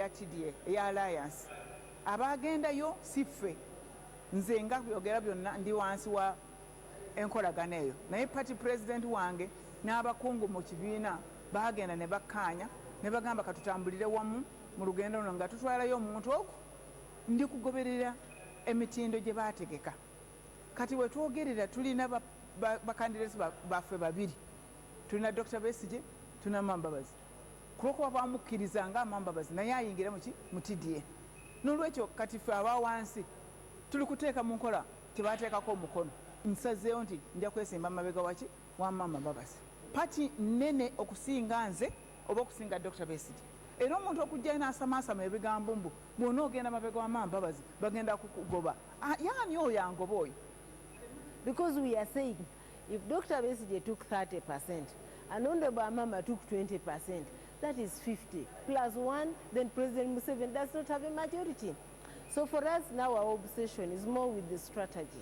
eya TDA eya Alliance abagendayo siffe nze nga byogera byonna ndi wansi wa enkolagana eyo naye party president wange n'abakungu mu kibiina bagenda ne bakkaanya ne bagamba katutambulire wamu mu lugendo luno nga tutwalayo omuntu oku ndi kugoberera emitindo gye baategeka kati we twogerera tulina bakandidates baffe babiri tulina Dr. Besigye tulina Mambabazi kuba bamukkiriza nga Mambabazi naye ayingira mu TDA n'olwekyo kati ffe aba wansi tuli kuteeka mu nkola tebateekako omukono nsazeewo nti nja kwesimba mabega waki wa Mambabazi pati nene okusinga nze oba okusinga Dr. Besigye era omuntu okujja n'asamaasama ebigambo mbu bw'ona ogenda mabega wa Mambabazi bagenda kukugoba yaani oyo angoba oyo. Because we are saying if Dr. Besigye took 30% and Honorable Amama took 20%, that is 50 plus 1, then President Museveni does not have a majority. So for us now our obsession is more with the strategy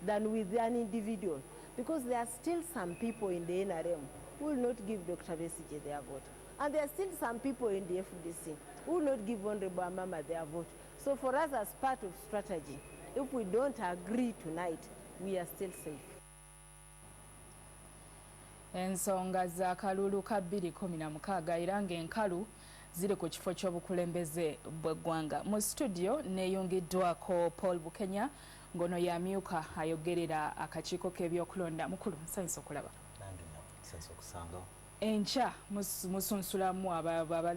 than with an individual, because there are still some people in the NRM who will not give Dr. Besigye their vote. And there are still some people in the FDC who will not give Honorable Amama their vote. So for us as part of strategy, if we don't agree tonight, we are still safe. Ensonga za kalulu ka 2016 era ng'enkalu ziri ku kifo ky'obukulembeze bw'eggwanga. Mu studio neeyungiddwako Paul Bukenya ngono yamyuka ayogerera akakiiko k'ebyokulonda. Mukulu nsanyusa okulaba. Nange nsanyusa okusangawo. Enkya musunsulamu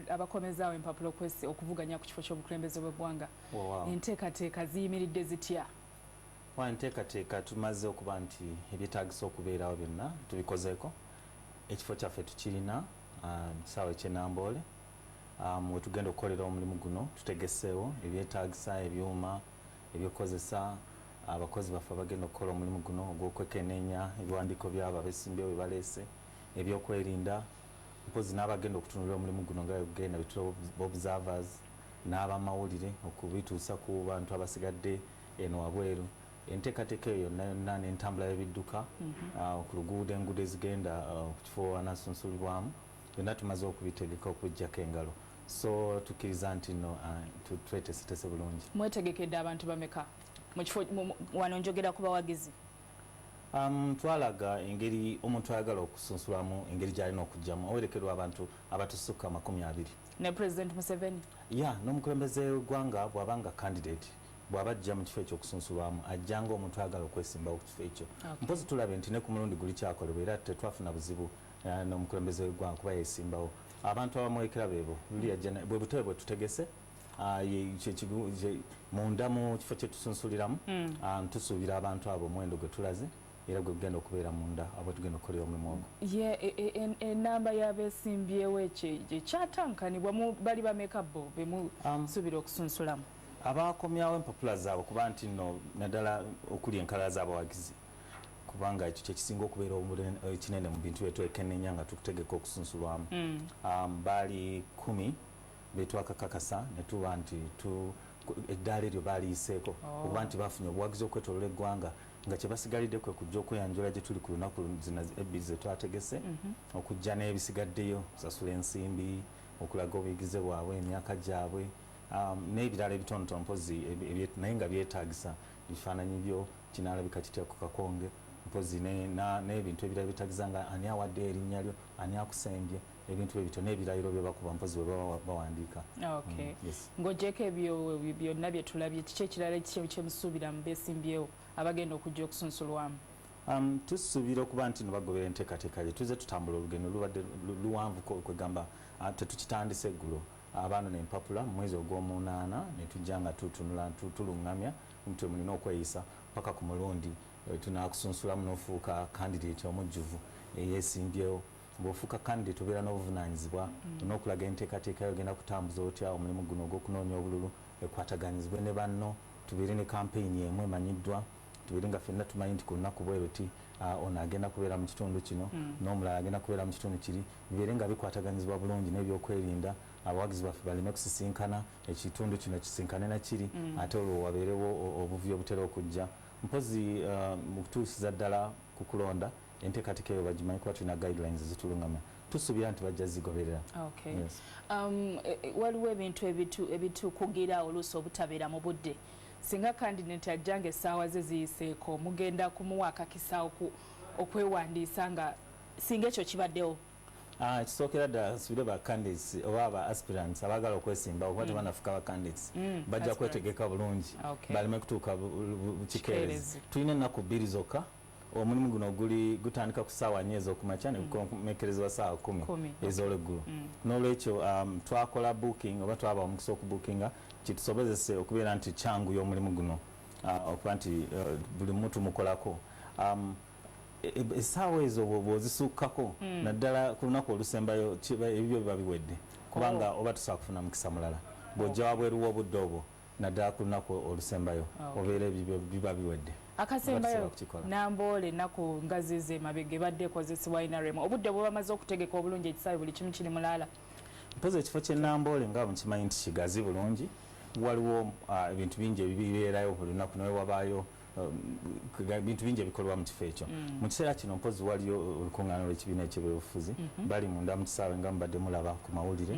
abakomezaawo empapulo kwesi okuvuganya ku kifo ky'obukulembeze bw'eggwanga. Enteekateeka ziyimiridde zitya? Enteekateeka tumaze okuba nti ebyetaagisa okubeerawo byonna tubikozeeko. Ekifo kyaffe tukirina kisaawe ky'e Namboole. We tugenda okukolera omulimu guno tutegeseewo ebyetaagisa ebyuma ebyokozesa abakozi baffe bagenda okukola omulimu guno ogw'okwekenneenya ebiwandiiko byabo abeesimbyewo bye baleese ebyokwerinda mpozi n'abagenda okutunulira omulimu guno nga gugenda bitula observers n'abamawulire okubituusa ku bantu abasigadde eno wabweru. Enteekateeka eyo yonna n'entambula y'ebidduka ku luguudo enguudo ezigenda ku kifo wanaasunsulibwamu byonna tumaze okubitegeka okubiggyako engalo, so tukkiriza nti nno tweteesetese bulungi. Mwetegekedde abantu bameka mu kifo wano njogera ku bawagizi? Twalaga engeri omuntu ayagala okusunsulamu engeri gy'alina okugyamu awerekerwa abantu abatusukka 20. Ne President Museveni? N'omukulembeze w'eggwanga bw'abanga candidate bw'abajja mu kifo ekyokusunsulwamu ajjanga omuntu ayagala okwesimbawo ku kifo ekyo. Mpozi tulabe nti ne ku mulundi guli kyakolebwa era tetwafuna buzibu n'omukulembeze w'eggwanga kuba yeesimbawo. Abantu abamwekera beebo bwe butebe bwe tutegese munda mu kifo kye tusunsuliramu tusuubira abantu abo omuwendo gwe tulaze era gwe gugenda okubeera munda abo tugenda okukolera omulimu ogwo. Enamba y'abeesimbyewo ekyatankanibwa bali bameka bo be musuubira okusunsulamu? Abakomyawo empapula zaabwe kuba nti nno naddala okuli enkala z'abawagizi kubanga ekyo kyekisinga okubeera ekinene mu bintu byetwekenneenya nga tukutegeka okusunsulwamu. Baali 10 betwakakakasa ne tuba nti eddaala eryo baaliyiseeko okuba nti bafunye obuwagizi okwetoolola eggwanga nga kye basigalidde kwe kujja okweyanjula gye tuli ku lunaku zino ebbiri ze twategese okujja n'ebisigaddeyo kusasula ensimbi okulaga obuyigize bwabwe emyaka gyabwe n'ebirala ebitonotono mpozi naye nga byetaagisa ebifaananyi byo kinaalabika kitya ku kakonge mpozi n'ebintu ebirala byetaagisa nga ani awadde erinnya lyo ani akusembye ebintu ebito n'ebirayiro bye bakuba mpozi we bawandiika. Ng'ogyeko ebyo byonna bye tulabye kiki ekirala kyemusuubira mu beesimbyewo abagenda okujja okusunsulwamu? Tusuubira okuba nti nobagobera enteekateeka gye tuze tutambula olugendo lubadde luwanvu kwegamba tetukitandise eggulo abaana n'empapula mu mwezi ogw'omunaana ne tujja nga tutunula tulungamya mutwe mulina okweyisa paka ku mulundi tunaakusunsulamu n'ofuuka candidate omujjuvu eyeesimbyewo. Bw'ofuuka candidate obeera n'obuvunaanyizibwa n'okulaga enteekateeka yogenda kutambuza otya omulimu guno ogw'okunoonya obululu ekwataganyizibwe ne banno tubeere ne campaign emu emanyiddwa tubeere nga ffenna tumanyi nti ku lunaku bwe ruti ono agenda kubeera mu kitundu kino n'omulala agenda kubeera mu kitundu kiri bibeere nga bikwataganyizibwa bulungi n'ebyokwerinda abawagizi baffe baleme kusisinkana ekitundu kino kisinkane na kiri ate olwo wabeerewo obuvuyo obutera okujja mpozi mu kutuusiza ddala ku kulonda enteekateeka eyo bagimanyi kuba tulina guidelines zitulungamya tusuubira nti bajja zigoberera. Okay. Yes. Waliwo ebintu ebitukugira oluusi obutabeera mu budde singa candidate ajjanga essaawa ze ziyiseeko mugenda kumuwa akakisa okwewandiisa nga singa ekyo kibaddewo. Kisookera ddala nsubire ba candidates oba aba aspirants abaagala okwesimbawo kuba tebanafuka ba candidates bajja kwetegeka bulungi baleme kutuuka kikeerezi. Tulina ennaku 2 zokka. Omulimu guno gutandika ku ssaawa 4 ez'okumakya ne gukomekkerezebwa ssaawa 10 ez'olweggulo. N'olwekyo twakola booking oba twaba omukisa okubuukinga kitusobozese okubeera nti kyanguya omulimu guno okuba nti buli muntu mukolako. Essaawa ezo bw'ozisukkako naddala ku lunaku olusembayo ebibyo biba biwedde kubanga oba tusobola kufuna mukisa mulala bw'ojja wabweru w'obudde obwo naddala ku lunaku olusembayo obeera ebyo biba biwedde. Akasembayo Namboole ennaku nga zize emabega ebadde ekozesebwa NRM obudde bwe bamaze okutegeka obulungi ekisaawe buli kimu kiri mulaala. Mpozi ekifo ky'e Namboole nga mukimanyi nti kigazi bulungi waliwo ebintu bingi ebibeerayo buli lunaku nawe wabaayo bintu bingi ebikolebwa mu kifo ekyo. Mu kiseera kino mpozi waliyo olukuŋŋaana lw'ekibiina eky'ebyobufuzi bali munda mu kisaawe nga mubadde mulaba ku mawulire.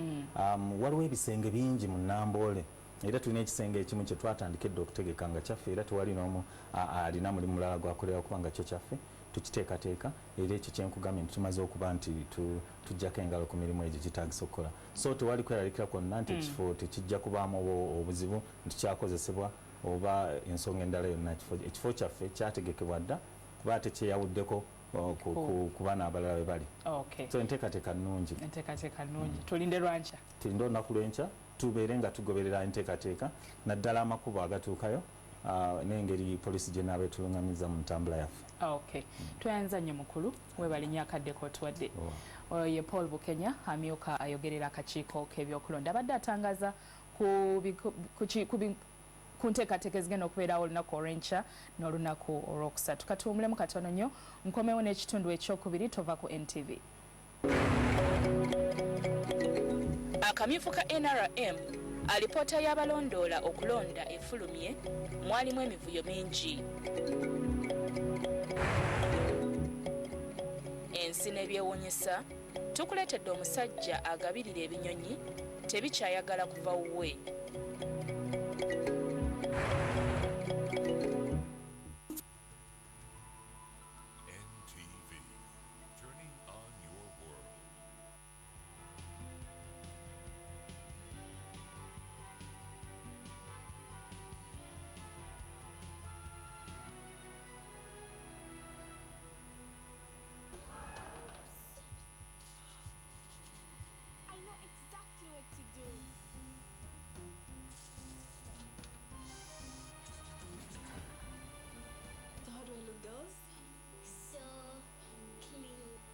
Waliwo ebisenge bingi mu Namboole era tulina ekisenge ekimu kye twatandikidde okutegeka nga kyaffe era tewali n'omu alina mulimu mulala gwakolera kubanga kyo kyaffe tukiteekateeka era ekyo kyenkugambye nti tumaze okuba nti tujjako engalo ku mirimu egyo gitaagisa okukola. So tewali kweralikira kwonna nti ekifo tekijja kubaamu obuzibu nti kyakozesebwa oba ensonga endala yonna. Ekifo kyaffe kyategekebwa dda kuba ate kyeyawuddeko ku baana abalala be bali. So enteekateeka nnungi. Tulinde lwankya. Tulinde olunaku lw'enkya tubeere nga tugoberera enteekateeka naddala amakubo agatuukayo n'engeri poliisi gye naaba etulungamizza mu ntambula yaffe. Tweyanza nnyo mukulu weebalinnyo akaddeko otuwadde. Ye Paul Bukenya amyuka ayogerera akakiiko k'ebyokulonda abadde atangaza ku nteekateeka ezigenda okubeerawo olunaku olw'enkya n'olunaku olwokusatu. Katuwumulemu katono nnyo nkomewo n'ekitundu ekyokubiri tova ku NTV. Akamyufu ka NRM alipoota y'abalondoola okulonda efulumye mwalimu emivuyo mingi. Ensi n'ebyewuunyisa tukuleetedde omusajja agabirira ebinyonyi tebikyayagala kuva wuwe.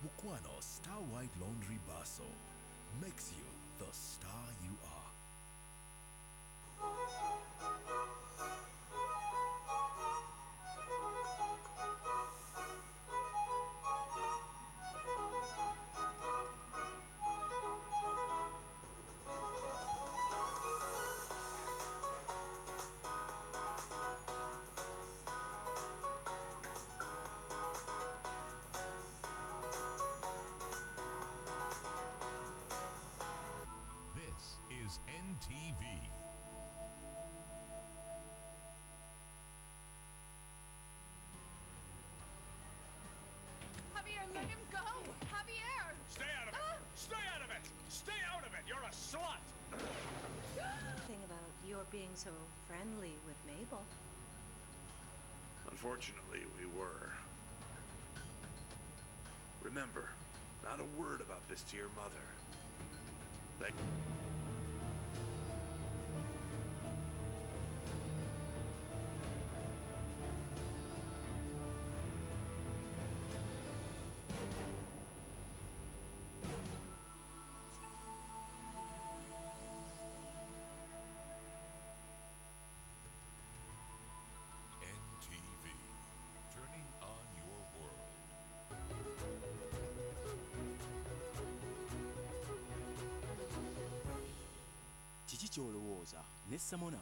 Mukwano Star White Laundry Bar Soap makes you the star you are. NTV. Javier, let him go! Javier! Stay out of it! Stay out of it! Stay out of it! You're a slut! Thing about your being so friendly with Mabel. Unfortunately, we were. Remember, not a word about this to your mother. Thank you. Kyolowooza ne Samona.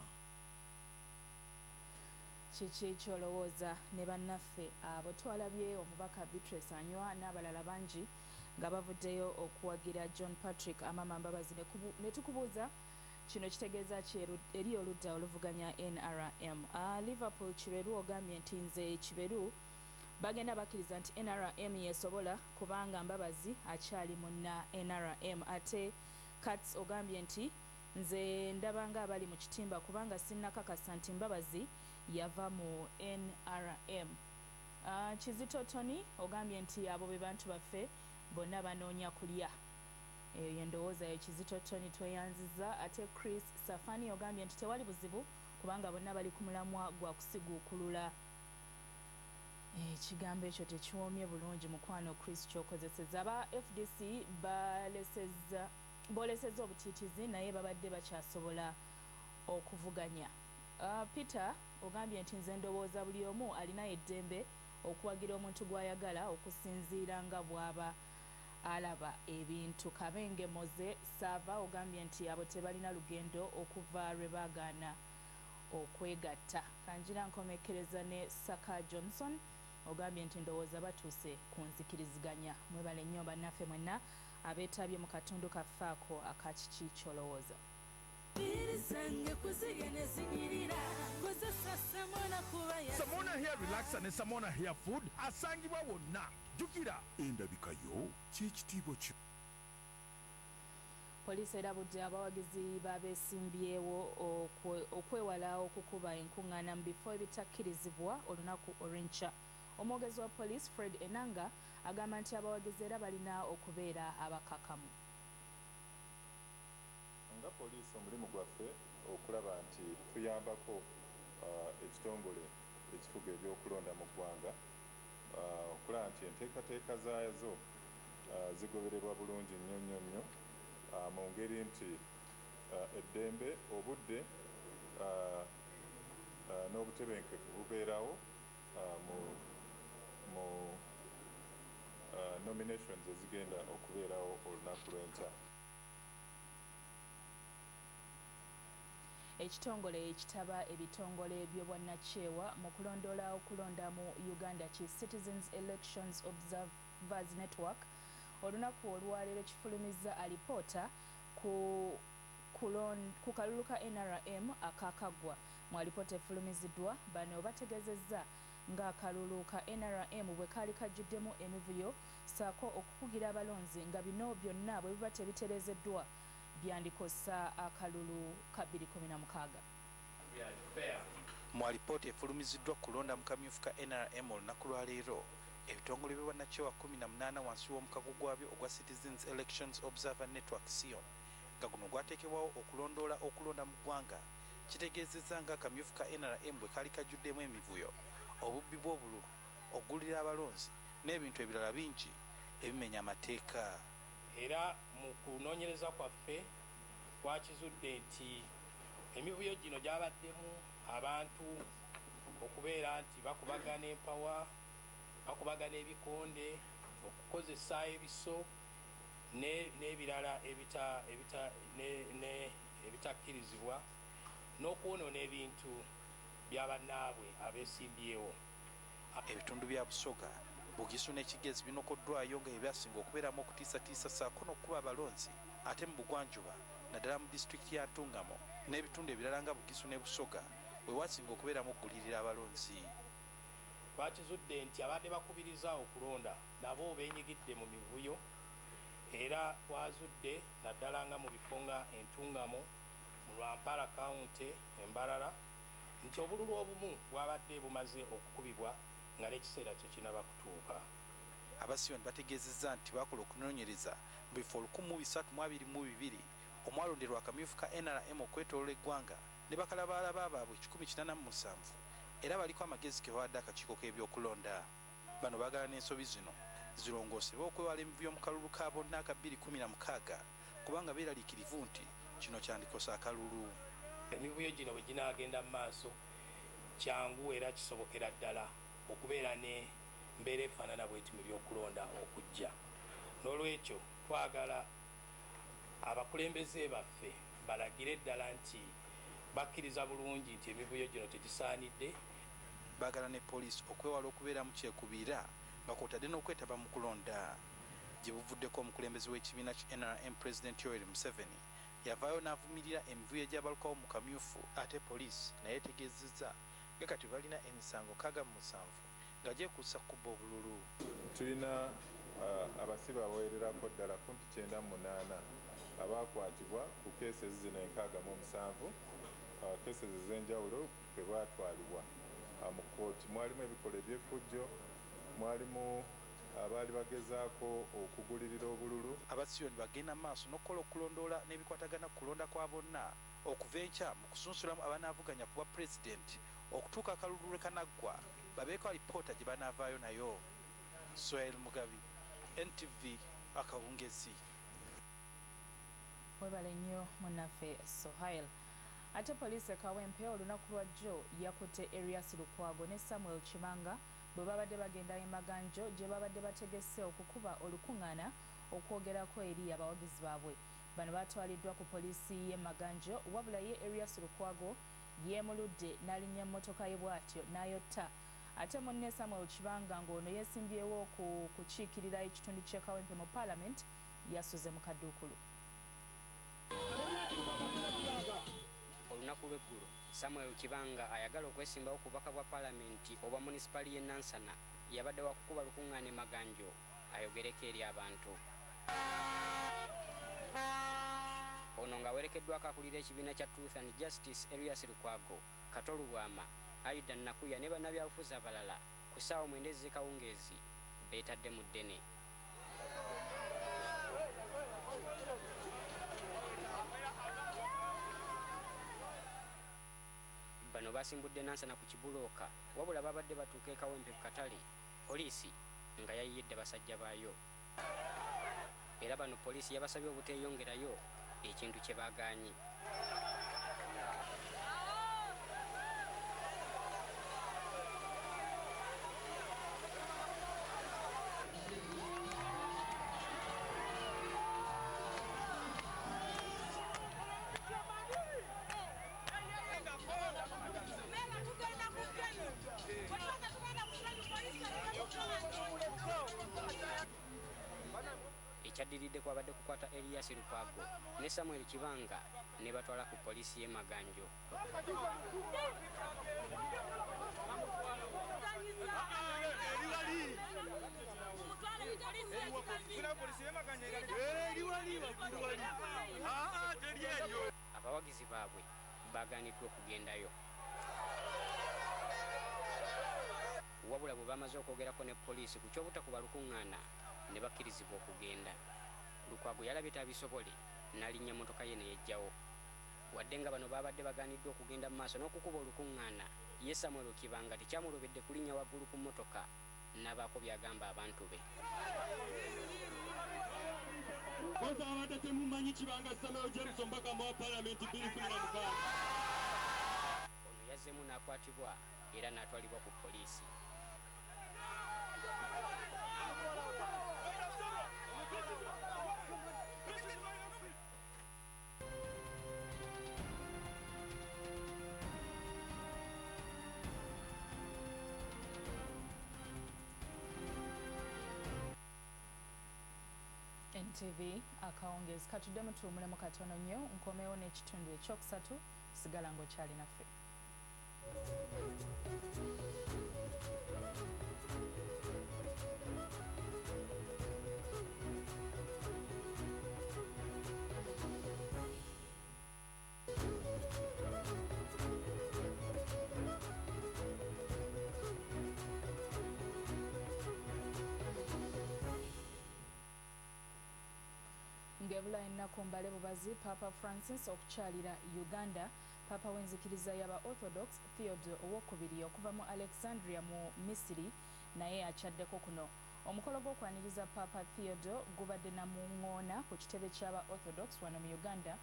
Kiki kyolowooza ne bannaffe abo twalabye omubaka Beatrice Anywa n'abalala bangi nga bavuddeyo okuwagira John Patrick Amama Mbabazi ne tukubuuza kino kitegeeza ki eri oludda oluvuganya NRM. Liverpool Kiberu ogambye nti nze Kiberu bagenda bakkiriza nti NRM yesobola kubanga Mbabazi akyali munna NRM. Ate Katz ogambye nti nze ndabanga abali mu kitimba kubanga sinnakakasa nti Mbabazi yava mu NRM. Kizito Tony ogambye nti abo be bantu baffe bonna banoonya kulya. Eyo ndowooza yo Kizito Tony tweyanziza. Ate Chris Safani ogambye nti tewali buzibu kubanga bonna bali ku mulamwa gwa kusiguukulula. Ekigambo ekyo tekiwoomye bulungi mukwano Chris kyokozeseza. Aba FDC boolesezza obutiitizi naye babadde bakyasobola okuvuganya. Peter ogambye nti nze ndowooza buli omu alina eddembe okuwagira omuntu gw'ayagala okusinziira nga bw'aba alaba ebintu. Kabenge Moze Sava ogambye nti abo tebalina lugendo okuva lwe baagaana okwegatta. Kanjira nkomekereza ne Saka Johnson ogambye nti ndowooza batuuse ku nzikiriziganya. Mwebale nnyo bannaffe mwenna abeetabye mu katundu kaffe ako akakiki kyolowooza. Samona Hair Relaxer ne Samona Hair Food asangibwa wonna. Jukira endabika yo kyekitiibwa kyo. Poliisi erabudde abawagizi b'abeesimbyewo okwewala okukuba enkuŋŋaana mu bifo ebitakkirizibwa olunaku olw'enkya. Omwogezi wa poliisi Fred Enanga agamba nti abawagizi era balina okubeera abakakamu. Nga poliisi omulimu gwaffe okulaba nti tuyambako ekitongole ekifuga ebyokulonda mu ggwanga okulaba nti enteekateeka zaazo zigobererwa bulungi nnyo mu ngeri nti eddembe obudde n'obutebenkevu bubeerawo mu nominations ezigenda okubeerawo olunaku lw'enkya. Ekitongole ekitaba ebitongole by'obwannakyewa mu kulondoola okulonda mu Uganda ki Citizens Elections Observers Network olunaku olwaleero kifulumizza alipoota ku kalulu ka NRM akakaggwa. Mu alipoota efulumiziddwa bano bategeezezza ng'akalulu ka NRM bwe kaali kajjuddemu emivuyo ssaako okukugira abalonzi nga bino byonna bwe biba tebitereezeddwa byandikosa akalulu ka 2016. Mu alipoota efulumiziddwa kulonda mu kamyufu ka NRM olunaku lwaleero ebitongole by'obwannakyewa 18 wansi w'omukago gwabyo ogwa Citizens Elections Observer Network CION nga guno gwateekebwawo okulondoola okulonda mu ggwanga kitegeezezza nga akamyufu ka NRM bwe kaali kajjuddemu emivuyo, obubbi bw'obululu, okugulira abalonzi n'ebintu ebirala bingi ebimenya amateeka. Era mu kunoonyereza kwaffe twakizudde nti emivuyo gino gyabaddemu abantu okubeera nti bakubagana empawa, bakubagana ebikonde, okukozesa ebiso n'ebirala ebitakkirizibwa n'okwonoona ebintu by'abannaabwe abeesimbyewo. Ebitundu bya Busoga, Bugisu n'Ekigezi binokoddwayo nga ebyasinga okubeeramu okutiisatiisa ssaako n'okuba abalonzi, ate mu Bugwanjuba naddala mu disitulikiti ya Ntungamo n'ebitundu ebirala nga Bugisu ne Busoga we wasinga okubeeramu okugulirira abalonzi. Twakizudde nti abadde bakubiriza okulonda nabo beenyigidde mu mivuyo era twazudde naddala nga mu bifo nga Entungamo, mu Lwampala County, Embarara nti obululu obumu bwabadde bumaze okukubibwa nga n'ekiseera kye kinaba kutuuka. Abasiyoni bategeezezza nti bakola okunoonyereza mu bifo 1322 omwalonderwa akamyufu ka NRM okwetoolola eggwanga ne bakalabalaba baabwe 187 era baliko amagezi ke bawadde akakiiko k'ebyokulonda. Bano baagala n'ensobi zino zirongoosebwa okwewala emivuyo mu kalulu ka bonna aka 2016 kubanga beeraliikirivu nti kino kyandikosa akalulu. Emivuyo gino bwe ginaagenda mu maaso kyangu era kisobokera ddala okubeera ne mbeera efaanana bw'eti mu byokulonda okujja. N'olwekyo twagala abakulembeze baffe balagire ddala nti bakkiriza bulungi nti emivuyo gino tegisaanidde. Baagala ne poliisi okwewala okubeera mu kyekubiira nga kw'otadde n'okwetaba mu kulonda. gye buvuddeko omukulembeze w'ekibiina ki NRM President Yoweri Museveni yavaayo n'avumirira emivuyo egy'abalukawo mu kamyufu ate poliisi naye etegeezezza nga kati balina emisango 67 nga gyekuusa kubba obululu. Tulina abasibe abawererako ddala 98 abaakwatibwa ku keesezi zino 67 keesezi ez'enjawulo kwe baatwalibwa mu kkooti. Mwalimu ebikolwa eby'effujjo, mwalimu abaali bagezaako okugulirira obululu. Abasiyoni bagenda maaso n'okukola okulondoola n'ebikwatagana ku kulonda kwa bonna okuva enkya mu kusunsulamu abanaavuganya ku bwa pulezidenti okutuuka akalulu lwe kanaggwa babeeko alipoota gye banaavaayo nayo. Swahili Mugabi, NTV Akawungezi. Webale nnyo munnaffe Sohail. Ate poliisi Kawempe olunaku lwa jjo yakutte Erias Lukwago ne Samuel Chimanga bwe babadde bagenda e Maganjo gye babadde bategese okukuba olukuŋŋaana okwogerako eri abawagizi baabwe. Bano batwaliddwa ku poliisi y'e Maganjo wabula ye Erias Lukwago yeemuludde n'alinnya emmotoka ye bw'atyo n'ayotta. Ate munne Samuel Chibanga ng'ono yeesimbyewo ku kukiikirira ekitundu ky'e Kawempe mu Parliament yasuze mu kadduukulu. Olunaku lw'eggulo Samuel Chibanga ayagala okwesimbawo ku bubaka bwa Parliament obwa munisipali y'e Nansana yabadde wakukuba lukuŋŋaana e Maganjo ayogereko eri abantu. Ono ng'awerekeddwako akulira ekibiina kya Truth and Justice Erias Lukwago, Katolu Bwama, Aida Nakuya ne bannabyabufuzi abalala ku ssaawa 9 ez'ekawungeezi beetadde mu ddene. Bano basimbudde Nansana ku Kibulooka wabula babadde batuuka e Kawempe ku katale poliisi nga yayiyedde basajja baayo. Era bano poliisi yabasabye obuteeyongerayo ekintu kye baagaanye. Ekyaddiridde kwabadde kukwata Erias Lukwago ne Samuel Chibanga ne batwala ku poliisi y'e Maganjo. Abawagizi baabwe baagaaniddwa okugendayo. Wabula bwe bamaze okwogerako ne poliisi ku ky'obutakuba lukuŋŋaana ne bakkirizibwa okugenda. Lukwago yalabye tabisobole n'alinnya emmotoka ye ne yejjawo. Wadde nga bano baabadde bagaaniddwa okugenda mu maaso n'okukuba olukuŋŋaana, ye Samuel Chibanga tekyamulobedde kulinnya waggulu ku mmotoka n'abaako byagamba abantu be. Kwanza abadde temumanyi Chibanga Samuel James omubaka mu Parliament 2026. Ono yazzeemu n'akwatibwa era n'atwalibwa ku poliisi. NTV Akawungezi katuddemu tuwumulemu katono nnyo nkomewo n'ekitundu ekyokusatu sigala ng'okyali naffe. Ng'ebula ennaku mbale bubazi Papa Francis okukyalira Uganda. Papa w'enzikiriza y'aba Orthodox Theodore II okuva mu Alexandria mu Misiri naye akyaddeko kuno. Omukolo gw'okwaniriza Papa Theodore gubadde namuŋŋoona ku kitebe ky'aba Orthodox wano mu Uganda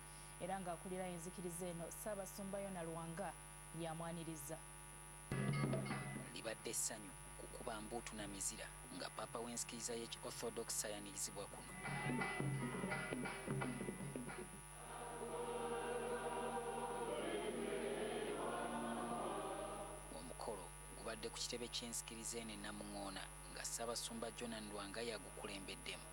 era ng'akulira enzikiriza eno Ssaabasumba Yona Lwanga yamwaniriza. Libadde essanyu kukuba mbuutu na mizira nga Papa w'enzikiriza y'eki-Orthodox ayanirizibwa kuno. Omukolo gubadde ku kitebe ky'enzikiriza eno e Namuŋŋoona nga Ssaabasumba Jonan Lwanga yagukulembeddemu.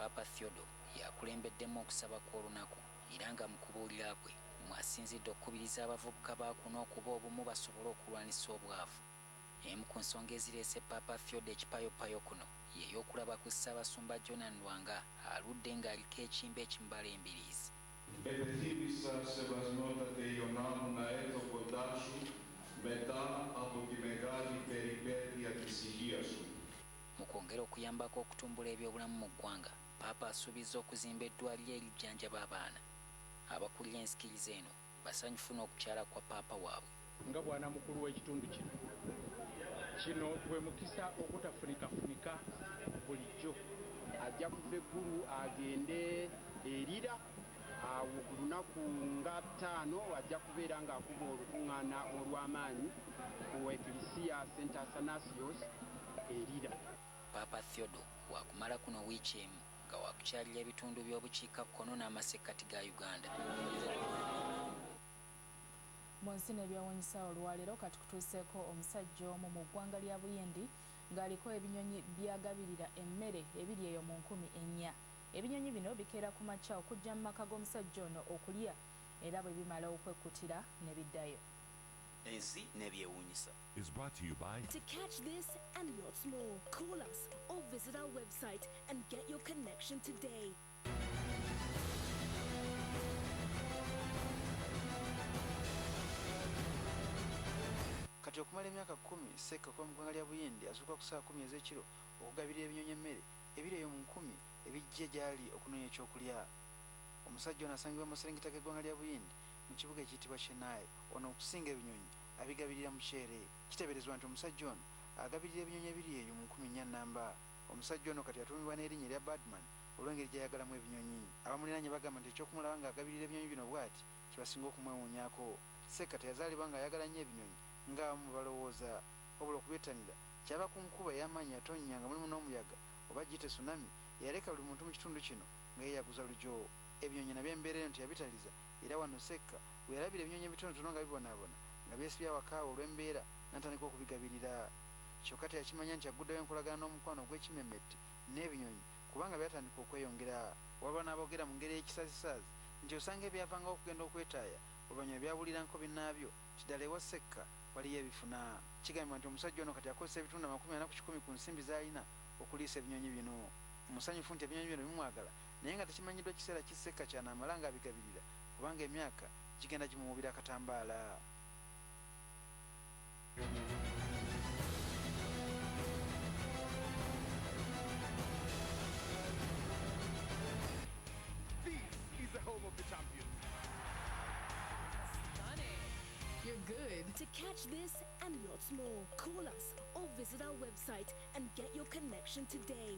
Papa Theodore yakulembeddemu okusaba kw'olunaku era nga mu kubuulira kwe mwasinzidde okukubiriza abavubuka ba kuno okuba obumu basobole okulwanisa obwavu. Emu ku nsonga ezireese Papa Theodore ekipayopayo kuno y'ey'okulaba ku Ssaabasumba Jonan Lwanga aludde ng'aliko ekimba ekimubala embiriizi. Ευθύμησα σεβασμότατε Ιωνάνου να έρθω κοντά σου μετά από τη μεγάλη περιπέτεια της υγείας σου. Mu kwongera okuyambako okutumbula ebyobulamu mu ggwanga, Paapa asuubizza okuzimba eddwaliro erijjanjaba abaana. Abakulira ensikiriza eno basanyufu n'okukyala kwa Paapa waabwe. Nga bwana mukulu w'ekitundu kino gwe mukisa okutafunikafunika bulijjo. Ajja kuva eggulu agende erira awo ku lunaku nga 5 ajja kubeera ng'akuba olukuŋŋaana olw'amaanyi ku ekirisiya St. Athanasius erira. Papa Theodore waakumala kuno wiiki emu nga waakukyalira ebitundu by'obukiikakkono n'amasekkati ga Uganda. Mu nsi n'ebyewuunyisa olwaleero kati kutuuseeko omusajja omu mu ggwanga lya Buyindi ng'aliko ebinyonyi byagabirira emmere ebiri eyo mu 4,000. Ebinyonyi bino bikeera ku makya okujja mu maka g'omusajja ono okulya era bwe bimala okwekuttira ne biddayo. Ensi n'ebyewuunyisa is brought to you by To catch this and lots more, call us or visit our website and get your connection today. Kati okumala emyaka 10 Sekka kuba mu ggwanga lya Buyindi asooka ku saa 10 ez'ekiro okugabirira ebinyonyi emmere ebiri eyo mu 1000 ebijja gy'ali okunoonya ekyokulya. Omusajja ono asangibwa mu serengeta g'eggwanga lya Buyindi mu kibuga ekiyitibwa Chennai. Ono okusinga ebinyonyi abigabirira mu kyere. Kiteeberezebwa nti omusajja ono agabirira ebinyonyi ebiri eyo mu 4,000 nnamba. Omusajja ono kati atuumibwa n'erinnya erya Badman olw'engeri gy'ayagalamu ebinyonyi. Abamuliraanye bagamba nti ekyokumulaba ng'agabirira ebinyonyi bino bw'ati kibasinga okumwewuunyako. Sekka teyazaalibwa ng'ayagala nnyo ebinyonyi ng'abamu balowooza, wabula okubyettanira kyaba ku nkuba ey'amaanyi atonnya nga mulimu n'omuyaga oba giyite tsunami eyaleka buli muntu mu kitundu kino nga yeeyaguza lujo. Ebinyonyi nabyo embeera eno teyabitaliza era wano Sekka bwe yalabira ebinyonyi ebitonotono nga bibonaabona nga byesibya awakaawo olw'embeera n'atandika okubigabirira. Kyokka teyakimanya nti aguddeyo enkolagana n'omukwano gw'ekimemmette n'ebinyonyi kubanga byatandika okweyongera. Waliwo n'aboogera mu ngeri y'ekisazisaazi nti osanga ebyavangawo okugenda okwetaaya oluvannyuma byawuliranko binnaabyo nti ddala ewa Sekka waliyo ebifuna. Kigambibwa nti omusajja ono kati akozesa ebitundu 40 ku nsimbi z'alina okuliisa ebinyonyi bino. Musanyufu nti ebinyonyi bino bimwagala naye nga tekimanyiddwa kiseera ki Sekka kyanaamala ng'abigabirira kubanga emyaka gigenda gimuwubira akatambaala. This is the home of the champions. You're good. To catch this and lots more, call us or visit our website and get your connection today.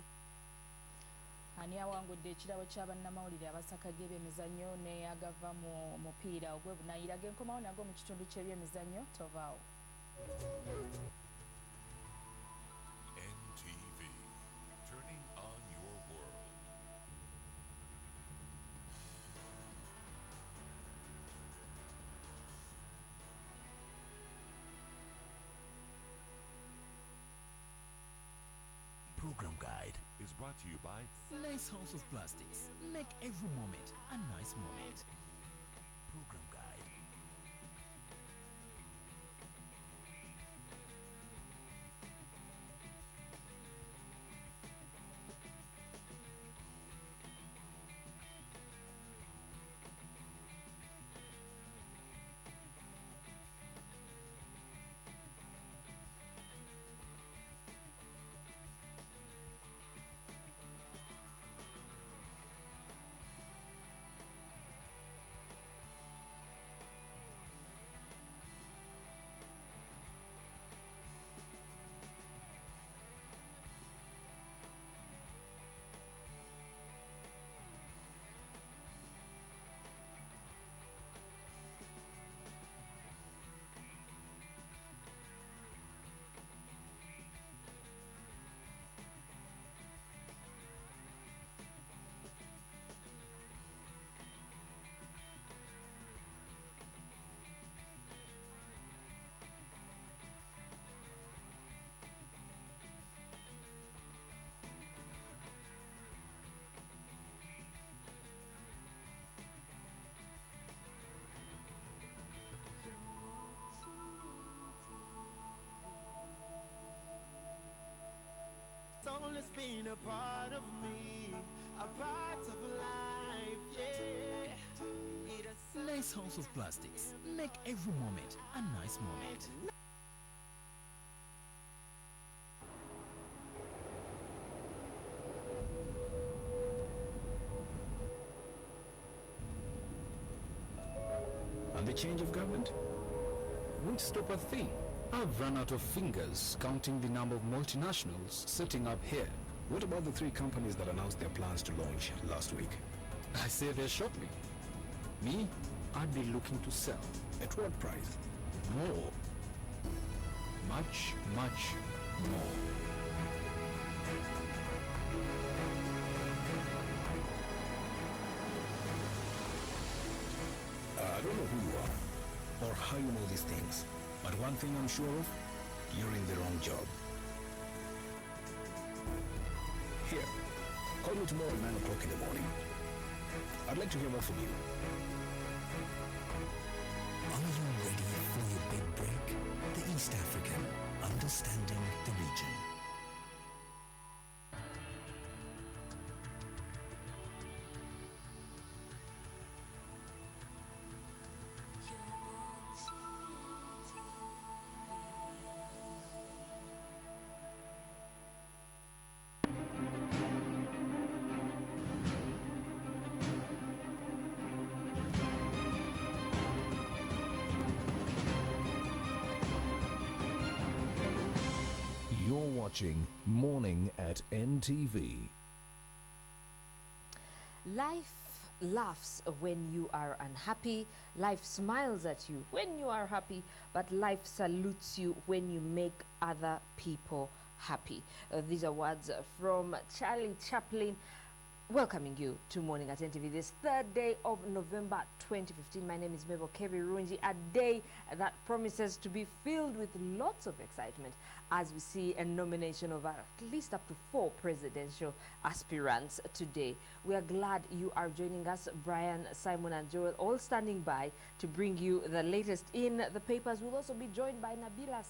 Ani awangudde ekirabo ky'abannamawulire abasaka g'ebyemizannyo ne agava mu mupiira ogw'ebunaayira g'enkomawo nago mu kitundu ky'ebyemizannyo tovaawo. NTV, turning on your world. Program guide is brought to you by Nice House of Plastics. Make every moment a nice moment. Program guide. a part of me, a part of life, yeah. Nice House of Plastics. Make every moment a nice moment. And the change of government won't stop a thing. I've run out of fingers counting the number of multinationals setting up here. What about the 3 companies that announced their plans to launch last week? I say they shot me. Me, I'd be looking to sell. At what price? More. Much, much more. I don't know who you are or how you know these things, but one thing I'm sure of, you're in the wrong job. Here, call me tomorrow at 9 o'clock in the morning. I'd like to hear more from you. Are you ready for your big break? The East African, understanding the region. Watching Morning at NTV. Life laughs when you are unhappy. Life smiles at you when you are happy, but life salutes you when you make other people happy. These are words from Charlie Chaplin, welcoming you to Morning at NTV this 3rd day of November 2015. My name is Mabel Kevirunji, a day that promises to be filled with lots of excitement as we see a nomination of at least up to 4 presidential aspirants today. We are glad you are joining us. Brian, Simon and Joel all standing by to bring you the latest in the papers. We'll also be joined by Nabila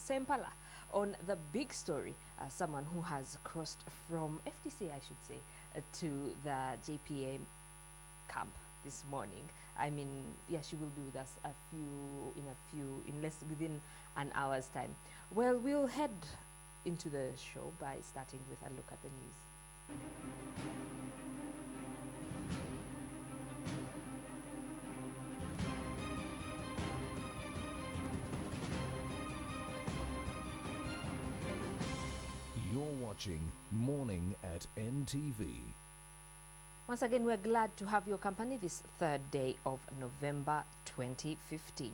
Sempala on the big story, someone who has crossed from FDC, I should say, to the JPA camp this morning. I mean, yeah, she will be with us within an hour's time. Well, we'll head into the show by starting with a look at the news. You're watching Morning at NTV. Once again, we're glad to have your company this 3rd day of November 2015.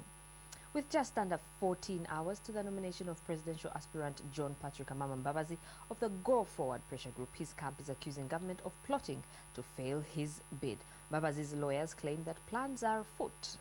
With just under 14 hours to the nomination of presidential aspirant John Patrick Amama Mbabazi of the Go Forward Pressure Group, his camp is accusing government of plotting to fail his bid. Mbabazi's lawyers claim that plans are afoot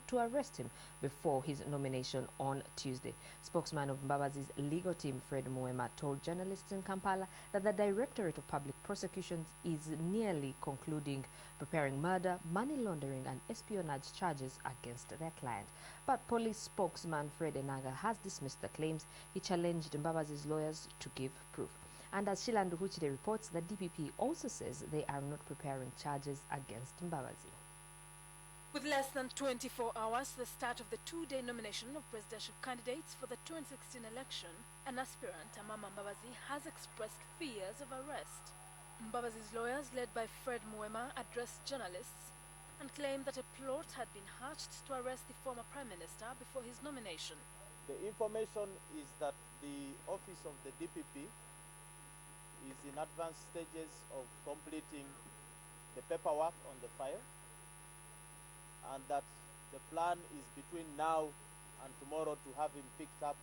to arrest him before his nomination on Tuesday. Spokesman of Mbabazi's legal team, Fred Muema, told journalists in Kampala that the Directorate of Public Prosecutions is nearly concluding preparing murder, money laundering and espionage charges against their client. But police spokesman Fred Enanga has dismissed the claims. He challenged Mbabazi's lawyers to give proof. And as Sheila Nduhuchide reports, the DPP also says they are not preparing charges against Mbabazi. With less than 24 hours to the start of the 2-day nomination of presidential candidates for the 2016 election, an aspirant, Amama Mbabazi, has expressed fears of arrest. Mbabazi's lawyers, led by Fred Muema, addressed journalists and claimed that a plot had been hatched to arrest the former Prime Minister before his nomination. The information is that the office of the DPP is in advanced stages of completing the paperwork on the file, and that the plan is between now and tomorrow to have him picked up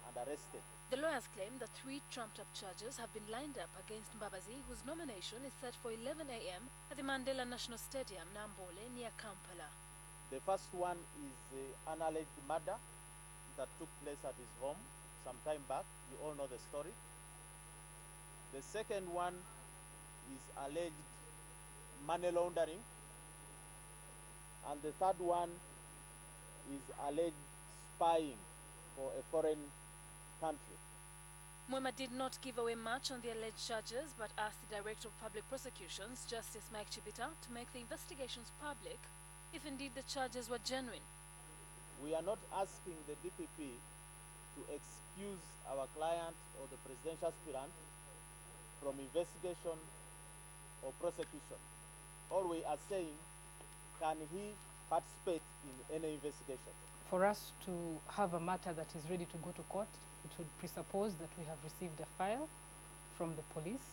and arrested. The lawyers claim that 3 trumped-up charges have been lined up against Mbabazi, whose nomination is set for 11 a.m. at the Mandela National Stadium, Nambole, near Kampala. The first one is an alleged murder that took place at his home some time back. You all know the story. The second one is alleged money laundering. And the third one is alleged spying for a foreign country. Mwema did not give away much on the alleged charges, but asked the Director of Public Prosecutions, Justice Mike Chibita, to make the investigations public if indeed the charges were genuine. We are not asking the DPP to excuse our client or the presidential aspirant from investigation or prosecution. All we are saying, can he participate in any investigation? For us to have a matter that is ready to go to court, it would presuppose that we have received a file from the police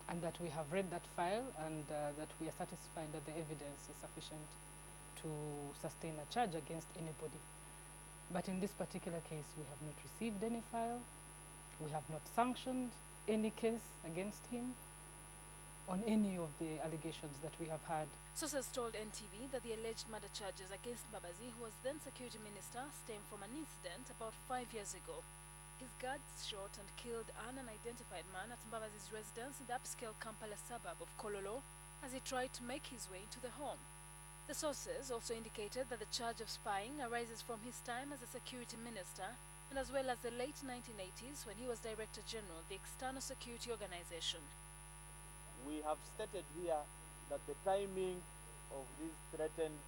and that we have read that file and that we are satisfied that the evidence is sufficient to sustain a charge against anybody. But in this particular case, we have not received any file. We have not sanctioned any case against him on any of the allegations that we have had. Sources told NTV that the alleged murder charges against Mbabazi, who was then Security Minister, stem from an incident about 5 years ago. His guards shot and killed an unidentified man at Mbabazi's residence in the upscale Kampala suburb of Kololo as he tried to make his way into the home. The sources also indicated that the charge of spying arises from his time as a Security Minister and as well as the late 1980s when he was Director General of the External Security Organization. We have stated here that the timing of this threatened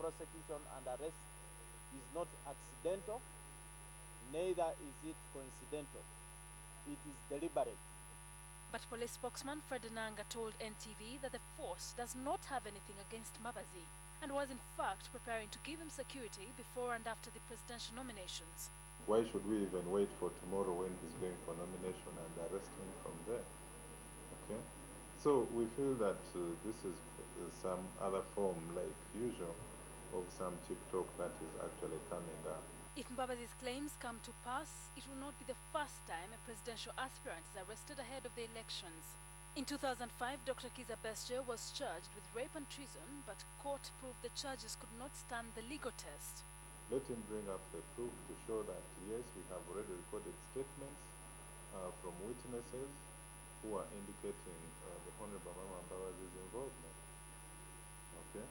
prosecution and arrest is not accidental, neither is it coincidental. It is deliberate. But police spokesman Fred Nanga told NTV that the force does not have anything against Mbabazi and was in fact preparing to give him security before and after the presidential nominations. Why should we even wait for tomorrow when he's going for nomination and arrest him from there? Okay? So we feel that this is some other form, like usual, of some TikTok that is actually coming up. If Mbabazi's claims come to pass, it will not be the first time a presidential aspirant is arrested ahead of the elections. In 2005, Dr. Kizza Besigye was charged with rape and treason, but court proved the charges could not stand the legal test. Let him bring up the proof to show that, yes, we have already recorded statements from witnesses who are indicating the Honorable Mama Mbabazi's involvement. Okay?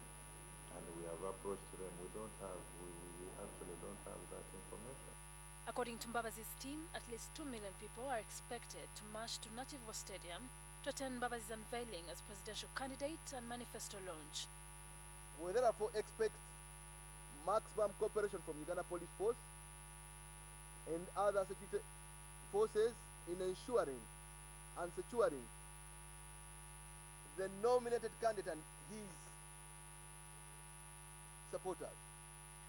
And we have approached them. We actually don't have that information. According to Mbabazi's team, at least 2 million people are expected to march to Nativo Stadium to attend Mbabazi's unveiling as presidential candidate and manifesto launch. We therefore expect maximum cooperation from Uganda Police Force and other security forces in ensuring and securing the nominated candidate and his supporters.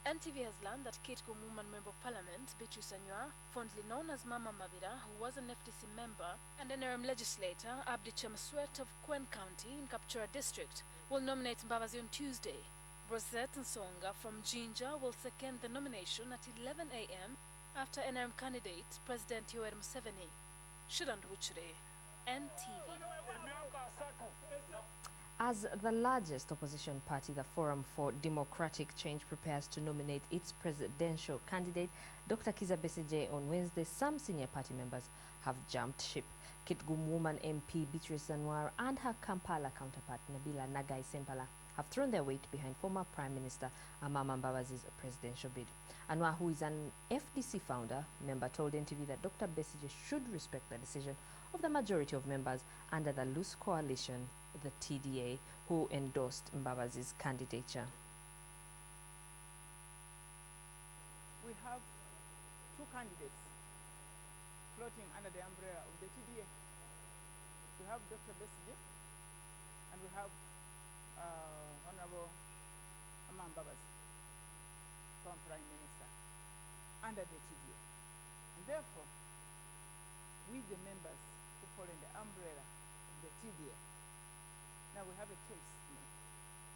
NTV has learned that Kit Gumuman Member of Parliament, Beatrice Anywa, fondly known as Mama Mavira, who was an FDC member, and NRM legislator Abdi Chemaswet of Kwen County in Kapchora District, will nominate Mbabazi on Tuesday. Rosette Nsonga from Jinja will second the nomination at 11 a.m. after NRM candidate President Yoweri Museveni. Shouldn't Wuchure, NTV. As the largest opposition party, the Forum for Democratic Change prepares to nominate its presidential candidate, Dr. Kizza Besigye, on Wednesday, some senior party members have jumped ship. Kitgum Woman MP Beatrice Anwar and her Kampala counterpart Nabila Nagai Sempala have thrown their weight behind former Prime Minister Amama Mbabazi's presidential bid. Anwar, who is an FDC founder, member told NTV that Dr. Besigye should respect the decision of the majority of members under the loose coalition, the TDA, who endorsed Mbabazi's candidature. We have two candidates floating under the umbrella of the TDA. We have Dr. Besigye and we have Honorable Amama Mbabazi, former Prime Minister, under the TDA. And therefore, we the members who fall in the umbrella of the TDA, now we have a choice.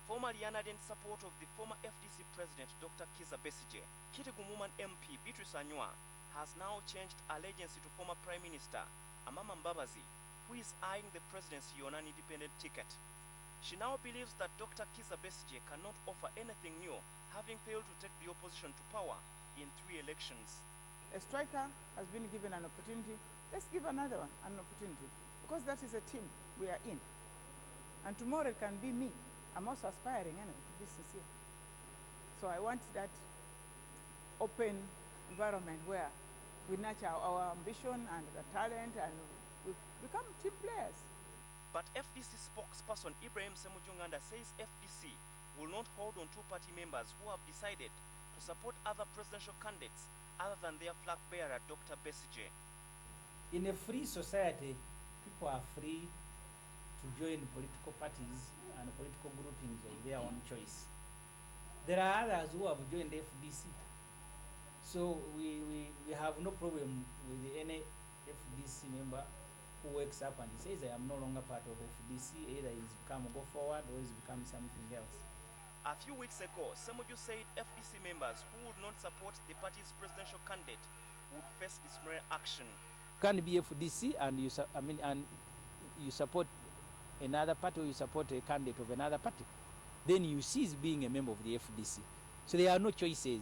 Formerly an ardent supporter of the former FDC President Dr. Kizza Besigye, Kitgum MP Beatrice Anwar has now changed allegiance to former Prime Minister Amama Mbabazi, who is eyeing the presidency on an independent ticket. She now believes that Dr. Kizza Besigye cannot offer anything new, having failed to take the opposition to power in 3 elections. A striker has been given an opportunity. Let's give another one an opportunity, because that is a team we are in. And tomorrow it can be me. I'm also aspiring anyway, to be sincere. So I want that open environment where we nurture our ambition and the talent and we become team players. But FDC spokesperson Ibrahim Semujunganda says FDC will not hold on two-party members who have decided to support other presidential candidates other than their flag bearer, Dr. Besigye. In a free society, people are free to join political parties and political groupings of their own choice. There are others who have joined FDC. So we have no problem with any FDC member who wakes up and he says, I am no longer part of FDC, either he's become Go Forward or he's become something else. A few weeks ago, Semuju said FDC members who would not support the party's presidential candidate would face disciplinary action. Can be FDC and you support another party or you support a candidate of another party, then you cease being a member of the FDC. So there are no choices.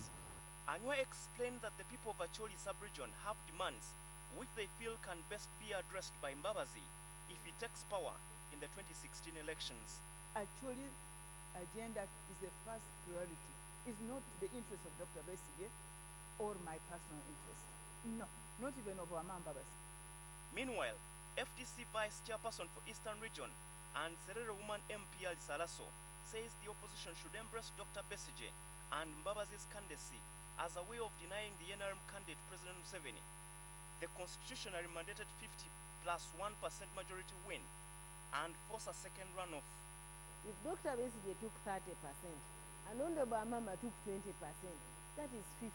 Anywa explained that the people of Acholi sub-region have demands which they feel can best be addressed by Mbabazi if he takes power in the 2016 elections. Actually, agenda is the first priority. It's not the interest of Dr. Besigye or my personal interest. No, not even of Amama Mbabazi. Meanwhile, FDC Vice Chairperson for Eastern Region and Serere Woman MP Ali Salaso says the opposition should embrace Dr. Besigye and Mbabazi's candidacy as a way of denying the NRM candidate President Museveni the constitutionally mandated 50 plus 1% majority win and force a second runoff. If Dr. Besigye took 30% and Honorable Amama took 20%, that is 50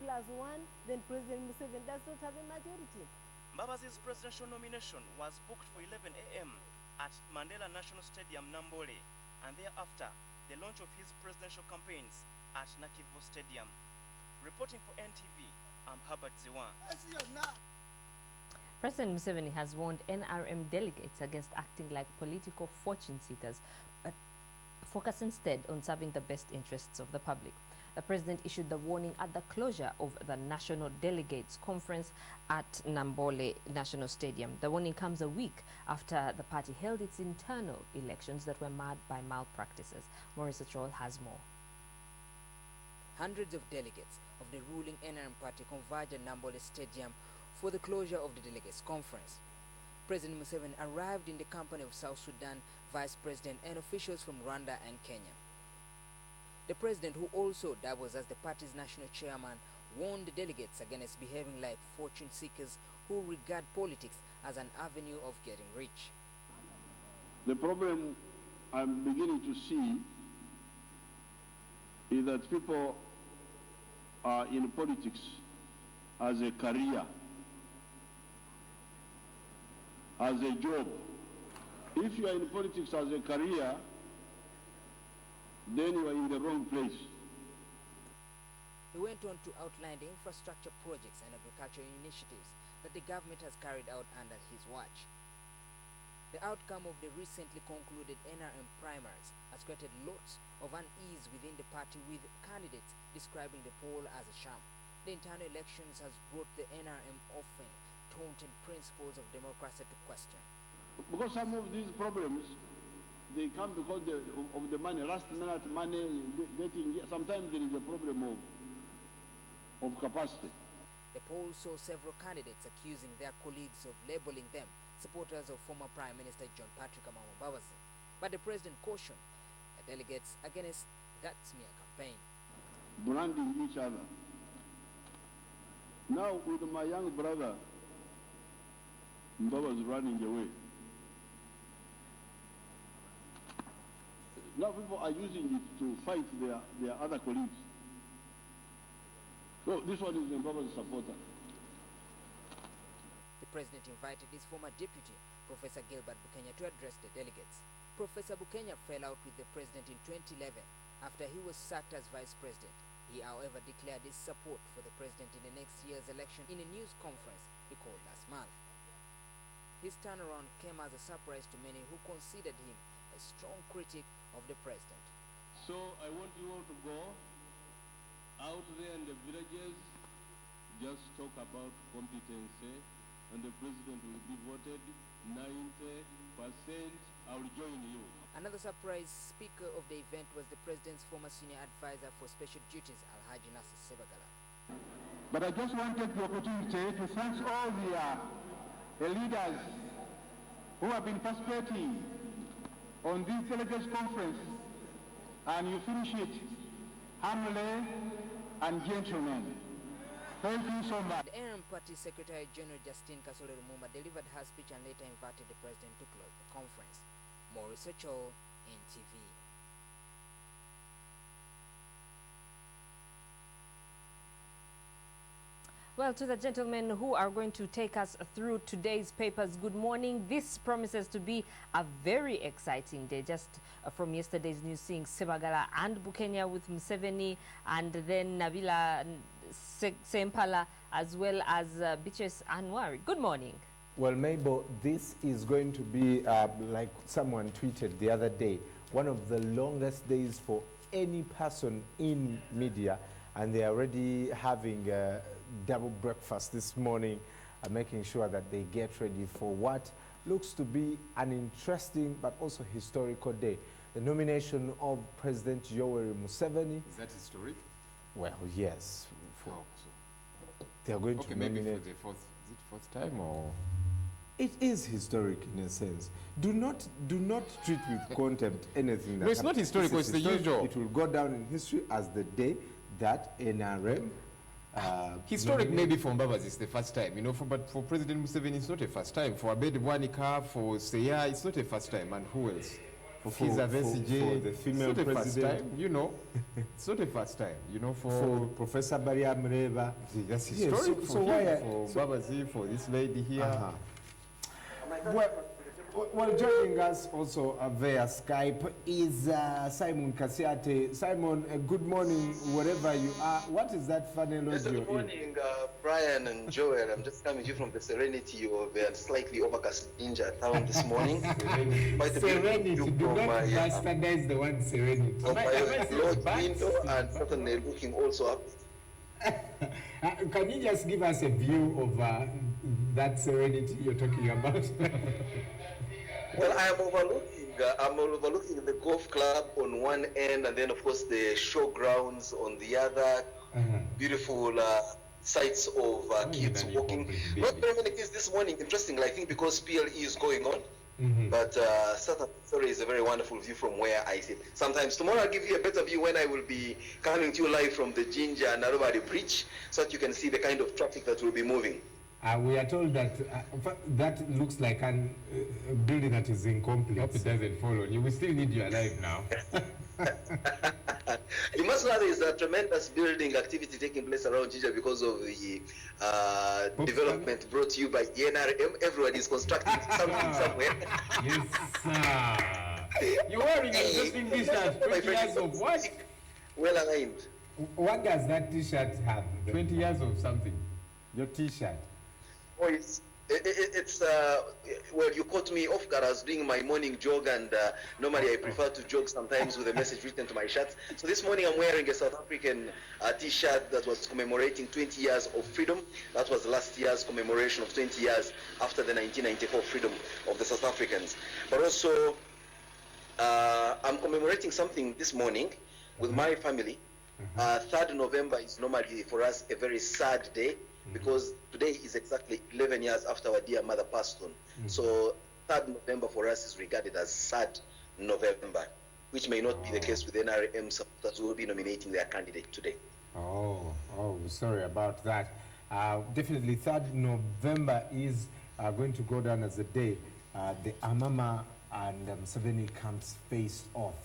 plus 1, then President Museveni does not have a majority. Mbabazi's presidential nomination was booked for 11 a.m. at Mandela National Stadium, Nambole, and thereafter, the launch of his presidential campaigns at Nakivu Stadium. Reporting for NTV, I'm Herbert Ziwan. President Museveni has warned NRM delegates against acting like political fortune seekers, but focus instead on serving the best interests of the public. The president issued the warning at the closure of the National Delegates Conference at Nambole National Stadium. The warning comes a week after the party held its internal elections that were marred by malpractices. Maurice Achol has more. Hundreds of delegates of the ruling NRM party converged at Nambole Stadium for the closure of the Delegates Conference. President Museveni arrived in the company of South Sudan Vice President and officials from Rwanda and Kenya. The president, who also doubles as the party's national chairman, warned the delegates against behaving like fortune seekers who regard politics as an avenue of getting rich. The problem I'm beginning to see is that people are in politics as a career, as a job. If you are in politics as a career, then you are in the wrong place. He went on to outline the infrastructure projects and agricultural initiatives that the government has carried out under his watch. The outcome of the recently concluded NRM primaries has created lots of unease within the party, with candidates describing the poll as a sham. The internal elections has brought the NRM often taunted principles of democracy to question. Because some of these problems, they come because of the money, last minute money, getting, sometimes there is a problem of capacity. The poll saw several candidates accusing their colleagues of labeling them supporters of former Prime Minister John Patrick Amama Mbabazi. But the president cautioned the delegates against that smear campaign. Branding each other. Now with my young brother, Mbabazi running away. Now people are using it to fight their other colleagues. So this one is Mbabazi's supporter. The president invited his former deputy, Professor Gilbert Bukenya, to address the delegates. Professor Bukenya fell out with the president in 2011 after he was sacked as vice president. He, however, declared his support for the president in the next year's election in a news conference he called last month. His turnaround came as a surprise to many who considered him a strong critic of the president. So I want you all to go out there in the villages, just talk about competency, and the president will be voted 90%. I will join you. Another surprise speaker of the event was the president's former senior advisor for special duties, Alhaji Nasser Sebagala. But I just want to take the opportunity to thank all the leaders who have been participating on this delegates conference, and you finish it humbly and gentlemen. Thank you so much. The NRM Party Secretary General Justine Kasole Lumumba delivered her speech and later invited the president to close the conference. Maurice Ocho, NTV. Well, to the gentlemen who are going to take us through today's papers, good morning. This promises to be a very exciting day. Just from yesterday's news, seeing Sebagala and Bukenya with Museveni, and then Nabila Sempala, as well as Beatrice Anwari. Good morning. Well, Mabel, this is going to be, like someone tweeted the other day, one of the longest days for any person in media, and they are already having double breakfast this morning, making sure that they get ready for what looks to be an interesting but also historical day. The nomination of President Yoweri Museveni. Is that historic? Well, yes. So they are going to maybe nominate. for the fourth, is it fourth time or? It is historic in a sense. Do not treat with contempt anything that No, it's not happens. historical, This is it's the usual. It will go down in history as the day that NRM Historic maybe for Mbabazi it's the first time, you know, but for President Museveni it's not a first time. For Abedi Bwanika, for Seya, it's not a first time. And who else? For Kizza Besigye, for the female it's not a first president. time, you know. It's not a first time, you know, for Professor Baria Mreva. That's Yes, historic so for why him, for Mbabazi, for this lady here. Well, joining us also via Skype is Simon Kasiate. Simon, good morning, wherever you are. What is that funny noise you're in? Good morning, Brian and Joel. I'm just coming to you from the serenity of a slightly overcast Jinja town this morning. Serenity, do not bastardize the word serenity. From my lodge window and certainly looking also up. Can you just give us a view of that serenity you're talking about? Well, I'm overlooking the golf club on one end, and then of course the showgrounds on the other. Beautiful sights of kids walking. Not very many kids this morning, interestingly, I think because PLE is going on. But Southern Victoria is a very wonderful view from where I sit. Sometimes tomorrow I'll give you a better view when I will be coming to you live from the Jinja and Narubari Bridge, so that you can see the kind of traffic that will be moving. We are told that that looks like a building that is incomplete. Hope it doesn't follow. You will still need your life now. You must know there is a tremendous building activity taking place around Jinja because of the development brought to you by NRM. Everyone is constructing something somewhere. Yes, sir. You're wearing an interesting t-shirt. 20 years of what? Well aligned. What does that t-shirt have? 20 years of something. Your t-shirt. Oh, it's well, you caught me off guard. I was doing my morning jog, and normally I prefer to jog sometimes with a message written to my shirt. So this morning I'm wearing a South African t-shirt that was commemorating 20 years of freedom. That was last year's commemoration of 20 years after the 1994 freedom of the South Africans. But also, I'm commemorating something this morning with my family. 3rd November is normally for us a very sad day, because today is exactly 11 years after our dear mother passed on. So 3rd November for us is regarded as sad November, which may not be the case with NRM supporters who will be nominating their candidate today. Oh, sorry about that. Definitely 3rd November is going to go down as a day the Amama and Museveni comes face off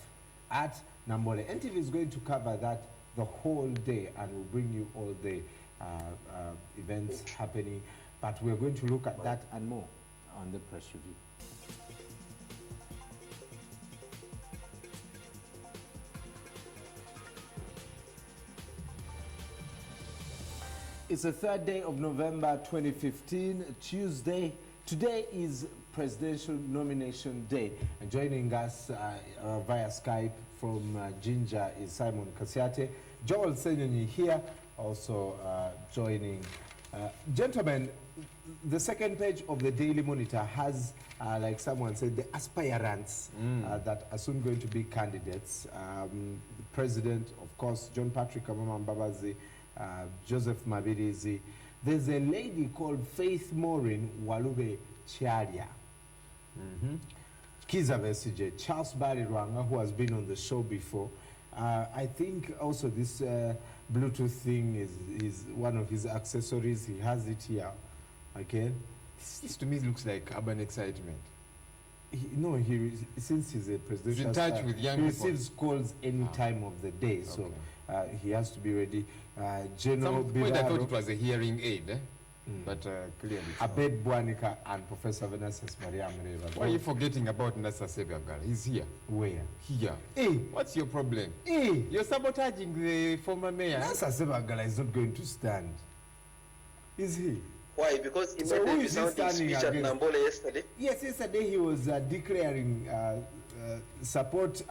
at Nambole. NTV is going to cover that the whole day, and we'll bring you all the events happening, but we're going to look at that and more on the press review. It's the 3rd day of November 2015, Tuesday. Today is Presidential Nomination Day, and joining us via Skype from Jinja is Simon Kasiate. Joel Senyonyi here, also joining. Gentlemen, the second page of the Daily Monitor has, like someone said, the aspirants that are soon going to be candidates. The President, of course, John Patrick Amama Mbabazi, Joseph Mabirizi. There's a lady called Faith Maureen Walube Chiaria. Kiza Besigye, Charles Barry Rwanga, who has been on the show before. I think also this Bluetooth thing is one of his accessories. He has it here. Okay. This to me looks like urban excitement. Since he's a presidential he's in touch star, with young he people. receives calls any time of the day, so he has to be ready. General Some point I thought Biraro, it was a hearing aid, but clearly it's not. Abed Bwanika and Professor Venances Maria Mreva. Why are you forgetting about Nasa Sebagal? He's here. Where? Here. Hey! What's your problem? Hey! You're sabotaging the former mayor. Nasa Sebagala is not going to stand. Is he? Why? Because he So made who a is he resounding standing speech at against? Nambole yesterday. Yes, yesterday he was declaring support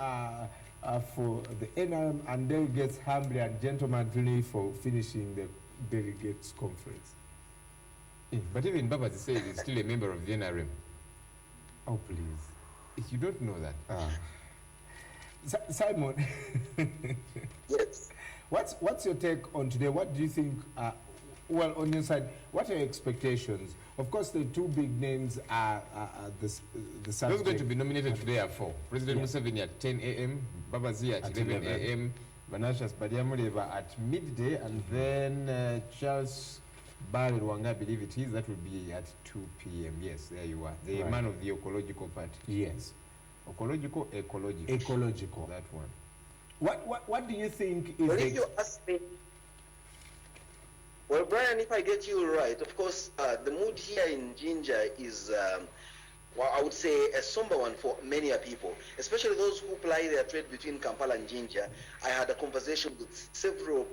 for the NRM and delegates humbly and gentlemanly for finishing the delegates conference. But even Babazi says he's still a member of the NRM. Oh, please. You don't know that. Simon. Yes. What's your take on today? What do you think, well, on your side, what are your expectations? Of course, the two big names are the subject. Those going to be nominated today are four. President Museveni at 10 a.m., Babazi at 11 a.m., Banashas Badiamuleva at midday, and then Charles Barry Rwanga, I believe it is, that will be at 2 p.m. Yes, there you are. The man of the ecological party. Yes. Ecological. Ecological. That one. What do you think is Well, if you ask me, well, Brian, if I get you right, of course, the mood here in Jinja is, well, I would say a somber one for many people, especially those who ply their trade between Kampala and Jinja. I had a conversation with several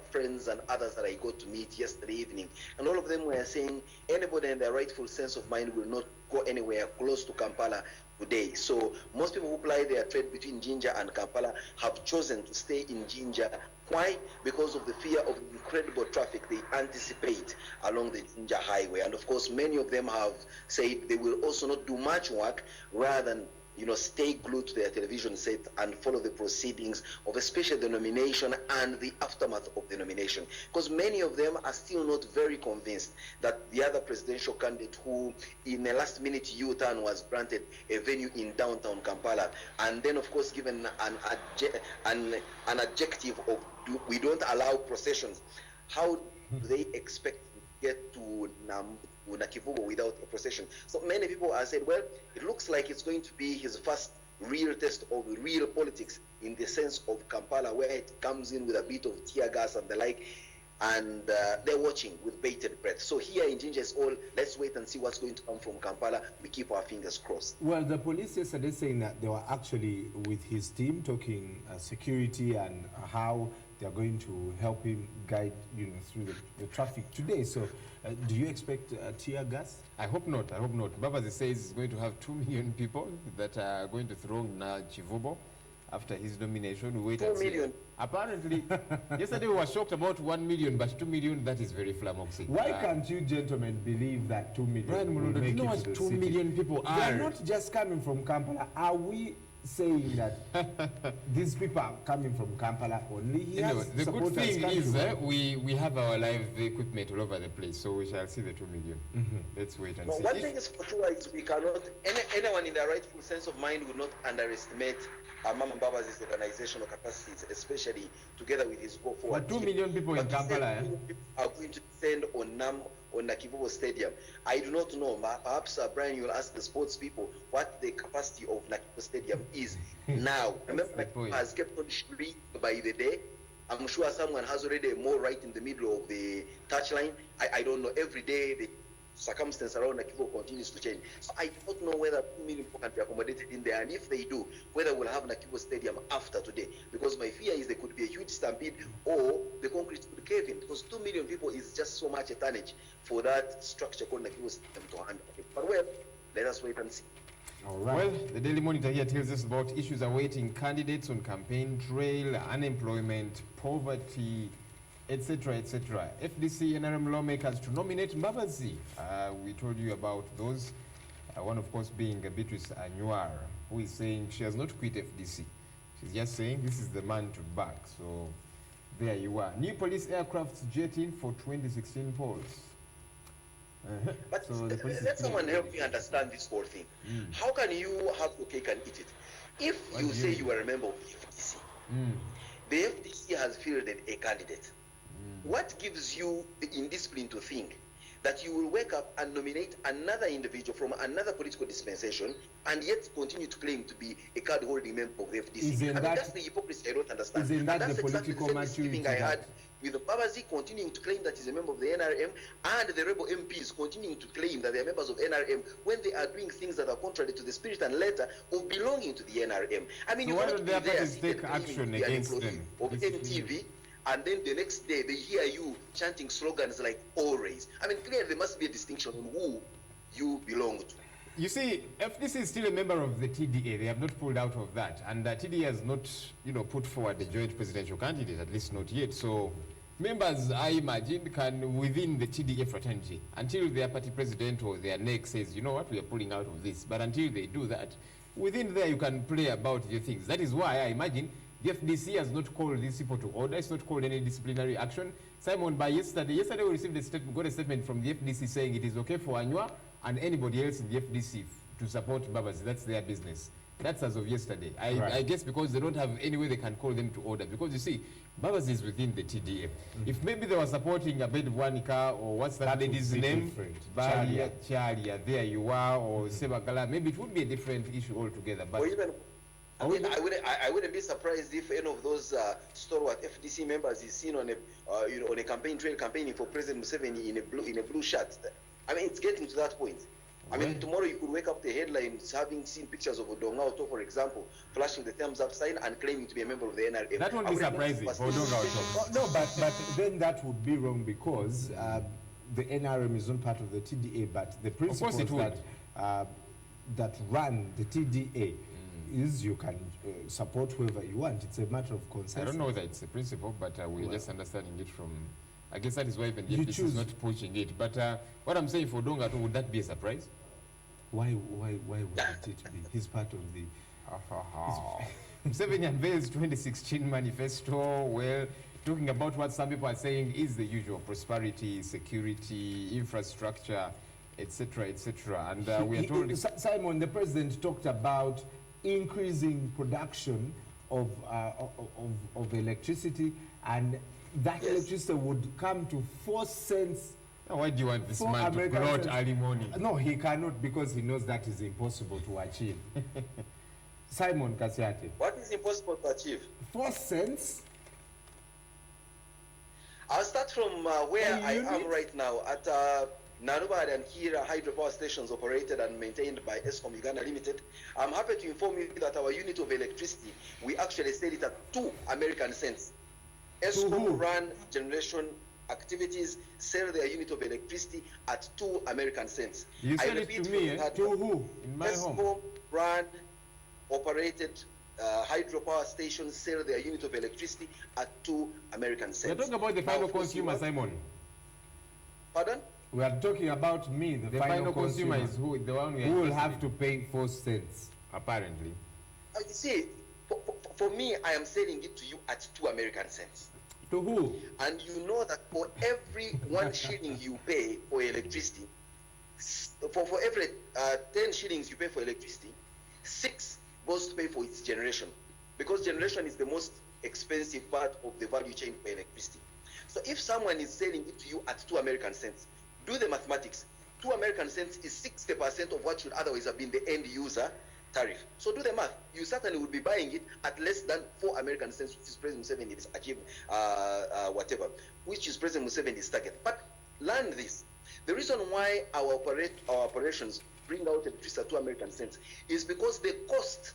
friends and others that I got to meet yesterday evening, and all of them were saying anybody in their rightful sense of mind will not go anywhere close to Kampala today. So most people who ply their trade between Jinja and Kampala have chosen to stay in Jinja. Why? Because of the fear of the incredible traffic they anticipate along the Jinja highway. And of course, many of them have said they will also not do much work rather than stay glued to their television set and follow the proceedings of especially the nomination and the aftermath of the nomination. Because many of them are still not very convinced that the other presidential candidate who in a last minute U-turn was granted a venue in downtown Kampala and then of course given an adjective of we don't allow processions. How do they expect to get to Nakivubo without a procession? So many people are saying, well, it looks like it's going to be his first real test of real politics in the sense of Kampala, where it comes in with a bit of tear gas and the like, and they're watching with bated breath. So here in Jinja is all, let's wait and see what's going to come from Kampala. We keep our fingers crossed. Well, the police yesterday saying that they were actually with his team talking security and how they're going to help him guide, through the traffic today. So, do you expect tear gas? I hope not. I hope not. Babazi says he's going to have 2 million people that are going to throng Chivubo after his nomination. We wait 2 and see. million. Apparently, yesterday we were shocked about 1 million, but 2 million, that is very flummoxing. Why can't you gentlemen believe that 2 million Brian will Mulunda, do make you know it what to the 2 city? million people They are? are not just coming from Kampala. Are we saying that these people are coming from Kampala only? He Anyway, has the good supporters thing coming is from- we have our live equipment all over the place, so we shall see the 2 million. Let's wait and But see. one If- thing is for sure is we cannot, anyone in their rightful sense of mind will not underestimate Mama Mbabazi's organizational capacities, especially together with his go forward. But 2 million people in But to say Kampala, 2 million people are going to descend on Nakivubo Stadium. I do not know. Perhaps Brian, you'll ask the sports people what the capacity of Nakivubo Stadium is now. Remember, Nakivubo has kept on shrinking by the day. I'm sure someone has already a mall right in the middle of the touchline. I don't know. Every day the circumstance around Nakivubo continues to change. So I don't know whether 2 million people can be accommodated in there, and if they do, whether we'll have Nakivubo Stadium after today. Because my fear is there could be a huge stampede, or the concrete could cave in. Because 2 million people is just so much a tonnage for that structure called Nakivubo Stadium to handle. But well, let us wait and see. All right. Well, the Daily Monitor here tells us about issues awaiting candidates on campaign trail, unemployment, poverty, etc., etc. FDC NRM lawmakers to nominate Mbabazi. We told you about those. One, of course, being Beatrice Anyuar, who is saying she has not quit FDC. She's just saying this is the man to back. So There you are. New police aircrafts jet in for 2016 polls. But So the police is let someone playing. help me understand this whole thing. How can you have your cake and eat it? If What you do say you you are a member of the FDC, the FDC has fielded a candidate. What gives you the indiscipline to think that you will wake up and nominate another individual from another political dispensation and yet continue to claim to be a card-holding member of the FDC? Isn't I mean, that- that's the hypocrisy I don't understand. isn't that And that's the exactly political the same misgiving maturity I had that- with Babazi continuing to claim that he's a member of the NRM and the rebel MPs continuing to claim that they are members of NRM when they are doing things that are contrary to the spirit and letter of belonging to the NRM. I mean, So you why cannot don't be their there parties seated take claiming action to be an against employee them? of MTV, and then the next day they hear you chanting slogans like always. I mean, clearly there must be a distinction on who you belong to. You see, FDC is still a member of the TDA. They have not pulled out of that, and TDA has not, put forward a joint presidential candidate, at least not yet. So, members, I imagine, can within the TDA fraternity, until their party president or their NEC says, you know what, we are pulling out of this. But until they do that, within there you can play about your things. That is why I imagine the FDC has not called these people to order. It's not called any disciplinary action. Simon, by yesterday we received got a statement from the FDC saying it is okay for Anywa and anybody else in the FDC to support Babazi. That's their business. That's as of yesterday. Right. I guess because they don't have any way they can call them to order. Because you see, Babazi is within the TDA. If maybe they were supporting Abed Bwanika or what's that That would lady's be name? different. Chalia, there you are, or Sebagala, maybe it would be a different issue altogether. But Or even, I wouldn't be surprised if any of those stalwart FDC members is seen on a campaign trail campaigning for President Museveni in a blue shirt. I mean, it's getting to that point. I mean, tomorrow you could wake up the headlines having seen pictures of Odonga Oto, for example, flashing the thumbs up sign and claiming to be a member of the NRM. That won't be surprising for Odonga Oto. No, but then that would be wrong because the NRM is not part of the TDA, but the principles it would. that run the TDA is you can support whoever you want. It's a matter of consensus. I don't know whether it's a principle, but we're just understanding it from. I guess that is why even the You FDC is choose. not pushing it. But what I'm saying for Odonga Oto, would that be a surprise? Why wouldn't it be? He's part of the. Museveni unveils 2016 manifesto. Well, talking about what some people are saying is the usual: prosperity, security, infrastructure, etc., etc. And we are told. Simon, the president talked about increasing production of electricity, and that electricity would come to 4 cents. Why do you want this for man to American gloat cents. early morning? No, he cannot, because he knows that is impossible to achieve. Simon Kasiate. What is impossible to achieve? 4 cents? I'll start from where And I unit? am right now at Narubad and Kira hydropower stations operated and maintained by Eskom Uganda Limited. I'm happy to inform you that our unit of electricity, we actually sell it at 2 American cents. Eskom run generation activities sell their unit of electricity at 2 American cents. You I sell it repeat to from me, that To who? In my home. Eskom run operated hydropower stations sell their unit of electricity at 2 American cents. We're talking about the Now, final of course, you consumer, want- Simon. Pardon? We are talking about me, the final consumer, is who? The one we are who will interested have in. to pay 4 cents. Apparently. You see, for me, I am selling it to you at 2 American cents. To who? And you know that for every 1 shilling you pay for electricity, for every 10 shillings you pay for electricity, 6 goes to pay for its generation. Because generation is the most expensive part of the value chain for electricity. So if someone is selling it to you at 2 American cents, do the mathematics. 2 American cents is 60% of what should otherwise have been the end user tariff. So do the math. You certainly would be buying it at less than 4 American cents, which is President Museveni is achieved, which is President Museveni's target. But learn this. The reason why our operations bring out electricity at 2 American cents is because the cost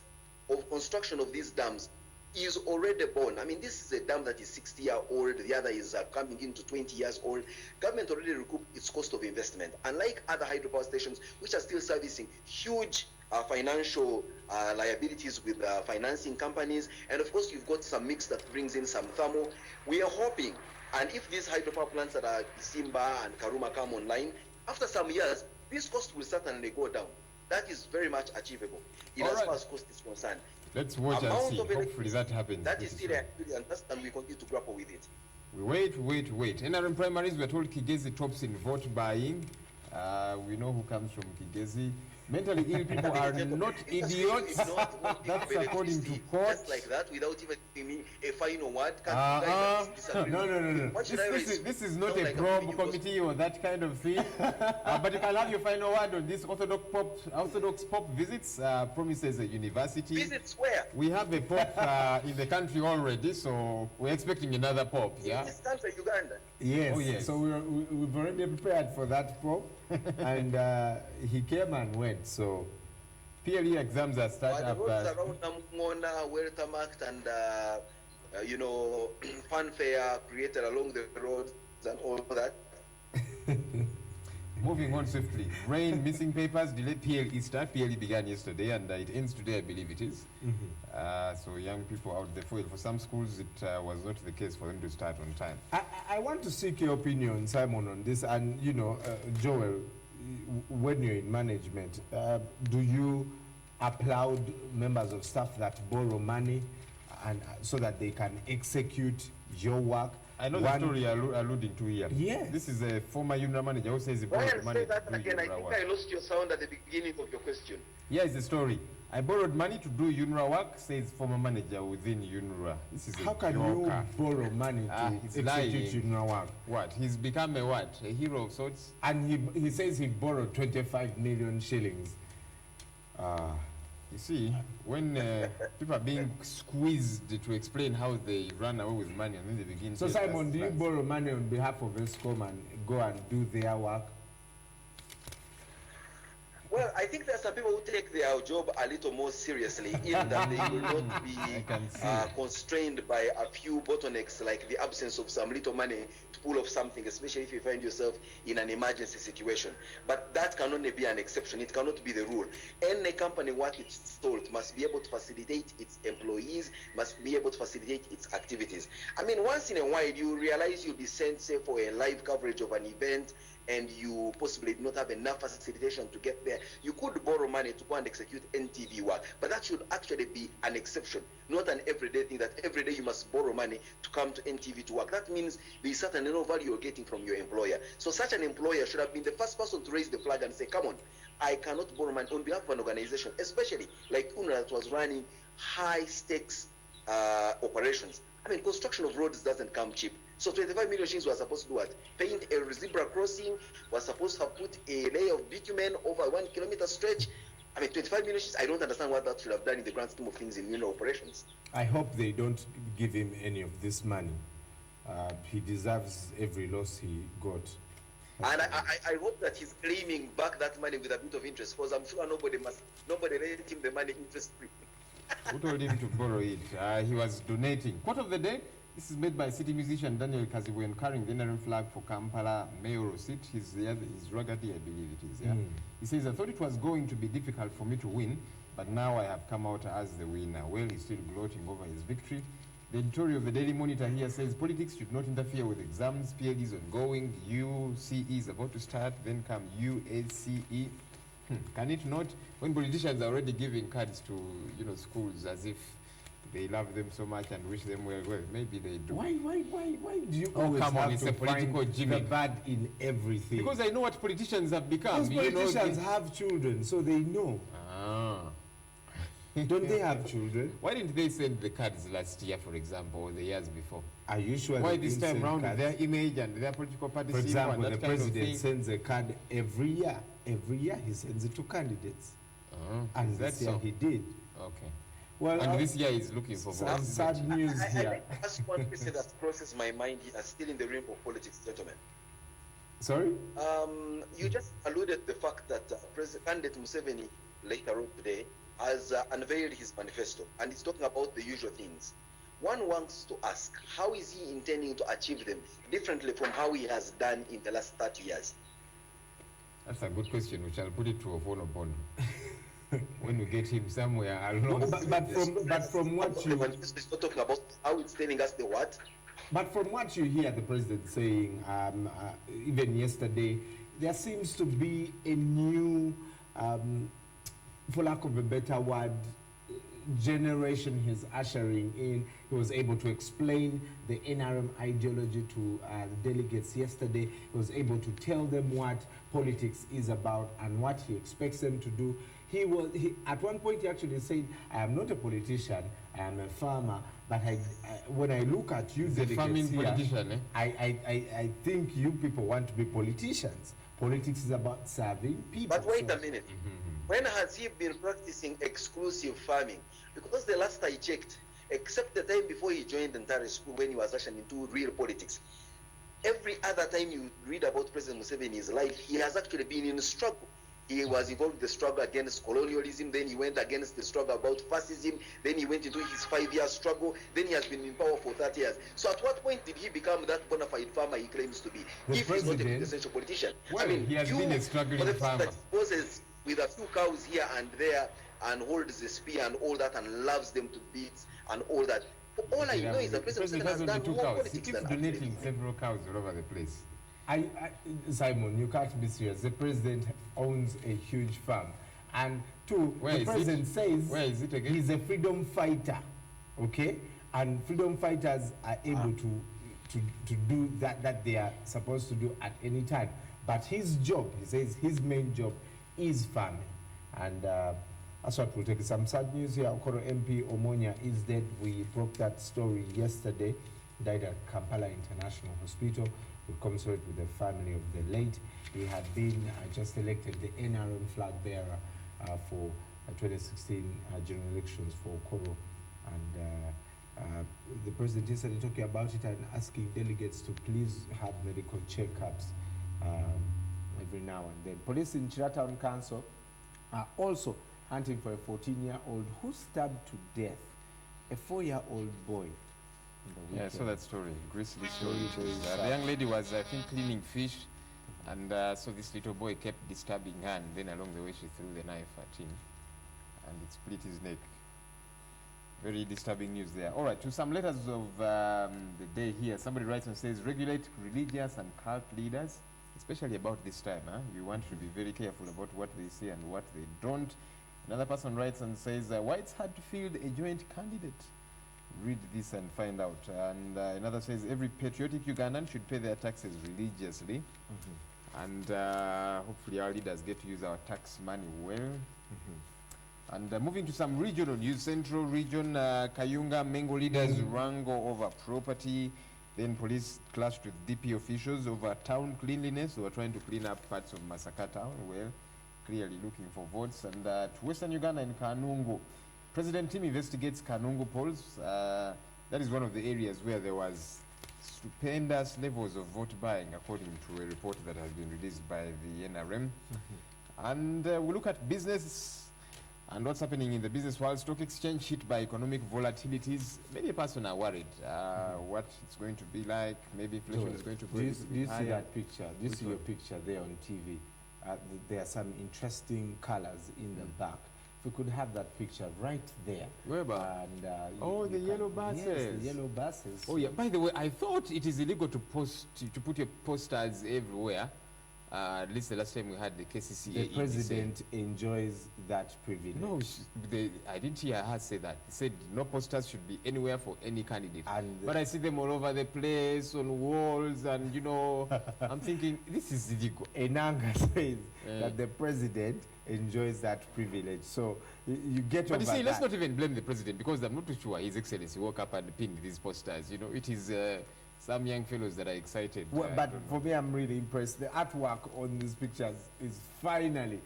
of construction of these dams is already born. I mean, this is a dam that is 60-year-old. The other is coming into 20 years old. Government already recouped its cost of investment. Unlike other hydropower stations, which are still servicing huge financial liabilities with financing companies, and of course, you've got some mix that brings in some thermal. We are hoping, and if these hydropower plants that are Simba and Karuma come online, after some years, this cost will certainly go down. That is very much achievable in as far as cost is concerned. Let's watch and amount see. of Hopefully that happens. That is pretty still soon. a activity, and that's, and we continue to grapple with it. We wait. NRM primaries, we're told Kigezi tops in vote buying. We know who comes from Kigezi. Mentally ill people are not idiots. That's according to court. Just like that, without even giving me a final word. No. This is not a probe committee or that kind of thing. But you can have your final word on this Orthodox Pope visits, promises a university. Visits where? We have a Pope in the country already, so we're expecting another Pope, yeah? In this country, Uganda. Yes. Oh, yes. So we've already prepared for that Pope, and he came and went. So PLE exams are starting the up. roads around Namungona, well-marked, and you know, fanfare created along the roads and all that. Moving on swiftly. Rain, missing papers, delayed PLE start. PLE began yesterday and it ends today, I believe it is. So young people out there for it. For some schools, it was not the case for them to start on time. I want to seek your opinion, Simon, on this. And, you know, Joel, when you're in management, do you applaud members of staff that borrow money and so that they can execute your work? I know the story you're alluding to here. Yeah. This is a former UNRWA manager who says he borrowed Ryan, money say that to do again. I UNRWA think work. I lost your sound at the beginning of your question. Here is the story. I borrowed money to do UNRWA work, says former manager within UNRWA. This is How can you borrow money to execute UNRWA work? What? He's become a what? A hero of sorts? And he says he borrowed 25 million shillings. You see, when people are being squeezed to explain how they run away with money and then they begin So to... Simon, do you borrow money on behalf of ESCOM and go and do their work? Well, I think there are some people who take their job a little more seriously in that they will not be constrained by a few bottlenecks like the absence of some little money to pull off something, especially if you find yourself in an emergency situation. But that can only be an exception. It cannot be the rule. Any company worth its salt must be able to facilitate its employees, must be able to facilitate its activities. I mean, once in a while, you realize you'll be sent, say, for a live coverage of an event, and you possibly do not have enough facilitation to get there, you could borrow money to go and execute NTV work. But that should actually be an exception, not an everyday thing that every day you must borrow money to come to NTV to work. That means there is certainly no value you're getting from your employer. So such an employer should have been the first person to raise the flag and say, come on, I cannot borrow money on behalf of an organization, especially like UNRWA that was running high stakes operations. I mean, construction of roads doesn't come cheap. So 25 million shillings were supposed to do what? Paint a zebra crossing, was supposed to have put a layer of bitumen over 1 kilometer stretch. I mean, 25 million shillings, I don't understand what that should have done in the grand scheme of things in operations. I hope they don't give him any of this money. He deserves every loss he got. And I hope that he's claiming back that money with a bit of interest, because I'm sure nobody lent him the money interest free. Who told him to borrow it? He was donating. Quote of the day. This is made by city musician Daniel Kaziwen carrying the NRM flag for Kampala mayoral seat. His Ragati, I believe it is. Yeah? He says, I thought it was going to be difficult for me to win, but now I have come out as the winner. Well, he's still gloating over his victory. The editorial of the Daily Monitor here says, politics should not interfere with exams. PLE is ongoing. UCE is about to start. Then come UACE. Can it not? When politicians are already giving cards to schools as if they love them so much and wish them well, maybe they do. Why do you always come on, have it's to a political find the gimmick. bad in everything? Because I know what politicians have become. Because politicians have children, so they know. Don't they have children? Why didn't they send the cards last year, for example, or the years before? Are you sure? Why they this didn't time send round cards? their image and their political party For symbol and example, that the kind of president thing? sends a card every year. Every year he sends it to candidates. And Is that this year so? he did. Okay. Well, and this year he's looking for votes. Sad news here. That's one question that crosses my mind here, still in the realm of politics, gentlemen. Sorry? You just alluded to the fact that candidate Museveni later on today has unveiled his manifesto, and he's talking about the usual things. One wants to ask, how is he intending to achieve them differently from how he has done in the last 30 years? That's a good question, which I'll put it to Ofono Bondo. When we get him somewhere along. But from what you... He's not talking about how it's telling us the what. But from what you hear the president saying, even yesterday, there seems to be a new, for lack of a better word, generation he's ushering in. He was able to explain the NRM ideology to the delegates yesterday. He was able to tell them what politics is about and what he expects them to do. At one point he actually said, I am not a politician, I am a farmer, but when I look at you delegates here, politician, eh? I think you people want to be politicians. Politics is about serving people. But wait a minute. When has he been practicing exclusive farming? Because the last I checked, except the time before he joined the entire school when he was ushering into real politics, every other time you read about President Museveni's life, he has actually been in a struggle. He was involved in the struggle against colonialism, then he went against the struggle about fascism, then he went into his 5-year struggle, then he has been in power for 30 years. So at what point did he become that bona fide farmer he claims to be, if he's not a essential politician? Well, I mean, he has been a struggling farmer. That he poses with a few cows here and there and holds the spear and all that and loves them to bits and all that. But all I know is that President has done more politics he keeps than donating several cows all over the place. Simon, you can't be serious. The president owns a huge farm. And two, Where the is president it? says Where is it again? he's a freedom fighter, okay? And freedom fighters are able to do that they are supposed to do at any time. But his job, he says his main job is farming. And that's what we'll take. Some sad news here. Okoro MP Omonia is dead. We broke that story yesterday. Died at Kampala International Hospital. We commiserate with the family of the late. He had been just elected the NRM flag bearer for 2016 general elections for Okoro. And the president yesterday talking about it and asking delegates to please have medical checkups every now and then. Police in Chiratown Council are also hunting for a 14-year-old who stabbed to death a 4-year-old boy. Yeah, I saw that story, grisly story. The young lady was, I think, cleaning fish, and so this little boy kept disturbing her, and then along the way she threw the knife at him, and it split his neck. Very disturbing news there. All right, to some letters of the day here. Somebody writes and says, regulate religious and cult leaders, especially about this time. You want to be very careful about what they say and what they don't. Another person writes and says, why it's hard to field a joint candidate. Read this and find out. And another says, every patriotic Ugandan should pay their taxes religiously. And hopefully our leaders get to use our tax money well. And moving to some regional news, Central Region, Kayunga, Mengo leaders wrangle over property. Then police clashed with DP officials over town cleanliness. They were trying to clean up parts of Masaka town, well, clearly looking for votes. And to Western Uganda in Kanungu, President team investigates Kanungu polls. That is one of the areas where there was stupendous levels of vote buying, according to a report that has been released by the NRM. And we look at business and what's happening in the business world. Stock exchange hit by economic volatilities. Many persons are worried what it's going to be like. Maybe inflation is going to go. Do you see that picture? Do you see your picture there on TV? There are some interesting colors in the back. If we could have that picture right there. Where about? And, the yellow buses. Yes, the yellow buses. Oh yeah. By the way, I thought it is illegal to put your posters everywhere. At least the last time we had the KCCA. The president enjoys that privilege. No, I didn't hear her say that. He said no posters should be anywhere for any candidate. But I see them all over the place, on walls, and you know, I'm thinking, this is illegal. Enanga says that the president enjoys that privilege. So you get But over you see, that. let's not even blame the president, because I'm not too sure His Excellency woke up and pinned these posters. You know, it is some young fellows that are excited. Well, but for me, I'm really impressed. The artwork on these pictures is finally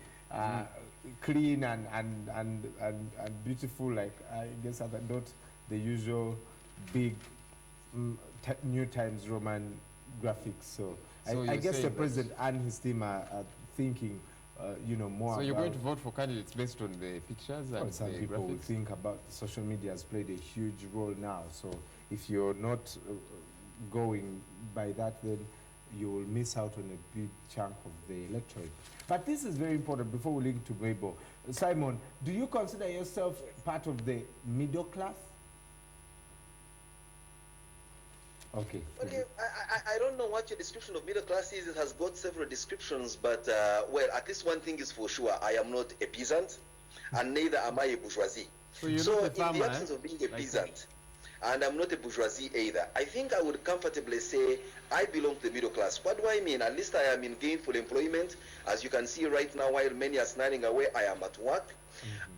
clean and beautiful. Like, I guess, not the usual big New Times Roman graphics. So I guess the president and his team are thinking, you know, more. So you're about going to vote for candidates based on the pictures and some the people will graphics? think about social media has played a huge role now. So if you're not going by that, then you will miss out on a big chunk of the electorate. But this is very important before we link to Weibo. Simon, do you consider yourself part of the middle class? Okay. Okay, I don't know what your description of middle class is. It has got several descriptions, but well, at least one thing is for sure. I am not a peasant, and neither am I a bourgeoisie. So you're so not a in farmer, the absence of being a peasant, and I'm not a bourgeoisie either, I think I would comfortably say I belong to the middle class. What do I mean? At least I am in gainful employment. As you can see right now, while many are snaring away, I am at work.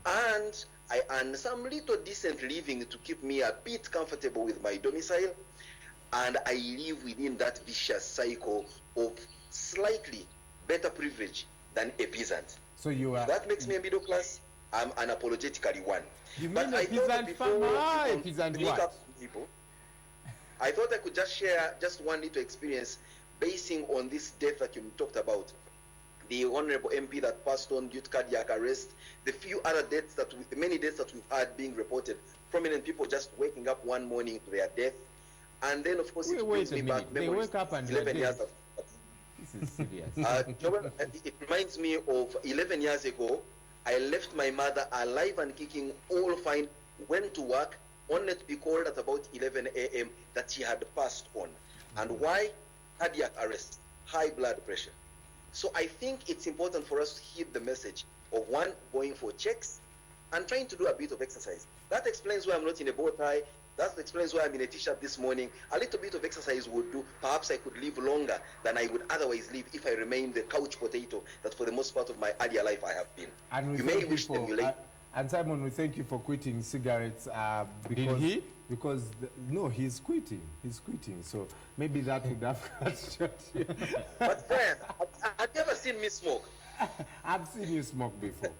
And I earn some little decent living to keep me a bit comfortable with my domicile. And I live within that vicious cycle of slightly better privilege than a peasant. So you are... That makes me a middle class. I'm unapologetically one. You But mean a I thought that peasant before farmer? we A peasant break what? up people, I thought I could just share just one little experience basing on this death that you talked about. The honorable MP that passed on due to cardiac arrest, the few other deaths many deaths that we've had being reported, prominent people just waking up one morning to their death. And then, of course, it brings me back They memories. wake up and 11 years dead. of, This is serious. it reminds me of 11 years ago. I left my mother alive and kicking, all fine, went to work, only to be called at about 11 a.m. that she had passed on. And why? Cardiac arrest, high blood pressure. So I think it's important for us to heed the message of one, going for checks and trying to do a bit of exercise. That explains why I'm not in a bow tie. That explains why I'm in a t-shirt this morning. A little bit of exercise would do. Perhaps I could live longer than I would otherwise live if I remained the couch potato that for the most part of my earlier life I have been. And we You may thank you wish to for, emulate. and Simon, we thank you for quitting cigarettes. Because, Did he? Because no, he's quitting. He's quitting. So maybe that would have cut short. But Brian, have you ever seen me smoke? I've seen you smoke before,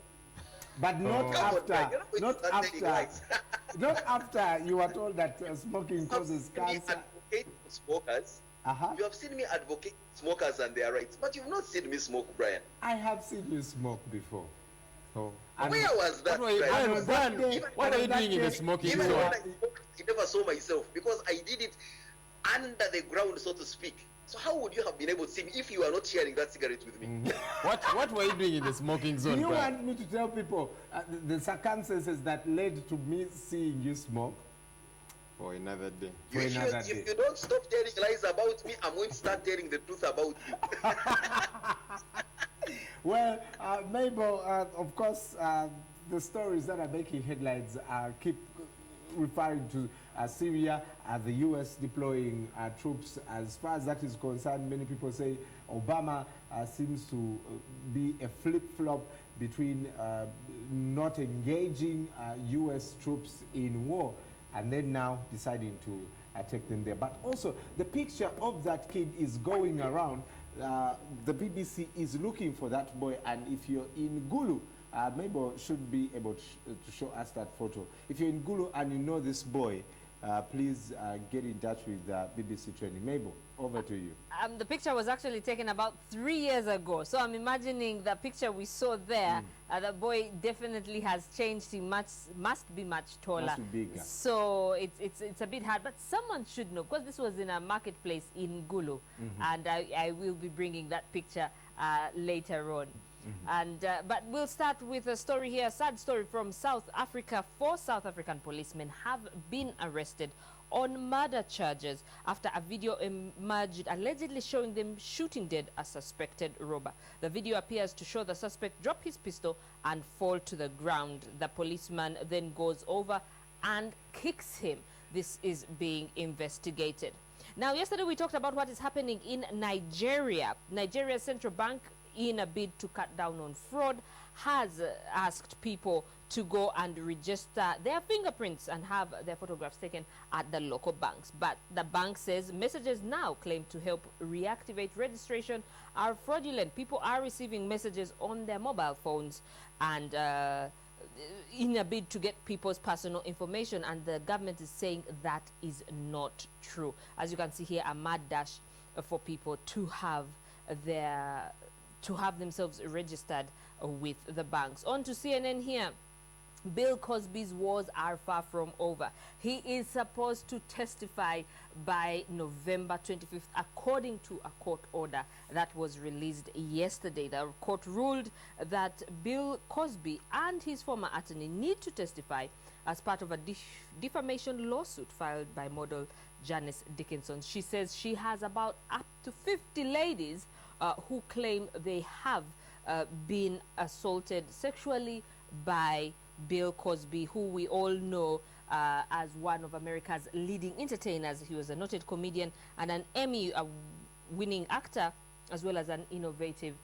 but Oh. not Come on, after. Brian, you're not going to Not start telling after. lies. Not after you were told that smoking causes You have seen me cancer. advocate for smokers. You have seen me advocate smokers and their rights, but you've not seen me smoke, Brian. I have seen you smoke before. Oh. Where was that? What were you- Brian? Brian, Brian, Even what were you that doing in the day- smoking even zone? when I smoked, I never saw myself because I did it under the ground, so to speak. So how would you have been able to see me if you were not sharing that cigarette with me? What were you doing in the smoking Do zone, you Brian? want me to tell people the circumstances that led to me seeing you smoke? For another day. For If another day. you don't stop telling lies about me, I'm going to start telling the truth about you. Well, Mabel, of course, the stories that are making headlines keep referring to Syria, the U.S. deploying troops. As far as that is concerned, many people say Obama seems to be a flip-flop between not engaging U.S. troops in war and then now deciding to take them there. But also, the picture of that kid is going around. The BBC is looking for that boy, and if you're in Gulu, Mabel should be able to show us that photo. If you're in Gulu and you know this boy, please get in touch with BBC Training. Mabel, over to you. The picture was actually taken about 3 years ago. So I'm imagining the picture we saw there. The boy definitely has changed. He must be much taller. Must be bigger. So it's a bit hard. But someone should know, because this was in a marketplace in Gulu. And I will be bringing that picture later on. But we'll start with a story here, a sad story from South Africa. 4 South African policemen have been arrested on murder charges after a video emerged allegedly showing them shooting dead a suspected robber. The video appears to show the suspect drop his pistol and fall to the ground. The policeman then goes over and kicks him. This is being investigated. Now, yesterday we talked about what is happening in Nigeria. Nigeria's central bank, in a bid to cut down on fraud, has asked people to go and register their fingerprints and have their photographs taken at the local banks. But the bank says messages now claim to help reactivate registration are fraudulent. People are receiving messages on their mobile phones and in a bid to get people's personal information, and the government is saying that is not true. As you can see here, a mad dash for people to have themselves registered with the banks. On to CNN here. Bill Cosby's wars are far from over. He is supposed to testify by November 25th, according to a court order that was released yesterday. The court ruled that Bill Cosby and his former attorney need to testify as part of a defamation lawsuit filed by model Janice Dickinson. She says she has about up to 50 ladies who claim they have been assaulted sexually by Bill Cosby, who we all know as one of America's leading entertainers. He was a noted comedian and an Emmy-winning actor, as well as an innovative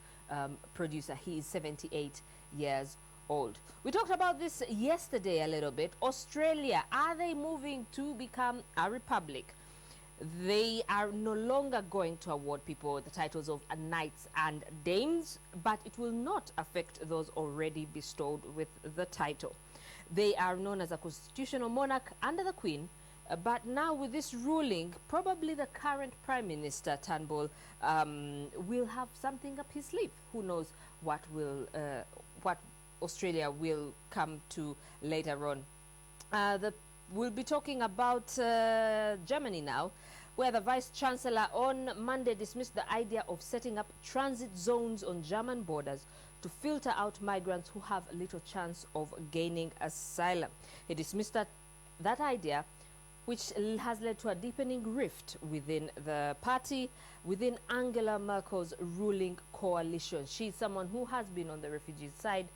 producer. He is 78 years old. We talked about this yesterday a little bit. Australia, are they moving to become a republic? They are no longer going to award people the titles of knights and dames, but it will not affect those already bestowed with the title. They are known as a constitutional monarch under the Queen, but now with this ruling, probably the current Prime Minister, Turnbull, will have something up his sleeve. Who knows what Australia will come to later on. We'll be talking about Germany now, where the Vice Chancellor on Monday dismissed the idea of setting up transit zones on German borders to filter out migrants who have little chance of gaining asylum. He dismissed that idea, which has led to a deepening rift within the party, within Angela Merkel's ruling coalition. She's someone who has been on the refugee side,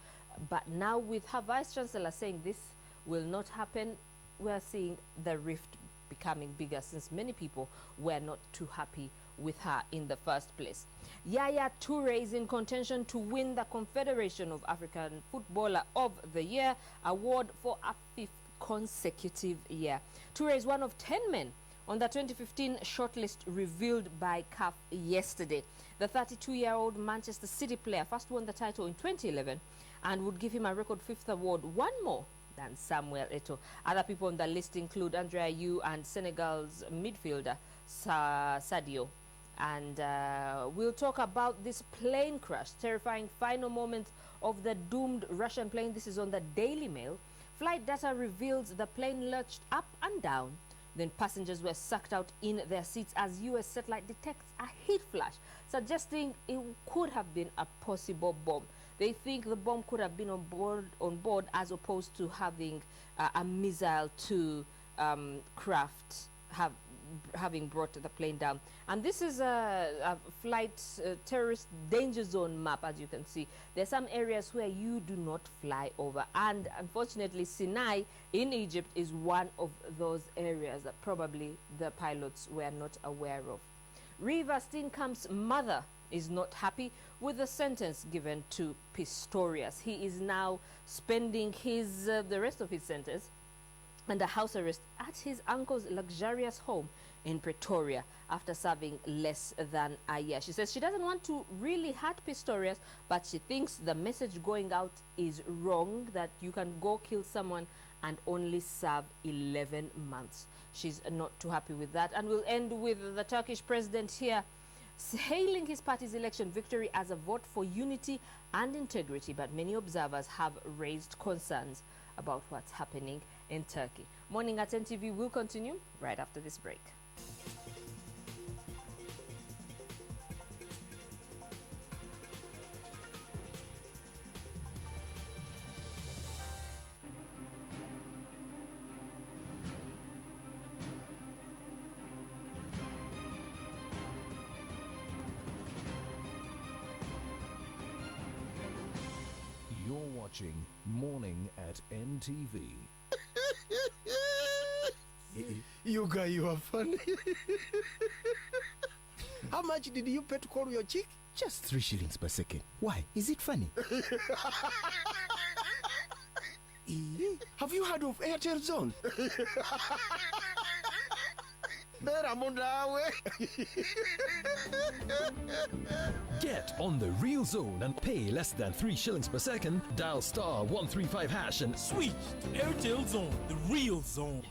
but now with her Vice Chancellor saying this will not happen, we're seeing the rift becoming bigger, since many people were not too happy with her in the first place. Yaya Toure is in contention to win the Confederation of African Footballer of the Year award for a 5th consecutive year. Toure is one of 10 men on the 2015 shortlist revealed by CAF yesterday. The 32-year-old Manchester City player first won the title in 2011 and would give him a record 5th award, one more than Samuel Eto'o. Other people on the list include Andrea Ayew and Senegal's midfielder Sadio. And we'll talk about this plane crash, terrifying final moments of the doomed Russian plane. This is on the Daily Mail. Flight data reveals the plane lurched up and down. Then passengers were sucked out in their seats as US satellite detects a heat flash, suggesting it could have been a possible bomb. They think the bomb could have been on board as opposed to having a missile to craft having brought the plane down. And this is a flight terrorist danger zone map, as you can see. There are some areas where you do not fly over, and unfortunately Sinai in Egypt is one of those areas that probably the pilots were not aware of. Reeva Steenkamp's mother is not happy with the sentence given to Pistorius. He is now spending the rest of his sentence under house arrest at his uncle's luxurious home in Pretoria after serving less than a year. She says she doesn't want to really hurt Pistorius, but she thinks the message going out is wrong, that you can go kill someone and only serve 11 months. She's not too happy with that. And we'll end with the Turkish president here hailing his party's election victory as a vote for unity and integrity, but many observers have raised concerns about what's happening in Turkey. Morning at NTV will continue right after this break. You're watching Morning at NTV. You guy, you are funny. How much did you pay to call your chick? Just 3 shillings per second. Why? Is it funny? Have you heard of Airtel Zone? Get on the real zone and pay less than 3 shillings per second. Dial star 135 hash and switch to Airtel Zone, the real zone.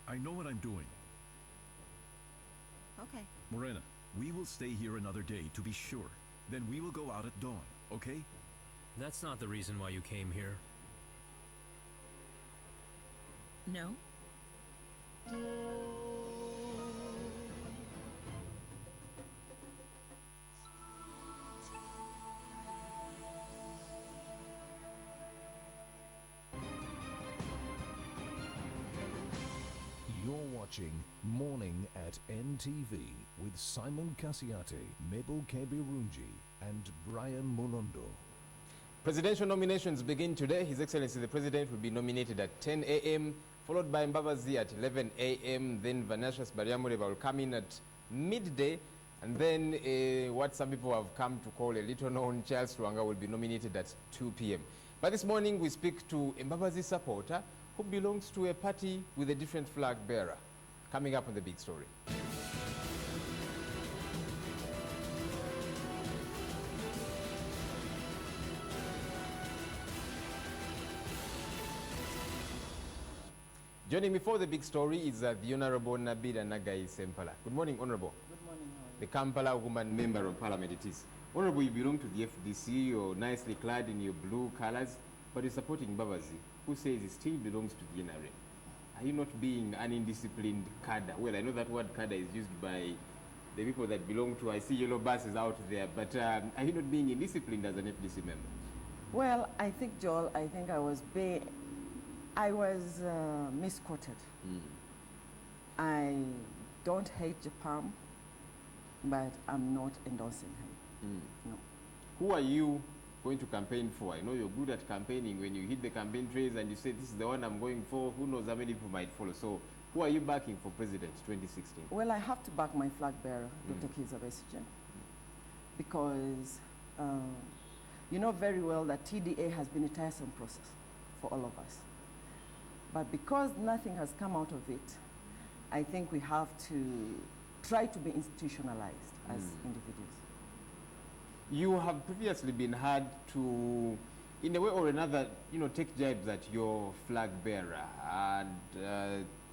I know what I'm doing. Okay. Morena, we will stay here another day to be sure. Then we will go out at dawn, okay? That's not the reason why you came here. No. You're watching Morning at NTV with Simon Kasiate, Mabel Kebirunji, and Brian Molondo. Presidential nominations begin today. His Excellency the President will be nominated at 10 a.m., followed by Mbabazi at 11 a.m., then Vanashas Bariamureba will come in at midday, and then what some people have come to call a little-known Charles Lwanga will be nominated at 2 p.m. But this morning we speak to Mbabazi supporter who belongs to a party with a different flag bearer. Coming up on the big story. Joining me for the big story is the Honorable Nabila Nagai Sempala. Good morning, Honorable. Good morning. The Kampala woman member of parliament it is. Honorable, you belong to the FDC, you're nicely clad in your blue colors, but you're supporting Mbabazi, who says he still belongs to the NRM. Are you not being an indisciplined cadre? Well, I know that word cadre is used by the people that belong to, I see yellow buses out there, but are you not being indisciplined as an FDC member? Well, I think, Joel, I think I was misquoted. I don't hate Japan, but I'm not endorsing him. No. Who are you going to campaign for? I know you're good at campaigning. When you hit the campaign trails and you say, this is the one I'm going for, who knows how many people might follow. So who are you backing for president 2016? Well, I have to back my flag bearer, Dr. Kizza Besigye, because you know very well that TDA has been a tiresome process for all of us. But because nothing has come out of it, I think we have to try to be institutionalized as individuals. You have previously been heard to, in a way or another, take jibes at your flag bearer. And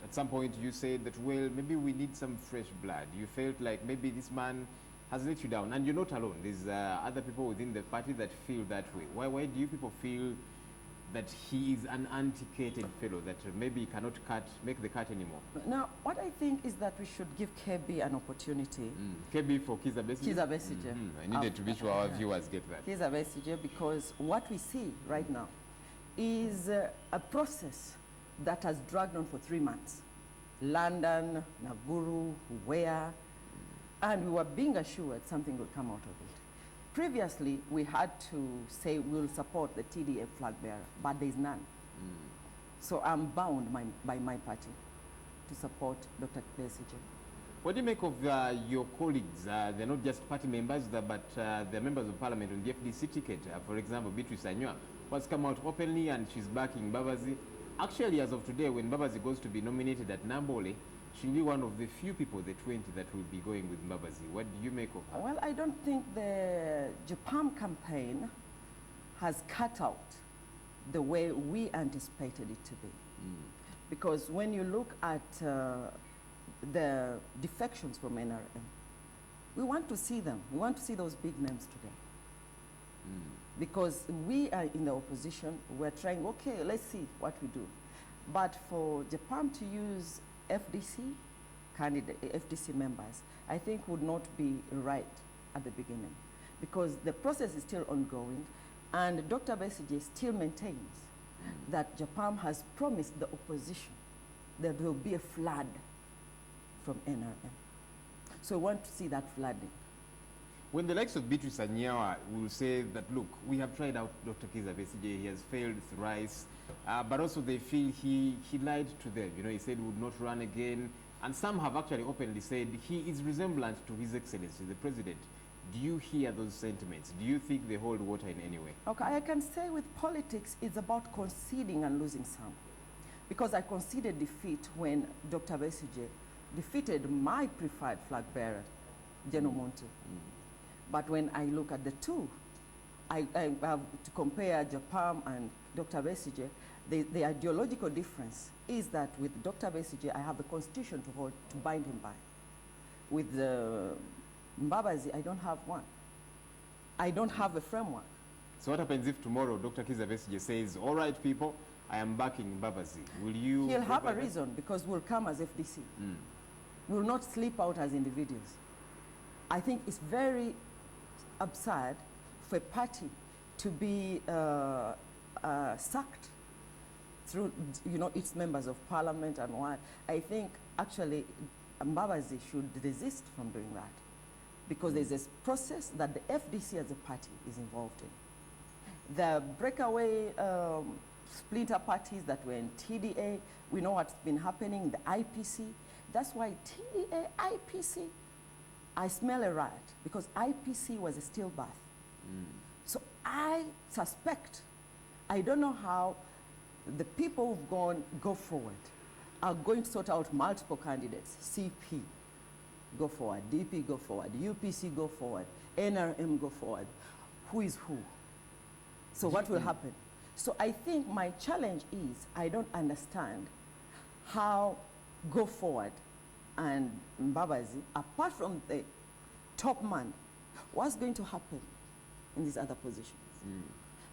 at some point you said that, well, maybe we need some fresh blood. You felt like maybe this man has let you down. And you're not alone. There's other people within the party that feel that way. Why do you people feel that he is an antiquated fellow, that maybe he cannot make the cut anymore? Now, what I think is that we should give KB an opportunity. KB for Kizza Besigye? Kizza Besigye. I needed to be sure our viewers get that. Kizza Besigye, because what we see right now is a process that has dragged on for 3 months. London, Nakuru, where, and we were being assured something would come out of it. Previously, we had to say we'll support the TDA flag bearer, but there's none. So I'm bound by my party to support Dr. Besigye. What do you make of your colleagues? They're not just party members, but they're members of parliament on the FDC ticket. For example, Beatrice Anywa has come out openly and she's backing Mbabazi. Actually, as of today, when Mbabazi goes to be nominated at Nambole, she'll be one of the few people, the 20, that will be going with Mbabazi. What do you make of her? Well, I don't think the Japan campaign has cut out the way we anticipated it to be. Because when you look at the defections from NRM, we want to see them. We want to see those big names today. Because we are in the opposition, we're trying, okay, let's see what we do. But for Japan to use FDC members, I think would not be right at the beginning, because the process is still ongoing, and Dr. Besigye still maintains that Japan has promised the opposition that there will be a flood from NRM. So we want to see that flooding. When the likes of Beatrice Anywa will say that, look, we have tried out Dr. Kizza Besigye, he has failed thrice, but also they feel he lied to them. He said he would not run again. And some have actually openly said he is resemblant to His Excellency, the President. Do you hear those sentiments? Do you think they hold water in any way? Okay, I can say with politics, it's about conceding and losing some. Because I conceded defeat when Dr. Besigye defeated my preferred flag bearer, General Montu. But when I look at the two, I have to compare Japan and Dr. Besigye. The ideological difference is that with Dr. Besigye, I have the constitution to bind him by. With Mbabazi, I don't have one. I don't have a framework. So what happens if tomorrow Dr. Kizza Besigye says, all right, people, I am backing Mbabazi? Will you? He'll have a reason, because we'll come as FDC. We will not slip out as individuals. I think it's very absurd for a party to be sacked through, you know, its members of parliament and what. I think actually Mbabazi should desist from doing that, because there's a process that the FDC as a party is involved in. The breakaway splinter parties that were in TDA, we know what's been happening in the IPC. That's why TDA, IPC, I smell a riot, because IPC was a stillbirth. So I suspect, I don't know how the people who've go forward are going to sort out multiple candidates. CP, go forward. DP, go forward. UPC, go forward. NRM, go forward. Who is who? So what will happen? So I think my challenge is, I don't understand how Go Forward and Mbabazi, apart from the top man, what's going to happen in these other positions?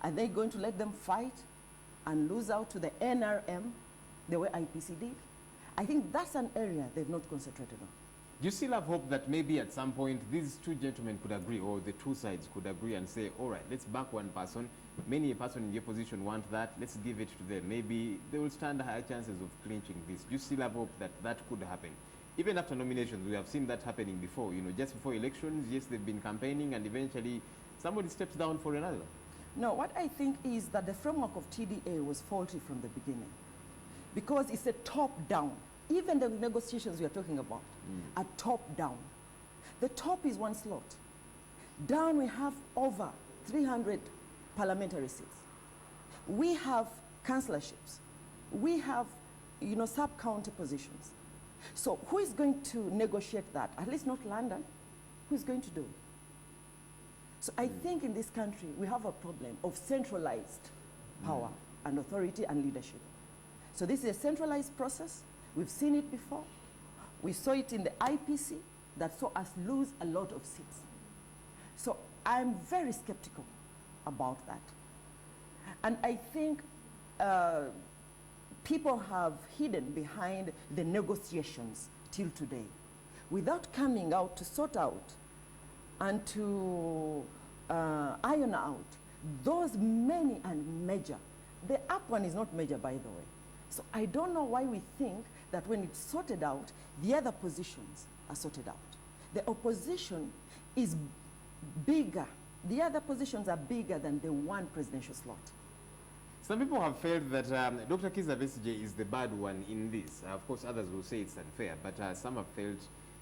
Are they going to let them fight and lose out to the NRM the way IPC did? I think that's an area they've not concentrated on. Do you still have hope that maybe at some point these two gentlemen could agree, or the two sides could agree and say, all right, let's back one person. Many a person in the opposition want that. Let's give it to them. Maybe they will stand higher chances of clinching this. Do you still have hope that that could happen? Even after nominations, we have seen that happening before. You know, just before elections, yes, they've been campaigning, and eventually somebody steps down for another. No, what I think is that the framework of TDA was faulty from the beginning, because it's a top-down. Even the negotiations we are talking about are top-down. The top is one slot. Down we have over 300 parliamentary seats. We have councilorships. We have, you know, sub-county positions. So who is going to negotiate that? At least not London. Who is going to do it? So I think in this country we have a problem of centralized power and authority and leadership. So this is a centralized process. We've seen it before. We saw it in the IPC that saw us lose a lot of seats. So I'm very skeptical about that. And I think people have hidden behind the negotiations till today without coming out to sort out and to iron out those many and major. The up one is not major, by the way. So I don't know why we think that when it's sorted out, the other positions are sorted out. The opposition is bigger. The other positions are bigger than the one presidential slot. Some people have felt that Dr. Kizza Besigye is the bad one in this. Of course, others will say it's unfair, but some have felt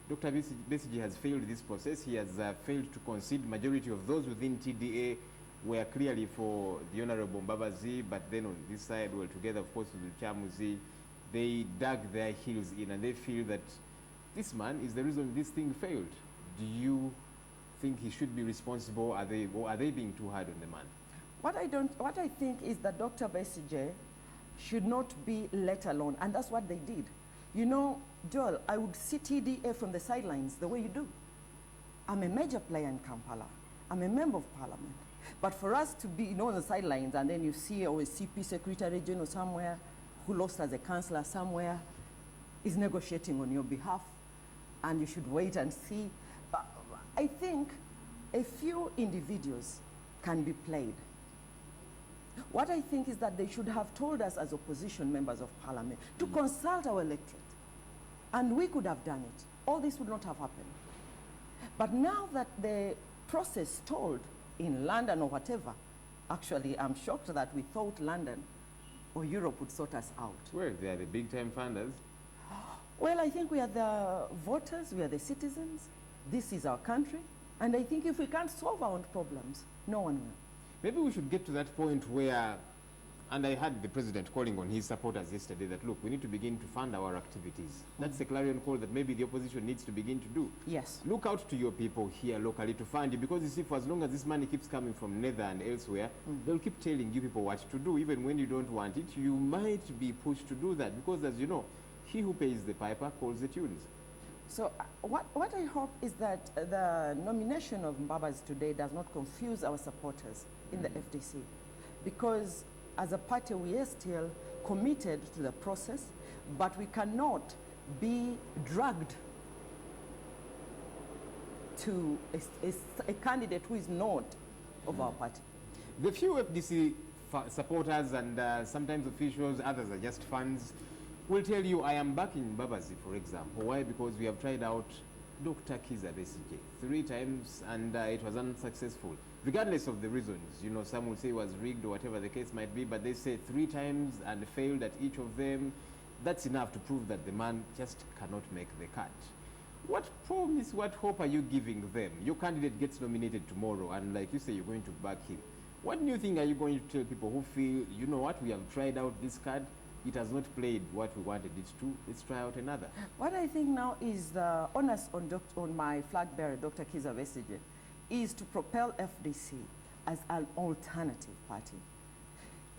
Dr. Besigye has failed this process. He has failed to concede. Majority of those within TDA were clearly for the Honorable Mbabazi, but then on this side, well, together, of course, with the Chamuzi, they dug their heels in, and they feel that this man is the reason this thing failed. Do you think he should be responsible? Or are they being too hard on the man? What I think is that Dr. Besigye should not be let alone, and that's what they did. You know, Joel, I would see TDA from the sidelines the way you do. I'm a major player in Kampala. I'm a member of parliament. But for us to be, you know, on the sidelines, and then you see a CP secretary general somewhere who lost as a councillor somewhere is negotiating on your behalf, and you should wait and see. I think a few individuals can be played. What I think is that they should have told us as opposition members of parliament to consult our electorate. And we could have done it. All this would not have happened. But now that the process stalled in London or whatever, actually I'm shocked that we thought London or Europe would sort us out. Well, they are the big-time funders. Well, I think we are the voters, we are the citizens. This is our country. And I think if we can't solve our own problems, no one will. Maybe we should get to that point where, and I heard the president calling on his supporters yesterday that, look, we need to begin to fund our activities. That's the clarion call that maybe the opposition needs to begin to do. Yes. Look out to your people here locally to fund you, because you see, for as long as this money keeps coming from Nether and elsewhere, they'll keep telling you people what to do. Even when you don't want it, you might be pushed to do that, because as you know, he who pays the piper calls the tunes. So what I hope is that the nomination of Mbabazi today does not confuse our supporters in the FDC, because as a party we are still committed to the process, but we cannot be dragged to a candidate who is not of our party. The few FDC supporters and sometimes officials, others are just fans, will tell you, I am backing Mbabazi, for example. Why? Because we have tried out Dr. Kizza Besigye 3 times and it was unsuccessful. Regardless of the reasons, you know, some will say it was rigged or whatever the case might be, but they say 3 times and failed at each of them. That's enough to prove that the man just cannot make the cut. What promise, what hope are you giving them? Your candidate gets nominated tomorrow and like you say, you're going to back him. What new thing are you going to tell people who feel, you know what, we have tried out this card, it has not played what we wanted it to, let's try out another? What I think now is the onus on my flag bearer, Dr. Kizza Besigye, is to propel FDC as an alternative party,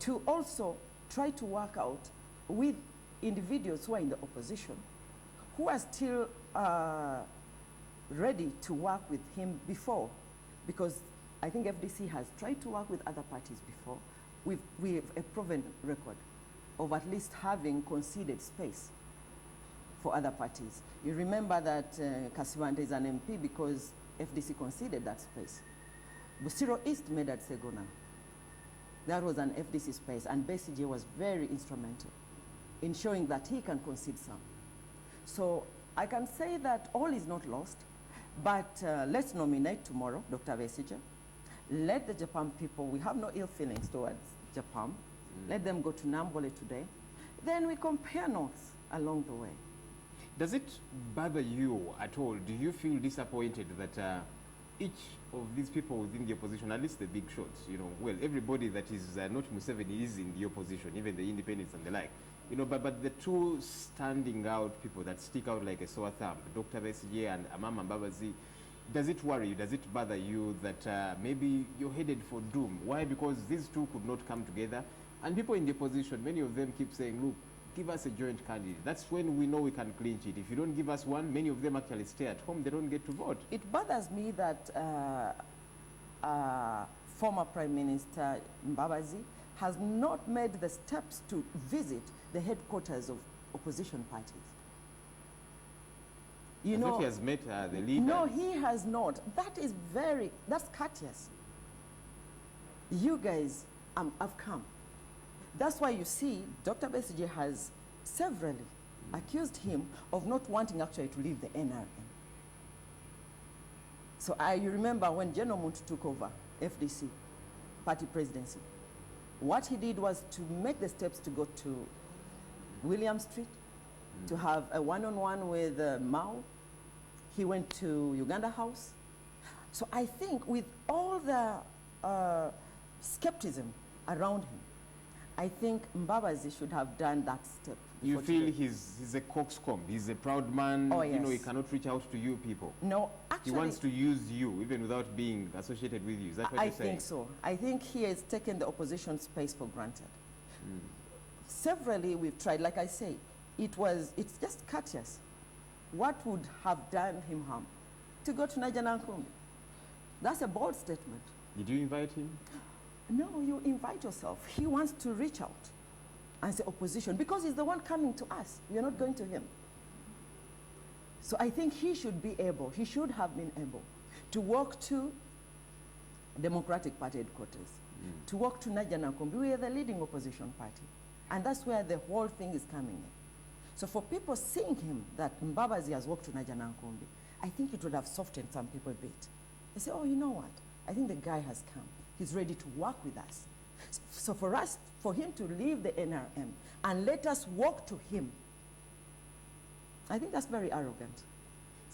to also try to work out with individuals who are in the opposition, who are still ready to work with him before, because I think FDC has tried to work with other parties before. We have a proven record of at least having conceded space for other parties. You remember that Kasibanda is an MP because FDC conceded that space. Busiro East made at Segona. That was an FDC space, and Besigye was very instrumental in showing that he can concede some. So I can say that all is not lost, but let's nominate tomorrow Dr. Besigye. Let the Japan people, we have no ill feelings towards Japan. Let them go to Nambole today. Then we compare notes along the way. Does it bother you at all? Do you feel disappointed that each of these people within the opposition, at least the big shots, you know, well, everybody that is not Museveni is in the opposition, even the independents and the like, you know, but the 2 standing out people that stick out like a sore thumb, Dr. Besigye and Amama Mbabazi, does it worry you, does it bother you that maybe you're headed for doom? Why? Because these 2 could not come together. And people in the opposition, many of them keep saying, look, give us a joint candidate. That's when we know we can clinch it. If you don't give us one, many of them actually stay at home. They don't get to vote. It bothers me that former Prime Minister Mbabazi has not made the steps to visit the headquarters of opposition parties. You know, he has met the leader. No, he has not. That's courteous. You guys have come. That's why you see Dr. Besigye has severally accused him of not wanting actually to leave the NRM. So you remember when General Muntu took over FDC party presidency, what he did was to make the steps to go to William Street, to have a one-on-one with Mao. He went to Uganda House. So I think with all the skepticism around him, I think Mbabazi should have done that step. You feel he's a coxcomb, he's a proud man, oh, yes. You know, he cannot reach out to you people. No, actually... He wants to use you, even without being associated with you. Is that what you're saying? I think so. I think he has taken the opposition space for granted. Severally, we've tried, like I say, it's just courteous. What would have done him harm? To go to Niger Nankumbi. That's a bold statement. Did you invite him? No, you invite yourself. He wants to reach out as the opposition because he's the one coming to us. We are not going to him. So I think he should have been able to walk to Democratic Party headquarters, to walk to Niger Nankumbi. We are the leading opposition party. And that's where the whole thing is coming in. So for people seeing him, that Mbabazi has walked to Niger Nankumbi, I think it would have softened some people a bit. They say, oh, you know what? I think the guy has come. He's ready to work with us. So for him to leave the NRM and let us walk to him, I think that's very arrogant.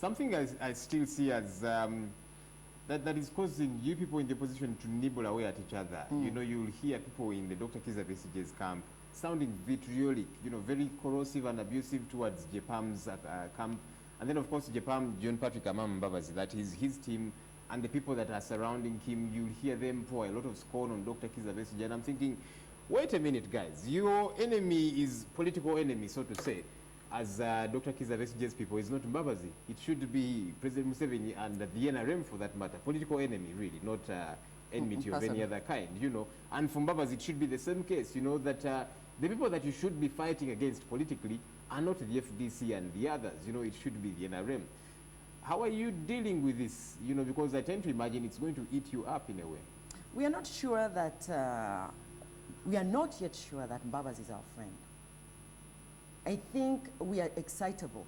Something I still see as that is causing you people in the opposition to nibble away at each other. You know, you'll hear people in the Dr. Kizza Besigye's camp sounding vitriolic, you know, very corrosive and abusive towards JPAM's camp. And then, of course, JPAM, John Patrick Amama Mbabazi, that is his team, and the people that are surrounding him, you'll hear them pour a lot of scorn on Dr. Kizza Besigye. And I'm thinking, wait a minute, guys. Your enemy is political enemy, so to say, as Dr. Kizza Besigye's people. It's not Mbabazi. It should be President Museveni and the NRM, for that matter. Political enemy, really, not enmity of any other kind, you know. And for Mbabazi, it should be the same case, you know, that the people that you should be fighting against politically are not the FDC and the others, you know, it should be the NRM. How are you dealing with this? You know, because I tend to imagine it's going to eat you up in a way. We are not sure that We are not yet sure that Mbabazi is our friend. I think we are excitable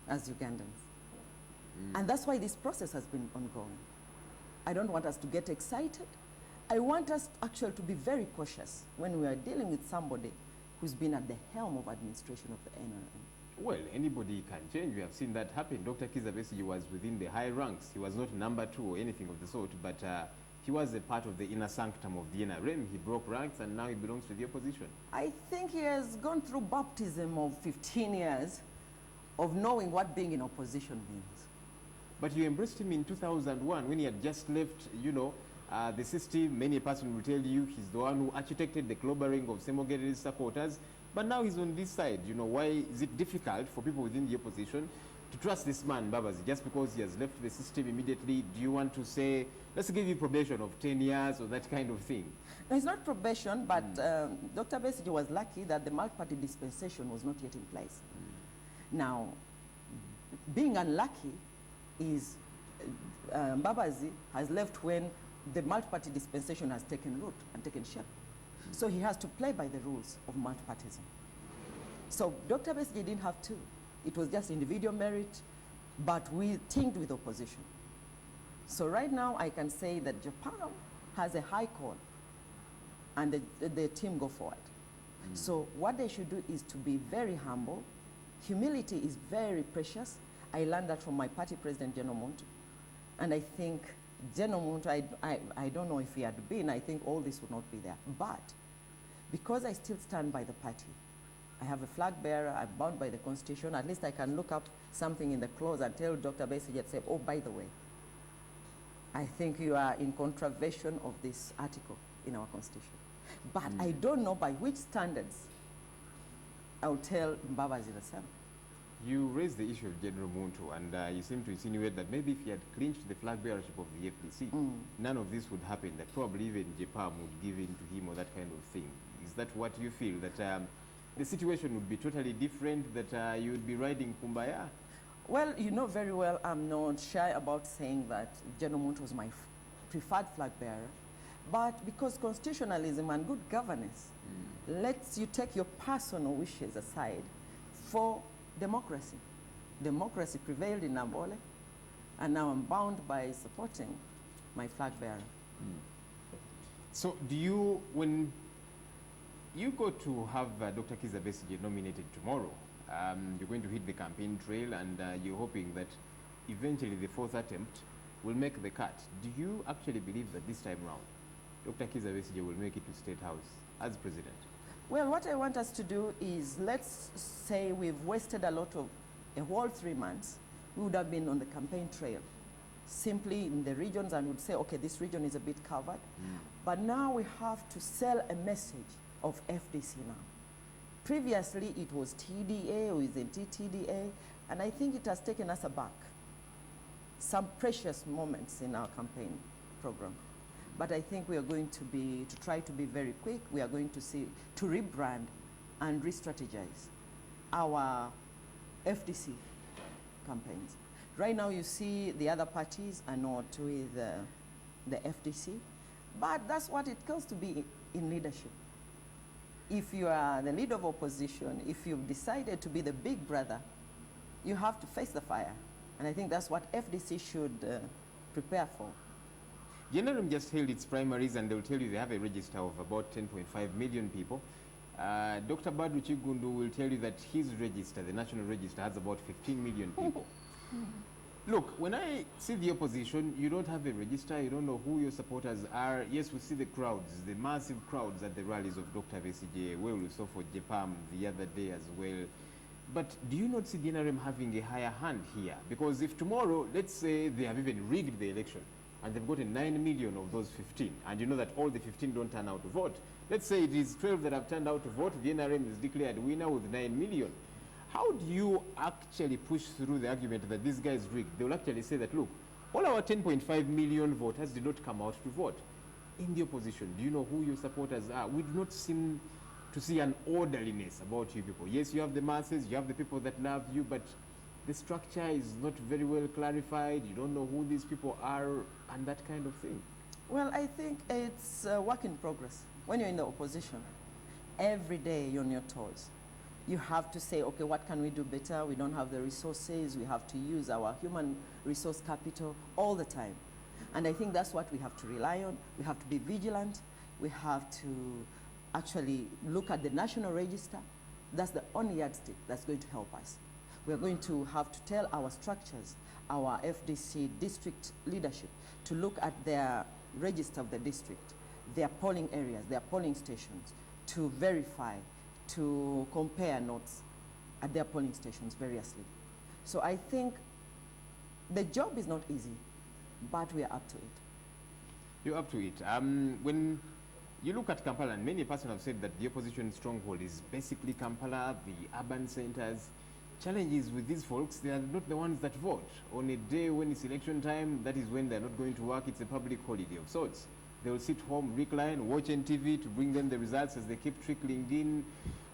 as Ugandans. And that's why this process has been ongoing. I don't want us to get excited. I want us actually to be very cautious when we are dealing with somebody who's been at the helm of administration of the NRM. Well, anybody can change. We have seen that happen. Dr. Kizza Besigye was within the high ranks. He was not number 2 or anything of the sort, but he was a part of the inner sanctum of the NRM. He broke ranks and now he belongs to the opposition. I think he has gone through baptism of 15 years of knowing what being in opposition means. But you embraced him in 2001 when he had just left, you know, the system. Many a person will tell you he's the one who architected the clobbering of Semogere's supporters. But now he's on this side. You know, why is it difficult for people within the opposition to trust this man, Mbabazi, just because he has left the system immediately? Do you want to say, let's give you probation of 10 years or that kind of thing? No, it's not probation, but Dr. Besigye was lucky that the multi-party dispensation was not yet in place. Now, being unlucky is Mbabazi has left when the multi-party dispensation has taken root and taken shape. So he has to play by the rules of multi-partyism. So Dr. Besigye didn't have to. It was just individual merit, but we teamed with opposition. So right now I can say that Japan has a high call and the team go forward. So what they should do is to be very humble. Humility is very precious. I learned that from my party president, General Muntu. And I think General Muntu, I don't know if he had been, I think all this would not be there. But because I still stand by the party, I have a flag bearer, I'm bound by the Constitution, at least I can look up something in the clause and tell Dr. Besigye and say, oh, by the way, I think you are in contravention of this article in our Constitution. But I don't know by which standards I'll tell Mbabazi the same. You raised the issue of General Muntu, and you seem to insinuate that maybe if he had clinched the flag bearership of the FDC, none of this would happen, that probably even Japan would give in to him or that kind of thing. Is that what you feel, that the situation would be totally different, that you would be riding Kumbaya? Well, you know very well I'm not shy about saying that General Muntu was my preferred flag bearer, but because constitutionalism and good governance lets you take your personal wishes aside for democracy. Democracy prevailed in Nambole, and now I'm bound by supporting my flag bearer. So do you, when you go to have Dr. Kizza Besigye nominated tomorrow, you're going to hit the campaign trail, and you're hoping that eventually the 4th attempt will make the cut. Do you actually believe that this time round, Dr. Kizza Besigye will make it to State House as president? Well, what I want us to do is, let's say we've wasted a whole 3 months. We would have been on the campaign trail, simply in the regions, and would say, okay, this region is a bit covered. But now we have to sell a message of FDC now. Previously, it was TDA or isn't it TDA, and I think it has taken us aback. Some precious moments in our campaign program. But I think we are going to try to be very quick. We are going to rebrand and re-strategize our FDC campaigns. Right now you see the other parties are not with the FDC, but that's what it comes to be in leadership. If you are the leader of opposition, if you've decided to be the big brother, you have to face the fire. And I think that's what FDC should prepare for. The NRM just held its primaries, and they'll tell you they have a register of about 10.5 million people. Dr. Badru Chigundu will tell you that his register, the national register, has about 15 million people. Look, when I see the opposition, you don't have a register, you don't know who your supporters are. Yes, we see the crowds, the massive crowds at the rallies of Dr. Besigye. Well, we saw for Japan the other day as well. But do you not see the NRM having a higher hand here? Because if tomorrow, let's say they have even rigged the election, and they've gotten 9 million of those 15, and you know that all the 15 don't turn out to vote. Let's say it is 12 that have turned out to vote, the NRM is declared winner with 9 million. How do you actually push through the argument that this guy is rigged? They will actually say that, look, all our 10.5 million voters did not come out to vote. In the opposition, do you know who your supporters are? We do not seem to see an orderliness about you people. Yes, you have the masses, you have the people that love you, but the structure is not very well clarified. You don't know who these people are and that kind of thing. Well, I think it's a work in progress. when you're in the opposition, every day you're on your toes. You have to say, okay, what can we do better? We don't have the resources. We have to use our human resource capital all the time. And I think that's what we have to rely on. We have to be vigilant. We have to actually look at the national register. That's the only yardstick that's going to help us. We're going to have to tell our structures, our FDC district leadership, to look at their register of the district, their polling areas, their polling stations, to verify, to compare notes at their polling stations variously. So I think the job is not easy, but we are up to it. You're up to it. When you look at Kampala, and many persons have said that the opposition stronghold is basically Kampala, the urban centers. Challenges with these folks, they are not the ones that vote. On a day when it's election time, that is when they're not going to work. It's a public holiday of sorts. They will sit home, recline, watch NTV to bring them the results as they keep trickling in.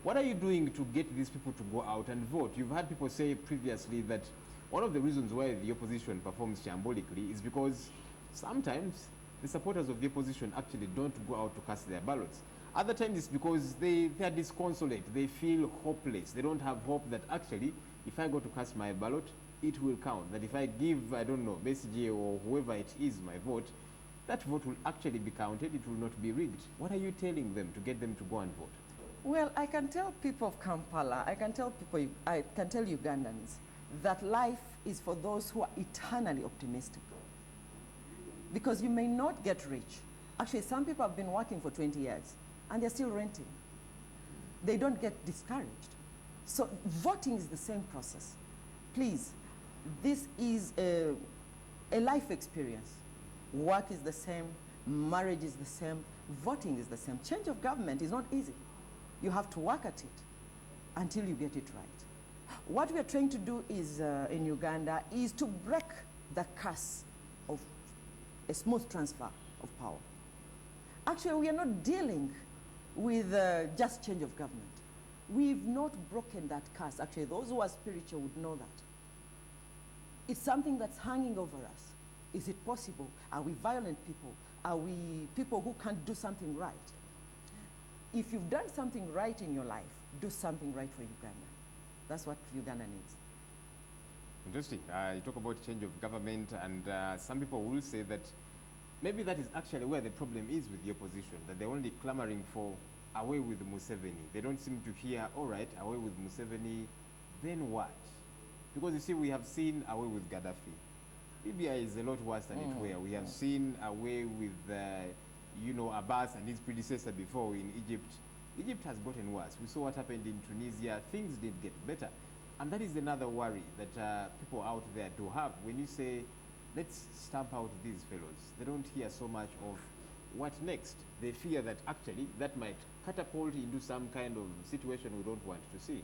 What are you doing to get these people to go out and vote? You've had people say previously that one of the reasons why the opposition performs shambolically is because sometimes the supporters of the opposition actually don't go out to cast their ballots. Other times it's because they are disconsolate, they feel hopeless. They don't have hope that actually, if I go to cast my ballot, it will count. That if I give, I don't know, Besigye or whoever it is my vote, that vote will actually be counted, it will not be rigged. What are you telling them to get them to go and vote? Well, I can tell people of Kampala, I can tell Ugandans that life is for those who are eternally optimistic. Because you may not get rich. Actually, some people have been working for 20 years and they're still renting. They don't get discouraged. So voting is the same process. Please, this is a life experience. Work is the same, marriage is the same, voting is the same. Change of government is not easy. You have to work at it until you get it right. What we are trying to do is, in Uganda, is to break the curse of a smooth transfer of power. Actually, we are not dealing with just change of government. We've not broken that curse. Actually, those who are spiritual would know that. It's something that's hanging over us. Is it possible? Are we violent people? Are we people who can't do something right? If you've done something right in your life, do something right for Uganda. That's what Uganda needs. Interesting. You talk about change of government, and some people will say that maybe that is actually where the problem is with the opposition, that they're only clamoring for away with Museveni. They don't seem to hear, all right, away with Museveni, then what? Because you see, we have seen away with Gaddafi. Libya is a lot worse than it were. We have seen away with, Abbas and his predecessor before in Egypt. Egypt has gotten worse. We saw what happened in Tunisia. Things did get better. And that is another worry that people out there do have. When you say, let's stamp out these fellows, they don't hear so much of what next. They fear that actually that might catapult into some kind of situation we don't want to see.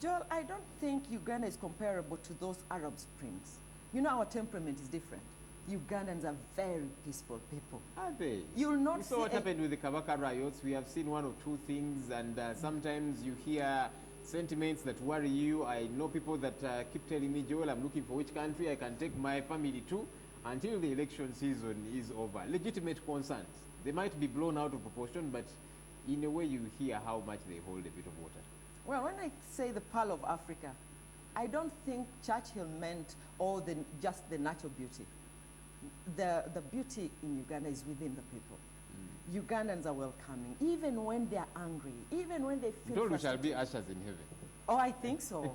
Joel, I don't think Uganda is comparable to those Arab Springs. You know, our temperament is different. Ugandans are very peaceful people. Are they? You'll not see saw what happened with the Kabaka riots. We have seen one or two things, and sometimes you hear sentiments that worry you. I know people that keep telling me, Joel, I'm looking for which country I can take my family to until the election season is over. Legitimate concerns. They might be blown out of proportion, but in a way you hear how much they hold a bit of water. Well, when I say the Pearl of Africa, I don't think Churchill meant just the natural beauty. The beauty in Uganda is within the people. Ugandans are welcoming, even when they're angry, even when they feel frustrated. We shall be ushers in heaven. Oh, I think so.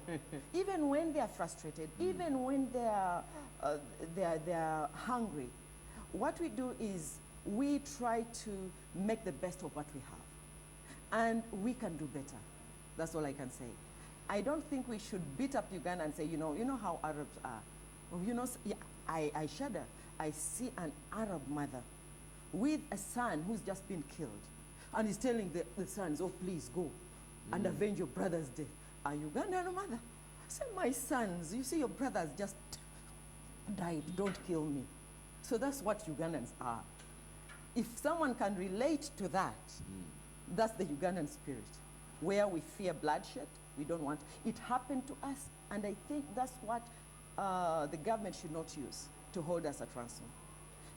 Even when they are frustrated, even when they are hungry, what we do is we try to make the best of what we have. And we can do better. That's all I can say. I don't think we should beat up Uganda and say, you know how Arabs are. I shudder. I see an Arab mother with a son who's just been killed. And he's telling the sons, oh, please go and avenge your brother's death. A Ugandan mother. I say, my sons, you see your brother's just died. Don't kill me. So that's what Ugandans are. If someone can relate to that, that's the Ugandan spirit, where we fear bloodshed. We don't want. It happened to us, and I think that's what the government should not use to hold us at ransom.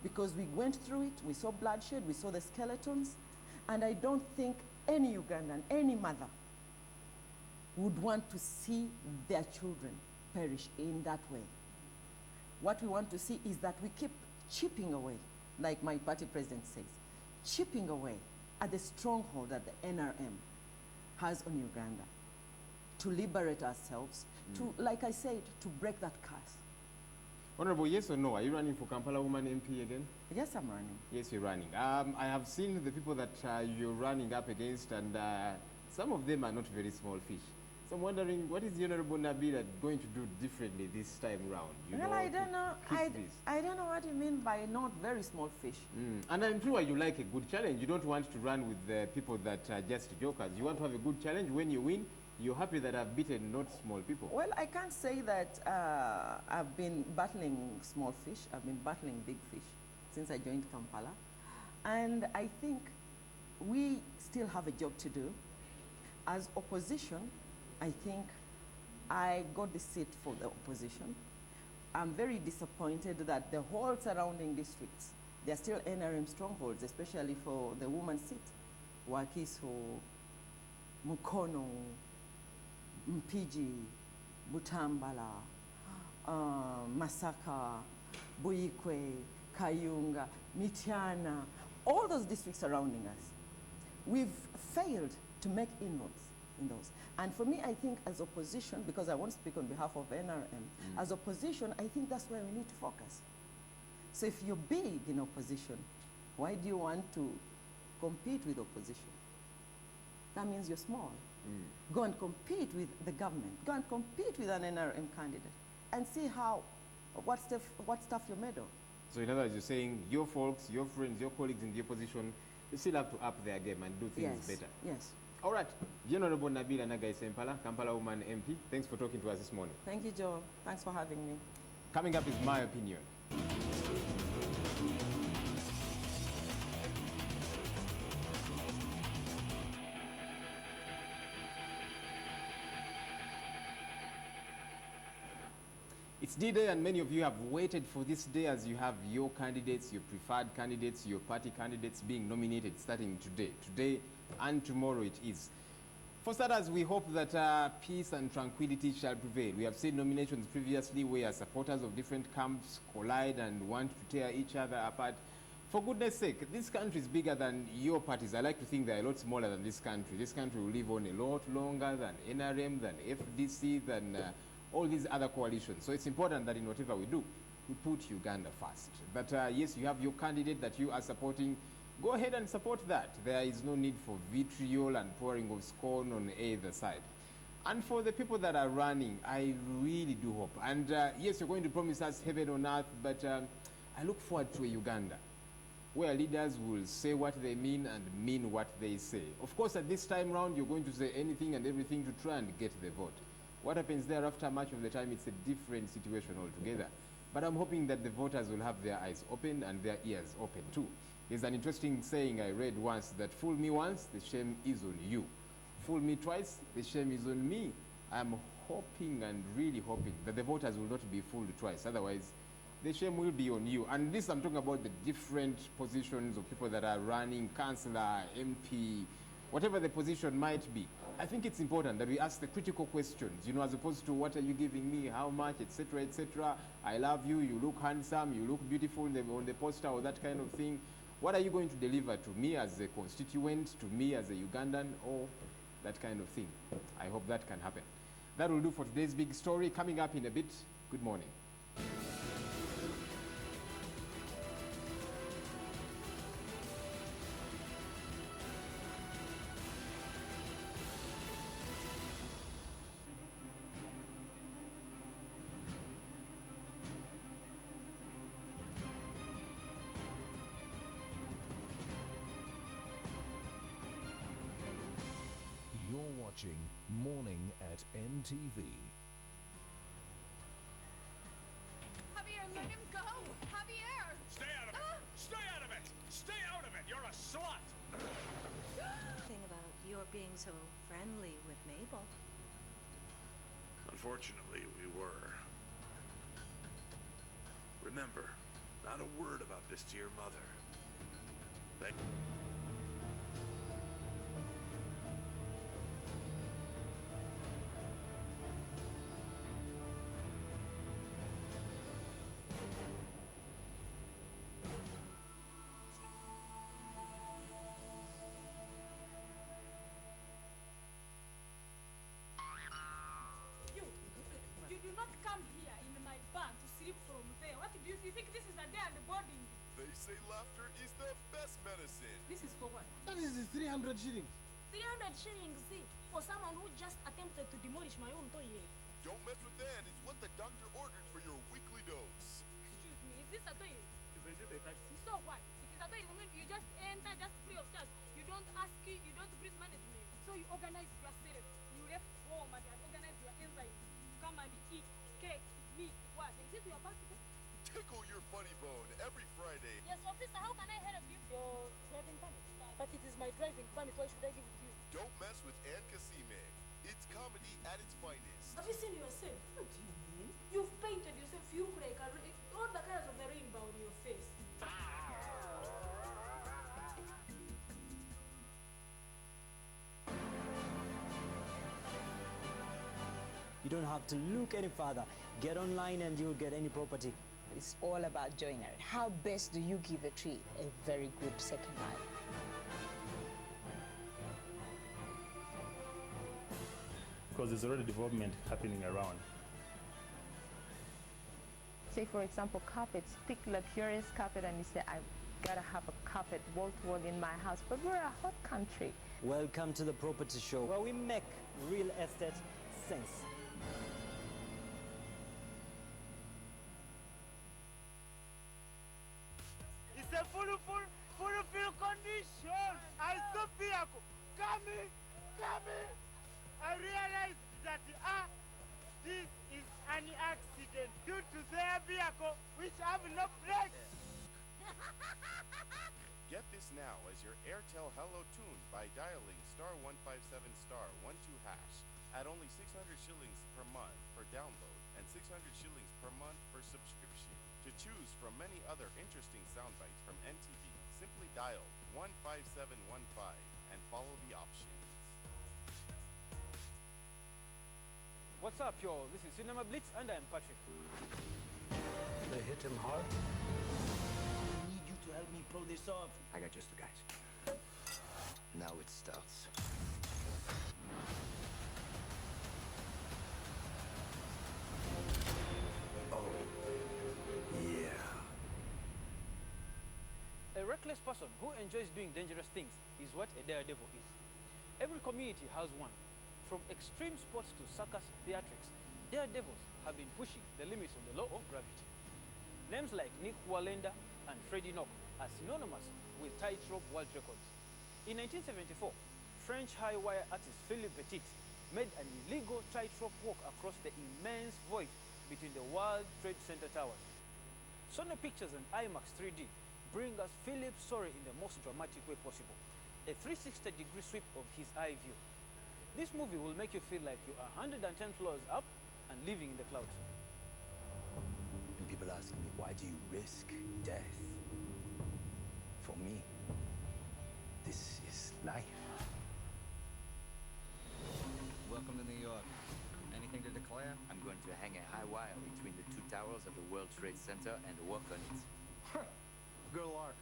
Because we went through it, we saw bloodshed, we saw the skeletons, And I don't think any Ugandan, any mother, would want to see their children perish in that way. What we want to see is that we keep chipping away, like my party president says, chipping away at the stronghold that the NRM has on Uganda, to liberate ourselves, to, like I said, to break that curse. Honorable, yes or no? Are you running for Kampala Woman MP again? Yes, I'm running. Yes, you're running. I have seen the people that you're running up against, and some of them are not very small fish. So I'm wondering, what is the Honorable Nabila going to do differently this time round? Well, I don't know. I don't know what you mean by not very small fish. And I'm sure you like a good challenge. You don't want to run with the people that are just jokers. You want to have a good challenge. When you win, you're happy that I've beaten not small people. Well, I can't say that I've been battling small fish. I've been battling big fish since I joined Kampala. And I think we still have a job to do. As opposition, I think I got the seat for the opposition. I'm very disappointed that the whole surrounding districts, they're still NRM strongholds, especially for the woman's seat. Wakiso, Mukono, Mpiji, Butambala, Masaka, Buikwe, Kayunga, Mityana, all those districts surrounding us. We've failed to make inroads in those. And for me, I think as opposition, because I won't speak on behalf of NRM, as opposition, I think that's where we need to focus. So if you're big in opposition, why do you want to compete with opposition? That means you're small. Go and compete with the government. Go and compete with an NRM candidate and see what stuff you're made of. So in other words, you're saying your folks, your friends, your colleagues in the opposition, they still have to up their game and do things better. Yes. All right. The Honorable Nabila Nagai Sempala, Kampala Woman MP, thanks for talking to us this morning. Thank you, Joe. Thanks for having me. Coming up is My Opinion. It's D-Day, and many of you have waited for this day as you have your candidates, your preferred candidates, your party candidates being nominated starting today. Today and tomorrow it is. For starters, we hope that peace and tranquility shall prevail. We have seen nominations previously where supporters of different camps collide and want to tear each other apart. For goodness sake, this country is bigger than your parties. I like to think they're a lot smaller than this country. This country will live on a lot longer than NRM, than FDC, than all these other coalitions. So it's important that in whatever we do, we put Uganda first. But yes, you have your candidate that you are supporting. Go ahead and support that. There is no need for vitriol and pouring of scorn on either side. And for the people that are running, I really do hope. And yes, you're going to promise us heaven on earth, but I look forward to a Uganda where leaders will say what they mean and mean what they say. Of course, at this time round, you're going to say anything and everything to try and get the vote. What happens thereafter, much of the time, it's a different situation altogether. But I'm hoping that the voters will have their eyes open and their ears open too. There's an interesting saying I read once that fool me once, the shame is on you. Fool me twice, the shame is on me. I'm hoping and really hoping that the voters will not be fooled twice. Otherwise, the shame will be on you. And this, I'm talking about the different positions of people that are running, councillor, MP, whatever the position might be. I think it's important that we ask the critical questions, you know, as opposed to what are you giving me, how much, etc., etc. I love you, you look handsome, you look beautiful on the poster or that kind of thing. What are you going to deliver to me as a constituent, to me as a Ugandan, or that kind of thing? I hope that can happen. That will do for today's big story. Coming up in a bit, good morning. Watching Morning at NTV. Javier, let him go! Javier! Stay out of it! Stay out of it! Stay out of it! You're a slut! Thing about your being so friendly with Mabel. Unfortunately, we were. Remember, not a word about this to your mother. boarding. They say laughter is the best medicine. This is for what? That is 300 shillings. 300 shillings, see, for someone who just attempted to demolish my own toilet. Don't mess with that. It's what the doctor ordered for your weekly dose. Excuse me, is this a toilet? Is it a taxi? So what? It is a toilet. You just enter just free of charge. You don't ask, you don't breathe management. So you organize yourself. You left home and you had organized your enzymes. Come and eat cake, meat, what? Is it your birthday? Tickle your funny bone every Friday. Yes, officer, how can I help you? Your driving permit. But it is my driving permit. Why should I give it to you? Don't mess with Ann Kasime. It's comedy at its finest. Have you seen yourself? What do you mean? You've painted yourself. You look like all the colors of the rainbow on your face. You don't have to look any further. Get online and you'll get any property. It's all about joinery. How best do you give a tree a very good second life? Because there's already development happening around. Say, for example, carpets. Pick luxurious carpet and you say, I gotta have a carpet wall-to-wall in my house. But we're a hot country. Welcome to the Property Show, where we make real estate sense. It's a full condition. I saw vehicle coming. I realized that this is an accident due to their vehicle which have no brakes. Get this now as your Airtel Hello Tune by dialing *157*12# at only 600 shillings per month for download and 600 shillings per month for subscription. To choose from many other interesting soundbites from NTV, simply dial 15715 and follow the options. What's up, y'all? This is Cinema Blitz and I'm Patrick. They hit him hard. I need you to help me pull this off. I got just the guys. Now it starts. Oh, yeah. A reckless person who enjoys doing dangerous things is what a daredevil is. Every community has one. From extreme sports to circus theatrics, daredevils have been pushing the limits of the law of gravity. Names like Nick Wallenda and Freddie Nock are synonymous with tightrope world records. In 1974, French high wire artist Philippe Petit made an illegal tightrope walk across the immense void between the World Trade Center towers. Sony Pictures and IMAX 3D bring us Philippe's story in the most dramatic way possible, a 360-degree sweep of his eye view. This movie will make you feel like you are 110 floors up and living in the clouds. And people ask me, why do you risk death? For me, this is life. Welcome to New York. Anything to declare? I'm going to hang a high wire between the two towers of the World Trade Center and walk on it. Good luck.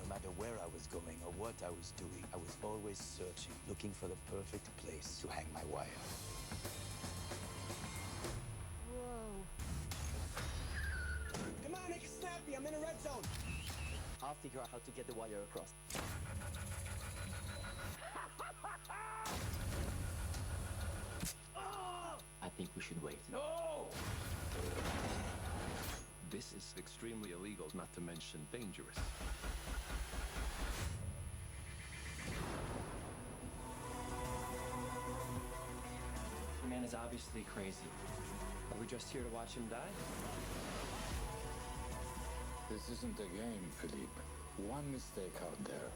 No matter where I was going or what I was doing, I was always searching, looking for the perfect place to hang my wire. Whoa. Come on, make it snappy. I'm in a red zone. I'll figure out how to get the wire across. I think we should wait. No! This is extremely illegal, not to mention dangerous. The man is obviously crazy. Are we just here to watch him die? This isn't a game, Philippe. One mistake out there,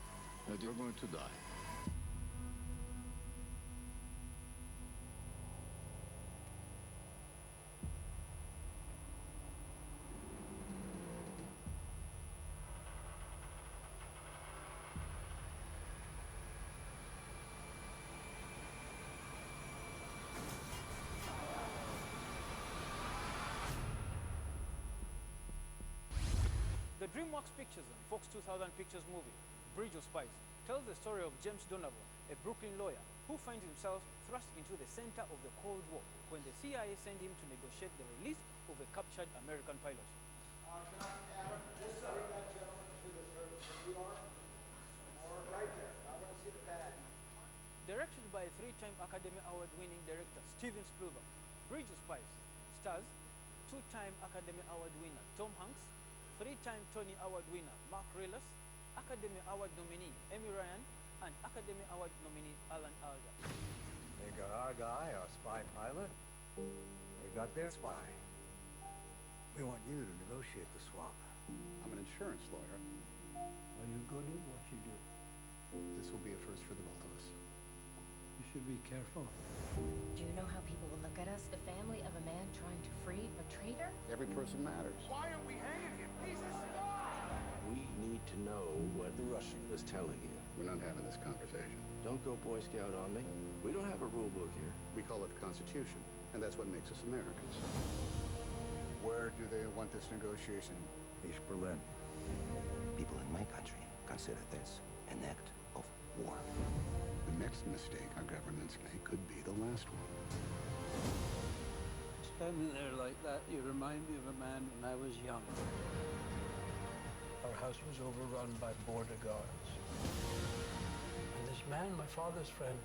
and you're going to die. The DreamWorks Pictures and Fox 2000 Pictures movie, Bridge of Spies, tells the story of James Donovan, a Brooklyn lawyer who finds himself thrust into the center of the Cold War when the CIA sent him to negotiate the release of a captured American pilot. Directed by three-time Academy Award-winning director Steven Spielberg, Bridge of Spies stars two-time Academy Award winner Tom Hanks, three-time Tony Award winner Mark Rylance, Academy Award nominee Amy Ryan, and Academy Award nominee Alan Alda. They got our guy, our spy pilot. They got their spy. We want you to negotiate the swap. I'm an insurance lawyer. Are you good at what you do? This will be a first for the both of us. You should be careful. Do you know how people will look at us? The family of a man trying to free a traitor? Every person matters. Why are we hanging him? He's a spy! We need to know what the Russian is telling you. We're not having this conversation. Don't go Boy Scout on me. We don't have a rule book here. We call it the Constitution, and that's what makes us Americans. Where do they want this negotiation? East Berlin. People in my country consider this an act of war. The next mistake our governments make could be the last one. Standing there like that, you remind me of a man when I was young. Our house was overrun by border guards. And this man, my father's friend,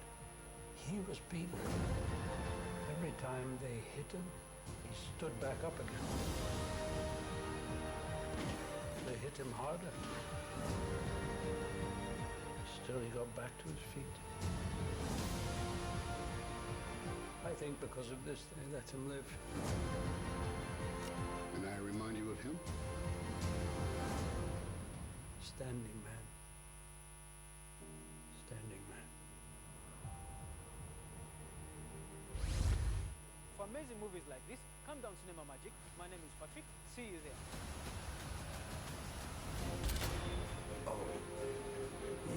he was beaten. Every time they hit him, he stood back up again. They hit him harder. Still, he got back to his feet. I think because of this, they let him live. And I remind you of him? Standing man. Standing man. For amazing movies like this, come down Cinema Magic. My name is Patrick. See you there.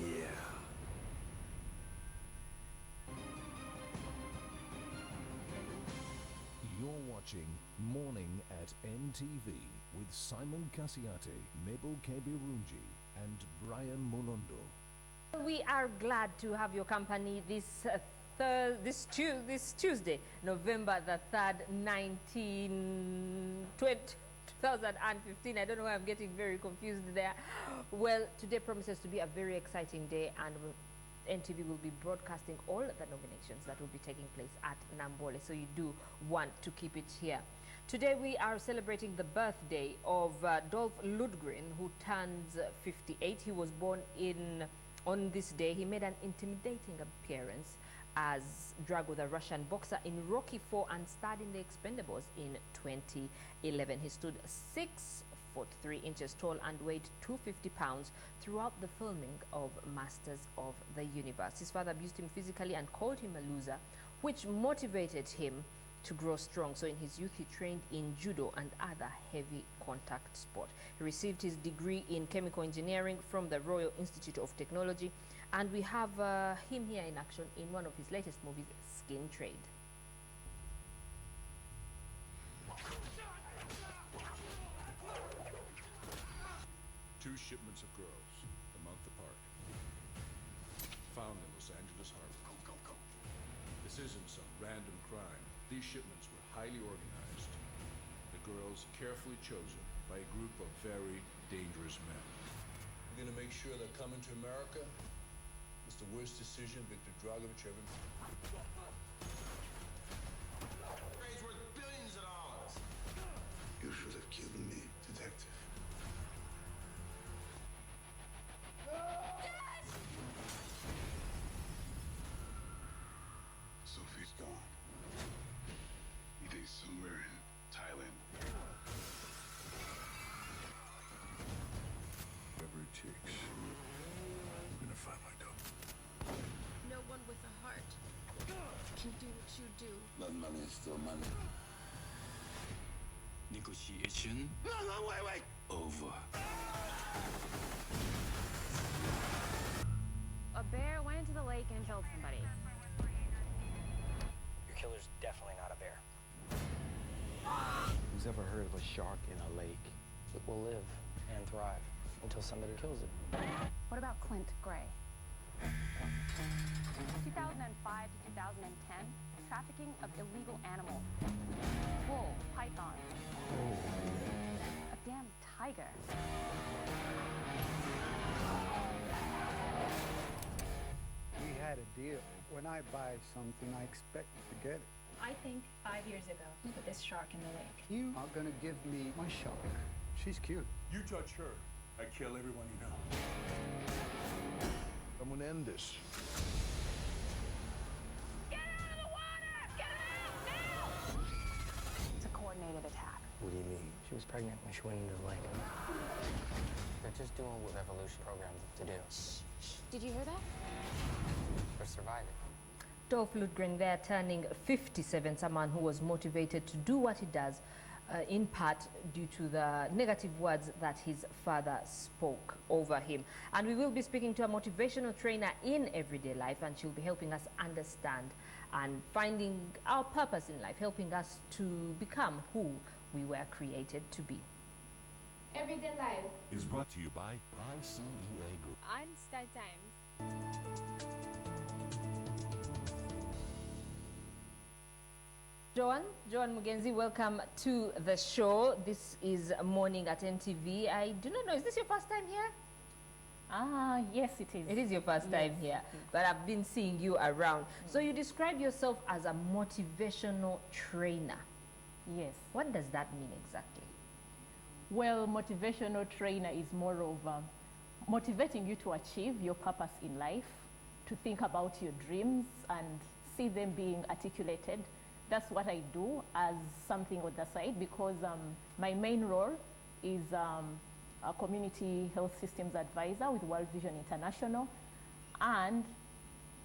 Yeah. You're watching Morning at NTV with Simon Cassiati, Mabel Kebirunji, and Brian Molondo. We are glad to have your company this Tuesday, November the 3rd, 2015. I don't know why I'm getting very confused there. Well, today promises to be a very exciting day, and NTV will be broadcasting all the nominations that will be taking place at Nambole, so you do want to keep it here. Today we are celebrating the birthday of Dolph Lundgren, who turns 58. He was born on this day. He made an intimidating appearance as Drago, the Russian boxer, in Rocky IV and starred in The Expendables in 2011. He stood 6'3" tall and weighed 250 pounds throughout the filming of Masters of the Universe. His father abused him physically and called him a loser, which motivated him to grow strong. So in his youth, he trained in judo and other heavy contact sport. He received his degree in chemical engineering from the Royal Institute of Technology, and we have him here in action in one of his latest movies, Skin Trade. Two shipments of girls, a month apart, found in Los Angeles harbor. This isn't some random crime. These shipments were highly organized. The girls carefully chosen by a group of very dangerous men. We're gonna make sure they're coming to America. It's the worst decision Viktor Dragovich ever made. Trades worth billions of dollars. You should have killed me, detective. Sophie's gone. He's somewhere in Thailand. Whatever it takes, we're gonna find my daughter. No one with a heart can do what you do. That money is still money. Negotiation No, wait. over. A bear went into the lake and killed somebody. Your killer's definitely not a bear. Who's ever heard of a shark in a lake? It will live and thrive until somebody kills it. What about Clint Gray? 2005 to 2010, trafficking of illegal animals. Bull, python. A damn tiger. We had a deal. When I buy something, I expect to get it. I think 5 years ago, we put this shark in the lake. You are gonna give me my shark. She's cute. You judge her. I kill everyone you know. I'm gonna end this. It's a coordinated attack. What do you mean? She was pregnant when she went into the lake. They're just doing what evolution programmed them to do. Did you hear that? They're surviving. Dolph Lundgren there, turning 57, someone who was motivated to do what he does, in part due to the negative words that his father spoke over him. And we will be speaking to a motivational trainer in everyday life, and she'll be helping us understand and finding our purpose in life, helping us to become who we were created to be. Everyday life. Is brought to you by ICEA Group. On Star Times. Joan Mugenzi, welcome to the show. This is Morning at NTV. I do not know, is this your first time here? Yes, it is. It is your first time here, but I've been seeing you around. So you describe yourself as a motivational trainer. Yes. What does that mean exactly? Well, motivational trainer is more of motivating you to achieve your purpose in life, to think about your dreams and see them being articulated. That's what I do as something on the side, because my main role is a community health systems advisor with World Vision International. And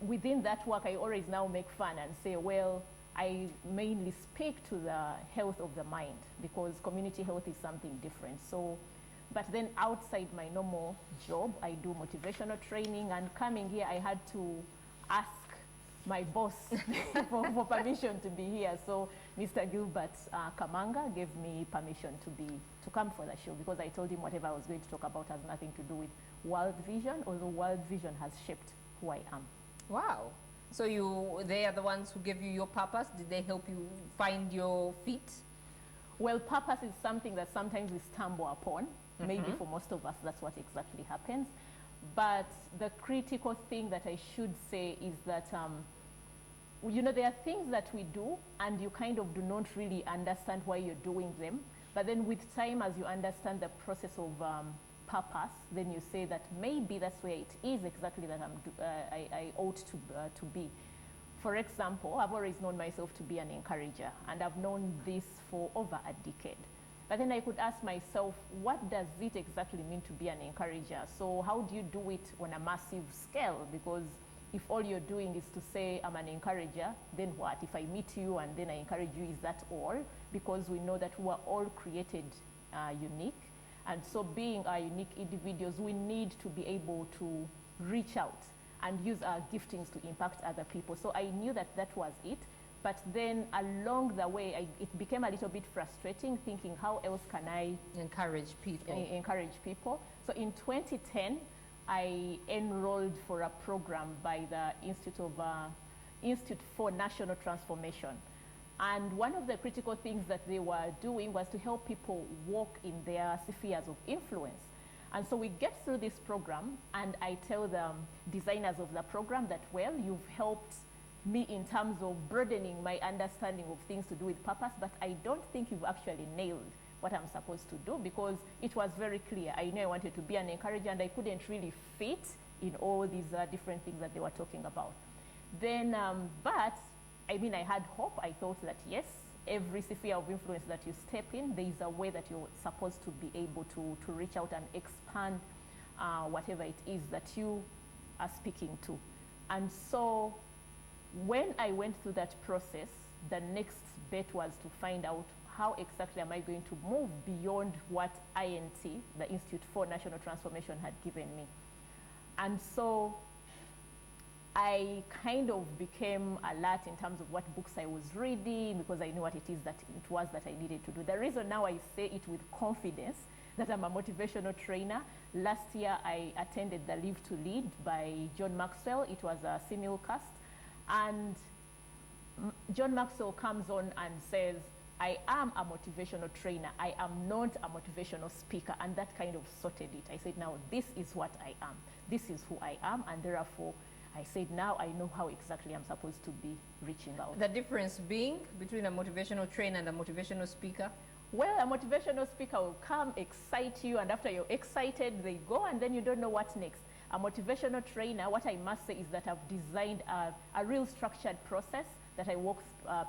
within that work, I always now make fun and say, well, I mainly speak to the health of the mind, because community health is something different. So, but then outside my normal job, I do motivational training, and coming here, I had to ask my boss for permission to be here. So Mr. Gilbert Kamanga gave me permission to come for the show, because I told him whatever I was going to talk about has nothing to do with World Vision, although World Vision has shaped who I am. Wow. So they are the ones who gave you your purpose? Did they help you find your feet? Well, purpose is something that sometimes we stumble upon. Maybe for most of us, that's what exactly happens. But the critical thing that I should say is that, you know, there are things that we do and you kind of do not really understand why you're doing them. But then with time, as you understand the process of purpose, then you say that maybe that's where it is exactly that I ought to be. For example, I've always known myself to be an encourager, and I've known this for over a decade. But then I could ask myself, what does it exactly mean to be an encourager? So how do you do it on a massive scale? Because if all you're doing is to say, I'm an encourager, then what? If I meet you and then I encourage you, is that all? Because we know that we are all created unique. And so being our unique individuals, we need to be able to reach out and use our giftings to impact other people. So I knew that that was it. But then along the way, it became a little bit frustrating, thinking, how else can I encourage people? So in 2010, I enrolled for a program by the Institute for National Transformation. And one of the critical things that they were doing was to help people walk in their spheres of influence. And so we get through this program, and I tell the designers of the program that, well, you've helped me in terms of broadening my understanding of things to do with purpose, but I don't think you've actually nailed what I'm supposed to do, because it was very clear. I knew I wanted to be an encourager, and I couldn't really fit in all these different things that they were talking about. Then, but I mean, I had hope. I thought that yes, every sphere of influence that you step in, there is a way that you're supposed to be able to reach out and expand whatever it is that you are speaking to. And so when I went through that process, the next bet was to find out how exactly am I going to move beyond what INT, the Institute for National Transformation, had given me. And so I kind of became alert in terms of what books I was reading, because I knew what it was that I needed to do. The reason now I say it with confidence that I'm a motivational trainer. Last year I attended the Live to Lead by John Maxwell. It was a simulcast. And John Maxwell comes on and says, I am a motivational trainer. I am not a motivational speaker. And that kind of sorted it. I said, now this is what I am. This is who I am. And therefore, I said, now I know how exactly I'm supposed to be reaching out. The difference being between a motivational trainer and a motivational speaker? Well, a motivational speaker will come, excite you, and after you're excited, they go, and then you don't know what's next. A motivational trainer, what I must say is that I've designed a real structured process that I walk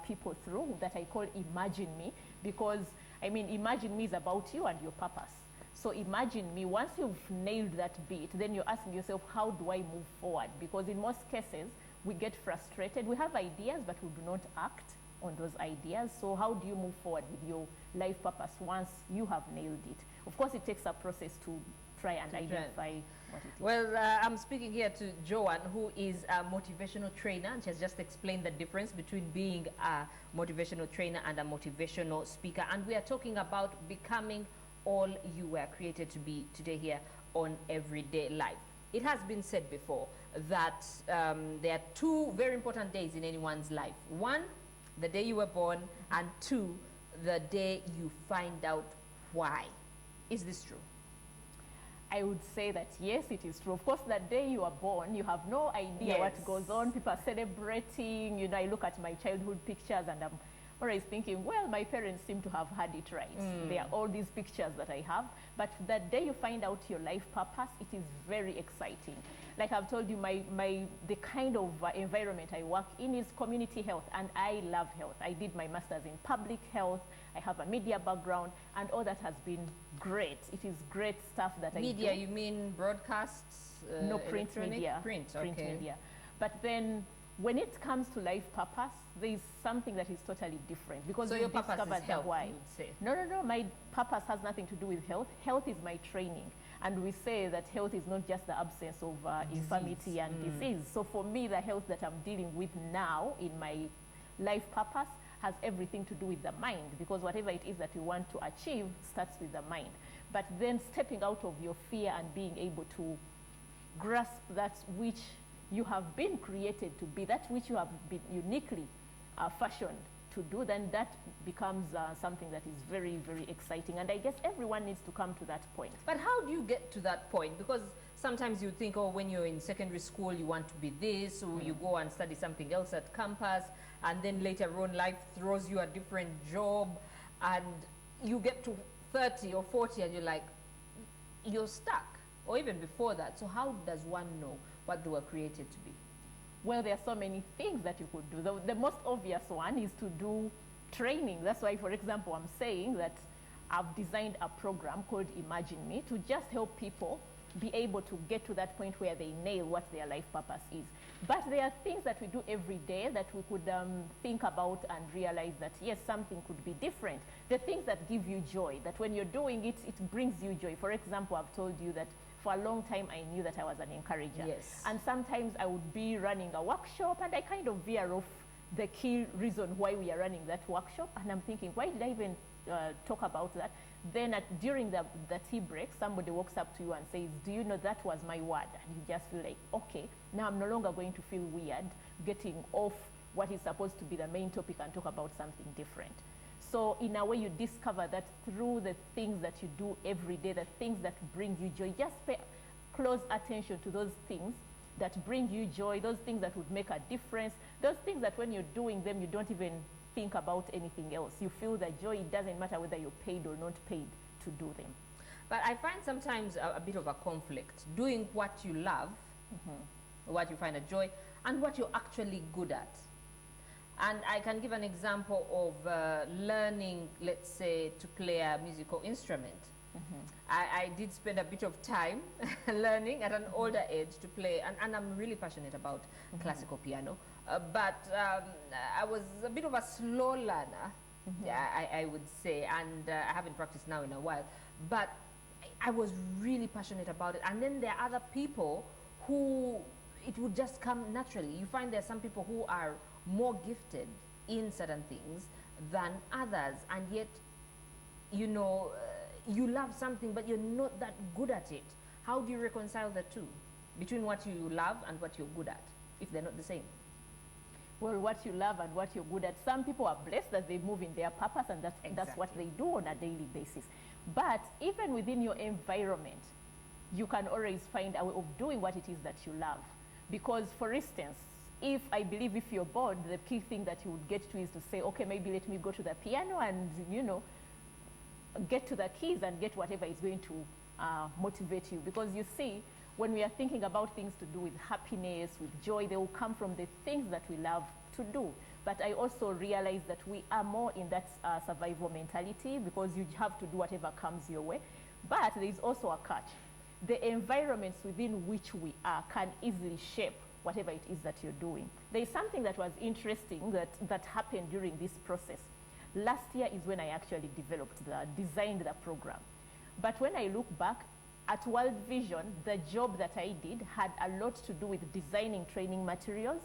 people through that I call Imagine Me, because, I mean, Imagine Me is about you and your purpose. So imagine me, once you've nailed that bit, then you're asking yourself, how do I move forward? Because in most cases, we get frustrated. We have ideas, but we do not act on those ideas. So how do you move forward with your life purpose once you have nailed it? Of course, it takes a process to try and identify what it is. Well, I'm speaking here to Joanne, who is a motivational trainer, and she has just explained the difference between being a motivational trainer and a motivational speaker. And we are talking about becoming all you were created to be today here on Everyday Life. It has been said before that there are two very important days in anyone's life. One, the day you were born, and two, the day you find out why. Is this true? I would say that yes, it is true. Of course, that day you are born, you have no idea what goes on. People are celebrating. You know, I look at my childhood pictures and I'm always thinking, well, my parents seem to have had it right. There are all these pictures that I have. But that day you find out your life purpose, it is very exciting. Like I've told you, the kind of environment I work in is community health, and I love health. I did my master's in public health. I have a media background, and all that has been great. It is great stuff that I do. Media, you mean broadcasts? No, print media. Print Media. But then when it comes to life purpose, there is something that is totally different, because so we your purpose discovered is health, why. you would say. No. My purpose has nothing to do with health. Health is my training. And we say that health is not just the absence of infirmity and disease. So for me, the health that I'm dealing with now in my life purpose has everything to do with the mind, because whatever it is that you want to achieve starts with the mind. But then stepping out of your fear and being able to grasp that which you have been created to be, that which you have been uniquely fashioned to do, then that becomes something that is very, very exciting. And I guess everyone needs to come to that point. But how do you get to that point? Because sometimes you think, oh, when you're in secondary school, you want to be this, or you go and study something else at campus, and then later on life throws you a different job, and you get to 30 or 40 and you're like, you're stuck, or even before that. So how does one know what they were created to be? Well, there are so many things that you could do. The most obvious one is to do training. That's why, for example, I'm saying that I've designed a program called Imagine Me to just help people be able to get to that point where they nail what their life purpose is. But there are things that we do every day that we could think about and realize that, yes, something could be different. The things that give you joy, that when you're doing it, it brings you joy. For example, I've told you that for a long time, I knew that I was an encourager. Yes. And sometimes I would be running a workshop and I kind of veer off the key reason why we are running that workshop. And I'm thinking, why did I even talk about that? Then during the tea break, somebody walks up to you and says, do you know that was my word? And you just feel like, okay, now I'm no longer going to feel weird getting off what is supposed to be the main topic and talk about something different. So in a way, you discover that through the things that you do every day, the things that bring you joy, just pay close attention to those things that bring you joy, those things that would make a difference, those things that when you're doing them, you don't even think about anything else. You feel the joy. It doesn't matter whether you're paid or not paid to do them. But I find sometimes a bit of a conflict doing what you love, what you find a joy, and what you're actually good at. And I can give an example of learning, let's say, to play a musical instrument. I did spend a bit of time learning at an older age to play, and I'm really passionate about classical piano. But I was a bit of a slow learner, I would say, and I haven't practiced now in a while. But I was really passionate about it. And then there are other people who it would just come naturally. You find there are some people who are more gifted in certain things than others, and yet, you know, you love something, but you're not that good at it. How do you reconcile the two, between what you love and what you're good at, if they're not the same? Well, what you love and what you're good at. Some people are blessed that they move in their purpose, and that's what they do on a daily basis. But even within your environment, you can always find a way of doing what it is that you love. Because, for instance, if you're bored, the key thing that you would get to is to say, okay, maybe let me go to the piano and, you know, get to the keys and get whatever is going to motivate you. Because you see, when we are thinking about things to do with happiness, with joy, they will come from the things that we love to do. But I also realize that we are more in that survival mentality, because you have to do whatever comes your way. But there is also a catch. The environments within which we are can easily shape whatever it is that you're doing. There is something that was interesting that happened during this process. Last year is when I actually designed the program. But when I look back at World Vision, the job that I did had a lot to do with designing training materials,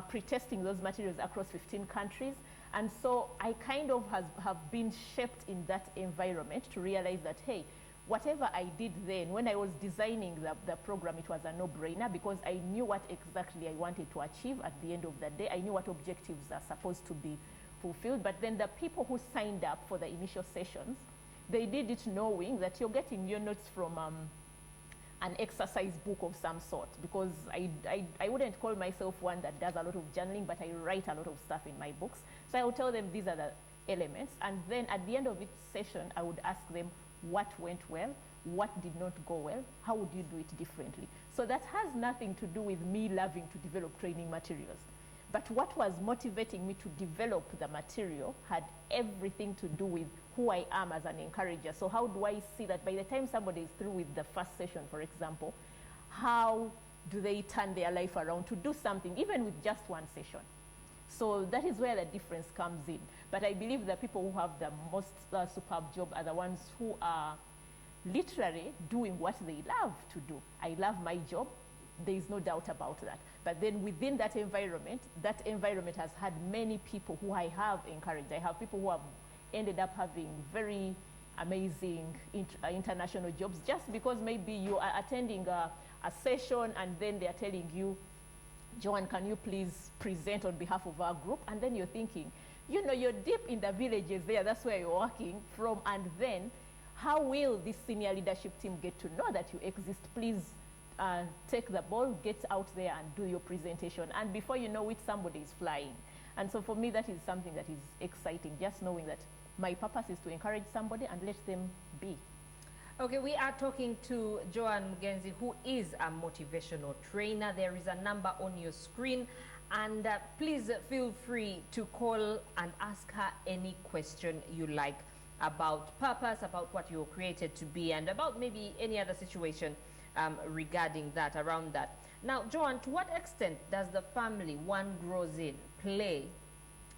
pre-testing those materials across 15 countries. And so I kind of have been shaped in that environment to realize that, hey, whatever I did then, when I was designing the program, it was a no-brainer, because I knew what exactly I wanted to achieve at the end of the day. I knew what objectives are supposed to be fulfilled. But then the people who signed up for the initial sessions, they did it knowing that you're getting your notes from an exercise book of some sort, because I wouldn't call myself one that does a lot of journaling, but I write a lot of stuff in my books. So I would tell them these are the elements, and then at the end of each session, I would ask them what went well, what did not go well, how would you do it differently? So that has nothing to do with me loving to develop training materials. But what was motivating me to develop the material had everything to do with who I am as an encourager. So how do I see that by the time somebody is through with the first session, for example, how do they turn their life around to do something, even with just one session? So that is where the difference comes in. But I believe the people who have the most superb job are the ones who are literally doing what they love to do. I love my job. There is no doubt about that. But then within that environment has had many people who I have encouraged. I have people who have ended up having very amazing international jobs, just because maybe you are attending a session and then they are telling you, Joanne, can you please present on behalf of our group? And then you're thinking, you know, you're deep in the villages there, that's where you're working from, and then how will this senior leadership team get to know that you exist? Please take the ball, get out there and do your presentation. And before you know it, somebody is flying. And so for me, that is something that is exciting, just knowing that my purpose is to encourage somebody and let them be. Okay, we are talking to Joanne Mugenzi, who is a motivational trainer. There is a number on your screen, and please feel free to call and ask her any question you like about purpose, about what you're created to be, and about maybe any other situation regarding that, around that. Now, Joanne, to what extent does the family one grows in play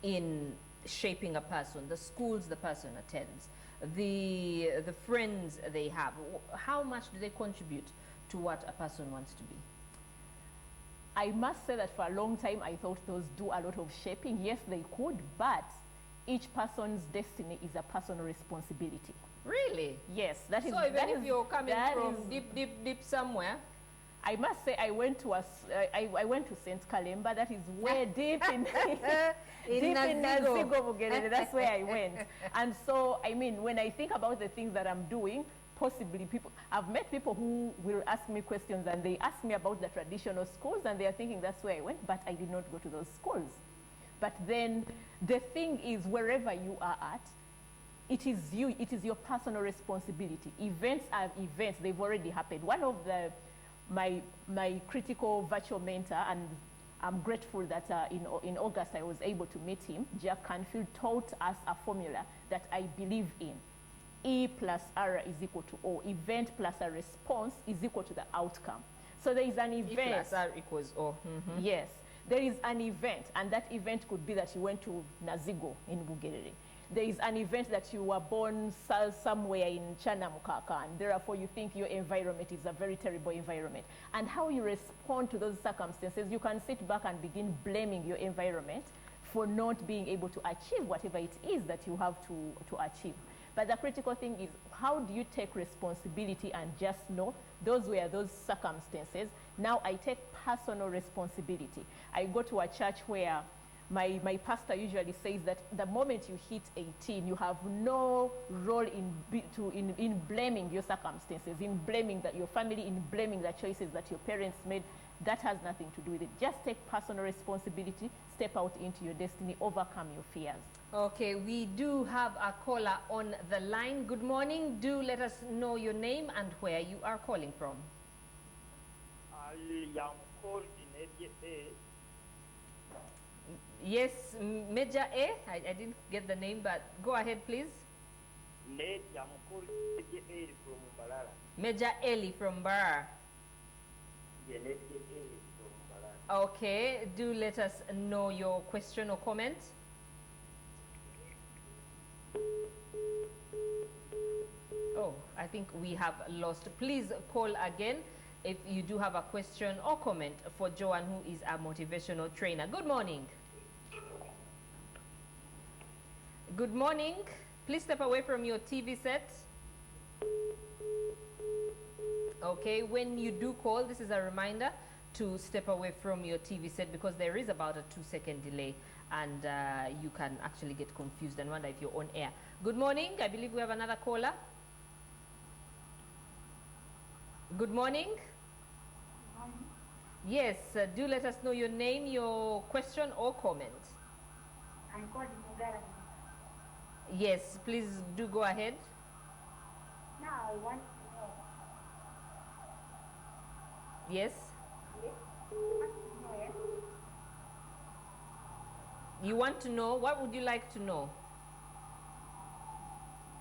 in shaping a person, the schools the person attends, the friends they have? How much do they contribute to what a person wants to be? I must say that for a long time I thought those do a lot of shaping. Yes, they could, but each person's destiny is a personal responsibility. Really? Yes, that is. So even if you're coming from deep somewhere, I must say I went to St. Kalemba. That is way deep in Nazigo, Bugerere. That's where I went. And so, I mean, when I think about the things that I'm doing, possibly I've met people who will ask me questions, and they ask me about the traditional schools, and they are thinking that's where I went, but I did not go to those schools. But then the thing is, wherever you are at, it is your personal responsibility. Events are events, they've already happened. One of my critical virtual mentor, and I'm grateful that in August I was able to meet him, Jack Canfield, taught us a formula that I believe in. E plus R is equal to O. Event plus a response is equal to the outcome. So there is an event. E plus R equals O. Mm-hmm. Yes. There is an event, and that event could be that you went to Nazigo in Bugerere. There is an event that you were born somewhere in Chanamukaka, and therefore you think your environment is a very terrible environment. And how you respond to those circumstances, you can sit back and begin blaming your environment for not being able to achieve whatever it is that you have to achieve. But the critical thing is, how do you take responsibility and just know those were those circumstances? Now I take personal responsibility. I go to a church where My pastor usually says that the moment you hit 18, you have no role in blaming your circumstances, in blaming that your family, in blaming the choices that your parents made. That has nothing to do with it. Just take personal responsibility, step out into your destiny, overcome your fears. Okay, we do have a caller on the line. Good morning. Do let us know your name and where you are calling from. I am called in ADA. Yes, Major A. I didn't get the name, but go ahead, please. Ned, I'm called ADA from Mbarara. Major Eli from Mbarara. Yeah, Ned ADA from Mbarara. Okay, do let us know your question or comment. Oh, I think we have lost. Please call again if you do have a question or comment for Joanne, who is a motivational trainer. Good morning. Good morning. Please step away from your TV set. Okay, when you do call, this is a reminder to step away from your TV set because there is about a 2-second delay and you can actually get confused and wonder if you're on air. Good morning. I believe we have another caller. Good morning. Yes, do let us know your name, your question or comment. I'm calling Mugara. Yes, please do go ahead. Now I want to know. Yes? Yes. You want to know? What would you like to know?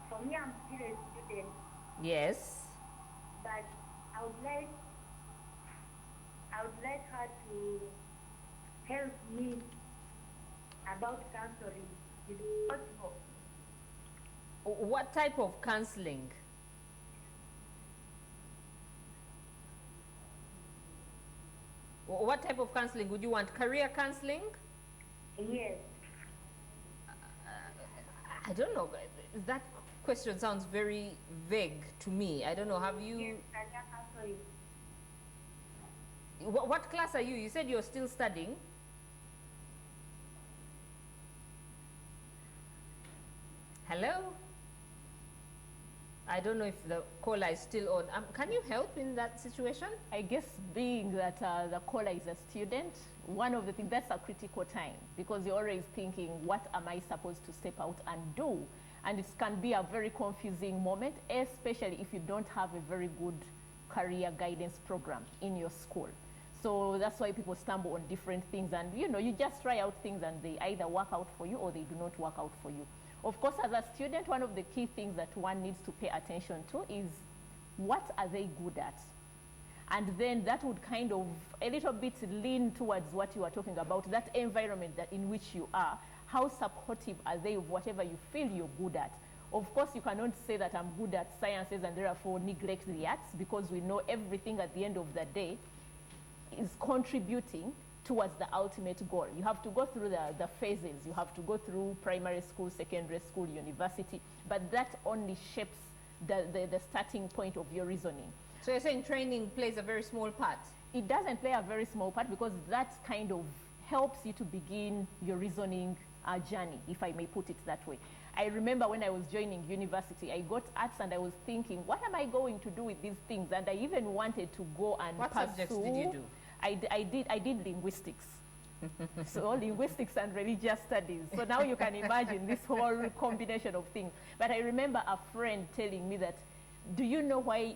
For me, I'm still a student. Yes. But I would like her to help me about counseling. Is it possible? What type of counseling? What type of counseling would you want? Career counseling? Yes. I don't know. That question sounds very vague to me. I don't know. Have you... Yes, career counseling. What class are you? You said you're still studying. Hello? I don't know if the caller is still on. Can you help in that situation? I guess being that the caller is a student, one of the things, that's a critical time because you're always thinking, what am I supposed to step out and do? And it can be a very confusing moment, especially if you don't have a very good career guidance program in your school. So that's why people stumble on different things and, you know, you just try out things and they either work out for you or they do not work out for you. Of course, as a student, one of the key things that one needs to pay attention to is what are they good at? And then that would kind of a little bit lean towards what you are talking about, that environment that in which you are. How supportive are they of whatever you feel you're good at? Of course, you cannot say that I'm good at sciences and therefore neglect the arts because we know everything at the end of the day is contributing towards the ultimate goal. You have to go through the phases. You have to go through primary school, secondary school, university, but that only shapes the starting point of your reasoning. So you're saying training plays a very small part? It doesn't play a very small part because that kind of helps you to begin your reasoning journey, if I may put it that way. I remember when I was joining university, I got arts and I was thinking, what am I going to do with these things? And I even wanted to go and What subjects did you do? I did linguistics. So linguistics and religious studies. So now you can imagine this whole combination of things. But I remember a friend telling me that, do you know why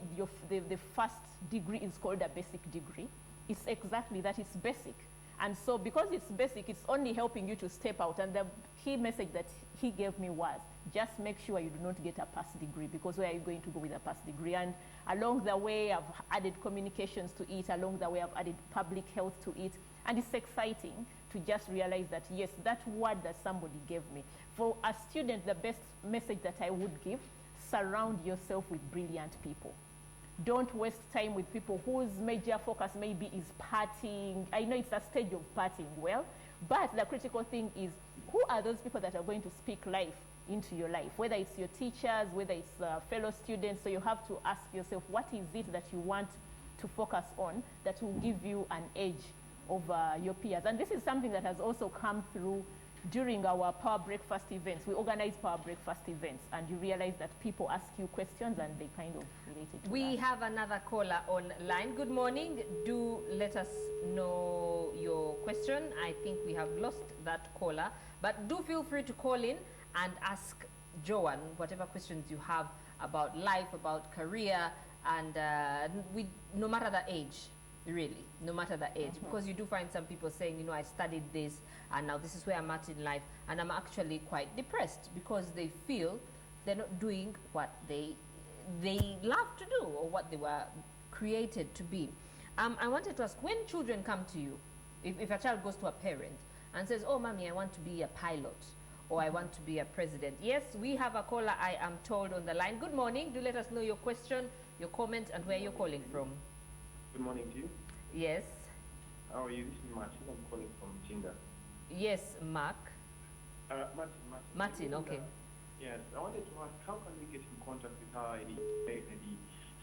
the first degree is called a basic degree? It's exactly that, it's basic. And so because it's basic, it's only helping you to step out. And the key message that he gave me was, just make sure you do not get a past degree, because where are you going to go with a past degree? And along the way, I've added communications to it. Along the way, I've added public health to it. And it's exciting to just realize that, yes, that word that somebody gave me. For a student, the best message that I would give, surround yourself with brilliant people. Don't waste time with people whose major focus maybe is partying. I know it's a stage of partying, well, but the critical thing is, who are those people that are going to speak life into your life? Whether it's your teachers, whether it's fellow students. So you have to ask yourself, what is it that you want to focus on that will give you an edge of your peers. And this is something that has also come through during our Power Breakfast events. We organize Power Breakfast events, and you realize that people ask you questions and they kind of relate it to We that. have another caller online. Good morning. Do let us know your question. I think we have lost that caller, but do feel free to call in and ask Joanne whatever questions you have about life, about career, and no matter the age, really, no matter the age, because you do find some people saying, you know, I studied this and now this is where I'm at in life, and I'm actually quite depressed because they feel they're not doing what they love to do or what they were created to be. I wanted to ask, when children come to you, if a child goes to a parent and says, oh, mommy, I want to be a pilot, or I want to be a president. Yes, we have a caller, I am told, on the line. Good morning. Do let us know your question, your comment, and where you're calling from. Good morning to you. Yes. How are you? This is Martin. I'm calling from Jinga. Yes, Mark. Martin, okay. Yes, I wanted to ask, how can we get in contact with her? Any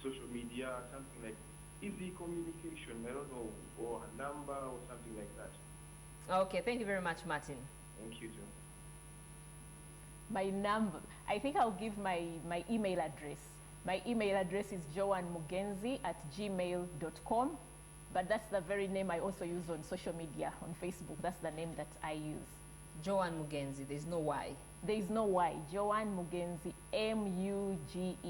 social media, something like easy communication, I don't know, or a number or something like that. Okay, thank you very much, Martin. Thank you too. My number, I think I'll give my email address. My email address is joannemugenzi@gmail.com, but that's the very name I also use on social media, on Facebook. That's the name that I use. Joanne Mugenzi, there's no Y. There is no Y. Joanne Mugenzi, M-U-G-E-N-Z-I,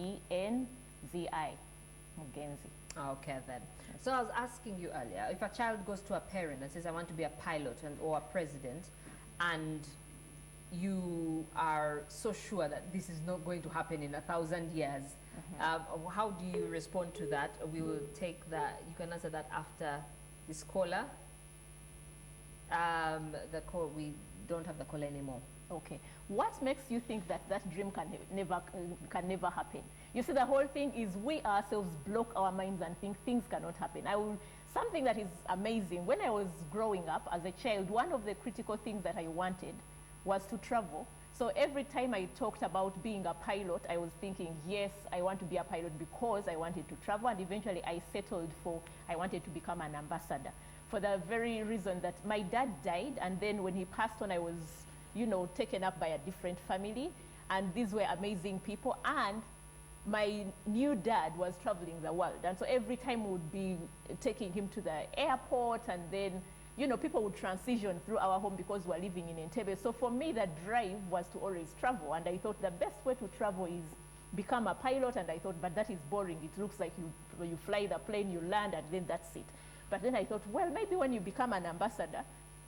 Mugenzi. Okay then. So I was asking you earlier, if a child goes to a parent and says, I want to be a pilot or a president, and you are so sure that this is not going to happen in 1,000 years, how do you respond to that? We will take that, you can answer that after this caller. The call, we don't have the call anymore. Okay. What makes you think that that dream can never happen? You see, the whole thing is we ourselves block our minds and think things cannot happen. Something that is amazing, when I was growing up as a child, one of the critical things that I wanted was to travel. So every time I talked about being a pilot, I was thinking, yes, I want to be a pilot because I wanted to travel, and eventually I settled for, I wanted to become an ambassador. For the very reason that my dad died, and then when he passed on, I was, you know, taken up by a different family, and these were amazing people, and my new dad was traveling the world, and so every time we would be taking him to the airport, and then, you know, people would transition through our home because we're living in Entebbe. So for me, the drive was to always travel, and I thought the best way to travel is become a pilot, and I thought, but that is boring. It looks like you fly the plane, you land, and then that's it. But then I thought, well, maybe when you become an ambassador,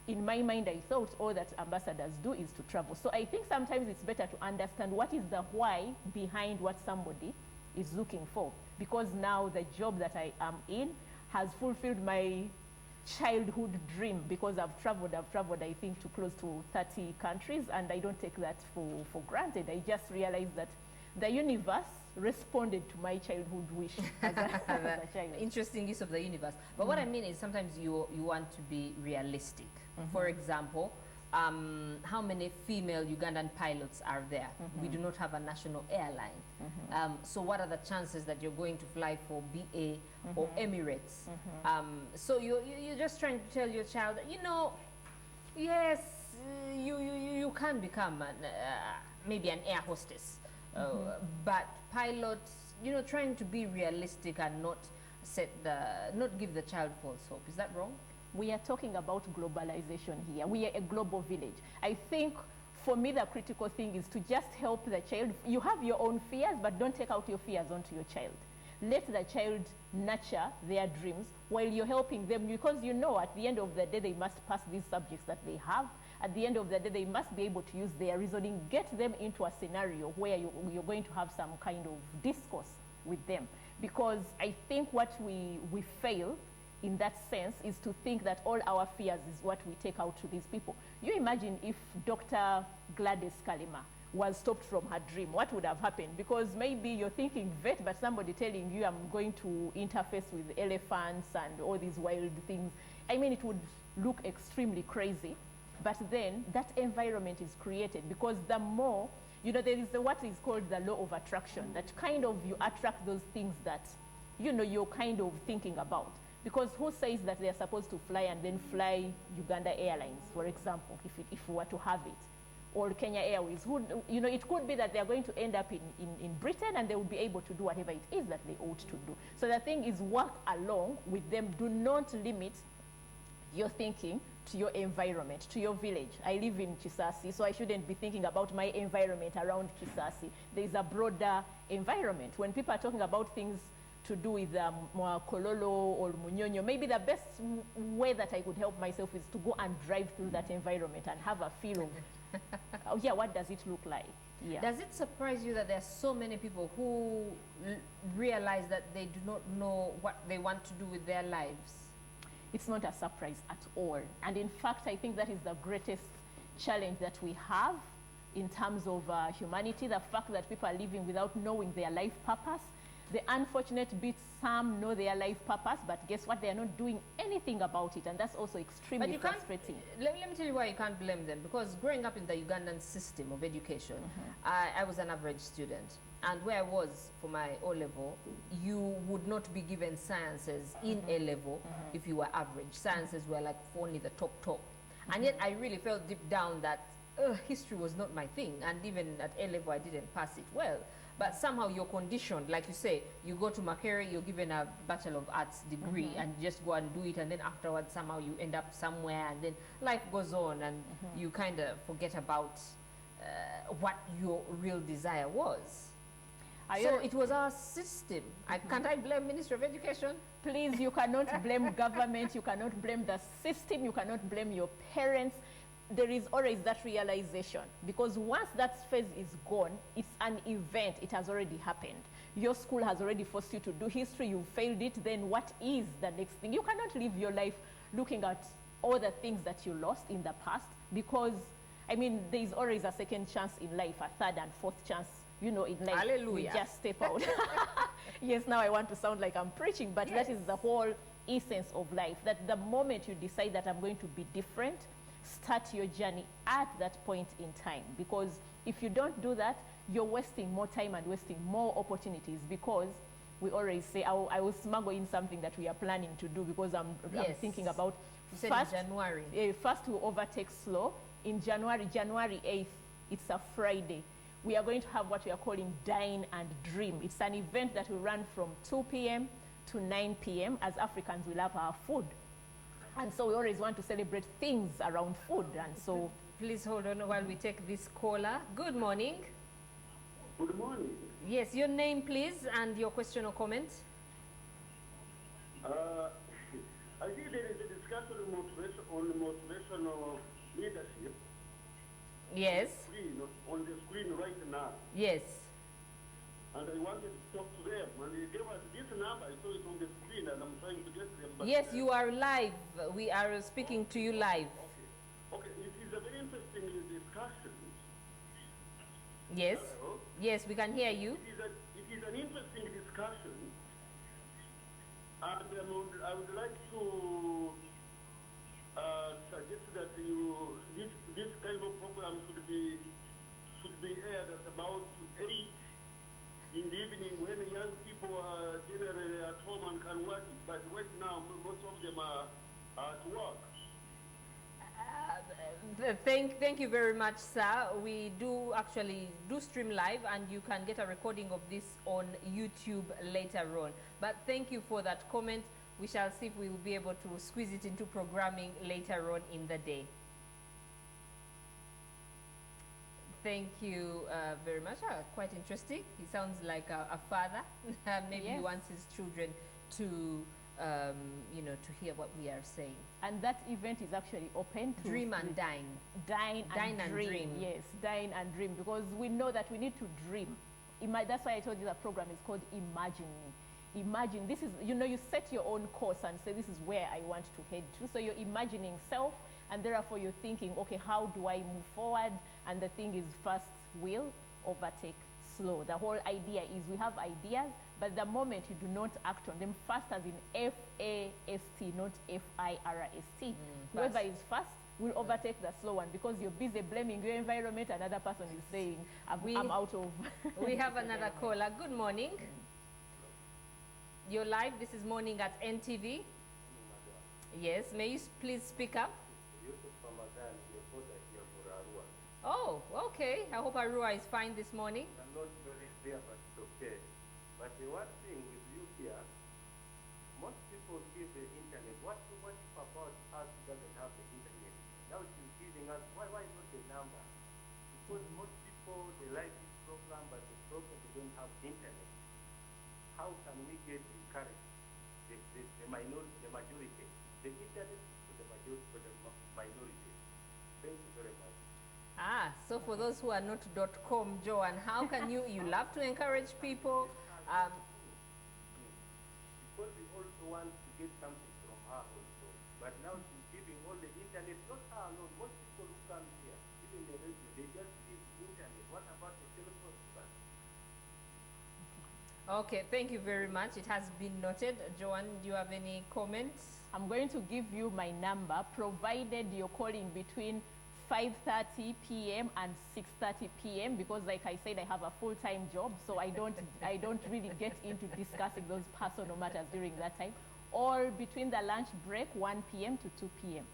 in my mind, I thought all that ambassadors do is to travel. So I think sometimes it's better to understand what is the why behind what somebody is looking for. Because now the job that I am in has fulfilled my childhood dream, because I've traveled, I think, to close to 30 countries, and I don't take that for granted. I just realized that the universe responded to my childhood wish as a child. Interesting use of the universe. But what I mean is sometimes you want to be realistic. For example, how many female Ugandan pilots are there? We do not have a national airline. So what are the chances that you're going to fly for BA or Emirates? So you're just trying to tell your child, you know, yes, you can become maybe an air hostess. But pilots, you know, trying to be realistic and not give the child false hope. Is that wrong? We are talking about globalization here. We are a global village. I think for me the critical thing is to just help the child. You have your own fears, but don't take out your fears onto your child. Let the child nurture their dreams while you're helping them, because you know at the end of the day they must pass these subjects that they have. At the end of the day, they must be able to use their reasoning, get them into a scenario where you're going to have some kind of discourse with them. Because I think what we fail in that sense is to think that all our fears is what we take out to these people. You imagine if Dr. Gladys Kalima was stopped from her dream, what would have happened? Because maybe you're thinking vet, but somebody telling you I'm going to interface with elephants and all these wild things. I mean, it would look extremely crazy. But then that environment is created, because the more, you know, there is what is called the law of attraction, that kind of you attract those things that, you know, you're kind of thinking about. Because who says that they are supposed to fly and then fly Uganda Airlines, for example, if we were to have it, or Kenya Airways? Who, you know, it could be that they are going to end up in Britain and they will be able to do whatever it is that they ought to do. So the thing is, work along with them. Do not limit your thinking to your environment, to your village. I live in Kisasi, so I shouldn't be thinking about my environment around Kisasi. There is a broader environment. When people are talking about things to do with Kololo or Munyonyo, maybe the best way that I could help myself is to go and drive through that environment and have a feel of, oh yeah, what does it look like? Yeah. Does it surprise you that there are so many people who realize that they do not know what they want to do with their lives? It's not a surprise at all. And in fact, I think that is the greatest challenge that we have in terms of humanity, the fact that people are living without knowing their life purpose. The unfortunate bit, some know their life purpose, but guess what? They are not doing anything about it, and that's also extremely frustrating. Let me tell you why you can't blame them. Because growing up in the Ugandan system of education, I was an average student. And where I was for my O-level, you would not be given sciences in A-level if you were average. Sciences were like for only the top. And yet I really felt deep down that history was not my thing. And even at A-level, I didn't pass it well. But somehow you're conditioned, like you say, you go to Makerere, you're given a Bachelor of Arts degree, and you just go and do it, and then afterwards somehow you end up somewhere, and then life goes on, and you kind of forget about what your real desire was. So it was our system. Can't I blame Ministry of Education? Please, you cannot blame government, you cannot blame the system, you cannot blame your parents. There is always that realization, because once that phase is gone, it's an event. It has already happened. Your school has already forced you to do history. You failed it. Then what is the next thing? You cannot live your life looking at all the things that you lost in the past, because, I mean, there is always a second chance in life, a third and fourth chance, you know, in life. Hallelujah. We just step out. Yes, now I want to sound like I'm preaching, but that is the whole essence of life, that the moment you decide that I'm going to be different, start your journey at that point in time. Because if you don't do that, you're wasting more time and wasting more opportunities, because we always say, I will smuggle in something that we are planning to do, because I'm thinking about first, January. First we overtake slow. In January 8th, it's a Friday. We are going to have what we are calling Dine and Dream. It's an event that will run from 2 p.m. to 9 p.m. As Africans, we love our food. And so we always want to celebrate things around food. And so please hold on while we take this caller. Good morning. Good morning. Yes, your name, please, and your question or comment. I think there is a discussion on motivational leadership. Yes. On the screen right now. Yes. And I wanted to talk to them. And they gave us this number. I saw it on the screen, and I'm trying to get them. But yes, you are live. We are speaking to you live. Okay. It is a very interesting discussion. Yes. Hello? Yes, we can hear you. It is an interesting discussion. And I would like to suggest that this kind of program should be aired at about 8 in the evening, when young people are generally at home and can watch it. But right now, most of them are at work. Thank you very much, sir. We do actually stream live, and you can get a recording of this on YouTube later on. But thank you for that comment. We shall see if we will be able to squeeze it into programming later on in the day. Thank you very much. Quite interesting. He sounds like a father. Maybe he wants his children to, you know, to hear what we are saying. And that event is actually open to Dream and Dine. Dine and dream. Yes, Dine and Dream, because we know that we need to dream. That's why I told you that program is called Imagine Me. Imagine, this is, you know, you set your own course and say, this is where I want to head to. So you're imagining self, and therefore you're thinking, okay, how do I move forward? And the thing is, first will overtake slow. The whole idea is we have ideas, but the moment you do not act on them, fast as in F-A-S-T, not F-I-R-S-T. Whoever is fast will overtake the slow one, because you're busy blaming your environment. Another person is saying, I'm out of... We have another caller. Good morning. You're live. This is Morning at NTV. Yes, may you please speak up? Yusuf Ramadan, reporter here for Arua. Oh, okay. I hope Arua is fine this morning. I'm not very clear, but it's okay. But the one thing with you here, most people give the internet. What if about us who doesn't have the internet? Now she's giving us, why not the number? Because most people, they like this program, but the problem, they don't have internet. How can we get encouraged? The minority, the majority. The internet is for the majority, for the minority. Thank you very much. So for those who are not .com, Joan, how can you love to encourage people? Because we also want to get something from her also. But now she's giving all the internet, not her alone. Most people who come here, even the radio, they just give internet. What about the telephone? Okay, thank you very much. It has been noted. Joan, do you have any comments? I'm going to give you my number, provided you're calling between 5:30 p.m. and 6:30 p.m. because, like I said, I have a full-time job, so I don't really get into discussing those personal matters during that time. Or between the lunch break, 1 p.m. to 2 p.m.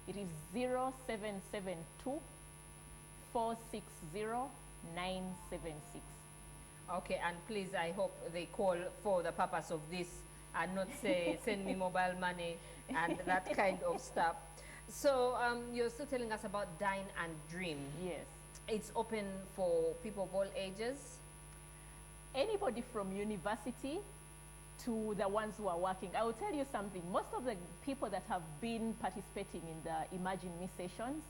It is 0772 460 976. Okay, and please, I hope they call for the purpose of this and not say, send me mobile money and that kind of stuff. So you're still telling us about Dine and Dream. Yes. It's open for people of all ages? Anybody from university to the ones who are working. I will tell you something. Most of the people that have been participating in the Imagine Me sessions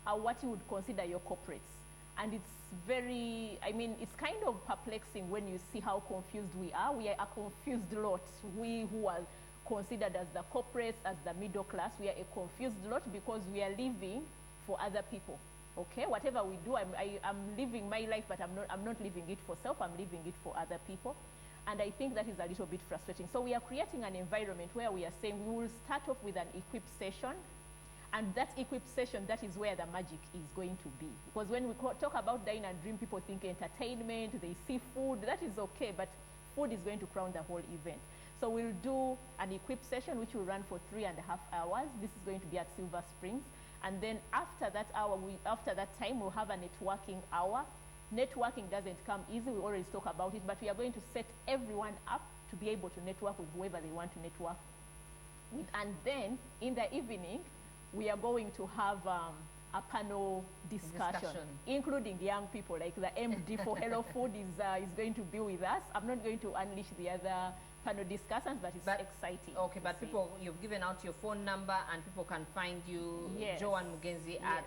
are what you would consider your corporates. And it's very, I mean, it's kind of perplexing when you see how confused we are. We are a confused lot. We who are considered as the corporates, as the middle class, we are a confused lot because we are living for other people. Okay, whatever we do, I'm living my life, but I'm not living it for self, I'm living it for other people. And I think that is a little bit frustrating. So we are creating an environment where we are saying we will start off with an equipped session. And that equipped session, that is where the magic is going to be. Because when we talk about Dine and Dream, people think entertainment, they see food, that is okay, but food is going to crown the whole event. So we'll do an equipped session, which will run for 3.5 hours. This is going to be at Silver Springs. And then after that hour, after that time, we'll have a networking hour. Networking doesn't come easy, we always talk about it, but we are going to set everyone up to be able to network with whoever they want to network with. And then in the evening, we are going to have a panel discussion, including young people, like the MD for Hello Food is going to be with us. I'm not going to unleash the other panel discussers, but it's exciting. Okay, but people, you've given out your phone number and people can find you, yes. Joan Mugenzi, at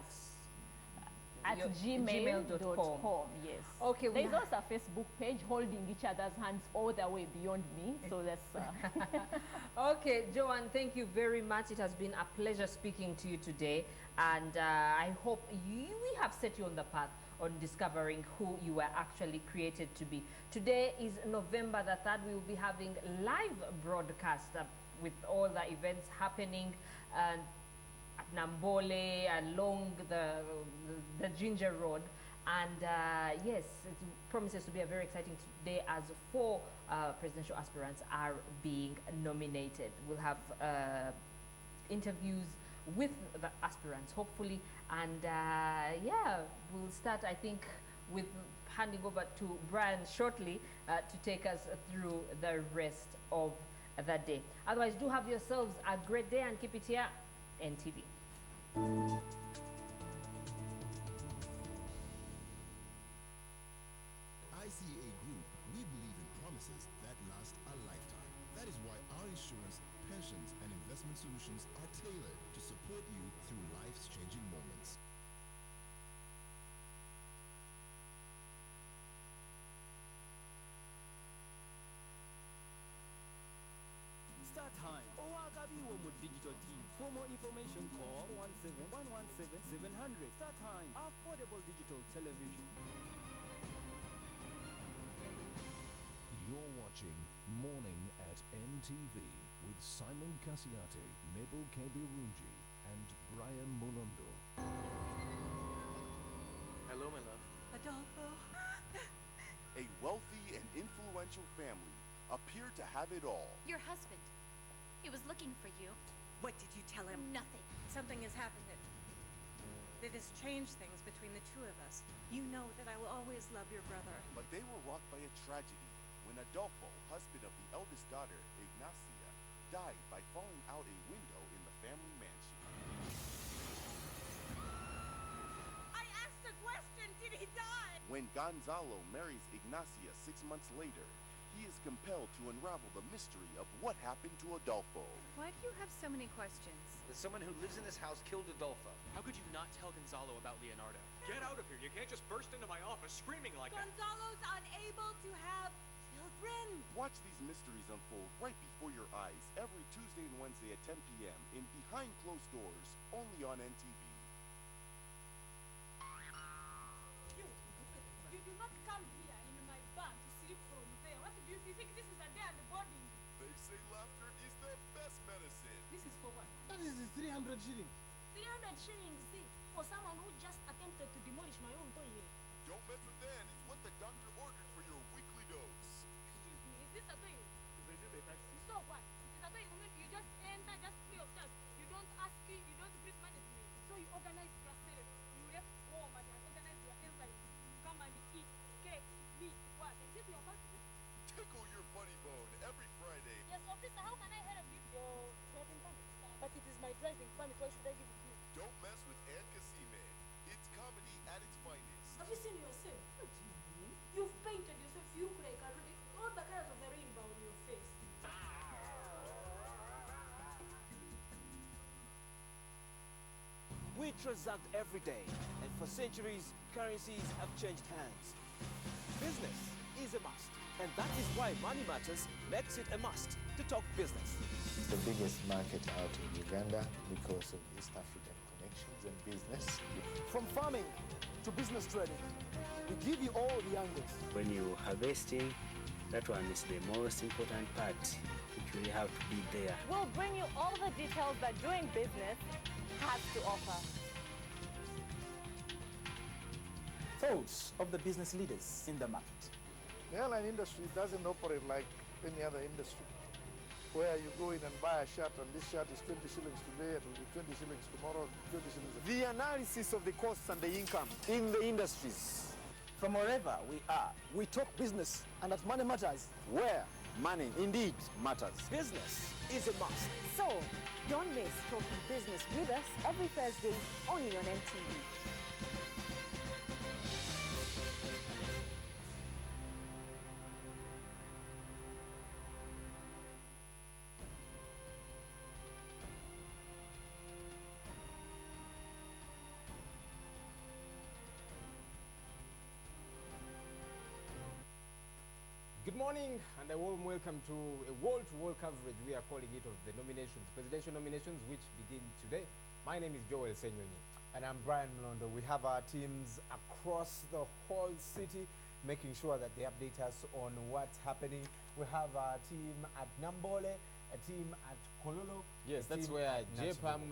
gmail.com. Yes. Okay. There's also a Facebook page holding each other's hands all the way beyond me. So that's. Okay, Joan, thank you very much. It has been a pleasure speaking to you today, and I hope we have set you on the path on discovering who you were actually created to be. Today is November the 3rd. We will be having live broadcast with all the events happening at Nambole, along the Ginger Road. And yes, it promises to be a very exciting day as 4 presidential aspirants are being nominated. We'll have interviews with the aspirants, hopefully. And yeah, we'll start, I think, with handing over to Brian shortly to take us through the rest of the day. Otherwise, do have yourselves a great day and keep it here, NTV. ICA Group, we believe in promises that last a lifetime. That is why our insurance, pensions, and investment solutions are tailored to support you through life's changing moments. Start time. Owagabiwo mu digital team. For more information, call 117-117-700. Start time. Affordable digital television. You're watching Morning at NTV with Simon Kasiate, Mabel Kebirunji, and Brian Molondo. Hello, my love. Adolfo. A wealthy and influential family appeared to have it all. Your husband. He was looking for you. What did you tell him? Nothing. Something has happened that has changed things between the two of us. You know that I will always love your brother. But they were rocked by a tragedy when Adolfo, husband of the eldest daughter, Ignacia, died by falling out a window in the family mansion. I asked a question. Did he die? When Gonzalo marries Ignacia 6 months later, he is compelled to unravel the mystery of what happened to Adolfo. Why do you have so many questions? Someone who lives in this house killed Adolfo. How could you not tell Gonzalo about Leonardo? Get out of here. You can't just burst into my office screaming like that. Gonzalo's unable to have children. Watch these mysteries unfold right before your eyes every Tuesday and Wednesday at 10 p.m. in Behind Closed Doors, only on NTV. You do not come here in my van to sleep from there. What do you think this is a day and the body? They say laughter is the best medicine. This is for what? That is 300 shillings. 300 shillings, see, for someone who just attempted to demolish my own toilet. Don't mess with that. It's what the doctor ordered for your weekly dose. Excuse me, is this a toilet? So what? It is a toilet. You just enter just free of charge. You don't ask me, you don't greet management. So you organize yourself. You left home and organize your inside. Come and eat cake, meat, what? Is this your husband? Tickle your funny bone every Friday. Yes, officer, how can I help you? Your driving permit. But it is my driving permit. Why should I give it to you? Don't mess with Ann Casime. It's comedy at its finest. Have you seen yourself? What do you mean? You've painted yourself. You could like already all the colors of the rainbow on your face. We transact every day, and for centuries, currencies have changed hands. Business is a must, and that is why Money Matters makes it a must to talk business. It's the biggest market out in Uganda because of East African connections and business. From farming to business trading, we give you all the angles. When you're harvesting, that one is the most important part, which we have to be there. We'll bring you all the details that doing business has to offer. Thoughts of the business leaders in the market. The airline industry doesn't operate like any other industry, where you go in and buy a shirt and this shirt is 20 shillings today, it will be 20 shillings tomorrow, 20 shillings. The analysis of the costs and the income in the industries. From wherever we are, we talk business, and at Money Matters, where money indeed matters. Business is a must. So, don't miss talking business with us every Thursday only on MTV. Good morning and a warm welcome to a wall-to-wall coverage we are calling it of the nominations, presidential nominations, which begin today. My name is Joel Senyonyi. And I'm Brian Mlondo. We have our teams across the whole city making sure that they update us on what's happening. We have our team at Nambole, a team at Kololo. Yes, that's where JPAM,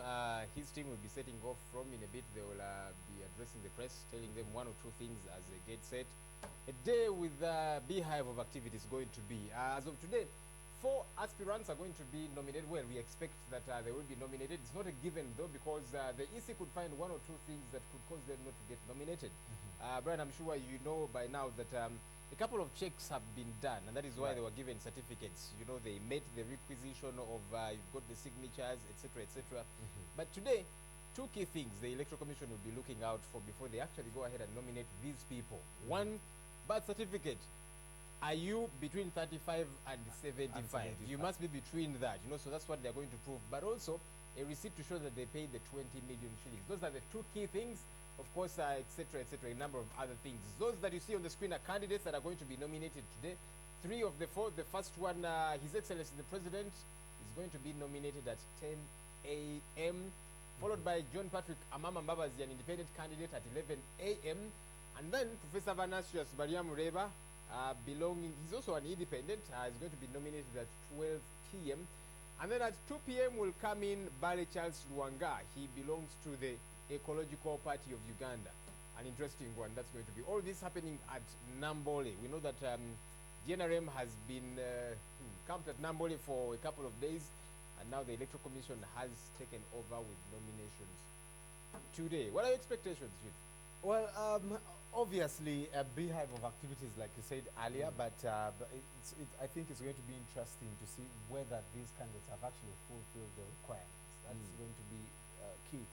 his team will be setting off from in a bit. They will be addressing the press, telling them one or two things as they get set. A day with a beehive of activities going to be. As of today, 4 aspirants are going to be nominated. Well, we expect that they will be nominated. It's not a given, though, because the EC could find one or two things that could cause them not to get nominated. Brian, I'm sure you know by now that a couple of checks have been done, and that is why they were given certificates. You know, they met the requisition of, you've got the signatures, etc., etc. But today, 2 key things the Electoral Commission will be looking out for before they actually go ahead and nominate these people. One, birth certificate. Are you between 35 and 75? You must be between that, you know, so that's what they're going to prove. But also, a receipt to show that they paid the 20 million shillings. Those are the 2 key things. Of course, etc., etc., a number of other things. Those that you see on the screen are candidates that are going to be nominated today. 3 of the 4. The first one, His Excellency the President, is going to be nominated at 10 a.m., followed by John Patrick Amama Mbabazi, an independent candidate, at 11 a.m., and then Professor Vanasius Bariamureba, he's also an independent, is going to be nominated at 12 p.m. And then at 2 p.m. will come in Bale Charles Luanga. He belongs to the Ecological Party of Uganda. An interesting one that's going to be. All this happening at Nambole. We know that GNRM has been camped at Nambole for a couple of days. and now the Electoral Commission has taken over with nominations today. What are your expectations, Chief? Well, obviously a beehive of activities, like you said earlier, but I think it's going to be interesting to see whether these candidates have actually fulfilled the requirements. That's going to be key.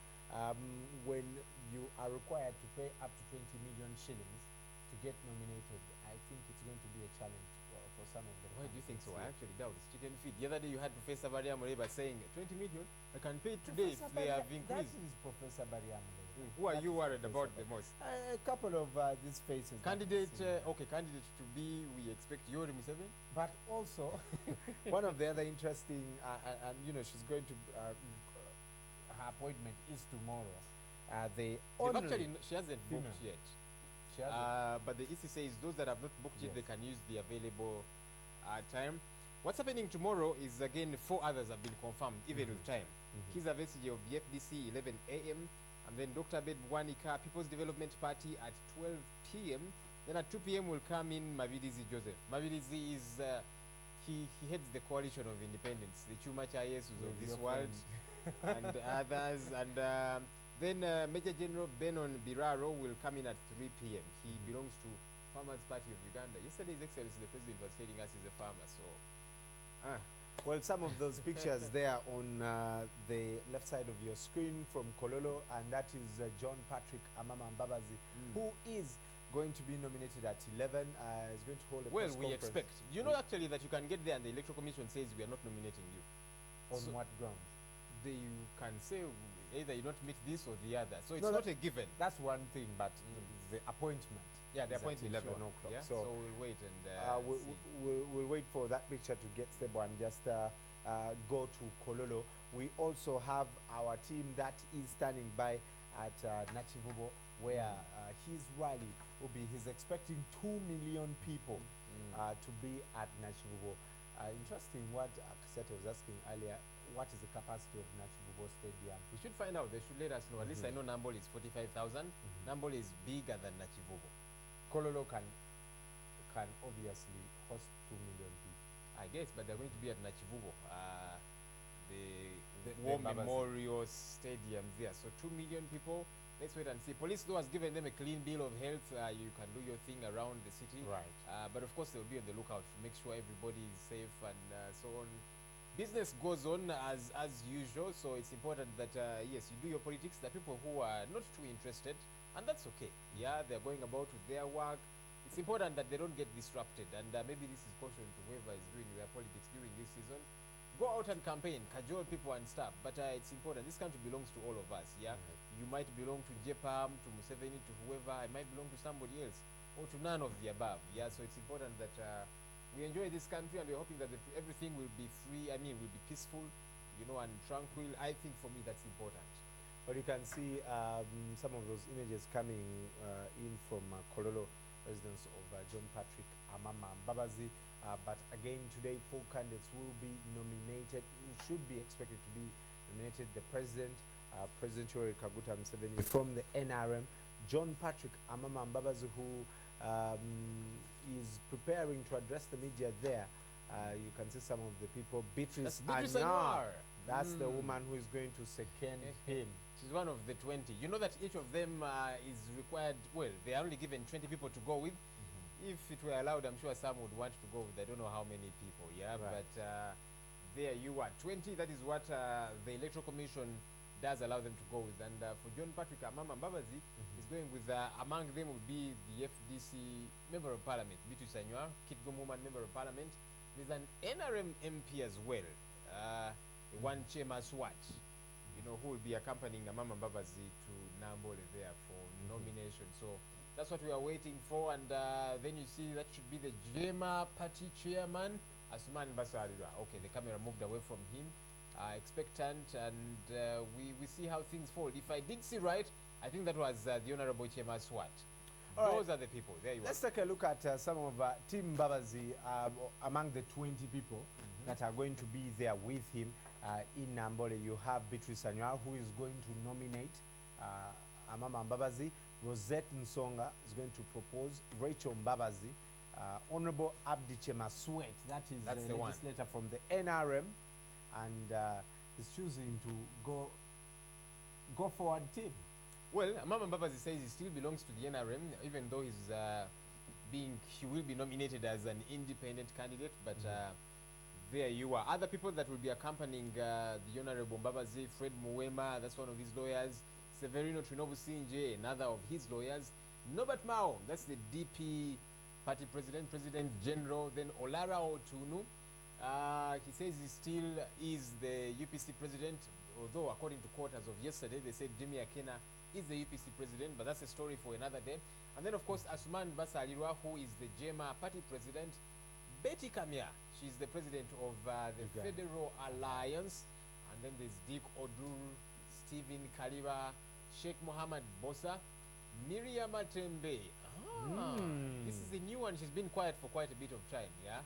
When you are required to pay up to 20 million shillings to get nominated, I think it's going to be a challenge for some of them. Why do you think so? I actually doubt it's chicken feed. The other day you had Professor Bariam Muleba saying 20 million, I can pay it today if they have increased. That is Professor Bariam Muleba. Who are you worried about the most? A couple of these faces. Candidate to be, we expect Yoweri Museveni. But also, one of the other interesting, and you know, she's going to, her appointment is tomorrow. She hasn't booked yet. She hasn't. But the EC says those that have not booked yet, they can use the available time. What's happening tomorrow is, again, 4 others have been confirmed, even with time. Kiza Vesige of the FDC, 11 a.m. And then Dr. Abed Bwanika, People's Development Party at 12 p.m. Then at 2 p.m. will come in Mavilizi Joseph. Mavilizi is, he heads the Coalition of Independence, the Chuma Chayesus of this world, and others. And then Major General Benon Biraro will come in at 3 p.m. He belongs to Farmers Party of Uganda. Yesterday, His Excellency, the President was telling us he's a farmer, so... Well, some of those pictures there on the left side of your screen from Kololo, and that is John Patrick Amama Mbabazi, who is going to be nominated at 11, is going to hold a press we conference. expect. You know actually that you can get there and the Electoral Commission says we are not nominating you. On what grounds? You can say either you don't meet this or the other. So it's not a given. That's one thing, but the appointment. Yeah, the is appointment at 11 sure. o'clock. Yeah? So we'll wait and we'll wait for that picture to get stable and just go to Kololo. We also have our team that is standing by at Nachivubo, where his rally will be. He's expecting 2 million people to be at Nachivubo. Interesting what Kasete was asking earlier. What is the capacity of Nachivubo Stadium? We should find out. They should let us know. At least I know Nambole is 45,000. Nambole is bigger than Nachivubo. Kololo can obviously host 2 million people. I guess, but they're going to be at Nachivubo, the War Memorial Stadium there. So 2 million people. Let's wait and see. Police, though, has given them a clean bill of health. You can do your thing around the city. Right. But of course, they'll be on the lookout to make sure everybody is safe and so on. Business goes on as usual, so it's important that, yes, you do your politics. There are people who are not too interested, and that's okay. Yeah, they're going about with their work. It's important that they don't get disrupted, and maybe this is caution to whoever is doing their politics during this season. Go out and campaign, cajole people and stuff, but it's important. This country belongs to all of us, yeah? You might belong to JPAM, to Museveni, to whoever. I might belong to somebody else, or to none of the above, yeah? So it's important that we enjoy this country, and we're hoping that everything will be free, will be peaceful, you know, and tranquil. I think for me that's important. But you can see some of those images coming in from Kololo, residents of John Patrick Amama Mbabazi. But again, today, 4 candidates will be nominated, should be expected to be nominated. The President, President Yoweri Kaguta Museveni from the NRM, John Patrick Amama Mbabazi, who is preparing to address the media there. You can see some of the people. Beatrice Anyar. That's the woman who is going to second him. She's one of the 20. You know that each of them is required, well, they are only given 20 people to go with. If it were allowed, I'm sure some would want to go with, I don't know how many people, yeah? Right. But there you are, 20, that is what the Electoral Commission does allow them to go with. And for John Patrick Amama Mbabazi, he's going with, among them would be the FDC Member of Parliament, Beatrice Anyar, Kitgum Woman Member of Parliament. There's an NRM MP as well, one Chema Swat, you know, who will be accompanying Amama Mbabazi to Nambole there for nomination. So that's what we are waiting for, and then you see that should be the JEMA party chairman, Asuman Basarira. Okay, the camera moved away from him, expectant, and we see how things fall. If I did see right, I think that was the Honorable Chema Swat. Those are the people. There you are. Let's take a look at some of Team Mbabazi among the 20 people that are going to be there with him in Nambole. You have Beatrice Anyar, who is going to nominate Amama Mbabazi. Rosette Nsonga is going to propose Rachel Mbabazi. Honorable Abdi Chema Swet, that's the legislator from the NRM. and he's choosing to go forward team. Well, Amama Mbabazi says he still belongs to the NRM, even though he will be nominated as an independent candidate, but there you are. Other people that will be accompanying the Honorable Mbabazi, Fred Muwema, that's one of his lawyers, Severino Trinobu Sinje, another of his lawyers, Norbert Mao, that's the DP party President General, then Olara Otunu, he says he still is the UPC president, although according to court as of yesterday, they said Jimmy Akena is the UPC president, but that's a story for another day. And then, of course, Asuman Basalirwa, who is the JEMA party president. Betty Kamya, she's the president of the Federal Alliance. And then there's Dick Odur, Stephen Kaliba, Sheikh Mohammed Bosa, Miriam Matembe. This is a new one. She's been quiet for quite a bit of time, yeah?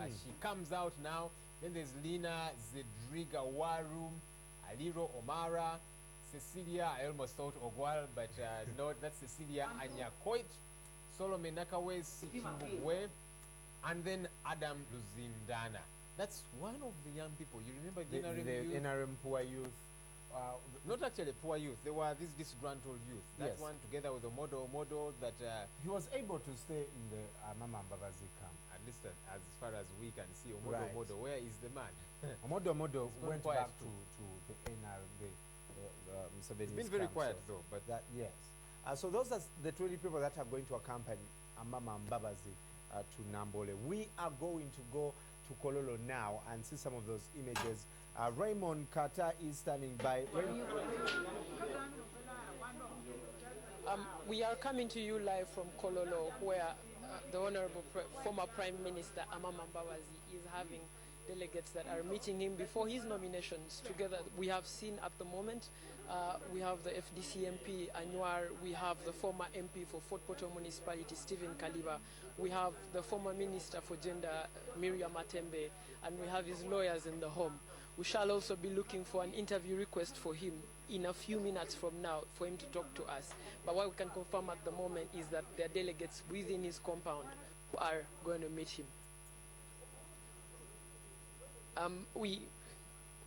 She comes out now. Then there's Lina Zedriga Warum, Aliro Omara, Cecilia, I almost thought Ogwal, but no, that's Cecilia Anyakoit, Solomon Nakawe Sikimbwe, and then Adam Luzindana. That's one of the young people. You remember the NRM poor youth? Not actually poor youth. They were these disgruntled youth. That one together with the model that... he was able to stay in the Amama Mbabazi camp. At least as far as we can see. Omodo, where is the man? Omodo went back to the NRM. It's been very quiet though, but yes. So those are the 20 people that are going to accompany Amama Mbabazi to Nambole. We are going to go to Kololo now and see some of those images. Raymond Carter is standing by. We are coming to you live from Kololo, where the Honorable former Prime Minister Amama Mbabazi is having delegates that are meeting him before his nominations. Together, we have seen at the moment, we have the FDC MP Anwar, we have the former MP for Fort Portal Municipality Stephen Kaliba, we have the former Minister for Gender Miriam Matembe, and we have his lawyers in the home. We shall also be looking for an interview request for him in a few minutes from now for him to talk to us. But what we can confirm at the moment is that there are delegates within his compound who are going to meet him.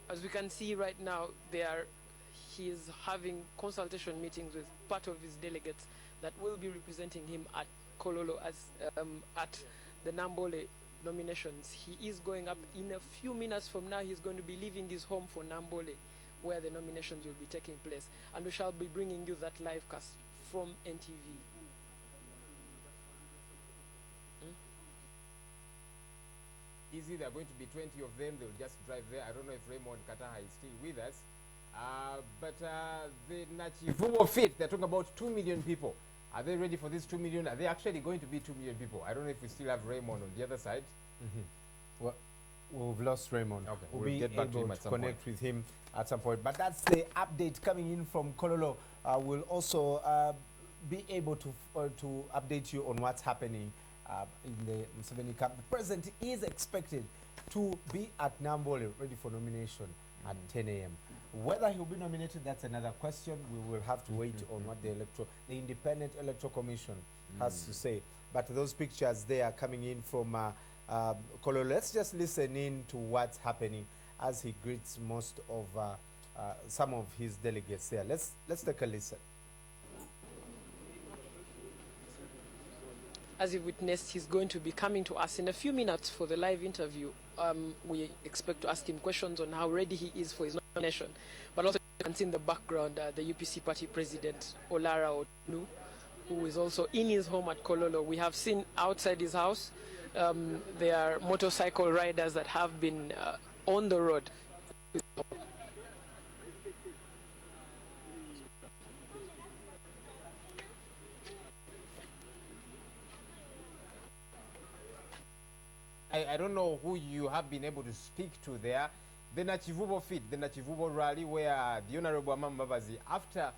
As we can see right now, he is having consultation meetings with part of his delegates that will be representing him at Kololo as at the Nambole nominations. He is going up in a few minutes from now. He's going to be leaving his home for Nambole, where the nominations will be taking place, and we shall be bringing you that live cast from NTV. Easy, there are going to be 20 of them. They'll just drive there. I don't know if Raymond Kataha is still with us. But the Nachivumo Fit, they're talking about 2 million people. Are they ready for this 2 million? Are they actually going to be 2 million people? I don't know if we still have Raymond on the other side. Well, we've lost Raymond. Okay, we'll get back to him able at to some connect point. with him at some point. But that's the update coming in from Kololo. We'll also be able to update you on what's happening in the Museveni camp. The president is expected to be at Nambole ready for nomination at 10 a.m. Whether he'll be nominated, that's another question. We will have to wait on what the Independent Electoral Commission has to say. But those pictures there are coming in from Kololo. Let's just listen in to what's happening as he greets most of some of his delegates there. Let's take a listen. As you witnessed, he's going to be coming to us in a few minutes for the live interview. We expect to ask him questions on how ready he is for his nomination. But also, you can see in the background the UPC party president, Olara Otunu, who is also in his home at Kololo. We have seen outside his house, there are motorcycle riders that have been on the road. I don't know who you have been able to speak to there. The Nachivubo Fit, the Nachivubo rally, where the Honorable Amama Mbabazi, after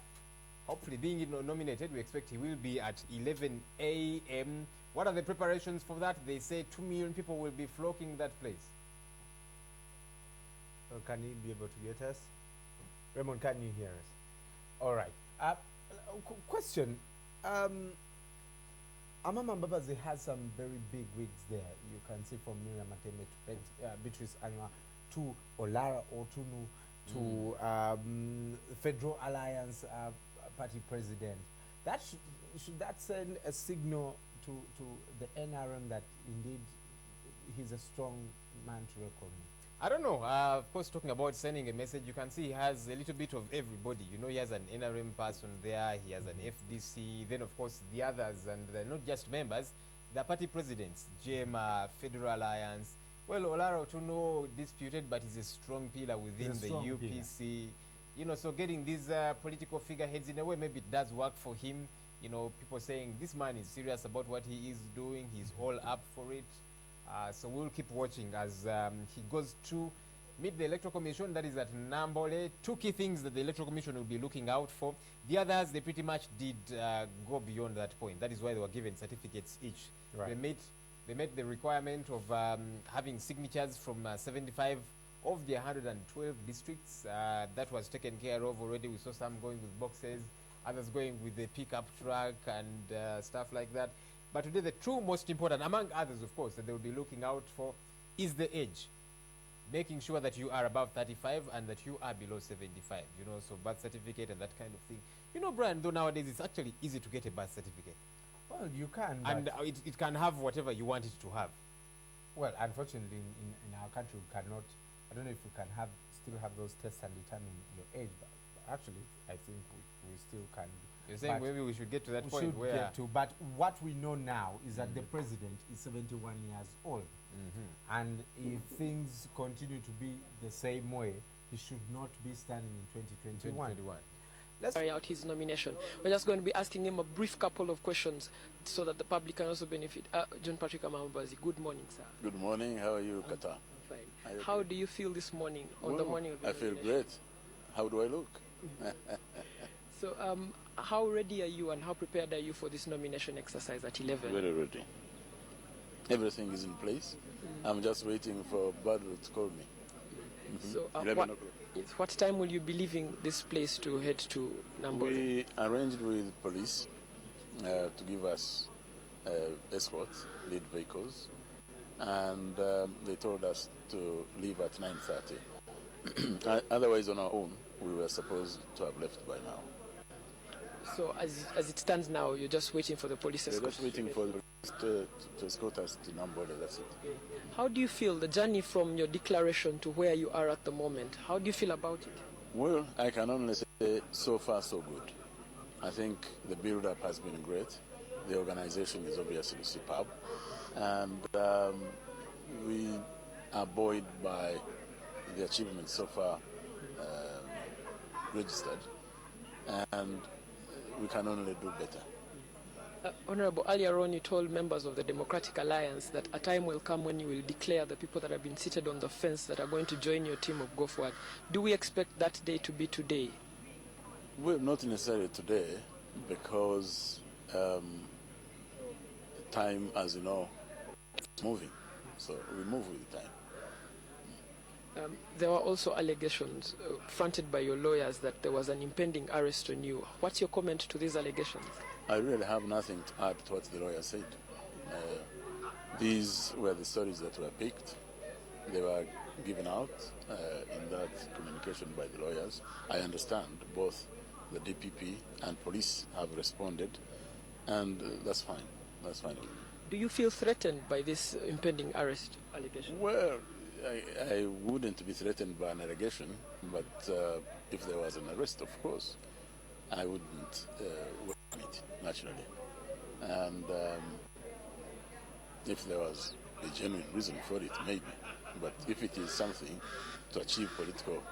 hopefully being nominated, we expect he will be at 11 a.m. What are the preparations for that? They say 2 million people will be flocking that place. Can he be able to get us? Raymond, can you hear us? All right. Question. Amama Mbabazi has some very big wigs there. You can see from Miriam Mateme to Beatrice Anwa to Olara Otunu, to Federal Alliance Party President. That should that send a signal to the NRM that indeed he's a strong man to reckon with? I don't know. Of course, talking about sending a message, you can see he has a little bit of everybody. You know, he has an NRM person there, he has an FDC, then of course the others, and they're not just members, they're party presidents, JMA, Federal Alliance. Well, Olara Otunu disputed, but he's a strong pillar within the UPC. You know, so getting these political figureheads, in a way, maybe it does work for him. You know, people saying this man is serious about what he is doing, he's all up for it. So we'll keep watching as he goes to meet the Electoral Commission, that is at Nambole. Two key things that the Electoral Commission will be looking out for. The others, they pretty much did go beyond that point. That is why they were given certificates each. Right. They met the requirement of having signatures from 75 of the 112 districts. That was taken care of already. We saw some going with boxes, others going with the pickup truck and stuff like that. But today, the two most important, among others, of course, that they will be looking out for is the age. Making sure that you are above 35 and that you are below 75, you know, so birth certificate and that kind of thing. You know, Brian, though nowadays it's actually easy to get a birth certificate. Well, you can. And it can have whatever you want it to have. Well, unfortunately, in our country, we cannot, I don't know if we can still have those tests and determine your age, but actually, I think we still can. You're saying maybe we should get to that point where... But what we know now is that the president is 71 years old. And if things continue to be the same way, he should not be standing in 2021. Let's carry out his nomination. We're just going to be asking him a brief couple of questions so that the public can also benefit. John Patrick Amambazi, good morning, sir. Good morning. How are you, Qatar? Fine. How do you feel this morning, on the morning of the I feel great. How do I look? So, how ready are you and how prepared are you for this nomination exercise at 11? Very ready. Everything is in place. I'm just waiting for Badru to call me. So, what time will you be leaving this place to head to Nambole? We arranged with police to give us escort, lead vehicles, and they told us to leave at 9:30. Otherwise, on our own, we were supposed to have left by now. So as it stands now, you're just waiting for the police escort? We're just waiting for the to escort us to Nambole, that's it. How do you feel, the journey from your declaration to where you are at the moment? How do you feel about it? Well, I can only say so far so good. I think the build-up has been great. The organization is obviously superb. And we are buoyed by the achievements so far registered. And we can only do better. Honorable, earlier on you told members of the Democratic Alliance that a time will come when you will declare the people that have been seated on the fence that are going to join your team of Go Forward. Do we expect that day to be today? Well, not necessarily today, because time, as you know, is moving. So we move with time. There were also allegations fronted by your lawyers that there was an impending arrest on you. What's your comment to these allegations? I really have nothing to add to what the lawyer said. These were the stories that were picked. They were given out in that communication by the lawyers. I understand both the DPP and police have responded, and that's fine. That's fine. Do you feel threatened by this impending arrest allegation? Well, I wouldn't be threatened by an allegation, but if there was an arrest, of course, I wouldn't welcome it, naturally. And if there was a genuine reason for it, maybe. But if it is something to achieve political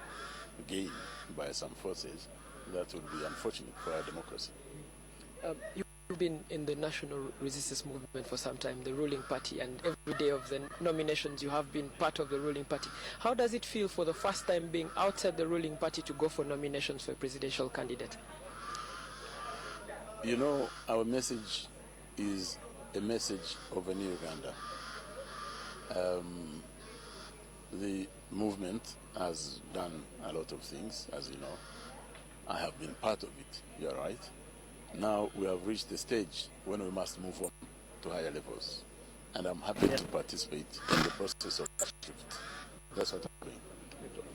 gain by some forces, that would be unfortunate for our democracy. You've been in the National Resistance Movement for some time, the ruling party, and every day of the nominations you have been part of the ruling party. How does it feel for the first time being outside the ruling party to go for nominations for a presidential candidate? You know, our message is a message of a new Uganda. The movement has done a lot of things, as you know. I have been part of it, you're right. Now we have reached the stage when we must move on to higher levels. And I'm happy to participate in the process of that shift. That's what I'm doing.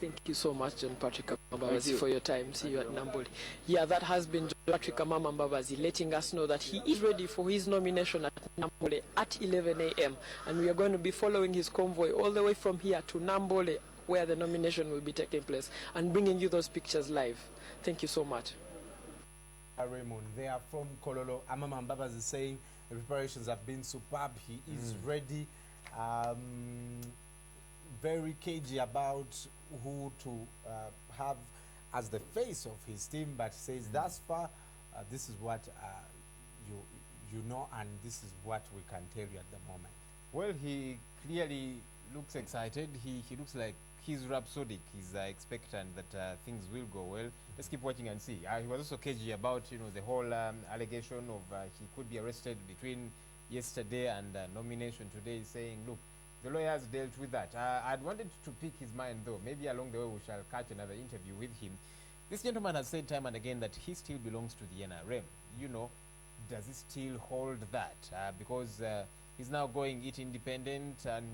Thank you so much, John Patrick Thank Amambabazi, you. for your time. See you at Nambole. Yeah, that has been John Patrick Amambabazi letting us know that he is ready for his nomination at Nambole at 11 a.m. And we are going to be following his convoy all the way from here to Nambole, where the nomination will be taking place, and bringing you those pictures live. Thank you so much. Raymond, they are from Kololo. Amambabazi is saying the preparations have been superb. He is ready. Very cagey about who to have as the face of his team, but says thus far, this is what you know, and this is what we can tell you at the moment. Well, he clearly looks excited. He looks like he's rhapsodic. He's expectant that things will go well. Let's keep watching and see. He was also cagey about the whole allegation of he could be arrested between yesterday and nomination today, saying, look, the lawyers dealt with that. I'd wanted to pick his mind, though. Maybe along the way we shall catch another interview with him. This gentleman has said time and again that he still belongs to the NRM. Does he still hold that? Because he's now going it independent, and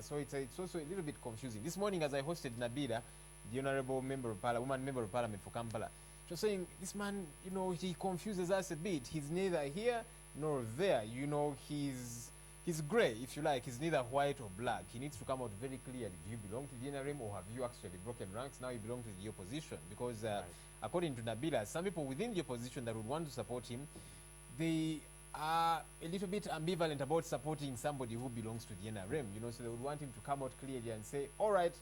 so it's also a little bit confusing. This morning, as I hosted Nabila, the Honorable Member of Parliament, woman Member of Parliament for Kampala, she was saying, this man, he confuses us a bit. He's neither here nor there. He's grey, if you like. He's neither white or black. He needs to come out very clearly. Do you belong to the NRM, or have you actually broken ranks? Now you belong to the opposition. Because according to Nabila, some people within the opposition that would want to support him, they are a little bit ambivalent about supporting somebody who belongs to the NRM. So they would want him to come out clearly and say, all right,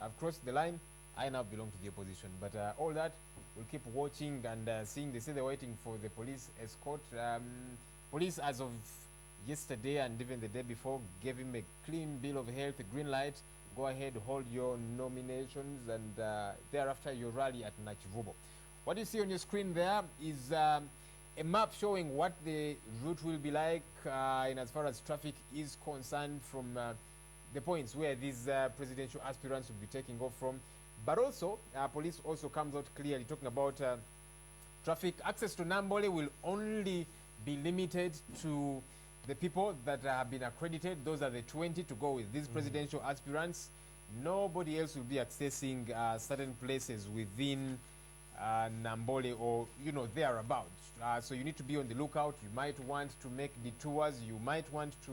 I've crossed the line, I now belong to the opposition. But all that, we'll keep watching and seeing. They say they're waiting for the police escort. Police, as of yesterday and even the day before, gave him a clean bill of health, a green light. Go ahead, hold your nominations, and thereafter your rally at Nachivubo. What you see on your screen there is a map showing what the route will be like in as far as traffic is concerned, from the points where these presidential aspirants will be taking off from. But also, police also comes out clearly talking about traffic. Access to Nambole will only be limited to the people that have been accredited. Those are the 20 to go with these presidential aspirants. Nobody else will be accessing certain places within Nambole or thereabouts. So you need to be on the lookout. You might want to make detours. You might want to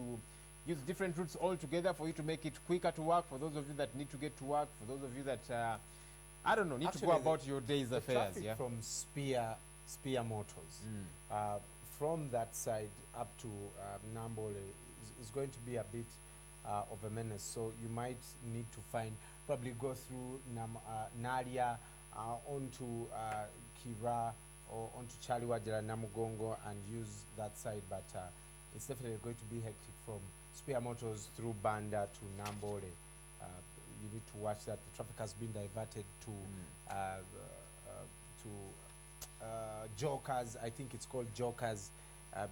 use different routes altogether for you to make it quicker to work. For those of you that need to get to work, for those of you that need Actually, to go about your day's affairs. Traffic from Spear Motors, from that side up to Nambole is going to be a bit of a menace. So you might need to probably go through Naria, onto Kira, or onto Chaliwajara, Namugongo, and use that side. But it's definitely going to be hectic from Spear Motors through Banda to Nambole. You need to watch that. The traffic has been diverted to Jokers. I think it's called Jokers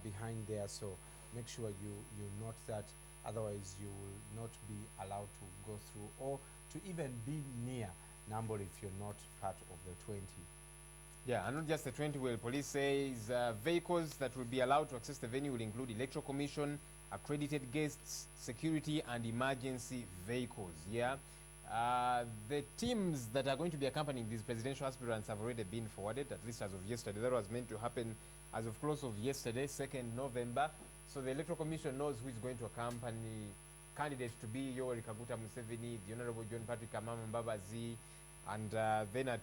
behind there. So make sure you note that. Otherwise, you will not be allowed to go through or to even be near Nambole if you're not part of the 20. Yeah, and not just the 20. Well, police says vehicles that will be allowed to access the venue will include electoral commission, accredited guests, security, and emergency vehicles. Yeah. The teams that are going to be accompanying these presidential aspirants have already been forwarded, at least as of yesterday. That was meant to happen as of close of yesterday, 2nd November. So the Electoral Commission knows who is going to accompany candidates to be Yoweri Kaguta Museveni, the Honorable John Patrick Amambabazi, and then at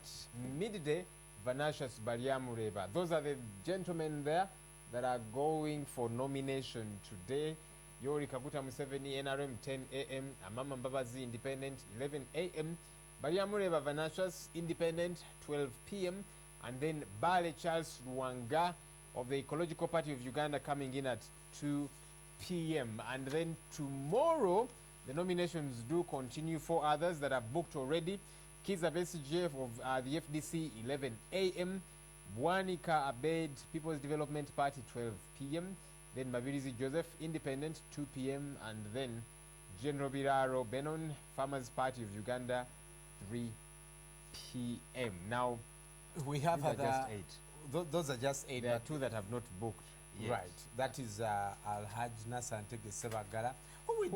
midday, Vanashas Baliamureba. Those are the gentlemen there that are going for nomination today. Yoweri Kaguta Museveni, NRM, 10 a.m. Amambabazi, Independent, 11 a.m. Baliamureba Vanashas, Independent, 12 p.m. And then Bale Charles Luanga of the Ecological Party of Uganda coming in at 2 p.m. And then tomorrow, the nominations do continue. 4 others that are booked already. Kiza Besigye of the FDC, 11 a.m. Bwanika Abed, People's Development Party, 12 p.m. Then Mabirizi Joseph, Independent, 2 p.m. And then General Biraro Benon, Farmers Party of Uganda, 3 p.m. Now, we have these are just 8. Those are just 8. There are 2 that have not booked Yes. Right. That is Al-Hajj Nasantege Sebagala. We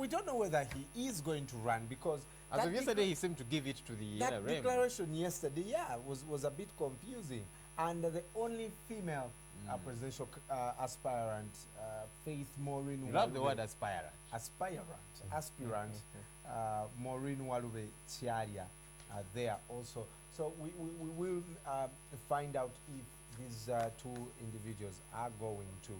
don't know whether he is going to run because as of yesterday he seemed to give it to the that NRM. declaration yesterday, was a bit confusing. And the only female presidential aspirant, Faith Maureen. You love the word aspirant. Aspirant, Maureen Walube Chiaria there also. So we will find out if these two individuals are going to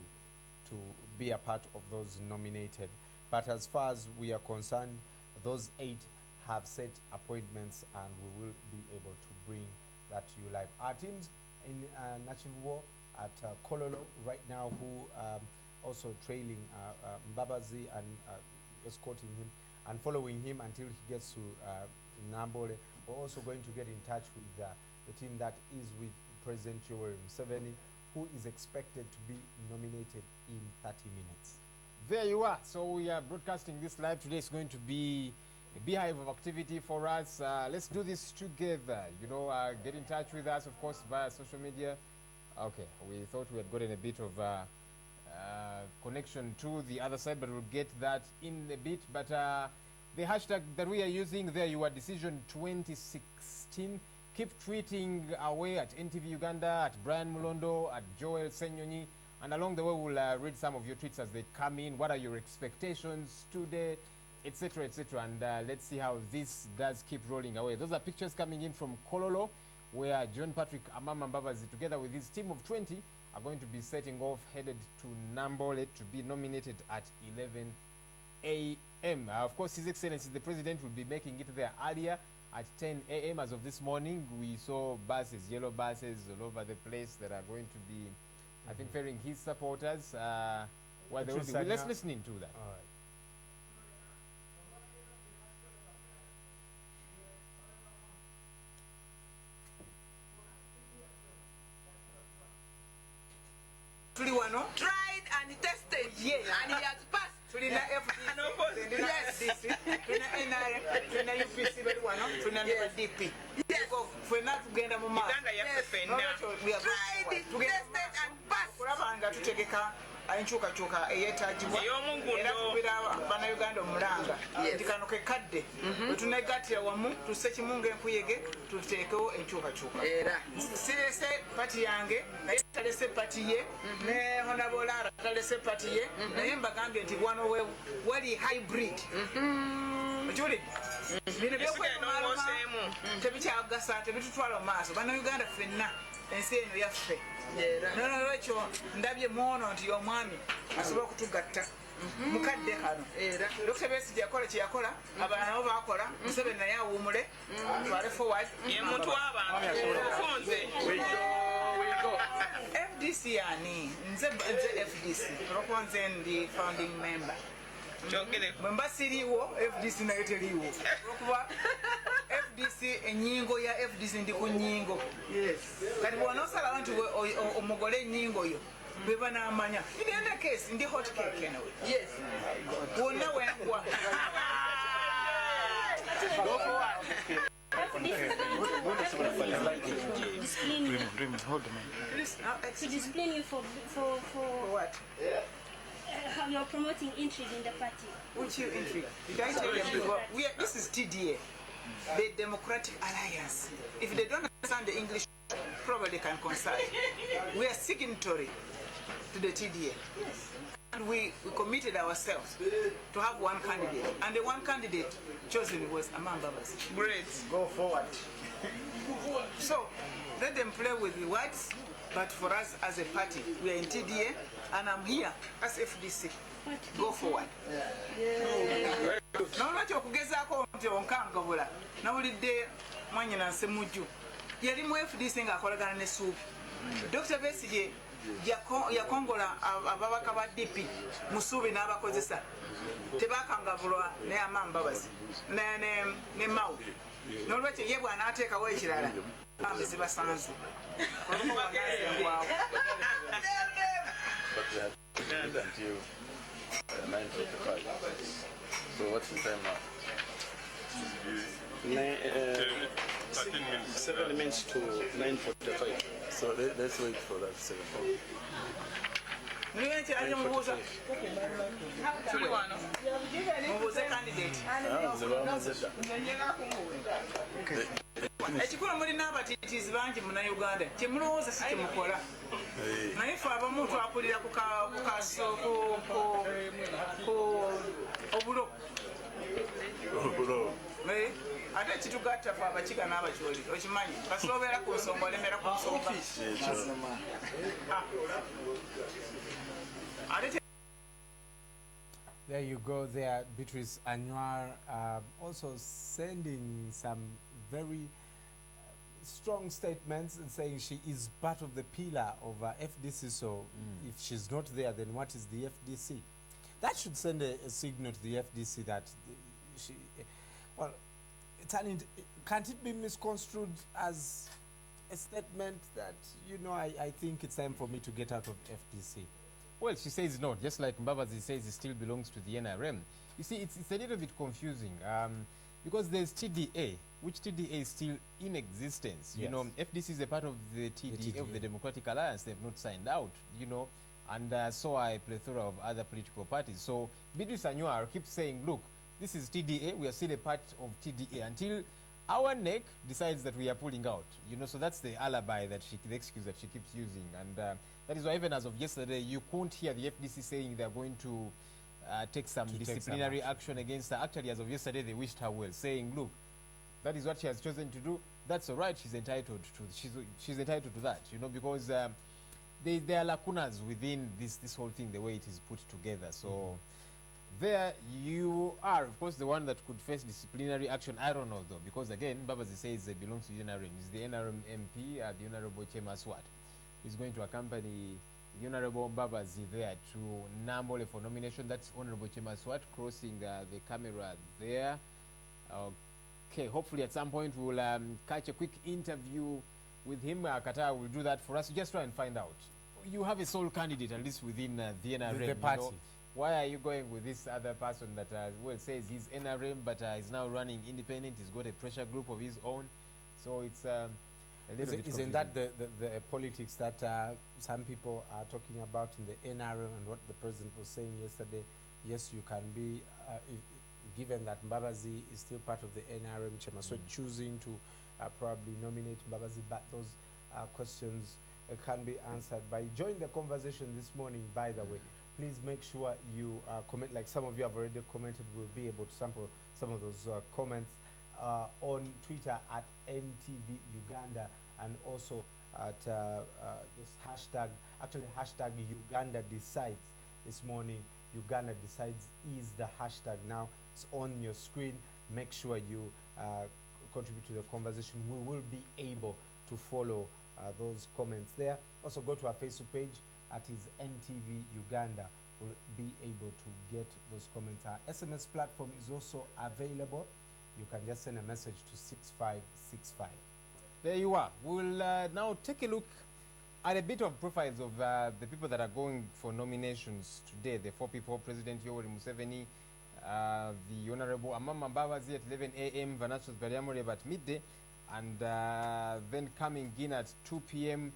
be a part of those nominated. But as far as we are concerned, those 8 have set appointments, and we will be able to bring that to you live. Our teams in Nachivuo at Kololo right now, who also trailing Mbabazi and escorting him and following him until he gets to Nambole. We're also going to get in touch with the team that is with President Yoweri Museveni, who is expected to be nominated in 30 minutes. There you are. So we are broadcasting this live today. It's going to be a beehive of activity for us. Let's do this together. You know, get in touch with us, of course, via social media. Okay, we thought we had gotten a bit of connection to the other side, but we'll get that in a bit. But the hashtag that we are using there, your decision 2016. Keep tweeting away at NTV Uganda, at Brian Mulondo, at Joel Senyonyi, and along the way we'll read some of your tweets as they come in. What are your expectations today, etc., etc., and let's see how this does keep rolling away. Those are pictures coming in from Kololo, where John Patrick Amama Mbabazi, together with his team of 20, are going to be setting off, headed to Nambole to be nominated at 11 a.m. Of course, His Excellency the President will be making it there earlier at 10 a.m. As of this morning, we saw buses, yellow buses all over the place that are going to be, I think, ferrying his supporters. Let's listen into that. All right. Tried and tested. Yeah. And he has passed. Tulina FDC, tulina NRM, tulina UPC bali wano, tulina DP. Yes. Fena tugenda mu maaso. Yes. Tried, tested and passed. Kulabanga tutegeka enkyukakyuka eyeetaagibwa era tukubira bannayuganda omulanga nti kano ke kadde bwe tunegattira wamu tusse kimu ng'enkuyege tuteekewo enkyukakyuka sirese pati yange naye talese pati ye ne honabolara talese pati ye naye mbagambye nti wano wali hybrid okiwulidde bino byokwemalumaamu tebikyagasa tebitutwala mu maaso bannayuganda ffenna ensi eno yaffe nolwekyo ndabye mwono nti omwami asobola okutugatta mukadde kano Dr. Besigye yakola kyeyakola abalala nabo bakola Museveni naye awuumule twale forward ye muntu w'abantu ofunze FDC yani nze FDC olwokuba nze ndi founding member bwe mba siriiwo FDC nayo teriiwo olwokuba FDC enyingo ya FDC ndi ku nyingo kati bw'onoosalawo nti omugole enyingo yo beba n'amanya in any case ndi hot cake anyway wonna wengwa To discipline you for what? How you're promoting intrigue in the party. Which you intrigue? Did I tell them before? This is TDA, the Democratic Alliance. If they don't understand the English, probably they can consult. We are signatory to the TDA. Yes. And we committed ourselves to have one candidate. And the one candidate chosen was Amama Mbabazi. Great. Go forward. So, let them play with the words, but for us as a party, we are in TDA, and I'm here as FDC. Go forward. Nolwaki okugezaako nti onkangabula nawulidde mwanyina Nsemujju yali mu FDC ng'akolagana ne Suubi. Dr. Besigye yakongola ababaka ba DP mu Suubi n'abakozesa tebakangabulwa ne Amama Mbabazi ne Mao. Nolwekyo ye bw'anaateekawo ekirala bambi zibasanze. Until 9:45. So what's the time now? 13 minutes. 7 minutes to 9:45. So let's wait for that 7 o'clock. ekikulu mulina abatiitiizi bangi munnauganda kyemulowooza si kyemukola naye fe abamu twakulira ku obulo ate ekitugatta fe abakiga n'abakyoli okimanyi kasita obeera ku nsonga olemera ku nsonga There you go there, Beatrice Anwar, also sending some very strong statements and saying she is part of the pillar of FDC, so if she's not there, then what is the FDC? That should send a signal to the FDC that she, well, can't it be misconstrued as a statement that, you know, I think it's time for me to get out of FDC? Well, she says no, just like Mbabazi says it still belongs to the NRM. You see, it's a little bit confusing because there's TDA, which TDA is still in existence. Yes. You know, FDC is a part of the TDA, of the Democratic Alliance. They've not signed out, you know, and so are a plethora of other political parties. So Beatrice Anwar keeps saying, look, this is TDA, we are still a part of TDA until our NEC decides that we are pulling out. You know, so that's the alibi that the excuse that she keeps using. And that is why even as of yesterday, you couldn't hear the FDC saying they're going to take some disciplinary action against her. Actually, as of yesterday, they wished her well, saying, look, that is what she has chosen to do. That's all right. She's entitled to. She's entitled to that. You know, because there are lacunas within this whole thing, the way it is put together. So there you are, of course, the one that could face disciplinary action. I don't know though, because again, Mbabazi says it belongs to the NRM. Is the NRM MP, the Honorable Chema Swat, is going to accompany the Honorable Mbabazi there to Nambole for nomination. That's Honorable Chema Swat crossing the camera there. Okay, hopefully at some point we'll catch a quick interview with him. Qatar will do that for us. Just try and find out. You have a sole candidate, at least within the NRM. The party. You know? Why are you going with this other person that well says he's NRM but is now running independent? He's got a pressure group of his own. So it's a little bit Isn't that the politics that some people are talking about in the NRM and what the president was saying yesterday? Yes, you can be, given that Mbabazi is still part of the NRM, Chemaswet choosing to probably nominate Mbabazi, but those questions can be answered by joining the conversation this morning, by the way. Please make sure you comment, like some of you have already commented. We'll be able to sample some of those comments on Twitter at NTV Uganda, and also at this hashtag, actually hashtag Uganda Decides. This morning, Uganda Decides is the hashtag. Now it's on your screen. Make sure you contribute to the conversation. We will be able to follow those comments there. Also go to our Facebook page at his NTV Uganda. Will be able to get those comments. Our SMS platform is also available. You can just send a message to 6565. There you are. We'll now take a look at a bit of profiles of the people that are going for nominations today. The 4 people: President Yoweri Museveni, the Honorable Amama Mbabazi at 11 a.m., Vanachos Bariamoreba at midday, and then coming in at 2 p.m.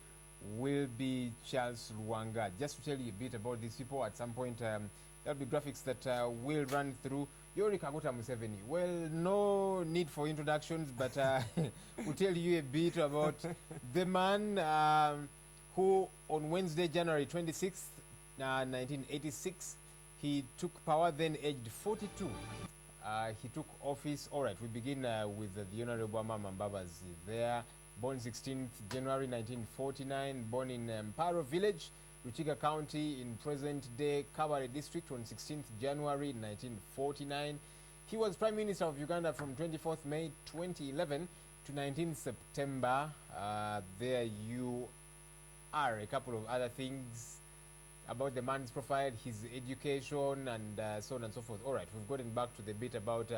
will be Charles Luanga. Just to tell you a bit about these people, at some point there'll be graphics that will run through. Yoweri Kaguta Museveni. Well, no need for introductions, but we'll tell you a bit about the man who on Wednesday, January 26th, 1986, he took power, then aged 42. He took office. All right, we begin with the Honorable Amama Mbabazi there. Born 16th January 1949, born in Mparo Village, Ruchiga County, in present-day Kabale District on 16th January 1949. He was Prime Minister of Uganda from 24th May 2011 to 19th September. There you are. A couple of other things about the man's profile, his education, and so on and so forth. All right, we've gotten back to the bit about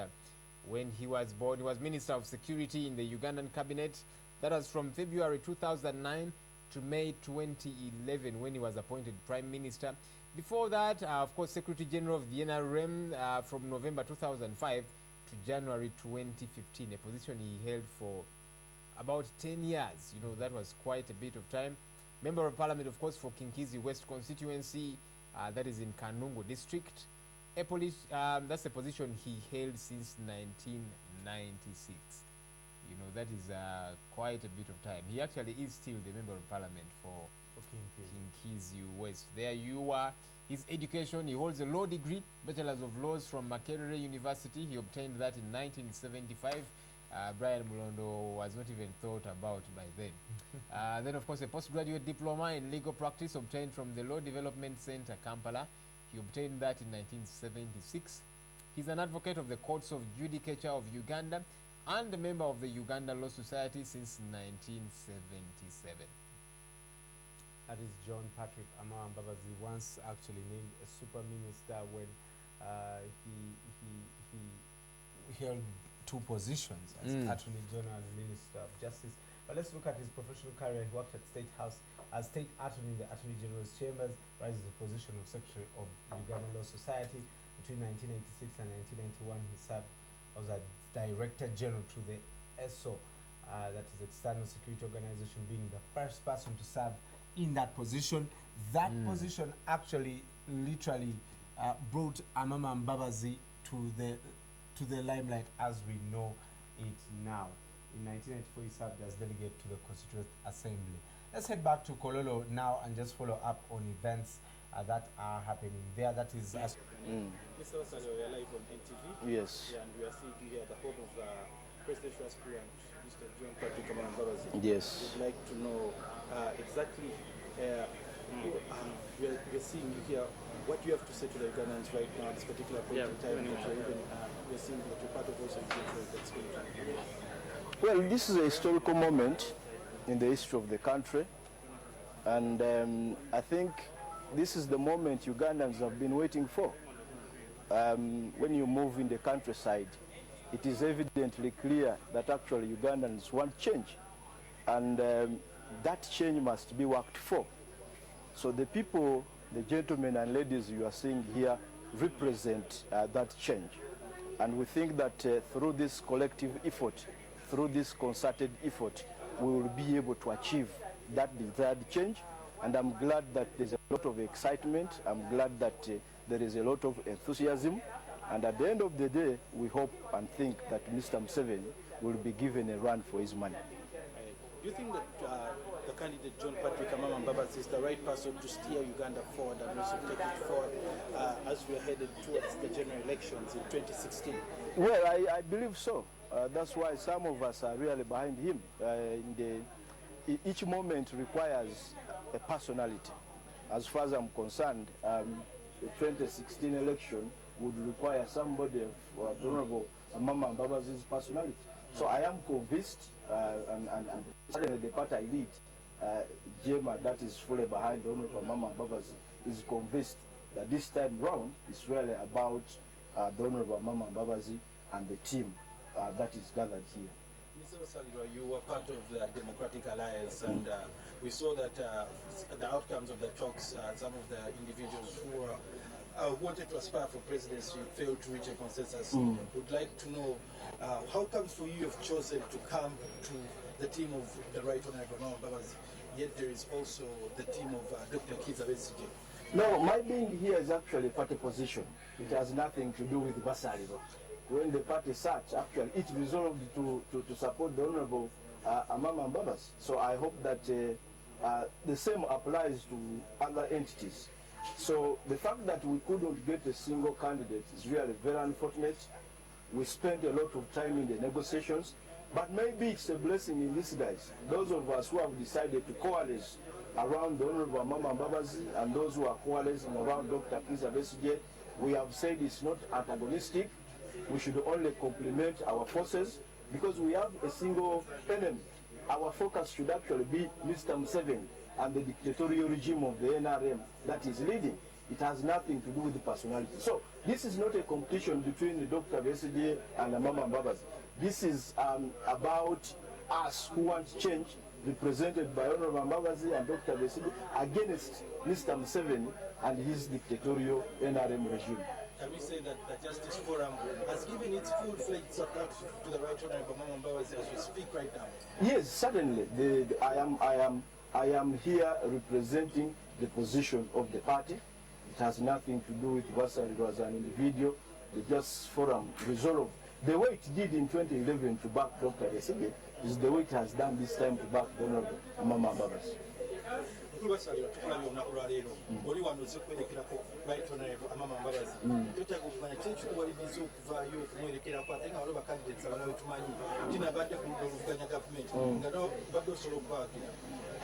when he was born. He was Minister of Security in the Ugandan cabinet. That was from February 2009 to May 2011 when he was appointed Prime Minister. Before that, of course, Secretary General of the NRM from November 2005 to January 2015, a position he held for about 10 years. You know, that was quite a bit of time. Member of Parliament, of course, for Kinkizi West constituency. that is in Kanungu district. That's a position he held since 1996. You know, that is quite a bit of time. He actually is still the member of parliament for King Kiziu West. There you are. His education, he holds a law degree, Bachelor's of Laws from Makerere University. He obtained that in 1975. Brian Mulondo was not even thought about by then. Then, of course, a postgraduate diploma in legal practice obtained from the Law Development Center, Kampala. He obtained that in 1976. He's an advocate of the Courts of Judicature of Uganda and a member of the Uganda Law Society since 1977. That is John Patrick Amama Mbabazi, once actually named a super minister when he held two positions as Attorney General and Minister of Justice. But let's look at his professional career. He worked at State House as State Attorney in the Attorney General's Chambers, rises to the position of Secretary of Uganda Law Society. Between 1986 and 1991, he served as a Director General to the ESO, that is External Security Organization, being the first person to serve in that position. That position actually literally brought Amama Mbabazi to the limelight as we know it now. In 1994, he served as delegate to the Constituent Assembly. Let's head back to Kololo now and just follow up on events that are happening there. That is as Mr. Osalo, we are live on NTV. Yes. And we are seeing you here at the home of presidential aspirant Mr. John Patrick Amama Mbabazi. Yes. We'd like to know exactly, we're seeing you here, what you have to say to the Ugandans right now at this particular point in time. We're seeing that you're part of also that's going to happen. Well, this is a historical moment in the history of the country, and I think this is the moment Ugandans have been waiting for. When you move in the countryside, it is evidently clear that actually Ugandans want change, and that change must be worked for. So the people, the gentlemen and ladies you are seeing here represent that change. And we think that through this collective effort, through this concerted effort, we will be able to achieve that desired change. And I'm glad that there's a lot of excitement. I'm glad that there is a lot of enthusiasm. And at the end of the day, we hope and think that Mr. Museveni will be given a run for his money. Do you think that the candidate John Patrick Amama Mbabazi is the right person to steer Uganda forward and also take it forward as we are headed towards the general elections in 2016? Well, I believe so. That's why some of us are really behind him. Each moment requires a personality. As far as I'm concerned, the 2016 election would require somebody of Honorable Amama Mbabazi's personality. So I am convinced, and certainly the party I lead, Jema, that is fully behind Honorable Amama Mbabazi, is convinced that this time round is really about the Honorable Amama Mbabazi and the team that is gathered here. Mr. Osalirwa, you were part of the Democratic Alliance, and we saw that the outcomes of the talks, some of the individuals who wanted to aspire for presidency failed to reach a consensus. Would like to know how come for you have chosen to come to the team of the Right Honorable Amama Mbabazi, yet there is also the team of Dr. Kizza Besigye? No, my being here is actually party position. It has nothing to do with Basari. When the party sat, actually, it resolved to support the Honorable Amama Mbabazi. So I hope that the same applies to other entities. So the fact that we couldn't get a single candidate is really very unfortunate. We spent a lot of time in the negotiations, but maybe it's a blessing in disguise. Those of us who have decided to coalesce around the Honorable Amama Mbabazi and those who are coalescing around Dr. Kizza Besigye, we have said it's not antagonistic. We should only complement our forces because we have a single enemy. Our focus should actually be Mr. Museveni and the dictatorial regime of the NRM that is leading. It has nothing to do with the personality. So this is not a competition between Dr. Besigye and Amama Mbabazi. This is about us who want change, represented by Honorable Mbabazi and Dr. Besigye, against Mr. Museveni and his dictatorial NRM regime. Can we say that the Justice Forum has given its full-fledged support to the Right Honorable Amama Mbabazi as we speak right now? Yes, certainly. I am here representing the position of the party. It has nothing to do with Basari. It was an individual. The Justice Forum resolved. The way it did in 2011 to back Dr. Besigye is the way it has done this time to back the Honorable Amama Mbabazi. oli wano ozze kwerekerako right honorable Amama Mbabazi twetaaga okumanya kiki kikuwaliriza okuvaayo okumwerekerako ate nga waliwo bakandidates abalala betumanyi tinabadde ku ludda oluvuganya gavumenti nga no badde osobola okubawagira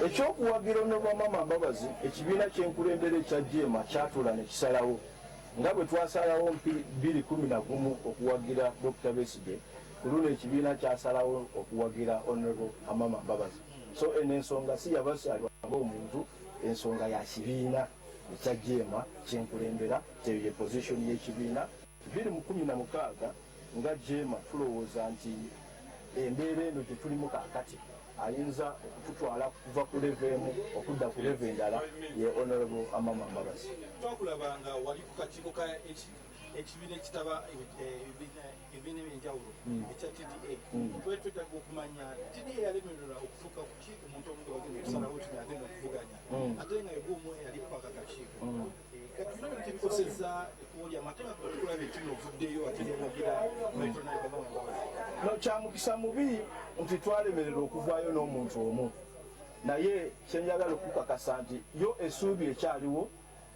ekyokuwagira Honorable Amama Mbabazi ekibiina kyenkulembera ekya JEMA kyatuula ne kisalawo nga bwe twasalawo 2011 okuwagira Dr. Besigye ku luno ekibiina kyasalawo okuwagira Honorable Amama Mbabazi. So eno ensonga si yabasalwa ng'omuntu, ensonga ya kibiina ekya JEMA kyenkulembera, kyeyo ye position y'ekibiina. 2016 nga JEMA tulowooza nti embeera eno gye tulimu kaakati ayinza okututwala kuva ku level emu okudda ku level endala ye Honorable Amama Mbabazi. Twakulabanga wali ku kakiiko ka ekibiina ekitaba ebibiina ebyenjawulo ekya TDA twetaaga okumanya TDA yalemererwa okufuuka kuki omuntu omuntu wagenda okusalawo ti agenda okuvuganya ate nga yegwomu yali kwaka kakiiko kati tebikosezza ekkubo ly'amateeka tukulaba ekino ovuddeyo ate newagira Amama Mbabazi. No, kyamukisa mubi nti twalemererwa okuvaayo n'omuntu omu, naye kyenjagala okukakasa nti yo essuubi ekyaliwo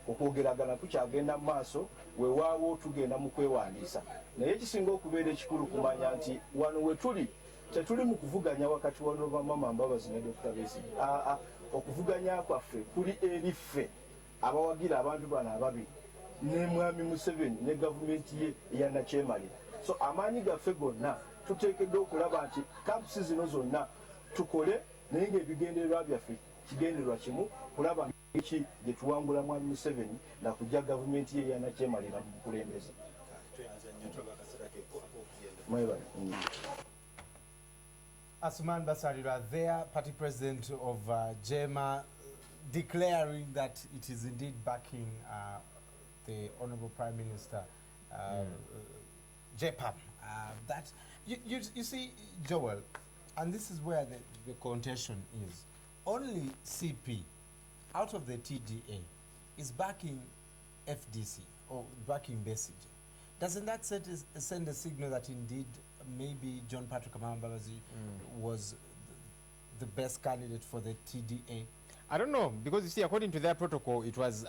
okwogeragana kukyagenda mu maaso weewaawo tugenda mu kwewandiisa, naye ekisinga okubeera ekikulu kumanya nti wano we tuli tetuli mu kuvuganya wakati wa Amama Mbabazi ne Dr. Besigye. Okuvuganya kwaffe kuli eri ffe abawagira abantu bano ababiri ne Mwami Museveni ne gavumenti ye eya nakyemalira. So amaanyi gaffe gonna tuteekeddwa okulaba nti kampusi zino zonna tukole naye ng'ebigendererwa byaffe kigendererwa kimu kulaba ki gye tuwangula Mwami Museveni nakujja gavumenti ye yanakyemalira mu bukulembeze. Asuman Basalirwa there, party president of JEMA, declaring that it is indeed backing the Honorable Prime Minister, JPAM. That you see, Joel, and this is where the contention is. Only CP out of the TDA is backing FDC or backing Besigye. Doesn't that send a signal that indeed maybe John Patrick Amama Mbabazi was the best candidate for the TDA? I don't know, because you see, according to their protocol, it was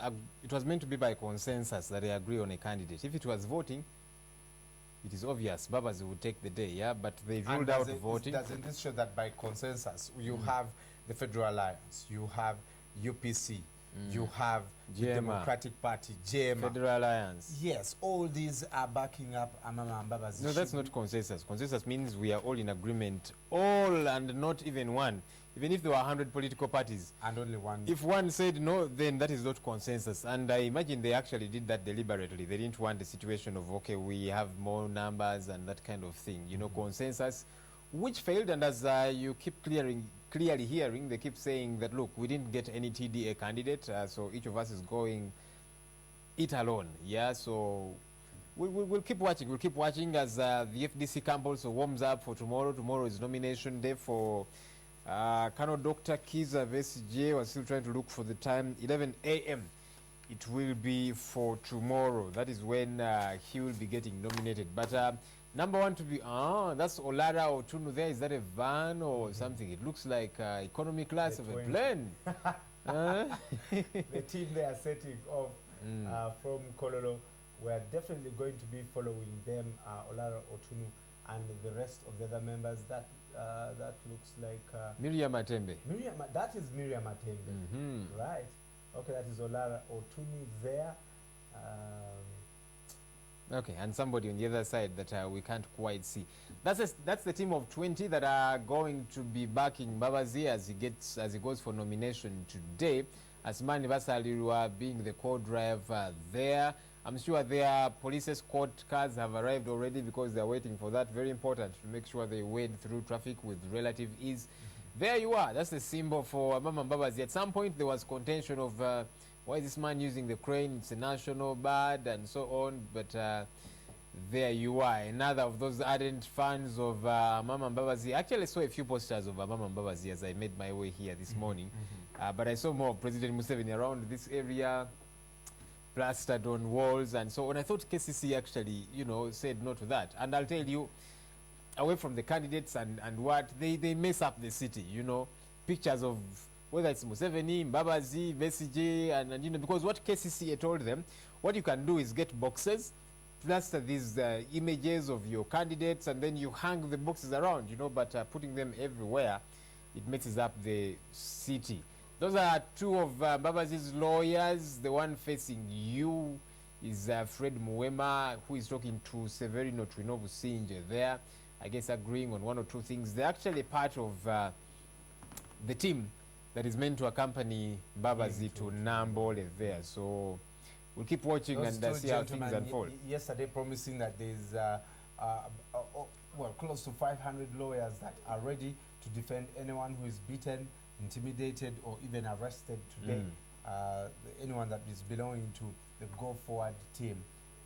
meant to be by consensus that they agree on a candidate. If it was voting, it is obvious Mbabazi would take the day, yeah, but they ruled out voting. Doesn't this show that by consensus you have the Federal Alliance, you have UPC, you have the Democratic Party, JEMA, Federal Alliance? Yes, all these are backing up Amama Mbabazi. No, that's not consensus. Consensus means we are all in agreement, all and not even one. Even if there were 100 political parties and only one, if one said no, then that is not consensus. And I imagine they actually did that deliberately. They didn't want the situation of, okay, we have more numbers and that kind of thing, you know, consensus, which failed. And as you keep clearly hearing, they keep saying that, look, we didn't get any TDA candidate, so each of us is going it alone. Yeah, so we'll keep watching. We'll keep watching as the FDC camp also warms up for tomorrow. Tomorrow is nomination day for Colonel Dr. Kiza Besigye. Was still trying to look for the time, 11 a.m. It will be for tomorrow. That is when he will be getting nominated. But number one to be, that's Olara Otunu there. Is that a van or something? It looks like economy class of a plane. The team they are setting off from Kololo, we are definitely going to be following them, Olara Otunu and the rest of the other members. That looks like Miriam Matembe. That is Miriam Matembe, right? Okay, that is Olara Otunu there. Okay, and somebody on the other side that we can't quite see. That's the team of 20 that are going to be backing Mbabazi as he goes for nomination today. Asmani Basalirwa being the co-driver there. I'm sure their police escort cars have arrived already because they're waiting for that. Very important to make sure they wade through traffic with relative ease. There you are. That's the symbol for Amama Mbabazi. At some point there was contention of why is this man using the crane? It's a national bird and so on. But there you are. Another of those ardent fans of Amama Mbabazi. Actually, I saw a few posters of Amama Mbabazi as I made my way here this morning. But I saw more of President Museveni around this area. plastered on walls and so on. I thought KCC actually, said no to that. And I'll tell you, away from the candidates and what, they mess up the city, pictures of whether it's Museveni, Mbabazi, Besigye, and because what KCC told them, what you can do is get boxes, plaster these images of your candidates, and then you hang the boxes around, but putting them everywhere, it messes up the city. Those are two of Mbabazi's lawyers. The one facing you is Fred Muwema, who is talking to Severino Twinobusinje there, I guess agreeing on one or two things. They're actually part of the team that is meant to accompany Mbabazi to Nambole there. So we'll keep watching and see how things unfold. Yesterday promising that there's close to 500 lawyers that are ready to defend anyone who is beaten, intimidated, or even arrested today. Anyone that is belonging to the Go Forward team.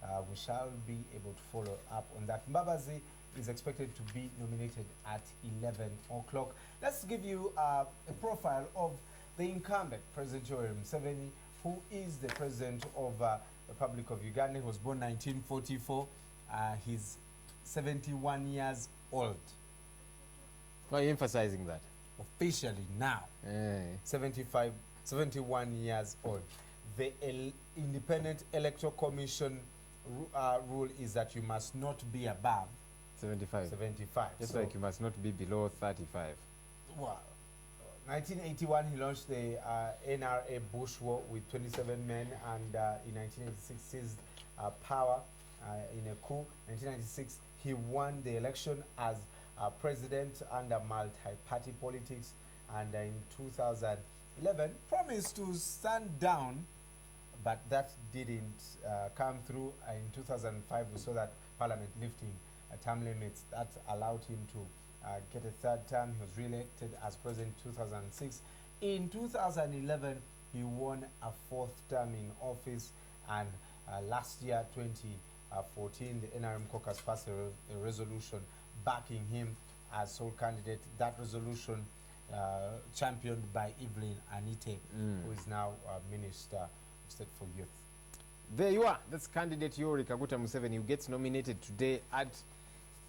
We shall be able to follow up on that. Mbabazi is expected to be nominated at 11 o'clock. Let's give you a profile of the incumbent, President Yoweri Museveni, who is the president of the Republic of Uganda. He was born 1944. He's 71 years old. Why are you emphasizing that? Officially now. 71 years old. The Independent Electoral Commission rule is that you must not be above 75. Just like you must not be below 35. Well, 1981 he launched the NRA Bush War with 27 men, and in 1986 seized power in a coup. 1996 he won the election as president under multi-party politics, and in 2011 promised to stand down, but that didn't come through. In 2005 we saw that Parliament lifting term limits that allowed him to get a third term. He was re-elected as president in 2006. In 2011 he won a fourth term in office, and last year 2014 the NRM caucus passed a resolution backing him as sole candidate. That resolution championed by Evelyn Anite, who is now Minister of State for Youth. There you are. That's candidate Yoweri Kaguta Museveni, who gets nominated today at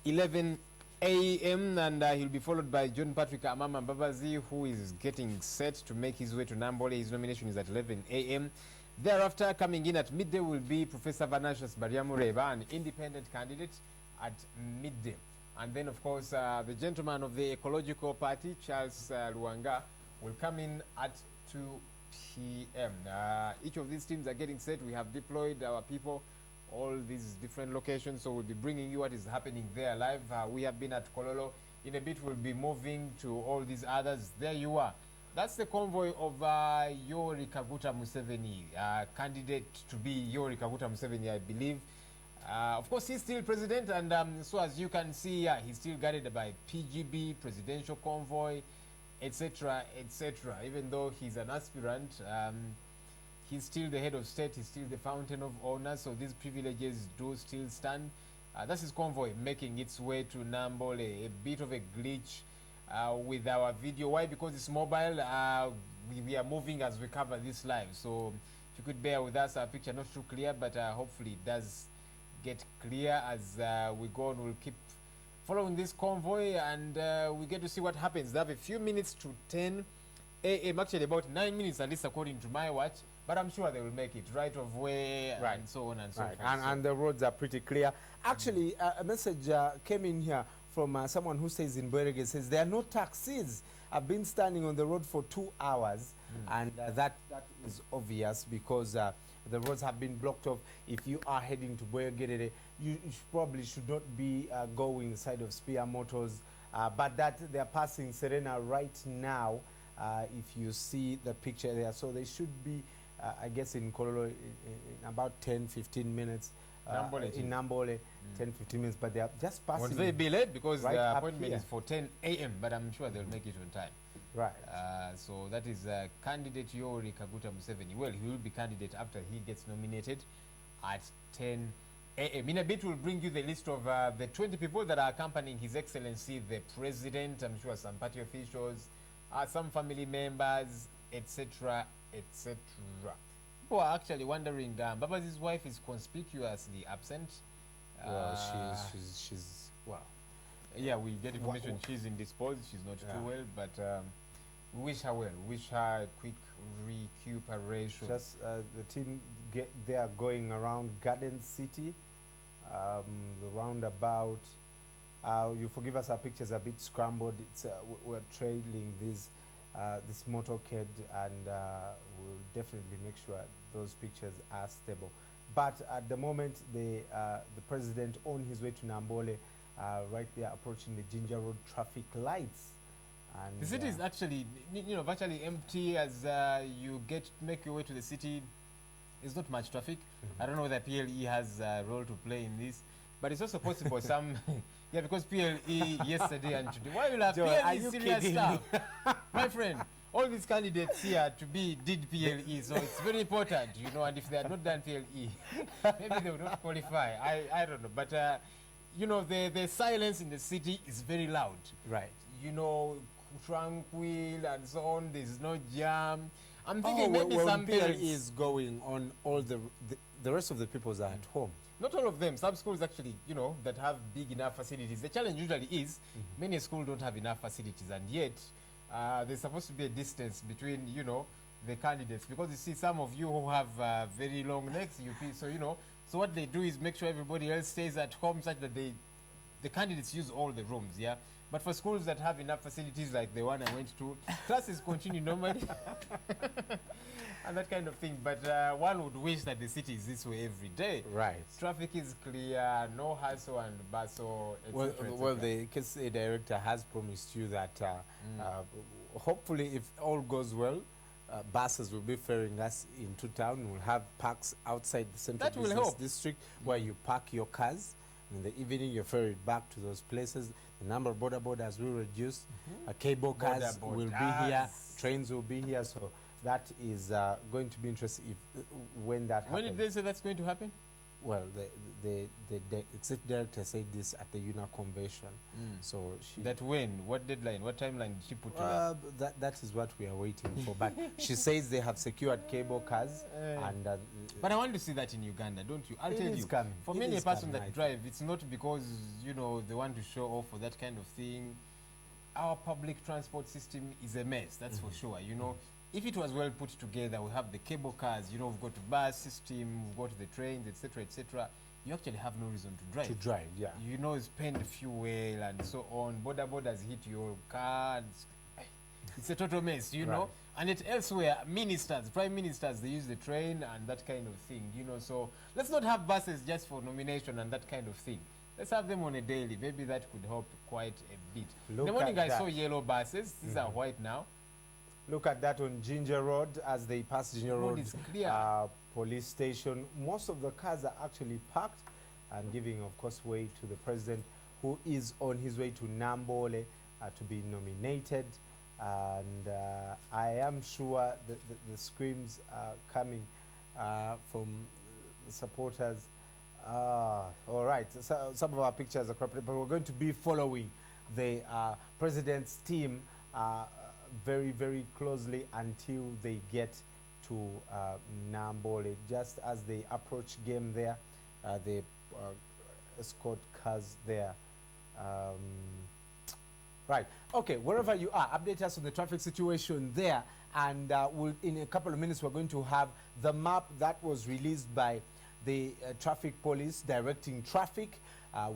11 a.m. and he'll be followed by John Patrick Amama Mbabazi, who is getting set to make his way to Nambole. His nomination is at 11 a.m. Thereafter, coming in at midday, will be Professor Vanashas Bariamureba, an independent candidate at midday. And then, of course, the gentleman of the Ecological Party, Charles Luanga, will come in at 2 p.m. Each of these teams are getting set. We have deployed our people, all these different locations, so we'll be bringing you what is happening there live. We have been at Kololo. In a bit, we'll be moving to all these others. There you are. That's the convoy of Yoweri Kaguta Museveni, candidate to be Yoweri Kaguta Museveni, I believe. Of course, he's still president, and so as you can see, he's still guided by PGB, presidential convoy, etc., etc. Even though he's an aspirant, he's still the head of state, he's still the fountain of honors, so these privileges do still stand. That's his convoy making its way to Nambole. A bit of a glitch with our video. Why? Because it's mobile. We are moving as we cover this live, so if you could bear with us, our picture not too clear, but hopefully it does get clear as we go on. We'll keep following this convoy, and we get to see what happens. They have a few minutes to 10 a.m. Actually, about 9 minutes at least, according to my watch. But I'm sure they will make it right of way, and so on and so forth. And the roads are pretty clear. Actually, a message came in here from someone who stays in Bwerege. Says there are no taxis. I've been standing on the road for 2 hours, and that is obvious because the roads have been blocked off. If you are heading to Bwerege, you probably should not be going side of Spear Motors, but that they are passing Serena right now. If you see the picture there, so they should be, I guess, in Kololo in about 10-15 minutes. In Nambole, 10-15 minutes, but they are just passing. Will they be late because right the appointment is for 10 a.m., but I'm sure they'll make it on time. Right. So that is candidate Yoweri Kaguta Museveni. Well, he will be candidate after he gets nominated at 10 a.m. In a bit, we'll bring you the list of the 20 people that are accompanying His Excellency the President. I'm sure some party officials, some family members, etc., etc. people are actually wondering, Babazi's wife is conspicuously absent. Well, she's well. Yeah, we get information she's indisposed, she's not too well, but we wish her well. Wish her a quick recuperation. Just the team they are going around Garden City, the roundabout. You forgive us, our pictures are a bit scrambled. It's we're trailing this motorcade, and we'll definitely make sure those pictures are stable. But at the moment, the president on his way to Nambole, right there approaching the Ginger Road traffic lights. And the city is actually, virtually empty as you make your way to the city. There's not much traffic. I don't know whether PLE has a role to play in this, but it's also possible some, yeah, because PLE yesterday and today. Why you laugh? PLE is serious stuff, my friend. All these candidates here did PLE, so it's very important, and if they had not done PLE, maybe they would not qualify. I don't know, but the silence in the city is very loud. Right. Tranquil and so on. There's no jam. I'm thinking maybe some PLE is going on, all the rest of the people are at home. Not all of them. Some schools actually, that have big enough facilities. The challenge usually is many schools don't have enough facilities, and yet there's supposed to be a distance between, the candidates, because you see some of you who have very long necks, so what they do is make sure everybody else stays at home such that the candidates use all the rooms, yeah. But for schools that have enough facilities like the one I went to, classes continue normally and that kind of thing. But one would wish that the city is this way every day. Right. Traffic is clear, no hustle and bustle, etc. Well, the KCA director has promised you that hopefully, if all goes well, buses will be ferrying us into town. We'll have parks outside the central business district where you park your cars. In the evening, you're ferried back to those places. The number of border borders will reduce. Cable cars will be here. Trains will be here. So that is going to be interesting when that happens. When did they say that's going to happen? Well, the executive director said this at the UNA convention. So that when? What deadline? What timeline did she put to that? That is what we are waiting for. But she says they have secured cable cars. And but I want to see that in Uganda, don't you? I'll tell you. Coming. For many a person that drive, it's not because they want to show off or that kind of thing. Our public transport system is a mess. That's for sure. If it was well put together, we have the cable cars, we've got the bus system, we've got the trains, etc., etc. You actually have no reason to drive. Yeah. Spend fuel and so on. Borders hit your car. It's a total mess, know. And yet elsewhere, prime ministers, they use the train and that kind of thing, So let's not have buses just for nomination and that kind of thing. Let's have them on a daily. Maybe that could help quite a bit. In the morning, I saw yellow buses. These are white now. Look at that on Ginger Road as they pass Ginger Road police station. Most of the cars are actually parked and giving, of course, way to the president, who is on his way to Nambole to be nominated. And I am sure that the screams are coming from the supporters. All right, so some of our pictures are cropped, but we're going to be following the president's team very, very closely until they get to Nambole. Just as they approach game there, they escort cars there. Right. Okay, wherever you are, update us on the traffic situation there. And in a couple of minutes, we're going to have the map that was released by the traffic police directing traffic.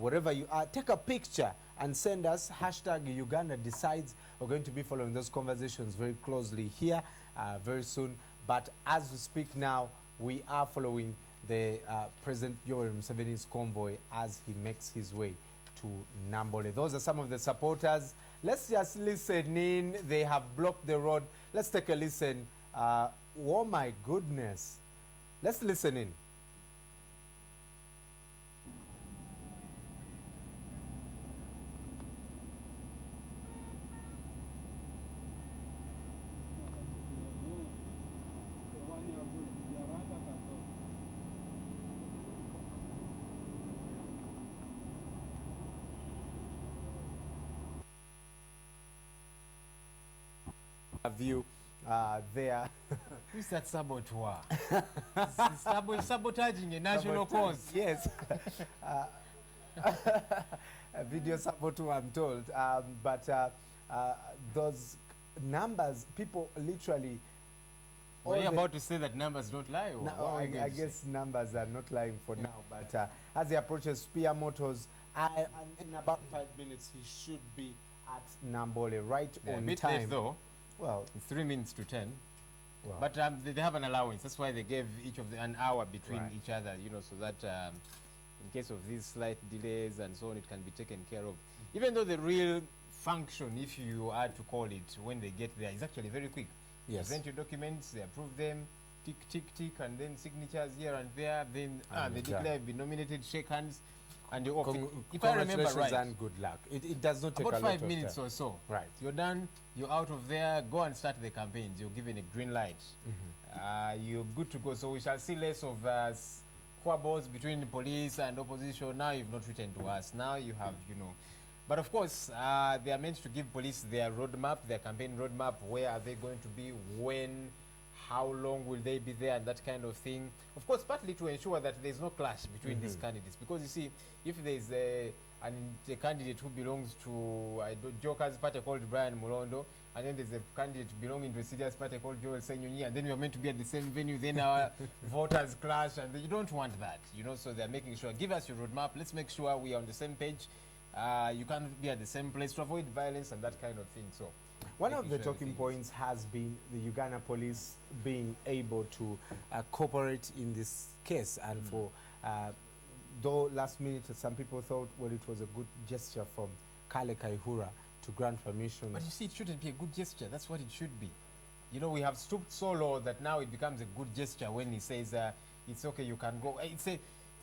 Wherever you are, take a picture and send us #UgandaDecides. We're going to be following those conversations very closely here very soon. But as we speak now, we are following the President Yoweri Museveni's convoy as he makes his way to Nambole. Those are some of the supporters. Let's just listen in. They have blocked the road. Let's take a listen. Oh my goodness. Let's listen in. View there Who's that saboteur? Sabotaging a national cause. Yes. A video saboteur, I'm told. But those numbers, people literally... Were you about to say that numbers don't lie? Or No, I guess numbers are not lying for now. But as he approaches Spear Motors, and in about 5 minutes, he should be at Nambole right They're on a bit time. late though. Well, it's 3 minutes to 10. Wow. But they have an allowance. That's why they gave each of an hour between Right. each other, you know, so that in case of these slight delays and so on, it can be taken care of. Even though the real function, if you are to call it, when they get there, is actually very quick. Yes. Present your documents, they approve them, tick, tick, tick, and then signatures here and there. Then And they done. declare, be nominated, shake hands, and you're off. If I remember Congratulations right, and good luck. It does not take about a lot 5 of minutes time. or so. Right. You're done. You're out of there. Go and start the campaigns. You're given a green light. You're good to go. So we shall see less of squabbles between the police and opposition. Now you've not written to us. Now you have, you know. But of course, they are meant to give police their roadmap, their campaign roadmap. Where are they going to be? When? How long will they be there? And that kind of thing. Of course, partly to ensure that there's no clash between these candidates. Because you see, if there's a candidate who belongs to Joker's party called Brian Mulondo, and then there's a candidate belonging to a serious party called Joel Senyonyi, and then we're meant to be at the same venue, then our voters clash, and you don't want that, you know, so they're making sure, give us your roadmap, let's make sure we are on the same page. You can't be at the same place to avoid violence and that kind of thing. So one of the talking points has been the Uganda police being able to cooperate in this case, and for though last minute some people thought, well, it was a good gesture from Kale Kaihura to grant permission. But you see, it shouldn't be a good gesture. That's what it should be. You know, we have stooped so low that now it becomes a good gesture when he says, it's okay, you can go.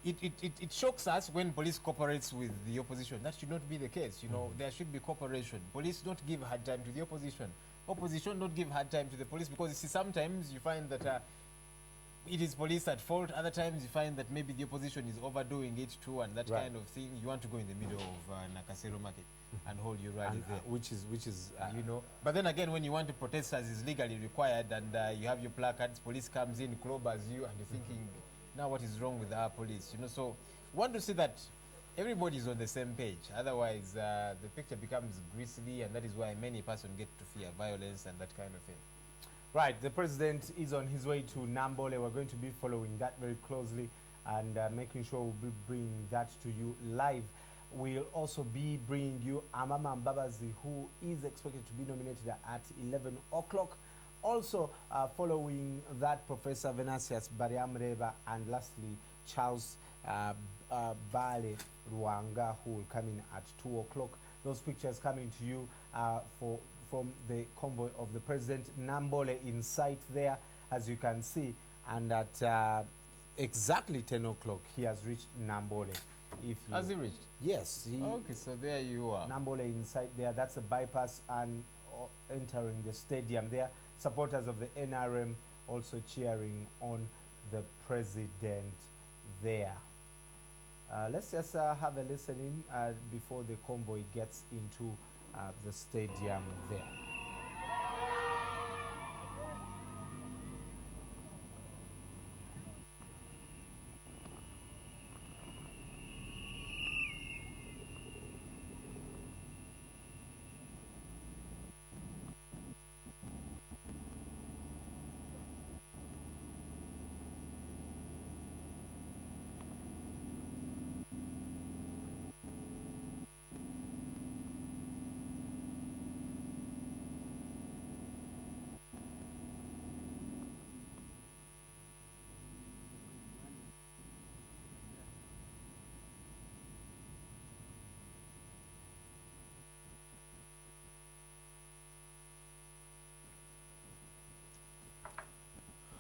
It shocks us when police cooperates with the opposition. That should not be the case. You know, there should be cooperation. Police don't give hard time to the opposition. Opposition don't give hard time to the police, because you see, sometimes you find that it is police at fault. Other times you find that maybe the opposition is overdoing it too, and that kind of thing. You want to go in the middle of Nakasero Market and hold your rally there, which is you know. But then again, when you want to protest as is legally required, and you have your placards, police comes in, clobbers you, and you're thinking, now what is wrong with our police? You know, so we want to see that everybody is on the same page. Otherwise, the picture becomes grisly, and that is why many persons get to fear violence and that kind of thing. Right, the president is on his way to Nambole. We're going to be following that very closely and making sure we'll be bringing that to you live. We'll also be bringing you Amama Mbabazi, who is expected to be nominated at 11 o'clock. Also, following that, Professor Venasius Bariamreba, and lastly, Charles Bale Ruanga, who will come in at 2 o'clock. Those pictures coming to you from the convoy of the president. Nambole in sight there, as you can see, and at exactly 10 o'clock, he has reached Nambole. Has he reached? Yes. Okay, so there you are. Nambole in sight there. That's the bypass, and entering the stadium there. Supporters of the NRM also cheering on the president there. Let's just have a listening before the convoy gets into the stadium there.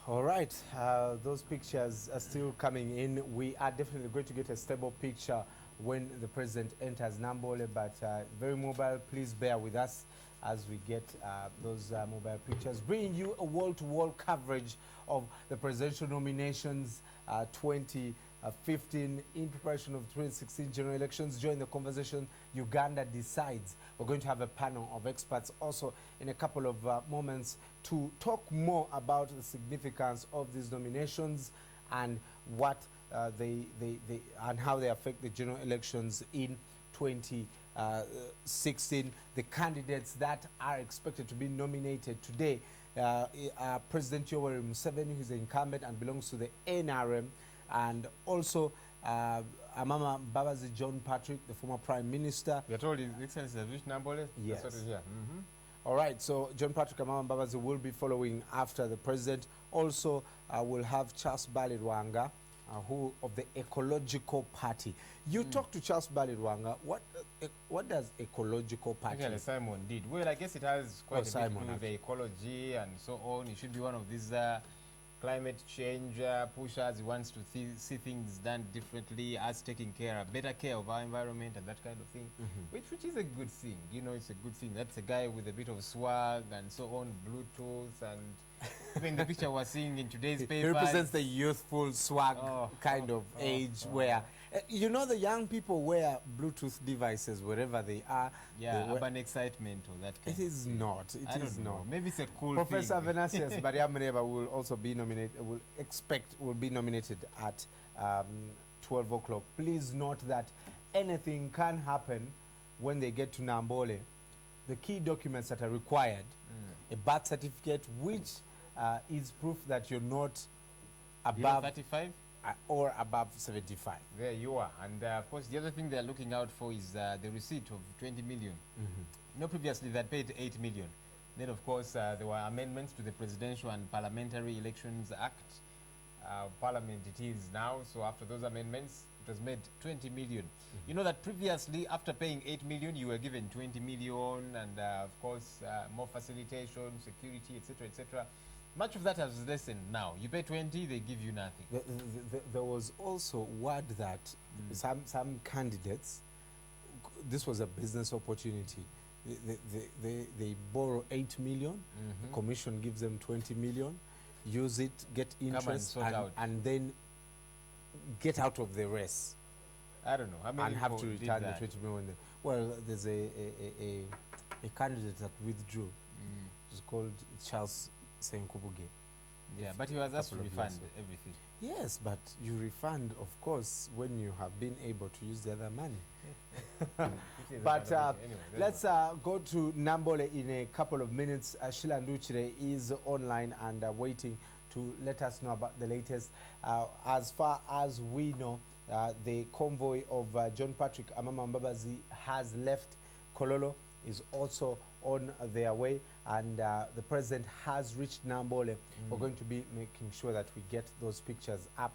All right, those pictures are still coming in. We are definitely going to get a stable picture when the president enters Nambole, but very mobile. Please bear with us as we get those mobile pictures, bringing you a wall-to-wall coverage of the presidential nominations 2023. 15 in preparation of 2016 general elections. Join the conversation. Uganda decides. We're going to have a panel of experts also in a couple of moments to talk more about the significance of these nominations and what and how they affect the general elections in 2016. The candidates that are expected to be nominated today President Yoweri Museveni, who is the incumbent and belongs to the NRM, and also Amama Mbabazi John Patrick, the former Prime Minister. We are told His Excellency David Nambole? Yes. That's what is here. All right, so John Patrick Amama Mbabazi will be following after the President. Also, we'll have Charles Balirwanga, who of the Ecological Party. You talked to Charles Balirwanga. What does Ecological Party? Actually, Simon did. Well, I guess it has quite a bit to do with the ecology and so on. It should be one of these climate change pushers. He wants to see things done differently, us taking better care of our environment and that kind of thing, which is a good thing. You know, it's a good thing. That's a guy with a bit of swag and so on, Bluetooth, and even the picture we're seeing in today's paper. He represents the youthful swag kind of age where, you know, the young people wear Bluetooth devices wherever they are. Yeah, urban excitement or that kind It is not. It is not. Maybe it's a cool Professor thing. Venasius Bariamreva will also be nominated, will be nominated at 12 o'clock. Please note that anything can happen when they get to Nambole. The key documents that are required, a birth certificate, which is proof that you're not above 35 or above 75. There you are. And of course, the other thing they're looking out for is the receipt of 20 million. You know, previously they payed 8 million. Then, of course, there were amendments to the Presidential and Parliamentary Elections Act. Parliament it is now. So after those amendments, it was made 20 million. You know that previously, after paying 8 million, you were given 20 million and, of course, more facilitation, security, etc., etc. Much of that has lessened now. You pay 20, they give you nothing. There was also word that some candidates, this was a business opportunity. They borrow 8 million, the commission gives them 20 million, use it, get interest, and then get out of the race. I don't know. How many and have to people did return the that? 20 million. Well, there's a candidate that withdrew. It's called Charles Senkubuge. Yeah, but he was asked to refund everything. Yes, but you refund, of course, when you have been able to use the other money. But let's go to Nambole in a couple of minutes. Sheila Nduchire is online and waiting to let us know about the latest. As far as we know, the convoy of John Patrick Amama Mbabazi has left Kololo, is also on their way, and the president has reached Nambole. We're going to be making sure that we get those pictures up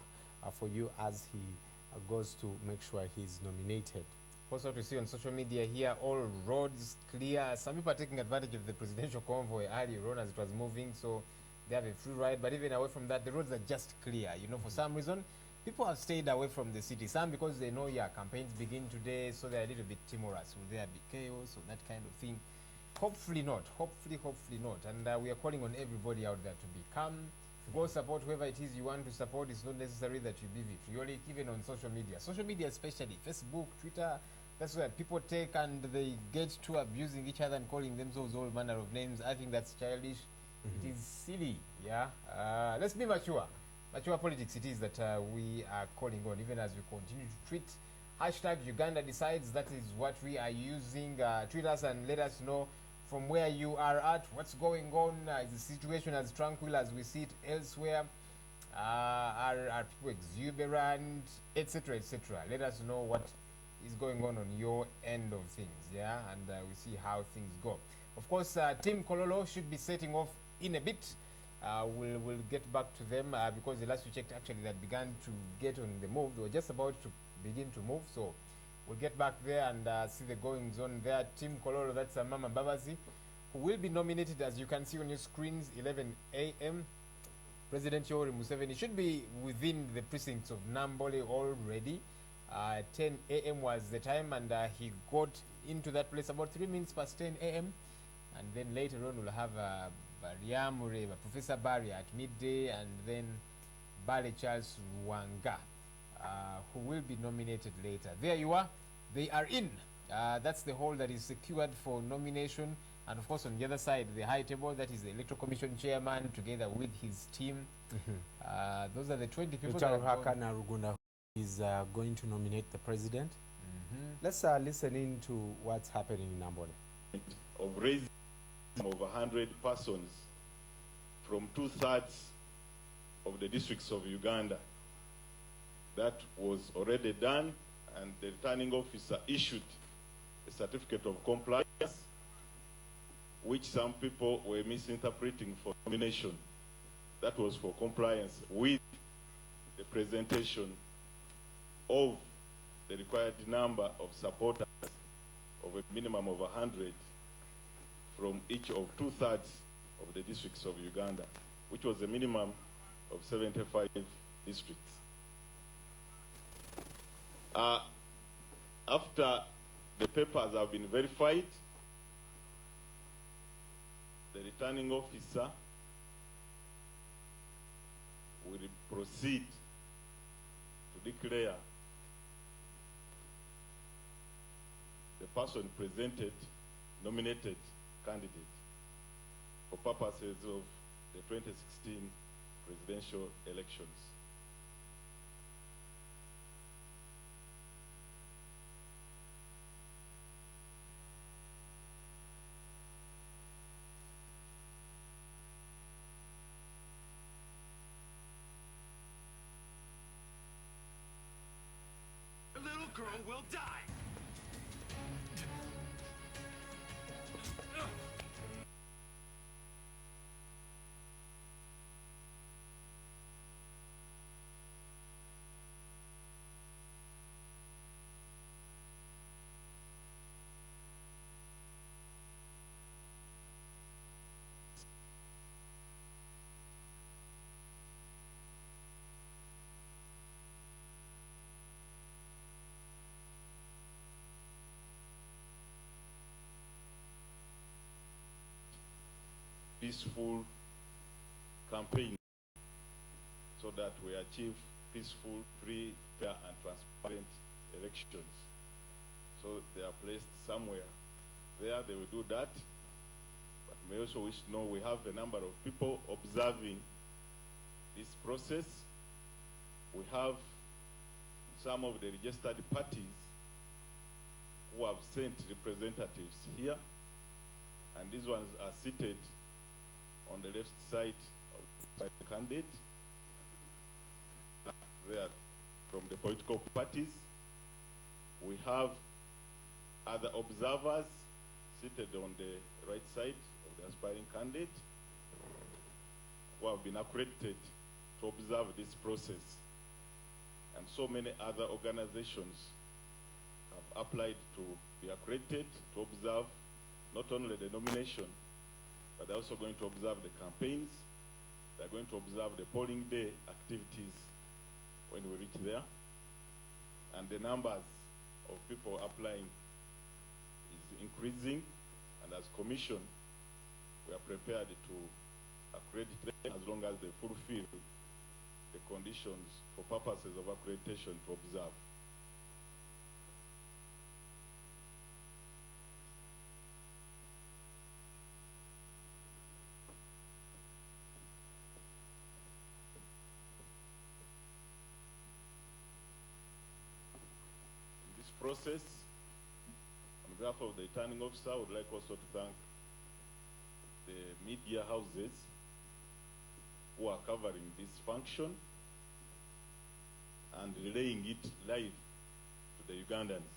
for you as he goes to make sure he's nominated. Also to see on social media here, all roads clear. Some people are taking advantage of the presidential convoy earlier on as it was moving, so they have a free ride. But even away from that, the roads are just clear. You know, for some reason, people have stayed away from the city. Some because they know, campaigns begin today, so they're a little bit timorous. Will there be chaos or that kind of thing? Hopefully not. Hopefully not. And we are calling on everybody out there to be calm. Go support whoever it is you want to support. It's not necessary that you be vitriolic, even on social media. Social media especially, Facebook, Twitter, that's where people take and they get to abusing each other and calling themselves all manner of names. I think that's childish. It is silly, let's be mature. Mature politics it is that we are calling on, even as we continue to tweet. Hashtag Uganda Decides, that is what we are using. Tweet us and let us know from where you are at, what's going on. Is the situation as tranquil as we see it elsewhere? Are people exuberant, etc., etc.? Let us know what is going on your end of things, and we see how things go. Of course, Team Kololo should be setting off in a bit. We'll get back to them because the last we checked, actually, they began to get on the move. They were just about to begin to move, so we'll get back there and see the goings on there. Team Kololo, that's Mama Mbabazi, who will be nominated, as you can see on your screens, 11 a.m. President Yoweri Museveni should be within the precincts of Nambole already. 10 a.m. was the time, and he got into that place about 3 minutes past 10 a.m. And then later on, we'll have Professor Barry at midday, and then Bale Charles Ruanga who will be nominated later. There you are. They are in. That's the hall that is secured for nomination. And of course, on the other side, the high table, that is the Electoral Commission chairman together with his team. Those are the 20 people that Lucharu Hakana Rugunda is going to nominate the president. Let's listen in to what's happening in Nambole. Of raising of 100 persons from 2/3 of the districts of Uganda. That was already done, and the returning officer issued a certificate of compliance, which some people were misinterpreting for nomination. That was for compliance with the presentation of the required number of supporters of a minimum of 100 from each of 2/3 of the districts of Uganda, which was a minimum of 75 districts. After the papers have been verified, the returning officer will proceed to declare the person presented nominated candidate for purposes of the 2016 presidential elections. The little girl will die. Peaceful campaign so that we achieve peaceful, free, fair, and transparent elections. So they are placed somewhere there, they will do that. But we also wish to know we have a number of people observing this process. We have some of the registered parties who have sent representatives here, and these ones are seated on the left side of the candidate. They are from the political parties. We have other observers seated on the right side of the aspiring candidate who have been accredited to observe this process. And so many other organizations have applied to be accredited to observe not only the nomination, but they're also going to observe the campaigns. They're going to observe the polling day activities when we reach there. And the numbers of people applying is increasing. And as Commission, we are prepared to accredit them as long as they fulfill the conditions for purposes of accreditation to observe. Process. On behalf of the returning officer, I would like also to thank the media houses who are covering this function and relaying it live to the Ugandans.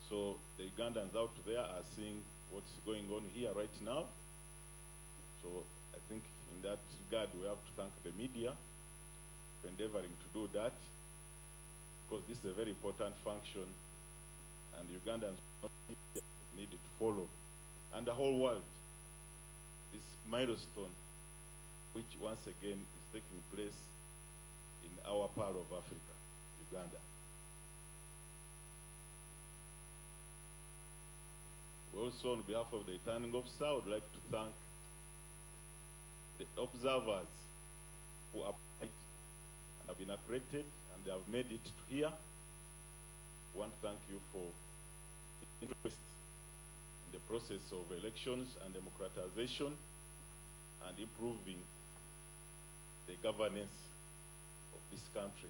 So the Ugandans out there are seeing what's going on here right now. So I think in that regard, we have to thank the media for endeavoring to do that, because this is a very important function, and Ugandans need to follow. And the whole world, this milestone, which once again is taking place in our part of Africa, Uganda. We also, on behalf of the returning officer, I would like to thank the observers who applied and have been accredited and they have made it to here. I want to thank you for interest in the process of elections and democratization and improving the governance of this country.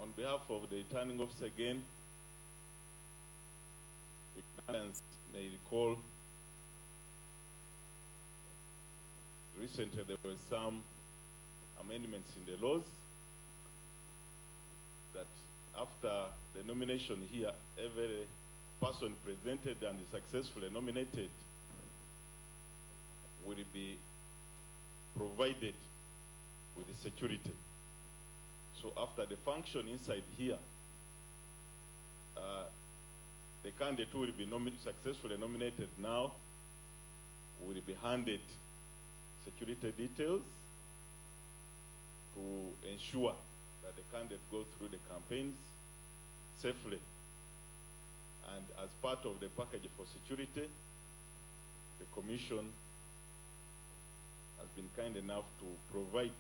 On behalf of the returning officer again, Ugandans may recall recently there were some amendments in the laws that after the nomination here, every person presented and is successfully nominated will be provided with the security. So after the function inside here, the candidate who will be successfully nominated now will be handed security details to ensure that the candidate goes through the campaigns safely. And as part of the package for security, the Commission has been kind enough to provide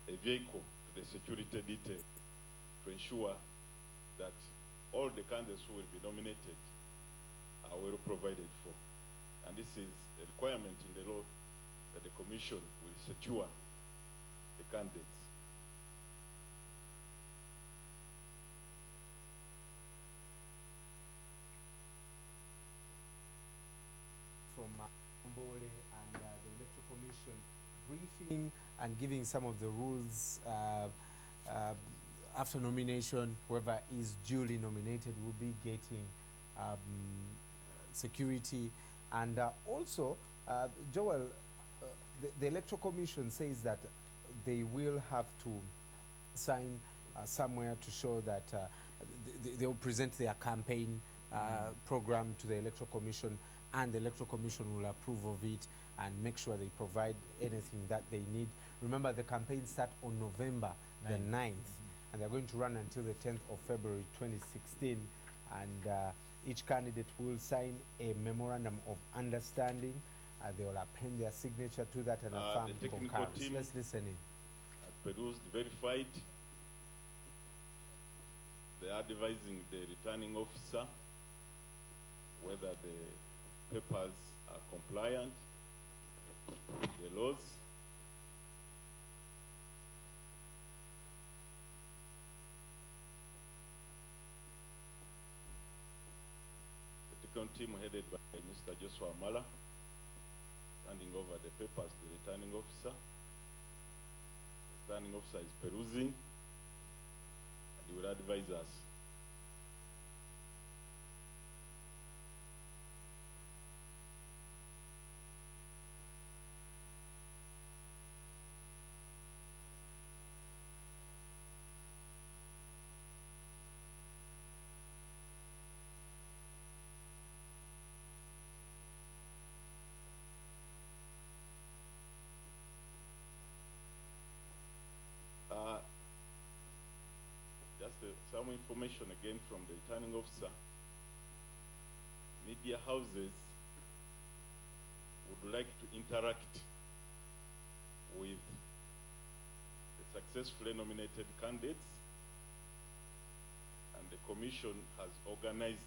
a vehicle to the security detail to ensure that all the candidates who will be nominated are well provided for. And this is a requirement in the law that the Commission will secure the candidates. From Mbole and the Electoral Commission briefing and giving some of the rules. After nomination, whoever is duly nominated will be getting security. And also, Joel, the Electoral Commission says that they will have to sign somewhere to show that they will present their campaign program to the Electoral Commission, and the Electoral Commission will approve of it and make sure they provide anything that they need. Remember, the campaign starts on November the 9th, and they're going to run until the 10th of February 2016. And each candidate will sign a memorandum of understanding. They will append their signature to that and affirm the technical concurrence. team Let's listen in. has produced, verified. They are advising the returning officer whether the papers are compliant with the laws. The technical team headed by Mr. Joshua Mala, handing over the papers to the returning officer. The returning officer is perusing, and he will advise us. Some information again from the returning officer. Media houses would like to interact with the successfully nominated candidates, and the Commission has organized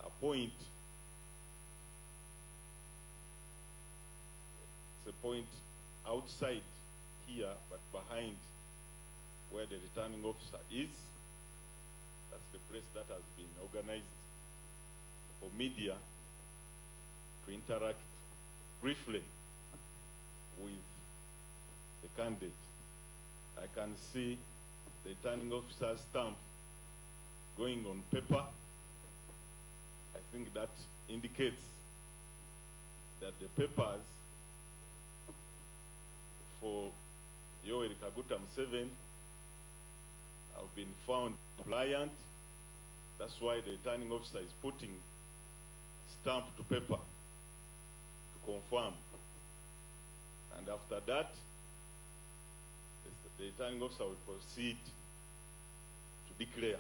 a point. It's a point outside here, but behind where the returning officer is. That's the place that has been organized for media to interact briefly with the candidate. I can see the returning officer's stamp going on paper. I think that indicates that the papers for Yoweri Kaguta Museveni have been found compliant That's why the returning officer is putting stamp to paper to confirm. And after that, the returning officer will proceed to declare.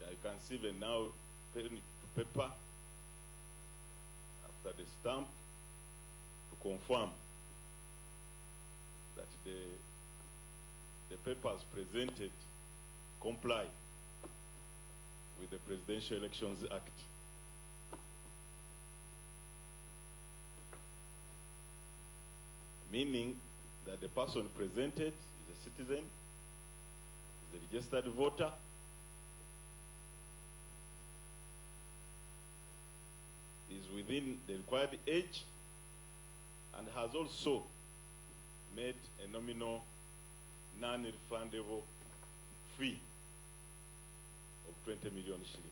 You can see the now pen to paper after the stamp to confirm that the papers presented comply with the Presidential Elections Act. Meaning that the person presented is a citizen, is a registered voter, is within the required age, and has also made a nominal non-refundable fee of 20 million shillings.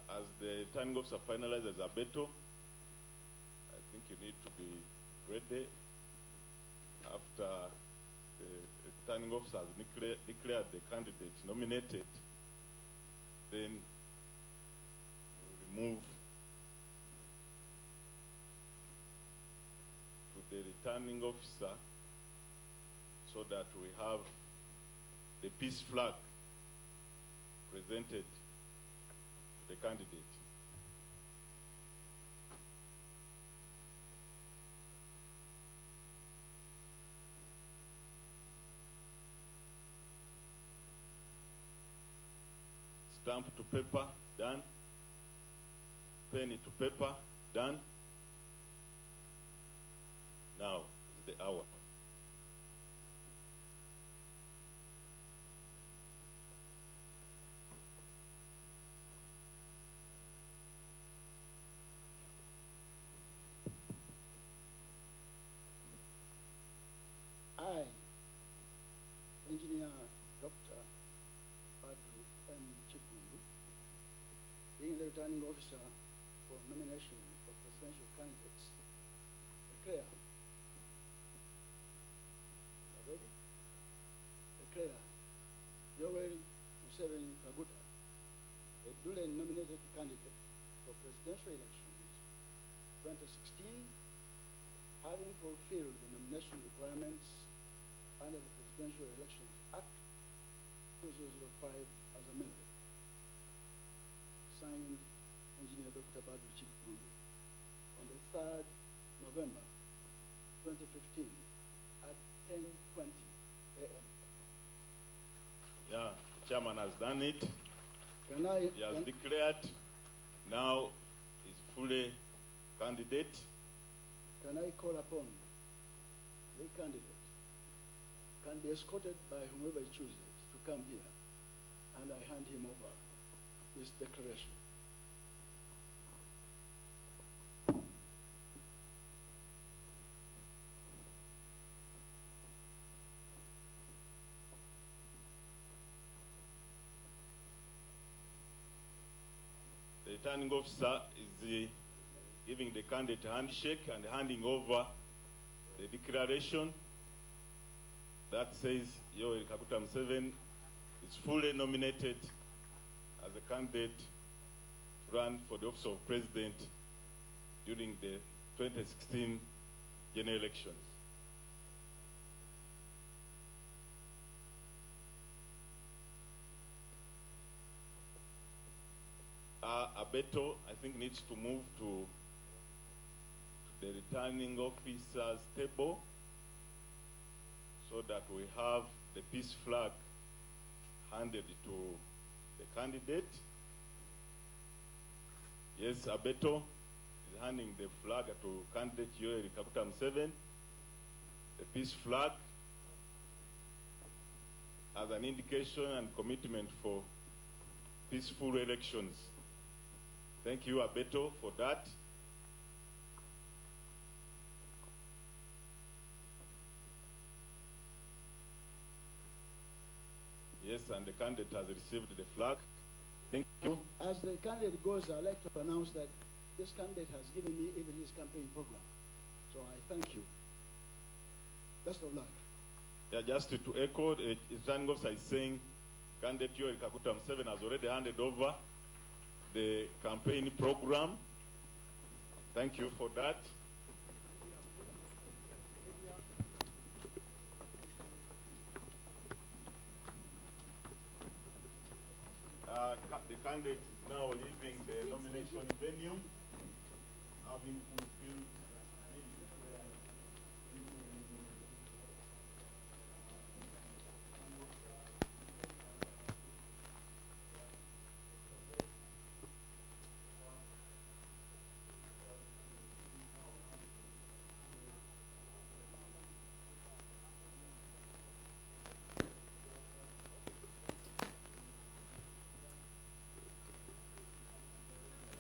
As the returning officer finalizes a battle, I think you need to be ready after the returning officer has declared the candidate nominated. Then we remove to the returning officer so that we have the peace flag presented to the candidate. Stamp to paper, done. Pen to paper, done. Now is the hour. I, Engineer Dr. Badru M. Chikundu, being the returning officer for nomination of presidential candidates, declare, already? Declare Yoweri Museveni Kaguta a duly nominated candidate for presidential elections 2016, having fulfilled the nomination requirements under the Presidential Elections Act 2005 as amended. Signed, Engineer Dr. Badru Chikundu, on the 3rd November 2015 at 10:20 a.m. Yeah, the chairman has done it. He has declared. Now is fully candidate. Can I call upon the candidate can be escorted by whomever he chooses to come here, and I hand him over his declaration. The returning officer is giving the candidate a handshake and handing over the declaration that says Yoweri Kaguta Museveni is fully nominated as a candidate to run for the office of president during the 2016 general elections. Abeto, I think, needs to move to the returning officer's table so that we have the peace flag handed to the candidate. Yes, Abeto is handing the flag to candidate Yoweri Kaguta Museveni. The peace flag as an indication and commitment for peaceful elections. Thank you, Abeto, for that. Yes, and the candidate has received the flag. Thank you. As the candidate goes, I'd like to announce that this candidate has given me even his campaign program. So I thank you. Best of luck. Yeah, just to echo, the returning officer is saying candidate Yoweri Kaguta Museveni has already handed over the campaign program. Thank you for that. The candidate is now leaving the nomination venue, having fulfilled.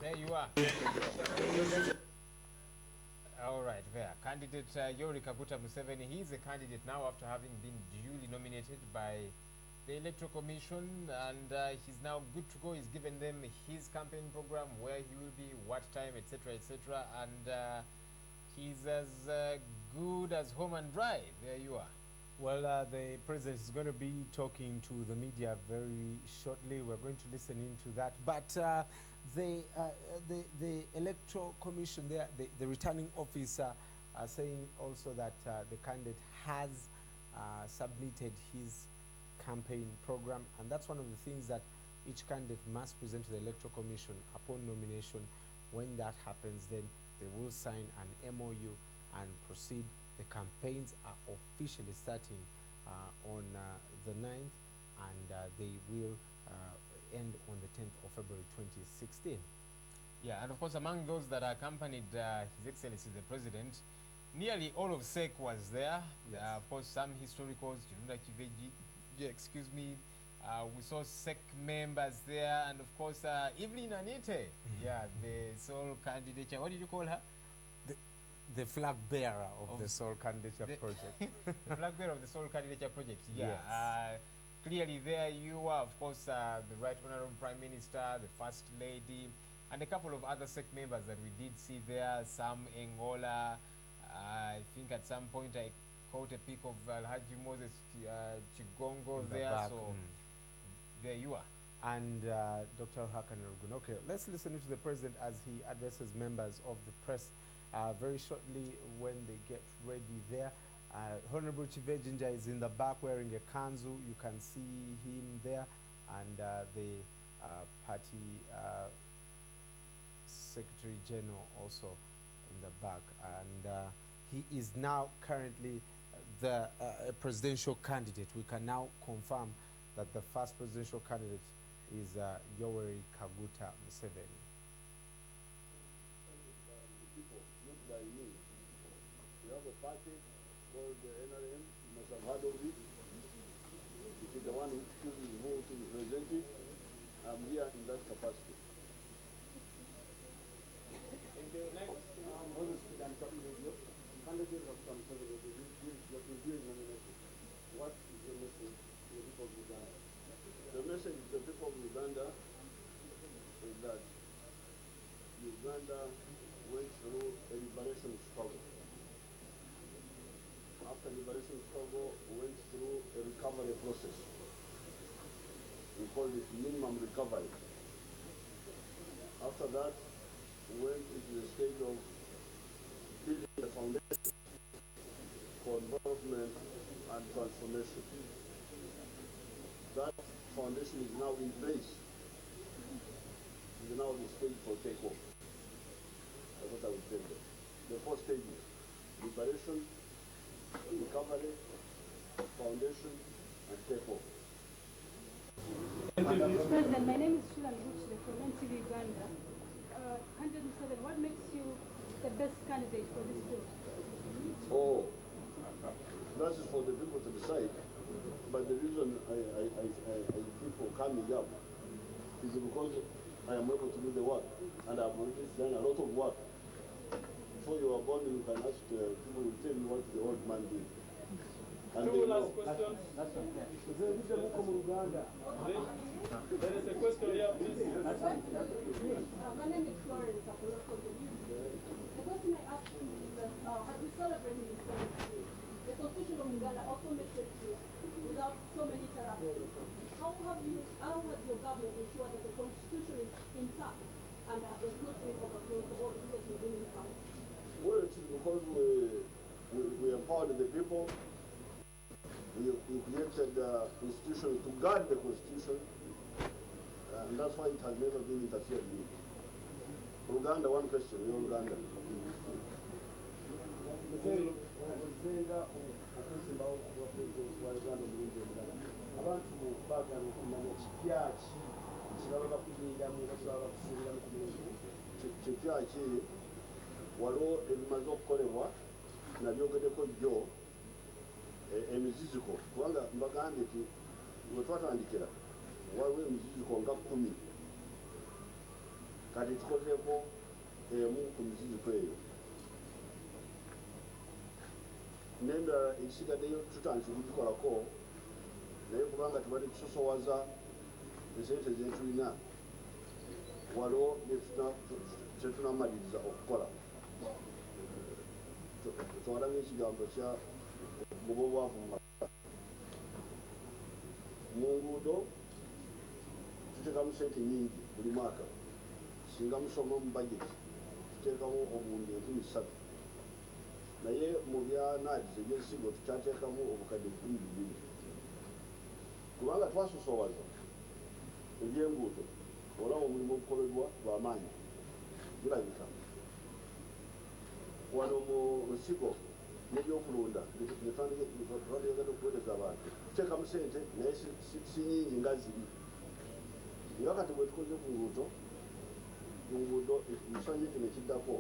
There you are. All right, there. Candidate Yoweri Kaguta Museveni, he is a candidate now after having been duly nominated by the Electoral Commission, and he's now good to go. He's given them his campaign program, where he will be, what time, etc., etc., and he's as good as home and dry. There you are. Well, the president is going to be talking to the media very shortly. We're going to listen into that. But the Electoral Commission, the returning officer, are saying also that the candidate has submitted his campaign program, and that's one of the things that each candidate must present to the Electoral Commission upon nomination. When that happens, then they will sign an MOU and proceed. The campaigns are officially starting on the 9th, and they will end on the 10th of February 2016. Yeah, and of course, among those that accompanied His Excellency the President, nearly all of SEC was there. Yes. Of course, some historicals, Chirunda Kiveji, excuse me. We saw SEC members there, and of course, Evelyn Anite, yeah, the sole candidate. What did you call her? The flag bearer of the Sole Candidature Project. The flag bearer of the Sole Candidature Project, yeah. Yes. Clearly there you are, of course, the Right Honorable Prime Minister, the First Lady, and a couple of other SEC members that we did see there, Sam Engola. I think at some point I caught a pic of Alhaji Moses Chigongo there, so there you are. And Dr. Hakan Rugun. Okay, let's listen to the President as he addresses members of the press very shortly when they get ready there. Honorable Chivejinja is in the back wearing a kanzu. You can see him there, and the party Secretary General also in the back. And he is now currently the presidential candidate. We can now confirm that the first presidential candidate is Yoweri Kaguta Museveni. By me. We have a party called the NRM. You must have heard of it. It is the one who chooses who to represent it. I'm here in that capacity. In the next candidate of conservative, what is your message to the people of Uganda? The message to the people of Uganda is that Uganda went through a liberation struggle. After liberation struggle, we went through a recovery process. We called it minimum recovery. After that, we went into the stage of building the foundation for development and transformation. That foundation is now in place. It is now the stage for takeoff. That's what I would tell them. The 4 stages: liberation, recovery, foundation, and take off. President, my name is Shila Nguchile from NTV Uganda. Candidate Museveni, what makes you the best candidate for this job? Oh, that is for the people to decide. But the reason I keep on coming up is because I am able to do the work, and I've already done a lot of work. Before you are born, you can ask people will tell you what the old man did. And Two last questions. There is a question here, please. My name is Florence. The question I ask you is that as we celebrate independence day, the Constitution of Uganda also makes it clear without so many interruptions. How has your government ensured that the Constitution is intact and that there's not being overthrown or leaders within the country? Well, it is because we empowered the people. We created the Constitution to guard the Constitution, and that's why it has never been interfered with. Uganda, one question, Uganda. Abantu baagala okumanya kikyaki kiraba bakubiiramu basobola bakusuubiramu ku mulimu. Kikyaki waliwo ebimaze okukolebwa nabyogeddeko jjo emiziziko kubanga mbagambye nti we twatandikira waliwo emiziziko nga 10 kati tukozeeko emu ku miziziko eyo n'endala ekisigaddeyo tutandika okugikolako naye kubanga tubadde tusosowaza esente zetulina waliwo kyetunamaliriza okukola twala ng'ekigambo kya muba obwavu mu nguudo tuteekamu sente nyingi buli mwaka singa musoma mu bajeti tuteekamu obuwumbi 3,000 naye mu bya naadizi ebyensigo tukyateekamu obukadde 12,000 kubanga twasosowaza ebyenguudo olaba omulimu ogukolebwa lw'amaanyi gulabika wano mu nsigo n'ebyokulunda netwandiyagala okuweereza abantu tuteekamu sente naye si nyingi nga ziri nga kati bwe tukoze ku nguudo ekisanyi kino ekiddako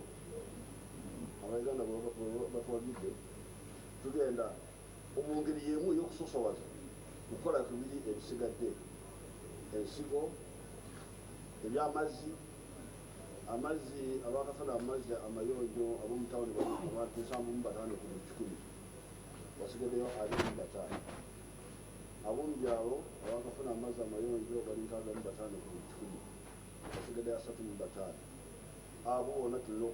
abauganda batwagidde tugenda mu ngeri y'emu ey'okusosowaza kukola ku biri ebisigadde ensigo ebyamazzi amazzi abakafuna amazzi amayonjo ab'omutawuni abantu 75 ku 100 basigaddeyo 25 ab'omubyalo abakafuna amazzi amayonjo bali 65 ku 100 basigaddeyo 35 abo bonna tulina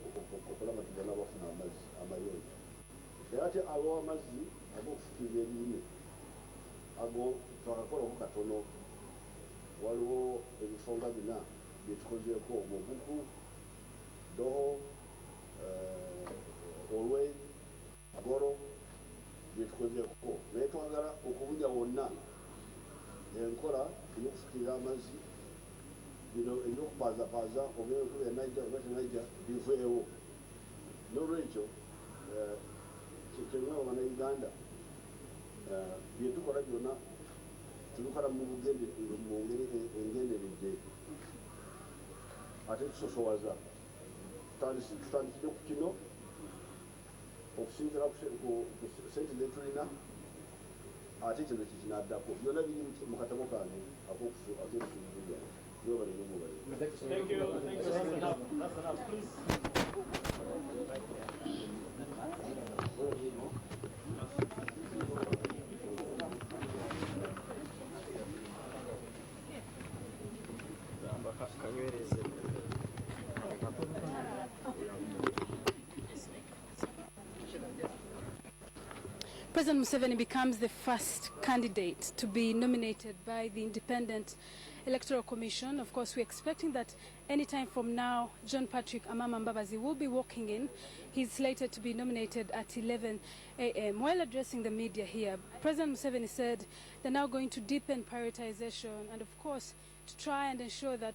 okulaba tugenda bafuna amazzi amayonjo naye ate ab'amazzi ag'okufukirira ebirime ago twakakolako katono waliwo ebifo nga 4 byetukozeeko obubuku doho olwe goro byetukozeeko naye twagala okubunya wonna enkola ey'okufukirira amazzi bino ebyokupaazaapaaza oba enkuba enaija oba tenaija biveewo n'olwekyo kyemwe abanauganda byetukola byonna tubikola mu ngeri engenderedde ate tusosowaza tutandikire ku kino okusinzira ku sente zetulina ate kino kikinaddako byonna biri mu katabo kange akebusuubuzi byange byobalire mubalire. President Museveni becomes the first candidate to be nominated by the Independent Electoral Commission. Of course, we're expecting that any time from now, John Patrick Amama Mbabazi will be walking in. He's slated to be nominated at 11 a.m. While addressing the media here, President Museveni said they're now going to deepen prioritization and, of course, to try and ensure that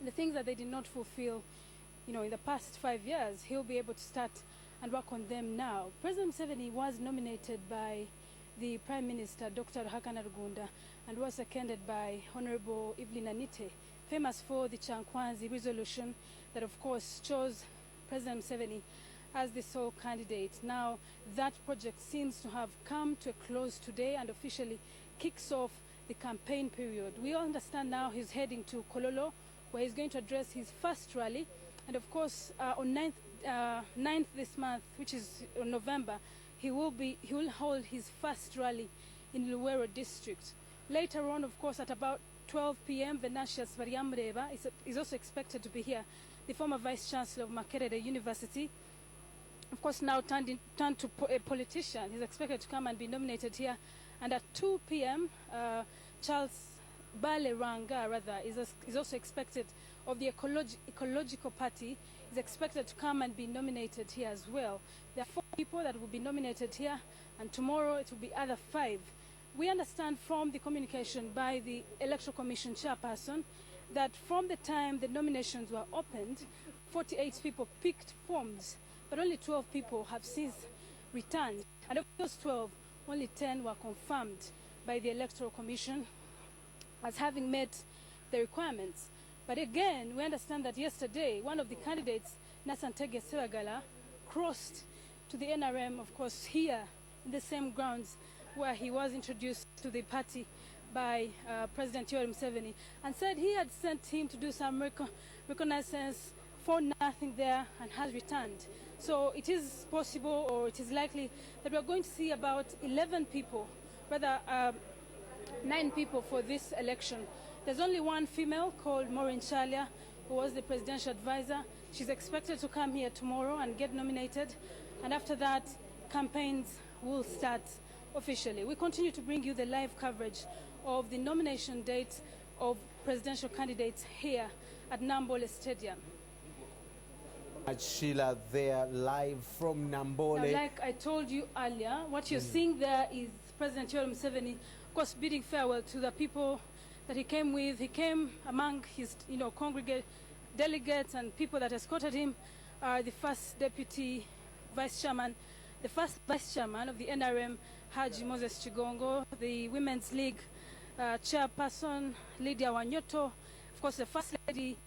the things that they did not fulfill, in the past 5 years, he'll be able to start and work on them now. President Museveni was nominated by the Prime Minister, Dr. Ruhakana Rugunda, and was seconded by Honorable Evelyn Anite, famous for the Chankwanzi resolution that, of course, chose President Museveni as the sole candidate. Now, that project seems to have come to a close today and officially kicks off the campaign period. We all understand now he's heading to Kololo, where he's going to address his first rally. And of course, on 9th this month, which is November, he will hold his first rally in Luwero district. Later on, of course, at about 12 p.m., Venantius Variamreva is also expected to be here, the former Vice Chancellor of Makerere University. Of course, now turned to a politician. He's expected to come and be nominated here. And at 2 p.m., Charles Bale Ranga, is also expected, of the Ecological Party, is expected to come and be nominated here as well. There are 4 people that will be nominated here, and tomorrow it will be other 5. We understand from the communication by the Electoral Commission chairperson that from the time the nominations were opened, 48 people picked forms, but only 12 people have since returned. And of those 12, only 10 were confirmed by the Electoral Commission as having met the requirements. But again, we understand that yesterday, one of the candidates, Nasantege Sewagala, crossed to the NRM, of course, here in the same grounds where he was introduced to the party by President Yoweri Museveni, and said he had sent him to do some reconnaissance, found nothing there, and has returned. So it is possible, or it is likely, that we are going to see about 11 people, rather 9 people for this election. There's only one female called Maureen Chalia, who was the presidential advisor. She's expected to come here tomorrow and get nominated, and after that, campaigns will start officially. We continue to bring you the live coverage of the nomination date of presidential candidates here at Nambole Stadium. Sheila there live from Nambole. Now, like I told you earlier, what you're seeing there is President Yoweri Museveni, of course, bidding farewell to the people that he came with. He came among his, congregate delegates and people that escorted him. The first deputy vice chairman, the first vice chairman of the NRM, Haji Moses Chigongo, the Women's League chairperson, Lydia Wanyoto, of course, the first lady,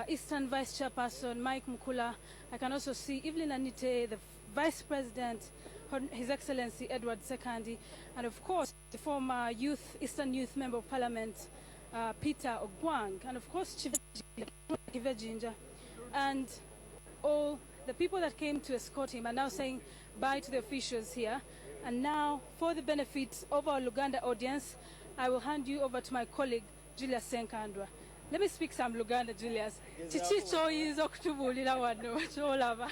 Eastern Vice Chairperson Mike Mukula. I can also see Evelyn Anite, the Vice President, His Excellency Edward Sekandi, and of course the former Eastern Youth Member of Parliament, Peter Ogwang, and of course Chivejinja, and all the people that came to escort him are now saying bye to the officials here. And now, for the benefit of our Luganda audience, I will hand you over to my colleague Julius Senkandwa. Let me speak some Luganda, Julius. Chichicho is okutubulira wano cholava.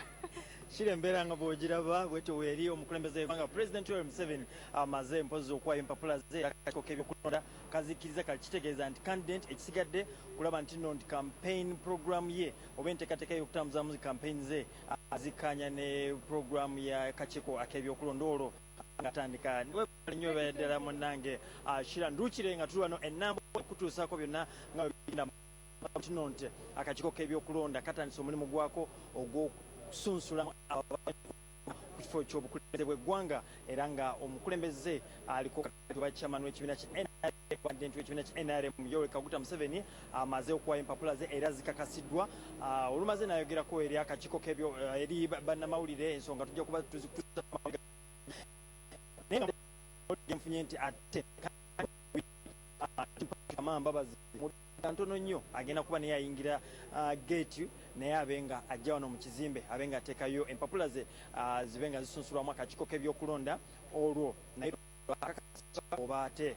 Shile mbera nga bwogiraba bwetyo weeri omukulembeze nga President Yoweri Museveni amaze mpozi okuwa empapula ze akakoke ebyokulonda kazikiriza kakitegeeza nti candidate ekisigadde kulaba nti nno nti campaign program ye oba enteekateeka y'okutambuzamu campaign ze azikanya ne program ya kakiiko ak'ebyokulonda olwo ngatandika nnyo ddala munnange Shira Ndukire nga tuli wano ennamba okutuusaako byonna nga bina nno nti akakiiko k'ebyokulonda katandisa omulimu gwako ogw'okusunsula ku kifo ky'obukulembeze bw'eggwanga era nga omukulembeze aliko chairman w'ekibiina kya NRM Yoweri Kaguta Museveni amaze okuwa empapula ze era zikakasiddwa olumaze nayogerako eri akakiiko k'ebyo eri bannamawulire ensonga tujja kuba tuzikusa nfunye nti ate Mbabazi ntono nnyo agenda kuba naye ayingira gate naye abenga ajja wano mu kizimbe abenga ateekayo empapula ze zibenga zisunsulwamu akakiiko k'ebyokulonda olwo naye oba ate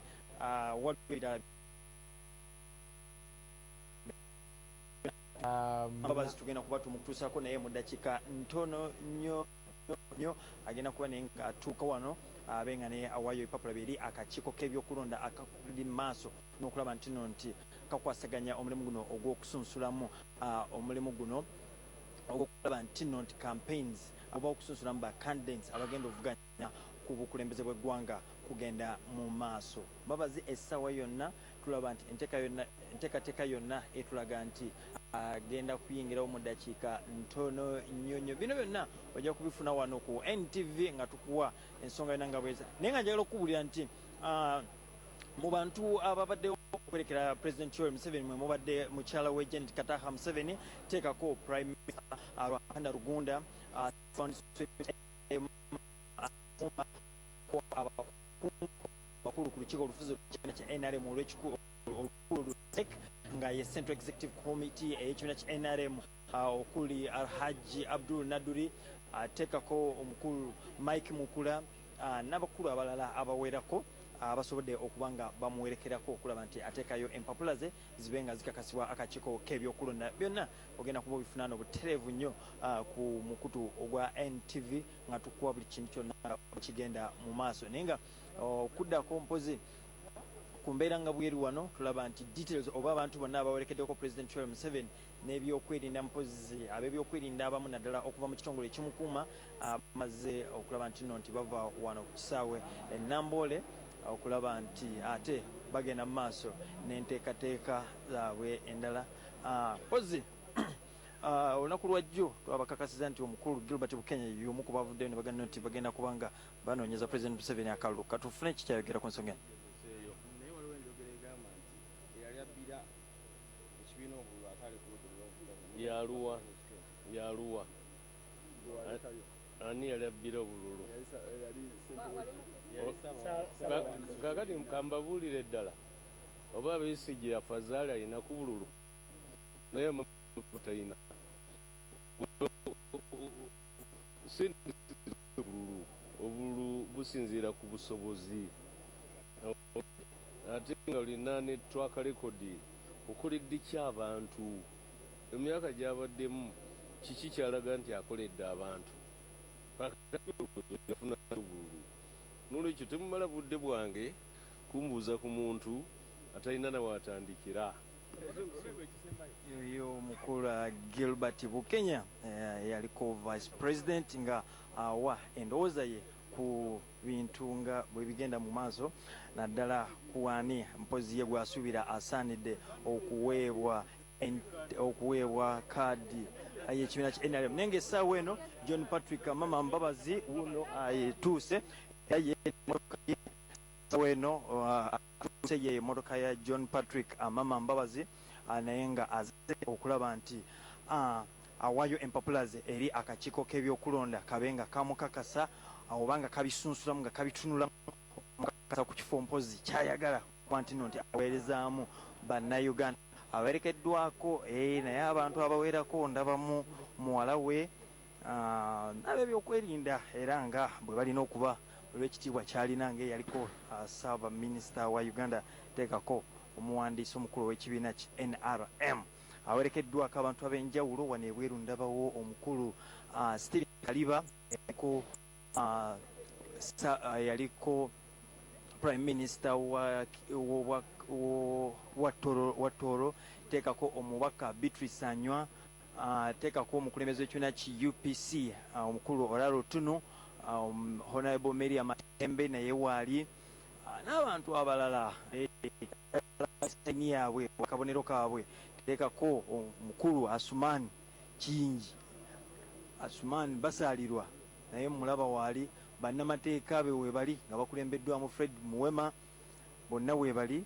walira Mbabazi tugenda kuba tumukutuusaako naye mu ddakiika ntono nnyo agenda kuba naye nga atuuka wano abenga naye awaayo ebipapula biri akakiiko k'ebyokulonda akali mu maaso n'okulaba nti nno nti kakwasaganya omulimu guno ogw'okusunsulamu omulimu guno ogw'okulaba nti nno nti campaigns oba okusunsulamu ba candidates abagenda ovuganya ku bukulembeze bw'eggwanga kugenda mu maaso. Mbabazi essaawa yonna tulaba nti enteekateeka yonna etulaga nti agenda kuyingirawo mu ddakiika ntono nnyonyo. Bino byonna ojja kubifuna wano ku NTV nga tukuwa ensonga yonna nga bweza. Naye nga njagala okubuulira nti mu bantu ababaddewo okwerekera President Yoweri Museveni mwe mubadde mukyala we Janet Kataha Museveni, teekako Prime Minister Rwanda Rugunda, bakulu ku lukiiko olufuzi kya NRM olw'ekikulu nga ye Central Executive Committee ey'ekibiina kya NRM okuli Alhaji Abdul Naduri, ateekako omukulu Mike Mukula n'abakulu abalala abawerako abasobodde okuba nga bamuwerekerako okulaba nti ateekayo empapula ze zibe nga zikakasibwa akakiiko k'ebyokulonda. Byonna ogenda kuba obifuna obutereevu nnyo ku mukutu ogwa NTV nga tukuwa buli kintu kyonna kigenda mu maaso. Naye nga okuddako mpozi ku mbeera nga bweri wano tulaba nti details oba abantu bonna abawerekeddeko President Yoweri Museveni n'ebyokwerinda mpozi ab'ebyokwerinda abamu naddala okuva mu kitongole ekimukuuma bamaze okulaba nti nno nti bava wano ku kisaawe Nambole okulaba nti ate bagenda mu maaso n'enteekateeka zaabwe endala. Mpozi olunaku lwajjo twabakakasiza nti omukulu Gilbert Bukenya y'omu ku bavuddeyo ne bagamba nti bagenda kubanga banoonyeza President Museveni akalulu. Katufune kikyayogera ku nsonga eno. Naye waliwo enjogera egamba nti eyali abbira ekibiina obululu ataali ku yaluwa ani yali abbira obululu kakati kambabuulire ddala oba Besigye Afazali alina ku bululu naye talina obululu businziira ku busobozi ate nga olina ne track record okoledde ki abantu emyaka gy'abaddemu kiki kyalaga nti akoledde abantu yafuna obululu. N'olwekyo temumala budde bwange kumbuuza ku muntu atalina nawaatandikira. Yoyo mukulu Gilbert Bukenya yaliko Vice President nga awa endowooza ye ku bintu nga bwe bigenda mu maaso naddala kuwani mpozi ye gwasuubira asaanidde okuweebwa kaadi y'ekibiina kya NRM. Naye ng'essaawa eno John Patrick Amama Mbabazi wuno yetuuse eno atuuse ye emmotoka ya John Patrick Amama Mbabazi naye nga azze okulaba nti awaayo empapula ze eri akakiiko k'ebyokulonda kabe nga kamukakasa oba nga kabisunsulamu nga kabitunulamu omukakasa ku kifo mpozi kyayagala kuba nti nno nti aweerezaamu bannayuganda aberekeddwako naye abantu abawerako ndabamu muwala we n'ab'ebyokwerinda era nga bwe balina okuba olw'ekitiibwa kyalina ng'eyaliko Ssaaba Minisita wa Uganda teekako omuwandiisi omukulu w'ekibiina ki NRM awerekeddwako abantu ab'enjawulo wano ebweru ndabawo omukulu Stephen Kaliba yaliko Prime Minister wa Toro teekako omubaka Beatrice Anywa teekako omukulembeze w'ekibiina ki UPC omukulu Olalo Tunu Honorable Mary Amatembe naye waali n'abantu abalala yaabwe akabonero kaabwe teekako omukulu Asuman Kingi Asuman basaalirwa naye mulaba waali bannamateeka be weebali nga bakulembeddwamu Fred Muwema bonna weebali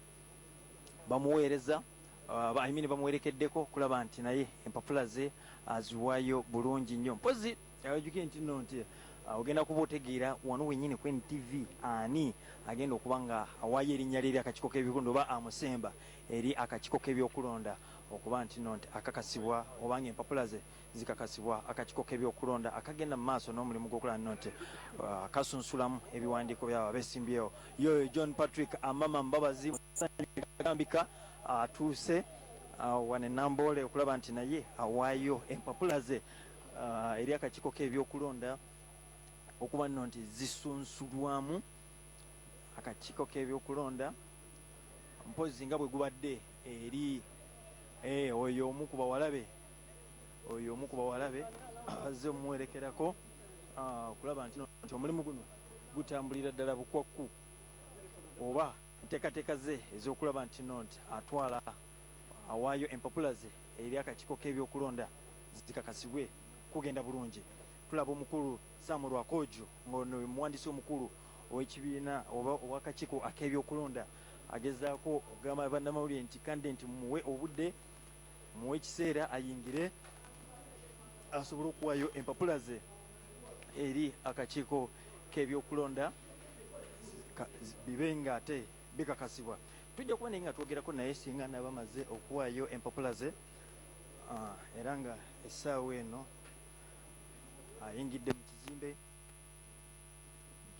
bamuweereza bamuwerekeddeko kulaba nti naye empapula ze aziwaayo bulungi nnyo. Mpozi yawajjukire nti nno nti ogenda kuba otegeera wano wennyini ku NTV ani agenda okuba nga awaayo erinnya lye eri akakiiko k'ebyokulonda oba amusemba eri akakiiko k'ebyokulonda okuba nti nno nti akakasibwa oba nga empapula ze zikakasibwa akakiiko k'ebyokulonda akagenda mu maaso n'omulimu gw'okulaba nno nti akasunsulamu ebiwandiiko byabo abeesimbyewo. Yoyo John Patrick Amama Mbabazi agambika atuuse wano e Nambole okulaba nti naye awaayo empapula ze eri akakiiko k'ebyokulonda okuba nno nti zisunsulwamu akakiiko k'ebyokulonda mpozi nga bwe gubadde eri oyo omu ku bawalabe azze omwerekerako okulaba nti omulimu guno gutambulira ddala bukwakku oba enteekateeka ze ez'okulaba nti nno nti atwala awaayo empapula ze eri akakiiko k'ebyokulonda zikakasibwe kugenda bulungi. Tulaba omukulu Sam Lwakojo ng'ono muwandiisi omukulu ow'ekibiina oba ow'akakiiko ak'ebyokulonda agezaako okugamba bannamawulire nti kandidenti muwe obudde, muwe ekiseera ayingire asobole okuwaayo empapula ze eri akakiiko k'ebyokulonda bibe nga ate bikakasibwa. Tujja kuba naye nga twogerako naye singa naba amaze okuwaayo empapula ze era nga essaawa eno ayingidde mu kizimbe.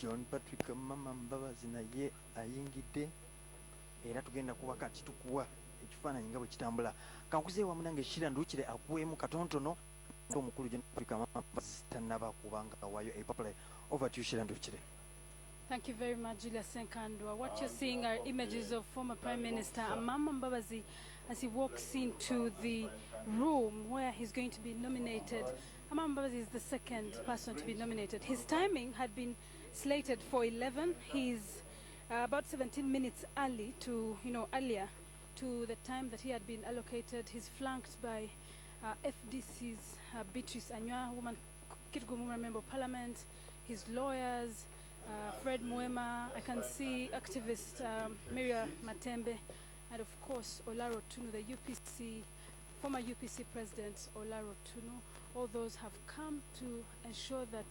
John Patrick Amama Mbabazi naye ayingidde era tugenda kuba kati tukuwa ekifaananyi nga bwe kitambula. Kankuze wamu nange Shira Ndukire akuweemu katonotono omukulu John Patrick Amama Mbabazi tannaba kubanga awaayo empapula. Over to you, Shira Ndukire. Thank you very much, Julia Senkandwa. What you're seeing are images of former Prime Minister Amama Mbabazi as he walks into the room where he's going to be nominated. Amama Mbabazi is the second person to be nominated. His timing had been slated for 11. He's about 17 minutes early to, earlier to the time that he had been allocated. He's flanked by FDC's Beatrice Anywa, woman member of parliament, his lawyers, Fred Muema, I can see activist Miria Matembe, and of course Olaro Tunu, the UPC, former UPC president Olaro Tunu. All those have come to ensure that,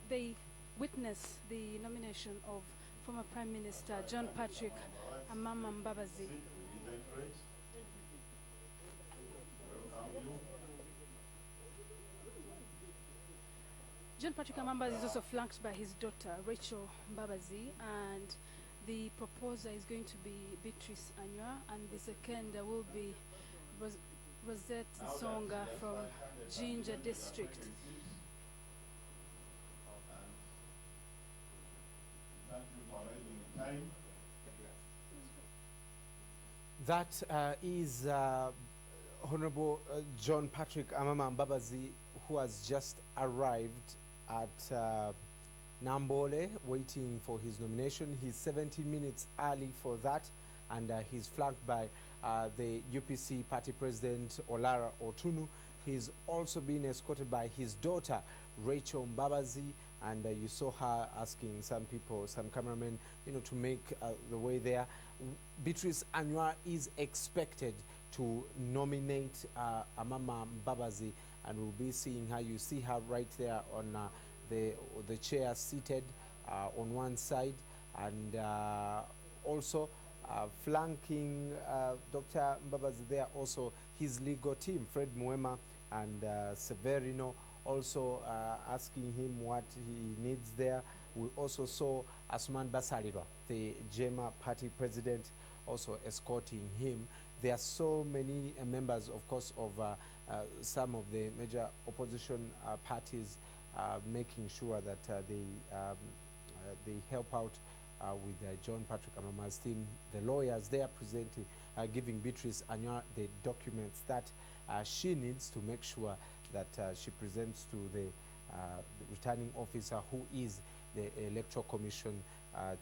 they witness the nomination of former Prime Minister John Patrick Amama Mbabazi. John Patrick Amama is also flanked by his daughter, Rachel Mbabazi, and the proposer is going to be Beatrice Anywa, and the second will be Rosette Nsonga from Jinja District. That is Honorable John Patrick Amama Mbabazi, who has just arrived at Nambole, waiting for his nomination. He's 17 minutes early for that, and he's flanked by the UPC party president Olara Otunu. He's also being escorted by his daughter Rachel Mbabazi, and you saw her asking some people, some cameramen, to make the way there. Beatrice Anywa is expected to nominate Amama Mbabazi, and we'll be seeing her. You see her right there on the chair, seated on one side, and also flanking Dr. Mbabazi there, also his legal team, Fred Muema and Severino, also asking him what he needs there. We also saw Asuman Basalirwa, the JEMA party president, also escorting him. There are so many members, of course, of some of the major opposition parties making sure that they help out with John Patrick Amama's team. The lawyers, they are presenting, giving Beatrice Anywa the documents that she needs to make sure that she presents to the returning officer, who is the Electoral Commission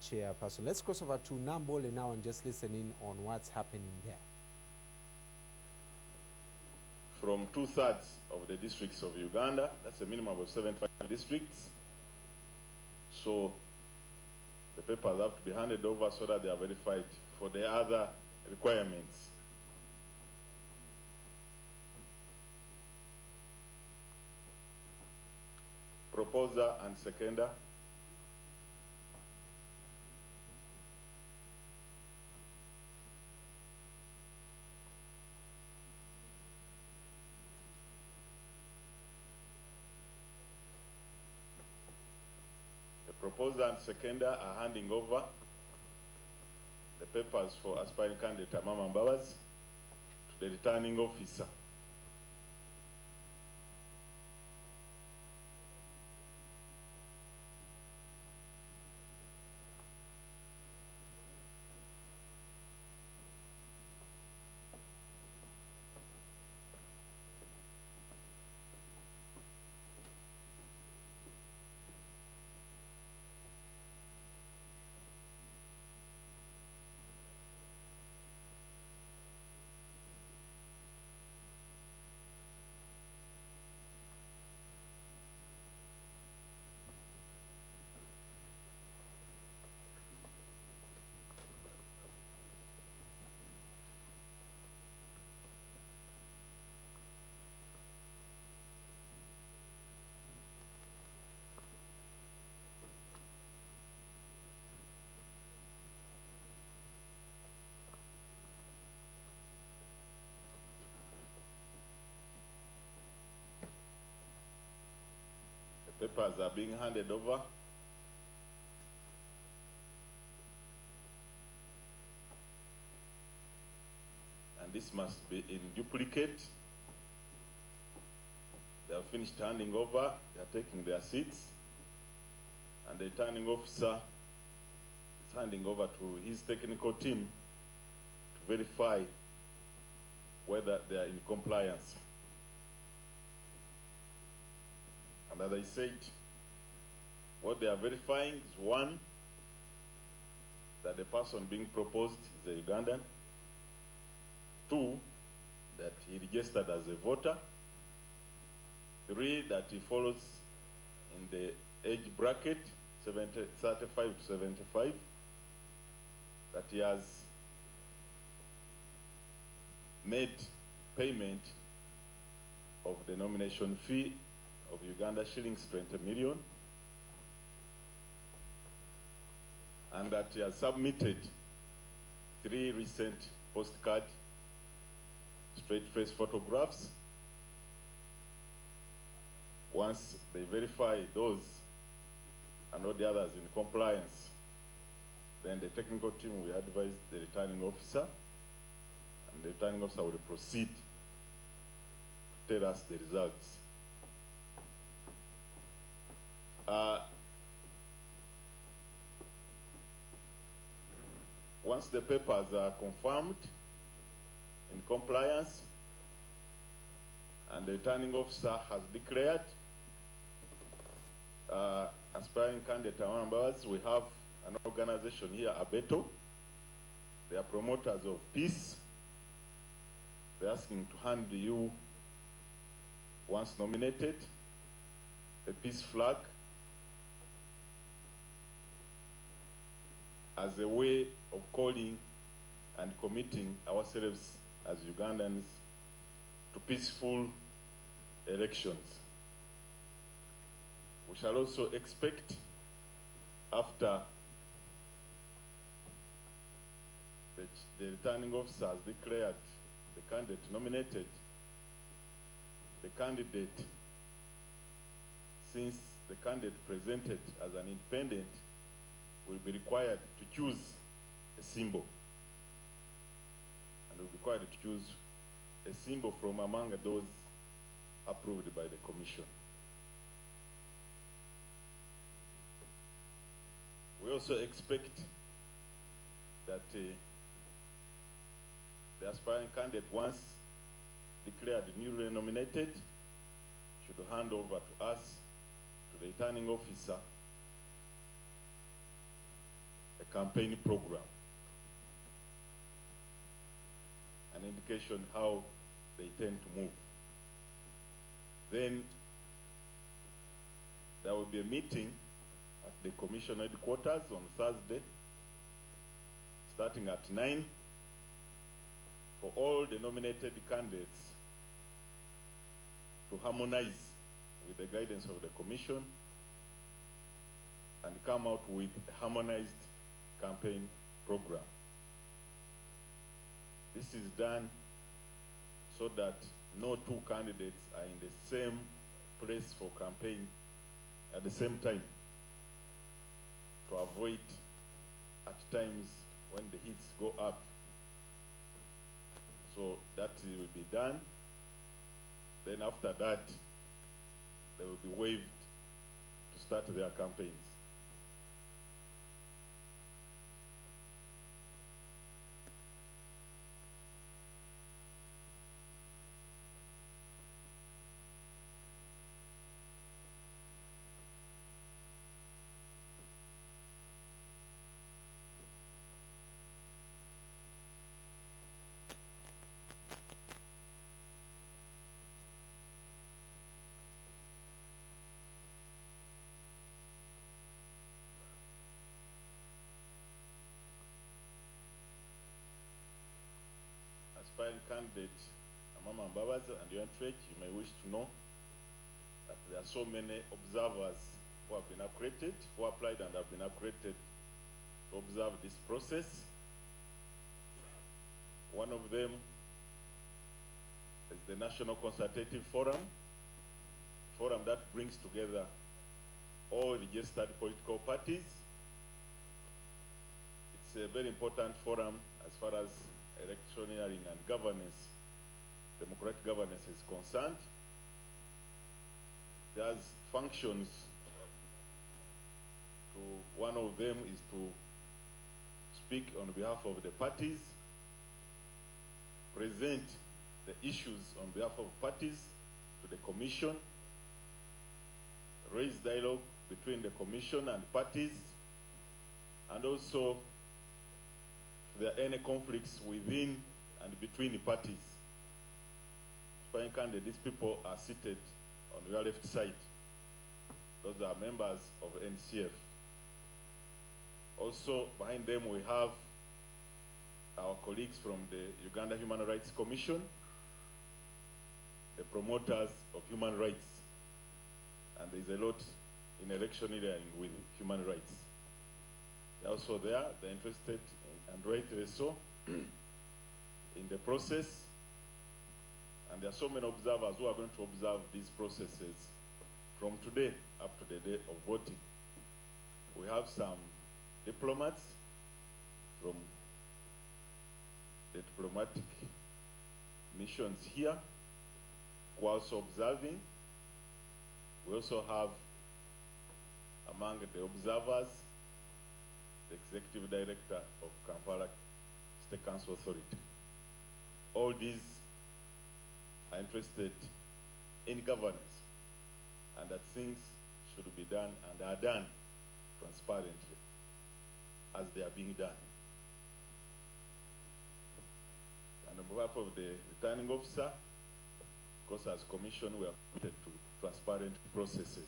chairperson. Let's cross over to Nambole now and just listen in on what's happening there. From 2/3 of the districts of Uganda, that's a minimum of 75 districts. So the papers have to be handed over so that they are verified for the other requirements. Proposer and seconder. The proposer and seconder are handing over the papers for aspiring candidate Amama Mbabazi to the returning officer. Papers are being handed over. And this must be in duplicate. They have finished handing over, they are taking their seats, and the returning officer is handing over to his technical team to verify whether they are in compliance. And as I said, what they are verifying is one, that the person being proposed is a Ugandan. Two, that he registered as a voter. Three, that he falls in the age bracket, 35 to 75. That he has made payment of the nomination fee of Uganda shillings 20 million. And that he has submitted 3 recent postcard straight-face photographs. Once they verify those and all the others in compliance, then the technical team will advise the returning officer, and the returning officer will proceed to tell us the results. Once the papers are confirmed in compliance, and the returning officer has declared aspiring candidate Amama Mbabazi, we have an organization here, Abeto. They are promoters of peace. They're asking to hand you, once nominated, a peace flag as a way of calling and committing ourselves as Ugandans to peaceful elections. We shall also expect, after the returning officer has declared the candidate nominated, the candidate, since the candidate presented as an independent, will be required to choose a symbol. And will be required to choose a symbol from among those approved by the Commission. We also expect that the aspiring candidate, once declared newly nominated, should hand over to us, to the returning officer, a campaign program, an indication how they tend to move. Then there will be a meeting at the Commission headquarters on Thursday, starting at 9, for all the nominated candidates to harmonize with the guidance of the Commission and come out with a harmonized campaign program. This is done so that no two candidates are in the same place for campaign at the same time, to avoid at times when the heats go up. So that will be done. Then after that, they will be waived to start their campaigns. Aspiring candidate Amama Mbabazi and your entry, you may wish to know that there are so many observers who have been accredited, who applied and have been accredited to observe this process. One of them is the National Consultative Forum, a forum that brings together all registered political parties. It's a very important forum as far as electioneering and governance, democratic governance is concerned. There's functions. One of them is to speak on behalf of the parties, present the issues on behalf of parties to the Commission, raise dialogue between the Commission and parties, and also if there are any conflicts within and between the parties. Aspiring candidates, these people are seated on your left side. Those are members of NCF. Also, behind them we have our colleagues from the Uganda Human Rights Commission, the promoters of human rights. And there's a lot in electioneering with human rights. They're also there, they're interested, and rightly so, in the process. And there are so many observers who are going to observe these processes from today up to the day of voting. We have some diplomats from the diplomatic missions here who are also observing. We also have among the observers the executive director of Kampala State Council Authority. All these are interested in governance and that things should be done and are done transparently as they are being done. And on behalf of the returning officer, of course, as Commission, we are committed to transparent processes.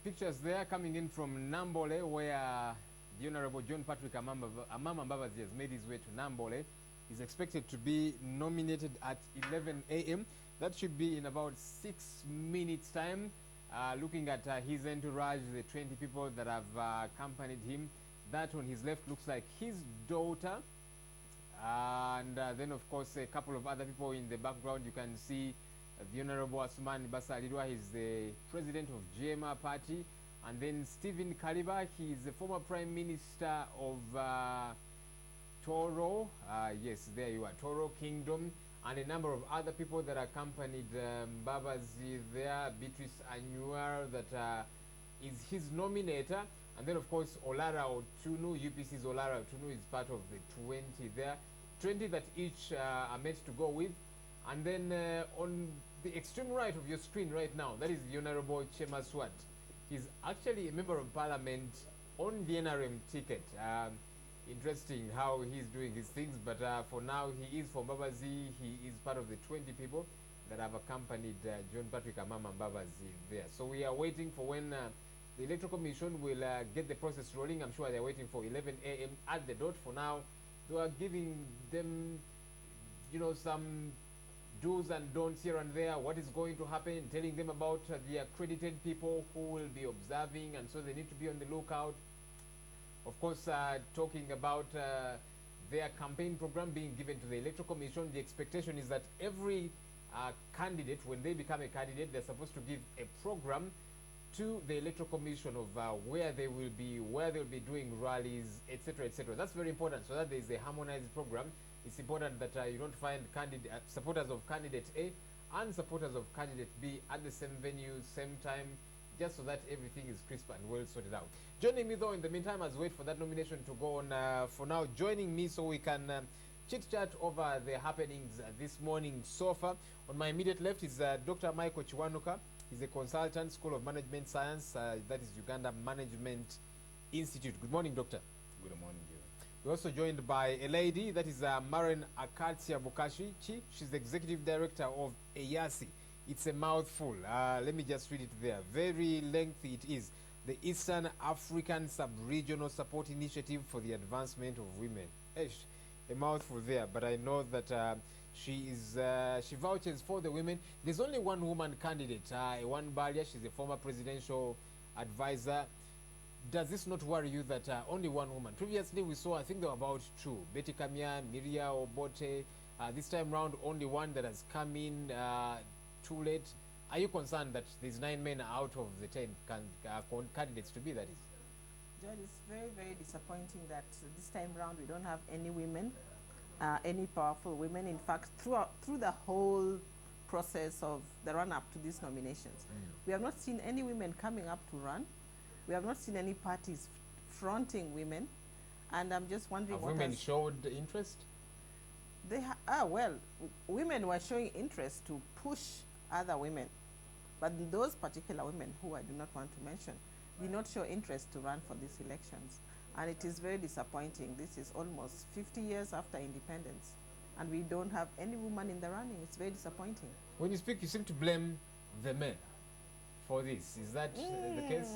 Pictures there coming in from Nambole, where the Honorable John Patrick Amama Mbabazi has made his way to Nambole. He's expected to be nominated at 11 a.m. That should be in about 6 minutes' time. Looking at his entourage, the 20 people that have accompanied him. That on his left looks like his daughter. And then, of course, a couple of other people in the background. You can see the Honorable Asumani Basalirwa, he's the president of JMA Party. And then Stephen Kaliba, he's the former Prime Minister of Toro. Yes, there you are, Toro Kingdom. And a number of other people that accompanied Mbabazi there. Beatrice Anywar, that is his nominator. And then, of course, Olara Otunu, UPC's Olara Otunu is part of the 20 there. 20 that each are meant to go with. And then on the extreme right of your screen right now, that is the Honorable Chema Swat. He's actually a member of parliament on the NRM ticket. Interesting how he's doing his things, but for now he is for Mbabazi. He is part of the 20 people that have accompanied John Patrick Amama Mbabazi there. So we are waiting for when the Electoral Commission will get the process rolling. I'm sure they're waiting for 11 a.m. at the dot. For now, they are giving them, you know, some do's and don'ts here and there, what is going to happen, telling them about the accredited people who will be observing, and so they need to be on the lookout. Of course, talking about their campaign program being given to the Electoral Commission, the expectation is that every candidate, when they become a candidate, they're supposed to give a program to the Electoral Commission of where they will be, where they'll be doing rallies, etc., etc. That's very important, so that there is a harmonized program. It's important that you don't find supporters of candidate A and supporters of candidate B at the same venue, same time, just so that everything is crisp and well sorted out. Joining me, though, in the meantime, as we wait for that nomination to go on, for now, joining me so we can chit-chat over the happenings this morning so far. On my immediate left is Dr. Michael Chiwanuka. He's a consultant, School of Management Science, that is Uganda Management Institute. Good morning, Doctor. Good morning, Jim. We're also joined by a lady, that is Maren Akatia Bukashichi. She's the executive director of EASI. It's a mouthful. Let me just read it there. Very lengthy it is. The Eastern African Sub-Regional Support Initiative for the Advancement of Women. Esh, a mouthful there, but I know that she vouches for the women. There's only one woman candidate, Ewan Balia. She's a former presidential advisor. Does this not worry you that only one woman? Previously we saw, I think there were about two, Betty Kamya, Miria Obote. This time round, only one that has come in too late. Are you concerned that there's 9 men out of the 10 candidates to be, that is? Judge, it's very, very disappointing that this time round we don't have any women, any powerful women. In fact, through the whole process of the run-up to these nominations, we have not seen any women coming up to run. We have not seen any parties fronting women, and I'm just wondering have women showed interest? They well, women were showing interest to push other women, but those particular women, who I do not want to mention, did not show interest to run for these elections, and it is very disappointing. This is almost 50 years after independence, and we don't have any woman in the running. It's very disappointing. When you speak, you seem to blame the men for this. Is that the case?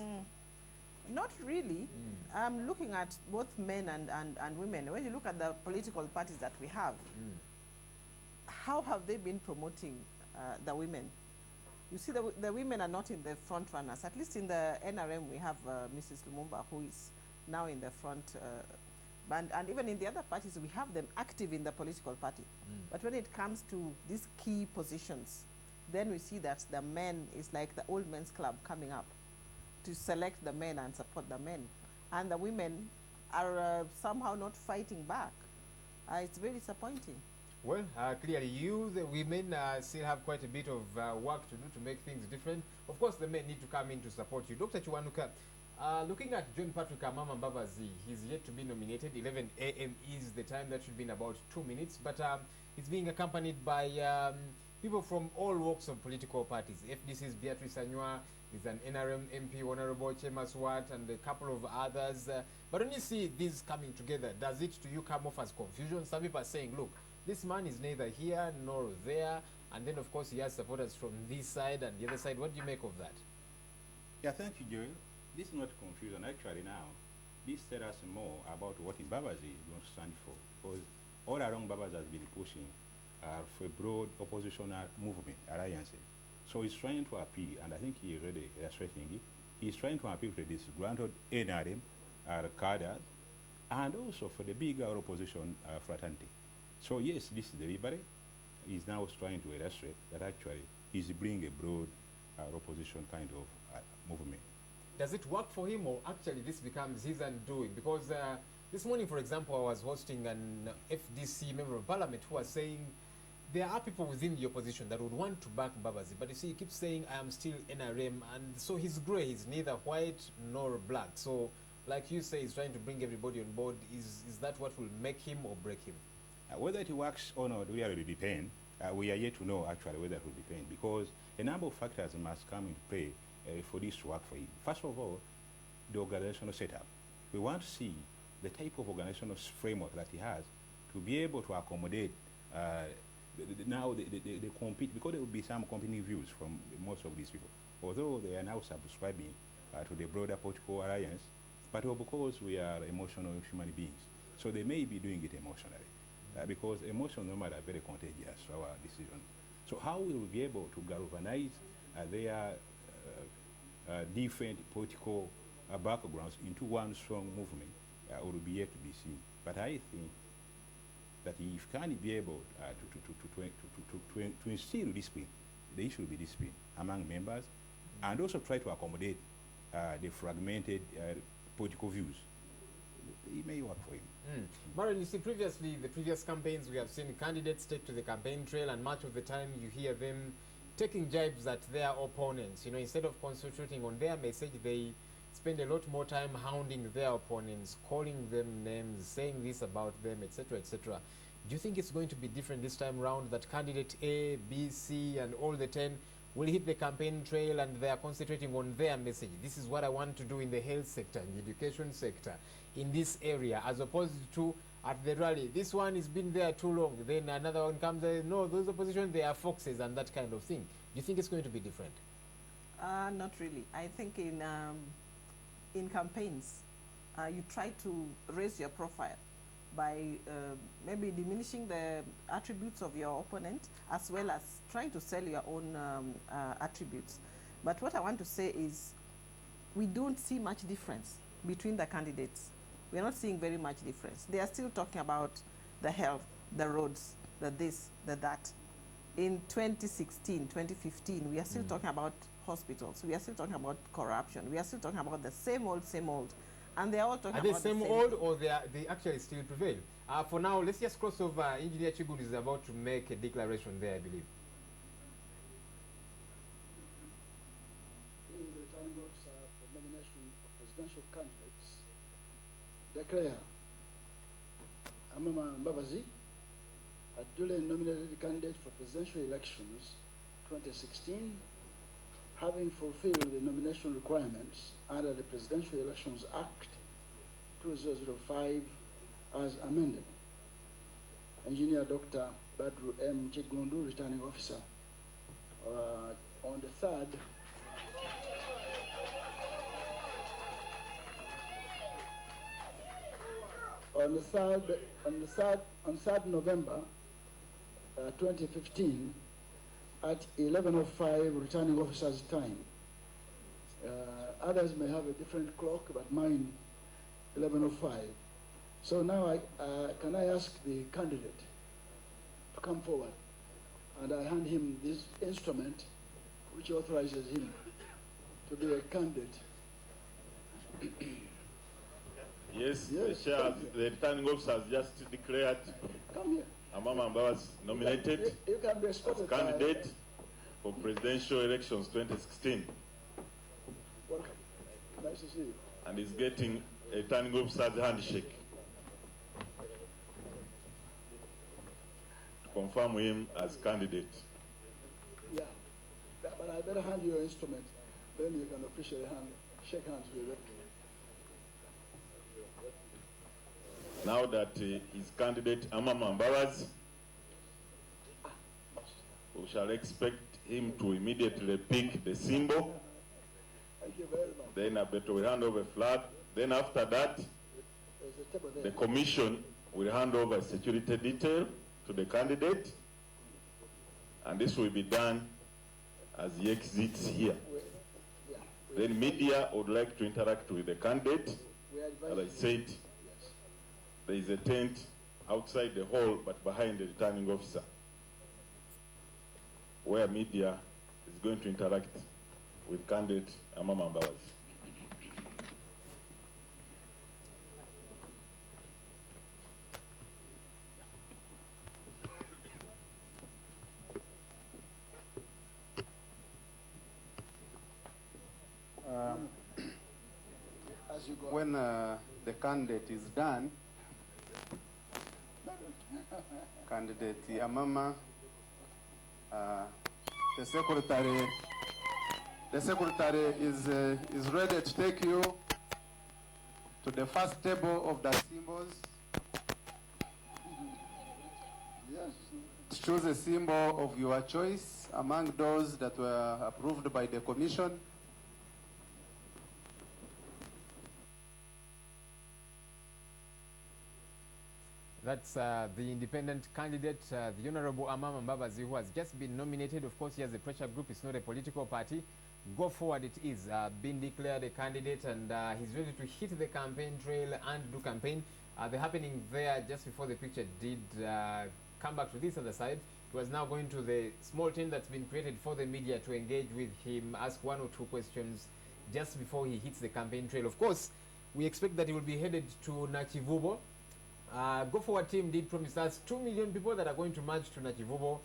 Not really. I'm looking at both men and women. When you look at the political parties that we have, how have they been promoting the women? You see, the women are not in the front runners. At least in the NRM, we have Mrs. Lumumba, who is now in the front. And even in the other parties, we have them active in the political party. But when it comes to these key positions, then we see that the men is like the old men's club coming up to select the men and support the men. And the women are somehow not fighting back. It's very disappointing. Well, clearly you, the women, still have quite a bit of work to do to make things different. Of course, the men need to come in to support you. Dr. Chiwanuka, looking at John Patrick Amama Mbabazi, he's yet to be nominated. 11 a.m. is the time. That should be in about 2 minutes. But it's being accompanied by people from all walks of political parties. FDC's Beatrice Anywa, is an NRM MP, Honorable Chema Swart, and a couple of others. But when you see these coming together, does it to you come off as confusion? Some people are saying, look, this man is neither here nor there. And then, of course, he has supporters from this side and the other side. What do you make of that? Yeah, thank you, Joel. This is not confusion. Actually, now, this tells us more about what Mbabazi is going to stand for. Because all along, Mbabazi has been pushing for a broad oppositional movement, alliances. So he's trying to appeal, and I think he already illustrating it. He's trying to appeal to this disgruntled NRM, cadres, and also for the bigger opposition fraternity. So yes, this is deliberate. He's now trying to illustrate that actually he's bringing a broad opposition kind of movement. Does it work for him, or actually this becomes his undoing? Because this morning, for example, I was hosting an FDC member of parliament who was saying there are people within the opposition that would want to back Mbabazi, but you see, he keeps saying, I am still NRM, and so he's grey, he's neither white nor black. So, like you say, he's trying to bring everybody on board. Is that what will make him or break him? Whether it works or not really depend. We are yet to know actually whether it will depend, because a number of factors must come into play for this to work for him. First of all, the organizational setup. We want to see the type of organizational framework that he has to be able to accommodate now they compete, because there will be some competing views from most of these people, although they are now subscribing to the broader political alliance, but because we are emotional human beings, so they may be doing it emotionally, because emotions normally are very contagious to our decision. So how will we be able to galvanize their different political backgrounds into one strong movement will be yet to be seen. But I think that if can be able to instill discipline, there should be discipline among members, and also try to accommodate the fragmented political views. It may work for him. Maren, you see, previously, the previous campaigns, we have seen candidates take to the campaign trail, and much of the time you hear them taking jibes at their opponents. You know, instead of concentrating on their message, they spend a lot more time hounding their opponents, calling them names, saying this about them, etc., etc. Do you think it's going to be different this time round, that candidate A, B, C, and all the 10 will hit the campaign trail and they are concentrating on their message. This is what I want to do in the health sector, in the education sector, in this area, as opposed to at the rally, this one has been there too long. Then another one comes, no, those opposition, they are foxes and that kind of thing. Do you think it's going to be different? Not really. I think in campaigns, you try to raise your profile by maybe diminishing the attributes of your opponent as well as trying to sell your own attributes. But what I want to say is we don't see much difference between the candidates. We're not seeing very much difference. They are still talking about the health, the roads, the this, the that. In 2016, 2015, we are still talking about hospitals. We are still talking about corruption. We are still talking about the same old, and they are all talking about the same old or they actually still prevail? For now, let's just cross over. Engineer Chigund is about to make a declaration there, I believe. In the returning officer for nomination of presidential candidates, declare Amama Mbabazi a duly nominated candidate for presidential elections 2016, having fulfilled the nomination requirements under the Presidential Elections Act 2005 as amended. Engineer Dr. Badru M. Chigundu, returning officer, on the 3rd on 3rd November 2015 at 11:05 returning officer's time. Others may have a different clock, but mine 11:05. So now can I ask the candidate to come forward, and I hand him this instrument which authorizes him to be a candidate. Yes, the chair, the returning officer has just declared Amama Mbabazi nominated you can be as candidate for presidential elections 2016. Welcome. Nice to see you. And is getting a returning officer's handshake to confirm him as candidate. Yeah, but I better hand you your instrument, then you can officially shake hands with it. Now that his candidate Amama Mbabazi, we shall expect him to immediately pick the symbol. Thank you very much. Then Abeto will hand over a flag. Then after that, There's a table there. the commission will hand over a security detail to the candidate. And this will be done as he exits here. Then media would like to interact with the candidate. As I said, there is a tent outside the hall, but behind the returning officer, where media is going to interact with candidate Amama Mbabazi. When the candidate is done, candidate Amama, the secretary is ready to take you to the first table of the symbols. Yes. Choose a symbol of your choice among those that were approved by the commission. That's the independent candidate, the Honorable Amama Mbabazi, who has just been nominated. Of course, he has a pressure group. It's not a political party. Go forward it is. Been declared a candidate, and he's ready to hit the campaign trail and do campaign. The happening there just before the picture did come back to this other side. It was now going to the small tent that's been created for the media to engage with him, ask one or two questions just before he hits the campaign trail. Of course, we expect that he will be headed to Nachivubo. Go Forward team did promise us 2 million people that are going to march to Nachivubo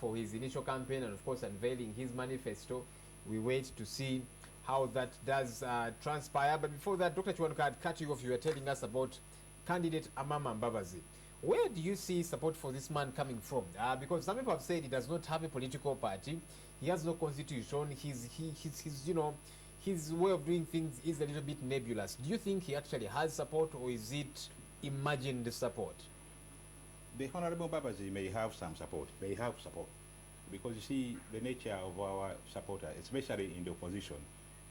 for his initial campaign and, of course, unveiling his manifesto. We wait to see how that does transpire. But before that, Dr. Chiwanuka, I'd cut you off. You were telling us about candidate Amama Mbabazi. Where do you see support for this man coming from? Because some people have said he does not have a political party. He has no constitution. His you know, his way of doing things is a little bit nebulous. Do you think he actually has support, or is it imagined support? The Honorable Babazi may have some support. They have support. Because you see, the nature of our supporters, especially in the opposition,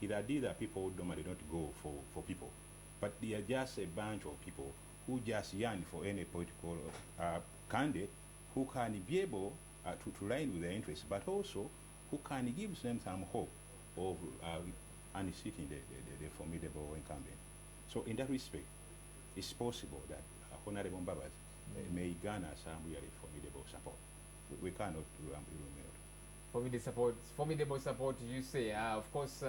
is that these are people who normally don't go for people. But they are just a bunch of people who just yearn for any political candidate who can be able to line with their interests, but also who can give them some hope of unseating the formidable incumbent. So in that respect, it's possible that Honorable Mbabas may garner some really formidable support. We cannot rule out. Formidable support, you say. Of course,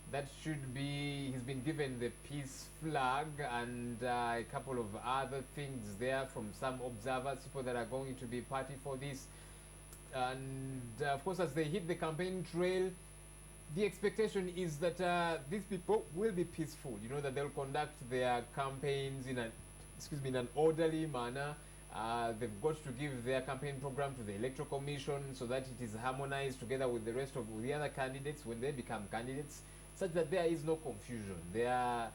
that should be, he's been given the peace flag and a couple of other things there from some observers, people that are going to be party for this. And of course, as they hit the campaign trail, the expectation is that these people will be peaceful. You know, that they'll conduct their campaigns in an orderly manner. They've got to give their campaign program to the Electoral Commission so that it is harmonized together with the rest of the other candidates when they become candidates, such that there is no confusion. There,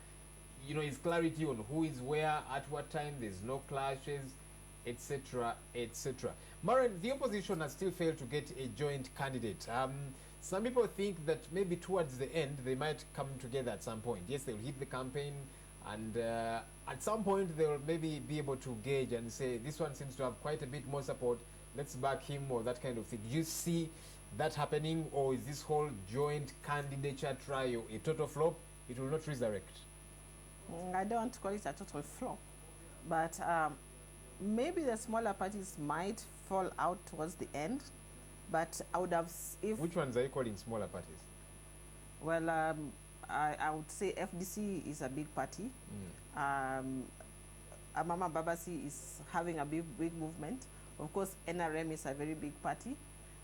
you know, is clarity on who is where at what time. There's no clashes, etc., etc. Maren, the opposition has still failed to get a joint candidate. Some people think that maybe towards the end they might come together at some point. Yes, they'll hit the campaign, and at some point they'll maybe be able to gauge and say, this one seems to have quite a bit more support, let's back him, or that kind of thing. Do you see that happening, or is this whole joint candidature trial a total flop? It will not resurrect. I don't want to call it a total flop, but maybe the smaller parties might fall out towards the end. But I would have, if which ones are you calling smaller parties? Well, I would say FDC is a big party. Amama Babasi is having a big movement. Of course, NRM is a very big party.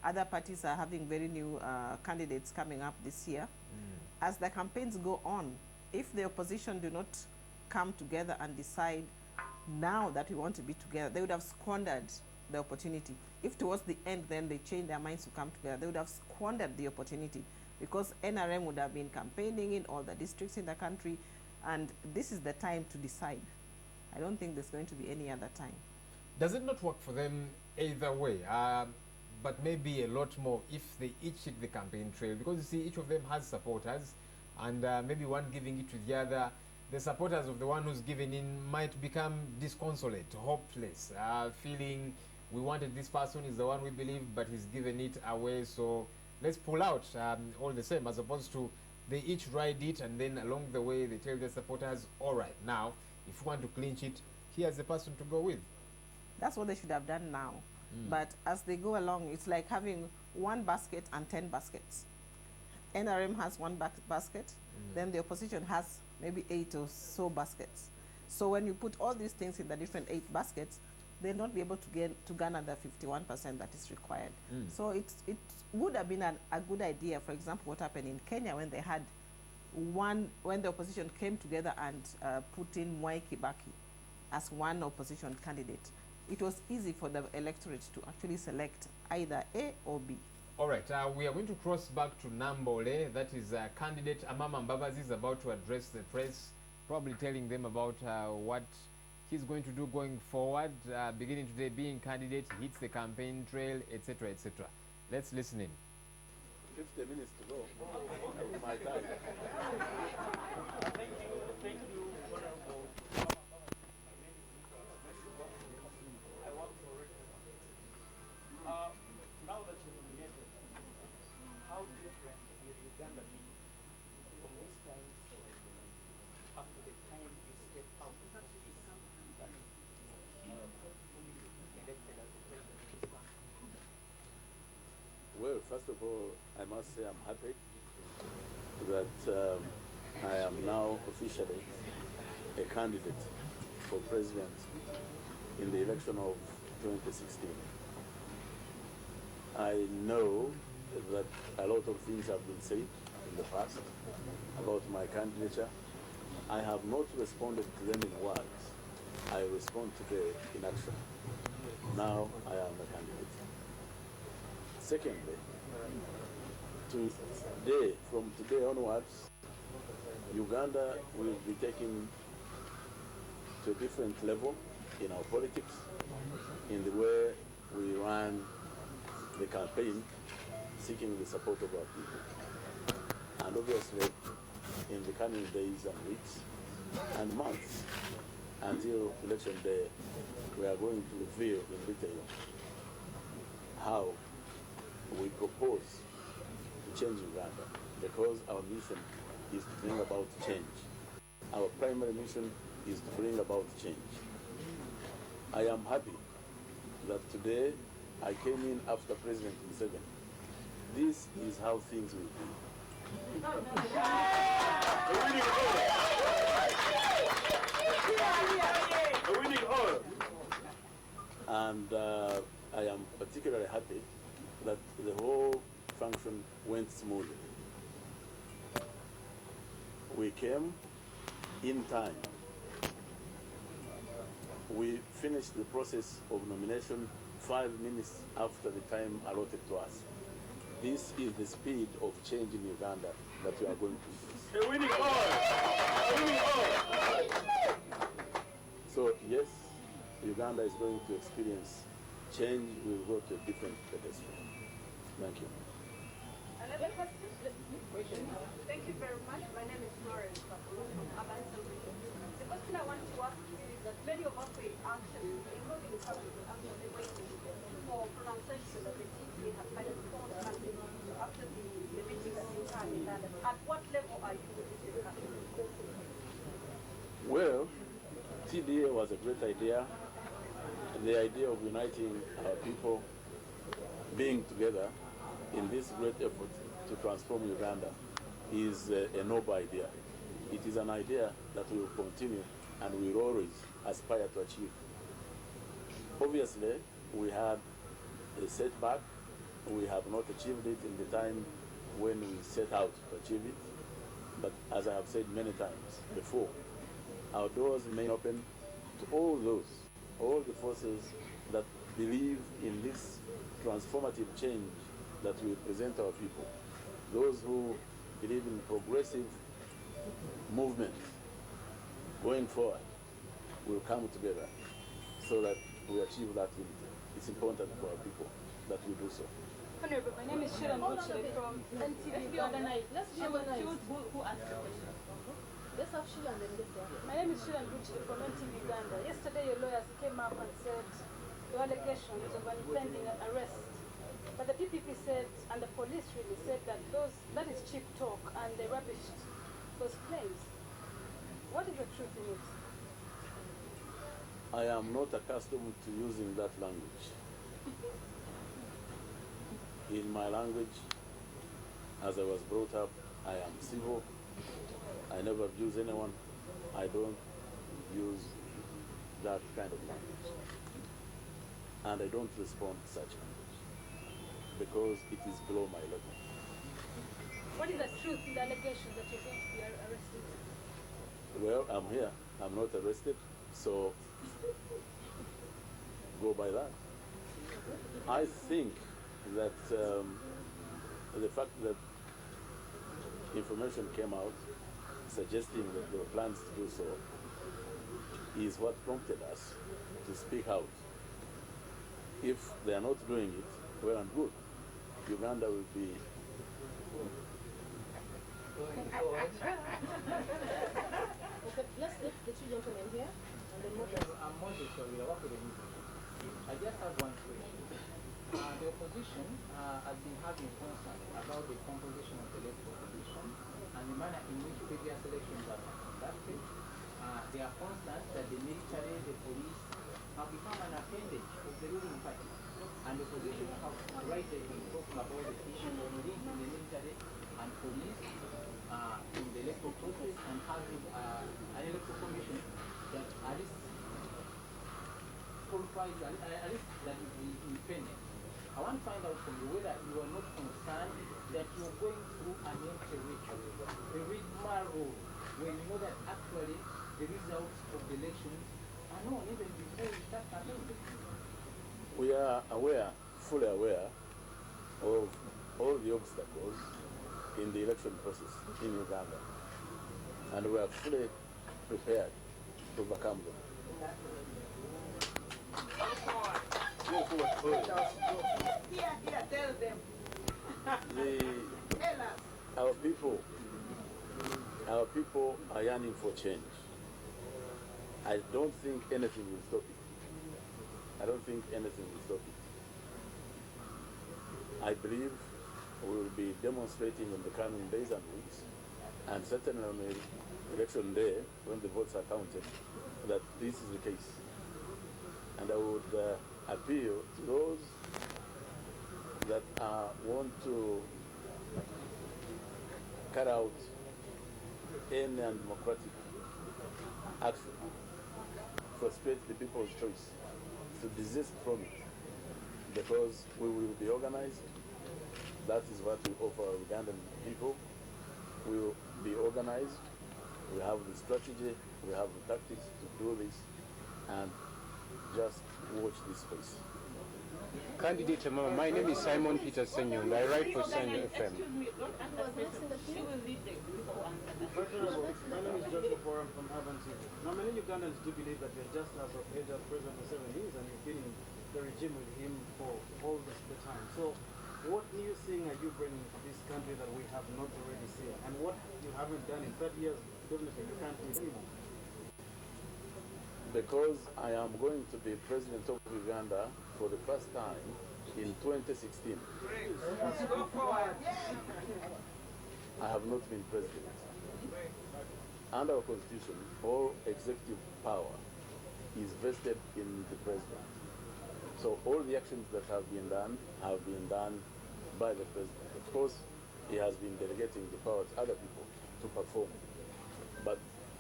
Other parties are having very new candidates coming up this year. As the campaigns go on, if the opposition do not come together and decide now that we want to be together, they would have squandered the opportunity. If towards the end then they change their minds to come together, they would have squandered the opportunity, because NRM would have been campaigning in all the districts in the country, and this is the time to decide. I don't think there's going to be any other time. Does it not work for them either way? But maybe a lot more if they each hit the campaign trail, because you see, each of them has supporters, and maybe one giving it to the other. The supporters of the one who's given in might become disconsolate, hopeless, feeling we wanted this person, is the one we believe, but he's given it away, so let's pull out all the same, as opposed to they each ride it, and then along the way they tell their supporters, all right, now if you want to clinch it, here's the person to go with. That's what they should have done now. But as they go along, it's like having one basket and 10 baskets. NRM has one basket, then the opposition has maybe 8 or so baskets. So when you put all these things in the different 8 baskets, they'll not be able to garner the 51% that is required. So it would have been a good idea, for example, what happened in Kenya when they had when the opposition came together and put in Mwai Kibaki as one opposition candidate. It was easy for the electorate to actually select either A or B. All right, we are going to cross back to Nambole. That is candidate Amama Mbabazi is about to address the press, probably telling them about what he's going to do going forward, beginning today, being candidate, hits the campaign trail, etc., etc. Let's listen in. 50 minutes to go. My time. Thank you, Honorable. Now that you're nominated, how different will Uganda be from this time after the time you step out? Well, first of all, I must say I'm happy that I am now officially a candidate for president in the election of 2016. I know that a lot of things have been said in the past about my candidature. I have not responded to them in words, I respond today in action. Now I am a candidate. Secondly, today, from today onwards, Uganda will be taken to a different level in our politics, in the way we run the campaign, seeking the support of our people. And obviously, in the coming days and weeks and months, until election day, we are going to reveal in detail how we propose to change Uganda, because our mission is to bring about change. Our primary mission is to bring about change. I am happy that today I came in after President Museveni. This is how things will be. And I am particularly happy that the whole function went smoothly. We came in time. We finished the process of nomination 5 minutes after the time allotted to us. This is the speed of change in Uganda that we are going to use. A winning all! A winning all! So yes, Uganda is going to experience change. We will go to a different pedestal. Thank you. Another question? Thank you very much. My name is Florence from Urban Solutions. The question I want to ask you is that many of us were actually, including the public, were actually waiting for pronunciation of the TP have kind of formed after the meeting that you had in London. At what level are you with this discussion? Well, TDA was a great idea. The idea of uniting our people, being together in this great effort to transform Uganda is a noble idea. It is an idea that we will continue and we will always aspire to achieve. Obviously, we had a setback. We have not achieved it in the time when we set out to achieve it. But as I have said many times before, our doors remain open to all the forces that believe in this transformative change that will present our people. Those who believe in progressive movement going forward will come together so that we achieve that unity. It's important for our people that we do so. Honorable, my name is Sharon Buchle from NTV Uganda. Let's be organized. Who asked the question? Let's have Sheila and then get there. My name is Sharon Buchle from NTV Uganda. Yesterday your lawyers came up and said the allegations of an impending arrest. But the PPP said, and the police really said that that is cheap talk, and they rubbished those claims. What is the truth in it? I am not accustomed to using that language. In my language, as I was brought up, I am civil. I never abuse anyone. I don't use that kind of language. And I don't respond to such language because it is below my level. What is the truth in the allegation that you're going to be arrested? Well, I'm here. I'm not arrested, so go by that. I think that the fact that information came out suggesting that there were plans to do so is what prompted us to speak out. If they are not doing it, well and good. Uganda will be Okay, let's get the two gentlemen here and then Moses. I'm Moses, sorry, I work with the media. I just have one question. The opposition has been having concern about the composition of the electoral commission and the manner in which previous elections have been conducted. They are concerned that the military, the police, have become an appendage of the ruling party. And the opposition have rightly been talking about the issue of linking the military and police in the electoral process and having an electoral commission that at least qualifies, at least that is independent. I want to find out from you whether you are not concerned that you are going through an empty ritual, a rigmarole, when you know that actually the results of the elections are known even before we start campaigning? We are aware, fully aware of all the obstacles in the election process in Uganda, and we are fully prepared to overcome them. Here, tell them. Tell us. Our people are yearning for change. I don't think anything will stop it. I don't think anything will stop it. I believe we will be demonstrating in the coming days and weeks, and certainly on the election day, when the votes are counted, that this is the case. And I would appeal to those that want to carry out any undemocratic action, frustrate the people's choice, to desist from it, because we will be organized. That is what we offer our Ugandan people. We will be organized. We have the strategy, we have the tactics to do this, and just watch this space. Candidate Mama, my name is Simon Peter Senyo, and I write for Senyo FM. My name is Joshua Forum from Urban TV. Now, many Ugandans do believe that you're just as of age as President Museveni is, and you've been in the regime with him for all the time. So, what new thing are you bringing to this country that we have not already seen? And what you haven't done in 30 years, definitely you can't do anymore. Because I am going to be president of Uganda for the first time in 2016. I have not been president. Under our constitution, all executive power is vested in the president. So all the actions that have been done by the president. Of course, he has been delegating the power to other people to perform, but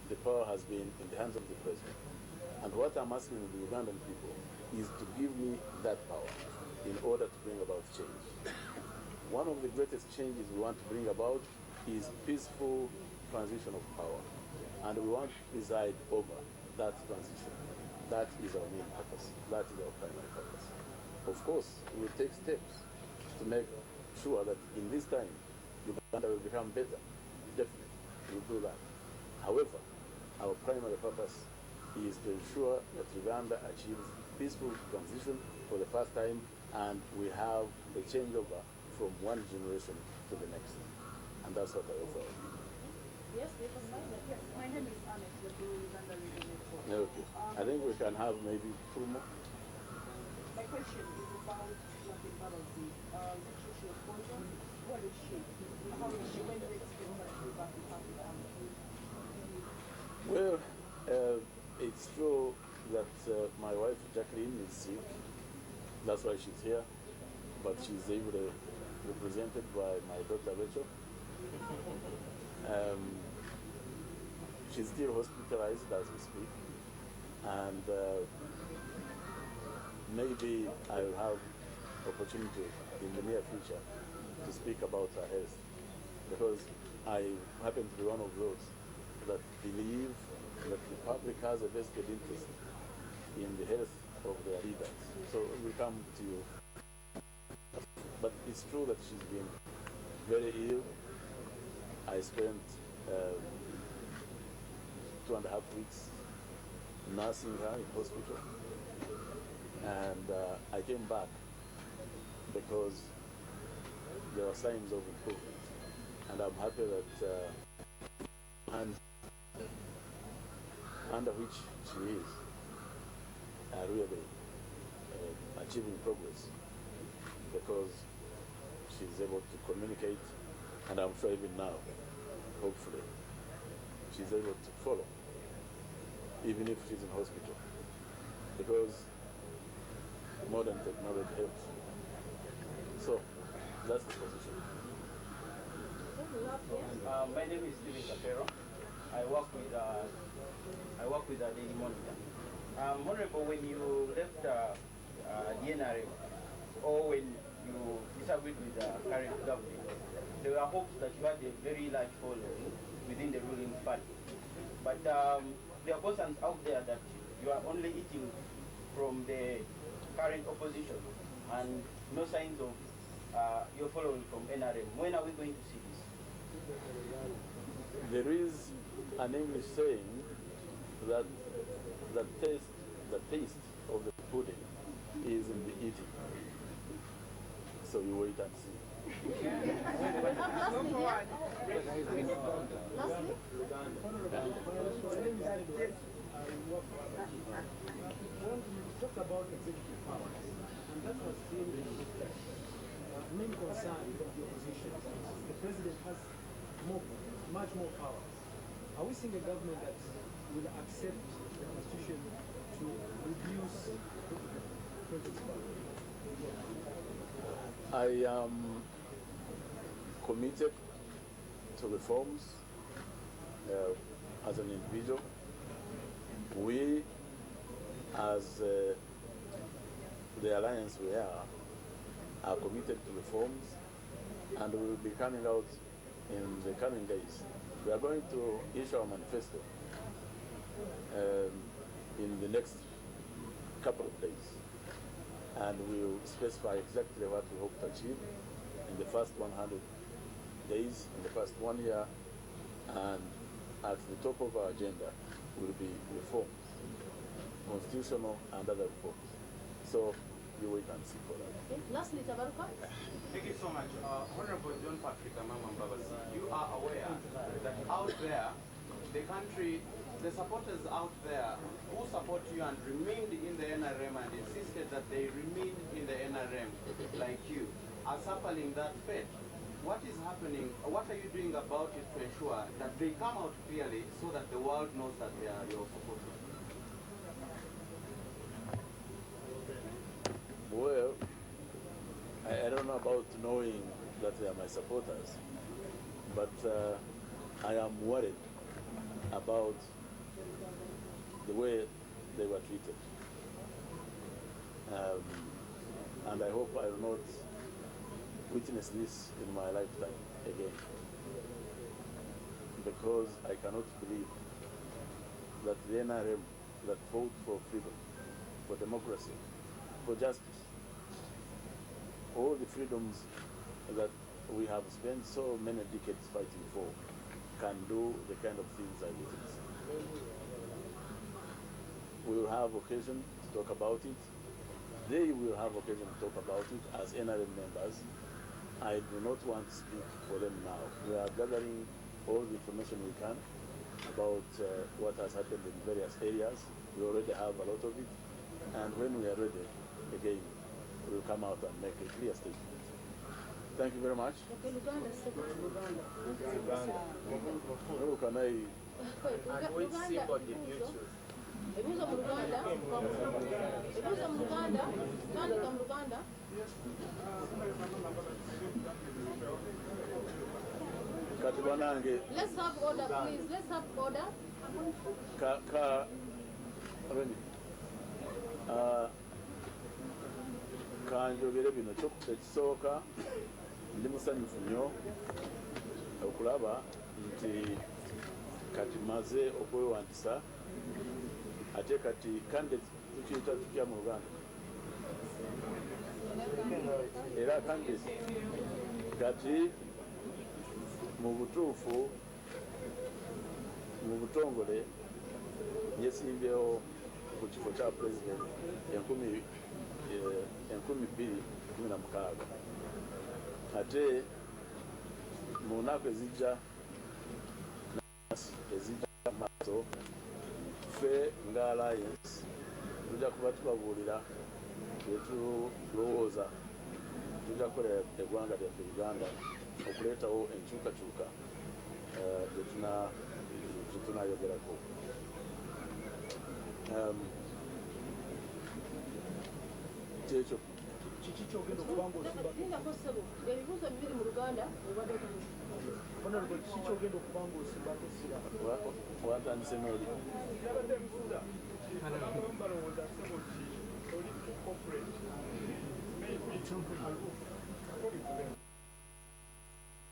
the power has been in the hands of the president. And what I'm asking the Ugandan people is to give me that power in order to bring about change. One of the greatest changes we want to bring about is peaceful transition of power. And we want to preside over that transition. That is our main purpose. That is our primary purpose. Of course, we will take steps to make sure that in this time, Uganda will become better. Definitely, we'll do that. However, our primary purpose is to ensure that Uganda achieves peaceful transition for the first time, and we have a changeover from one generation to the next. And that's what I offer. Yes, my name is Alex, the Uganda Legal Network. Okay. I think we can have maybe two more. My question is about Martin Babazi. She appointed. What is she? How is she? When do you expect her to be back in Africa? Well, it's true that my wife Jacqueline is sick. That's why she's here. But she's able represented by my daughter Rachel. She's still hospitalized as we speak. And maybe I'll have opportunity in the near future to speak about her health. Because I happen to be one of those that believe that the public has a vested interest in the health of their leaders. So we come to you. But it's true that she's been very ill. I spent 2.5 weeks nursing her in hospital. And I came back because there are signs of improvement. And I'm happy that and under which she is really achieving progress, because she's able to communicate, and I'm sure even now, hopefully, she's able to follow, even if she's in hospital, because modern technology helps. So that's the position. My name is Steven Capero. I work with the Daily Monitor. Honorable, when you left the NRM, or when you disagreed with the current government, there were hopes that you had a very large following within the ruling party. But there are concerns out there that you you are only eating from the current opposition and no signs of your following from NRM. When are we going to see this? There is an English saying that the taste of the pudding is in the eating. So you wait and see. Talk about executive power, and that has been the main concern of the opposition. The president has much more powers. Are we seeing a government that will accept the constitution to reduce the president's power? I am committed to reforms as an individual. We, as the alliance we are committed to reforms, and we will be coming out in the coming days. We are going to issue our manifesto in the next couple of days, and we will specify exactly what we hope to achieve in the first 100 days, in the first 1 year, and at the top of our agenda will be reforms, constitutional and other reforms. So you wait and see for that. Okay. Lastly, Tabaruka. Thank you so much. Honorable John Patrick Amama Mbabazi, you are aware that out there, the country, the supporters out there who support you and remained in the NRM and insisted that they remain in the NRM like you, are suffering that fate. What is happening? What are you doing about it to ensure that they come out clearly so that the world knows that they are your supporters? Well, I don't know about knowing that they are my supporters, but I am worried about the way they were treated. And I hope I will not witness this in my lifetime again, because I cannot believe that the NRM that fought for freedom, for democracy, for justice, all the freedoms that we have spent so many decades fighting for, can do the kind of things I witnessed. We will have occasion to talk about it. They will have occasion to talk about it as NRM members. I do not want to speak for them now. We are gathering all the information we can about what has happened in various areas. We already have a lot of it. And when we are ready, again, we will come out and make a clear statement. Thank you very much. Okay, Luganda, Luganda. Oh, can I? Ebuuzo mu Luganda, ebuuzo mu Luganda, tandika mu Luganda. Kati banange. Let's have order, please. Let's have order. Kanjogere bino ekisooka, ndi musanyufu nnyo okulaba nti kati maze okwewandisa ate kati kandidate tukiyita tutya mu Luganda era kandidate kati mu butuufu mu butongole yesimbyewo ku kifo kya president 2016 ate mu nnaku ezijja maaso ffe nga alliance tujja kuba tubabuulira byetulowooza tujja kukolera eggwanga lyaffe Uganda okuleetawo enkyukakyuka gyetunayogerako. Kyekyo kiki kyogenda okuba ng'osimbako ebibuuzo bibiri mu Luganda Honorable, kiki kyogenda okuba ng'osimbako sira watandise n'oli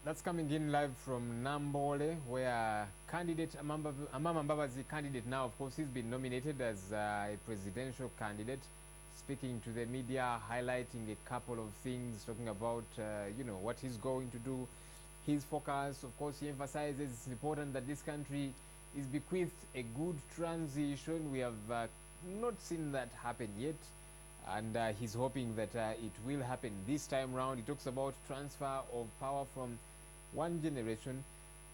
That's coming in live from Nambole, where candidate Amama Mbabazi, candidate now, of course, he's been nominated as a presidential candidate, speaking to the media, highlighting a couple of things, talking about, what he's going to do, his focus. Of course, he emphasizes it's important that this country is bequeathed a good transition. We have not seen that happen yet, and he's hoping that it will happen this time round. He talks about transfer of power from one generation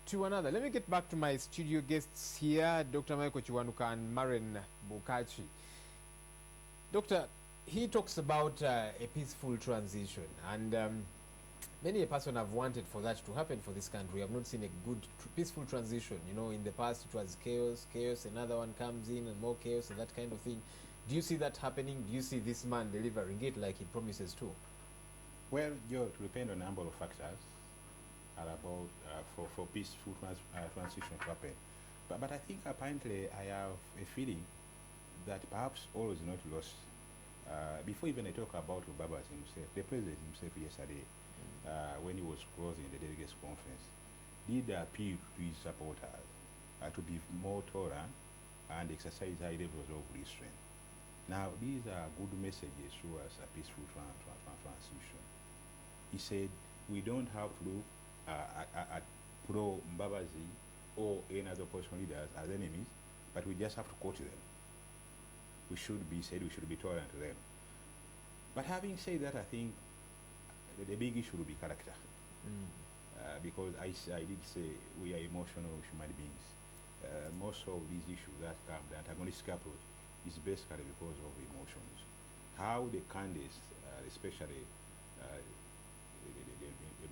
to another. Let me get back to my studio guests here, Dr. Michael Kiwanuka and Maren Bukachi. Doctor, he talks about a peaceful transition, and many a person have wanted for that to happen for this country. We have not seen a good, peaceful transition. In the past it was chaos, another one comes in and more chaos and that kind of thing. Do you see that happening? Do you see this man delivering it like he promises to? Well, Joe, it depends on a number of factors about for peaceful transition to happen. But I think apparently I have a feeling that perhaps all is not lost. Before even I talk about Mbabazi himself, the president himself yesterday, when he was closing the delegates conference, did appeal to his supporters to be more tolerant and exercise high levels of restraint. Now, these are good messages towards a peaceful transition. He said, we don't have to look at pro-Mbabazi or any other opposition leaders as enemies, but we just have to quote them. We should be tolerant to them. But having said that, I think the big issue will be character. Because I did say we are emotional human beings. Most of these issues that come, the antagonistic approach, is basically because of emotions. How the candidates, especially the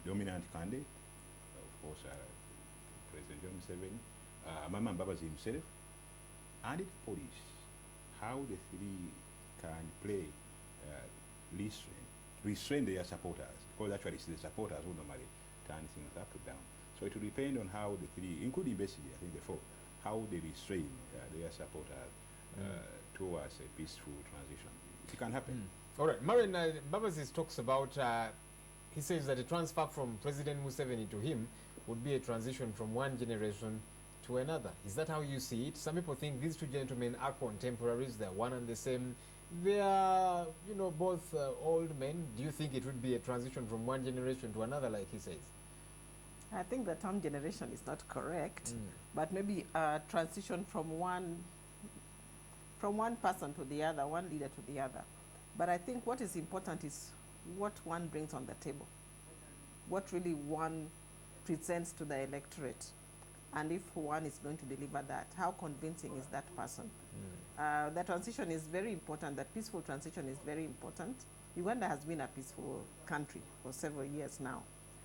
dominant candidate, of course, President John Museveni, Amama Mbabazi himself, and the police, how the three can play restrain their supporters, because actually it's the supporters who normally turn things up and down. So it will depend on how the three, including basically, I think the four, how they restrain their supporters towards a peaceful transition. It can happen. All right, Maren, Mbabazi talks about, he says that a transfer from President Museveni to him would be a transition from one generation to another. Is that how you see it? Some people think these two gentlemen are contemporaries, they're one and the same. They are, both old men. Do you think it would be a transition from one generation to another, like he says? I think the term generation is not correct, but maybe a transition from one person to the other, one leader to the other. But I think what is important is what one brings on the table, what really one presents to the electorate, and if one is going to deliver that, how convincing is that person? The transition is very important. The peaceful transition is very important. Uganda has been a peaceful country for several years now,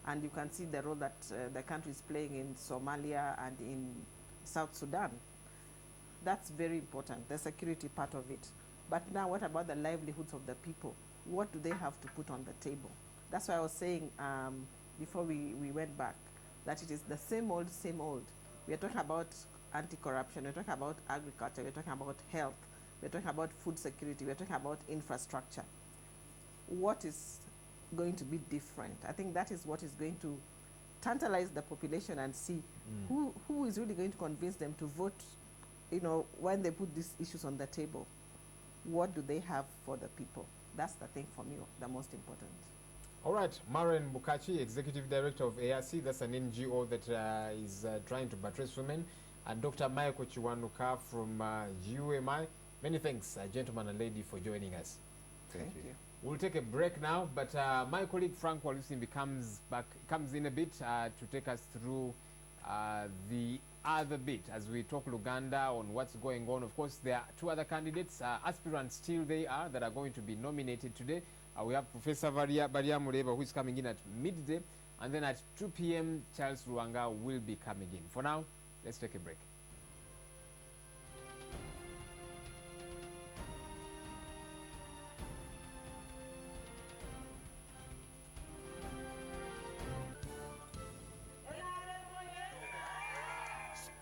and you can see the role that the country is playing in Somalia and in South Sudan. That's very important, the security part of it. But now what about the livelihoods of the people? What do they have to put on the table? That's why I was saying before we went back, that it is the same old, same old. We are talking about anti-corruption, we're talking about agriculture, we're talking about health, we're talking about food security, we're talking about infrastructure. What is going to be different? I think that is what is going to tantalize the population and see who is really going to convince them to vote, when they put these issues on the table. What do they have for the people? That's the thing for me, the most important. All right, Maren Bukachi, Executive Director of ARC, that's an NGO that is trying to buttress women, and Dr. Michael Kiwanuka from UMI. Many thanks, gentlemen and lady, for joining us. Thank you. We'll take a break now, but my colleague Frank Walusimbi comes in a bit to take us through the other bit as we talk Luganda on what's going on. Of course, there are two other candidates, aspirants still they are, that are going to be nominated today. We have Professor Baria Muleba, who is coming in at midday, and then at 2 p.m. Charles Ruanga will be coming in. For now, let's take a break.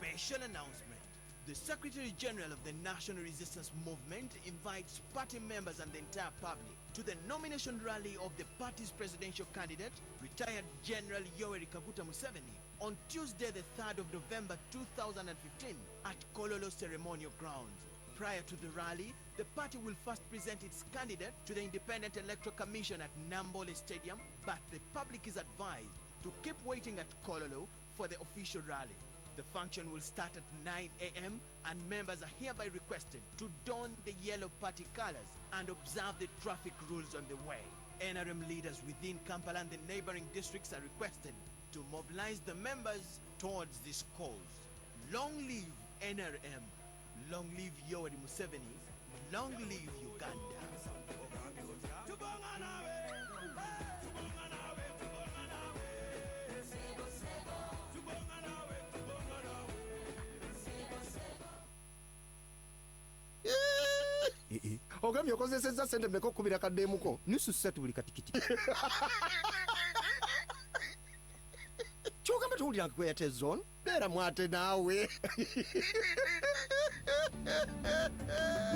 Special announcement. The The Secretary General of the National Resistance Movement invites party members and the entire public to the nomination rally of the party's presidential candidate, retired General Yoweri Kaguta Museveni, on Tuesday, the 3rd of November 2015 at Kololo Ceremonial Grounds. Prior to the rally, the party will first present its candidate to the Independent Electoral Commission at Nambole Stadium, but the public is advised to keep waiting at Kololo for the official rally. The function will start at 9 a.m. and members are hereby requested to don the yellow party colors and observe the traffic rules on the way. NRM leaders within Kampala and the neighboring districts are requested to mobilize the members towards this cause. Long live NRM, long live Yoweri Museveni, long live Uganda. Ogambye okozesezza sente mmeka okubira kaddeemuko? Nusu 3 buli katikiti. Kyogamba towuliranga ku Airtel Zone? Beera mwate naawe.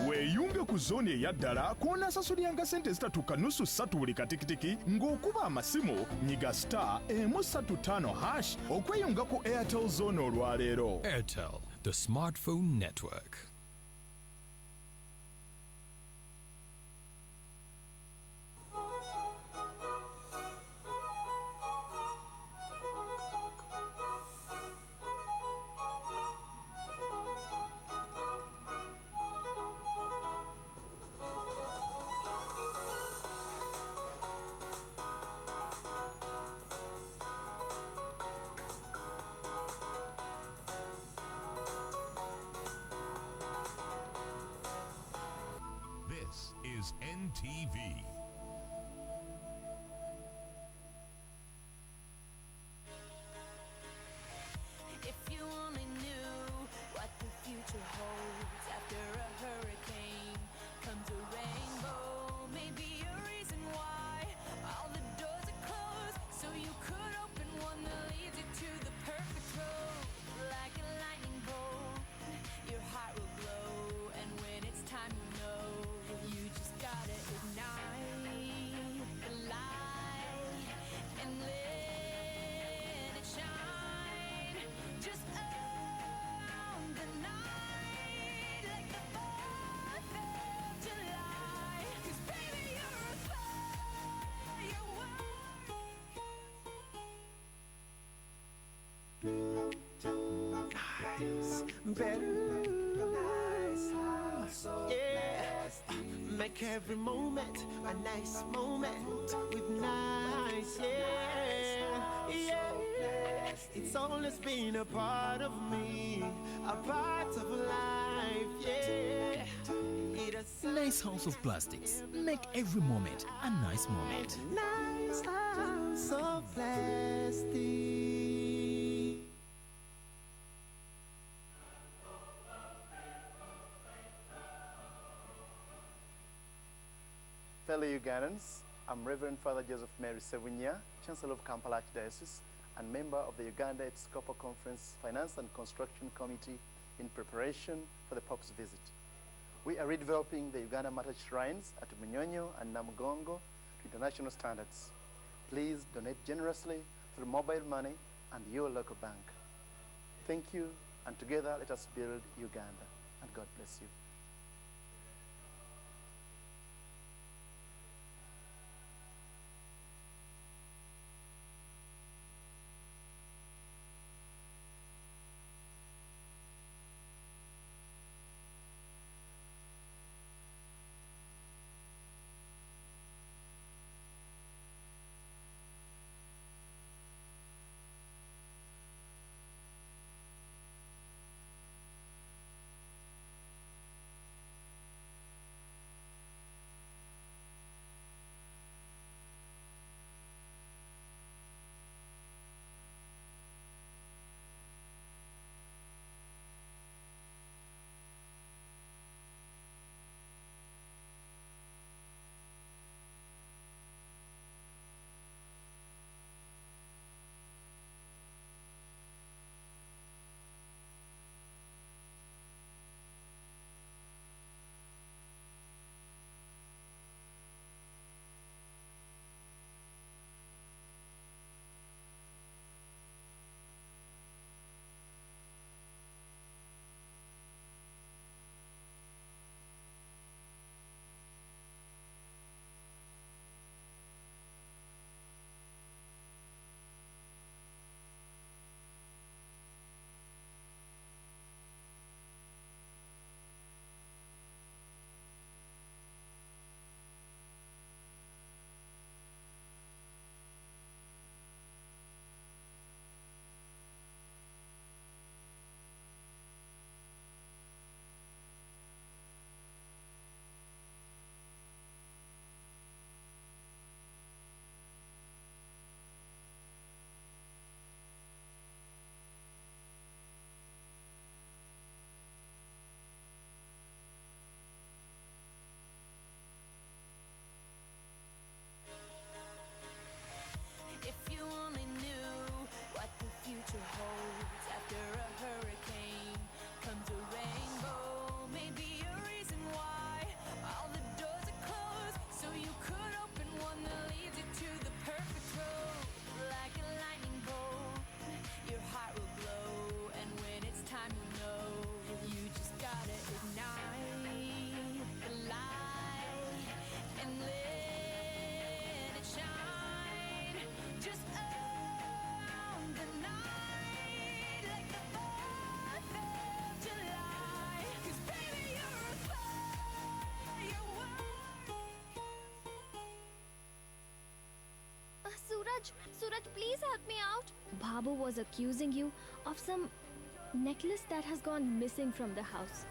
Weeyunge ku zooni eyaddala kw'onaasasuliranga sente zitatuuka nusu 3 buli katikitiki ng'okuba amasimu nyiga *135# okweyunga ku Airtel Zone olwaleero. Airtel, the smartphone network. This is NTV. If you only knew what the future holds after a hurricane comes a rainbow, maybe a reason why all the doors are closed, so you could open one that leads you to the perfect road. Like a lightning bolt, your heart will glow, and when it's time, you know you just gotta ignite the light and let it shine. Just own the night like the 4th of July. 'Cause baby, you're a Nice, better, nice, yeah. Make every moment a nice moment with nice, yeah, yeah. It's always been a part of me, a part of life, yeah. Nice House of Plastics. Make every moment a nice moment. Nice house of plastic. Fellow Ugandans, I'm Reverend Father Joseph Mary Sevunya, Chancellor of Kampala Archdiocese and member of the Uganda Episcopal Conference Finance and Construction Committee in preparation for the Pope's visit. We are redeveloping the Uganda Martyr Shrines at Munyonyo and Namugongo to international standards. Please donate generously through mobile money and your local bank. Thank you, and together let us build Uganda. And God bless you. please help me out? Babu was accusing you of some necklace that has gone missing from the house.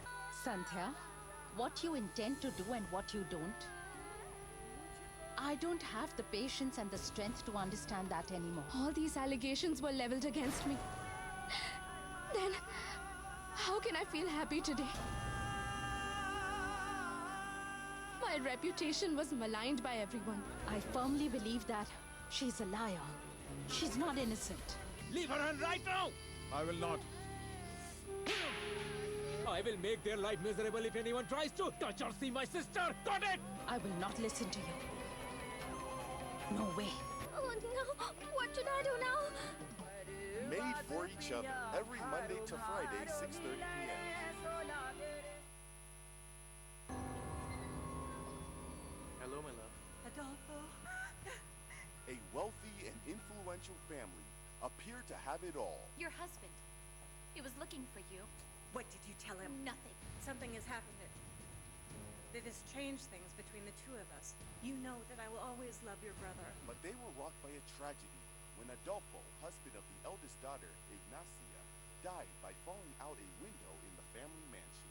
Sandhya, what you intend to do and what you don't, I don't have the patience and the strength to understand that anymore. All these allegations were leveled against me. Then, how can I feel happy today? My reputation was maligned by everyone. I firmly believe that she's a liar. She's not innocent. Leave her hand right now! I will not. I will make their life miserable if anyone tries to touch or see my sister. Got it? I will not listen to you. No way. Oh no! What should I do now? Made for each other. Every Monday to Friday, 6:30 p.m. Hello, my love. Adolfo. A wealthy and influential family appear to have it all. Your husband. He was looking for you. What did you tell him? Nothing. Something has happened that has changed things between the two of us. You know that I will always love your brother. But they were rocked by a tragedy when Adolfo, husband of the eldest daughter, Ignacia, died by falling out a window in the family mansion.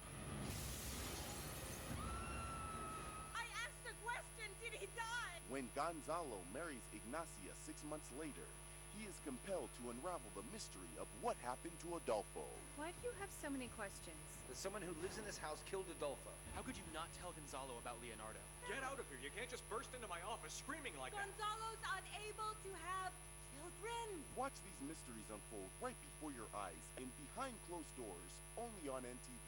I asked a question. Did he die? When Gonzalo marries Ignacia 6 months later, he is compelled to unravel the mystery of what happened to Adolfo. Why do you have so many questions? That someone who lives in this house killed Adolfo. How could you not tell Gonzalo about Leonardo? Get out of here. You can't just burst into my office screaming like that. Gonzalo's unable to have children. Watch these mysteries unfold right before your eyes and behind closed doors, only on NTV.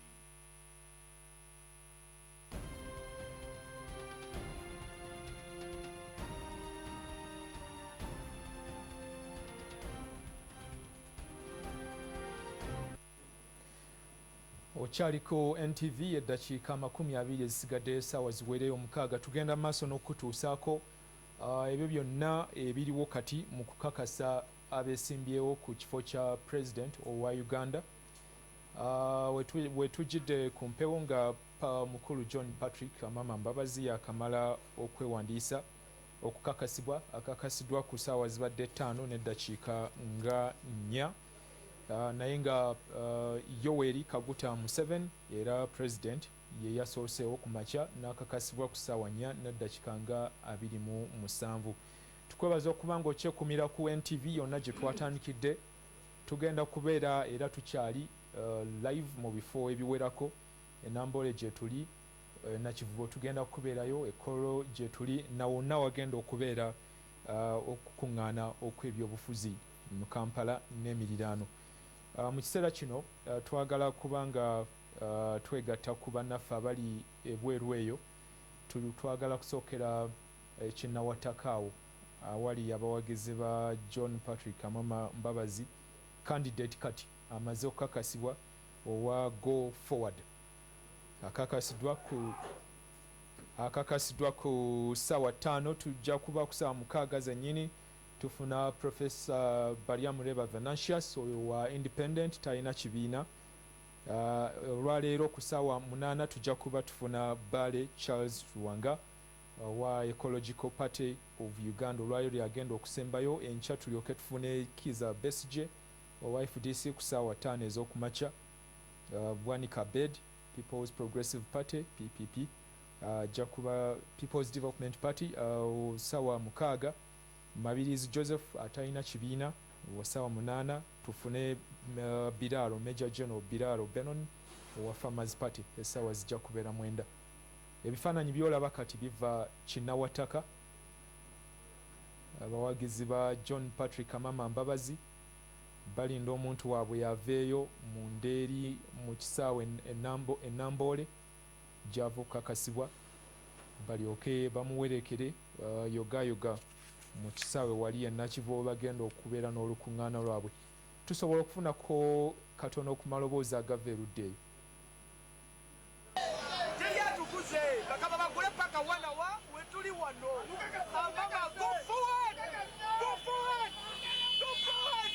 Okyaliko NTV eddakiika 20 ezisigadde essaawa ziweereyo 6 tugenda maaso n'okutuusaako ebyo byonna ebiriwo kati mu kukakasa abeesimbyewo ku kifo kya president owa Uganda. Wetujjidde ku mpewo nga mukulu John Patrick Amama Mbabazi yakamala okwewandiisa okukakasibwa akakasiddwa ku ssaawa zibadde 5 n'eddakiika nga 4. Naye nga Yoweri Kaguta Museveni era president ye yasooseewo ku makya n'akakasibwa ku ssaawa 4 n'eddakiika nga 27. Tukwebaza okuba nga okyekumira ku NTV yonna gye twatandikidde. Tugenda kubeera era tukyali live mu bifo ebiwerako. Enambole gye tuli Nakivubo tugenda kubeerayo, Ekoro gye tuli na wonna wagenda okubeera okukuŋŋaana okw'ebyobufuzi mu Kampala n'emiriraano. Mu kiseera kino twagala kubanga twegatta ku bannaffe abali ebweru eyo. Twagala kusookera Kinnawatakaawo awali abawagizi ba John Patrick Amama Mbabazi, candidate kati amaze okukakasibwa owa Go Forward. Akakasidwa ku ssaawa 5 tujja kuba ku ssaawa 6 zennyini. Tufuna Professor Bariamureba Venantius oyo wa Independent talina kibiina. Olwaleero ku ssaawa 8 tujja kuba tufuna Bale Charles Ruwanga wa Ecological Party of Uganda. Olwaleero yagenda okusembayo. Enkya tulyoke tufune Kiza Besigye owa FDC ku ssaawa 5 ez'okumakya. Bwanika Bed People's Progressive Party PPP, Jakuba People's Development Party ssaawa 6. Mabirizi Joseph atalina kibiina wa ssaawa 8 tufune Biraro Major General Biraro Benon owa Farmers Party essaawa zijja kubeera 9. Ebifaananyi byolaba kati biva Kinnawataka. Abawagizi ba John Patrick Amama Mbabazi balinda omuntu waabwe yaveeyo mu ndeeri mu kisaawe Enambole gy'ava okukakasibwa balyoke bamuwerekere yogayoga mu kisaawe wali e Nakivubo bagenda okubeera n'olukuŋŋaana lwabwe. Tusobola okufunako katono ku maloboozi agava erudda eyo. Teyatukuze bakaba bagule paka wana wa wetuli wano. Amama go forward! Go forward! Go forward!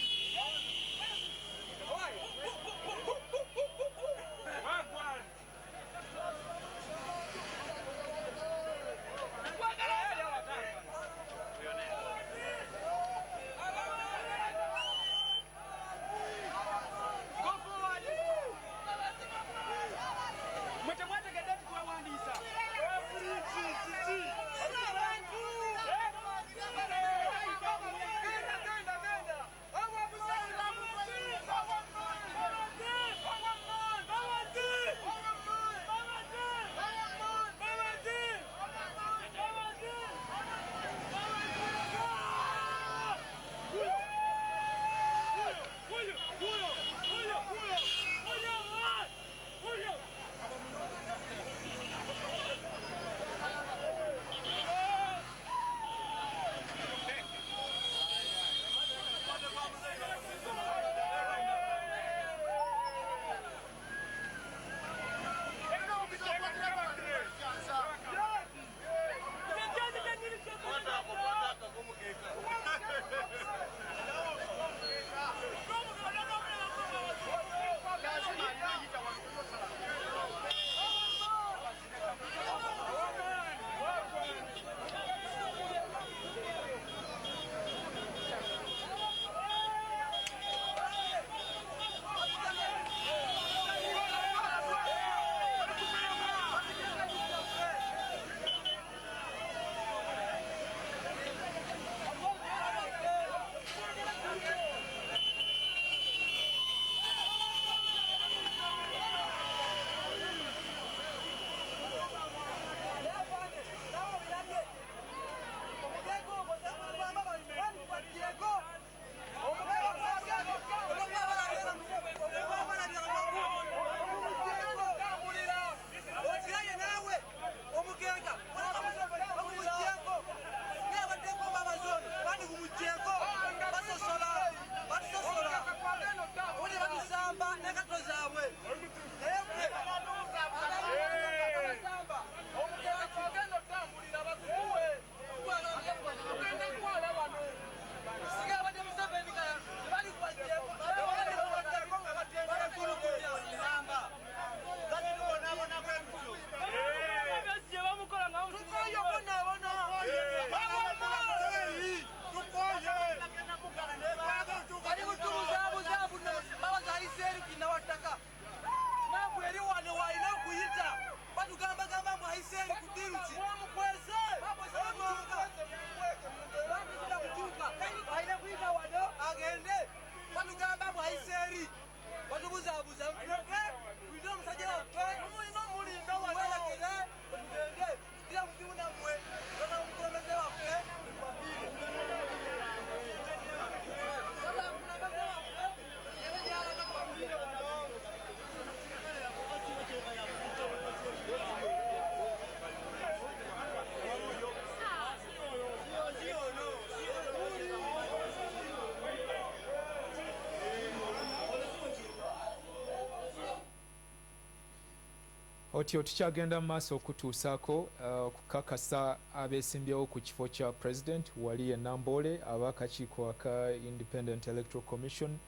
otyo tukyagenda mu maaso okutuusaako okukakasa abeesimbyewo ku kifo kya president wali e Namboole ab'akakiiko aka Independent Electoral Commission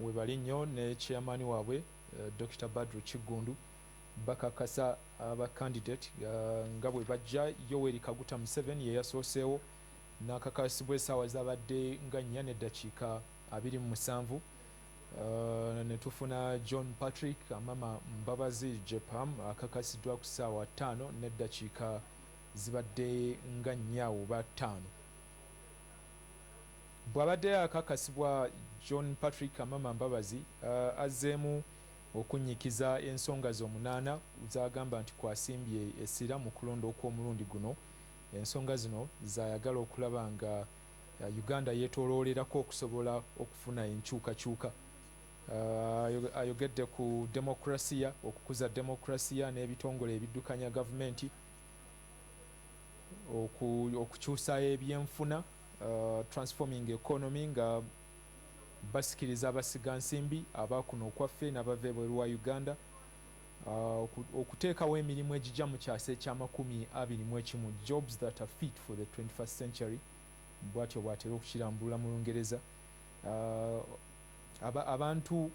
we bali nnyo ne chairman waabwe Dr. Badru Kigundu bakakasa abacandidate nga bwe bajja. Yoweri Kaguta Museveni ye yasooseewo n'akakasibwa essaawa zabadde nga 4:27 ne tufuna John Patrick Amama Mbabazi Jepam akakasiddwa ku ssaawa 5:05 nga 4:05. Bw'abadde akakasibwa John Patrick Amama Mbabazi azzeemu okunnyikiza ensonga z'omunaana zagamba nti kwasimbye essira mu kulonda okw'omulundi guno. Ensonga zino zayagala okulaba nga Uganda yeetooloolerako okusobola okufuna enkyukakyuka. Ayogedde ku demokrasiya, okukuza demokrasiya n'ebitongole ebiddukanya gavumenti, okukyusa ebyenfuna, transforming economy, nga basikiriza abasigansimbi abakuno okwaffe n'abava ebweru wa Uganda, okuteekawo emirimu egijja mu kyasa ekya21 jobs that are fit for the 21st century, bwatyo bwatera okukirambulula mu Lungereza. Abantu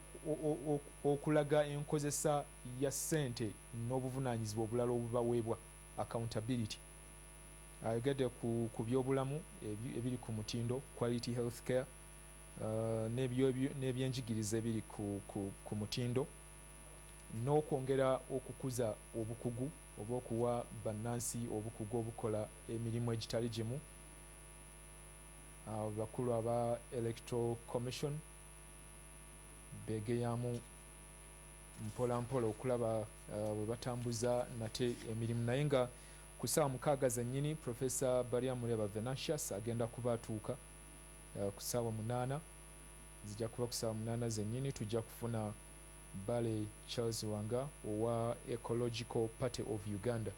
okulaga enkozesa ya ssente n'obuvunaanyizibwa obulala obubaweebwa, accountability. Ayogedde ku byobulamu ebiri ku mutindo, quality health care, n'ebyenjigiriza ebiri ku mutindo, n'okwongera okukuza obukugu oba okuwa bannansi obukugu obukola emirimu egitali gimu. Bakulu aba Electoral Commission begeyamu mpola mpola okulaba bwe batambuza nate emirimu, naye nga ku ssaawa 6 zennyini Professor Baria Muleba Venantius agenda kuba atuuka ku ssaawa 8, zijja kuba ku ssaawa 8 zennyini. Tujja kufuna Bale Charles Wanga owa Ecological Party of Uganda.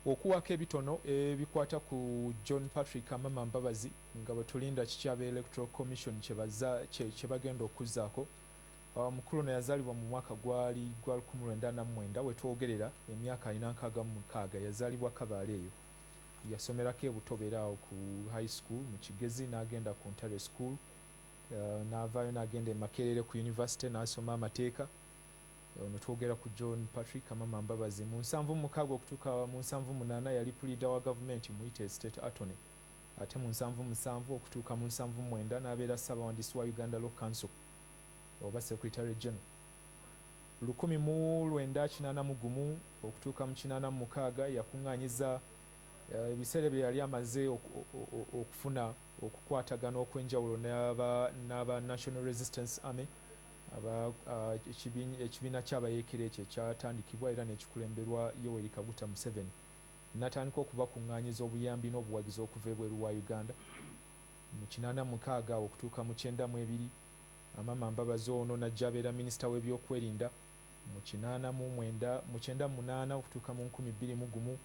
Okuwako ebitono ebikwata ku John Patrick Amama Mbabazi nga bwe tulinda kikyaba Electoral Commission kye bagenda okuzzaako. Mukulu ono yazaalibwa mu mwaka gwali 1997 we twogerera, emyaka 46 yazaalibwa Kabaale eyo. Yasomerako ebutobeera awo ku high school mu Kigezi, n'agenda ku Ntale School, n'avaayo n'agenda e Makerere ku university n'asoma amateeka. Ono twogera ku John Patrick Amama Mbabazi. Mu 76 okutuuka mu 78 yali pulida wa gavumenti muyite state attorney, ate mu 77 okutuuka mu 79 n'abeera ssaabawandiisi wa Uganda Law Council oba secretary general. 1981 okutuuka mu 86 yakuŋŋaanyiza ebiseera bye yali amaze okufuna okukwatagana okw'enjawulo n'aba National Resistance Army, ekibiina ky'abayeekera ekyo ekyatandikibwa era n'ekikulemberwa Yoweri Kaguta Museveni. Natandika okubakuŋŋaanyiza obuyambi n'obuwagizi okuva ebweru wa Uganda. Mu 86 okutuuka mu 92 Amama Mbabazi ono n'ajja abeera minisita w'ebyokwerinda. Mu 98 okutuuka mu 2001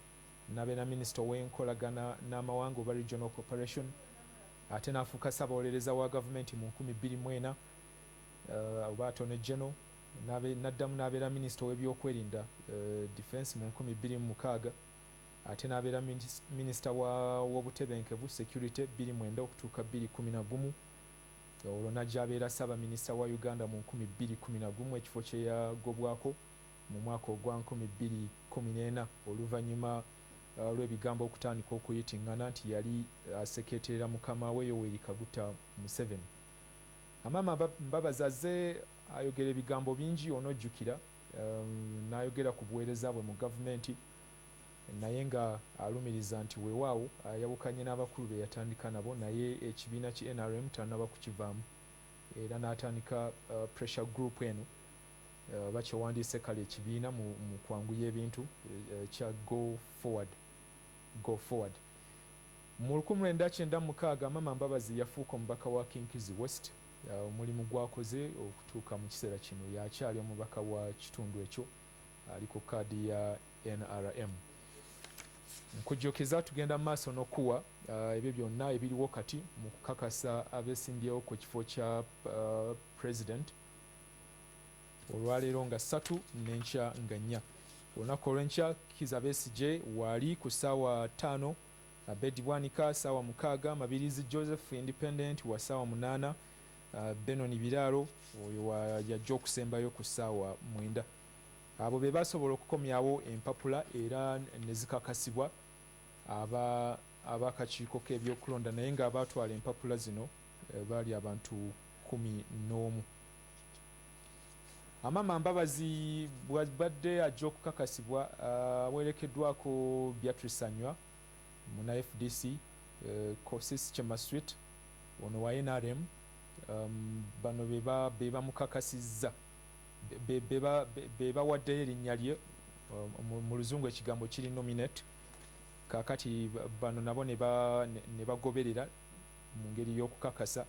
n'abeera minisita w'enkolagana n'amawanga oba regional cooperation, ate n'afuuka ssaabawolereza wa gavumenti mu 2004 oba attorney general, n'addamu n'abeera minisita w'ebyokwerinda defense mu 2006, ate n'abeera minisita w'obutebenkevu security 2009 okutuuka 2011. Olwo n'ajja abeera ssaabaminisita wa Uganda mu 2011, ekifo kye yagobwako mu mwaka ogwa 2014 oluvannyuma lw'ebigambo okutandika okuyitingana nti yali aseketerera mukama we Yoweri Kaguta Museveni. Amama Mbabazi azze ayogera ebigambo bingi, onojjukira n'ayogera ku buweereza bwe mu gavumenti, naye nga alumiriza nti weewaawo ayawukanye n'abakulu be yatandika nabo, naye ekibiina ki NRM tanaba kukivaamu, era n'atandika pressure group eno bakyewandiise kale ekibiina mu kwanguya ebintu kya go forward. Mu 1996 Amama Mbabazi yafuuka omubaka wa Kinkizi West. Omulimu gwakoze okutuuka mu kiseera kino yakyali omubaka wa kitundu ekyo, ali ku kaadi ya NRM. Nkujjukiza tugenda mu maaso n'okuwa ebyo byonna ebiriwo kati mu kukakasa abeesimbyewo ku kifo kya president. olwaleero nga 3 n'enkya nga 4. Olunaku olw'enkya Kizza Besigye waali ku ssaawa 5, Abedi Bwanika ssaawa 6, Mabirizi Joseph Independent wa ssaawa 8, Benoni Biraalo oyo yajja okusembayo ku ssaawa 9. Abo be basobola okukomyawo empapula era ne zikakasibwa ab'akakiiko k'ebyokulonda, naye ng'abaatwala empapula zino baali abantu 11. Amama Mbabazi bw'abadde ajja okukakasibwa awerekeddwako Beatrice Anywa muna FDC, Kosis Chema Street ono wa NRM. Bano be bamukakasizza be bawaddeyo erinnya lye, mu luzungu ekigambo kiri nominate. Kaakati bano nabo ne bagoberera mu ngeri y'okukakasa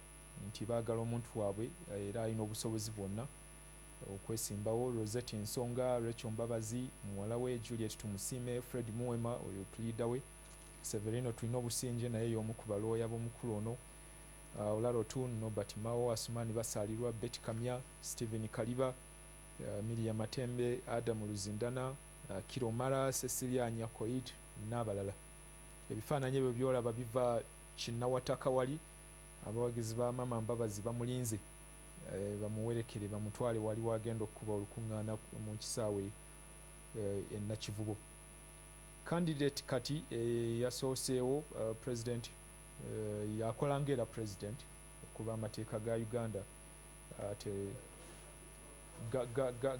nti baagala omuntu waabwe era alina obusobozi bwonna okwesimbawo. Rosette Ensonga, Rachel Mbabazi, muwala we Juliet Tumusiime, Fred Muwema oyo tulida we, Severino tulina obusinje naye y'omu ku balooya b'omukulu ono, Olaro Tun, Nobert Mao, Asumani Basalirwa, Betty Kamya, Stephen Kaliba, Miriam Matembe, Adam Luzindana, Kiromara, Cecilia Nyakoid n'abalala. Ebifaananyi ebyo byolaba biva Kinnawataka wali abawagizi ba Mama Mbabazi bamulinze bamuwerekere bamutwale wali wagenda okukuba olukuŋŋaana mu kisaawe e Nakivubo. Candidate kati yasooseewo president yakola ng'era president okuba amateeka ga Uganda ate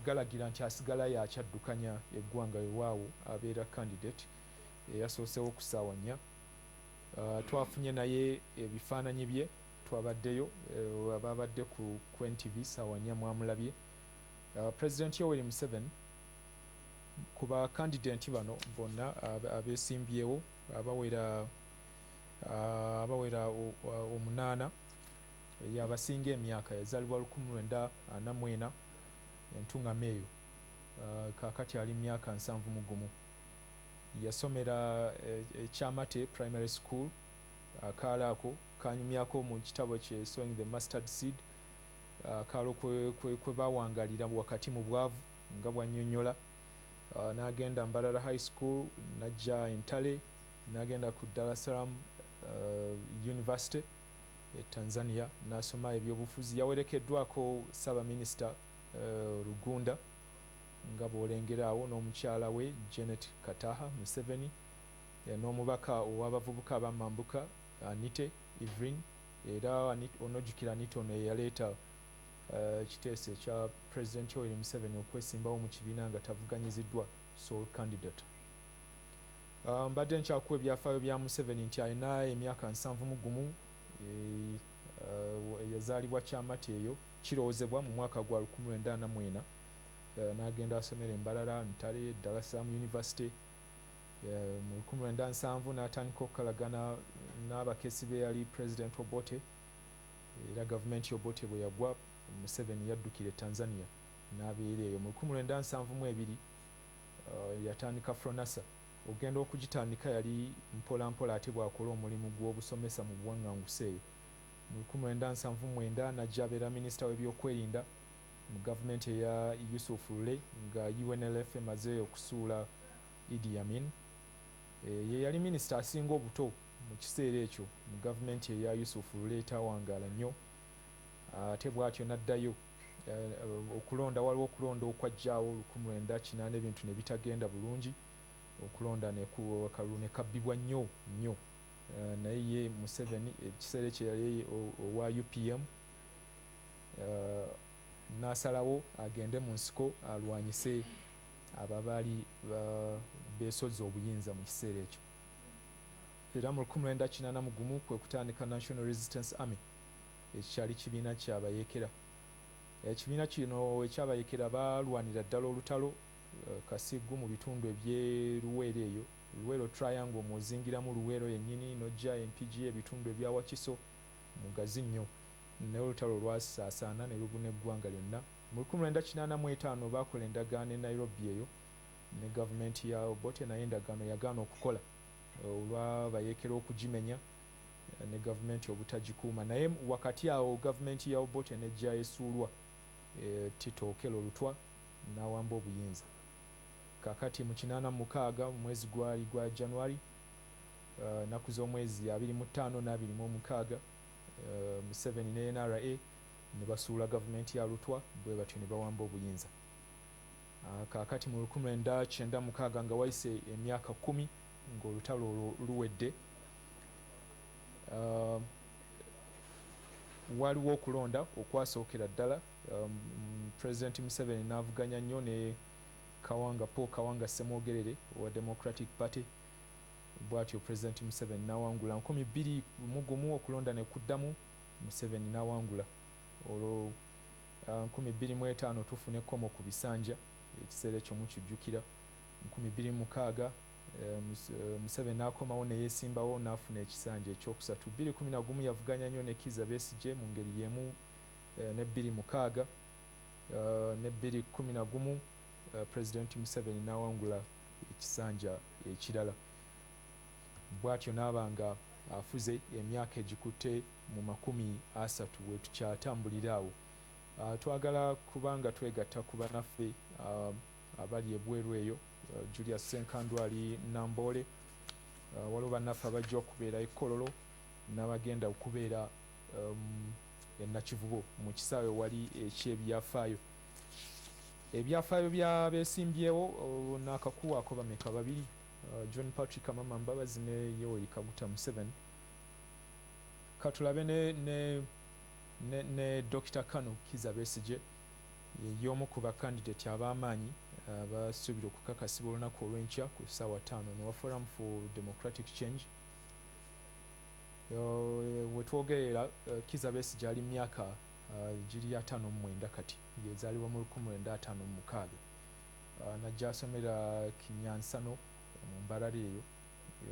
galagira nti asigala yakyaddukanya eggwanga ewaawo abeera candidate eyasooseewo ku ssaawa 4. Twafunye naye ebifaananyi bye, twabaddeyo babadde ku NTV ssaawa 4 mwamulabye. President Yoweri Museveni ku ba candidate bano bonna abeesimbyewo abawera 8 yabasinga emyaka, yazaalibwa 1944 entuŋŋamu eyo, kaakati ali myaka 71. Yasomera Kyamate Primary School, akaalo ako kanyumyako mu kitabo kye Sowing the Mustard Seed, akaalo kwe bawangalira wakati mu bwavu nga bwannyonnyola. N'agenda Mbarara High School, n'ajja Entale, n'agenda ku Dar es Salaam University e Tanzania n'asoma ebyobufuzi. Yawerekeddwako Ssaabaminisita Rugunda nga bw'olengera awo n'omukyala we Janet Kataha Museveni, n'omubaka ow'abavubuka abamambuka Anite Evelyn, era onojjukira Anite ono eyaleeta kiteeso ekya President Yoweri Museveni okwesimbawo mu kibiina nga tavuganyiziddwa sole candidate. Mbadde nkyakuwa ebyafaayo bya Museveni nti alina emyaka 71, yazaalibwa Kyamate eyo, kiroozebwa mu mwaka gwa 1944. N'agenda asomera Mbarara, Ntale, Dar es Salaam University. Mu 1970 n'atandika okukalagana n'abakesi be yali President Obote, era gavumenti Obote bwe yagwa Museveni yaddukira Tanzania n'abeera eyo. Mu 1972 yatandika Fronasa. Ogenda okugitandika yali mpola mpola ate bw'akola omulimu gw'obusomesa mu buwaŋŋanguse eyo. Mu 1979 n'ajja abeera minisita w'ebyokwerinda mu gavumenti eya Yusuf Lule nga UNLF emaze okusuula Idi Amin. Ye yali minisita asinga obuto mu kiseera ekyo mu gavumenti eya Yusuf Lule etawangaala nnyo. Ate bw'atyo n'addayo okulonda, waliwo okulonda okwajjaawo 1980 ebintu ne bitagenda bulungi, okulonda akalulu ne kabbibwa nnyo nnyo. Naye ye Museveni ekiseera ekyo yali owa UPM, n'asalawo agende mu nsiko alwanyise ababaali beesozza obuyinza mu kiseera ekyo. Era mu 1981 kwe kutandika National Resistance Army, ekikyali kibiina kyabayekera. Ekibiina kino ekyabayekera baalwanira ddala olutalo Kasigu mu bitundu eby'Luweero eyo, Luweero Triangle mw'ozingiramu Luweero yennyini n'ojja MPG, ebitundu ebya Wakiso mugazi nnyo, naye olutalo lwasaasaana ne lubuna eggwanga lyonna. Mu 1985 baakola endagaano e Nairobi eyo ne gavumenti ya Obote, naye endagaano yagaana okukola olw'abayekera okugimenya ne gavumenti obutagikuuma. Naye wakati awo gavumenti ya Obote nejja esuulwa Tito Okello Lutwa n'awamba obuyinza. Kakati mu 86 mwezi gwali gwa January naku z'omwezi 25 na 26 Museveni ne NRA ne basuula gavumenti ya Lutwa bwe batyo ne bawamba obuyinza. Kakati mu 1996 nga wayise emyaka 10 ng'olutalo luwedde, waliwo okulonda okwasookera ddala. President Museveni n'avuganya nnyo ne Paul Kawanga Ssemwogerere owa Democratic Party, bw'atyo President Museveni n'awangula. 2001 okulonda ne kuddamu, Museveni n'awangula. Olwo 2005 tufuna ekkomo ku bisanja, ekiseera ekyo mukijjukira. 2006 Museveni n'akomawo ne yeesimbawo n'afuna ekisanja ekyokusatu. 2011 yavuganya nnyo ne Kizza Besigye mu ngeri y'emu, ne 2006 ne 2011 President Museveni n'awangula ekisanja ekirala. Bw'atyo n'abanga afuze emyaka egikutte mu 30 we tukyatambulira awo. Twagala kubanga twegatta ku bannaffe abali ebweru eyo. Julius Senkandwa ali Nambole, waliwo bannaffe abajja okubeera Kololo n'abagenda okubeera e Nakivubo mu kisaawe wali ekyebyafaayo. Ebyafaayo by'abeesimbyewo n'akakuwaako bameka babiri, John Patrick Amama Mbabazi ne Yoweri Kaguta Museveni. Katulabe ne Dr. Kanu Kizza Besigye, y'omu ku bakandidate ab'amaanyi abasuubira okukakasibwa olunaku olw'enkya ku ssaawa 5 ne Forum for Democratic Change. Wetwogerera Kizza Besigye ali myaka giri 59 kati, yazaalibwa mu 1956. Najja asomera Kinyansano mu Mbarara eyo.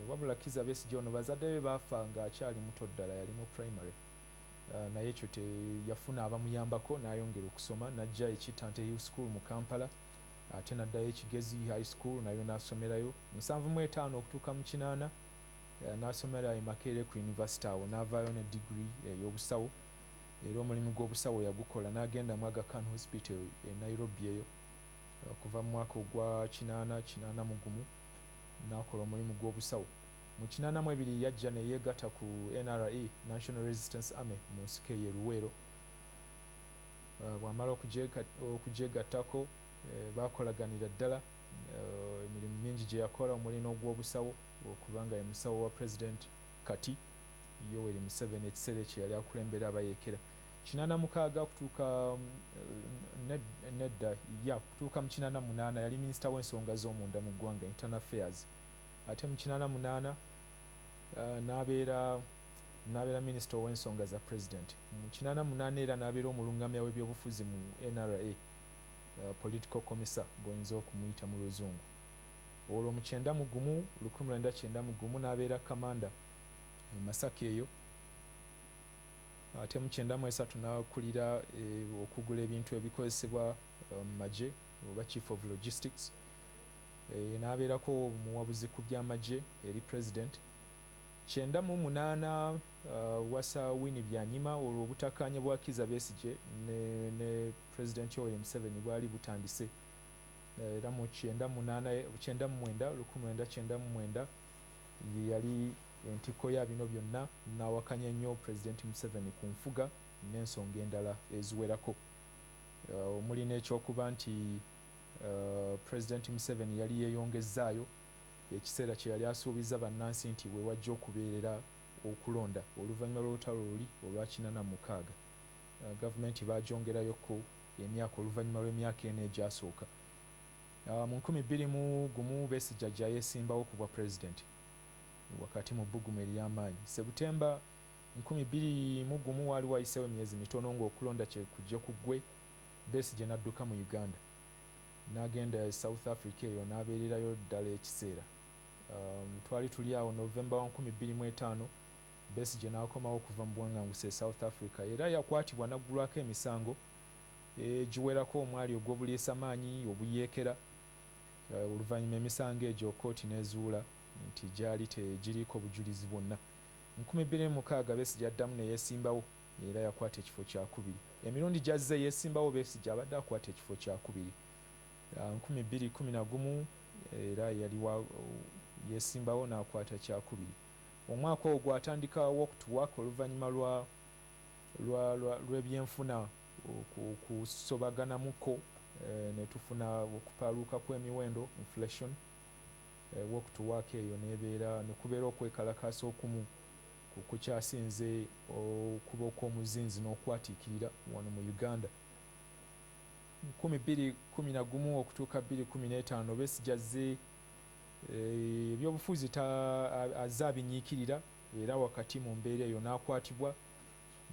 Wabula Kizza Besigye ono bazadde be baafa ng'akyali muto ddala, yali mu primary. Naye ekyo yafuna abamuyambako n'ayongera okusoma, n'ajja Ekitante Hill School mu Kampala, ate n'addayo Kigezi High School nayo n'asomerayo. 75 okutuuka mu 80 n'asomera e Makerere ku University awo, n'avaayo ne degree ey'obusawo. Era omulimu gw'obusawo yagukola n'agenda mu Aga Khan Hospital e Nairobi eyo okuva mu mwaka ogwa 81 n'akola omulimu gw'obusawo. Mu 82 yajja ne yeegatta ku NRA, National Resistance Army, mu nsiko ye Luweero. Bw'amala okugyegattako baakolaganira ddala. Emirimu mingi gye yakola omuli n'ogw'obusawo, okubanga ye musawo wa President kati Yoweri Museveni ekiseera ekyo yali akulembera abayeekera. 86 okutuuka nedda kutuuka mu 88 yali minisita w'ensonga z'omunda mu ggwanga, Internal Affairs. Ate mu 88 n'abeera minisita ow'ensonga za president. Mu 88 era n'abeera omulungamya w'ebyobufuzi mu NRA, political commissar bw'oyinza okumuyita mu luzungu. Olwo mu 1991 n'abeera kamanda mu Masaka eyo. Ate mu 93 n'akulira okugula ebintu ebikozesebwa mu magye oba chief of logistics. N'abeerako omuwabuzi ku by'amagye eri president. 98 wasa Winnie Byanyima, olwo obutakkaanya bwa Kizza Besigye ne president Yoweri Museveni bwali butandise. Era mu 1999 yali entiko ya bino byonna, n'awakanya nnyo President Museveni ku nfuga n'ensonga endala eziwerako. Omuli n'ekyokuba nti President Museveni yali yeeyongezzaayo ekiseera kye yali asuubiza bannansi nti we wajja okubeerera okulonda oluvannyuma lw'olutalo luli olwa 86. Gavumenti baagyongerayoko emyaka oluvannyuma lw'emyaka ena egyasooka. Mu 2001 Besigye ajja yeesimbawo ku bwa president wakati mu bbugumu ery'amaanyi. Sebutemba 2001 waaliwo wayiseewo emyezi mitono ng'okulonda kye kujja ku ggwe. Besigye n'adduka mu Uganda n'agenda South Africa eyo n'abeererayo ddala ekiseera. Twali tuli awo Novemba 2005 Besigye n'akomawo okuva mu buwaŋŋanguse South Africa, era yakwatibwa n'aggulwako emisango giwerako omwali ogw'obuliisamaanyi, obuyeekera. Oluvannyuma emisango egyo kooti n'ezuula nti gyali tegiriiko bujulizi bwonna. Mu 2006 Besigye addamu ne yeesimbawo era yakwata ekifo kyakubiri. Emirundi gyazze yeesimbawo Besigye abadde akwata ekifo kyakubiri. 2011 era yali yeesimbawo n'akwata kyakubiri. Omwaka ogwo gwatandika walk to work oluvannyuma lw'ebyenfuna kusobaganamuko ne tufuna okupaaluuka kw'emiwendo inflation. Walk to work eyo nebeera nekubeera okwekalakaasa okumu kukyasinze okuba okw'omuzinzi n'okwatiikirira wano mu Uganda. 2011 okutuuka 2015 Besigye azze ebyobufuzi azze abinyiikirira era wakati mu mbeera eyo n'akwatibwa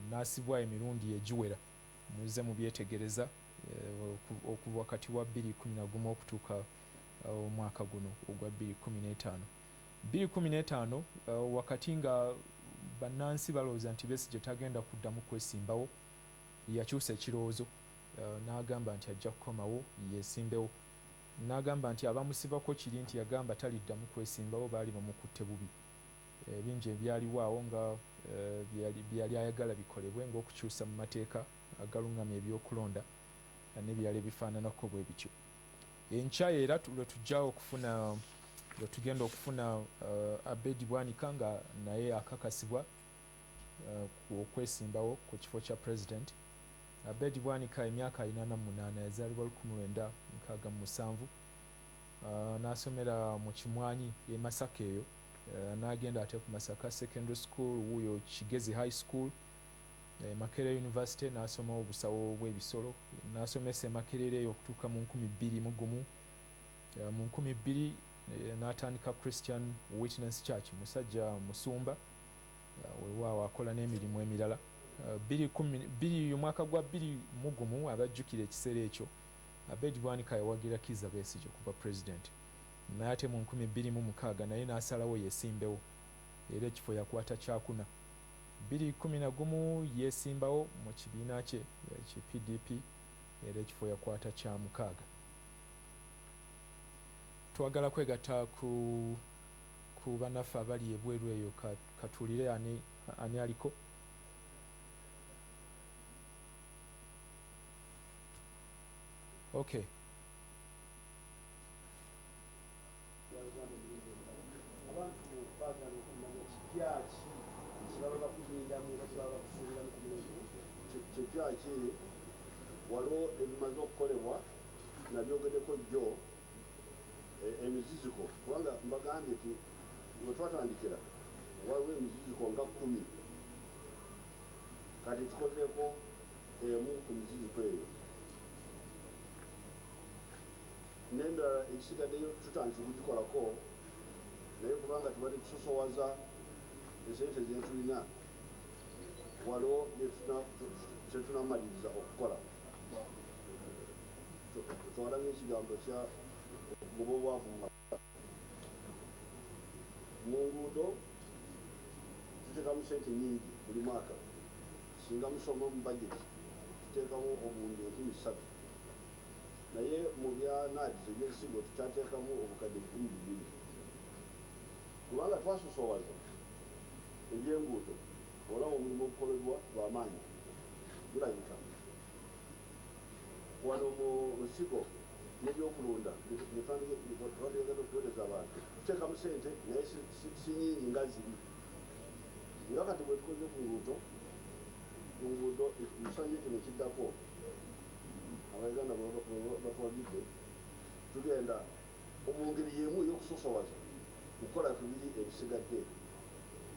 n'asibwa emirundi egiwera. Muze mu byetegereza okuva wakati wa 2011 okutuuka omwaka guno ogwa 2015. 2015 wakati nga bannansi balowooza nti Besigye tagenda kuddamu kwesimbawo, yakyusa ekirowoozo n'agamba nti ajja kukomawo yeesimbewo. N'agamba nti abamusibako kiri nti yagamba taliddamu kwesimbawo baali bamukutte bubi. Bingi ebyaliwo awo nga byali ayagala bikolebwe ng'okukyusa mu mateeka agalungamya ebyokulonda n'ebyali bifaananako bwe bityo. Enkya era lwe tugenda okufuna Abedi Bwanika nga naye akakasibwa okwesimbawo ku kifo kya president. Abedi Bwanika emyaka 48 yazaalibwa 1967 n'asomera mu Kimwanyi e Masaka eyo n'agenda ate ku Masaka Secondary School, wuyo Kigezi High School, Makerere University n'asoma obusawo bw'ebisolo, n'asomesa Makerere eyo okutuuka mu 2001. Mu 2000 n'atandika Christian Witness Church, musajja musumba weewaawo akola n'emirimu emirala. Omwaka gwa 2001 abajjukira ekiseera ekyo Abedi Bwanika yawagira Kizza Besigye okuba president. Naye ate mu 2016 naye n'asalawo yeesimbewo era ekifo yakwata kyakuna. 2011 yeesimbawo mu kibiina kye ki PDP era ekifo yakwata kya mukaaga. Twagala kwegatta ku bannaffe abali ebweru eyo katuulire ani aliko. Okay. Kyaki waliwo ebimaze okukolebwa nabyogeddeko jjo emiziziko kubanga mbagambye nti we twatandikira waliwo emiziziko nga 10 kati tukozeeko emu ku miziziko eyo n'endala ekisigaddeyo tutandika okugikolako naye kubanga tubadde tusosowaza esente zetulina waliwo kyetunamaliriza okukola. Twalabye ekigambo kya okugoba obwavu mu nguudo tuteekamu sente nyingi buli mwaka. Singa musoma mu bajeti tuteekamu obuwumbi 3,000 naye mu bya naadizo eby'ensigo tukyateekamu obukadde 2,000 kubanga twasosowaza eby'enguudo. Olaba omulimu ogukolebwa gw'amaanyi gulabika wano mu nsigo n'ebyokulunda twandiyagala okuweereza abantu tuteekamu sente naye si nyingi nga ziri nga kati bwe tukoze ku nguudo ekisanja kino kiddako abauganda batwagidde tugenda mu ngeri y'emu ey'okusosowaza kukola kubiri ebisigadde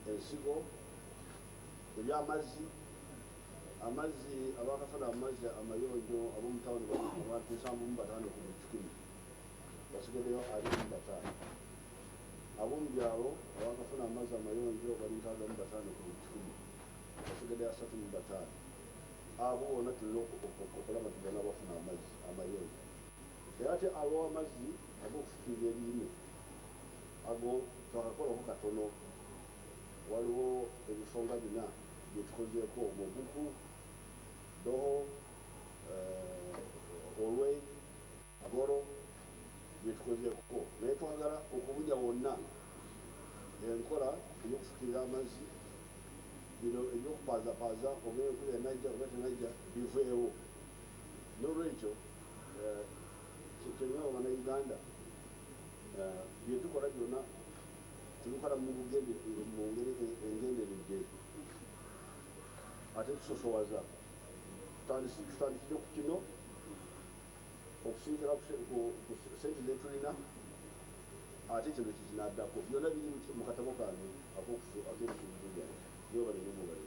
ensigo ebyamazzi abakafuna amazzi amayonjo ab'omutawuni abantu 75 ku 100 basigaddeyo 25. Ab'omubyalo abakafuna amazzi amayonjo bali 65 ku 100 basigaddeyo 35. Abo bonna tulina okulaba tugenda bafuna amazzi amayonjo. Era ate ab'amazzi ag'okufukirira ebirime ago twakakolako katono. Waliwo ebisonga 4 byetukozeeko Mobuku, Doho, Olwe, Agoro byetukozeeko naye twagala okubunya wonna enkola ey'okufukirira amazzi bino ebyokupaazaapaaza obeekulu enajja oba tenajja biveewo n'olwekyo kyemwe abannayuganda byetukola byonna tubikola mu ngeri engenderedde ate tusosowaza tutandikire ku kino okusinzira ku sente zetulina ate kino kikinaddako byonna biri mu katabo kange ak'ebisuubizo byange byobale nemubale.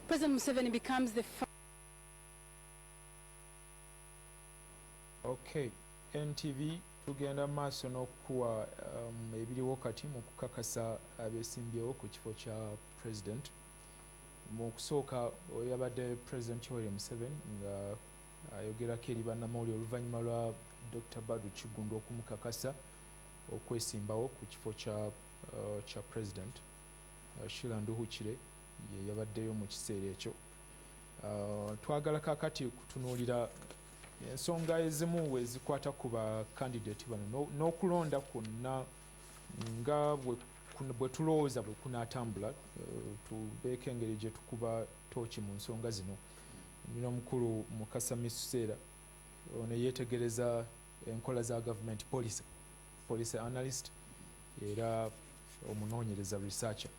President Museveni becomes the Okay, NTV tugenda maaso n'okuwa ebiriwo kati mu kukakasa abesimbyewo ku kifo kya president. Mu kusooka yabadde President Yoweri Museveni nga ayogerako eri bannamawulire oluvannyuma lwa Dr. Badu Kigundu okumukakasa okwesimbawo ku kifo kya president. Sheila Nduhukire ye yabaddeyo mu kiseera ekyo. Twagala kakati kutunuulira ensonga ezimu wezikwata ku ba candidate bano n'okulonda kwonna nga bwe tulowooza bwe kunaatambula. Tubeeko engeri gye tukuba tooki mu nsonga zino. Nina omukulu Mukasa Misuseera ono yeetegereza enkola za government policy analyst era omunoonyereza researcher.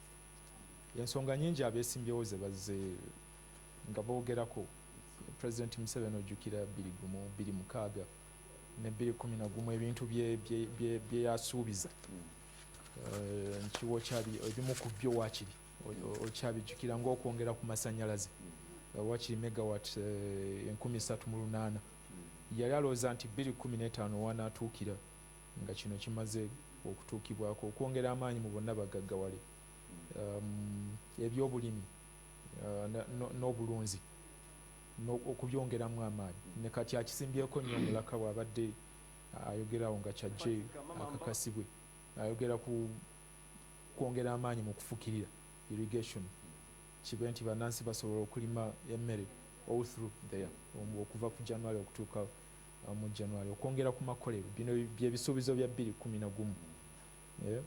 Ensonga nyingi abeesimbyewo ze bazze nga boogerako. President Museveni ojjukira 2006 ne 2011 ebintu bye yasuubiza nkiwo kyabi ebimu ku byo waakiri okyabijjukira ng'okwongera ku masannyalaze waakiri megawatt 38,000 yali alowooza nti 2015 wanaatuukira nga kino kimaze okutuukibwako okwongera amaanyi mu bonna bagaggawale ebyobulimi n'obulunzi okubyongeramu amaanyi. Ne kati akisimbyeko nnyo omulaka bw'abadde ayogerawo nga kyajje akakasibwe ayogera ku kwongera amaanyi mu kufukirira irrigation kibe nti bannansi basobola okulima emmere all through there okuva ku January okutuuka mu January okwongera ku makolero bino byebisuubizo bya 2011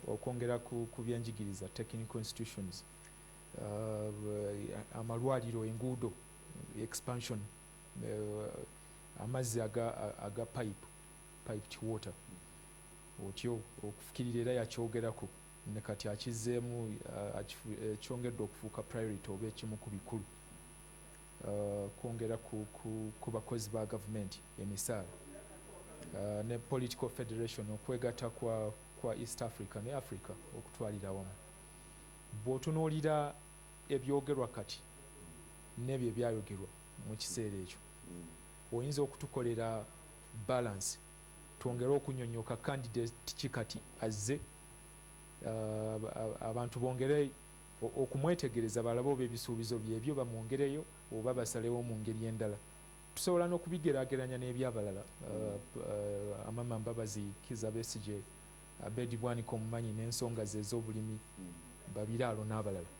okwongera ku byenjigiriza technical institutions amalwaliro enguudo expansion amazzi aga piped water otyo okufukirira era yakyogerako ne kati akizeemu kyongedde okufuuka priority oba ekimu ku bikulu. Kwongera ku bakozi ba gavumenti emisaala ne political federation okwegatta kwa East Africa ne Africa okutwalira wamu. Bw'otunuulira ebyogerwa kati n'ebyo ebyayogerwa mu kiseera ekyo oyinza okutukolera balance twongere okunnyonnyoka candidate kikati azze abantu bongere okumwetegereza balabe oba ebisuubizo byebyo bamwongereyo oba basalewo mu ngeri endala. Tusobola n'okubigeraageranya n'ebyabalala Amama Mbabazi Kizza Besigye Abedi Bwanika omumanyi n'ensonga ze ez'obulimi Babiraalo n'abalala.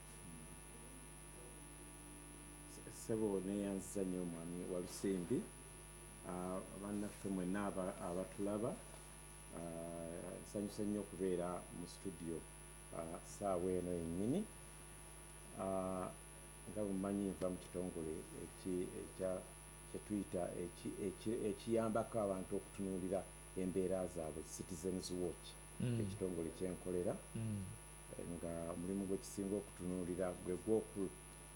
Sebo neyanziza nnyo omwami Walusimbi bannaffe mwenna abatulaba nsanyusa nnyo okubeera mu studio saawa eno yennyini nga bumanyi nva mu kitongole kyetuyita ekiyambako abantu okutunuulira embeera zaabwe Citizens Watch ekitongole kyenkolera nga mulimu gwekisinga okutunuulira gwe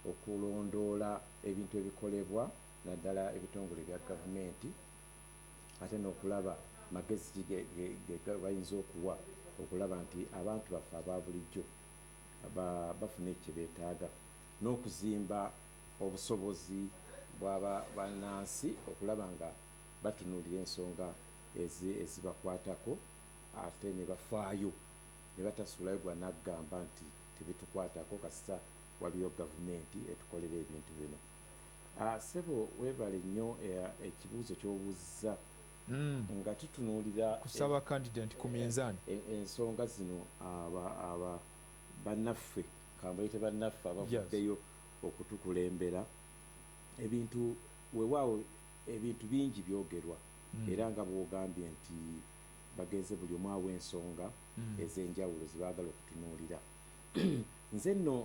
okulondoola ebintu ebikolebwa naddala ebitongole bya gavumenti ate n'okulaba magezi ge bayinza okuwa okulaba nti abantu baffe aba bulijjo bafuna ekye beetaaga n'okuzimba obusobozi bw'abannansi okulaba nga batunuulira ensonga ezibakwatako ate ne bafaayo ne batasuulayo gwanagamba nti tebitukwatako kasita waliyo gavumenti etukolera ebintu bino. Sebo weebale nnyo ekibuuzo ky'obuuzizza nga tutunuulira kusaba candidate ku minzaani ensonga zino aba bannaffe kambayite bannaffe abavuddeyo okutukulembera ebintu weewaawo ebintu bingi byogerwa era nga bwogambye nti bagenze buli omu awa ensonga ez'enjawulo zebaagala okutunuulira nze nno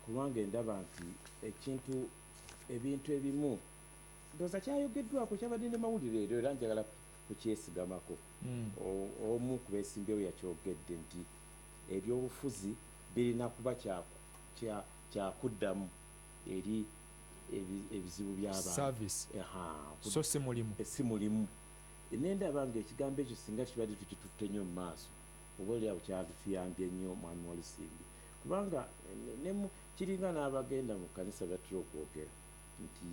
ku lwange ndaba nti ebintu ebimu ndowooza kyayogeddwako kyabadde ne mawulire ero era njagala kukyesigamako omu ku beesimbyewo yakyogedde nti ebyobufuzi birina kuba kyakuddamu eri ebizibu by'abantu so si mulimu nendaba nga ekigambo ekyo singa kibadde tukitutte nnyo mu maaso oba oliawo kyatuyambye nnyo omwami Walusimbi kubanga kiringa n'abagenda mu kkanisa batera okwogera nti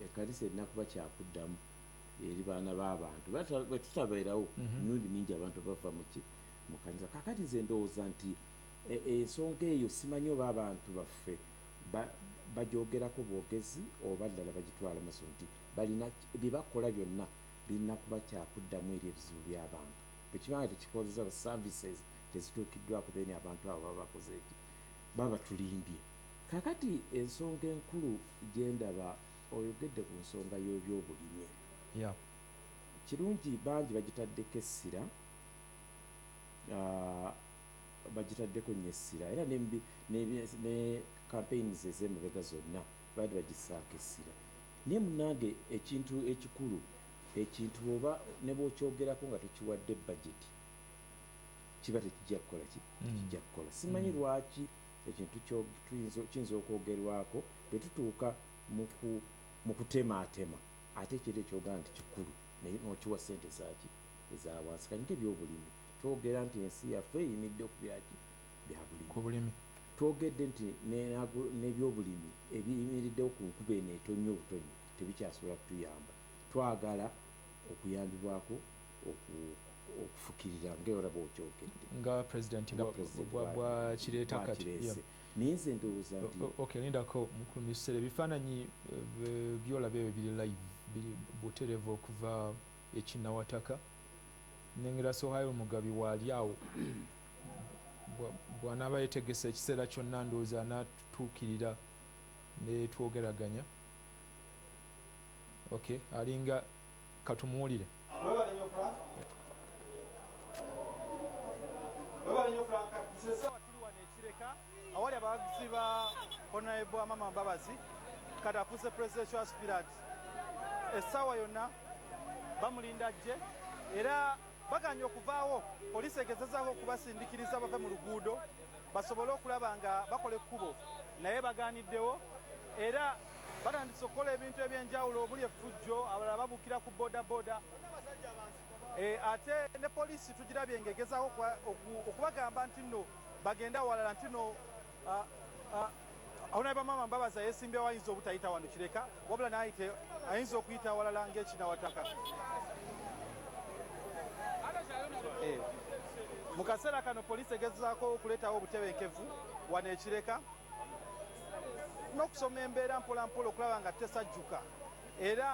ekkanisa erina kuba kyakuddamu eri baana b'abantu bwe tutabeerawo mirundi mingi abantu bava mu kkanisa kakati nze ndowooza nti ensonga eyo simanyi oba abantu baffe bagyogerako bwogezi oba ddala bagitwala maso nti balina bye bakola byonna birina kuba kyakuddamu eri ebizibu by'abantu bwekibanga tekikozesa services tezituukiddwako then abantu abo baba bakoze eki baba batulimbye kakati ensonga enkulu gyendaba oyogedde ku nsonga y'ebyobulimi kirungi bangi bagitaddeko essira bagitaddeko nnyo essira era ne campaigns ez'emabega zonna baali bagisaako essira naye munange ekintu ekikulu ekintu oba ne bwokyogerako nga tokiwadde bajeti kiba tekijja kukola kijja kukola simanyi lwaki ekintu kiyinza okwogerwako bwe tutuuka mu kutemaatema ate ekiro ekyogera nti kikulu naye nokiwa ssente zaki ezawansi kanyike ebyobulimi twogera nti ensi yaffe eyimidde ku byabulimi twogedde nti n'ebyobulimi ebiyimiriddewo ku nkuba eno etonnya obutonyi tebikyasobola kutuyamba twagala okuyambibwako okufukirira ngaolaba okyogedde nga pulezidenti bwakireeta kati naye nze ndowooza nti lindako mukulu mu biseera ebifaananyi byolaba ebyo biri live biri buterevu okuva ekinnawataka nengera Sohail Mugabi waali awo bw'anaaba yeetegese ekiseera kyonna ndowooza anatuukirira ne twogeraganya alinga katumuwulire awali abawagizi ba Honorable Amama Mbabazi kati afuuse presidential aspirant essaawa yonna bamulinda ajje era baganye okuvaawo poliisi egezezaako okubasindikiriza bave mu luguudo basobole okulaba nga bakola ekkubo naye bagaaniddewo era batandise okukola ebintu ebyenjawulo obuli effujjo abalala babukira ku bodaboda ate ne poliisi tugirabye ng'egezaako okubagamba nti nno bagenda awalala nti nno Honorable Mama Mbabazi yeesimbyewo ayinza obutayita wano kireka wabula naayite ayinza okuyita awalala ng'ekinawataka mu kaseera kano poliisi egezaako okuleetawo obutebenkevu wano ekireka n'okusoma embeera mpolampola okulaba nga tesajjuka era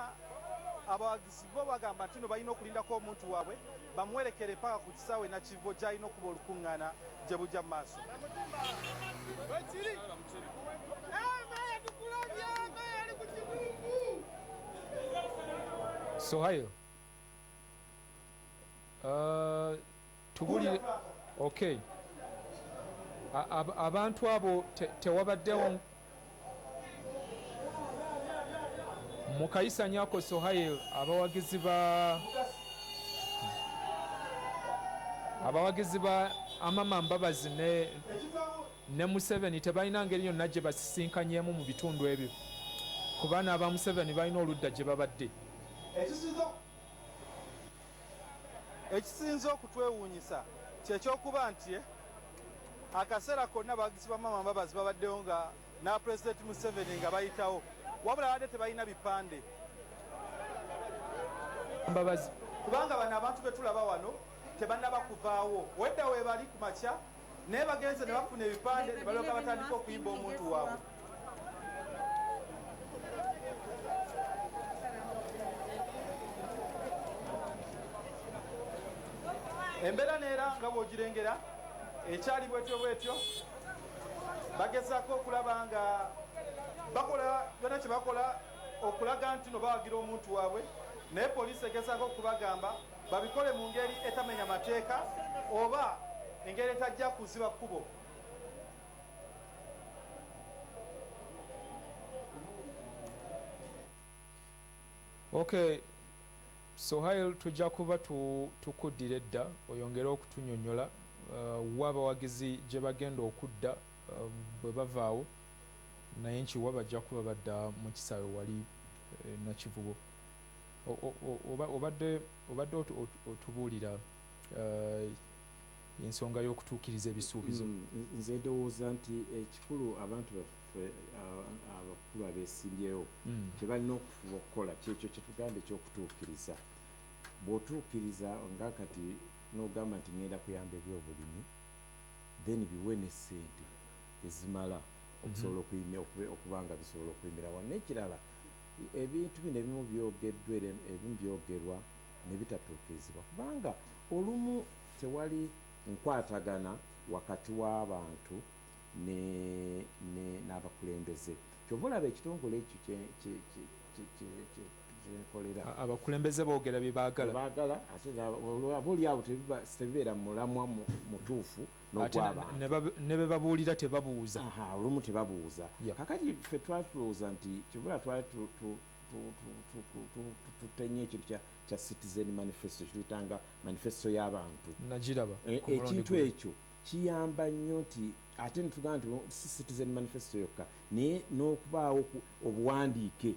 abawagizi bo bagamba nti no balina okulindako omuntu waabwe bamuwerekere paka ku kisaawe nakivo gy'alina okuba olukuŋŋaana gye bujja mu maaso Sohail tubulire abantu abo tewabaddewo mu kayisanyako Sohail abawagizi ba Amama Mbabazi ne Museveni tebalina ngeri yonna gye basisinkanyemu mu bitundu ebyo kubaana aba Museveni balina oludda gye babadde ekisinza okutwewuunyisa kyekyokuba nti akaseera konna abawagizi ba Mama Mbabazi babaddewo nga na pulezidenti Museveni nga bayitawo wabula badde tebalina bipande kubanga bano abantu betulaba wano tebannaba kuvaawo wedda weebali ku makya naye bagenze ne bafuna ebipande ne balyoka batandika okuyimba omuntu waabwe embeera neera nga bw'ogirengera ekyali bwetyo bagezaako okulaba nga bakola byonna kye bakola okulaga nti no bawagira omuntu waabwe, naye poliisi egezaako okubagamba babikole mu ngeri etamenya mateeka oba engeri etajja kuziba kkubo. Okay, Sohail tujja kuba tukuddira edda oyongere okutunyonyola wa abawagizi gye bagenda okudda bwe bavaawo, naye nkiwa bajja kuba badda mu kisaawe wali Nakivubo. Obadde otubuulira ensonga y'okutuukiriza ebisuubizo. Nze ndowooza nti ekikulu abantu baffe abakulu abeesimbyewo kye balina okufuba okukola kyekyo kye tugamba ekyokutuukiriza. Bw'otuukiriza nga kati n'ogamba nti ngenda kuyamba ebyobulimi, then biwe ne ssente ezimala okusobola okuba nga bisobola okuyimira wano. N'ekirala ebintu bino ebimu byogeddwa ebimu byogerwa ne bitatuukirizibwa kubanga olumu tewali nkwatagana wakati w'abantu n'abakulembeze. Kyova olaba ekitongole ekyo kyenkolera abakulembeze boogera bye baagala ate aboolyawo tebibeera mulamwa mutuufu n'ogw'abantu ne be babuulira tebabuuza. Olumu tebabuuza. Kakati ffe twatulowooza nti kyobula twali tutenye ekintu kya Citizen Manifesto kiyitanga manifesto y'abantu. Nagiraba ekintu ekyo kiyamba nnyo nti ate netugamba nti si Citizen Manifesto yokka naye n'okubaawo obuwandiike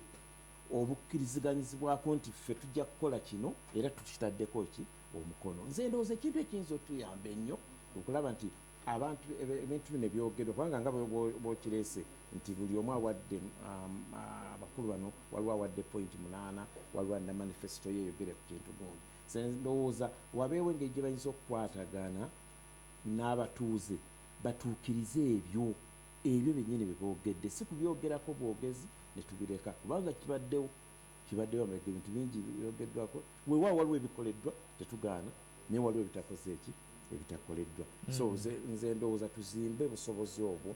obukkiriziganyizibwako nti ffe tujja kukola kino era tukitaddeko ki omukono. Nze ndowooza ekintu ekiyinza otuyamba ennyo okulaba nti abantu ebintu bino ebyogerwa kubanga nga bwokireese nti buli omu awadde abakulu bano waliwo awadde point 8 waliwo na manifesto ye eyogere ku kintu gundi. Nze ndowooza wabeewo engeri gye bayinza okukwatagana n'abatuuze batuukirize ebyo byennyini bye boogedde, si kubyogerako bwogezi ne tubireka kubanga kibaddewo ebintu bingi byogeddwako. Weewaawo waliwo ebikoleddwa tetugaana naye waliwo ebitakoze ebitakoleddwa. So nze ndowooza tuzimbe busobozi obwo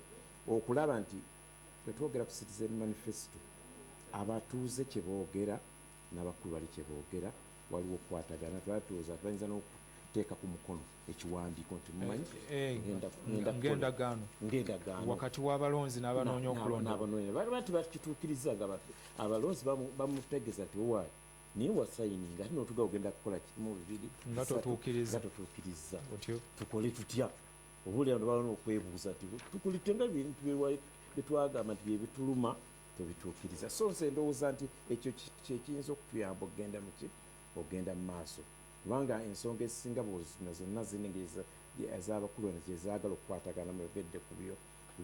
okulaba nti bwe twogera ku Citizen Manifesto abatuuze kye boogera n'abakulu bali kye boogera waliwo okukwatagana. Twatulowooza bayinza n'okuteeka ku mukono ekiwandiiko nti mumanyi ng'endagaano wakati w'abalonzi n'abanoonya okulonda. Bati bakituukiriza nga abalonzi bamutegeeza nti owaayi naye wasayininga ate n'otuga ogenda kukola kimu bibiri nga totuukiriza tukole tutya. Obuulira nobala okwebuuza nti tukulite nga bintu byetwagamba nti byebituluma tubituukiriza. So nze ndowooza nti ekyo kyekiyinza okutuyamba ogenda mu maaso kubanga ensonga ezisinga bwozino zonna zininga ez'abakulu ezaagala okukwatagana mwegedde ku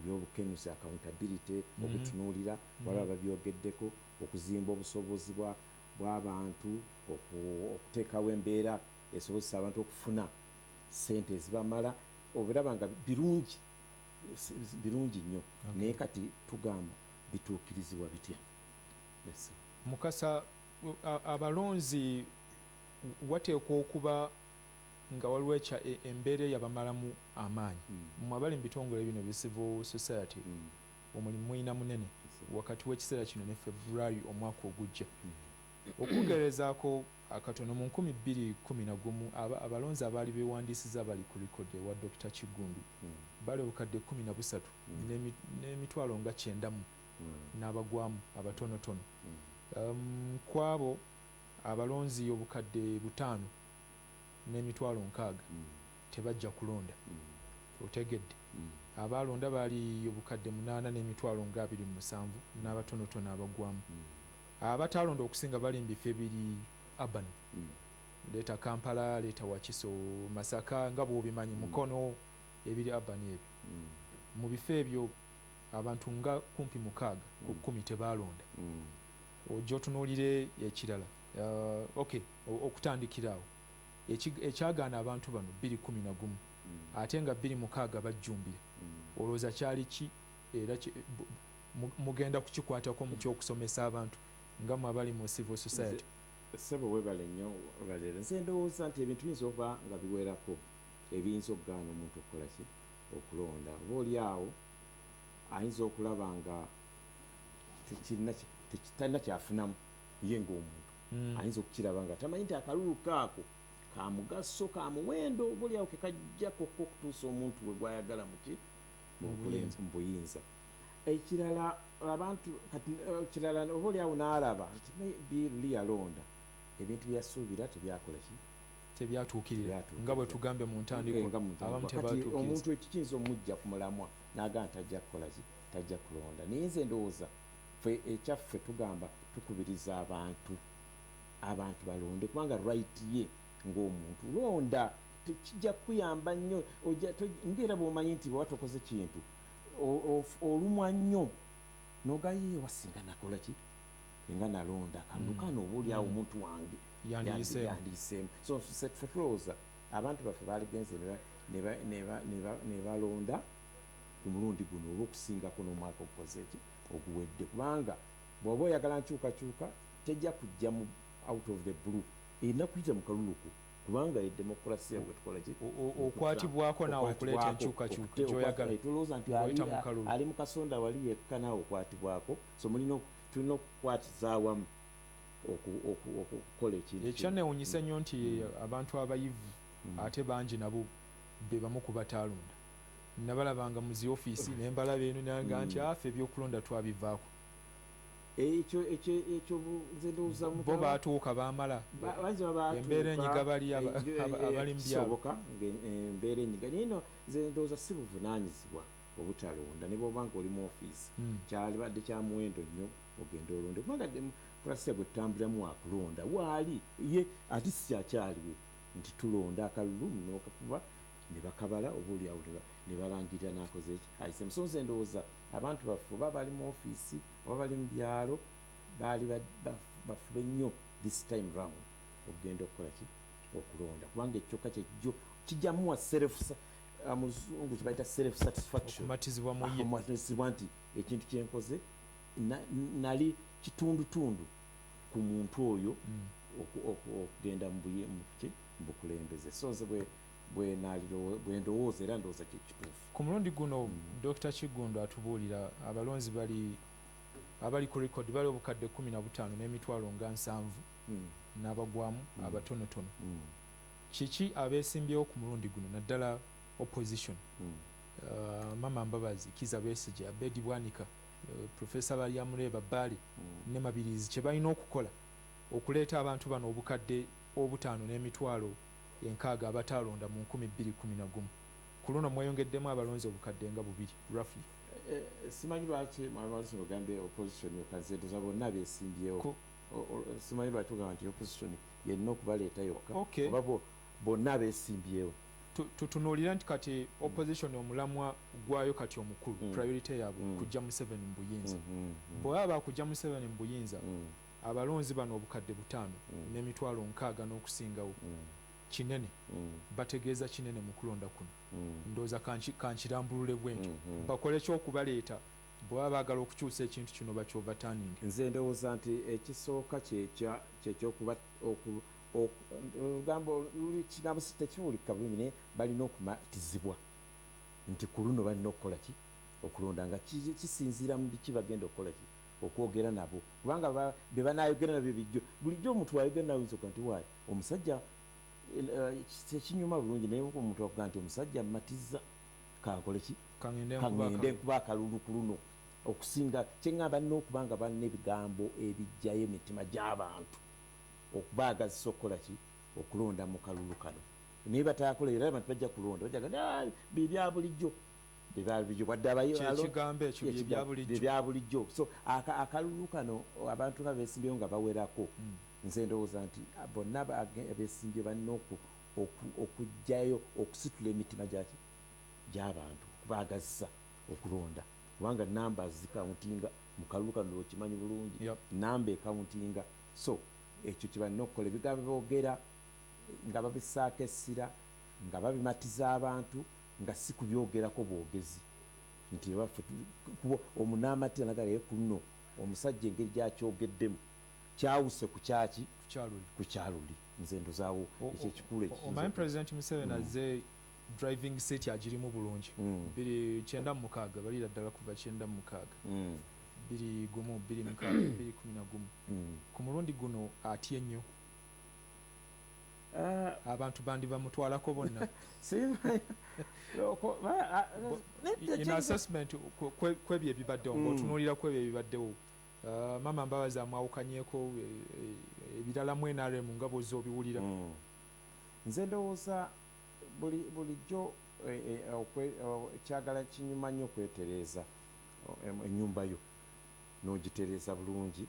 byobukenuzi accountability okutunuulira waliwo ababyogeddeko okuzimba obusobozi bw'abantu okuteekawo embeera esobozesa abantu okufuna ssente ezibamala obiraba nga birungi nnyo naye kati tugamba bituukirizibwa bitya. Mukasa, abalonzi wateekwa okuba nga waliwo embeera eyabamalamu amaanyi mu abali mu bitongole bino bya civil society. Omulimu mwina munene wakati w'ekiseera kino ne February omwaka ogujja. Okugerezaako akatono mu 2011 abalonzi abaali beewandiisiza bali ku likodi ewa Dr. Kigundu bali obukadde 13 n'emitwalo nga 90 n'abagwamu abatonotono. Kwabo abalonzi obukadde 5 n'emitwalo 6 tebajja kulonda. Otegedde abalonda baali obukadde 8 n'emitwalo 27 n'abatonotono abagwamu. Abatalonda okusinga bali mu bifo ebiri urban. Leeta Kampala, leeta Wakiso, Masaka nga bw'obimanyi Mukono ebiri urban ebyo. Mu bifo ebyo abantu nga kumpi 6 ku 10 tebalonda. Ojja otunuulire ekirala. Okay, okutandikirawo ekyagaana abantu bano 211 ate nga 26 bajjumbira. Olowooza kyali ki era mugenda kukikwatako mu kyokusomesa abantu nga mwabali mu civil society? Sebo webale nnyo balera nze ndowooza nti ebintu biyinza okuba nga biwerako ebiyinza okugaana omuntu okukola ki okulonda oba oli awo ayinza okulaba nga talina kyafunamu ye ng'omuntu ayinza okukiraba nga tamanyi nti akalulu kaako ka mugaso ka muwendo oba oli awo kekajjako okutuusa omuntu we gwayagala muki mu buyinza ekirala abantu kirala oba oli awo n'alaba nti biri yalonda ebintu byasuubira tebyakola ki tebyatuukirira nga bwe tugambye mu ntandikwa abamu tebatuukiriza omuntu ekiyinza omujja ku mulamwa n'agamba tajja kukola ki tajja kulonda naye nze ndowooza ffe ekyaffe tugamba tukubiriza abantu balonde kubanga right ye ng'omuntu londa tekijja kuyamba nnyo ngaera bw'omanyi nti bwe watokoze kintu olumwa nnyo nogayiye wasinga nakola ki nga nalonda akalulu kano oba oli awo omuntu wange yandiyiseemu so ffe tulowooza abantu baffe baligenze ne balonda ku mulundi guno olw'okusingako n'omwaka ogukoze ki oguwedde kubanga bw'oba oyagala nkyukakyuka tejja kujja mu out of the blue erina kuyita mu kaluluku kubanga edemokrasiya bwe tukola ki okwatibwako naawe okuleeta enkyukakyuka gyoyagala tulowooza nti ali mu kasonda wali yekka naawe okwatibwako so tulina okukwatiza awamu okukola ekintu ekyanewunyisa nnyo nti abantu abayivu ate bangi nabo be bamu ku bataalonda nabalabanga mu zi ofiisi nembalaba eno nanga nti afe ebyokulonda twabivaako ekyo nze ndowooza bo baatuuka baamala embeera enyiga bali abali mu byabo embeera enyiga naye no nze ndowooza si buvunaanyizibwa obutalonda ne bwoba nga oli mu ofiisi kyalibadde kya muwendo nnyo ogenda olonde kubanga demokrasiya bwe tutambuliramu wakulonda waali ye ate si kyakyaliwo nti tulonda akalulu n'okakuba ne bakabala oba oliawo ne balangirira n'akoze eki ayisemu so nze ndowooza abantu baffe oba bali mu ofiisi oba bali mu byalo baali bafube nnyo this time round okugenda okukola ki okulonda kubanga ekyokka kyejjo kijjamuwa muzungu kibaita self satisfaction okumatizibwa nti ekintu kyenkoze nali kitundutundu ku muntu oyo okugenda mu bukulembeze so nze bwe ndowooza era ndowooza kyekituufu ku mulundi guno Dr. Kigundo atubuulira abalonzi abali ku rekodi bali obukadde 15 n'emitwalo nga 7 n'abagwamu abatonotono kiki abeesimbyewo ku mulundi guno naddala opposition Mama Mbabazi Kiza Besigye Abedi Bwanika Professor Balyamuleba Bali ne Mabirizi kye balina okukola okuleeta abantu bano obukadde 5 n'emitwalo 6 abatalonda mu 2011 ku luno mweyongeddemu abalonzi obukadde nga 2 roughly simanyi lwaki mwalimu ogambe opposition yokazeedoza bonna beesimbyewo simanyi lwaki ogamba nti opposition yenna okubaleeta yokka oba bonna beesimbyewo tutunuulira nti kati opposition omulamwa gwayo kati omukulu priority yaabwe kujja mu 7 mu buyinza bw'aba bakujja mu 7 mu buyinza abalonzi bano obukadde 5 n'emitwalo 6 n'okusingawo kinene bategeeza kinene mu kulonda kuno ndowooza kankirambulule bwentyo bakole kyokubaleeta bw'aba baagala okukyusa ekintu kino bakyova turning nze ndowooza nti ekisooka kyekyokuba kigambo tekiwulika bulungi naye balina okumatizibwa nti ku luno balina okukola ki okulonda nga kisinziira mu biki bagenda okukola ki okwogera nabo kubanga be banayogera nabyo bijjo bulijjo omuntu wayogera nawe nsoka nti waayi omusajja tekinyuma bulungi naye omuntu wakuga nti omusajja mmatiza kakole ki kangende nkuba akalulu ku luno okusinga kyeŋŋamba nina okuba nga balina ebigambo ebijjayo emitima gy'abantu okubaagazisa okukola ki okulonda mu kalulu kano naye bataakola era abantu bajja kulonda bajja bibya bulijjo wadde bya bulijjo so akalulu kano abantu nga beesimbyewo nga bawerako nze ndowooza nti bonna abeesimbye balina okujjayo okusitula emitima gy'abantu kubaagazisa okulonda kubanga namba zikawuntinga mu kalulu kano okimanyi bulungi namba ekawuntinga so ekyo kibalina okukola ebigambo boogera nga babisaako essira nga babimatiza abantu nga si kubyogerako bwogezi nti baffe omunaamati nagalaye ku nno omusajja engeri gyakyogeddemu kyawuse ku kyaki ku kyaluli nze ndozaawo ekyo ekikulu omanyi president Museveni azze driving seat agirimu bulungi 296 balira ddala kuva 9 216 ku mulundi guno atye nnyo abantu bandi bamutwalako bonna in assessment kwebyo ebibaddewo ng'otunuulira kwebyo ebibaddewo mama Mbabazi amwawukanyeko ebirala mu NRM nga bw'ozza obiwulira nze ndowooza bulijjo kyagala kinyuma nnyo okwetereeza ennyumba yo n'ogitereeza bulungi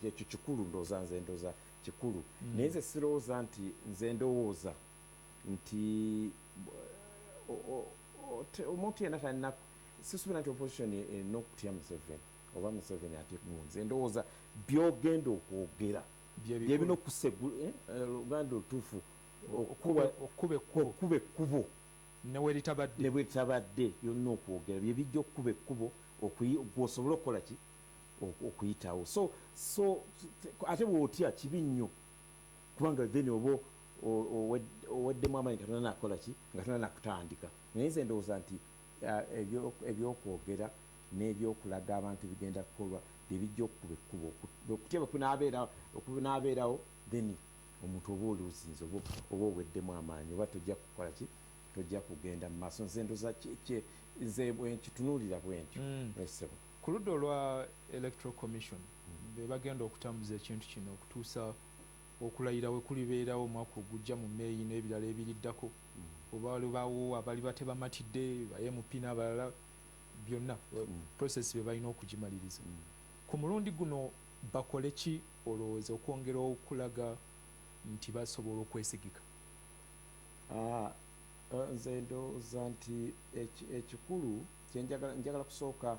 ekyo kikulu ndowooza nze ndowooza kikulu naye nze sirowooza nti nze ndowooza nti omuntu yenna talina sisuubira nti opposition erina okutya Museveni oba Museveni ate nze ndowooza byogenda okwogera byebina oluganda olutuufu okuba ekkubo neweritabadde yonna okwogera byebijja okuba ekkubo gwosobola okukola ki okuyitawo so ate bwotya kibi nnyo kubanga then oba oweddemu amaanyi katonda nakola ki nga katonda nakutandika naye nze ndowooza nti ebyokwogera n'ebyokulaga abantu bigenda kukolwa byebijja okuba ekkubo okutya bwekunaabeerawo then omuntu oba oli ozinze oba oweddemu amaanyi oba tojja kukola ki tojja kugenda mu maaso nze ndowooza nze bwenkitunuulira bwentyo esebo ku ludda olwa electoral commission be bagenda okutambuza ekintu kino okutuusa okulayira we kulibeerawo omwaka ogujja mu Meeyi n'ebirala ebiriddako oba walibawo abali batebamatidde ba MP n'abalala byonna process be balina okugimaliriza ku mulundi guno bakole ki olowooza okwongera okulaga nti basobola okwesigika nze ndowooza nti ekikulu njagala kusooka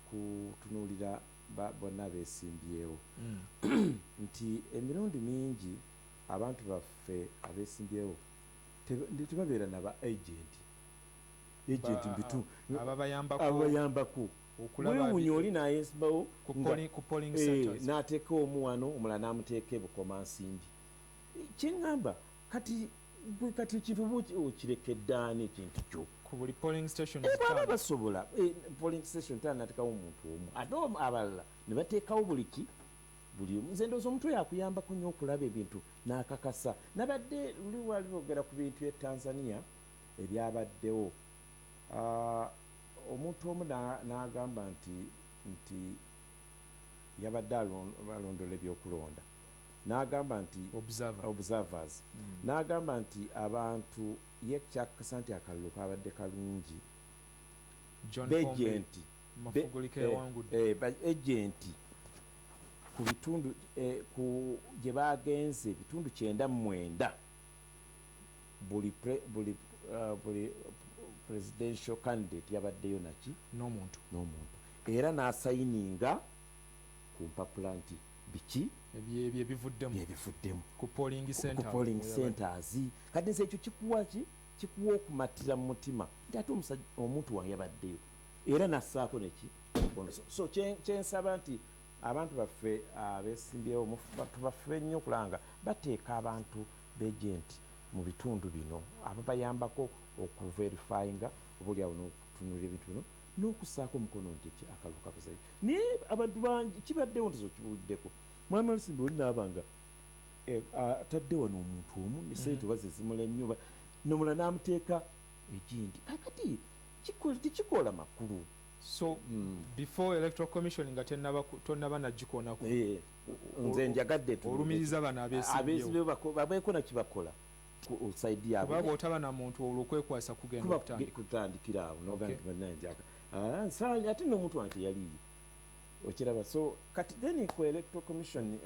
kutunuulira bonna beesimbyewo nti emirundi mingi abantu baffe abeesimbyewo tebabeera naba agenti ababayambako wewunya oli nayesimbawo n'ateeka omu wano omulala n'amuteeka ebukomansimbi kiŋŋamba kati ekintu oba okirekeddaani ekintu kyo baba basobola polling station tanateekawo omuntu omu ate abalala ne bateekawo buli omu nze ndowooza omuntu oyo akuyambako nnyo okulaba ebintu n'akakasa nabadde luli wali boogera ku bintu Tanzania ebyabaddewo omuntu omu n'agamba nti yabadde balondola ebyokulonda n'agamba nti observers n'agamba nti abantu ye kyakakasa nti akalulu kabadde kalungi agenti ku bitundu gye bagenze ebitundu 99 buli presidential candidate yabaddeyo naki n'omuntu era n'asayininga ku mpapula nti biki ebyebivuddemu ku polling centers kati nze ekyo kikuwa okumatira mu mutima nti ate omuntu wange yabaddeyo era nassaako neki so kyensaba nti abantu baffe abeesimbyewo tubaffe nnyo okulanga bateeka abantu b'agenti mu bitundu bino ababayambako okuverifyinga obaoliawo n'okutunulira ebintu bino n'okussaako omukono nti akalulu kakozeyo naye abantu bangi kibaddewo ntizo kibuliddeko mwami Olusimbi oli naabanga atadde wano omuntu omu nesente oba zezimula ennyo nomula n'amuteeka egindi kakati tikikola makulu so before electoral commission nga tonaba nagikoonako nze njagadde olumiriza bano abeesimbyewo babeeko nakibakola saidi yaabwe kuba bw'otaba na muntu olwo okwekwasa kugenda kutandikira awo nogantibananjaka ate n'omuntu wange teyaliyo okiraba so kati then ku electoral commission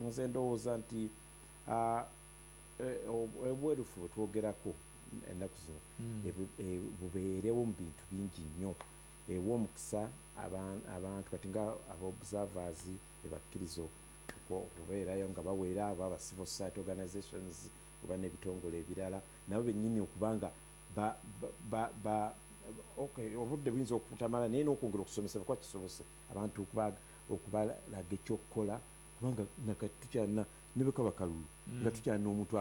nze ndowooza nti obwerufu bwetwogerako ennaku zino bubeerewo mu bintu bingi nnyo ewa omukisa abantu kati nga aba-observers ebakkiriza okubeerayo nga baweera abo aba civil society organizations oba n'ebitongole ebirala nabo bennyini okubanga obudde buyinza okutamala naye n'okwongera okusomesa kuba kisobose abantu okubalaga ekyokukola kubanga nakati tukyalina ne bwe kaba kalulu nga tukyalina omuntu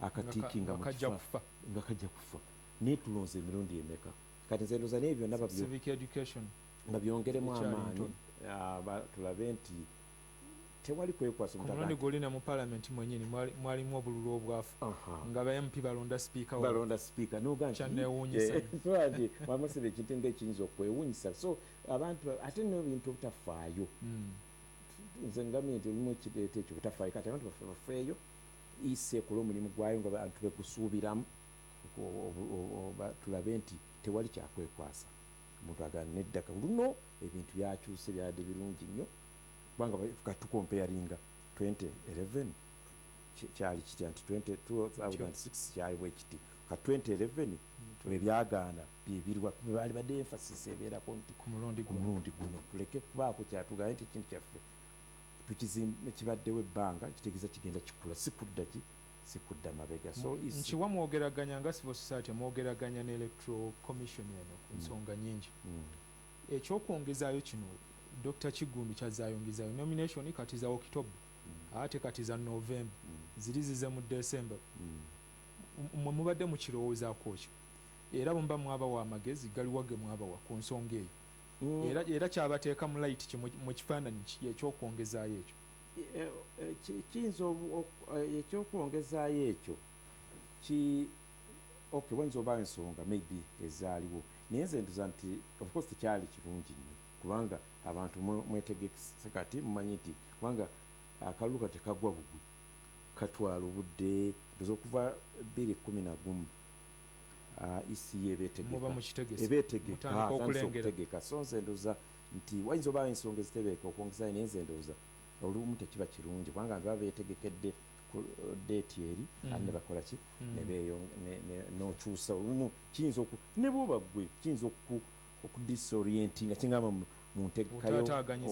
akatiikinga mu kifa nga kajja kufa naye tulonze emirundi emeka kati nze ndooza naye byonna nga byongeremu amaanyi tulabe nti tewali kwekwasa omulundi gwolina mu paalamenti mwenyini mwalimu obululu obwafu nga ba MP balonda sipiika noganewuunyisa wamusebe ekintu ngaekiyinza okwewuunyisa so abantu ate nebintu obutafaayo nze ngamye nti olimu ekireeta ekyo butafaayo kati abantu bafeeyo isi ekola omulimu gwayo nga bantu bekusuubiramu tulabe nti tewali kyakwekwasa omuntu agana neddaka luno ebintu byakyuse byadde birungi nnyo kubanga katukompeyaringa 2011 kyali kitya nti 2006 kyali bwe kiti ka 2011 ebyagaana byebirwa baali badde emphasis ebeerako nti ku mulundi guno tuleke kubaako kyatugaye nti ekintu kyaffe tukizimbe kibaddewo ebbanga kitegeeza kigenda kikula sikudda mabega so nkiwa mwogeraganya nga civil society mwogeraganya ne electoral commission eno ku nsonga nyingi ekyokwongezaayo kino Dr. Kigundu kyazayongezayo nomination kati za October ate kati za November ziri zize mu December mubadde mukirowoozaako ki era bwe mba mwaba wa magezi gali wage mwaba wa ku nsonga eyo era kyabateeka mu light mu kifaananyi ekyokwongezaayo ekyo kiyinza ekyokwongezaayo ekyo okay wayinza oba ensonga maybe ezaaliwo naye nze ndoza nti of course tekyali kirungi nnyo kubanga abantu mwetegekese kati mumanyi nti kubanga akalulu kati kagwa bugwi katwala obudde ndoza okuva 2011 ECA ebeetegeka so nze ndoza nti wayinza oba ensonga ezitebeeka okwongezaayo naye nze ndoza olumu tekiba kirungi kubanga baba beetegekedde ku deeti eri ate ne bakola ki n'okyusa olumu kiyinza ne bwoba gwe kiyinza okudisorientinga kingamba mu ntegekayo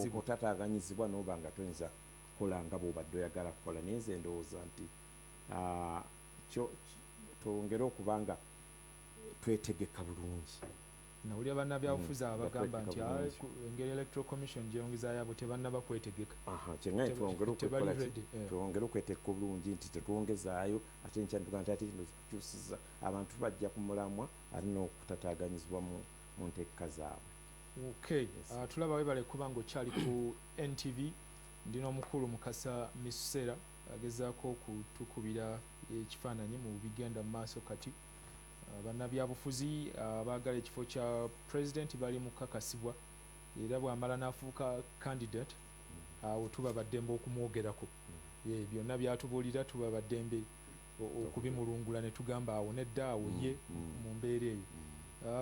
okutataaganyizibwa n'oba nga toyinza kukola nga bw'obadde oyagala kukola naye nze ndowooza nti twongere okuba nga twetegeka bulungi nawulira bannabyabufuzi abagamba nti engeri electoral commission gyeyongezaayo abo tebannaba kwetegeka kyengaye twongere okwetegeka obulungi nti tetwongezaayo ate nkyantuga nti ate kino kikyusiza abantu bajja ku mulamwa ate n'okutataaganyizibwa mu nteeka zaabwe okay tulaba webale kuba nga okyali ku NTV ndina omukulu Mukasa Misera agezaako okutukubira ekifaananyi mu bigenda mu maaso kati bannabyabufuzi abaagala ekifo kya president bali mukakasibwa era bw'amala n'afuuka candidate awo tuba baddembe okumwogerako byonna byatubuulira tuba baddembe okubimulungula ne tugamba awo nedda awo ye mu mbeera eyo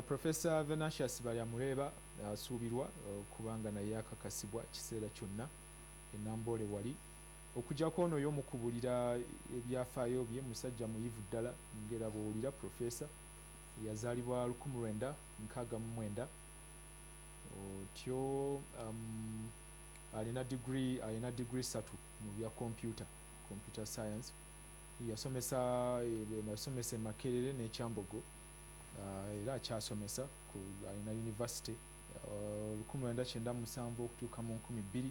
Professor Venatius Balyamureeba asuubirwa kubanga naye akakasibwa kiseera kyonna enamboole wali okujjako ono y'omukubulira ebyafaayo bye musajja muyivu ddala ngera bw'owulira professor yazaalibwa 1969 otyo alina degree 3 mu bya computer science yasomesa e Makerere n'Ekyambogo era akyasomesa alina university 1997 okutuuka mu 2000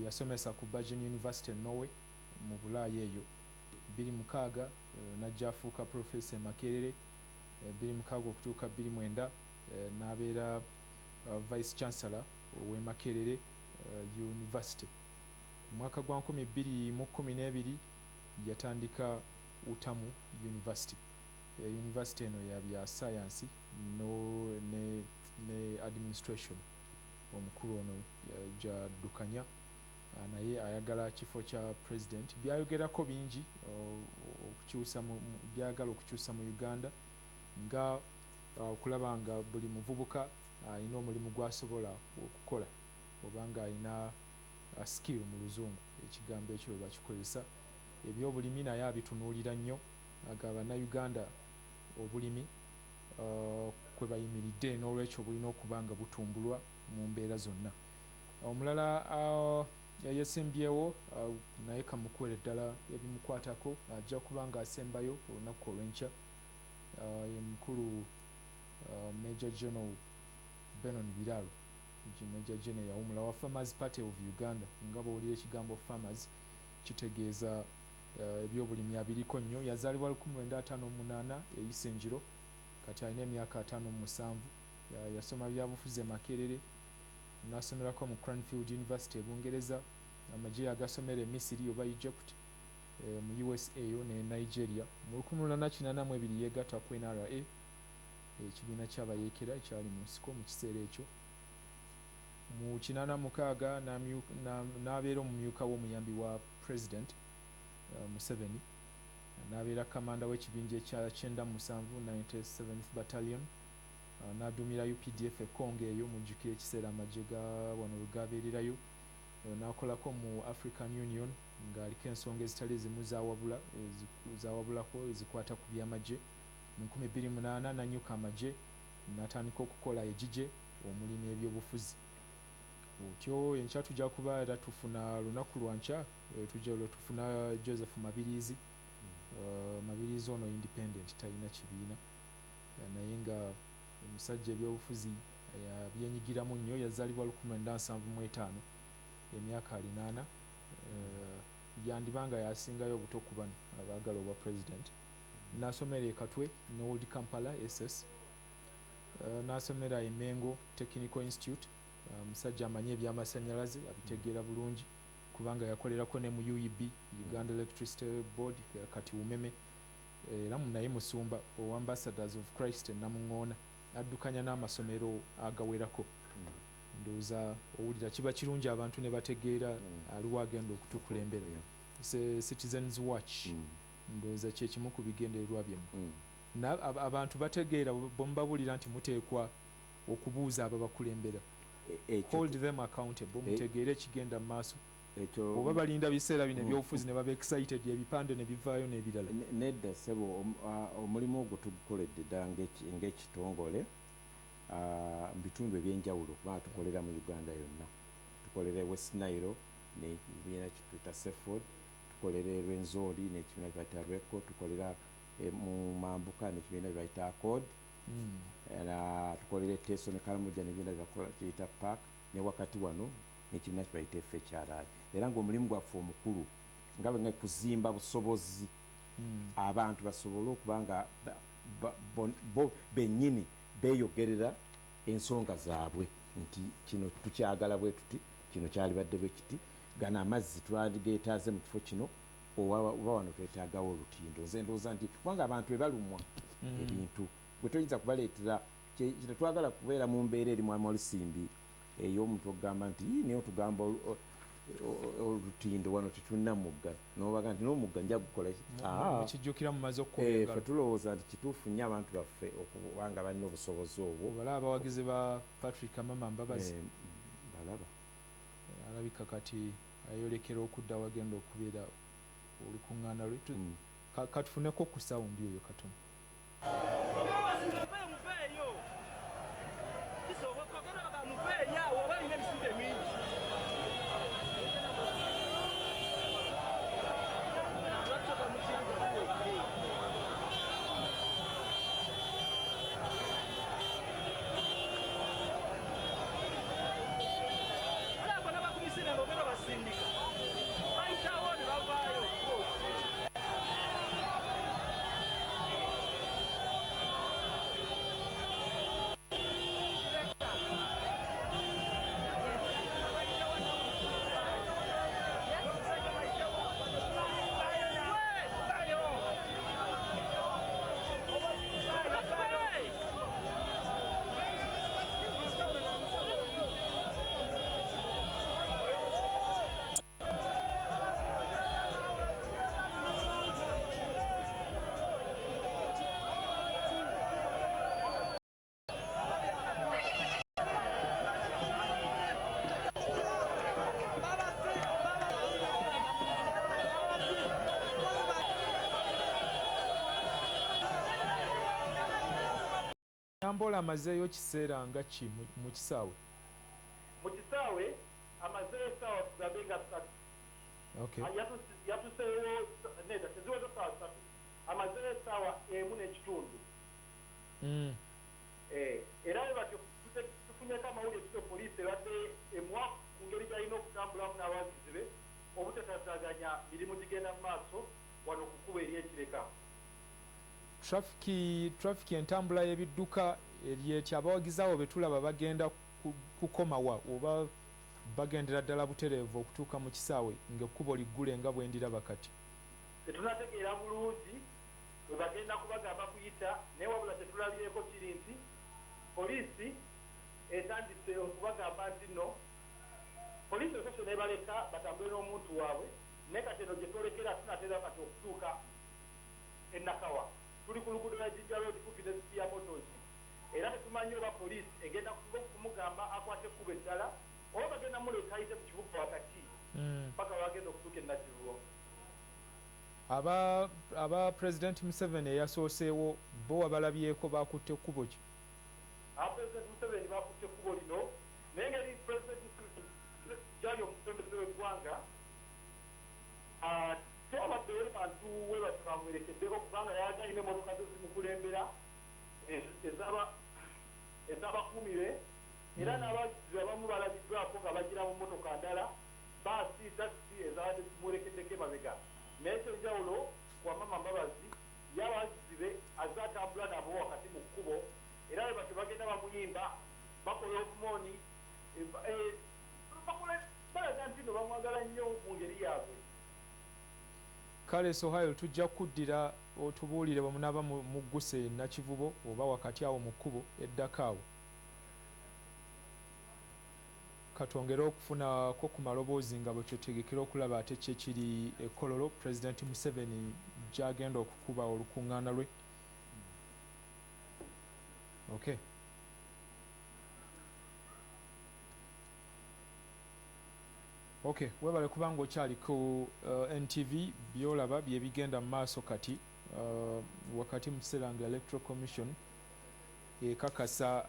yasomesa ku Bergen University Norway mu Bulaaya eyo 2006 najja afuuka professor Makerere 2006 okutuuka 2009 n'abeera vice chancellor ow'e Makerere University. Mu mwaka gwa 2012 yatandika Utamu University. University eno ya bya science ne administration. Omukulu ono jaddukanya naye ayagala kifo kya president byayogerako bingi byagala okukyusa mu Uganda nga okulaba nga buli muvubuka alina omulimu gwasobola okukola obanga alina skill mu luzungu ekigambo ekyo bakikozesa ebyobulimi naye abitunuulira nnyo agaba na Uganda obulimi kwe bayimiridde n'olwekyo bulina okuba nga butumbulwa mu mbeera zonna. Omulala yayesimbyewo naye kamukwere ddala ebimukwatako ajja kuba nga asembayo olunaku olw'enkya ye mukulu Major General Benon Biralo Major General omulala wa Farmers Party of Uganda nga bw'owulira ekigambo farmers kitegeeza ebyobulimi abiriko nnyo. Yazaalibwa 1958 eyise enjiro kati alina emyaka 57. Yasoma byabufuzi e Makerere, n'asomerako mu Cranfield University e Bungereza. Amagye agasomera e Misiri oba Egypt, mu USA yo ne Nigeria. Mu 1882 yeegatta ku NRA, ekibiina ky'abayeekera ekyali mu nsiko mu kiseera ekyo. Mu 86 n'abeera omumyuka w'omuyambi wa President Museveni, n'abeera kamanda w'ekibinja ekya 97 97th Battalion, n'aduumira UPDF e Congo eyo mujjukira ekiseera amagye ga wano we gabeererayo. N'akolako mu African Union ng'aliko ensonga ezitali zimu zawabulako ezikwata ku by'amagye. Mu 2008 n'annyuka amagye n'atandika okukola egigye omuli n'ebyobufuzi. Otyo enkya tujja kuba era tufuna lunaku lwa nkya tujja tufuna Joseph Mabirizi. Mabirizi ono independent talina kibiina naye nga omusajja ebyobufuzi byenyigiramu nnyo. Yazaalibwa 1975 emyaka 80. Yandibanga yasingayo obuto ku bano abaagala obwa president. N'asomera e Katwe ne Old Kampala SS. N'asomera e Mengo Technical Institute. Musajja amanyi ebyamasannyalaze abitegeera bulungi kubanga yakolerako ne mu UEB, Uganda Electricity Board, kati umeme. Era naye musumba o Ambassadors of Christ e Namuŋŋoona. Addukanya n'amasomero agawerako. Ndowooza owulira kiba kirungi abantu ne bategeera aliwo agenda okutukulembera. Citizens Watch ndowooza kyekimu ku bigendererwa byemu. Abantu bategeera bomubabulira nti muteekwa okubuuza abo bakulembera. Hold them accountable, mutegeere ekigenda mu maaso. Oba balinda biseera bino ebyobufuzi ne baba excited ebipande ne bivaayo n'ebirala. Nedda ssebo omulimu ogwo tugukoledde ddala ng'ekitongole mu bitundu ebyenjawulo kubanga tukolera mu Uganda yonna. Tukolera West Nile n'ekibiina kituyita Seford, tukolera Rwenzori n'ekibiina kibayita Rweko, tukolera mu Mambuka n'ekibiina kibayita Accord, tukolera Teso ne Karamoja n'ekibiina kiyita Park, ne wakati wano n'ekibiina kibayita FHRI. Era ng'omulimu gwaffe omukulu nga bwe kuzimba busobozi abantu basobole okuba nga bo bennyini beeyogerera ensonga zaabwe nti kino tukyagala bwe tuti, kino kyalibadde bwe kiti, gana amazzi twandigeetaaze mu kifo kino oba wano twetaagawo olutindo. Nze ndowooza nti kubanga abantu bwe balumwa ebintu bwe toyinza kubaleetera kino twagala kubeera mu mbeera eri Mwami Olusimbi ey'omuntu okugamba nti naye otugamba olutindo wano tetulina mugga nobaga nti n'omugga nja gukola kijjukira mumaze okukola. Ffe tulowooza nti kituufu nnyo abantu baffe okubanga balina obusobozi obwo. Balaba abawagizi ba Patrick Amama Mbabazi balaba alabika kati ayolekera okudda wagenda okubeera olukuŋŋaana lwe. Katufuneko ku sawundi oyo katono. Mbola amazeeyo kiseera nga ki mu kisaawe? Mu kisaawe amazeeyo essaawa tugambe nga 3. Okay. Yatuseewo nedda teziweza ssaawa 3. Amazeeyo essaawa 1 n'ekitundu. Era bwe batyo tufunye tufunyeeko amawulire tuto poliisi ebadde emuwa ku ngeri gy'alina okutambulamu n'abawagizi be obutataataaganya mirimu gigenda mu maaso wano ku kkubo eri ekireka. trafiki entambula y'ebidduka eryeti abawagizi abo betulaba bagenda kukomawa oba bagendera ddala butereevu okutuuka mu kisaawe ng'ekkubo liggule nga bwendiraba kati? Tetunategeera bulungi bwe bagenda kubagamba kuyita naye wabula tetulabyeko kiri nti poliisi etandise okubagamba nti no poliisi esosyo nebaleka batambule n'omuntu waabwe naye kati eno gye twolekera tunateera kati okutuuka enakawa tuli ku luguudo lwa Jinja Road kumpi ne Sipiya Motors era tetumanyi oba poliisi egenda kumugamba akwate ekkubo eddala oba bagenda muleka ayite mu kibuga wakati paka wagenda okutuuka enakivubo. aba President Museveni eyasooseewo bo wabalabyeko bakutte ekkubo ki? President Museveni bakutte ekkubo lino naye ngeri President gyali omukulembeze w'eggwanga tewabaddeyo bantu we bamuwerekeddeko kubanga yali alina emmotoka ze zimukulembera ez'abakuumi be era n'abagizi abamu balabiddwako nga bagira mu mmotoka ndala baasi takisi ezabadde zimuwerekeddeko emabega naye ekyenjawulo wamama Mbabazi y'abagizi be azze atambula nabo wakati mu kkubo era we batyo bagenda bamuyimba bakola obumooni balaga nti no bamwagala nnyo mu ngeri yaabwe. Kale Sohayo tujja kuddira otubuulire bwe munaaba mugguse nakivubo oba wakati awo mu kkubo eddaka awo katwongere okufunako ku maloboozi nga bwe twetegekera okulaba ate kyekiri ekololo President Museveni gy'agenda okukuba olukuŋŋaana lwe. Okay. Okay, webale kubanga okyali ku NTV byolaba bye bigenda mu maaso kati wakati mu kiseera nga Electoral Commission ekakasa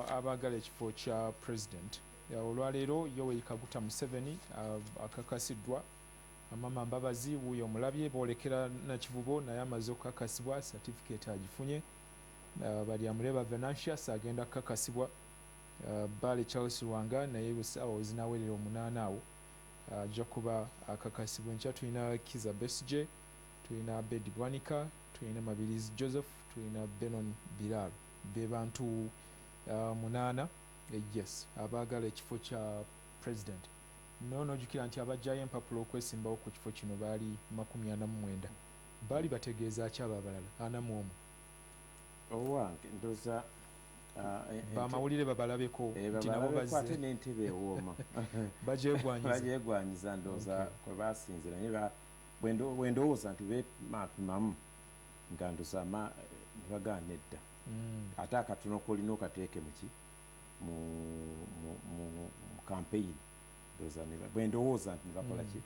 abaagala ekifo kya President. Olwaleero Yoweri Kaguta Museveni akakasiddwa Amama Mbabazi wuuyo omulabye boolekera nakivubo naye amaze okukakasibwa certificate agifunye. Bali Amureba Venantius agenda kukakasibwa. Bale Charles Lwanga naye busaawa zinawerera 8 awo ajja kuba akakasibwa. Enkya tulina Kiza Besigye, tulina Abedi Bwanika, tulina Mabirizi Joseph, tulina Benon Bilal. Be bantu 8 yes abaagala ekifo kya President. Nojjukira nti abajjayo empapulo okwesimbawo ku kifo kino baali 49 baali bategeeza ki abo abalala 41 owange ndoza bamawulire babalabeko nti nabo bazze n'entebe ewooma bagyegwanyiza ndooza kwe basinzira naye bwe ndowooza nti beepimamu nga ndoza ne bagaana edda ate akatono kolina okateeke muki mu campaign ndooza bwe ndowooza nti ne bakola ki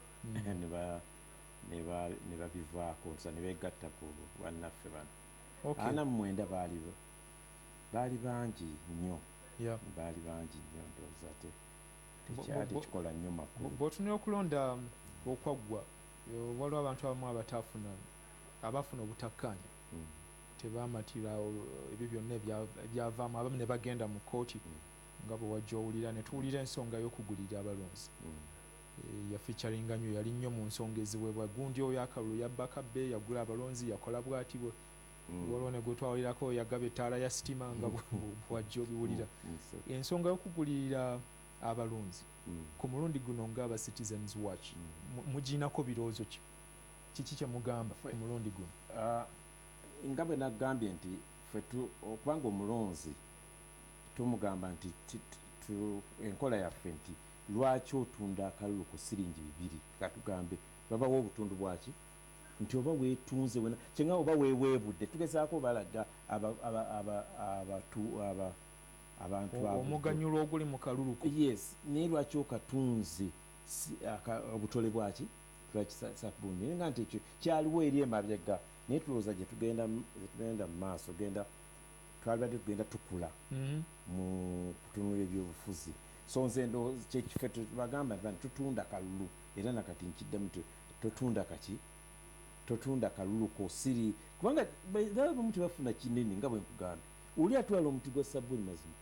ne babivaako nsa ne beegatta ku bannaffe bano 49 baali bangi nnyo baali bangi nnyo ndowooza ate tekyali kikola nnyo makulu. Bw'otunira okulonda okwaggwa waliwo abantu abamu abafuna obutakkaanya tebamatira ebyo byonna ebyavaamu abamu ne bagenda mu kooti nga bwe wajja owulira ne tuwulira ensonga y'okugulira abalonzi yaficaringa nnyo yali nnyo mu nsonga eziweebwa gundi oyo akalulu yabbaka bbe yagula abalonzi yakola bw'ati bwe waliwo ne gwe twawulirako yagaba ettaala ya sitima nga bwajja obiwulira ensonga y'okugulirira abalonzi ku mulundi guno ng'aba Citizens Watch mugiinako birowoozo ki kiki kye mugamba ku mulundi guno? Nga bwe nagambye nti ffe okubanga omulonzi tumugamba nti enkola yaffe nti lwaki otunda akalulu ku siringi 2 katugambe babawo obutundu bwaki nti oba weetunze wena kyenga oba weeweebudde tugezaako balaga abantu omuganyulo oguli mu kalulu yes naye lwaki okatunze obutole bwaki lwakisabuni nga nti ekyo kyaliwo eri emabega naye tulowooza gye tugenda mu maaso twalibadde tugenda tukula mu kutunula ebyobufuzi so nze kyekiffe tubagamba tutunda kalulu era nakati nkiddemu totunda kalulu kosiri kubanga bamu tebafuna kinene nga bwe nkugamba oli atwala omuti gwa sabbuuni mazima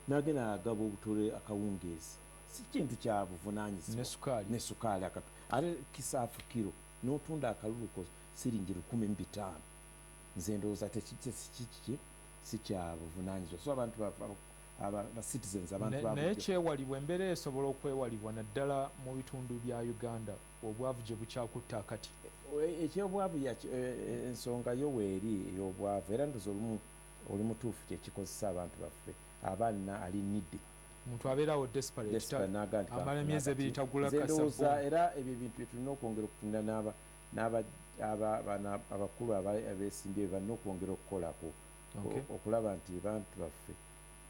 nagenda agaba obutole akawungeezi si kintu kya buvunaanyizibwa ne sukaali ate kisaafu kiro n'otunda akaluluko siringi 15,000 nze ndowooza si kya buvunaanyizibwa so abantu aba citizens abantu naye kyewalibwa embeera esobola okwewalibwa naddala mu bitundu bya Uganda obwavu gye bukyakutta akati ekyobwavu ensonga yo weeri ey'obwavu era ndoza oli mutuufu kyekikozesa abantu baffe abaana ali nidde omuntu abeerawo desperate amala emyezi ebiri tagula kasabuni era ebyo ebintu byetulina okwongera okutunda abakulu abeesimbye balina okwongera okukolako okulaba nti abantu baffe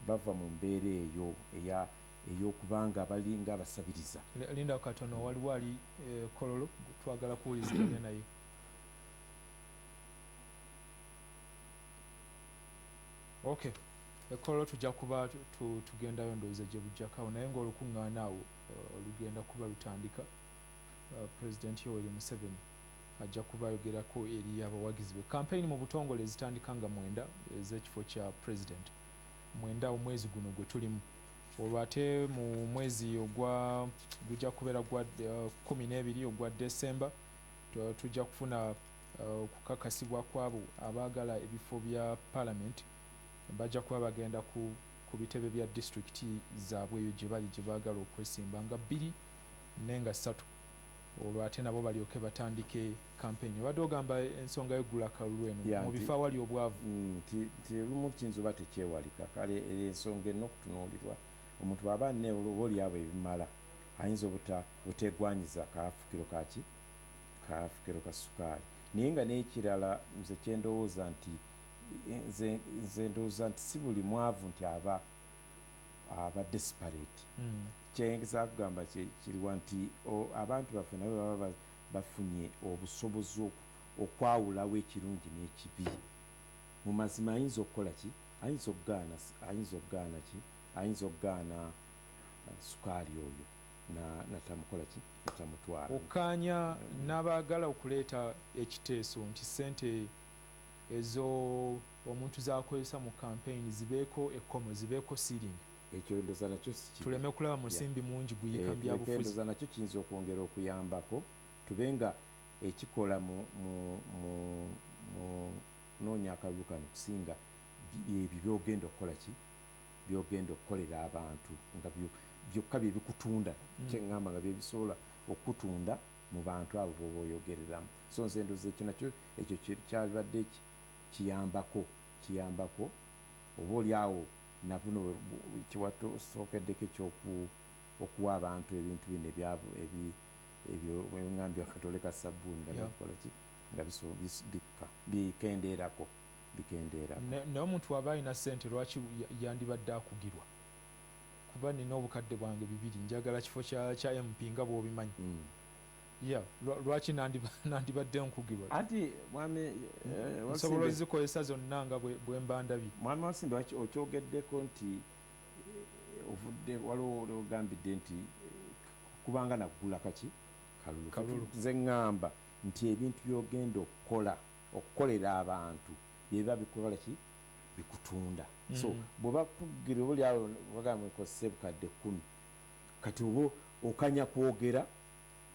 bava mu mbeera eyo ey'okubanga balinga abasabiriza. Linda katono waliwo ali Kololo twagala kuwuliziganya naye. Okay. Kololo tujja kuba tugendayo ndowooza gye bujjakawo naye ng'olukuŋŋaana awo lugenda kuba lutandika. President Yoweri Museveni ajja kuba ayogerako eri abawagizi be. Campaign mu butongole zitandika nga 9 ez'ekifo kya president. 9 omwezi guno gwe tulimu. Olwo ate mu mwezi gujja kubeera gwa 12 ogwa December tujja kufuna okukakasibwa kwabo abaagala ebifo bya parliament bajja kuba bagenda ku bitebe bya district zaabwe eyo gye baagala okwesimba nga 2 nenga 3 olwo ate nabo balyoke batandike campaign. Obadde ogamba ensonga y'eggula akalulu eno mu bifo awali obwavu nti lumu kiyinza oba tekyewalika kale ensonga eno okutunuulirwa omuntu bw'aba ne oba olyabo ebimala ayinza obutegwanyiza kaafukiro kaafukiro ka sukaali naye nga n'ekirala nze kyendowooza nti nze ndowooza nti si buli mwavu nti aba desperate kyengeza kugamba kiriwa nti abantu baffe nabo baba bafunye obusobozi okwawulawo ekirungi n'ekibi mu mazima ayinza okukola ki ayinza okugaana sukaali oyo natamukola ki natamutwala okkaanya n'abaagala okuleeta ekiteeso nti ssente ezo omuntu zakozesa mu campaign zibeeko ekkomo zibeeko siiringi ekyo ndoza nakyo tuleme kulaba musimbi mungi guyika mu byabufuzi ndoza nakyo kiyinza okwongera okuyambako tubenga ekikola mu kunoonya akalulu kano kusinga ebyo byogenda okukola ki byogenda okukolera abantu nga byokka bye bikutunda kyeŋŋamba nga byebisobola okutunda mu bantu abo b'oba oyogereramu so nze ndoza ekyo nakyo ekyo kyalibadde kiyambako oba oliawo nabuno kiwasookeddeko okuwa abantu ebintu bino ebyabo ebyo weŋŋambye akatole ka sabbuuni nga nakukola ki nga bikendeerako naye omuntu waba alina ssente lwaki yandibadde akugirwa kuba nina obukadde bwange 2 njagala kifo kya MP nga bw'obimanyi lwaki nandibadde nkugirwa anti mwami nsobola ozikozesa zonna nga bwe mba ndabye mwami Wasimbe okyogeddeko nti ovudde waliwo ogambidde nti kubanga naggula kaki kalulu nze ŋŋamba nti ebintu byogenda okukolera abantu byeba bikola ki bikutunda so bw'oba kugira oli awo bagamba nkozese bukadde 10 kati oba okanya kwogera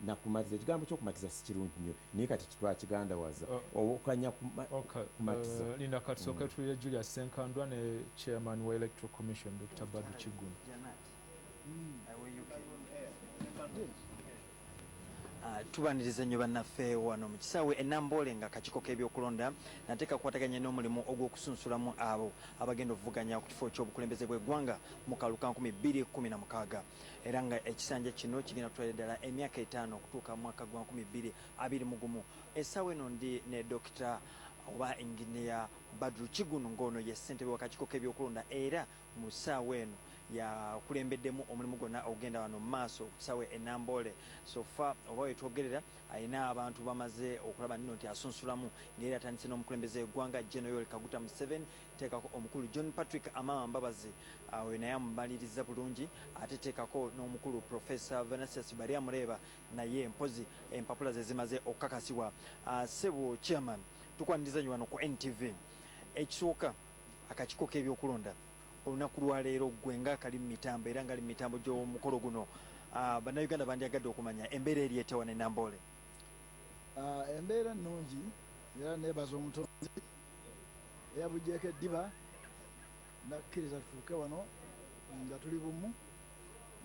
nakumatiza ekigambo ky'okumatiza si kirungi nnyo naye kati kitwakigandawaza okanya kumatiza linda katusooke tulire Julius Senkandwa ne chairman wa electoral commission Dr. Badru Kigunu. Tubaniriza nnyo bannaffe wano mu kisaawe enambole nga kakiiko k'ebyokulonda nateeka kukwataganya n'omulimu ogw'okusunsulamu abo abagenda okuvuganya ku kifo ky'obukulembeze bw'eggwanga mu kalulu ka 2016 era nga ekisanja kino kigenda kutwala ddala emyaka 5 okutuuka mu mwaka gwa 2021 essaawa eno ndi ne Dr. oba engineer Badru Kigunu ng'ono ye ssentebe wa kakiiko k'ebyokulonda era mu ssaawa eno yakulembeddemu omulimu gwonna ogenda wano mu maaso ku kisaawe enambole sofa oba wetwogerera alina abantu bamaze okulaba nino nti asunsulamu ngeri atandise n'omukulembeze eggwanga General Yoweri Kaguta Museveni teekako omukulu John Patrick Amama Mbabazi awe naye amumaliriza bulungi ate teekako n'omukulu Professor Venansius Baria Mureba naye mpozi empapula ze zimaze okukakasibwa. Sebo chairman tukwaniriza nnyo wano ku NTV ekisooka akakiiko k'ebyokulonda olunaku lwaleero gwe nga kali mu mitambo era ngali mu mitambo gy'omukolo guno bannayuganda bandyagadde okumanya embeera eri etewa ne Namboole? Embeera nnungi era neebaza omutonzi eyabuggyeko eddiba nakkiriza tutuuke wano nga tuli bumu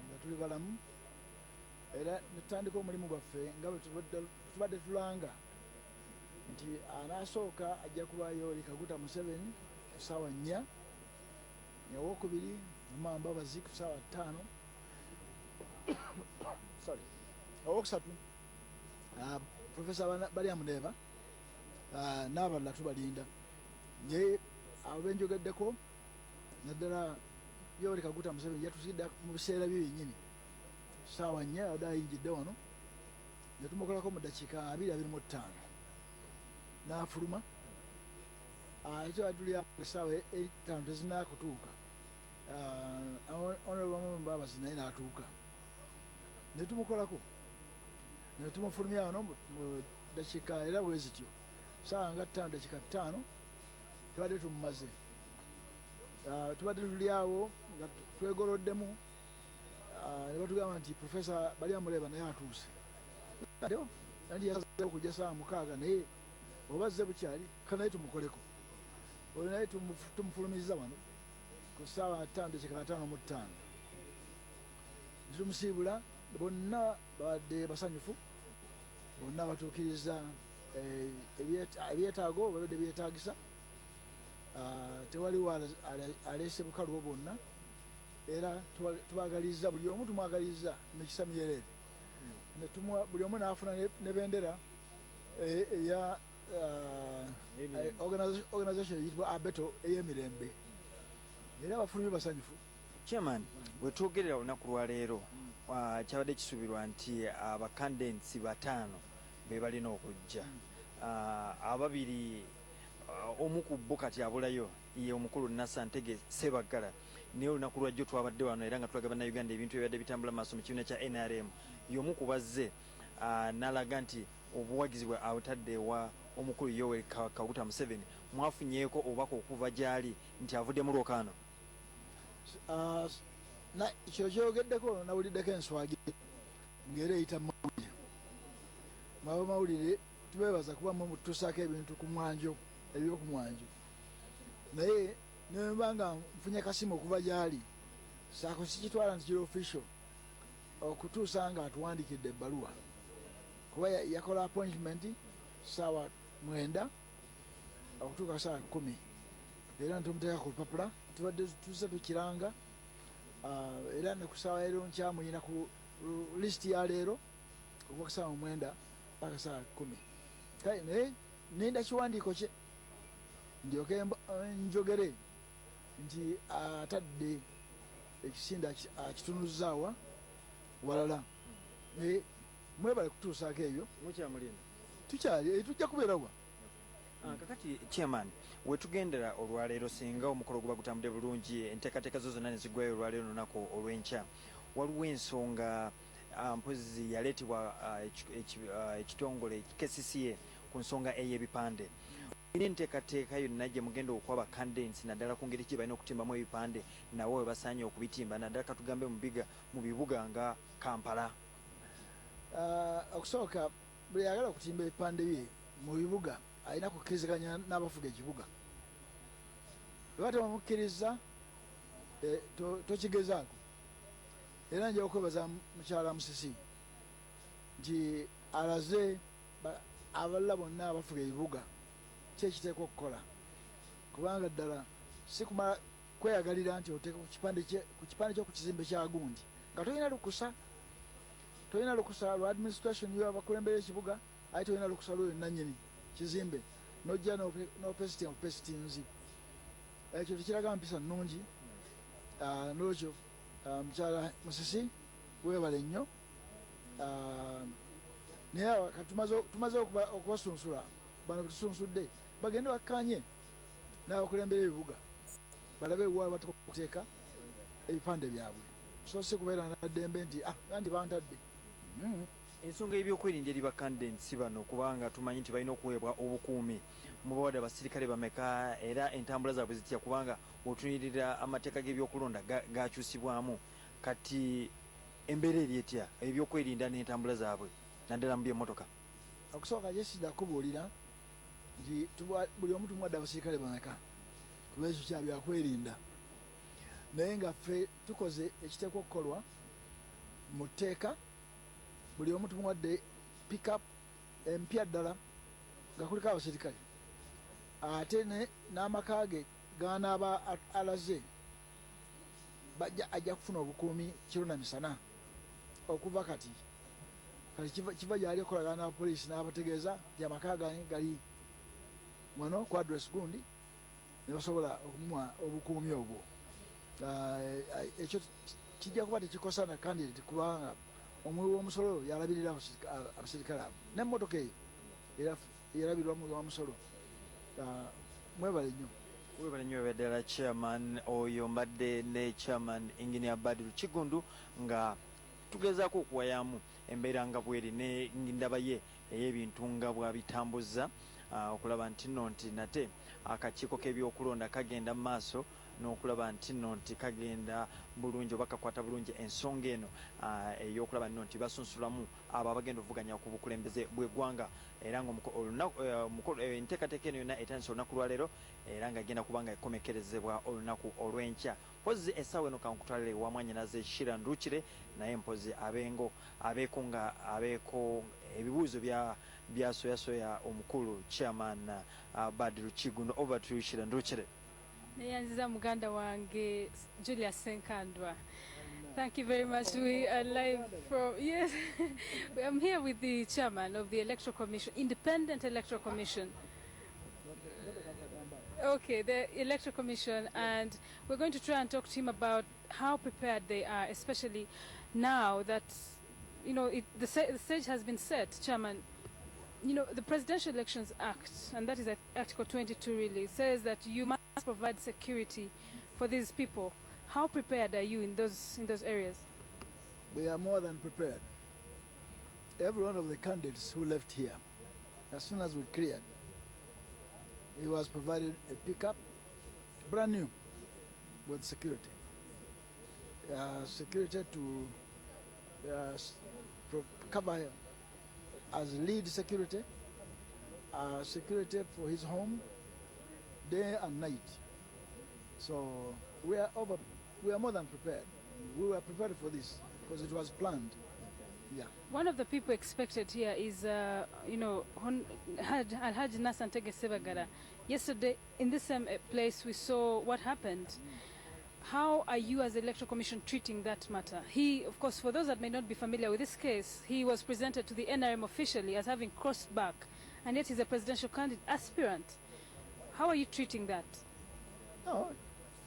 nga tuli balamu era netutandika omulimu gwaffe nga bwe tubadde tulanga nti anaasooka ajja kuba Yoweri Kaguta Museveni ku ssaawa 4, owokubiri Mamba Bazi ku ssaawa 5, owokusatu Profesa Baliam Neva n'abalala tubalinda. Naye abo benjogeddeko naddala Yoweri Kaguta Museveni yatusidde mu biseera bye byennyini ssaawa 4 adde ayingidde wano ne tumukolako mu ddakiika 25 n'afuluma ate tuli essaawa 5 tezinaakutuuka Honorable Mbabazi naye n'atuuka ne tumukolako ne tumufulumya wano mu ddakiika era bwe zityo ssaawa nga 5 ddakiika 5 tubadde tumumaze. Tubadde tuli awo nga twegoloddemu ne batugamba nti Profesa Baliam Neva naye atuuse nandi yasazeewo okujja ssaawa 6 naye oba azze bukyali kanaye tumukoleko olwo naye tumufulumiza wano ku ssaawa 5 ddakiika 5:05 tumusiibula. Bonna babadde basanyufu, bonna batuukiriza ebyetaago babadde byetaagisa. Tewaliwo aleese bukalubo bonna era tubagaliza buli omu tumwagaliza nekisa myerere buli omu n'afuna ne bendera eya organisation eyitibwa Abeto ey'emirembe era abafulumye basanyufu. Chairman, bwe twogerera olunaku lwaleero kyabadde kisuubirwa nti abakandensi 5 be balina okujja. Ababiri omu ku bo kati abulayo ye omukulu Nasantege Sebaggala naye olunaku lwajjo twabadde wano era nga tulaga bannayuganda ebintu ebibadde bitambula maaso mu kibiina kya NRM. Y'omu ku bazze n'alaga nti obuwagizi bwe abutadde wa omukulu Yoweri Kaguta Museveni mwafunyeeko obubaka okuva gy'ali nti avudde mu lwokaano. Kino kyogeddeko nawuliddeko enswagi ng'era eyita mawulire. Mawulire tubeebaza kuba mutusaako ebintu ku mwanjo eby'oku mwanjo naye nemba nga nfunye kasimu okuva gy'ali saako sikitwala nti kiri official okutuusa nga atuwandikidde ebbaluwa kuba yakola appointment ssaawa 9 okutuuka ssaawa 10 era ntumuteeka ku lupapula tubadde tuze tukiranga era ne ku ssaawa leero nkyamuyina ku lisiti ya leero okuva ku ssaawa 9 paka ssaawa 10 kale naye ninda kiwandiiko kye ndyoke njogere nti atadde ekisinda akitunuzaawa walala naye mwebale kutuusaako ebyo tukyali tujja kubeerawa. Kakati Chairman, wetugendera olwaleero singa omukolo guba gutambudde bulungi enteekateeka zo zonna ne ziggwayo olwaleero olunaku olw'enkya waliwo ensonga mpozi yaleetebwa ekitongole KCCA ku nsonga ey'ebipande. Ine enteekateeka yonna gye mugenda okwaba candidates naddala ku ngeri ki balina okutimbamu ebipande nawo we basaanye okubitimba naddala katugambe mu bibuga nga Kampala. Okusooka buli ayagala okutimba ebipande bye mu bibuga alina kukkiriziganya n'abafuga ekibuga. Bwe batamukkiriza tokigezaako. Era nja okwebaza mukyala Musisi nti alaze abalala bonna abafuga ebibuga kyekiteekwa okukola kubanga ddala si kumala kweyagalira nti oteeka ku kipande ky'okukizimbe kya gundi nga tolina lukusa lwa administration y'abakulembera ekibuga ate tolina lukusa lw'oyo nannyini kizimbe n'ojja n'opesitinzi ekyo tekiraga mpisa nnungi. N'olwekyo mukyala Musisi weebale nnyo naye tumaze okubasunsula bano betusunsudde bagende bakkanye n'abakulembera ebibuga balabe ewaabwe batakuteeka ebipande byabwe so si kubeera naddembe nti bantadde ensonga y'ebyokwerinda eri bakandensi bano kubanga tumanyi nti balina okuweebwa obukuumi mubawadde abasirikale bameka era entambula zaabwe zitya kubanga otunirira amateeka g'ebyokulonda gakyusibwamu kati embeera eri etya ebyokwerinda n'entambula zaabwe naddala mu by'emmotoka okusooka gyesida kubuulira nti buli omu tumuwadde abasirikale bameka kuba ekyo kya byakwerinda naye nga ffe tukoze ekiteekwa okukolwa mu tteeka buli omu tumuwadde pickup empya ddala nga kuliko abasirikale ate n'amaka ge ganaaba alaze ajja kufuna obukuumi kiro na misana okuva kati kiva gyali okolagana n'abapoliisi n'abategeeza nti amaka gange gali wano ku adress gundi ne basobola okumuwa obukuumi obwo ekyo kijja kuba tekikosa na candidate kubanga omuwi w'omusolo yalabirira abasirikale abo n'emmotoka eyo yerabirwa muwi w'omusolo mwebale nnyo webale nnyo webaddala chairman oyo mbadde ne chairman engineer Badru Kigundu nga tugezaako okuwayamu embeera nga bweri n'endaba ye ey'ebintu nga bwabitambuza okulaba nti nno nti nate akakiiko k'ebyokulonda kagenda mu maaso n'okulaba nti nno nti kagenda bulungi oba kakwata bulungi ensonga eno ey'okulaba nno nti basunsulamu abo abagenda okuvuganya ku bukulembeze bw'eggwanga era nga enteekateeka eno yonna etandisa olunaku lwaleero era nga agenda kuba nga ekomekerezebwa olunaku olw'enkya mpozi essaawa eno kankutwalire wamwanyinaze Shira Ndukire naye mpozi abeeko nga abeeko ebibuuzo byasoyasoya omukulu chairman Badru Kigundu. Over to you, Shira Ndukire. Neyanziza muganda wange Julia Senkandwa. Thank you very much. We are live from, yes, I'm here with the chairman of the Electoral Commission, Independent Electoral Commission. Okay, the Electoral Commission, and we're going to try and talk to him about how prepared they are, especially now that, you know, the stage has been set, Chairman. You know, the Presidential Elections Act, and that is Article 22 really, says that you must provide security for these people. How prepared are you in those areas? We are more than prepared. Every one of the candidates who left here, as soon as we cleared, he was provided a pickup, brand new, with security. Security to cover him as lead security, security for his home, day and night. So we are more than prepared. We were prepared for this because it was planned. Yeah. One of the people expected here is, you know, Alhaji Nassan Tege Sebagara. Yesterday, in this same place, we saw what happened. How are you as the Electoral Commission treating that matter? He, of course, for those that may not be familiar with this case, he was presented to the NRM officially as having crossed back, and yet he's a presidential candidate aspirant. How are you treating that? No,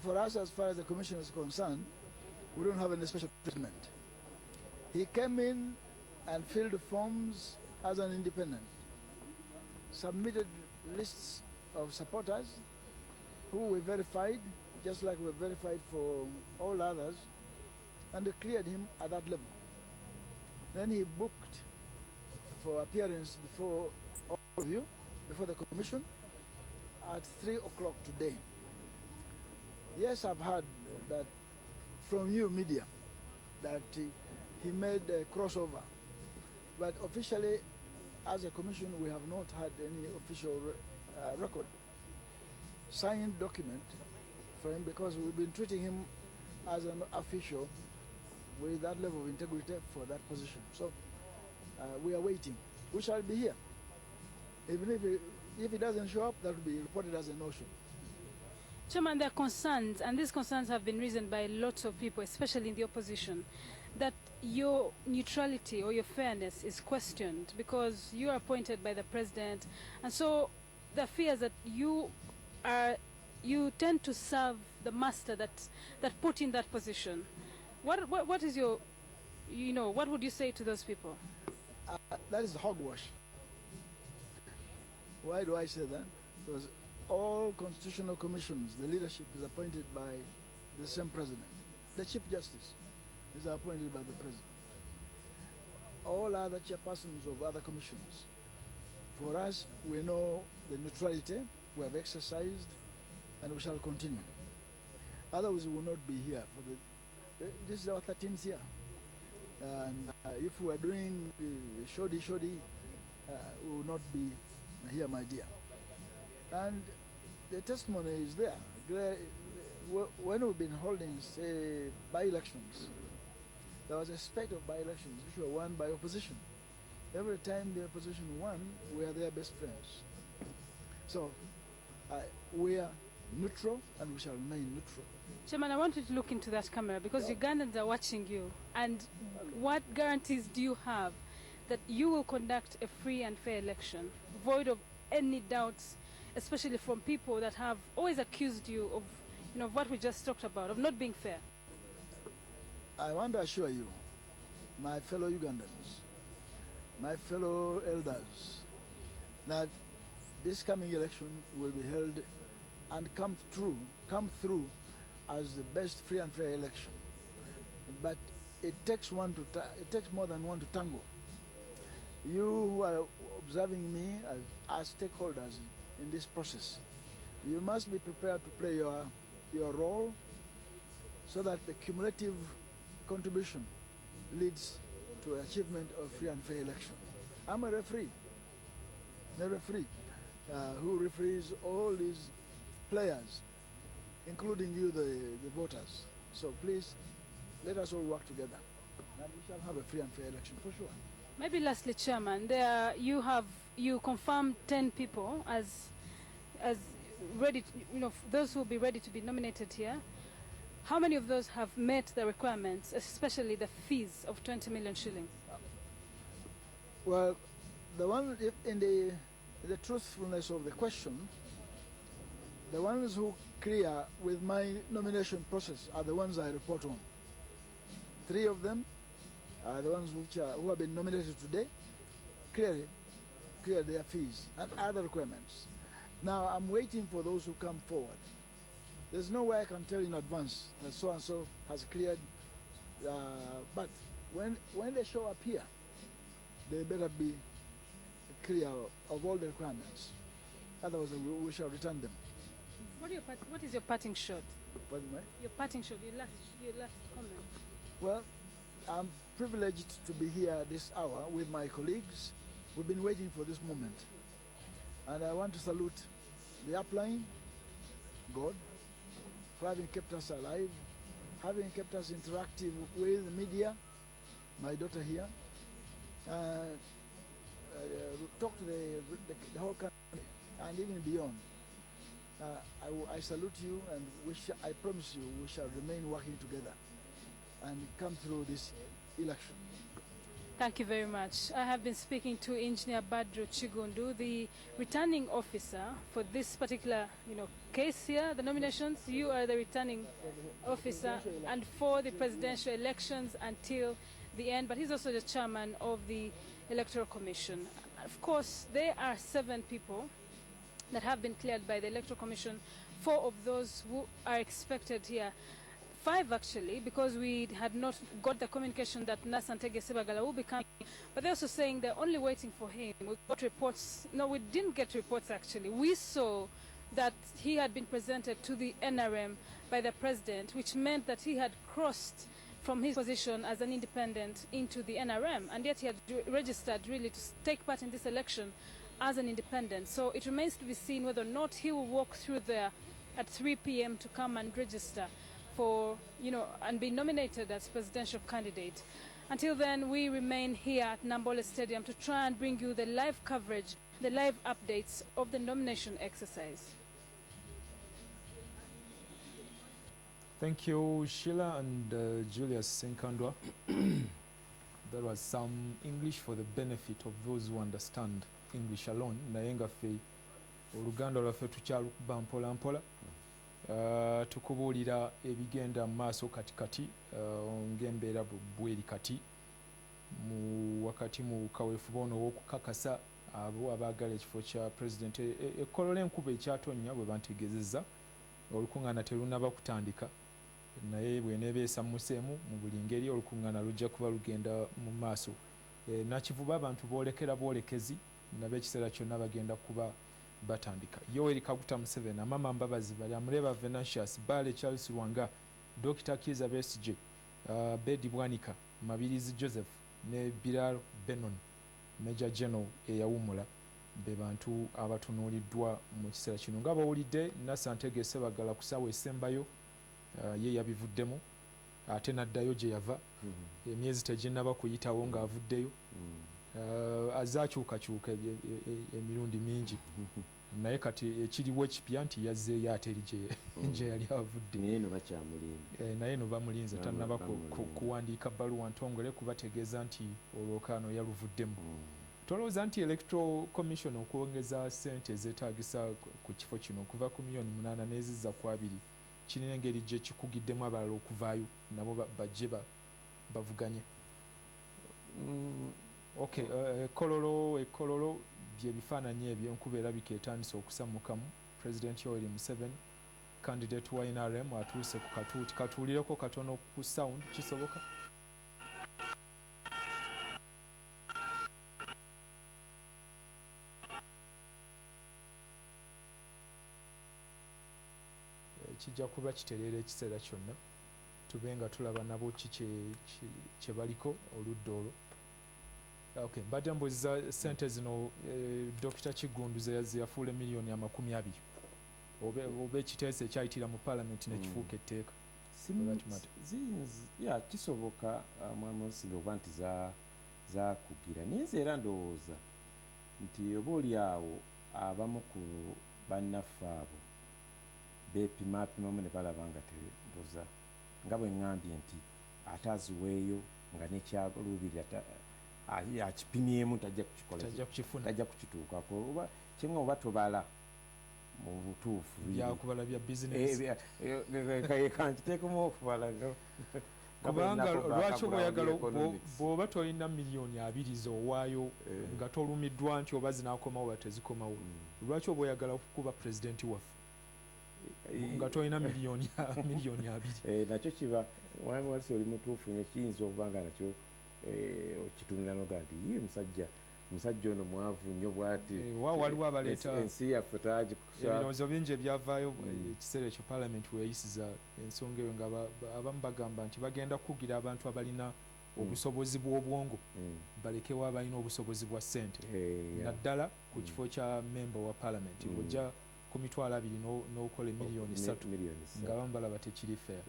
for us, as far as the Commission is concerned, we don't have any special treatment. He came in and filled forms as an independent, submitted lists of supporters who were verified, just like we verified for all others, and they cleared him at that level. Then he booked for appearance before all of you, before the Commission, at 3 o'clock today. Yes, I've heard that from you, media, that he made a crossover. But officially, as a commission, we have not had any official record, signed document for him, because we've been treating him as an official with that level of integrity for that position. So we are waiting. We shall be here. Even if he doesn't show up, that will be reported as a no-show. Chairman, there are concerns, and these concerns have been raised by lots of people, especially in the opposition, that your neutrality or your fairness is questioned because you are appointed by the president, and so the fears that you tend to serve the master that put in that position. What is your, you know, what would you say to those people? That is hogwash. Why do I say that? Because all constitutional commissions, the leadership is appointed by the same president. The Chief Justice is appointed by the president. all other chairpersons of other commissions. For us, we know the neutrality we have exercised, and we shall continue. Otherwise, we will not be here. This is our 13th year. And if we are doing shoddy, we will not be here, my dear. And the testimony is there. When we've been holding, say, by-elections, there was a spate of by-elections which were won by opposition. Every time the opposition won, we are their best friends. So we are neutral, and we shall remain neutral. Chairman, I want you to look into that camera because Ugandans are watching you. And what guarantees do you have that you will conduct a free and fair election, void of any doubts, especially from people that have always accused you of, what we just talked about, of not being fair? I want to assure you, my fellow Ugandans, my fellow elders, that this coming election will be held and come through as the best free and fair election. But it takes more than one to tango. You who are observing me as stakeholders in this process, you must be prepared to play your role so that the cumulative contribution leads to achievement of free and fair election. I'm a referee who referees all these players, including you, the voters. So please, let us all work together, and we shall have a free and fair election for sure. Maybe lastly, Chairman, you confirmed 10 people as ready, those who will be ready to be nominated here. How many of those have met the requirements, especially the fees of 20 million shillings? Well, the one in the truthfulness of the question, the ones who clear with my nomination process are the ones I report on. 3 of them are the ones who have been nominated today, clear their fees and other requirements. Now I'm waiting for those who come forward. There's no way I can tell in advance that so-and-so has cleared, but when they show up here, they better be clear of all the requirements. Otherwise, we shall return them. What is your parting shot? Pardon me? Your parting shot, your last comment. Well, I'm privileged to be here this hour with my colleagues. We've been waiting for this moment. And I want to salute the upline, God, for having kept us alive, having kept us interactive with the media, my daughter here, talk to the whole country and even beyond. I salute you, and I promise you we shall remain working together and come through this election. Thank you very much. I have been speaking to Engineer Badru Chigundu, the returning officer for this particular, case here, the nominations. You are the returning officer, and for the presidential elections until the end. But he's also the chairman of the Electoral Commission. Of course, there are 7 people that have been cleared by the Electoral Commission. 4 of those who are expected here. 5 actually, because we had not got the communication that Nasantege Sebagala will be coming. But they're also saying they're only waiting for him. We got reports. No, we didn't get reports actually. We saw that he had been presented to the NRM by the president, which meant that he had crossed from his position as an independent into the NRM, and yet he had registered really to take part in this election as an independent. So it remains to be seen whether or not he will walk through there at 3 p.m. to come and register for, and be nominated as presidential candidate. Until then, we remain here at Namboole Stadium to try and bring you the live coverage, the live updates of the nomination exercise. Thank you, Sheila and Julius Senkandwa. There was some English for the benefit of those who understand English alone. Naye nga ffe oluganda lwaffe tukyalukuba mpola mpola. Tukubuulira ebigenda mu maaso katikati ng'embeera bweri kati wakati mu kaweefube ono w'okukakasa abo abaagala ekifo kya pulezidenti. Ekkolo l'enkuba ekyatonnya bwe bantegeezezza olukuŋŋaana terunnaba kutandika, naye bw'eneeba esammuseemu mu buli ngeri olukuŋŋaana lujja kuba lugenda mu maaso. nakivuba abantu boolekera bwolekezi nabo ekiseera kyonna bagenda kuba batandika. Yoweri Kaguta Museveni, Amama Mbabazi, Balyamuleba Venantius, Bale Charles Lwanga, Dr. Kiza Besigye, Bedi Bwanika, Mabirizi Joseph ne Bilal Benon, Major General eyawumula be bantu abatunuuliddwa mu kiseera kino. Nga bawulidde Nassantege Sebagala ku ssaawa esembayo ye yabivuddemu ate n'addayo gye yava emyezi teginnaba kuyitawo ng'avuddeyo azaakyukakyuka emirundi mingi naye kati ekiriwo ekipya nti yazzeeyo ate eri gye yali avudde naye no bamulinze tannaba kuwandiika bbaluwa ntongole kubategeeza nti olwokaano yaluvuddemu. Tolowooza nti electoral commission okwongeza ssente ezeetaagisa ku kifo kino okuva ku miliyoni 8 n'ezizza ku 2 kirina engeri gye kikugiddemu abalala okuvaayo nabo bajje bavuganye. Okay, ekololo byebifaananyi ebyo enkuba erabika etandise okusammukamu. President Yoweri Museveni candidate wa NRM atuuse ku katuuti katuulireko katono ku sound kisoboka. Kijja kuba kitereera ekiseera kyonna tube nga tulaba nabo kye baliko oludda olwo. Okay, mbadde mbuuziza ssente zino Dr. Kigundu ze yafuula miliyoni 20 oba ekiteeso ekyayitira mu paalamenti nekifuuka etteeka. Kisoboka mwami Osinga okuba nti zakugira naye nze era ndowooza nti oba oli awo abamu ku bannaffe abo beepimapimamu ne balaba nga tendoza nga bwe ŋŋambye nti ate aziweeyo nga nekyaluubirira akipimyemu tajja kukituukako oba kimwe oba tobala mu butuufu byakubala bya bizinesi kankiteekemu okubala kubanga lwaki obweyagala bw'oba tolina miliyoni 2 zowaayo nga tolumiddwa nti oba zinaakomawo oba tezikomawo lwaki obweyagala okukuba pulezidenti waffe nga tolina miliyoni 2 nakyo kiba mwami wasi oli mutuufu nekiyinza okuba nga nakyo okitunira noga nti ye musajja ono mwavu nnyo bwati waliwo abaleeta ensi yaffe ebirowoozo bingi ebyavaayo ekiseera ekyo paalamenti weyayisiza ensonga eyo nga abamu bagamba nti bagenda kukugira abantu abalina obusobozi bw'obwongo balekewo abalina obusobozi bwa ssente naddala ku kifo kya memba wa paalamenti ng'ojja ku mitwalo 2 n'okola miliyoni 3 nga abamu balaba tekiri fair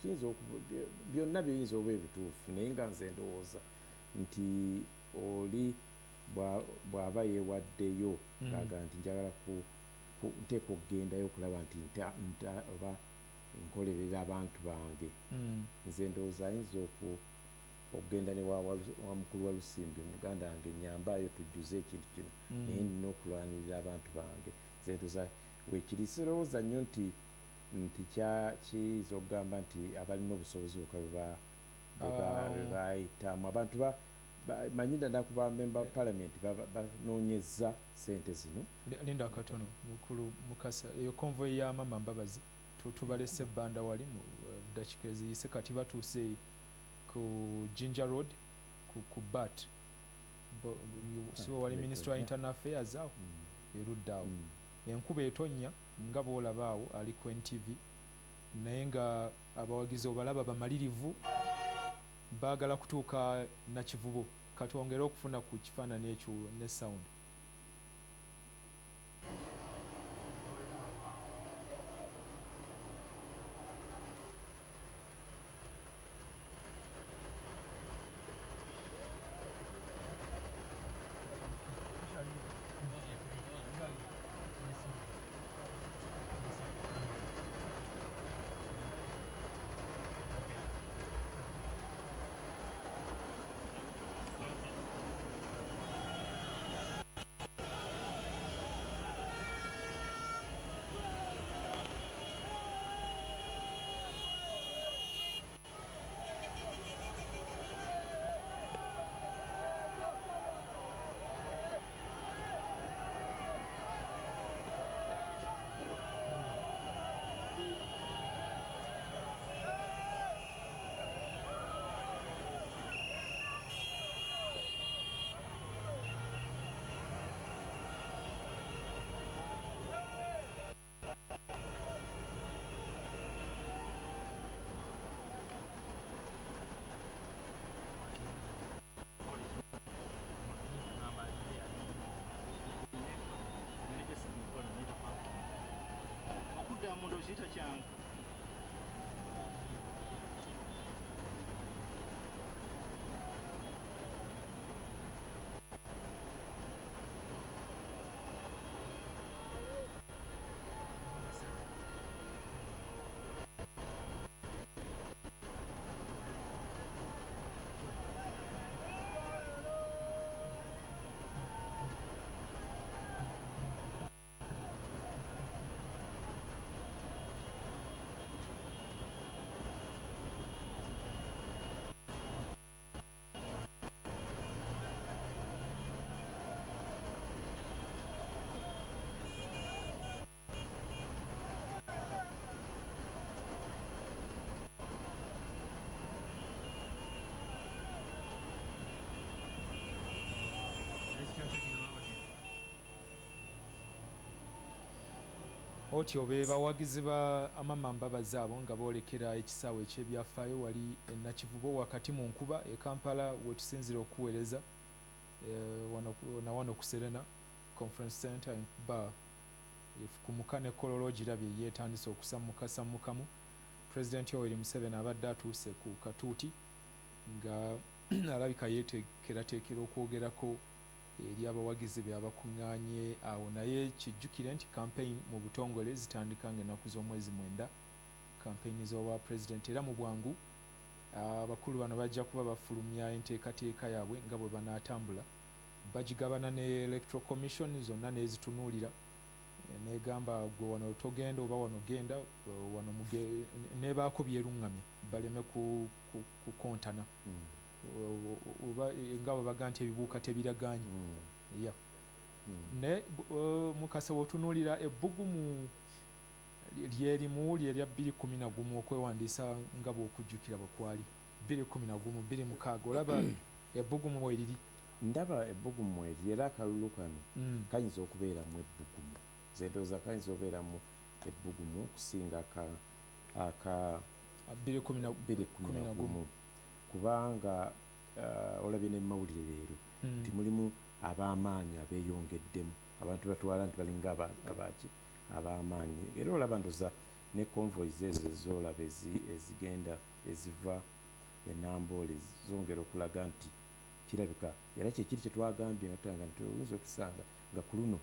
kiyinza byonna biyinza oba ebituufu naye nga nze ndowooza nti oli bw'aba yeewaddeyo ng'aga nti njagala nteeka okugendayo okulaba nti oba nkolerera abantu bange nze ndowooza ayinza okugenda ne wa mukulu wa Lusimbi muganda wange nyambayo tujjuze ekintu kino naye nina okulwanirira abantu bange nze ndowooza weekiri sirowooza nnyo nti kiyinza okugamba nti abalina obusobozi bwokka bebayitamu abantu manyi ddala ku bamemba ba paalamenti banoonyeza ssente zino. Linda katono mukulu Mukasa eyo konvoyi ya Amama Mbabazi tubalese ebbanda wali mu dakiika eziyise kati batuuse ku Jinja Road ku BAT sibo wali Minister wa Internal Affairs awo erudda awo enkuba etonnya nga boolaba awo ali ku NTV naye nga abawagizi obalaba bamalirivu baagala kutuuka nakivubo katwongere okufuna ku kifaananyi ekyo ne sound. osiyita kyangu. otyo be bawagizi ba amamamba bazaabo nga boolekera ekisaawe ekyebyafaayo wali enakivubo wakati mu nkuba e Kampala wetusinzira okuweereza wano ku Serena Conference Center ba efukumuka ne kololo girabye yeetandise okusammukasammukamu. President Yoweri Museveni abadde atuuse ku katuuti nga alabika yeetekerateekera okwogerako eri abawagizi be abakuŋŋaanye awo, naye kijjukire nti campaign mu butongole zitandika ng'ennaku z'omwezi 9 campaign z'obwa president, era mu bwangu abakulu bano bajja kuba bafulumya enteekateeka yaabwe nga bwe banaatambula. Bagigabana ne Electoral Commission zonna n'ezitunuulira negamba gwe wano togenda oba wano genda wano nebaako byeruŋŋamye baleme kukontana oba nga bwe baga nti ebibuuka tebiraganye. Ne mukasa wotunuulira ebbugumu lyerimu lyerya 2011 okwewandiisa nga bw'okujjukira bwe kwali 2011 2006 olaba ebbugumu bweriri. Ndaba ebbugumu mweri era akalulu kano kayinza okubeeramu ebbugumu, zendooza kayinza okubeeramu ebbugumu okusinga aka 2011 kubanga olabye ne mawulire leero nti mulimu ab'amaanyi abeeyongeddemu, abantu batwala nti balinga abaki ab'amaanyi, era olaba ndoza ne convoys ezo ezolaba ezigenda eziva enamboole zongera okulaga nti kirabika era kyekiri kye twagambye nga tutanga nti oyinza okusanga nga ku luno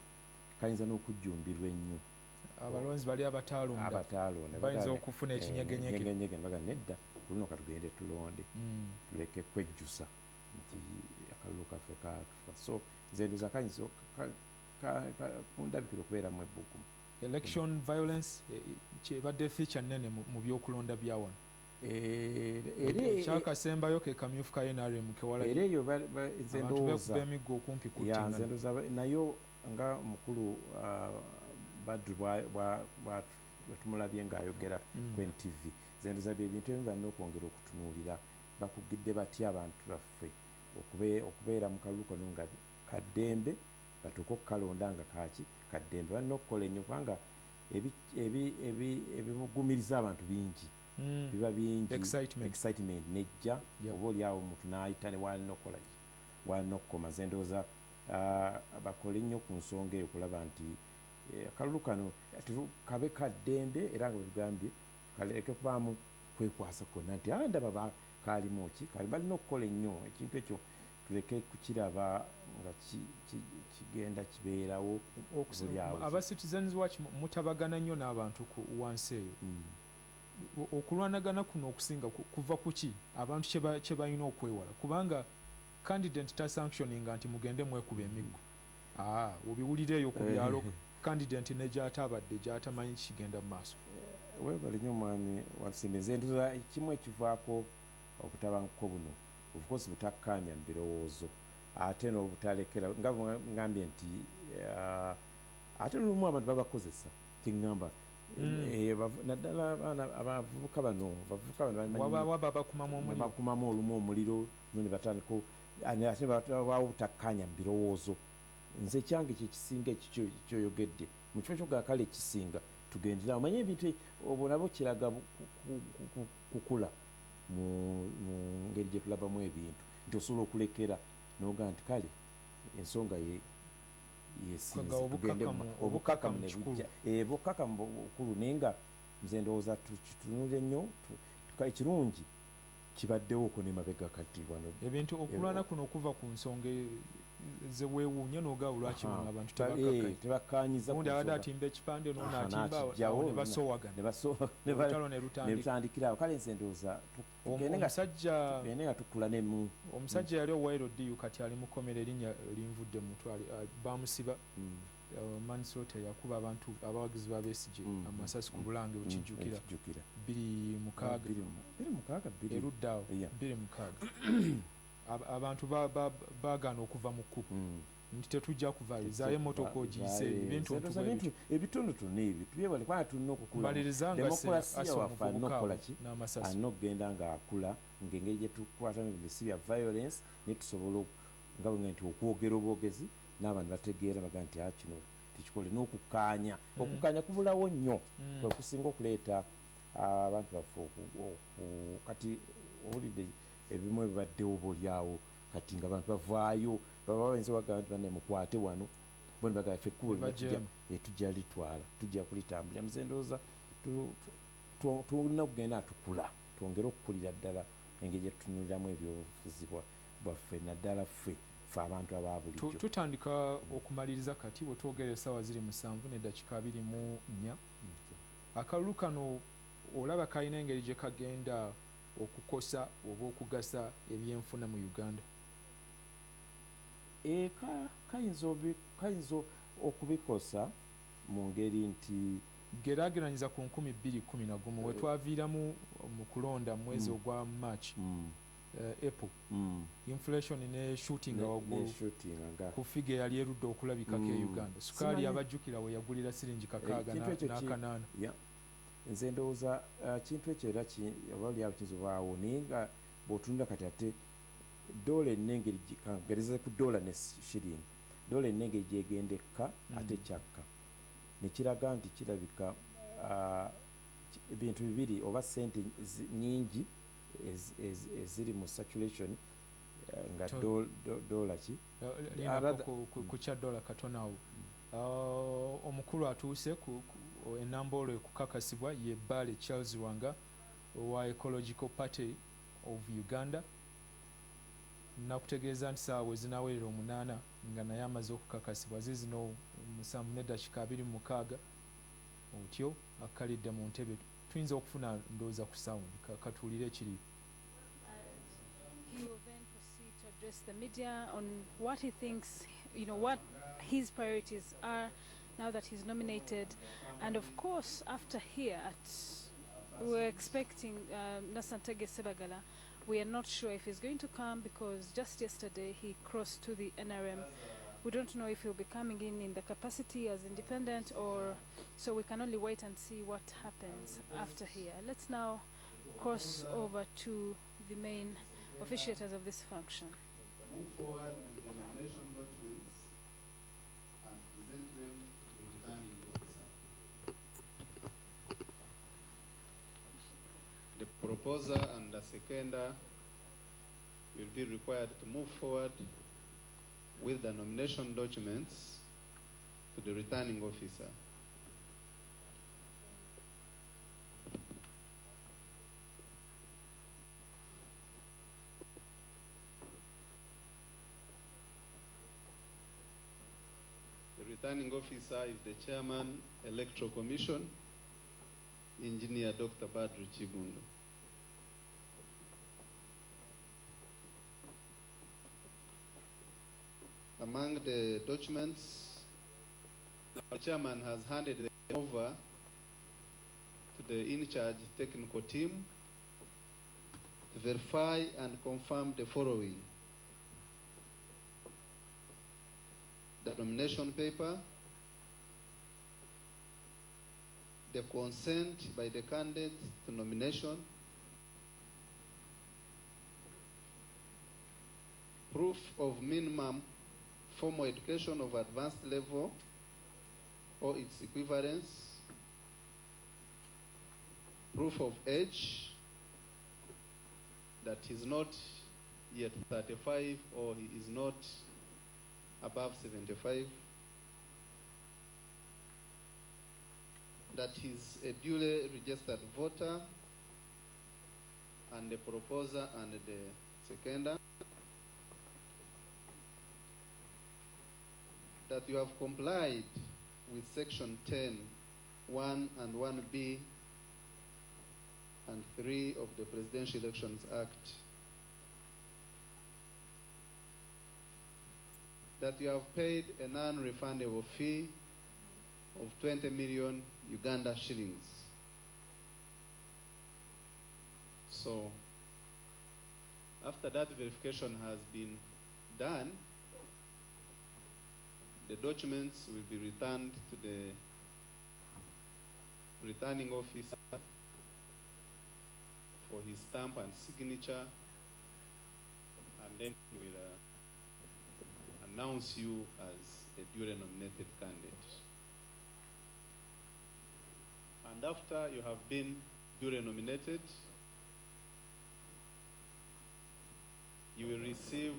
kayinza n'okujjumbirwa ennyo. Abalonzi bali abataalonda bayinza okufuna ekinyegenyege baga nedda ku luno katugende tulonde tuleke kwejjusa nti akalulu kaffe katufa. So nze ndoza kayinza kundabikira okubeeramu ebbugumu. Election violence kyebadde feature nnene mu byokulonda bya wano. Kyakasembayo ke kamyufu ka NRM kewala era eyo nze emiggo okumpi ndoza nayo nga mukulu Badru bwetumulabye ng'ayogera ku NTV, nze ndoza bye bintu ebimu balina okwongera okutunuulira. Bakugidde batya abantu baffe okubeera mu kalulu kano nga kaddembe batuuke okukalonda nga kaddembe. Balina okukola ennyo kubanga ebibugumiriza abantu bingi biba bingi, excitement nejja oba oliawo omuntu n'ayita ne walina okukoma. Nze ndowooza bakole nnyo ku nsonga eyo okulaba nti akalulu kano kabe kaddembe era nga bwetugambye kaleke kubaamu kwekwasa kwonna nti ndaba kaalimu ki kali balina okukola ennyo ekintu ekyo tuleke kukiraba nga kigenda kibeerawo okulyawo. Aba citizens watch mutabagana nnyo n'abantu wansi eyo. Okulwanagana kuno okusinga kuva kuki abantu kye balina okwewala kubanga candidate ta sanctioninga nti mugende mwekuba emiggo. Obiwulira eyo ku byalo candidate ne gy'atabadde gy'atamanyi kigenda mu maaso. Weebale nnyo mwami Wasimeze, ndoza kimu ekivaako obutabanguko buno of course butakkaanya mu birowoozo ate n'obutalekera nga ngambye nti ate n'olumu abantu babakozesa kiŋŋamba naddala abavubuka bano bakumamu olumu omuliro ne batandika ate babaawo butakkaanya mu birowoozo. Nze kyange kyekisinga ekyo kyoyogedde mu kifo kyogakale ekisinga tugendera omanye ebintu obwo nabo kiraga kukula mu ngeri gye tulabamu ebintu nti osobola okulekera noga nti kale ensonga yesinze tugende obukakamu nebujja obukakamu bukulu naye nga nze ndowooza tukitunule nnyo ekirungi kibaddewo ko ne mabega kati wano ebintu okulwana kuno okuva ku nsonga ze weewuunya n'ogaawo lwaki bano abantu tebakkanyiza undi abadde atimba ekipande n'ono atimba ne basoowagana ne lutandikirawo kale nze ndowooza tugende nga tukula nemu omusajja yali owairo diyu kati ali mu kkomera erinnya linvudde mutwe bamusiba manslaughter yakuba abantu abawagizi ba Besigye amasasi ku Bulange ukijjukira 26 erudda awo 26 abantu baagaana okuva mu kkubo nti tetujja kuvalizayo emmotoka ogiyise ebintu ebitonotono ebyo tubyewale kubanga tulina okukulademokulasia waffe alina okukola ki alina okugenda ng'akula ng'engeri gye tukwatamu ebintu bya violence naye tusobola nga bwe nti okwogera obwogezi n'abantu bategeera baga nti kino tikikole n'okukkaanya okukkaanya kubulawo nnyo kwe kusinga okuleeta abantu baffe kati owulidde ebimu ebibaddewo obaolyawo kati nga abantu bavaayo baba bayinza bagamba nti banne mukwate wano boni bagamba ffe ekkubo tujja litwala tujja kulitambulira muze ndowooza tulina okugenda atukula twongere okukulira ddala engeri gye tutunuliramu ebyobufuzi bwaffe naddala ffe abantu ababulijjo tutandika okumaliriza kati bwe twogera essaawa 7 n'eddakiika 24 akalulu kano olaba kalina engeri gye kagenda okukosa oba okugasa ebyenfuna mu Uganda kayinza okubikosa mu ngeri nti geraageranyiza ku 2011 we twaviiramu mu kulonda mu mwezi ogwa March April inflation ne shooting waggulu ku figure yali erudde okulabikako e Uganda sukaali abajjukira we yagulira siringi 6 nze ndowooza kintu ekyo era obaolyawo kinzibwawo naye nga bw'otunula kati ate dola ennengeri kangereze ku dola ne shiringi dola ennengeri gyegenda ekka ate kyakka nekiraga nti kirabika ebintu bibiri oba sente nyingi eziri mu circulation nga dola ki ku kya dola katonawo omukulu atuuse enamba olwo ekukakasibwa ye Bale Charles Lwanga owa Ecological Party of Uganda nakutegeeza nti saawa ezinawerera 8 nga naye amaze okukakasibwa zizino 7:26 otyo akalidde mu ntebe tuyinza okufuna ndowooza ku sound katuulire ekiri. He will then proceed to address the media on what he thinks, what his priorities are now that he's nominated. And of course, after here, we're expecting Nasantege Sebagala. We are not sure if he's going to come because just yesterday he crossed to the NRM. We don't know if he'll be coming in the capacity as independent so we can only wait and see what happens after here. Let's now cross over to the main officiators of this function. Move forward with the nomination documents and present them to the returning officer. The proposer and the seconder will be required to move forward with the nomination documents to the returning officer. The returning officer is the Chairman, Electoral Commission, Engineer Dr. Badru Chigundu. Among the documents, the chairman has handed them over to the in-charge technical team to verify and confirm the following: the nomination paper, the consent by the candidate to nomination, proof of minimum formal education of advanced level or its equivalence, proof of age, that he is not yet 35 or he is not above 75, that he's a duly registered voter and the proposer and the seconder, that you have complied with section 10, 1 and 1B and 3 of the Presidential Elections Act, that you have paid a non-refundable fee of 20 million Uganda shillings. So, after that verification has been done, the documents will be returned to the returning officer for his stamp and signature, and then he will announce you as a duly nominated candidate. And after you have been duly nominated, you will receive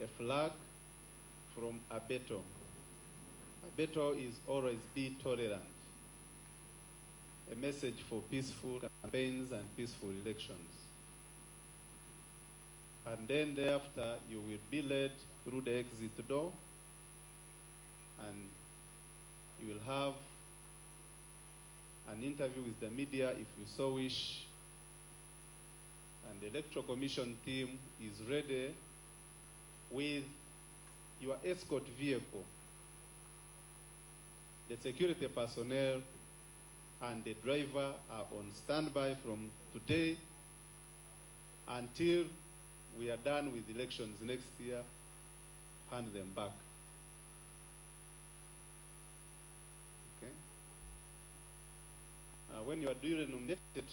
a flag from Abeto. Abeto is always be tolerant, a message for peaceful campaigns and peaceful elections. And then thereafter, you will be led through the exit door, and you will have an interview with the media if you so wish. And the Electoral Commission team is ready with your escort vehicle, the security personnel and the driver are on standby from today until we are done with elections next year. Hand them back. Okay? When you are duly nominated,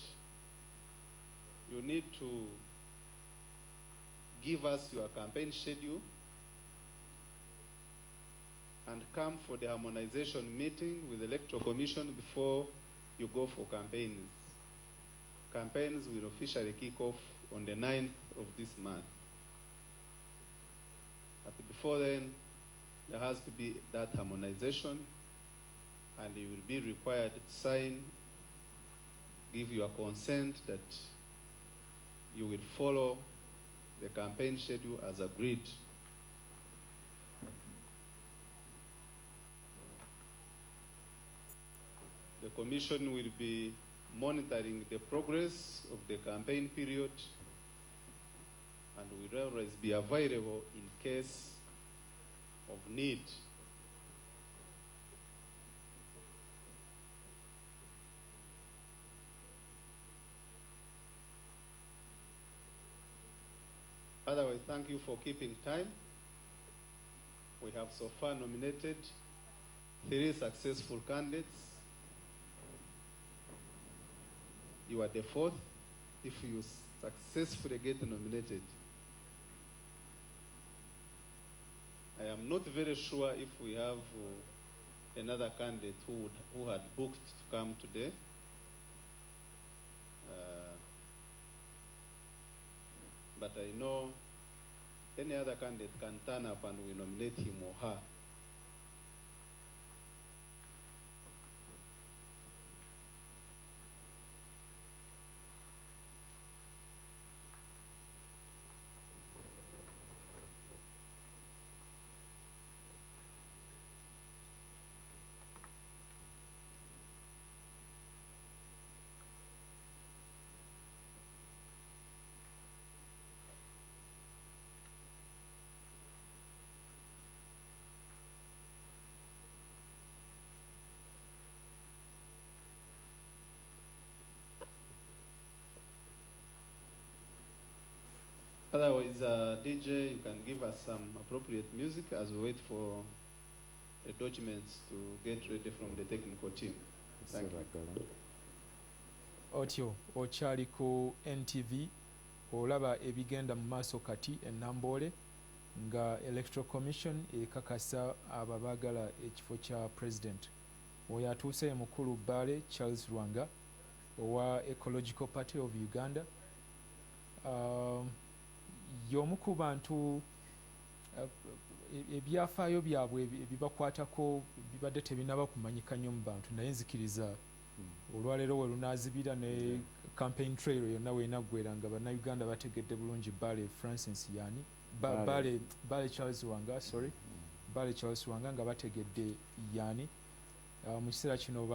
you need to give us your campaign schedule and come for the harmonization meeting with the Electoral Commission before you go for campaigns. Campaigns will officially kick off on the 9th of this month. But before then, there has to be that harmonization, and you will be required to sign, give your consent that you will follow the campaign schedule as agreed. The Commission will be monitoring the progress of the campaign period and will always be available in case of need. Otherwise, thank you for keeping time. We have so far nominated 3 successful candidates. You are the 4th if you successfully get nominated. I am not very sure if we have another candidate who had booked to come today. But I know any other candidate can turn up and we nominate him or her. Otherwise, DJ, you can give us some appropriate music as we wait for the documents to get ready from the technical team. Thank you. Otyo okyali ku NTV olaba ebigenda mu maaso kati enambole nga Electoral Commission ekakasa ababagala ekifo kya president. Oyo atuuse mukulu Bale Charles Lwanga owa Ecological Party of Uganda. Y'omu ku bantu ebyafaayo byabwe ebibakwatako bibadde tebinaba kumanyika nnyo mu bantu naye nzikiriza olwaleero we lunaazibira ne campaign trail yonna weenaggwera nga bannayuganda bategedde bulungi Bale Francis yani Bale Charles Wanga sorry Bale Charles Wanga nga bategedde yani mu kiseera kino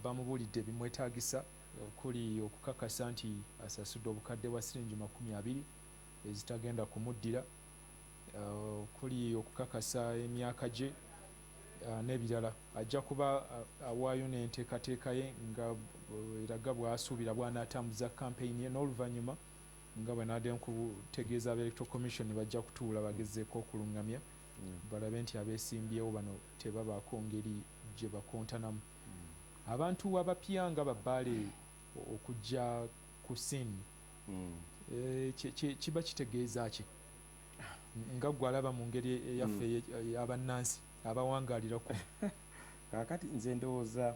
bamubulidde bimwetaagisa okuli okukakasa nti asasudde obukadde bwa siringi 20 ezitagenda kumuddira okuli okukakasa emyaka gye n'ebirala ajja kuba awaayo n'enteekateeka ye nga eraga bw'asuubira bw'anaatambuza campaign ye n'oluvannyuma nga bwenaadde nkutegeeza aba electoral commission bajja kutuula bagezeeko okulungamya balabe nti abeesimbyewo bano tebabaako ngeri gye bakontanamu abantu abapya nga Babaale okujja ku scene kiba kitegeeza ki nga gwe alaba mu ngeri eyaffe ey'abannansi abawangaalirako kaakati nze ndowooza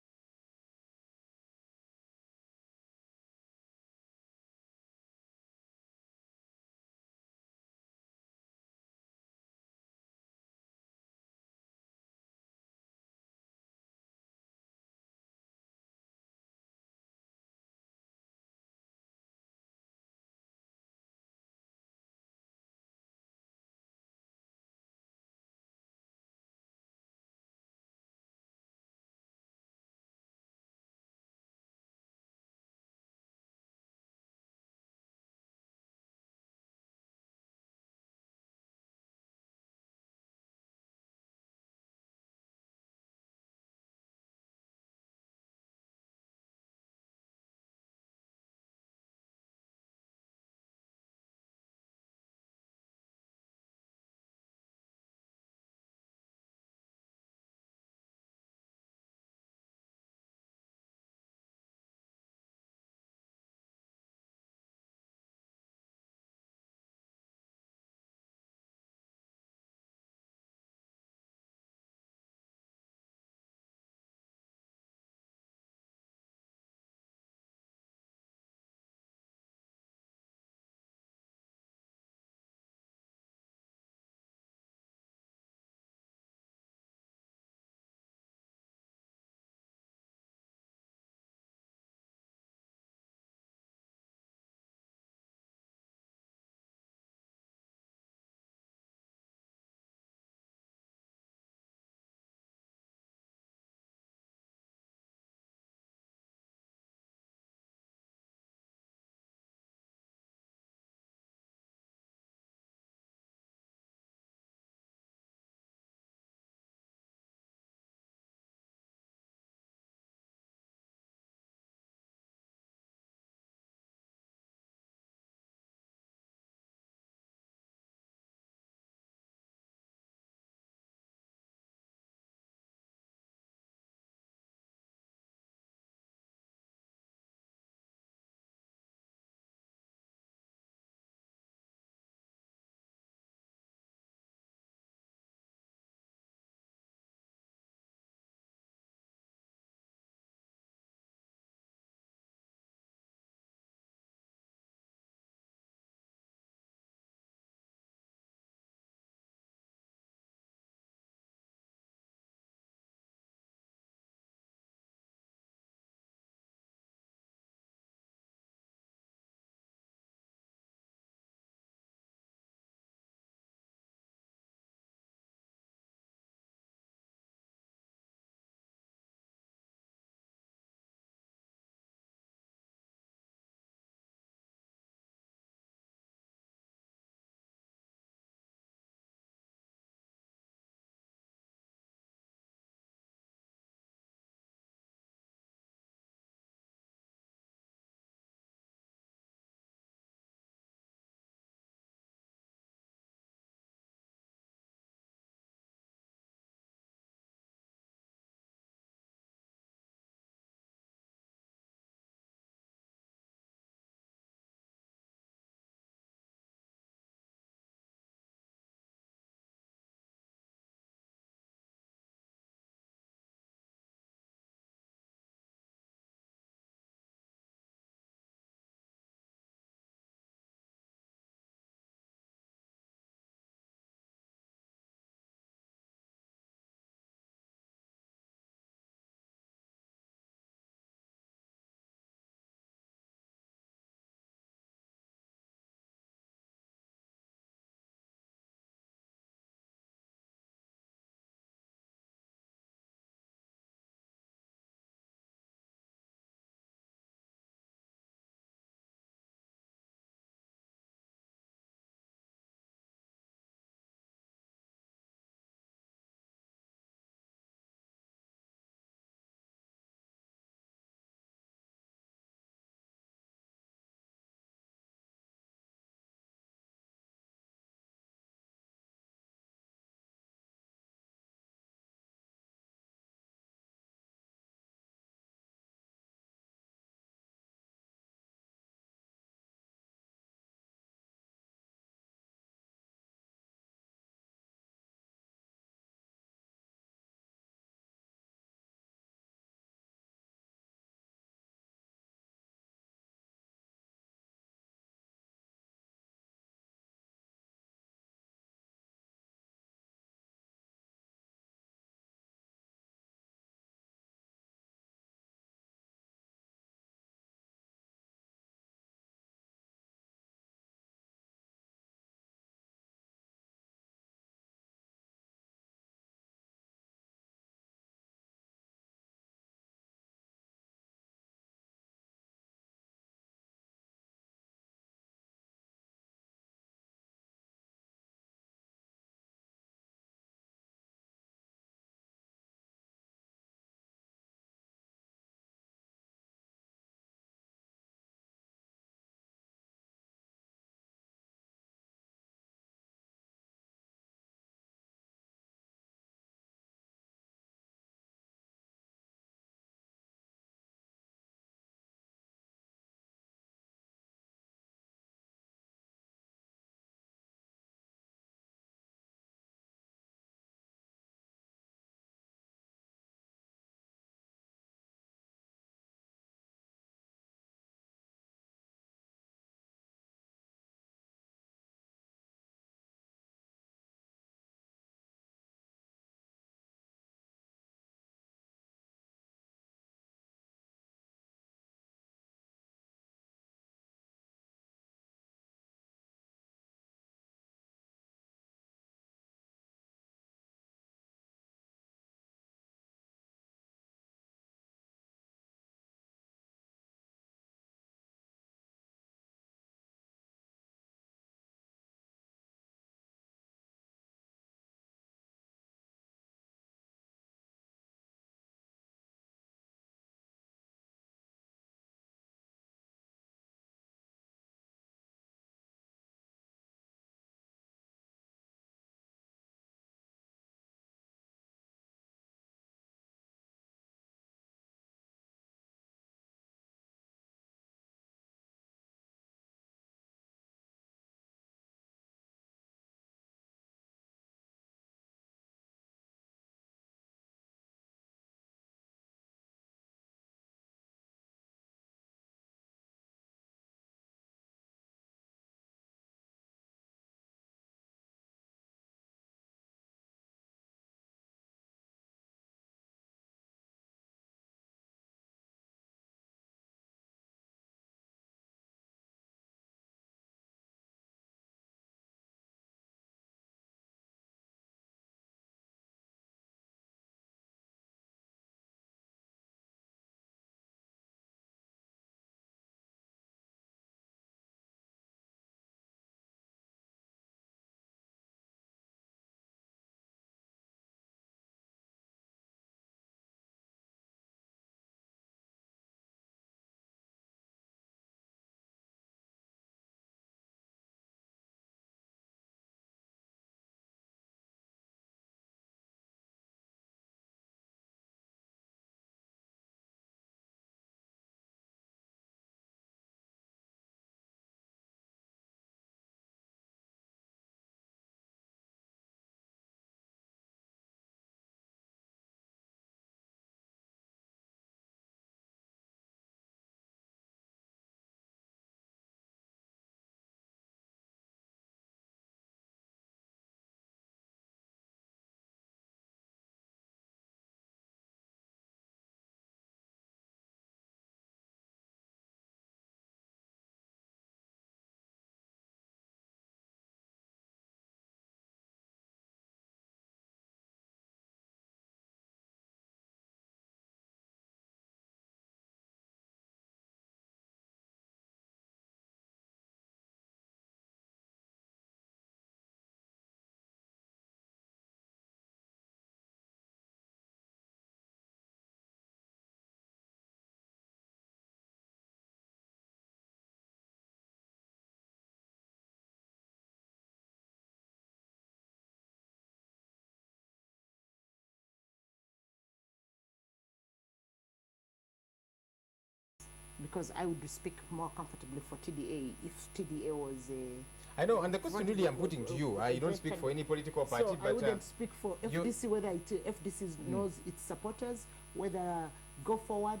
because I would speak more comfortably for TDA if TDA was a... I know, and the question really I'm putting to you, I don't speak for any political party, so but... I wouldn't speak for FDC, whether FDC knows its supporters, whether Go Forward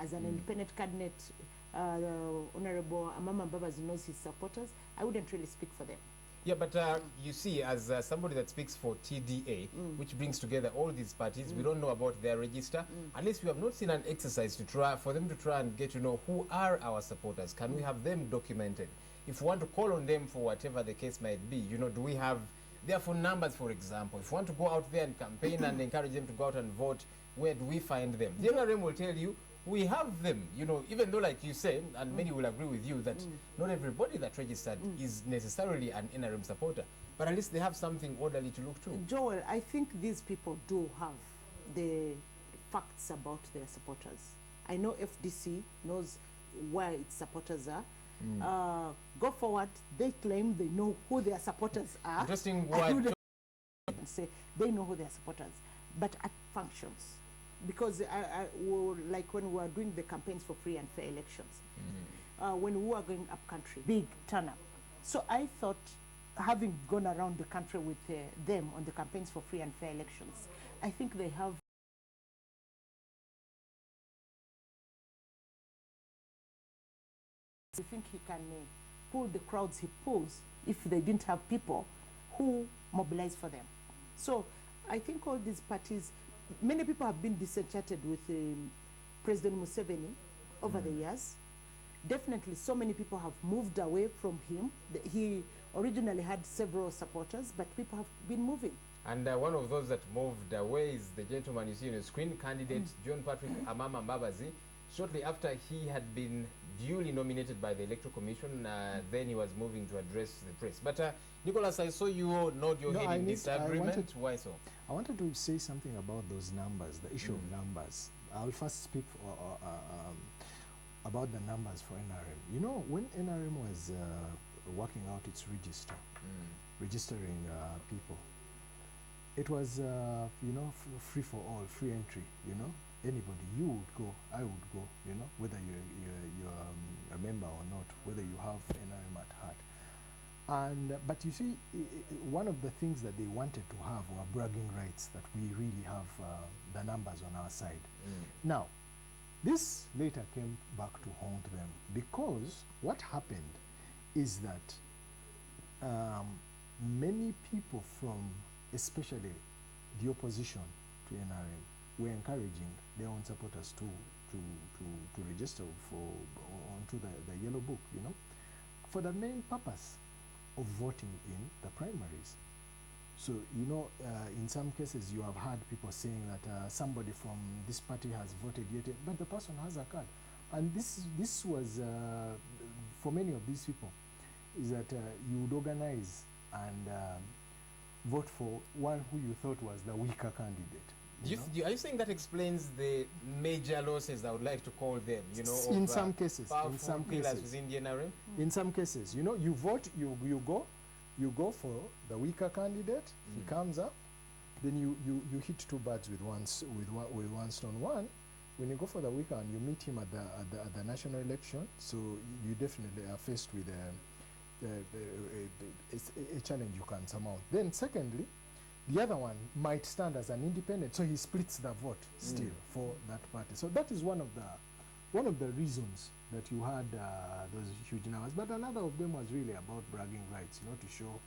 as an independent candidate, Honorable Amama Mbabazi knows his supporters. I wouldn't really speak for them. Yeah, but you see, as somebody that speaks for TDA, which brings together all these parties, we don't know about their register. Unless we have not seen an exercise to try for them to try and get to know who are our supporters. Can we have them documented? If we want to call on them for whatever the case might be, you know, do we have their phone numbers, for example? If we want to go out there and campaign and encourage them to go out and vote, where do we find them? The NRM will tell you, we have them, you know, even though, like you say, and many will agree with you, that not everybody that registered is necessarily an NRM supporter, but at least they have something orderly to look to. Joel, I think these people do have the facts about their supporters. I know FDC knows where its supporters are. Go Forward, they claim they know who their supporters are. Interesting word. Say they know who their supporters, but at functions. Because like when we were doing the campaigns for free and fair elections, when we were going up country, big turnout. So I thought, having gone around the country with them on the campaigns for free and fair elections, I think they have I think he can pull the crowds he pulls if they didn't have people who mobilize for them. So I think all these parties, many people have been disenchanted with President Museveni over the years. Definitely, so many people have moved away from him. He originally had several supporters, but people have been moving. And one of those that moved away is the gentleman you see on the screen, candidate John Patrick Amama Mbabazi. Shortly after he had been duly nominated by the Electoral Commission, then he was moving to address the press. But Nicholas, I saw you nod your head in disagreement. Why so? I wanted to say something about those numbers, the issue of numbers. I'll first speak about the numbers for NRM. You know, when NRM was working out its register, registering people, it was, you know, free for all, free entry, you know. Anybody, you would go, I would go, you know, whether you're a member or not, whether you have NRM at heart. And but you see, one of the things that they wanted to have were bragging rights, that we really have the numbers on our side. Now, this later came back to haunt them, because what happened is that many people from, especially the opposition to NRM, were encouraging their own supporters to register onto the Yellow Book, you know, for the main purpose of voting in the primaries. So, you know, in some cases you have heard people saying that somebody from this party has voted yet, but the person has a card. And this was, for many of these people, is that you would organize and vote for one who you thought was the weaker candidate. Are you saying that explains the major losses, I would like to call them, you know, in some cases, within the NRM? In some cases, you know, you vote, you go for the weaker candidate, he comes up, then you hit two birds with one stone. One, when you go for the weaker and you meet him at the national election, so you definitely are faced with a challenge you can surmount. Then secondly, the other one might stand as an independent, so he splits the vote still for that party. So that is one of the reasons that you had those huge numbers. But another of them was really about bragging rights, you know, to show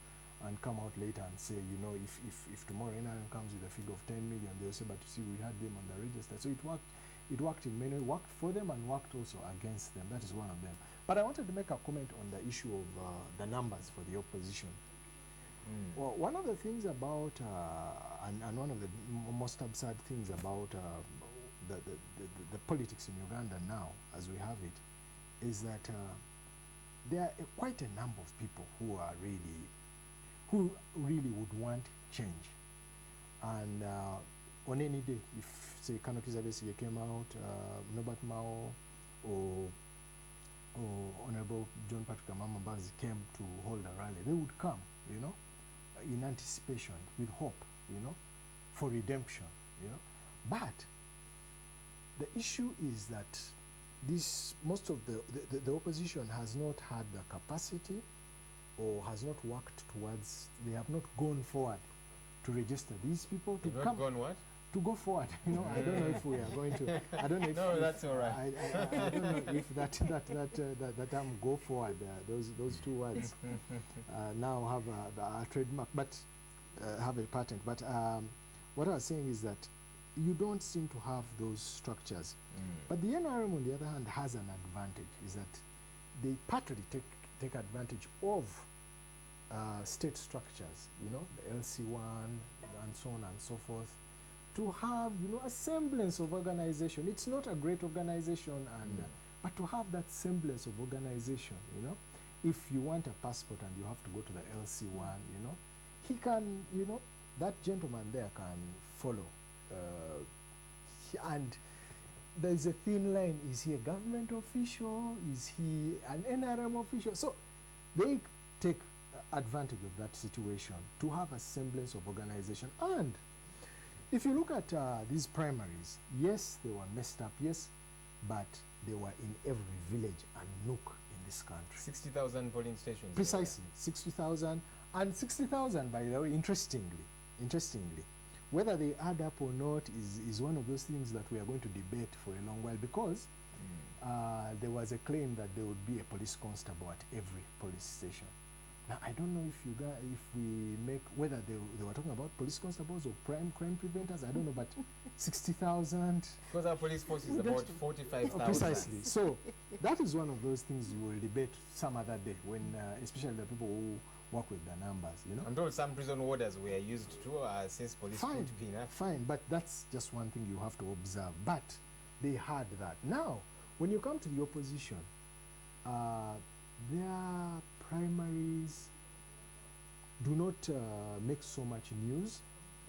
and come out later and say, you know, if tomorrow NRM comes with a figure of 10 million, they'll say, but you see, we had them on the register. So it worked in many, worked for them and worked also against them. That is one of them. But I wanted to make a comment on the issue of the numbers for the opposition. Well, one of the things about, and one of the most absurd things about the politics in Uganda now, as we have it, is that there are quite a number of people who really would want change. And on any day, if, say, Kano Kizabesi came out, Norbert Mao, or Honorable John Patrick Amama Mbabazi came to hold a rally, they would come, you know, in anticipation, with hope, you know, for redemption, you know. But the issue is that this most of the opposition has not had the capacity or has not worked towards, they have not gone forward to register these people to You've come. not gone what? To go forward, you know. I don't know if we are going to. I don't know if. No, that's all right. I don't know if that term "go forward," those two words now have a trademark, but have a patent. But what I was saying is that you don't seem to have those structures. But the NRM, on the other hand, has an advantage. Is that they partly take advantage of state structures. You know, the LC1 and so on and so forth, to have, you know, a semblance of organization. It's not a great organization, and but to have that semblance of organization, you know, if you want a passport and you have to go to the LC1, you know, he can, you know, that gentleman there can follow, and there is a thin line. Is he a government official? Is he an NRM official? So they take advantage of that situation to have a semblance of organization. And if you look at these primaries, yes, they were messed up, yes, but they were in every village and nook in this country. 60,000 polling stations. Precisely, 60,000. And 60,000, by the way, interestingly, whether they add up or not is one of those things that we are going to debate for a long while, because there was a claim that there would be a police constable at every police station. Now, I don't know if we make, whether they were talking about police constables or crime preventers, I don't know, but 60,000. Because our police force is about 45,000. Precisely. So that is one of those things you will debate some other day, when especially the people who work with the numbers, you know. I'm told some prison warders were used to since police Fine, put in. fine, but that's just one thing you have to observe. But they had that. Now, when you come to the opposition, their primaries do not make so much news,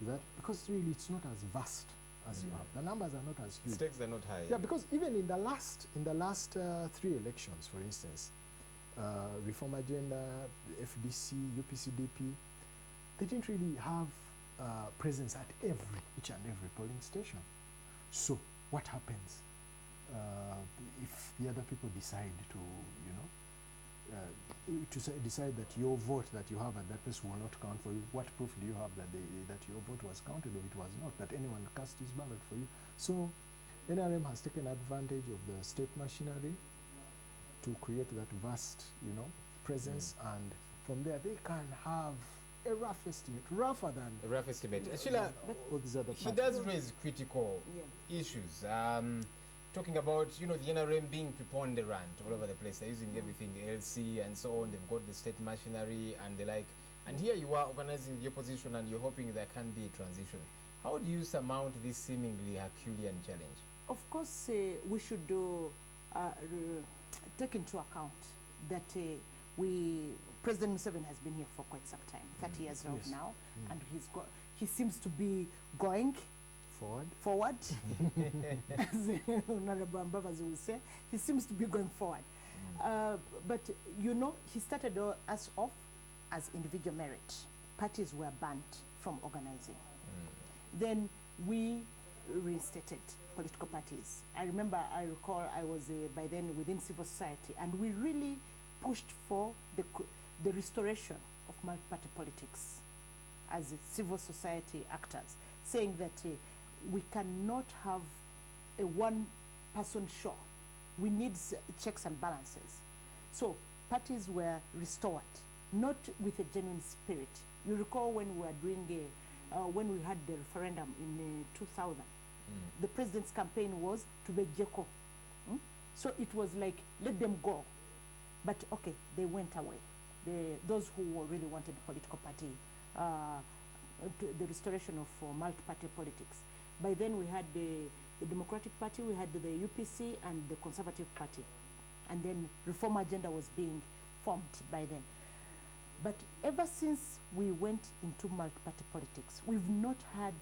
that because really it's not as vast as you have. The numbers are not as huge. Stakes are not high. Yeah, because even in the last 3 elections, for instance, Reform Agenda, FDC, UPCDP, they didn't really have presence at each and every polling station. So what happens if the other people decide to, you know, decide that your vote that you have at that place will not count for you? What proof do you have that that your vote was counted or it was not, that anyone cast his ballot for you? So NRM has taken advantage of the state machinery to create that vast, you know, presence, and from there they can have a rough estimate, rougher than a rough estimate. Sheila, he does raise critical issues. Talking about, you know, the NRM being preponderant all over the place. They're using everything, LC and so on. They've got the state machinery and the like. And here you are organizing the opposition and you're hoping there can be a transition. How do you surmount this seemingly Herculean challenge? Of course, we should take into account that President Museveni has been here for quite some time, 30 years old now, and he seems to be going forward, as Honorable Mbabazi will say. He seems to be going forward. But, you know, he started us off as individual merit. Parties were banned from organizing. Then we reinstated political parties. I recall I was by then within civil society, and we really pushed for the restoration of multi-party politics as civil society actors, saying that we cannot have a one-person show. We need checks and balances. So parties were restored, not with a genuine spirit. You recall when we were doing when we had the referendum in 2000, the president's campaign was to be Jeko. So it was like, let them go. But okay, they went away. Those who really wanted political party, the restoration of multi-party politics. By then we had the Democratic Party, we had the UPC and the Conservative Party. And then Reform Agenda was being formed by then. But ever since we went into multi-party politics, we've not had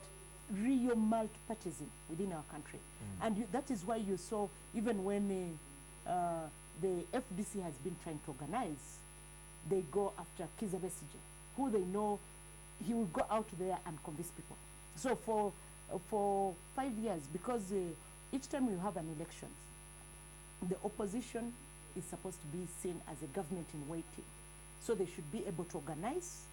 real multi-partyism within our country. And that is why you saw, even when the FDC has been trying to organize, they go after Kizza Besigye, who they know he will go out there and convince people. So for 5 years, because each time you have an elections, the opposition is supposed to be seen as a government in waiting. So they should be able to organize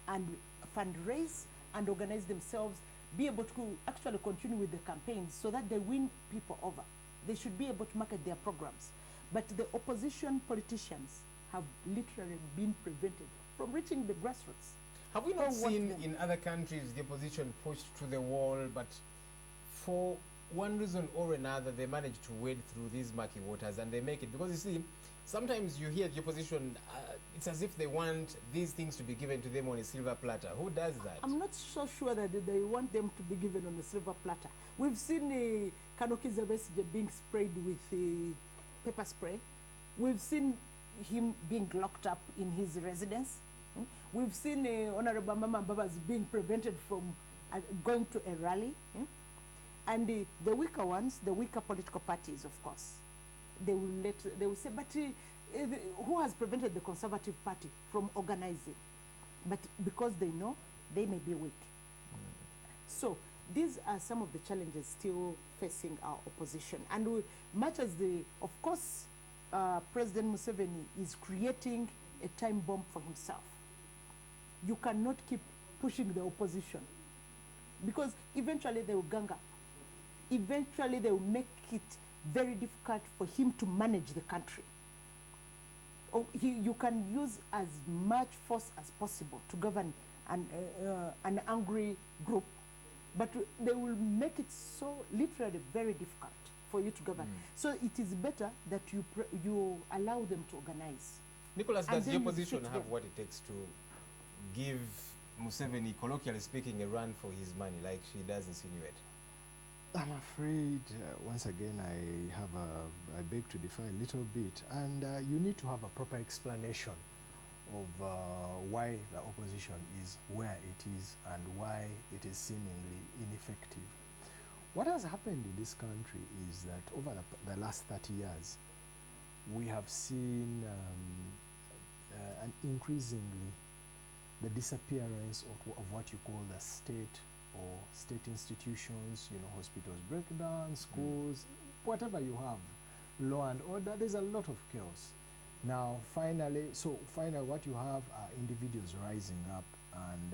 and fundraise and organize themselves, be able to actually continue with the campaigns so that they win people over. They should be able to market their programs. But the opposition politicians have literally been prevented from reaching the grassroots. Have we not seen in other countries the opposition pushed to the wall, but for one reason or another they manage to wade through these murky waters and they make it? Because you see, sometimes you hear the opposition, it's as if they want these things to be given to them on a silver platter. Who does that? I'm not so sure that they want them to be given on a silver platter. We've seen Kanokiza Besigye being sprayed with pepper spray. We've seen him being locked up in his residence. We've seen Honorable Mama Babas being prevented from going to a rally. And the weaker ones, the weaker political parties, of course, they will say, but who has prevented the Conservative Party from organizing? But because they know they may be weak. So these are some of the challenges still facing our opposition. And much as of course, President Museveni is creating a time bomb for himself. You cannot keep pushing the opposition because eventually they will gang up. Eventually they will make it very difficult for him to manage the country. You can use as much force as possible to govern an angry group, but they will make it so literally very difficult for you to govern. So it is better that you allow them to organize. Nicholas, does the opposition have what it takes to give Museveni, colloquially speaking, a run for his money, like she does insinuate? I'm afraid, once again, I beg to differ a little bit, and you need to have a proper explanation of why the opposition is where it is and why it is seemingly ineffective. What has happened in this country is that over the last 30 years, we have seen an increasingly the disappearance of what you call the state or state institutions, hospitals break down, schools, whatever you have, law and order, there's a lot of chaos. Now, finally, what you have are individuals rising up, and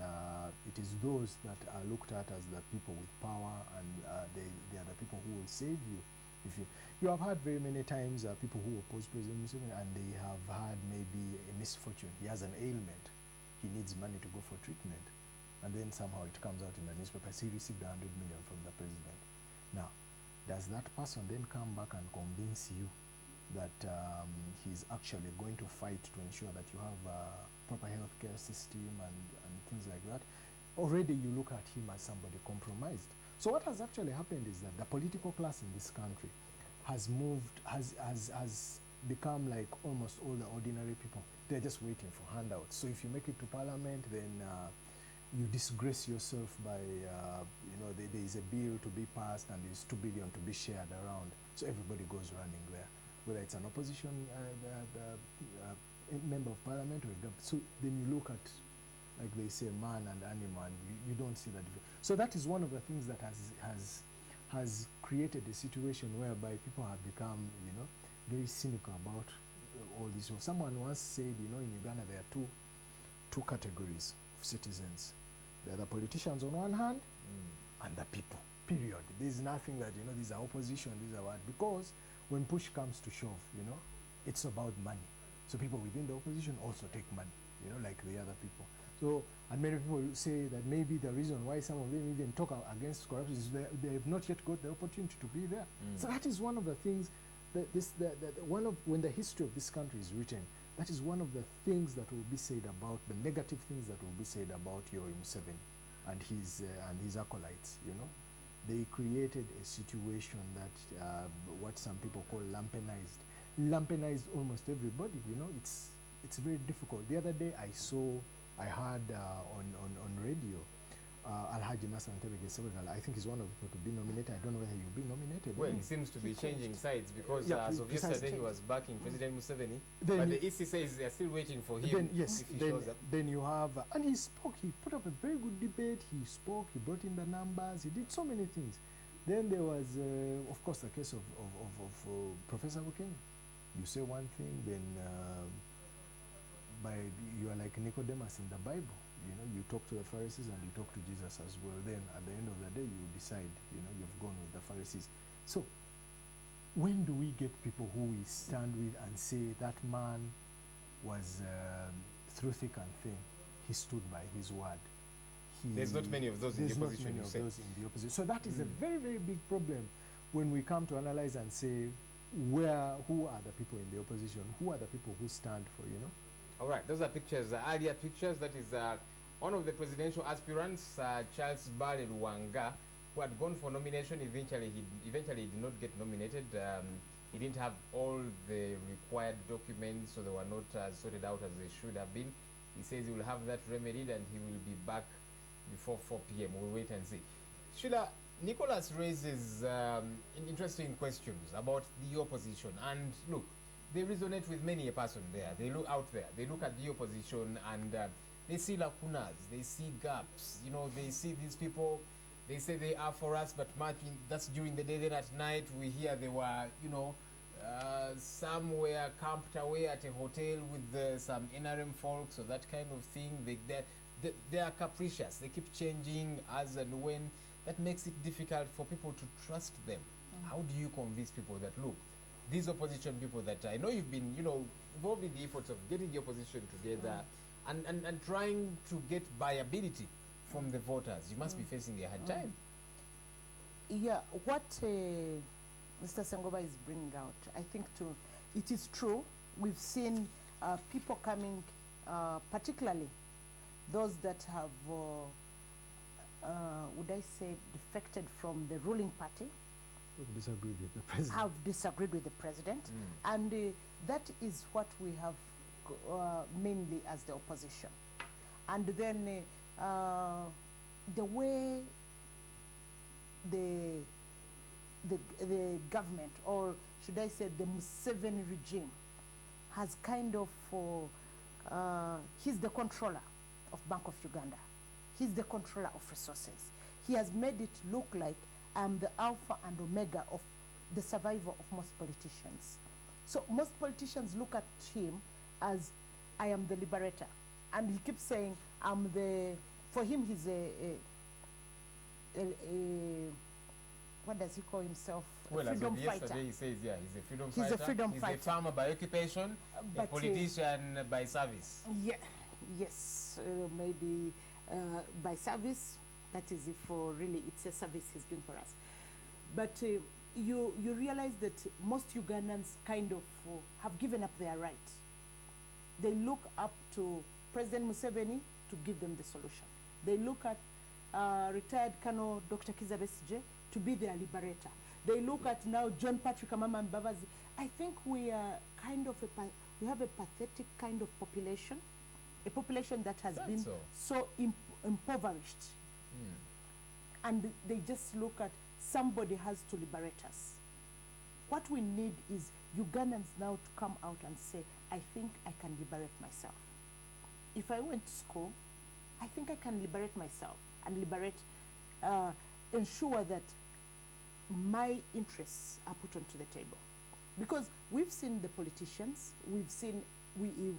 it is those that are looked at as the people with power, and they are the people who will save you. If you have had very many times people who oppose President Museveni, and they have had maybe a misfortune. He has an ailment. He needs money to go for treatment. And then somehow it comes out in the newspaper, he received 100 million from the president. Now, does that person then come back and convince you that he's actually going to fight to ensure that you have a proper healthcare system and things like that? Already you look at him as somebody compromised. So what has actually happened is that the political class in this country has become like almost all the ordinary people. They're just waiting for handouts. So if you make it to parliament, then you disgrace yourself by, there is a bill to be passed and there's 2 billion to be shared around. So everybody goes running there, whether it's an opposition member of parliament or a government. So then you look at, like they say, man and animal, and you don't see that. So that is one of the things that has created a situation whereby people have become, very cynical about all this. Someone once said, in Uganda there are two categories of citizens. There are the politicians on one hand and the people, period. There's nothing that, these are opposition, these are what. Because when push comes to shove, it's about money. So people within the opposition also take money, like the other people. So, and many people say that maybe the reason why some of them even talk against corruption is they have not yet got the opportunity to be there. So that is one of the things when the history of this country is written, that is one of the things that will be said about, the negative things that will be said about Yoweri Museveni and his acolytes, They created a situation that what some people call lampenized almost everybody, It's very difficult. The other day I heard on radio, Alhaji Nasser Ntebege Senegal, I think he's one of the people to be nominated. I don't know whether you'll be nominated. Well, he seems to be changing sides because as of yesterday he was backing President Museveni, then but the EC says they are still waiting for him if he shows up. Then you have, and he spoke, he put up a very good debate, he spoke, he brought in the numbers, he did so many things. Then there was, of course, the case of Professor Bukenya. You say one thing, then you are like Nicodemus in the Bible. You know, you talk to the Pharisees and you talk to Jesus as well. Then at the end of the day, you decide, you know, you've gone with the Pharisees. So when do we get people who we stand with and say that man was through thick and thin, he stood by his word? There's not many of those in the opposition, you say. Those in the opposition. So that is a very, very big problem when we come to analyze and say, who are the people in the opposition? Who are the people who stand for, you know? All right, those are pictures, earlier pictures. That is one of the presidential aspirants, Charles Bale Luwanga, who had gone for nomination. Eventually he did not get nominated. He didn't have all the required documents, so they were not sorted out as they should have been. He says he will have that remedied and he will be back before 4 p.m. We'll wait and see. Sheila, Nicholas raises interesting questions about the opposition. And look, they resonate with many a person there. They look out there. They look at the opposition and they see lacunas. They see gaps. You know, they see these people. They say they are for us, but that's during the day. Then at night we hear they were, you know, somewhere camped away at a hotel with some NRM folks or that kind of thing. They are capricious. They keep changing as and when. That makes it difficult for people to trust them. How do you convince people that, look, these opposition people that I know you've been, you know, involved in the efforts of getting the opposition together and trying to get viability from the voters, you must be facing a hard time. Yeah, what Mr. Sengoba is bringing out, I think it is true. We've seen people coming, particularly those that have, would I say, defected from the ruling party. Disagreed with the president. Have disagreed with the president. And that is what we have mainly as the opposition. And then the way the government, or should I say the Museveni regime, has kind of, he's the controller of Bank of Uganda. He's the controller of resources. He has made it look like I'm the alpha and omega of the survival of most politicians. So most politicians look at him as, I am the liberator. And he keeps saying, for him he's what does he call himself? Well, as of yesterday, he says, yeah, he's a freedom fighter. He's a freedom fighter. He's a farmer by occupation, a politician by service. Yeah, yes, maybe by service. That is if really it's a service he's doing for us. But you realize that most Ugandans kind of have given up their right. They look up to President Museveni to give them the solution. They look at retired Colonel Dr. Kizza Besigye to be their liberator. They look at now John Patrick Amama Mbabazi. I think we are kind of we have a pathetic kind of population, a population that has been so impoverished. And they just look at somebody has to liberate us. What we need is Ugandans now to come out and say, I think I can liberate myself. If I went to school, I think I can liberate myself and ensure that my interests are put onto the table. Because we've seen the politicians, we've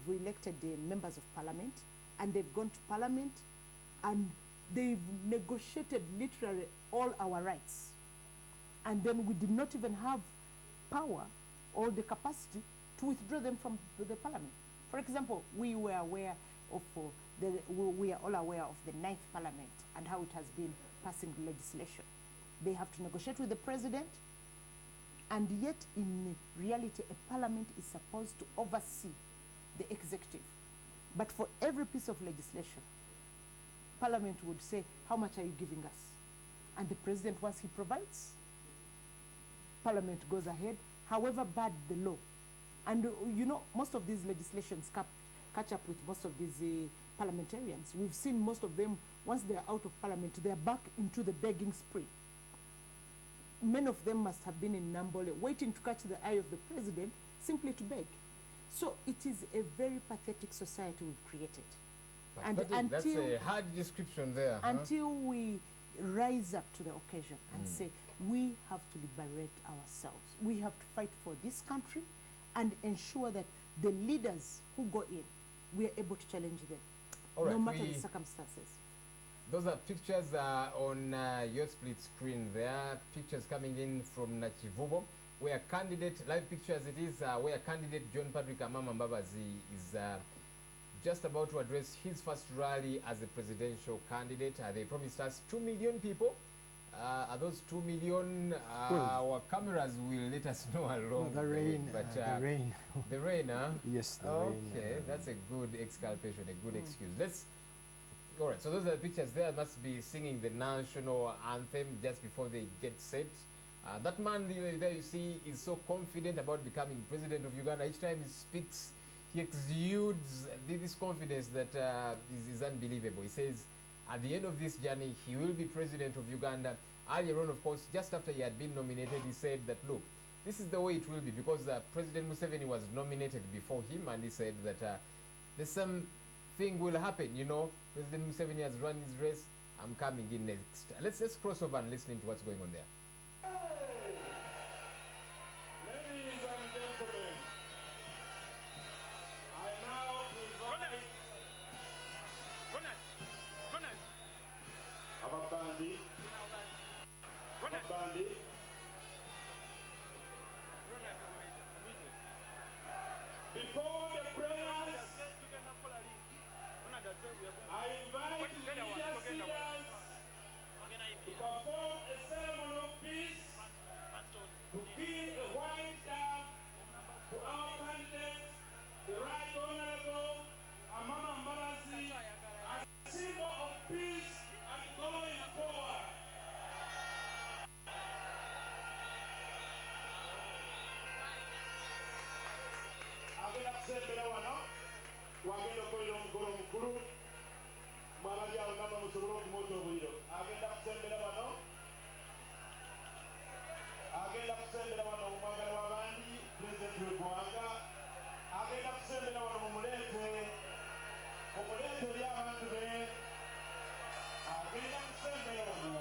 elected the members of parliament, and they've gone to parliament and they've negotiated literally all our rights. And then we did not even have power or the capacity to withdraw them from the parliament. For example, we were aware of we are all aware of the 9th parliament and how it has been passing legislation. They have to negotiate with the president, and yet in reality a parliament is supposed to oversee the executive. But for every piece of legislation, Parliament would say, how much are you giving us? And the president, once he provides, Parliament goes ahead, however bad the law. And you know, most of these legislations catch up with most of these parliamentarians. We've seen most of them, once they're out of Parliament, they're back into the begging spree. Many of them must have been in Nambole, waiting to catch the eye of the president, simply to beg. So it is a very pathetic society we've created. And that's a hard description there. Until we rise up to the occasion and say, we have to liberate ourselves. We have to fight for this country and ensure that the leaders who go in, we are able to challenge them, no matter the circumstances. Those are pictures on your split screen there. Pictures coming in from Nachivubo, where candidate, live picture as it is, where candidate John Patrick Amama Mbabazi is just about to address his first rally as a presidential candidate. They promised us 2 million people. Are those 2 million? Our cameras will let us know along the rain. But The rain. The rain, huh? Yes, the rain. Okay, that's a good exculpation, a good excuse. Let's. All right, so those are the pictures there. Must be singing the national anthem just before they get set. That man there you see is so confident about becoming president of Uganda. Each time he speaks, he exudes this confidence that is unbelievable. He says at the end of this journey, he will be president of Uganda. Earlier on, of course, just after he had been nominated, he said that, look, this is the way it will be, because President Museveni was nominated before him, and he said that there's some thing will happen, you know. President Museveni has run his race. I'm coming in next. Let's cross over and listen to what's going on there. Ladies and gentlemen, I now invite Ababandi. Before the prayers, I invite the religious leaders to perform a ceremony of peace, to give a white dove to our candidate, the Right Honorable Amama Mbabazi, as a symbol of peace and going forward. Agenda kusembera wano wagenda okukolera omukolo omukulu mwabali awo namba musobole okumoota obuliro. Agenda kusembera wano omwagala w'abandi pulezidenti w'eggwanga. Agenda kusembera wano mumuleete eri abantu be. Agenda kusembera wano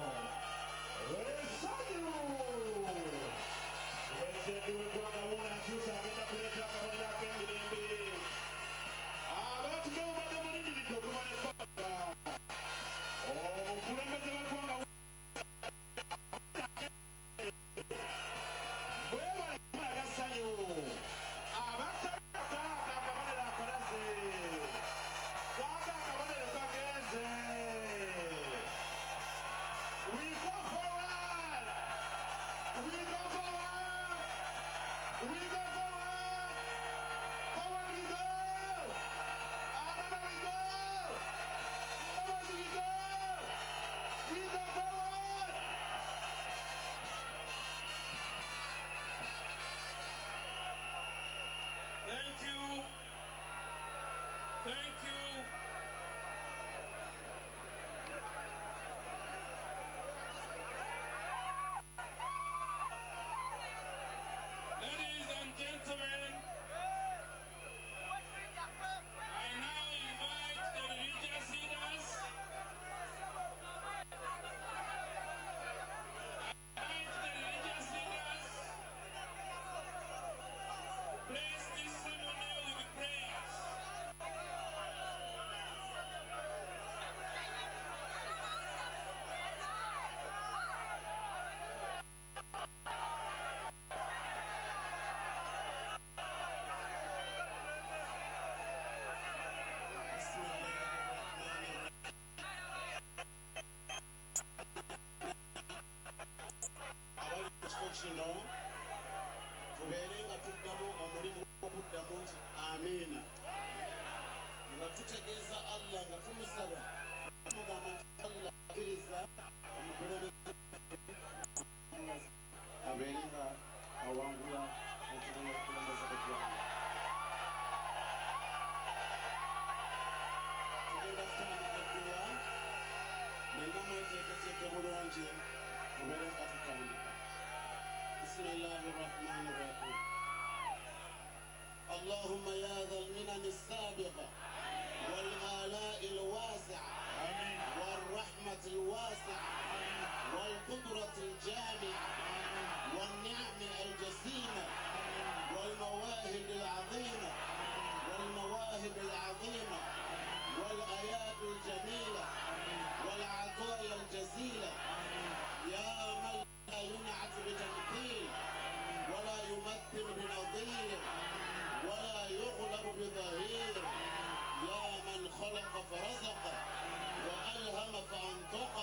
essanyu pulezidenti w'eggwanga wuna nkyusa agenda kuleeta akabonero ak'emirembe. Abantu b'obadde mulimiridde okumala ebbanga omukulembeze w'eggwanga bwebalaga ssanyu abatalaka akabonero akalaze kaga akabonero kagenze. We go forward! We go forward! We go forward! Forward we go! Amama we go! Mbabazi we go! We go forward! Thank you. Thank you. Ladies and gentlemen, I now invite the religious leaders. Bless this ceremony with prayers. Abali mu kifo kino tubeere nga tuddamu omulimu gw'okuddamu nti amiina, nga tutegeeza Allah nga tumusaba tumugamba nti Allah akkiriza omukulembeze abeere nga awangula ekirungo okukulembeza eggwanga. Tugenda kutandika edduwa nenga mweteeketeeke bulungi tubeere nga tutandika. بسم الله الرحمن الرحيم. اللهم يا ذا المنن السابقة والآلاء الواسعة والرحمة الواسعة والقدرة الجامعة الحياة الجميلة والعطايا الجزيلة يا من لا ينعت بتمثيل ولا يمثل بنظير ولا يغلب بظهير يا من خلق فرزق وألهم فأنطق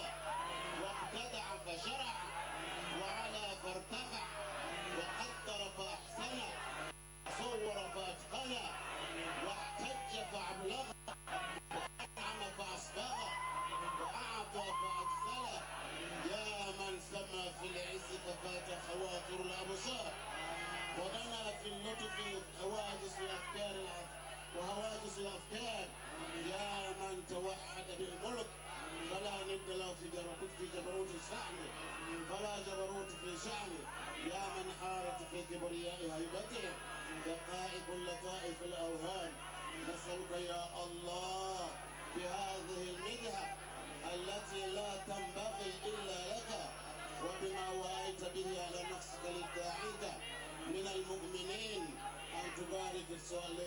وابتدع فشرع وعلى فارتفع وقدر فأحسن صور فأتقن واحتج فأبلغ وأنعم فأسبغ وأعطى فأكثر يا من سمى في العز ففات خواطر الأبصار ودنا في اللطف حوادث الأفكار وهواجس الأفكار يا من توحد بالملك فلا ند له في جبروت شأنه فلا جبروت في شأنه يا من حارت في كبرياء هيبته دقائق اللطائف الأوهام نسألك يا الله بهذه المدحة التي لا تنبغي إلا لك وبما وأيت به على نفسك للداعين من المؤمنين أن تبارك السؤال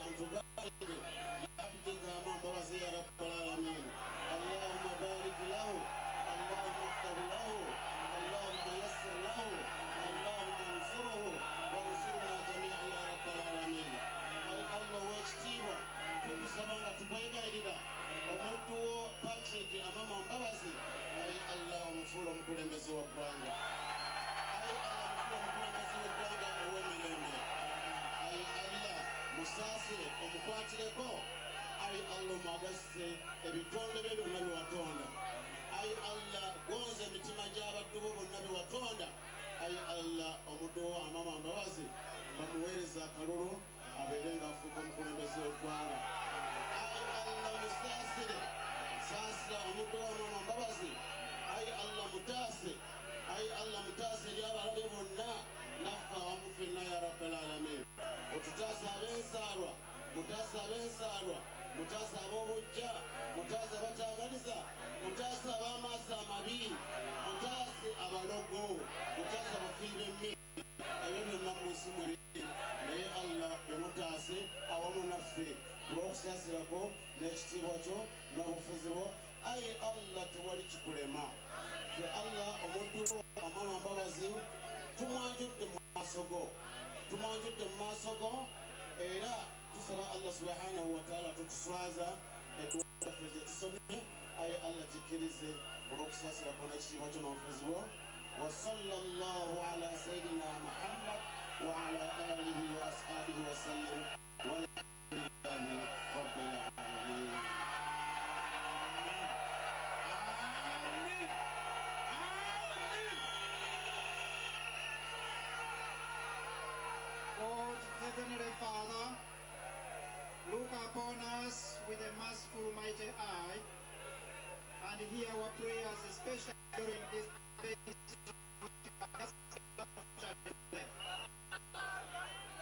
أن تبارك لعبدك أمام رزي رب العالمين اللهم بارك له اللهم اغفر له اللهم يسر له اللهم انصره وانصرنا جميعا يا رب العالمين الله واجتيبا تبسمنا تبايبا إلى ومدو باتريك أمام مبابزي أي الله مفور مكولي مزوى برانجا أي الله مفور مكولي مزوى برانجا ومليمي أي الله مساسي ومقاتلكو أي الله مغسي ebitonde bye byonna bye watonda ayi allah gonza emitima gy'abaddubo bonna bye watonda ayi allah omuddu wo amama mbabazi bamuweereza akalulu abeere ng'afuuka omukulembeze w'eggwanga ayi allah musaasire saasira omuddu wo amama mbabazi ayi allah mutaase ayi allah mutaase eri abalabe bonna naffe awamu ffenna ya rabbal alamin otutaase ab'ensaalwa mutaase ab'ensaalwa mutaasa ab'obujja mutaasa abatagaliza mutaasa ab'amaaso amabi mutaase abalogo mutaasa abafiire emmere ebyo byonna mu nsi muli naye allah bemutaase awamu naffe olw'okusaasirako n'ekitiibwa kyo n'obufuzi bwo aye allah tewali kikulema fe allah omudduwo amama mbabazi tumwanjudde mu maaso go tumwanjudde mu maaso go era tusaba allah subhanahu wataala tutuswaza etuwaffe gyetusomye aye allah kikkirize olw'okusaasirako n'ekitiibwa kyo n'obufuzi bwo وصلى الله على سيدنا محمد وعلى آله وأصحابه وسلم والحمد لله رب العالمين God, Heavenly Father, look upon us with a merciful, mighty eye, and hear our prayers, especially during this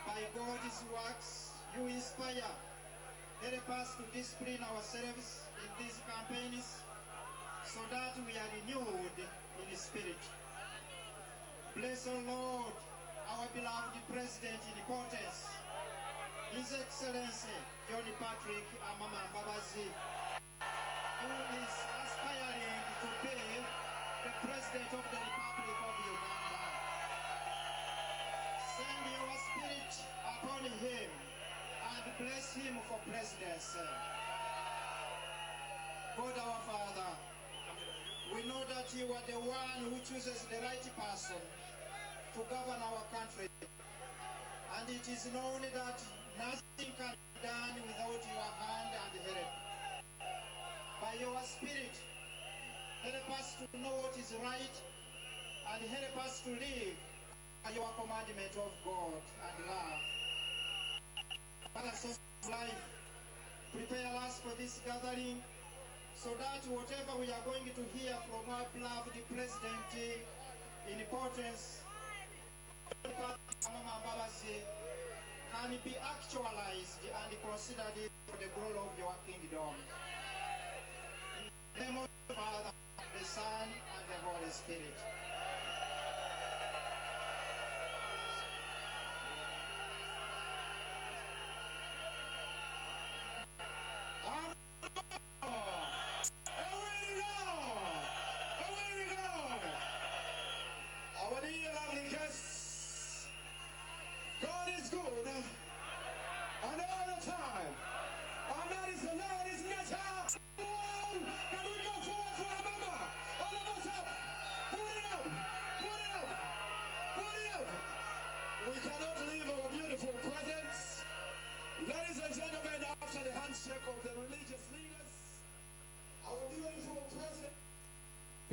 by God's works, you inspire. Help us to discipline ourselves in these campaigns so that we are renewed in spirit. Bless, O Lord, our beloved President in importance, His Excellency John Patrick Amama Mbabazi, who is aspiring to be the President of the Republic of Uganda. Send your spirit upon him and bless him for presidency. God our Father, we know that you are the one who chooses the right person to govern our country. And it is known that nothing can be done without your hand and help. By your spirit, help us to know what is right and help us to live by your commandment of God and love. Father, source of life, prepare us for this gathering so that whatever we are going to hear from our beloved President in importance can be actualized and considered for the glory of your kingdom. In the name of the Father, the Son, and the Holy Spirit. Amen.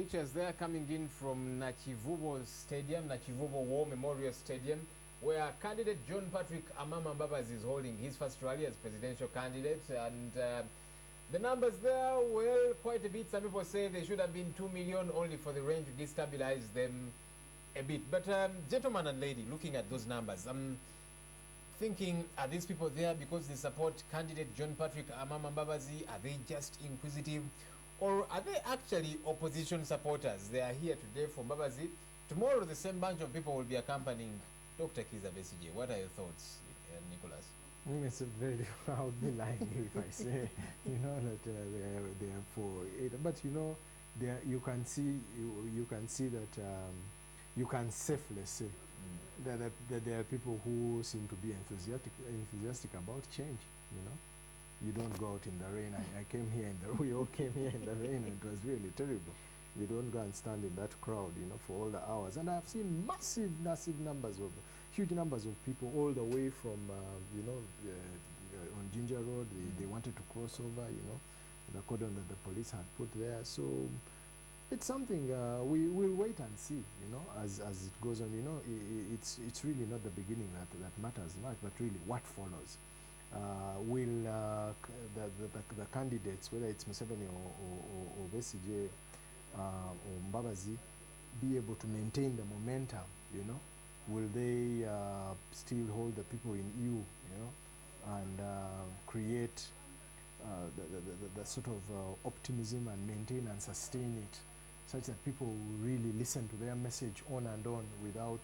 pictures there coming in from Nachivubo Stadium, Nachivubo War Memorial Stadium, where candidate John Patrick Amama Mbabazi is holding his first rally as presidential candidate. And the numbers there, well, quite a bit. Some people say they should have been 2 million only for the rain to destabilize them a bit. But gentleman and lady, looking at those numbers, I'm thinking, are these people there because they support candidate John Patrick Amama Mbabazi? Are they just inquisitive? Or are they actually opposition supporters? They are here today for Mbabazi. Tomorrow, the same bunch of people will be accompanying Dr. Kizza Besigye. What are your thoughts, Nicholas? It's a very, I would be lying if I say, that they are for it. But you can see that you can safely say that there are people who seem to be enthusiastic about change. You don't go out in the rain. I came here we all came here in the rain, and it was really terrible. You don't go and stand in that crowd, for all the hours. And I've seen massive numbers huge numbers of people all the way from, on Ginger Road. They wanted to cross over, the cordon that the police had put there. So it's something we'll wait and see, as it goes on. It's really not the beginning that matters much, but really what follows. Will the candidates, whether it's Museveni or Besigye or Mbabazi, be able to maintain the momentum? Will they still hold the people in ewe, and create the sort of optimism and maintain and sustain it, such that people will really listen to their message on and on without,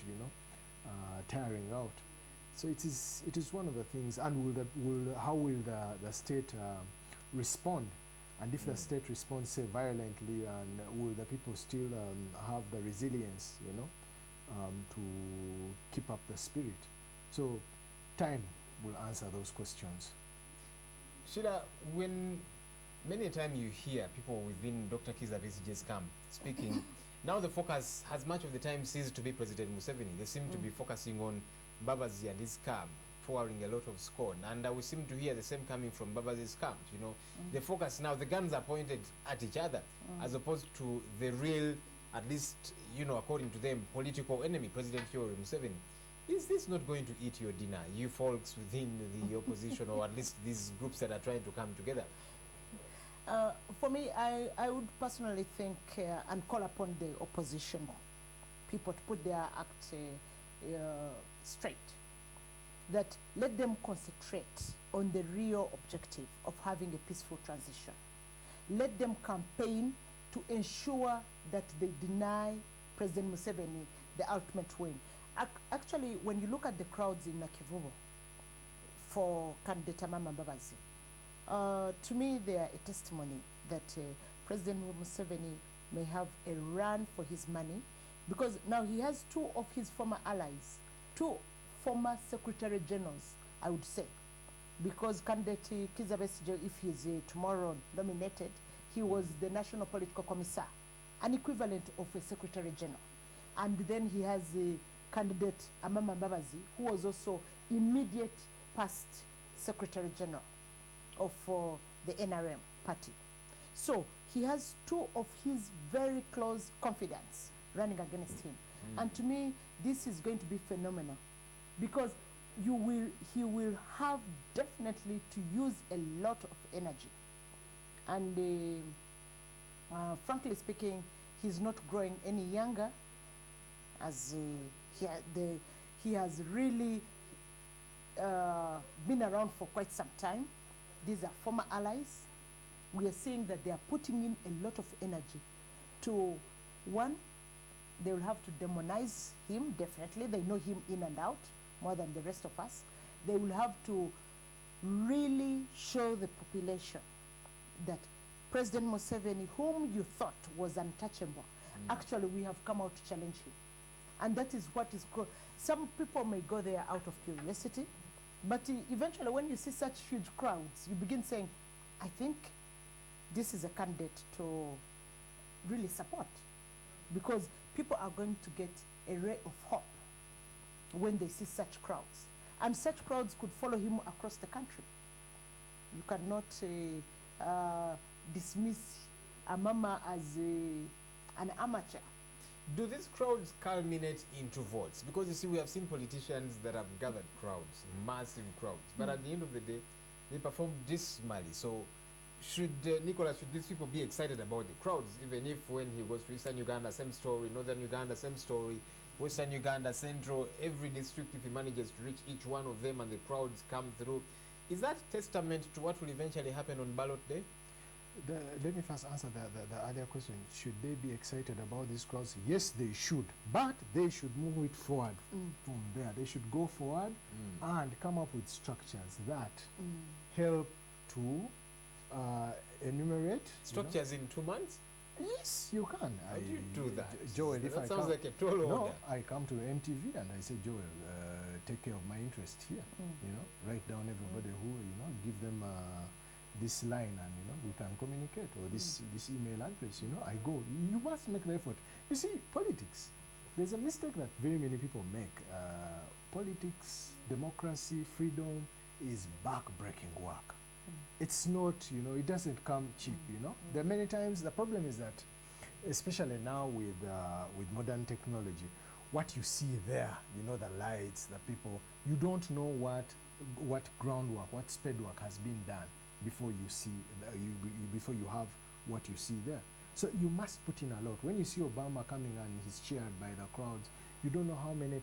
tiring out? So it is one of the things. And how will the state respond? And if the state responds, say, violently, and will the people still have the resilience, to keep up the spirit? So time will answer those questions. Sheila, when many a time you hear people within Dr. Kizza Besigye's camp speaking, now the focus has much of the time ceased to be President Museveni. They seem to be focusing on Mbabazi and his camp, pouring a lot of scorn. And we seem to hear the same coming from Mbabazi's camp. The focus now, the guns are pointed at each other, as opposed to the real, at least, according to them, political enemy, President Yoweri Museveni. Is this not going to eat your dinner, you folks within the opposition, or at least these groups that are trying to come together? For me, I would personally think and call upon the opposition people to put their act straight. That let them concentrate on the real objective of having a peaceful transition. Let them campaign to ensure that they deny President Museveni the ultimate win. Actually, when you look at the crowds in Nakivubo for candidate Amama Mbabazi, to me they are a testimony that President Museveni may have a run for his money, because now he has two of his former allies, two former Secretary Generals, I would say, because candidate Kizza Besigye, if he's tomorrow nominated, he was the National Political Commissar, an equivalent of a Secretary General. And then he has candidate Amama Mbabazi, who was also immediate past Secretary General of the NRM party. So he has two of his very close confidants running against him. And to me, this is going to be phenomenal, because he will have definitely to use a lot of energy. And frankly speaking, he's not growing any younger, as he has really been around for quite some time. These are former allies. We are seeing that they are putting in a lot of energy to, one, they will have to demonize him, definitely. They know him in and out more than the rest of us. They will have to really show the population that President Museveni, whom you thought was untouchable, actually we have come out to challenge him. And that is what is good. Some people may go there out of curiosity, but eventually when you see such huge crowds, you begin saying, I think this is a candidate to really support, because people are going to get a ray of hope when they see such crowds. And such crowds could follow him across the country. You cannot dismiss Amama as an amateur. Do these crowds culminate into votes? Because you see, we have seen politicians that have gathered crowds, massive crowds, but at the end of the day, they perform dismally. So, should Nicholas, should these people be excited about the crowds, even if when he goes to Eastern Uganda, same story, Northern Uganda, same story, Western Uganda, Central, every district, if he manages to reach each one of them and the crowds come through, is that testament to what will eventually happen on ballot day? Let me first answer the earlier question. Should they be excited about these crowds? Yes, they should, but they should move it forward from there. They should go forward and come up with structures that help to enumerate. Structures in 2 months? Yes, you can. How do you do that? Joel, that if I sounds come, like a tall order. No, I come to MTV and I say, Joel, take care of my interest here. You know, write down everybody who, you know, give them this line and, you know, we can communicate, or this email address, you know, I go. You must make the effort. You see, politics, there's a mistake that very many people make. Politics, democracy, freedom is back-breaking work. It's not, you know, it doesn't come cheap, you know. There are many times, the problem is that, especially now with modern technology, what you see there, you know, the lights, the people, you don't know what groundwork, what spade work has been done before you see, before you have what you see there. So you must put in a lot. When you see Obama coming and he's cheered by the crowds, you don't know how many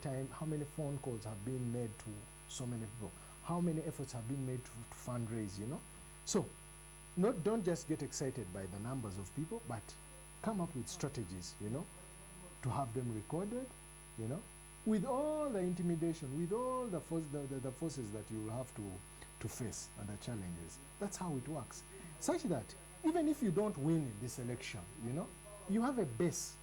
phone calls have been made to so many people, how many efforts have been made to fundraise, you know. So don't just get excited by the numbers of people, but come up with strategies, you know, to have them recorded, you know, with all the intimidation, with all the forces that you will have to face and the challenges. That's how it works. Such that even if you don't win in this election, you know, you have a base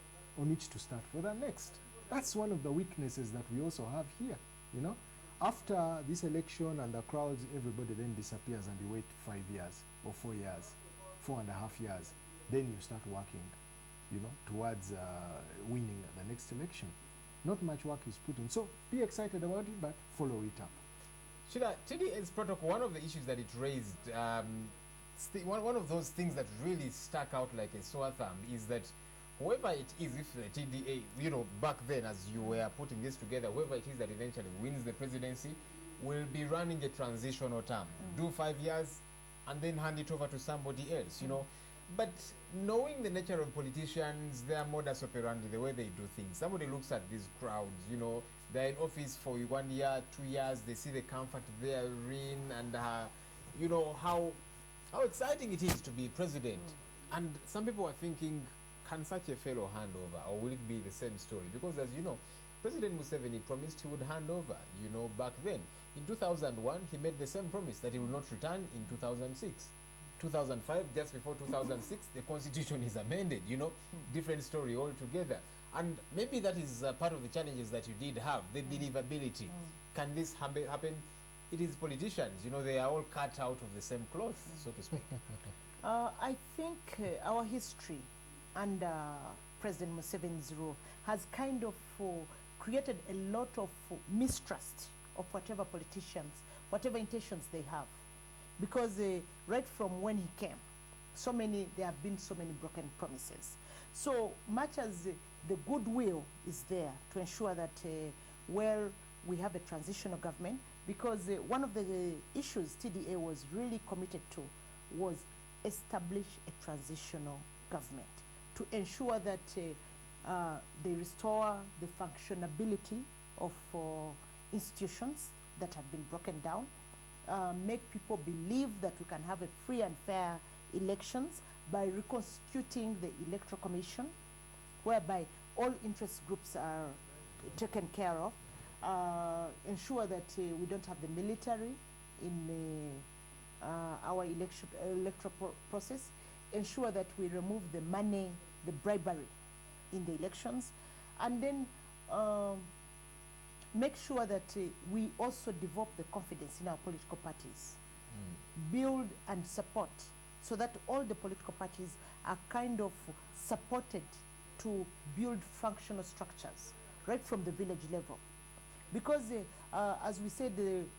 on which to start for the next. That's one of the weaknesses that we also have here, you know. After this election and the crowds, everybody then disappears and you wait 5 years or 4 years, 4.5 years. Then you start working, you know, towards winning the next election. Not much work is put in. So be excited about it, but follow it up. Shida, TDA's protocol, one of the issues that it raised, one of those things that really stuck out like a sore thumb is that whoever it is, if the TDA, you know, back then as you were putting this together, whoever it is that eventually wins the presidency will be running a transitional term. Do 5 years and then hand it over to somebody else, you know. But knowing the nature of politicians, their modus operandi, the way they do things, somebody looks at these crowds, you know, they're in office for 1 year, 2 years, they see the comfort they're in and, you know, how exciting it is to be president. And some people are thinking, can such a fellow hand over, or will it be the same story? Because as you know, President Museveni promised he would hand over, you know, back then. In 2001, he made the same promise that he will not return in 2006. 2005, just before 2006, the constitution is amended, you know, different story altogether. And maybe that is part of the challenges that you did have, the believability. Can this happen? It is politicians, you know, they are all cut out of the same cloth, so to speak. I think our history under President Museveni's rule has kind of created a lot of mistrust of whatever politicians, whatever intentions they have. Because right from when he came, there have been so many broken promises. So much as the goodwill is there to ensure that, we have a transitional government, because one of the issues TDA was really committed to was establish a transitional government to ensure that they restore the functionability of institutions that have been broken down, make people believe that we can have a free and fair elections by reconstituting the Electoral Commission, whereby all interest groups are taken care of, ensure that we don't have the military in our electoral process, ensure that we remove the money, the bribery in the elections, and then make sure that we also develop the confidence in our political parties, build and support, so that all the political parties are kind of supported to build functional structures right from the village level. Because as we said,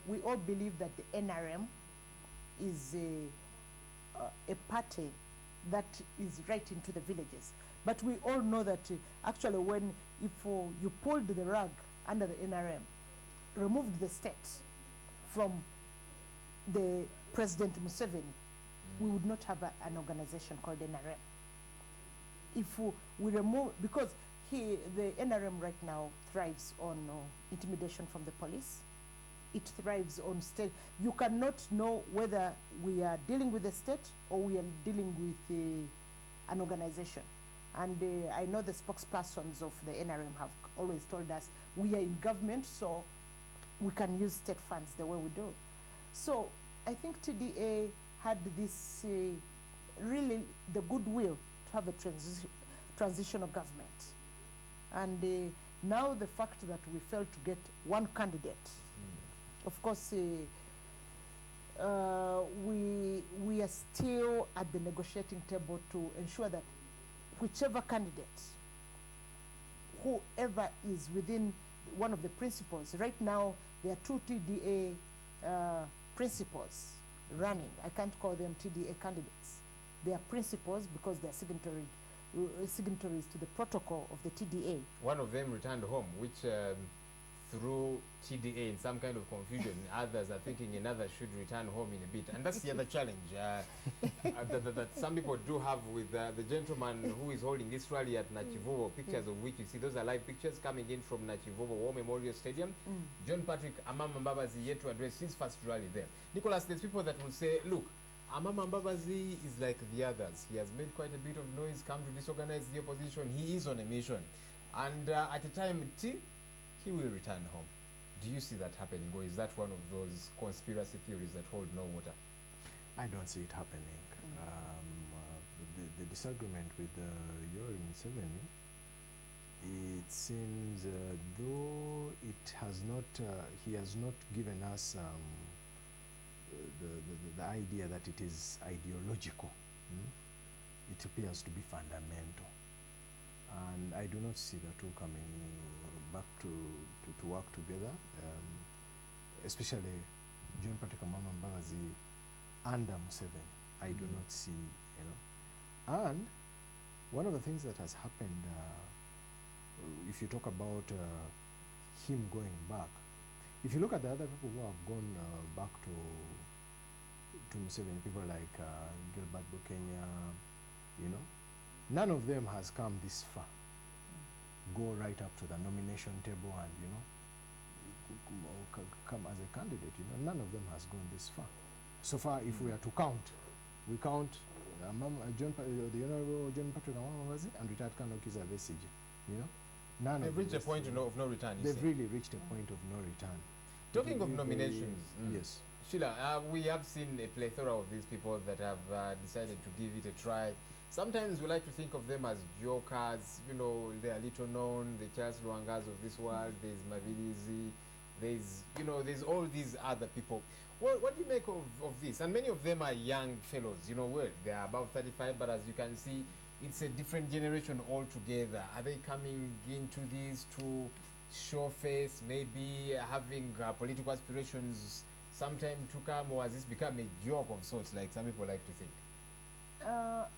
we all believe that the NRM is a party that is right into the villages. But we all know that actually when, if you pulled the rug under the NRM, removed the state from the President Museveni, we would not have an organization called NRM. If we remove, because the NRM right now thrives on intimidation from the police. It thrives on state. You cannot know whether we are dealing with the state or we are dealing with an organization. And I know the spokespersons of the NRM have always told us, we are in government, so we can use state funds the way we do. So I think TDA had this really the goodwill to have a transitional government. And now the fact that we failed to get one candidate, of course, we are still at the negotiating table to ensure that whichever candidate, whoever is within one of the principles, right now there are 2 TDA principles running. I can't call them TDA candidates. They are principles because they are signatories to the protocol of the TDA. One of them returned home, which threw TDA in some kind of confusion. Others are thinking another should return home in a bit. And that's the other challenge that some people do have with the gentleman who is holding this rally at Nachivubo, pictures of which you see. Those are live pictures coming in from Nachivubo War Memorial Stadium. John Patrick Amama Mbabazi yet to address his first rally there. Nicholas, there's people that will say, look, Amama Mbabazi is like the others. He has made quite a bit of noise, come to disorganize the opposition. He is on a mission. And at a time T, he will return home. Do you see that happening, or is that one of those conspiracy theories that hold no water? I don't see it happening. The disagreement with Yoweri Museveni, it seems though it has not, he has not given us the idea that it is ideological. It appears to be fundamental. And I do not see the two coming back to work together, especially John Patrick Amama Mbabazi under Museveni. I do not see, And one of the things that has happened, if you talk about him going back, if you look at the other people who have gone back to Museveni, people like Gilbert Bukenya, none of them has come this far. Go right up to the nomination table and come as a candidate. None of them has gone this far. So far, if we are to count, we count the Honorable John Patrick Amama Mbabazi and retired Colonel Kizza Besigye. None They've reached a point of no return. They've really reached a point of no return. Talking of nominations, yes, Sheila, we have seen a plethora of these people that have decided to give it a try. Sometimes we like to think of them as jokers, they are little known, the Charles Luangas of this world, there's Mavilizi, there's all these other people. What do you make of this? And many of them are young fellows, they are about 35, but as you can see, it's a different generation altogether. Are they coming into this to show face, maybe having political aspirations sometime to come, or has this become a joke of sorts, like some people like to think?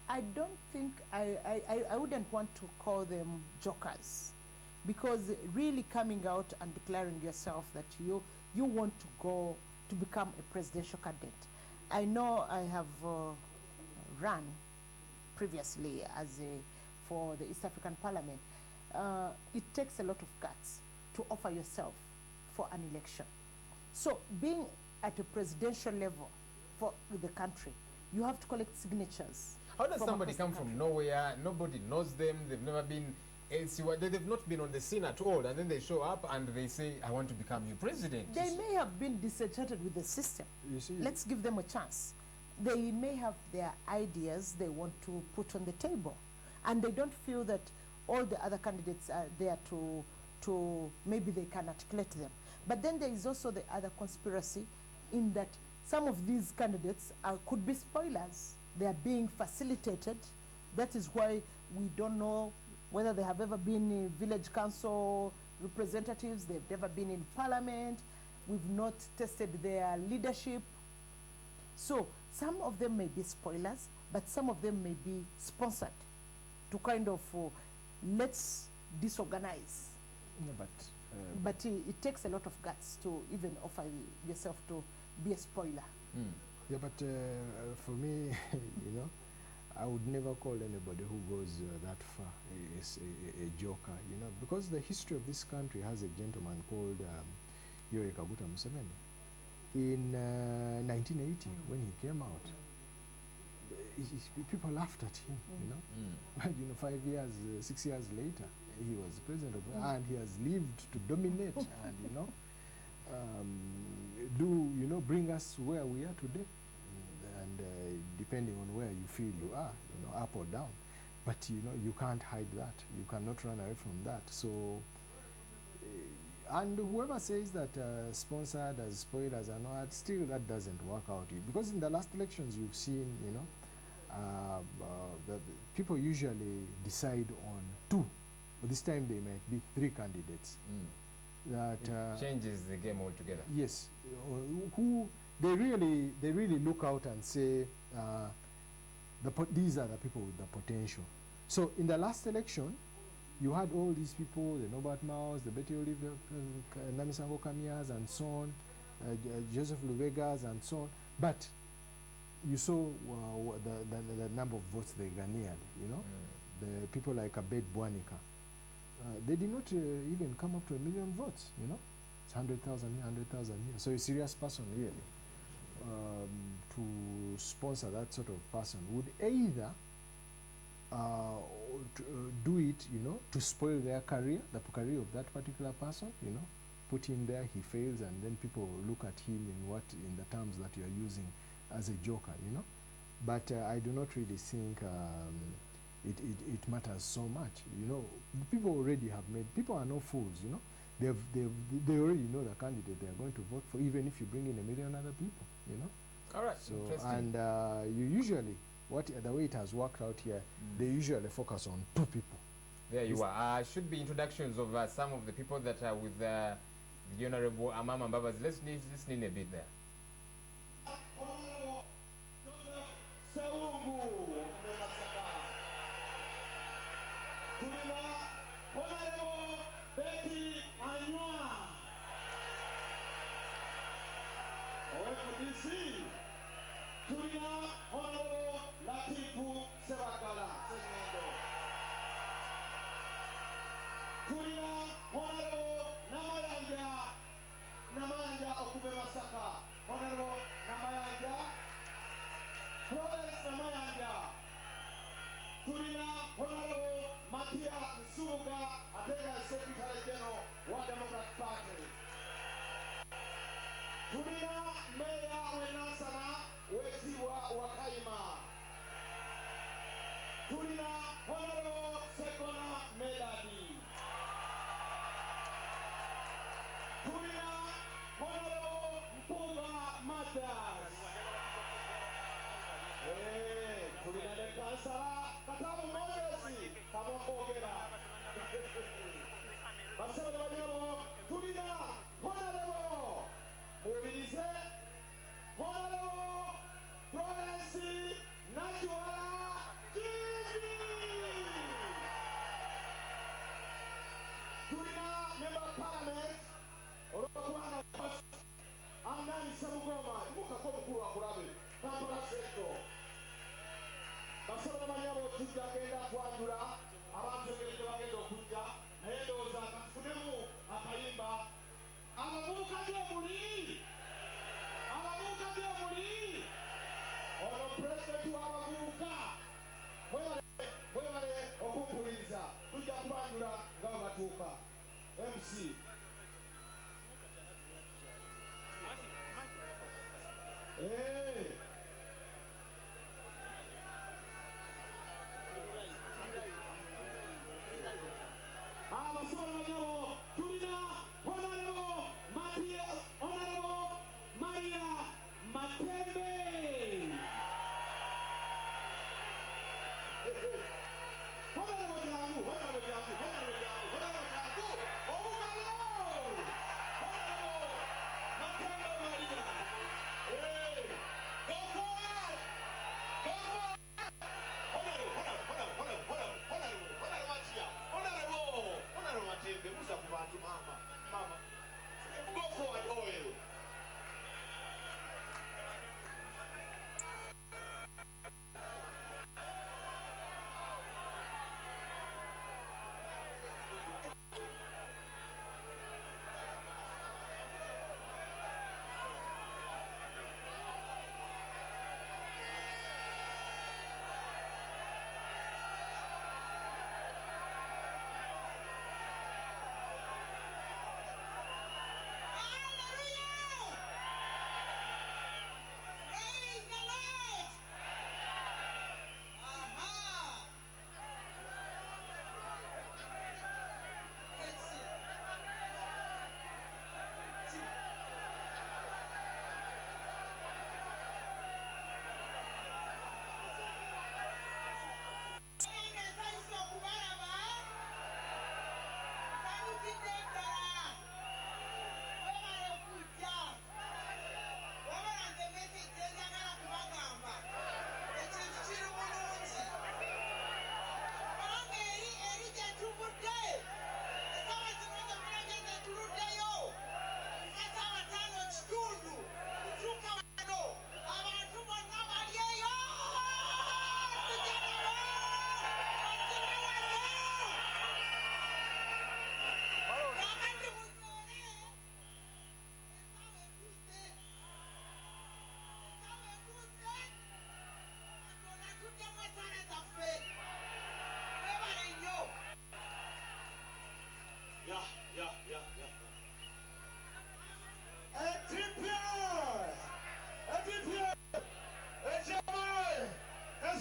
I don't think, I wouldn't want to call them jokers, because really coming out and declaring yourself that you want to go to become a presidential candidate. I know I have run previously for the East African Parliament. It takes a lot of guts to offer yourself for an election. So being at a presidential level for the country, you have to collect signatures. How does somebody come from nowhere? Nobody knows them. They've never been elsewhere. They've not been on the scene at all. And then they show up and they say, I want to become your president. They may have been disenchanted with the system. You see, let's give them a chance. They may have their ideas they want to put on the table. And they don't feel that all the other candidates are there to maybe they can articulate them. But then there is also the other conspiracy in that some of these candidates could be spoilers. They are being facilitated. That is why we don't know whether they have ever been village council representatives. They've never been in parliament. We've not tested their leadership. So some of them may be spoilers, but some of them may be sponsored to kind of let's disorganize. No, But it takes a lot of guts to even offer yourself to be a spoiler. Yeah, but for me, you know, I would never call anybody who goes that far a joker, you know, because the history of this country has a gentleman called Yoweri Kaguta Museveni. In 1980, when he came out, people laughed at him, you know. And, you know, 5 years, 6 years later, he was president of, and he has lived to dominate and, you know, bring us where we are today. And depending on where you feel you are, you know, up or down. But, you know, you can't hide that. You cannot run away from that. So, and whoever says that sponsored as spoilers and all that, still that doesn't work out. Because in the last elections you've seen, you know, the people usually decide on two. But this time they might be 3 candidates. That it changes the game altogether. Yes, who they really look out and say these are the people with the potential. So in the last election, you had all these people, the Norbert Maus, the Betty Olive, Namisango Kamias, and so on, Joseph Lubegas, and so on. But you saw the number of votes they garnered. You know, the people like Abed Bwanika. They did not even come up to 1 million votes, you know. It's 100,000 here, 100,000 here. So a serious person, really, to sponsor that sort of person would either do it, you know, to spoil their career, the career of that particular person, you know, put him there, he fails, and then people look at him in the terms that you are using as a joker, you know. But I do not really think it matters so much, you know. People already have made, people are no fools, you know. They already know the candidate they are going to vote for, even if you bring in 1 million other people, you know. All right. So, and you usually, the way it has worked out here, they usually focus on 2 people. There you are. Should be introductions of some of the people that are with the Honorable Amama Mbabazi. Let's listen a bit there.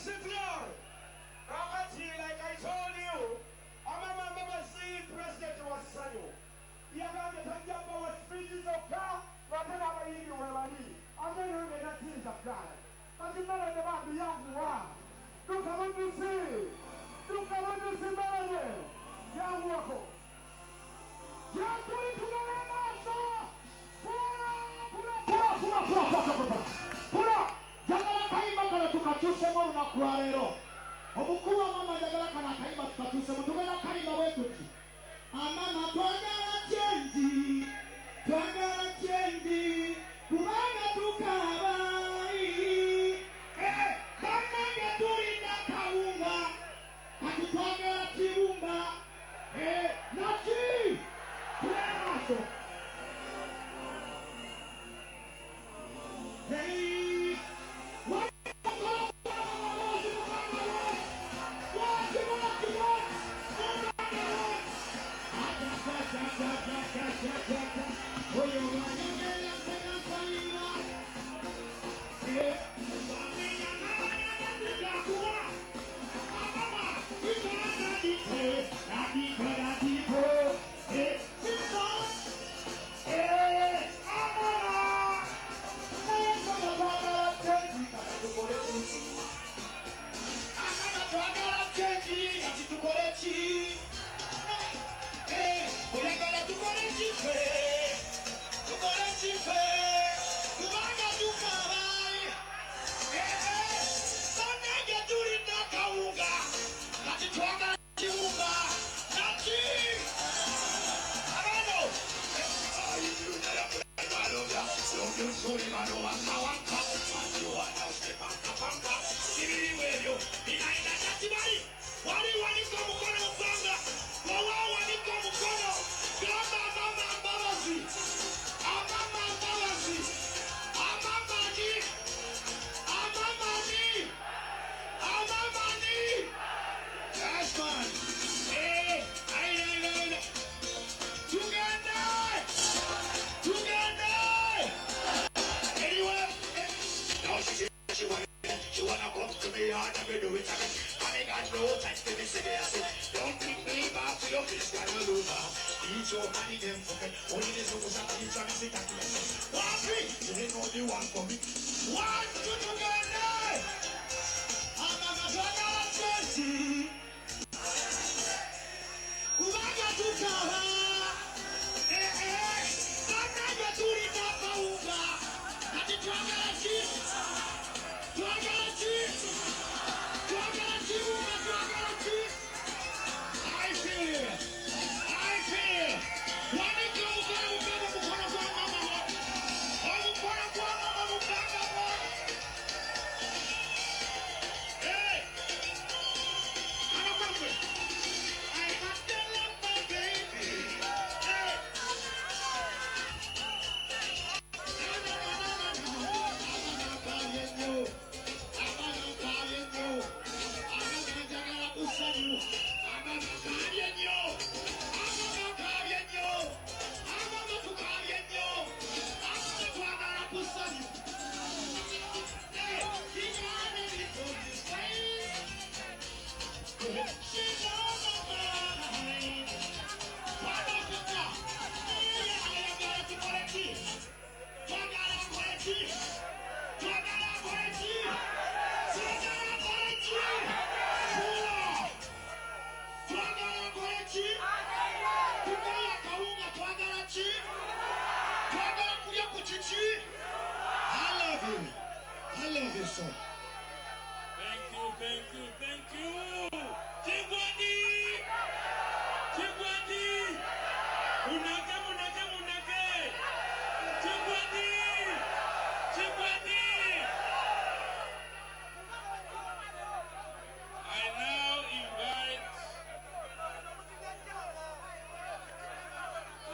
CPR. Kakati, like I told you, I'm a member of the president was Sanyo. Yaga the Tanjamba was speeches of car, Ratana Bayi, Webani. I'm going to get that things of God. But you know about the young one. Look at what you see. Look at what you see, man. Young Wako. Young Puri to the Ramasa. Pura! Jagala kaimba kana tukachuse mo na kuarero. Obukuru wa mama jagala kana kaimba tukachuse mo tugenda kaimba wetu. Amama twagala chenji. Twagala chenji. Kubanga tukabai. Kama ngeturi na kaunga. Kati twagala kiunga. Nachi. Kuaraso. Hey, what?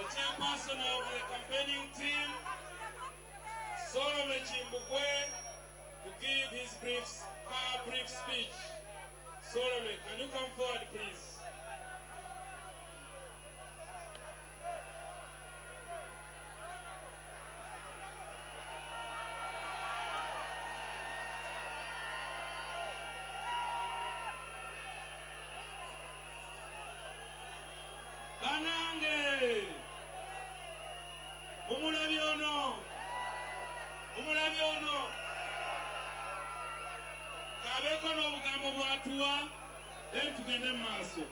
Chairperson of the campaigning team, Solomon Chimbukwe, to give his brief speech. Solomon, can you come forward, please? abeeko n'obugambo bw'atuwa then tugende mu maaso.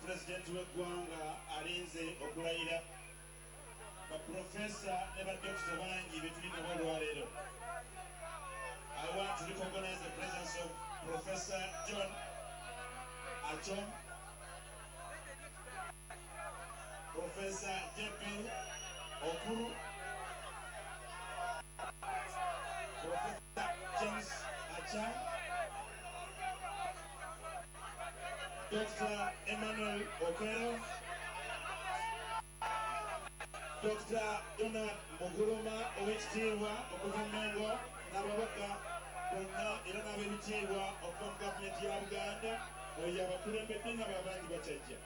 President w'eggwanga alinze okulayira baprofesa ne badokita bangi be tulina olwaleero. I want to recognize the presence of Professor John Achom, Professor J.P. Okuru, Professor James Acham, Dr. Emmanuel Okero, Dr. Donald Muguruma ow'ekitiibwa okuva Mengo n'ababaka bonna era n'ab'ebitiibwa okuva mu gavumenti ya Buganda oyo abakulembedde nga babangi bakyajja.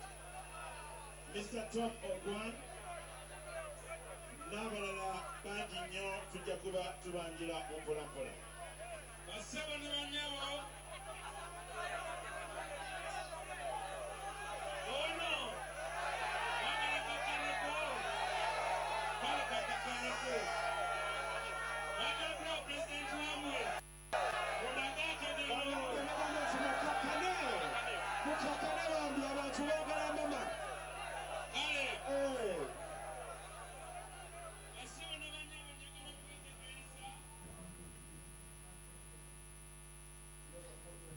Mr. Tom Ogwan n'abalala bangi nnyo tujja kuba tubanjira mu mpolampola. Bassebo ne bannyabo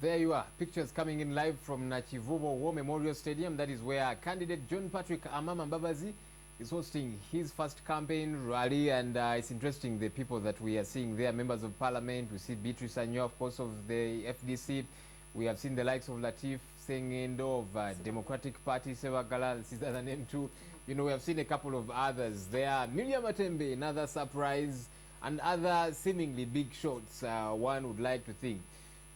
There you are, pictures coming in live from Nachivubo War Memorial Stadium. That is where candidate John Patrick Amama Mbabazi is hosting his first campaign rally, and it's interesting the people that we are seeing there. Members of Parliament, we see Beatrice Anyo, of course, of the FDC. We have seen the likes of Latif Sengendo of Democratic Party, Sevagala, this is the other name too. You know, we have seen a couple of others there. Miriam Matembe, another surprise, and other seemingly big shots, one would like to think.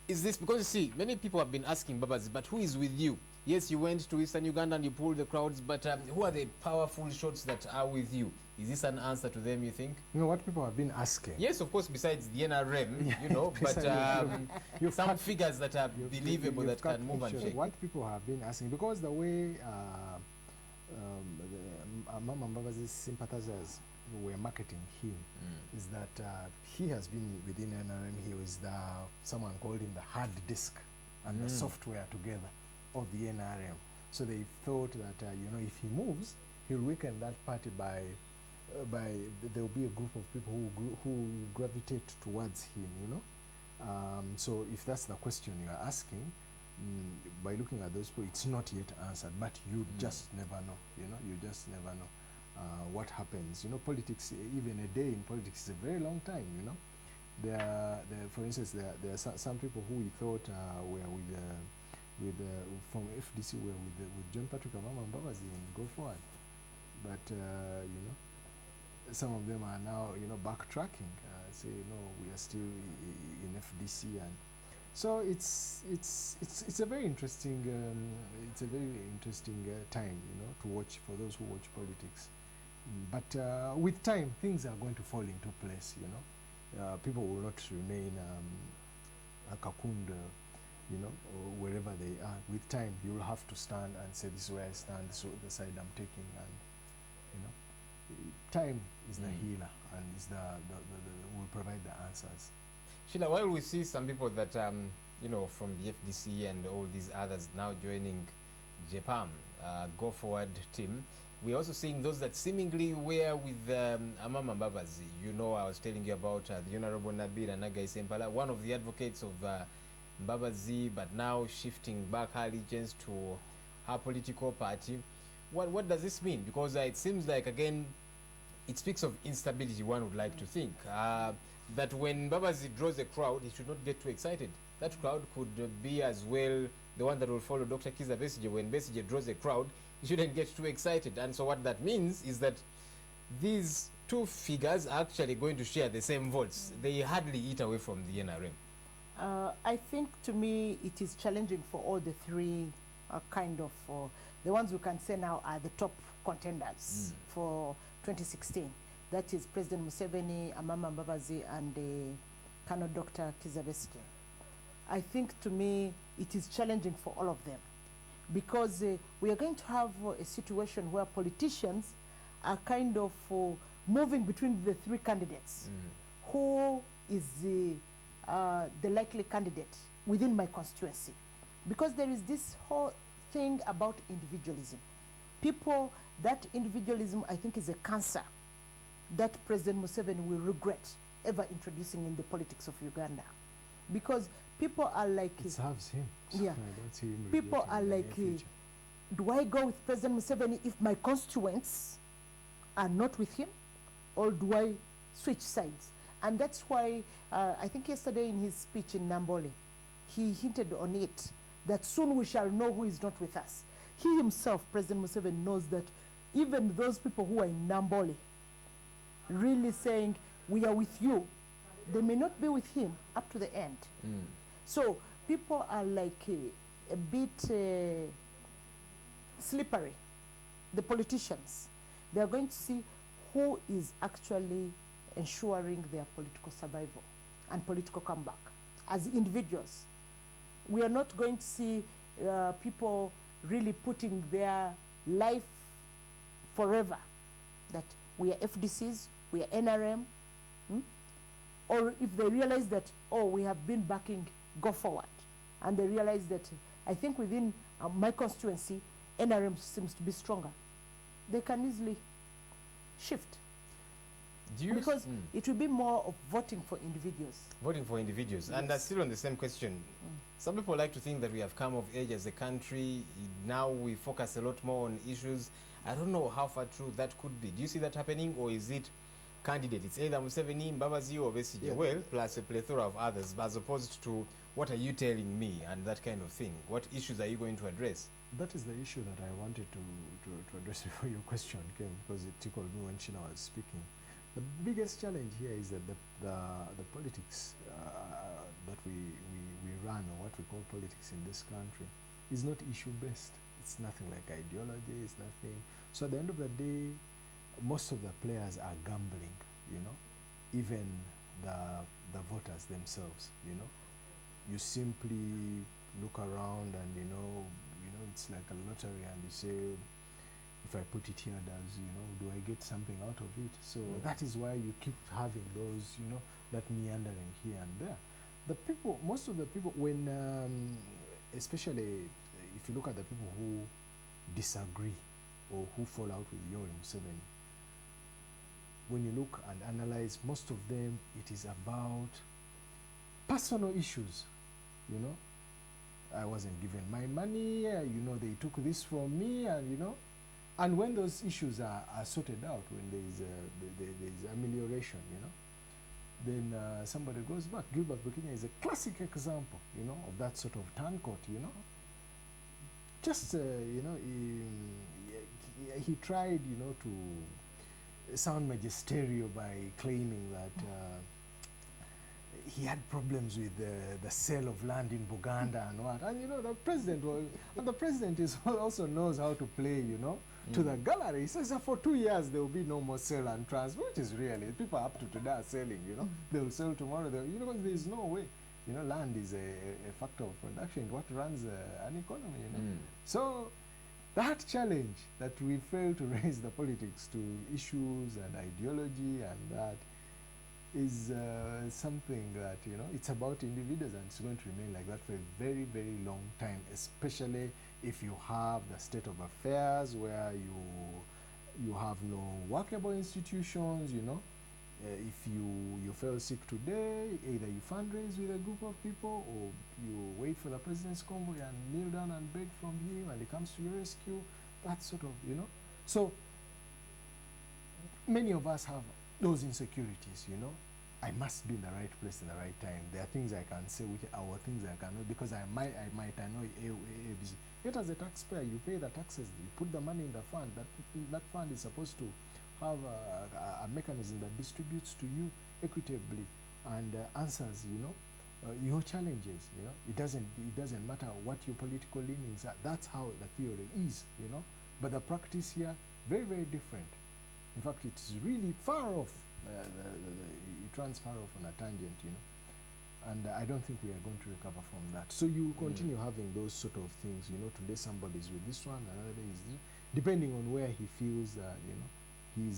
Is this because, you see, many people have been asking Babazi, but who is with you? Yes, you went to Eastern Uganda and you pulled the crowds, but who are the powerful shots that are with you? Is this an answer to them, you think? You know what people have been asking? Yes, of course, besides the NRM, you know, but some figures that are believable that can move and shake. What people have been asking, because the way Mama Mbabazi's sympathizers were marketing him is that he has been within NRM. He was someone called him the hard disk and the software together of the NRM. So they thought that you know, if he moves, he'll weaken that party by there will be a group of people who gravitate towards him. You know, so if that's the question you are asking, by looking at those people, it's not yet answered, but you just never know, you know, you just never know what happens. You know, politics, even a day in politics is a very long time, you know. For instance, there are some people who we thought were from FDC were with John Patrick Amama Mbabazi and Go Forward, but you know, some of them are now, you know, backtracking, say no, we are still in FDC, and so it's a very interesting time, you know, to watch for those who watch politics. But with time, things are going to fall into place, you know. People will not remain cocooned, you know, or wherever they are. With time, you'll have to stand and say, this is where I stand, this is the side I'm taking, and, you know, time is the healer, and is will provide the answers. Sheila, while we see some people that, you know, from the FDC and all these others now joining JPAM, Go Forward team, we're also seeing those that seemingly were with Amama Mbabazi. You know, I was telling you about the Honorable Nabil Anagai Sempala, one of the advocates of Mbabazi, but now shifting back her allegiance to her political party. What does this mean? Because it seems like, again, it speaks of instability, one would like to think. That when Mbabazi draws a crowd, he should not get too excited. That crowd could be as well the one that will follow Dr. Kizza Besigye. When Besigye draws a crowd, he shouldn't get too excited. And so what that means is that these two figures are actually going to share the same votes. They hardly eat away from the NRM. I think, to me, it is challenging for all the three kind of, the ones we can say now are the top contenders for 2016. That is President Museveni, Amama Mbabazi, and Colonel Dr. Kizza Besigye. I think, to me, it is challenging for all of them, because we are going to have a situation where politicians are kind of moving between the three candidates. Who is the likely candidate within my constituency? Because there is this whole thing about individualism. People, that individualism, I think, is a cancer that President Museveni will regret ever introducing in the politics of Uganda. Because people are like... It serves him. Yeah. People are like, do I go with President Museveni if my constituents are not with him? Or do I switch sides? And that's why, I think yesterday in his speech in Nambole, he hinted on it, that soon we shall know who is not with us. He himself, President Museveni, knows that even those people who are in Nambole, really saying, we are with you, they may not be with him up to the end. So people are like a bit slippery, the politicians. They are going to see who is actually ensuring their political survival and political comeback as individuals. We are not going to see people really putting their life forever, that we are FDCs, we are NRM, or if they realize that, oh, we have been backing Go Forward, and they realize that, I think within my constituency, NRM seems to be stronger, they can easily shift. Because it will be more of voting for individuals. Voting for individuals. Yes. And still on the same question, some people like to think that we have come of age as a country. Now we focus a lot more on issues. I don't know how far true that could be. Do you see that happening, or is it candidate? It's either Museveni, Mbabazi, or Besigye, well, plus a plethora of others, as opposed to what are you telling me and that kind of thing. What issues are you going to address? That is the issue that I wanted to address before your question came, because it tickled me when Sheila was speaking. The biggest challenge here is that the politics that we run, or what we call politics in this country, is not issue-based. It's nothing like ideology, it's nothing. So at the end of the day, most of the players are gambling, you know, even the voters themselves, you know. You simply look around and, you know, it's like a lottery, and you say, if I put it here, do I get something out of it? So that is why you keep having those, that meandering here and there. The people, most of the people, when, especially if you look at the people who disagree or who fall out with Yoweri Museveni, when you look and analyze, most of them, it is about personal issues, I wasn't given my money, you know, they took this from me, and you know, and when those issues are sorted out, when there's amelioration, you know, then somebody goes back. Gilbert Bukinya is a classic example, you know, of that sort of turncoat, you know. Just, you know, he tried, you know, to sound magisterial by claiming that he had problems with the sale of land in Buganda and what. And, you know, the president is also knows how to play, you know, to the gallery. He says that for 2 years there will be no more sale and transfer, which is really, people up to today are selling, you know. They will sell tomorrow, you know, there is no way. You know, land is a factor of production, what runs an economy, you know. So that challenge that we fail to raise the politics to issues and ideology, and that is something that, you know, it's about individuals, and it's going to remain like that for a very, very long time, especially if you have the state of affairs where you have no workable institutions, you know. If you fell sick today, either you fundraise with a group of people, or you wait for the president's convoy and kneel down and beg from him, and he comes to your rescue. That sort of, you know. So many of us have those insecurities, you know. I must be in the right place in the right time. There are things I can say, which are things I cannot, because I might annoy ABC. Yet as a taxpayer, you pay the taxes, you put the money in the fund. That fund is supposed to have a mechanism that distributes to you equitably and answers, you know, your challenges. You know, it doesn't matter what your political leanings are. That's how the theory is, you know. But the practice here, very, very different. In fact, it's really far off. It runs far off on a tangent, you know. And I don't think we are going to recover from that. So you continue having those sort of things, you know. Today somebody's with this one, another day is this, depending on where he feels, you know, he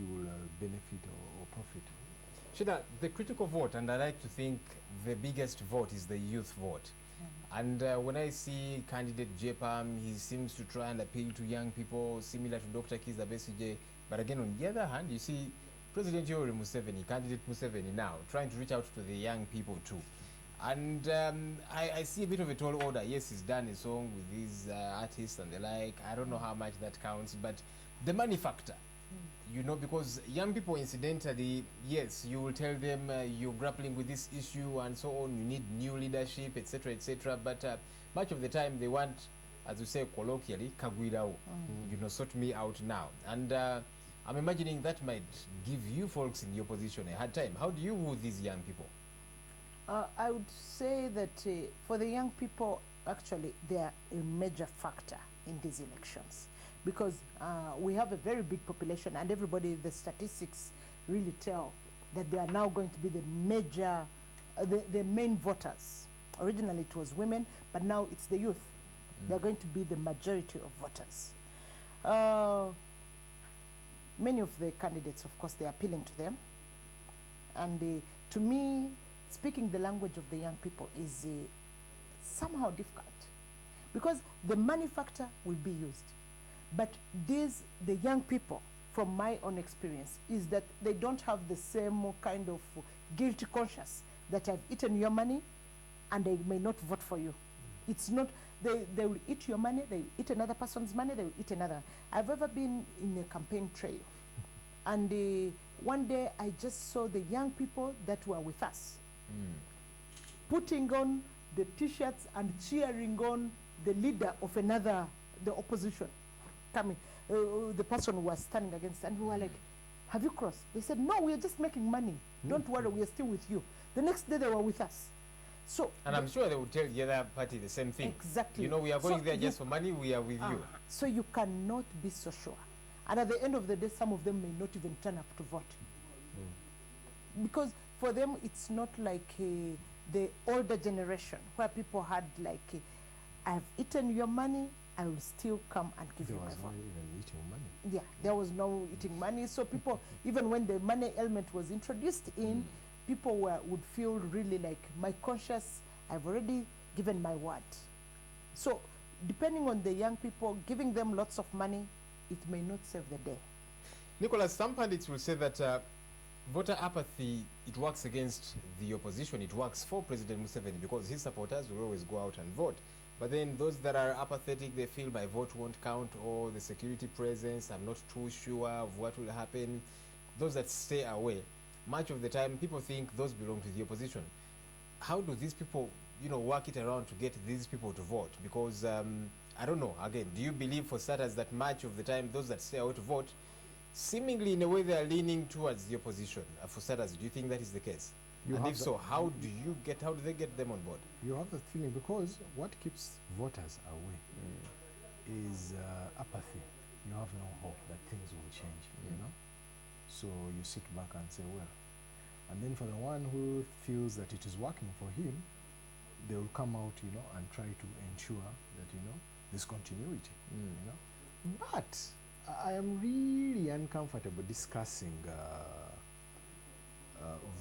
will benefit or profit. Shida, the critical vote, and I like to think the biggest vote is the youth vote. And when I see candidate JPAM, he seems to try and appeal to young people, similar to Dr. Kizza Besigye. But again, on the other hand, you see President Yoweri Museveni, candidate Museveni now, trying to reach out to the young people too. And I see a bit of a tall order. Yes, he's done a song with these artists and the like. I don't know how much that counts, but the money factor, you know, because young people, incidentally, yes, you will tell them you're grappling with this issue and so on, you need new leadership, etc., but much of the time they want, as we say colloquially, kagwirao, you know, sort me out now. And I'm imagining that might give you folks in your position a hard time. How do you woo these young people? I would say that for the young people, actually, they are a major factor in these elections, because we have a very big population, and everybody, the statistics really tell that they are now going to be the major, the main voters. Originally it was women, but now it's the youth. They're going to be the majority of voters. Many of the candidates, of course, they're appealing to them. And to me, speaking the language of the young people is somehow difficult, because the money factor will be used. But the young people, from my own experience, is that they don't have the same kind of guilty conscience that I've eaten your money and they may not vote for you. It's not, they will eat your money, they will eat another person's money, they will eat another. I've ever been in a campaign trail, and one day I just saw the young people that were with us putting on the t-shirts and cheering on the leader of the opposition coming, the person who was standing against, and we were like, have you crossed? They said, no, we are just making money. Don't worry, we are still with you. The next day they were with us. So, and I'm sure they would tell the other party the same thing. Exactly. You know, we are going there just for money, we are with you. So you cannot be so sure. And at the end of the day, some of them may not even turn up to vote. Because for them, it's not like the older generation, where people had like, I've eaten your money, I will still come and give you my vote. There was not even eating money. Yeah, there was no eating money. So people, even when the money element was introduced in, people would feel really like, my conscience, I've already given my word. So depending on the young people, giving them lots of money, it may not save the day. Nicholas, some pundits will say that voter apathy, it works against the opposition, it works for President Museveni because his supporters will always go out and vote. But then those that are apathetic, they feel my vote won't count, or the security presence, I'm not too sure of what will happen. Those that stay away, much of the time people think those belong to the opposition. How do these people, work it around to get these people to vote? Because I don't know, again, do you believe for starters that much of the time those that stay away to vote, seemingly in a way they are leaning towards the opposition? For starters, do you think that is the case? And if so, how do they get them on board? You have that feeling because what keeps voters away is apathy. You have no hope that things will change, So you sit back and say, well. And then for the one who feels that it is working for him, they will come out, and try to ensure that, there's continuity, But I am really uncomfortable discussing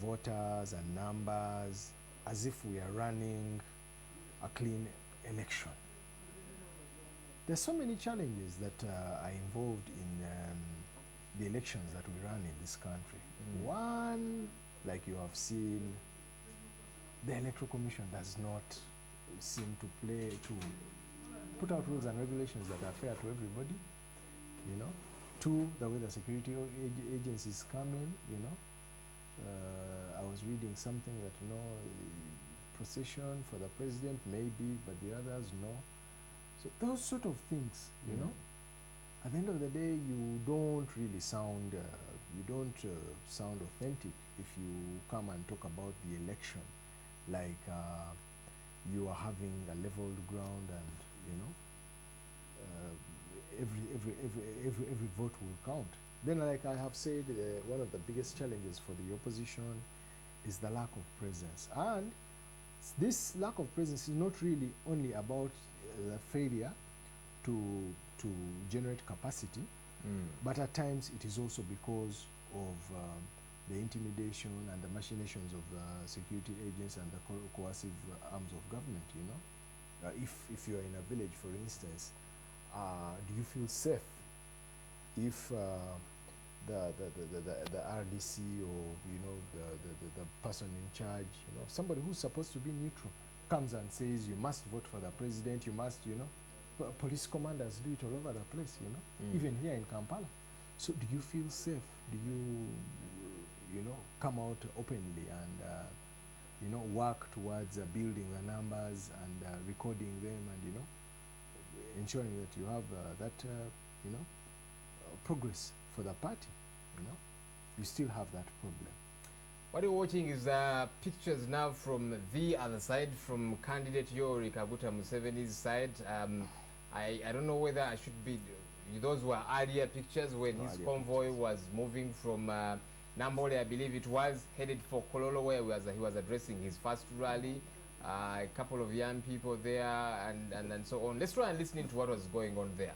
voters and numbers as if we are running a clean election. There's so many challenges that are involved in the elections that we run in this country. One, like you have seen, the Electoral Commission does not seem to put out rules and regulations that are fair to everybody, Two, the way the security agencies come in, I was reading something that, procession for the president maybe, but the others no. So those sort of things, At the end of the day, you don't really sound, sound authentic if you come and talk about the election like you are having a leveled ground and, every vote will count. Then, like I have said, one of the biggest challenges for the opposition is the lack of presence. And this lack of presence is not really only about the failure to generate capacity, but at times it is also because of the intimidation and the machinations of the security agents and the coercive arms of government, if you are in a village, for instance, do you feel safe if the RDC or the person in charge, somebody who's supposed to be neutral, comes and says you must vote for the president, you must, police commanders do it all over the place, even here in Kampala. So do you feel safe? Do you, come out openly and, work towards building the numbers and recording them and, ensuring that you have that, progress for the party, you still have that problem. What you're watching is pictures now from the other side, from candidate Yoweri Kaguta Museveni's side. I don't know whether I should be, those were earlier pictures when his convoy was moving from Nambole, I believe it was, headed for Kololo, where he was addressing his first rally. A couple of young people there and so on. Let's try and listen to what was going on there.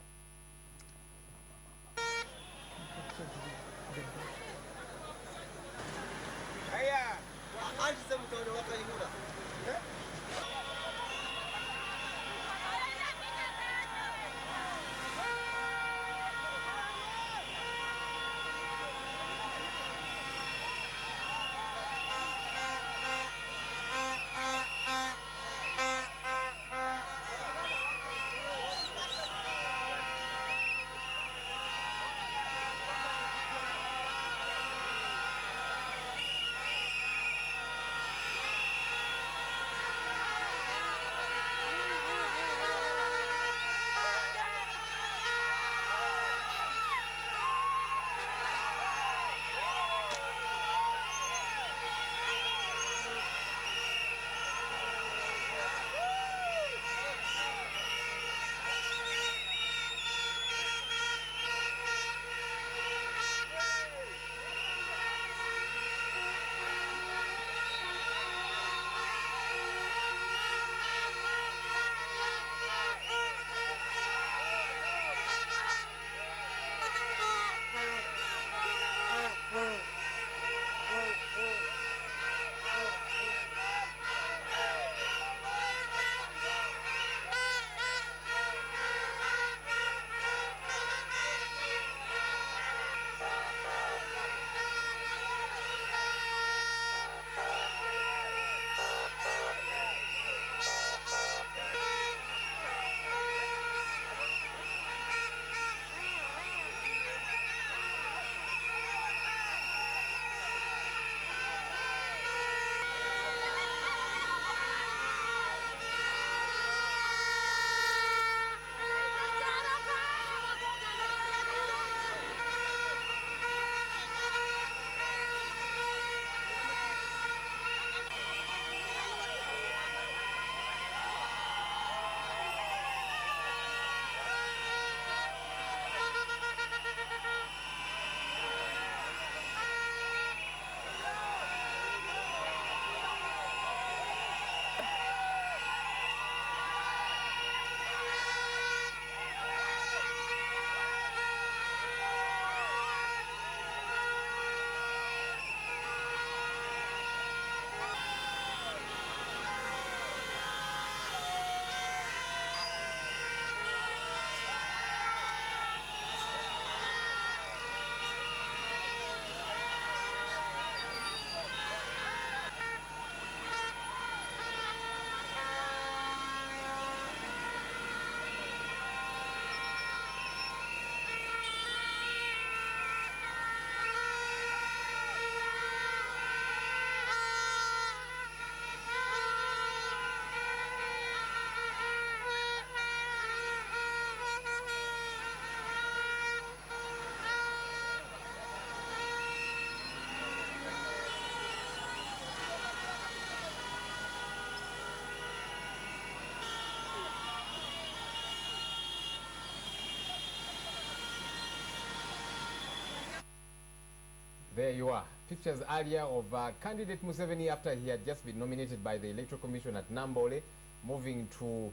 There you are. Pictures earlier of candidate Museveni after he had just been nominated by the Electoral Commission at Nambole, moving to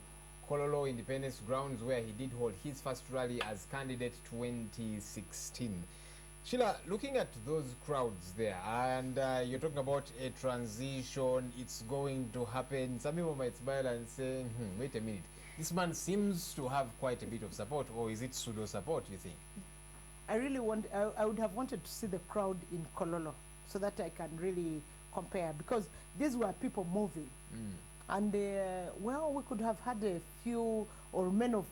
Kololo Independence Grounds where he did hold his first rally as candidate 2016. Sheila, looking at those crowds there, and you're talking about a transition, it's going to happen. Some people might smile and say, wait a minute, this man seems to have quite a bit of support, or is it pseudo support, you think? I really want, I would have wanted to see the crowd in Kololo so that I can really compare, because these were people moving. And well, we could have had a few or many of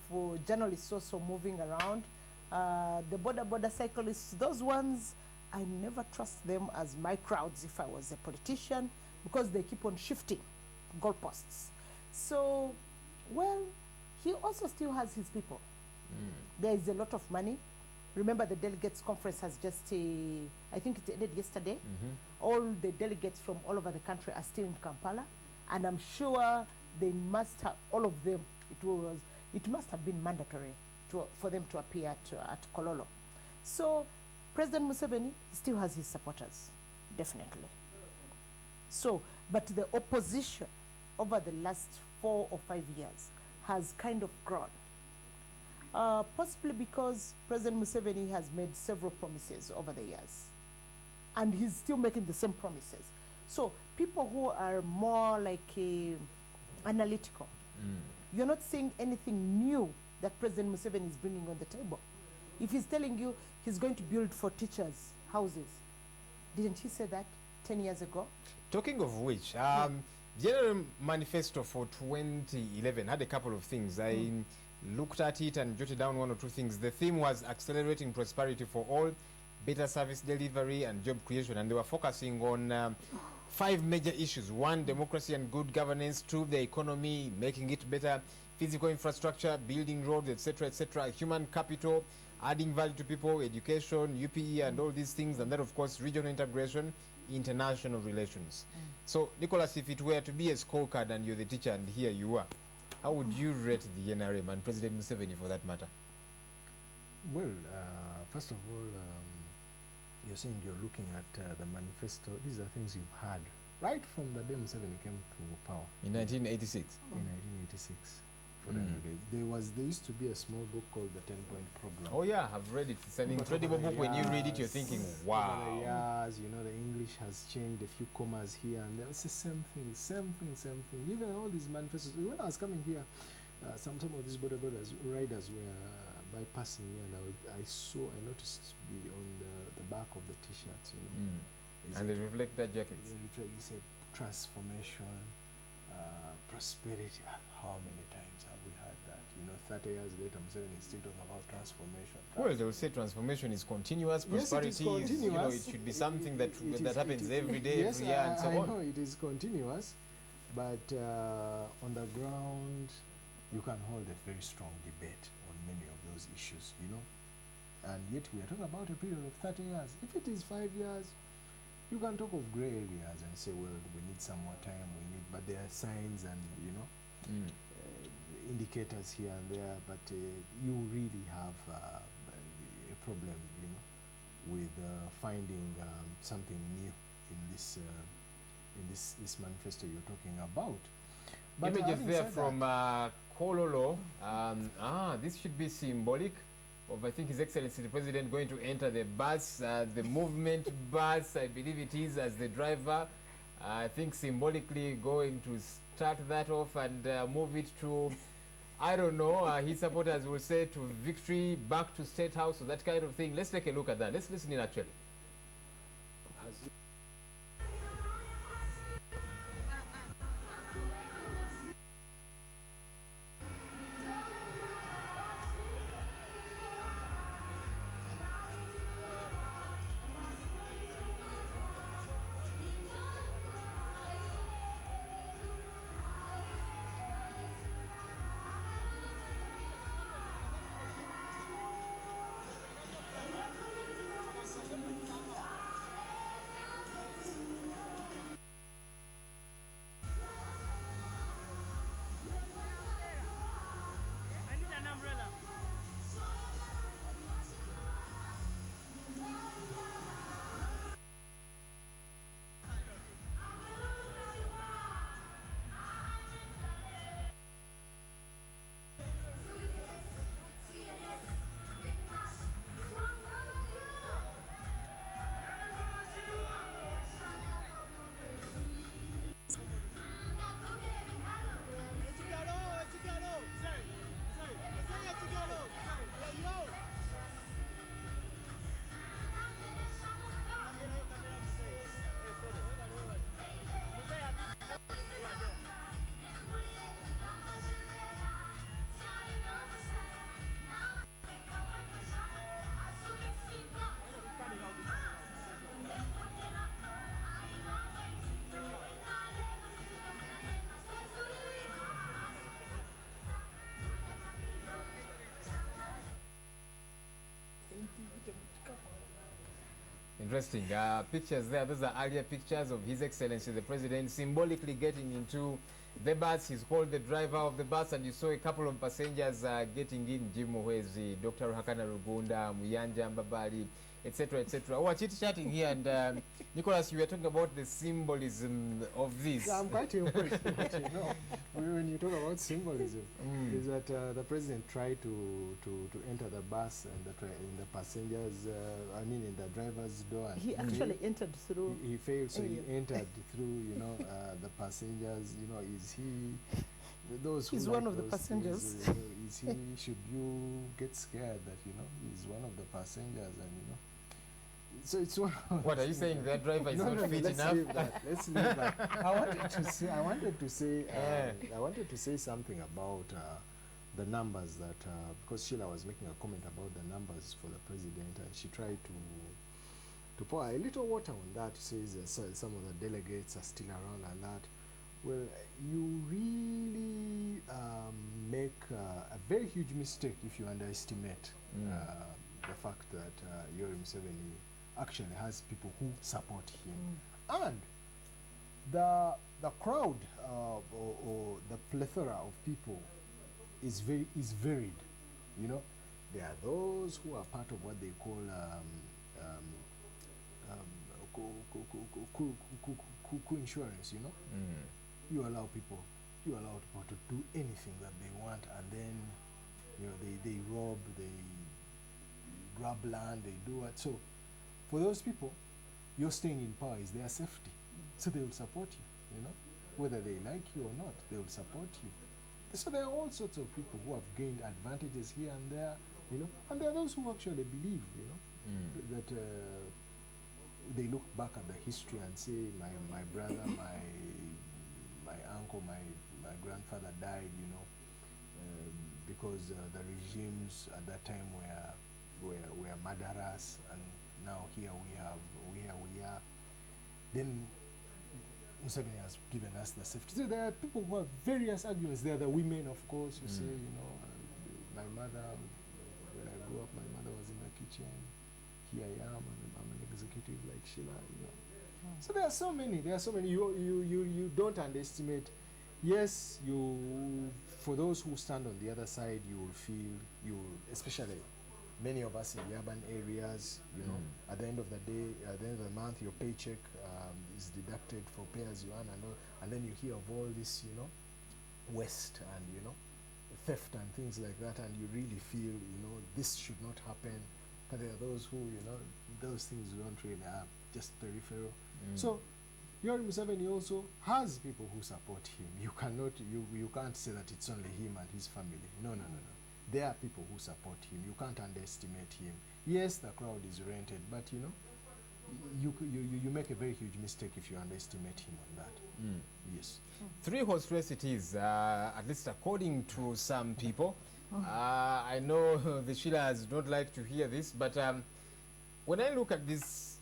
journalists also moving around. The border cyclists, those ones, I never trust them as my crowds if I was a politician, because they keep on shifting goalposts. So, well, he also still has his people. There is a lot of money. Remember, the delegates conference has just, I think it ended yesterday. All the delegates from all over the country are still in Kampala, and I'm sure they must have, all of them, it must have been mandatory for them to appear at Kololo. So President Museveni still has his supporters, definitely. So, but the opposition over the last 4 or 5 years has kind of grown. Possibly because President Museveni has made several promises over the years, and he's still making the same promises. So people who are more like analytical, you're not seeing anything new that President Museveni is bringing on the table. If he's telling you he's going to build for teachers houses, didn't he say that 10 years ago? Talking of which, General Manifesto for 2011 had a couple of things. I looked at it and jotted down 1 or 2 things. The theme was accelerating prosperity for all, better service delivery and job creation, and they were focusing on 5 major issues. 1, democracy and good governance. 2, the economy, making it better. Physical infrastructure, building roads, etc., human capital, adding value to people, education, UPE, and all these things, and then, of course, regional integration, international relations. So, Nicholas, if it were to be a scorecard and you're the teacher and here you are, how would you rate the NRM and President Museveni for that matter? Well, first of all, you're saying you're looking at the manifesto. These are things you've had right from the day Museveni came to power. In 1986? In 1986. There used to be a small book called the 10-Point Program. Oh yeah, I've read it. It's an incredible book. When you read it, you're thinking, wow. Over the years, you know, the English has changed, a few commas here and there. It's the same thing. Even all these manifestos. When I was coming here, some of these border riders were bypassing me, and I noticed on the back of the t-shirts, you know. And they reflect that jackets. They say transformation, prosperity. How many times have we had that? You know, 30 years later, Museveni is still talking about transformation. Well, they will say transformation is continuous. Prosperity yes, it is continuous. You know, it should be something that happens every day, every year, and so on. I know it is continuous, but on the ground, you can hold a very strong debate on many of those issues, you know. And yet we are talking about a period of 30 years. If it is 5 years, you can talk of gray areas and say, well, we need some more time, but there are signs and, you know, indicators here and there, but you really have a problem, you know, with finding something new in this manifesto you're talking about. But images there from Kololo. This should be symbolic of, I think, His Excellency the President going to enter the bus, the movement bus, I believe it is, as the driver. I think symbolically going to start that off and move it to, I don't know, his supporters will say to victory, back to State House, or that kind of thing. Let's take a look at that. Let's listen in actually. Interesting. Pictures there. Those are earlier pictures of His Excellency the President symbolically getting into the bus. He's called the driver of the bus, and you saw a couple of passengers getting in. Jim Muhwezi, Dr. Ruhakana Rugunda, Muyanja Mbabali, etc., etc. We're chit-chatting here, and Nicholas, you were talking about the symbolism of this. Yeah, I'm quite impressed. You know, when you talk about symbolism, is that the president tried to enter the bus and in the passengers, in the driver's door. And he actually entered through. He failed, so he entered through, the passengers. Is he? Those who he's like one of the those passengers. things, is he? Should you get scared that he's one of the passengers, and So it's one. What are you saying? That driver is not fit let's enough? Leave that. Let's leave that. I wanted to say something about the numbers that because Sheila was making a comment about the numbers for the president, and she tried to pour a little water on that. Says some of the delegates are still around and that. Well, you really make a very huge mistake if you underestimate the fact that Yoweri Museveni actually has people who support him. And the crowd or the plethora of people is varied. There are those who are part of what they call coup insurance, You allow people to do anything that they want, and then they rob, they grab land, they do what. So for those people, you're staying in power is their safety. So they will support you, whether they like you or not, they will support you. So there are all sorts of people who have gained advantages here and there, and there are those who actually believe, that they look back at the history and say, my brother, my uncle, my grandfather died, because the regimes at that time were murderous, and now here we are. Then Museveni has given us the safety. So there are people who have various arguments. There are the women, of course, who say, my mother, when I grew up, my mother was in the kitchen. Here I am, and I'm an executive like Sheila, So there are so many. You don't underestimate. Yes, for those who stand on the other side, you will feel, especially many of us in the urban areas, at the end of the day, at the end of the month, your paycheck is deducted for pay as you earn, and then you hear of all this, waste and, theft and things like that, and you really feel, this should not happen. But there are those who, those things don't really are just peripheral. So Yoweri Museveni also has people who support him. You can't say that it's only him and his family. No. There are people who support him. You can't underestimate him. Yes, the crowd is rented, but you make a very huge mistake if you underestimate him on that. Yes. 3 horse race it is, at least according to some people. I know the Sheilas don't like to hear this, but when I look at this,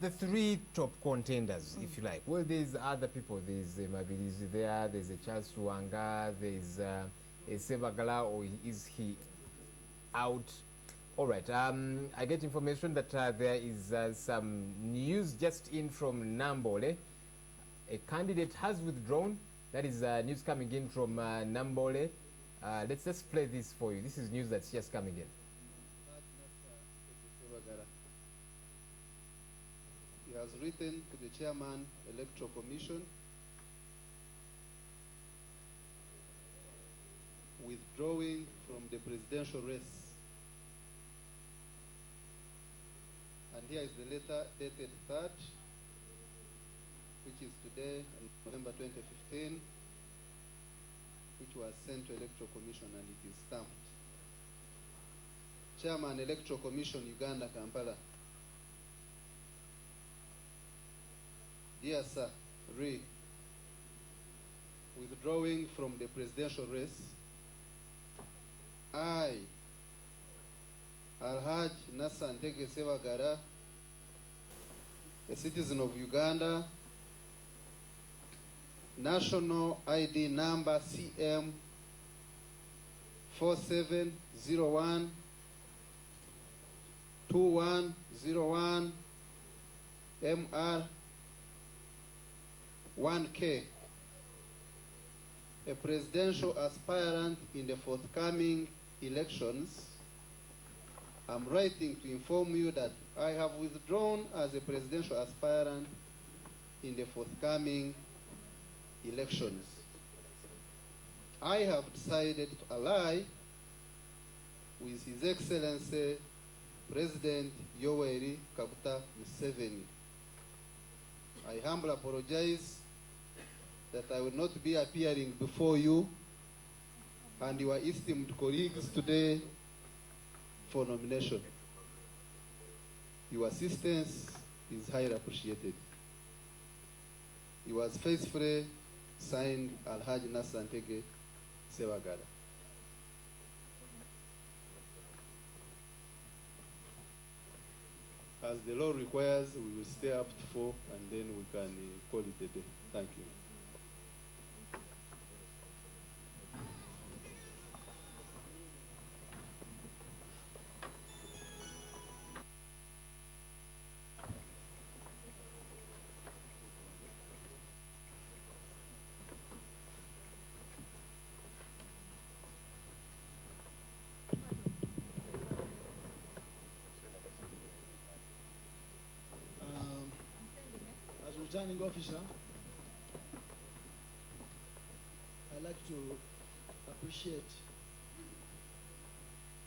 the 3 top contenders, if you like, well, there's other people. There's Mabilizi there, there's a Charles Ruanga, there's a Sevagala, or is he out? All right, I get information that there is some news just in from Nambole. A candidate has withdrawn. That is news coming in from Nambole. Let's just play this for you. This is news that's just coming in. He has written to the Chairman, Electoral Commission, withdrawing from the presidential race. And here is the letter dated 3rd, which is today, November 2015, which was sent to Electoral Commission, and it is stamped. Chairman, Electoral Commission, Uganda, Kampala. Dear Sir, withdrawing from the presidential race, I, Alhaj Nassan Teke Sevagara, a citizen of Uganda, national ID number CM 4701 2101 MR 1K, a presidential aspirant in the forthcoming elections, I'm writing to inform you that I have withdrawn as a presidential aspirant in the forthcoming elections. I have decided to ally with His Excellency President Yoweri Kaguta Museveni. I humbly apologize that I will not be appearing before you and your esteemed colleagues today for nomination. Your assistance is highly appreciated. Yours faithfully, signed Alhaji Nasantege Sewagala. As the law requires, we will stay up to 4 and then we can call it a day. Thank you. Returning officer, I'd like to appreciate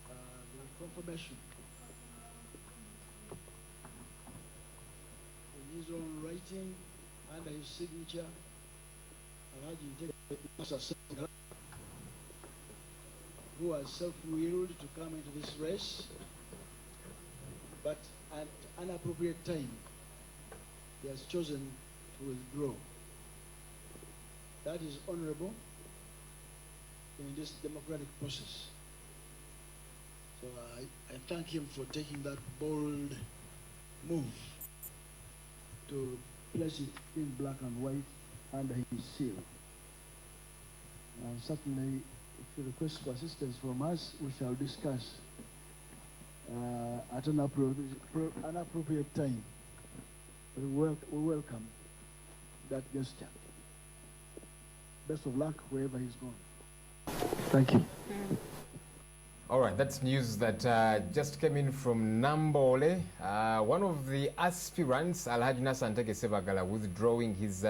the confirmation in his own writing under his signature, who has self-willed to come into this race, but at an appropriate time he has chosen to withdraw. That is honorable in this democratic process. So I thank him for taking that bold move to place it in black and white under his seal. And certainly, if you request for assistance from us, we shall discuss at an appropriate time. We welcome that gesture. Best of luck wherever he's gone. Thank you. All right, that's news that just came in from Nambole. One of the aspirants, Alhaji Nasantege Sewagala, withdrawing his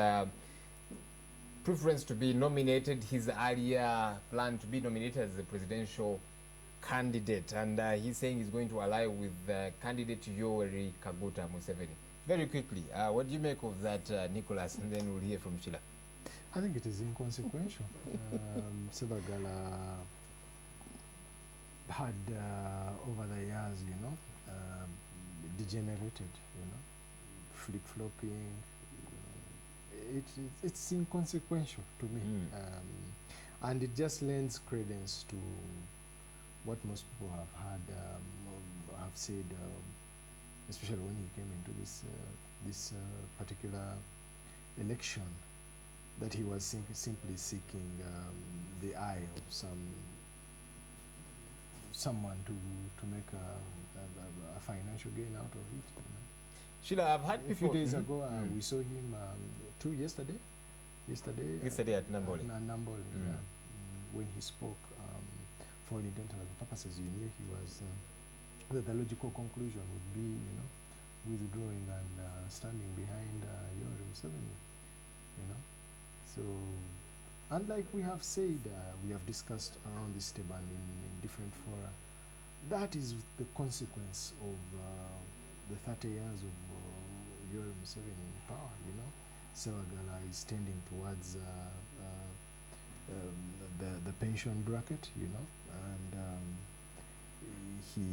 preference to be nominated, his earlier plan to be nominated as a presidential candidate. And he's saying he's going to ally with candidate Yoweri Kaguta Museveni. Very quickly, what do you make of that, Nicholas? And then we'll hear from Sheila. I think it is inconsequential. Sewagala had, over the years, degenerated, flip-flopping. It's inconsequential to me. And it just lends credence to what most people have said, especially when he came into this particular election, that he was simply seeking the eye of someone to make a financial gain out of it. Sheila, I've had a few days ago we saw him yesterday at Nambole. When he spoke, for all intents and purposes, you knew he was that the logical conclusion would be, withdrawing and standing behind Yoweri Museveni, So, and like we have said, we have discussed around this table and in different fora, that is the consequence of the 30 years of Yoweri Museveni in power, Sewagala is tending towards the pension bracket, and he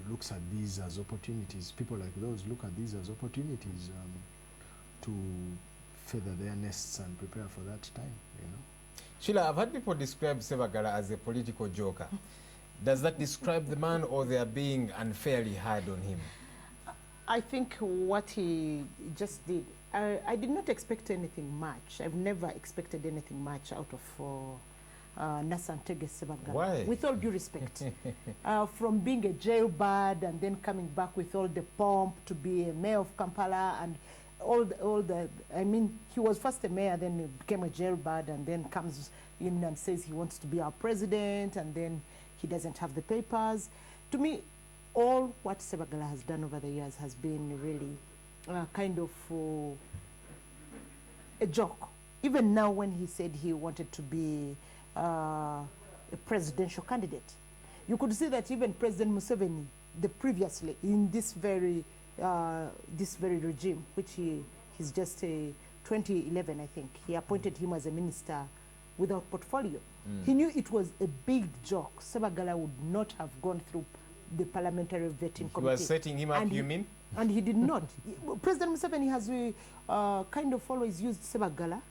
looks at these as opportunities. People like those look at these as opportunities to feather their nests and prepare for that time, Sheila, I've had people describe Sewagala as a political joker. Does that describe the man, or they are being unfairly hard on him? I think what he just did, I did not expect anything much. I've never expected anything much out of Nasantege Sebagala. Why? With all due respect. From being a jailbird and then coming back with all the pomp to be a mayor of Kampala and I mean, he was first a mayor, then he became a jailbird, and then comes in and says he wants to be our president, and then he doesn't have the papers. To me, all what Sebagala has done over the years has been really kind of a joke. Even now when he said he wanted to be a presidential candidate, you could see that even President Museveni, previously in this very regime, which he's just 2011, I think, he appointed him as a minister without portfolio. He knew it was a big joke. Sebagala would not have gone through the parliamentary vetting committee. He was setting him up, you mean? And he did not. President Museveni has kind of always used Sebagala,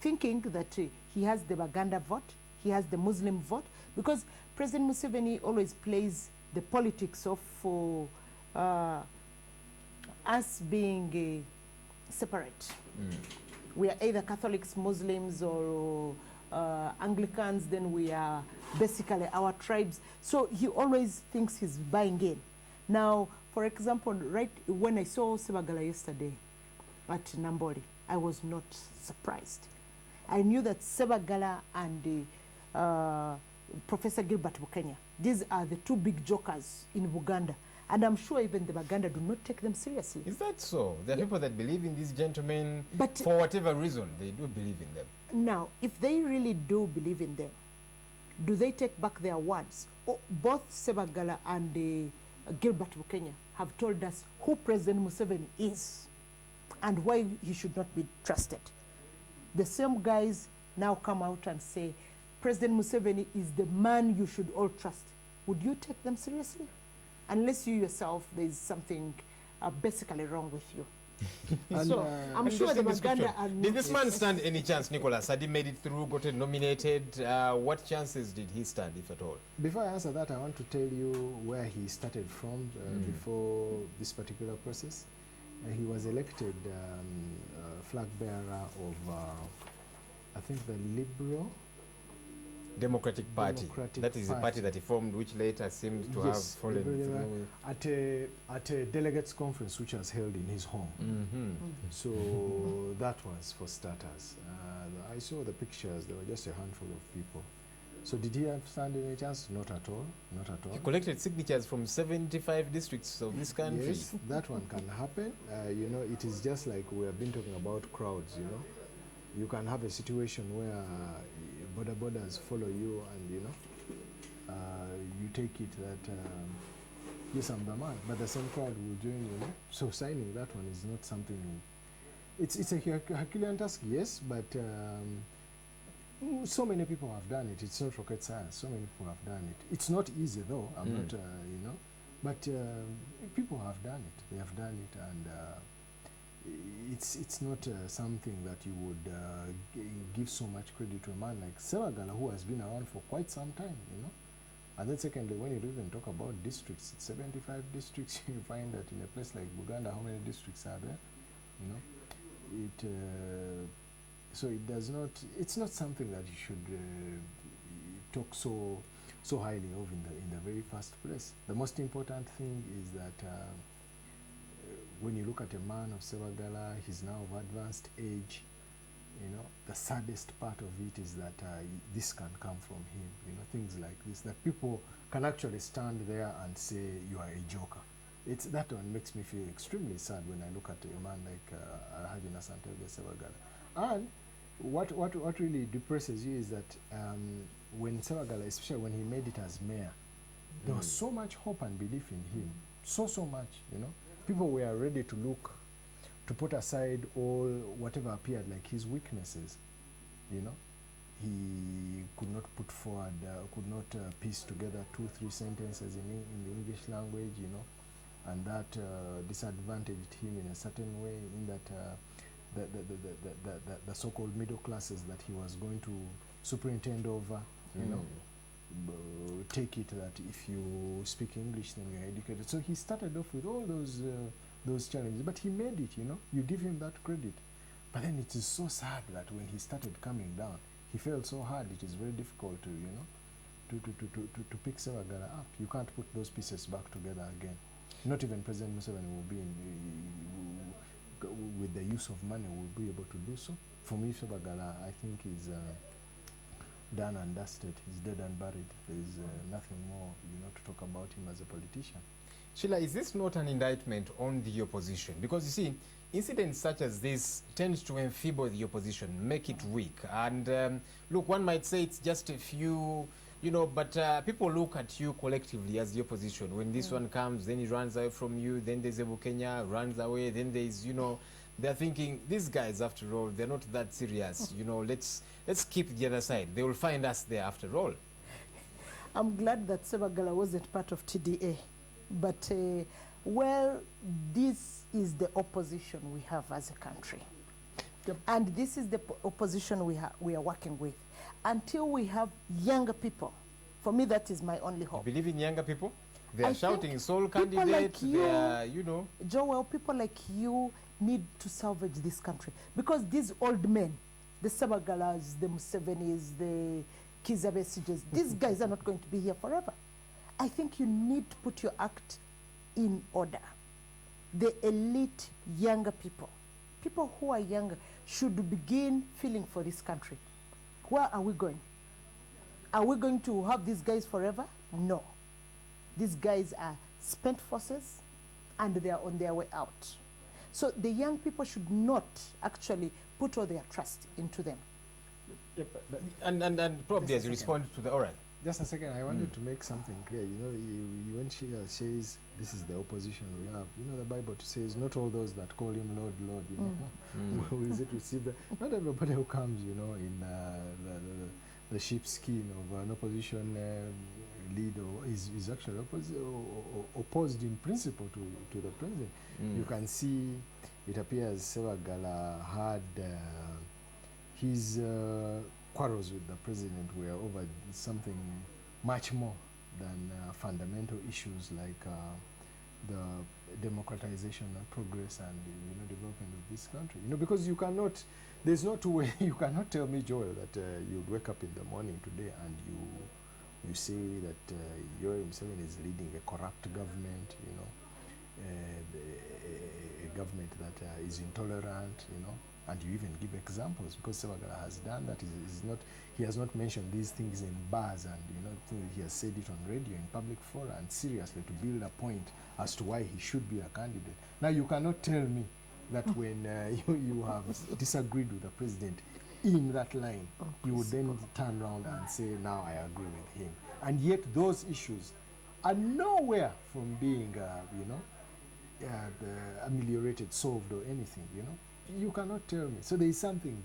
thinking that he has the Baganda vote, he has the Muslim vote, because President Museveni always plays the politics of us being separate. We are either Catholics, Muslims, or Anglicans, then we are basically our tribes. So he always thinks he's buying in. Now, for example, right when I saw Sebagala yesterday at Namboli, I was not surprised. I knew that Sebagala and Professor Gilbert Bukenya, these are the two big jokers in Buganda. And I'm sure even the Baganda do not take them seriously. Is that so? There are people that believe in these gentlemen, but for whatever reason, they do believe in them. Now, if they really do believe in them, do they take back their words? Both Sebagala and Gilbert Bukenya have told us who President Museveni is and why he should not be trusted. The same guys now come out and say, President Museveni is the man you should all trust. Would you take them seriously? Unless you yourself, there's something basically wrong with you. So I'm sure the Baganda are not. Did this man stand any chance, Nicholas? Had he made it through, gotten nominated? What chances did he stand, if at all? Before I answer that, I want to tell you where he started from before this particular process. He was elected flag bearer of, I think, the Liberal Democratic Party. That is the party that he formed, which later seemed to have fallen through. At a delegates conference which was held in his home. So that was for starters. I saw the pictures. There were just a handful of people. So did he have stand any chance? Not at all. Not at all. He collected signatures from 75 districts of this country. Yes, that one can happen. You know, it is just like we have been talking about crowds, you know. You can have a situation where borders follow you and, you know, you take it that, yes, I'm the man, but the same crowd will join you, know? So signing that one is not something, it's a Herculean task, yes, but so many people have done it. It's not rocket science. So many people have done it. It's not easy, though. I'm not, you know, but people have done it. They have done it, and it's not something that you would give so much credit to a man like Sebagala, who has been around for quite some time, you know. And then secondly, when you even talk about districts, 75 districts, you find that in a place like Buganda, how many districts are there? You know, so it does not. It's not something that you should talk so highly of in the very first place. The most important thing is that when you look at a man of Sebagala, he's now of advanced age. You know, the saddest part of it is that this can come from him. You know, things like this, that people can actually stand there and say you are a joker. It's that one makes me feel extremely sad when I look at a man like Haji Nasantege Sebagala. And what really depresses you is that when Sebagala, especially when he made it as mayor, there was so much hope and belief in him, so much. You know, people were ready to put aside all whatever appeared like his weaknesses. You know, he could not put forward, could not piece together 2-3 sentences in the English language. You know, and that disadvantaged him in a certain way, in that the so-called middle classes that he was going to superintend over, you know, take it that if you speak English then you're educated. So he started off with all those challenges, but he made it, you know. You give him that credit. But then it is so sad that when he started coming down, he failed so hard, it is very difficult to, you know, to pick Sebagala up. You can't put those pieces back together again. Not even President Museveni will be with the use of money will be able to do so. For me, Sebagala, I think, is done and dusted. He's dead and buried. There is nothing more, you know, to talk about him as a politician. Sheila, is this not an indictment on the opposition? Because you see, incidents such as this tend to enfeeble the opposition, make it weak. And look, one might say it's just a few, you know, but people look at you collectively as the opposition. When this one comes, then he runs away from you, then there's Ebu Kenya, runs away, then there's, you know, they're thinking, these guys, after all, they're not that serious. You know, let's keep the other side. They will find us there after all. I'm glad that Sebagala wasn't part of TDA. But, well, this is the opposition we have as a country. And this is the opposition we are working with. Until we have younger people, for me, that is my only hope. You believe in younger people? They are shouting sole candidate, candidate, they are, you know. Joel, people like you need to salvage this country. Because these old men, the Sebagalas, the Musevenis, the Kizza Besiges, these guys are not going to be here forever. I think you need to put your act in order. The elite younger people who are younger, should begin feeling for this country. Where are we going? Are we going to have these guys forever? No. These guys are spent forces and they are on their way out. So the young people should not actually put all their trust into them. Yep, and probably as you respond to the oral. Just a second, I wanted to make something clear. You know, when she says this is the opposition we have, you know, the Bible says not all those that call him Lord, Lord, you know, will it receive that? Not everybody who comes, you know, in the sheepskin of an opposition leader is actually opposed in principle to the president. You can see, it appears Sebagala had his quarrels with the president were over something much more than fundamental issues like the democratization and progress and, you know, development of this country. You know, because you cannot, there's no two way. You cannot tell me, Joel, that you'd wake up in the morning today and you say that Yoweri Museveni is leading a corrupt government, you know, a government that is intolerant, you know. And you even give examples, because Sebagala has done that. He has not mentioned these things in bars, and, you know, he has said it on radio in public fora, and seriously to build a point as to why he should be a candidate. Now you cannot tell me that when you have disagreed with the president in that line, you would then turn around and say, now I agree with him. And yet those issues are nowhere from being, you know, ameliorated, solved, or anything, you know. You cannot tell me. So there is something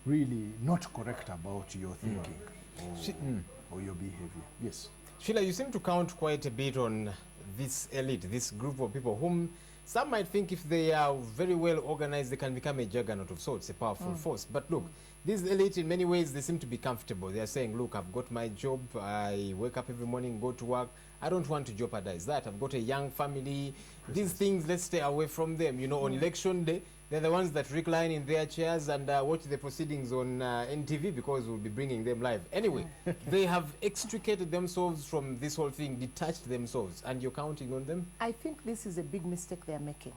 really not correct about your thinking or your behavior. Yes. Sheila, you seem to count quite a bit on this elite, this group of people whom some might think if they are very well organized, they can become a juggernaut of sorts, a powerful force. But look, this elite, in many ways, they seem to be comfortable. They are saying, look, I've got my job. I wake up every morning, go to work. I don't want to jeopardize that. I've got a young family. These things, let's stay away from them. You know, on election day, they're the ones that recline in their chairs and watch the proceedings on NTV, because we'll be bringing them live. Anyway, they have extricated themselves from this whole thing, detached themselves, and you're counting on them? I think this is a big mistake they're making,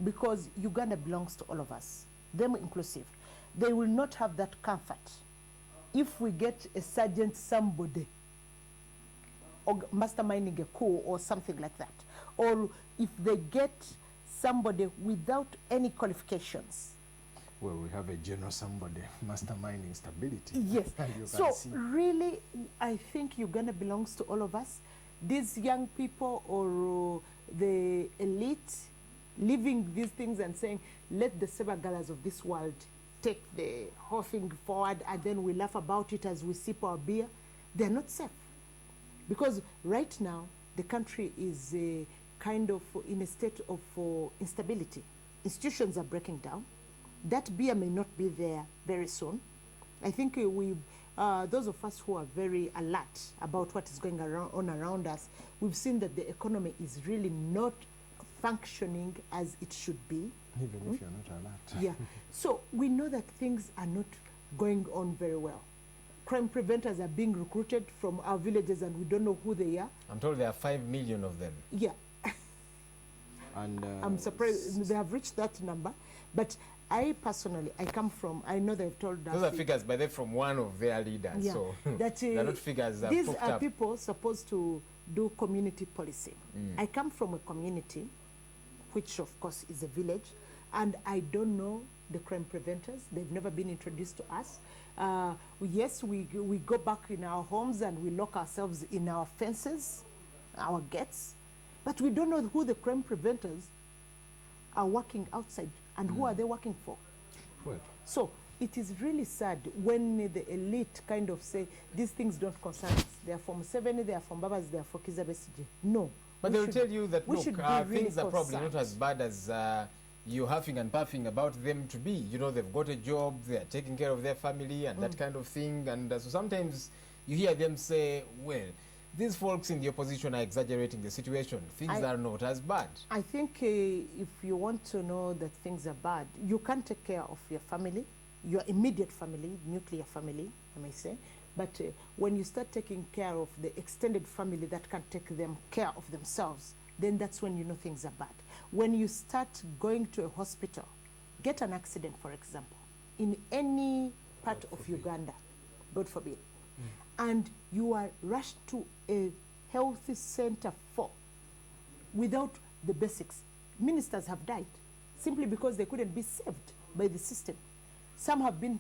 because Uganda belongs to all of us, them inclusive. They will not have that comfort if we get a sergeant somebody or masterminding a coup or something like that, or if they get somebody without any qualifications. Well, we have a general somebody masterminding stability. Yes. So really, I think Uganda belongs to all of us. These young people or the elite living these things and saying, let the Sebagalas of this world take the whole thing forward, and then we laugh about it as we sip our beer. They're not safe. Because right now, the country is kind of in a state of instability. Institutions are breaking down. That beer may not be there very soon. I think those of us who are very alert about what is going on around us, we've seen that the economy is really not functioning as it should be. Even if you're not alert. Yeah. So we know that things are not going on very well. Crime preventers are being recruited from our villages and we don't know who they are. I'm told there are 5 million of them. Yeah. And I'm surprised they have reached that number. But I personally, I come from, I know they've told us. Those are figures, but they're from one of their leaders. Yeah, So that, they're not figures that these are are up. people supposed to do community policing. I come from a community, which of course is a village, and I don't know the crime preventers. They've never been introduced to us. Yes, we go back in our homes and we lock ourselves in our fences, our gates, but we don't know who the crime preventers are working outside and who are they working for. Well, so it is really sad when the elite kind of say these things don't concern us. They are from Museveni, they are from Babas, they are for Kizza Besigye. No. But they'll tell you that, we look, should be really things are probably concerned. not as bad as you huffing and puffing about them to be. You know, they've got a job, they're taking care of their family and that kind of thing. And so sometimes you hear them say, well, these folks in the opposition are exaggerating the situation. Things are not as bad. I think if you want to know that things are bad, you can take care of your family, your immediate family, nuclear family, I may say. But when you start taking care of the extended family that can take them care of themselves, then that's when you know things are bad. When you start going to a hospital, get an accident, for example, in any part of Uganda, God forbid, and you are rushed to a health center without the basics. Ministers have died simply because they couldn't be saved by the system. Some have been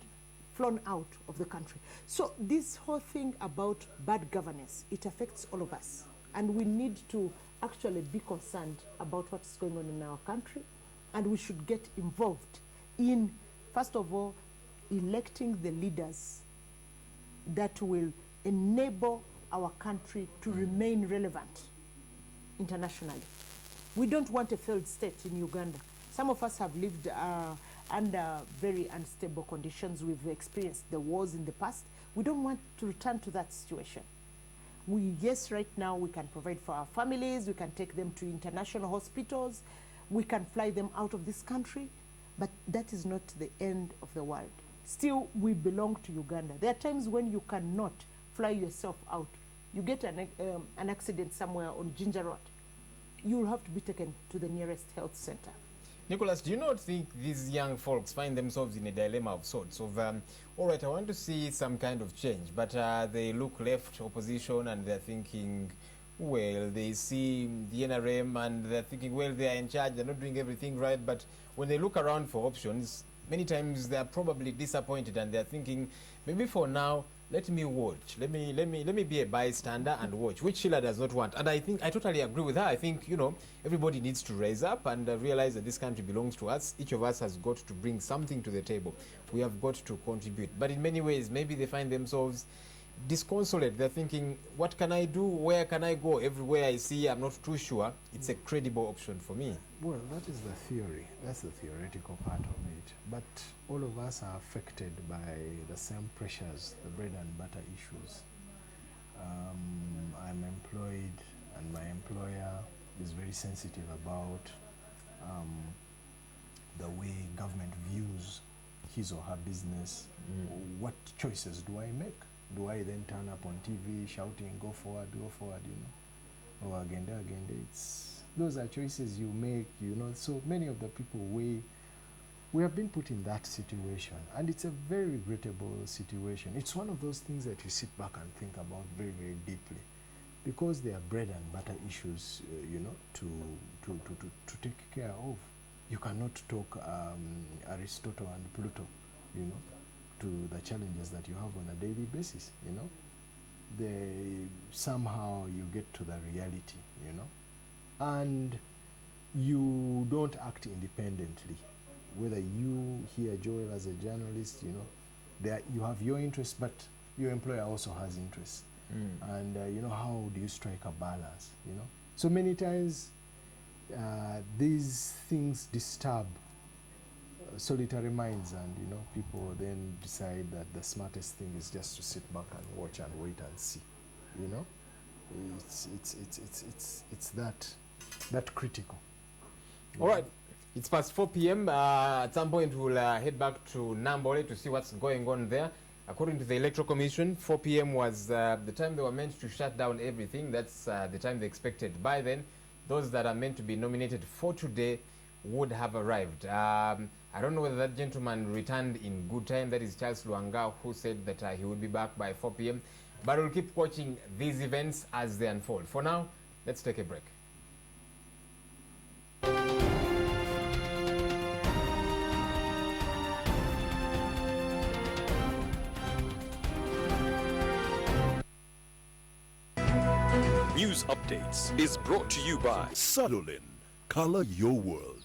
flown out of the country. So this whole thing about bad governance, it affects all of us. And we need to actually be concerned about what's going on in our country. And we should get involved in, first of all, electing the leaders that will enable our country to remain relevant internationally. We don't want a failed state in Uganda. Some of us have lived under very unstable conditions. We've experienced the wars in the past. We don't want to return to that situation. Yes, right now we can provide for our families, we can take them to international hospitals, we can fly them out of this country, but that is not the end of the world. Still, we belong to Uganda. There are times when you cannot fly yourself out. You get an accident somewhere on Ginger Road, you will have to be taken to the nearest health center. Nicholas, do you not think these young folks find themselves in a dilemma of sorts of, all right, I want to see some kind of change, but they look left, opposition, and they're thinking, well, they see the NRM and they're thinking, well, they are in charge, they're not doing everything right, but when they look around for options, many times they're probably disappointed and they're thinking, maybe for now, let me watch. Let me be a bystander and watch, which Sheila does not want. And I think I totally agree with her. I think, you know, everybody needs to raise up and realize that this country belongs to us. Each of us has got to bring something to the table. We have got to contribute. But in many ways, maybe they find themselves disconsolate. They're thinking, what can I do? Where can I go? Everywhere I see, I'm not too sure it's a credible option for me. Well, that is the theory. That's the theoretical part of it. But all of us are affected by the same pressures, the bread and butter issues. I'm employed and my employer is very sensitive about the way government views his or her business. What choices do I make? Do I then turn up on TV shouting, go forward, you know? Or again, those are choices you make, you know. So many of the people, we have been put in that situation, and it's a very regrettable situation. It's one of those things that you sit back and think about very, very deeply, because they are bread and butter issues, you know, to take care of. You cannot talk Aristotle and Pluto, you know, to the challenges that you have on a daily basis, you know. Somehow you get to the reality, you know, and you don't act independently. Whether you here, Joel, as a journalist, you know, you have your interests, but your employer also has interests. And, you know, how do you strike a balance, you know? So many times these things disturb solitary minds, and, you know, people then decide that the smartest thing is just to sit back and watch and wait and see, you know? It's that critical. All right. It's past 4 p.m. At some point, we'll head back to Nambole to see what's going on there. According to the Electoral Commission, 4 p.m. was the time they were meant to shut down everything. That's the time they expected. By then, those that are meant to be nominated for today would have arrived. I don't know whether that gentleman returned in good time. That is Charles Luanga, who said that he would be back by 4 p.m. But we'll keep watching these events as they unfold. For now, let's take a break. News Updates is brought to you by Salolin. Color your world.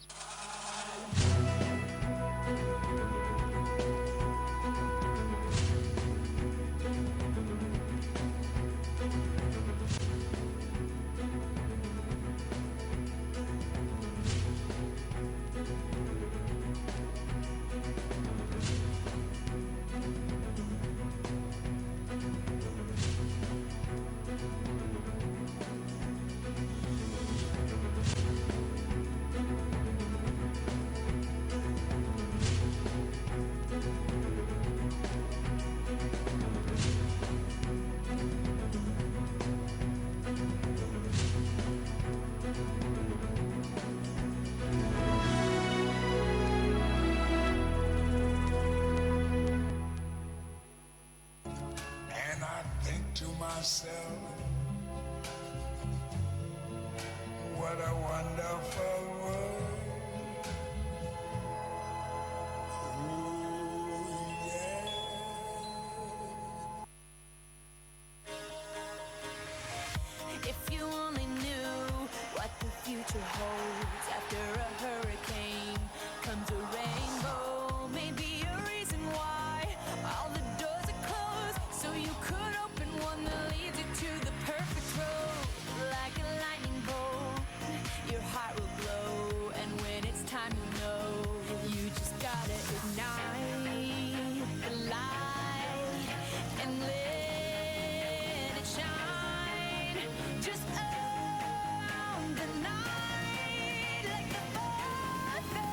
What a wonderful world. Ooh, yeah. If you only knew what the future holds after a hurricane comes a rainbow, maybe a reason why all the doors are closed, so you could open one that leads you to the perfect road. Like a lightning bolt, your heart will glow, and when it's time you know, you just gotta ignite the light and let it shine. Just own the night like the 4th of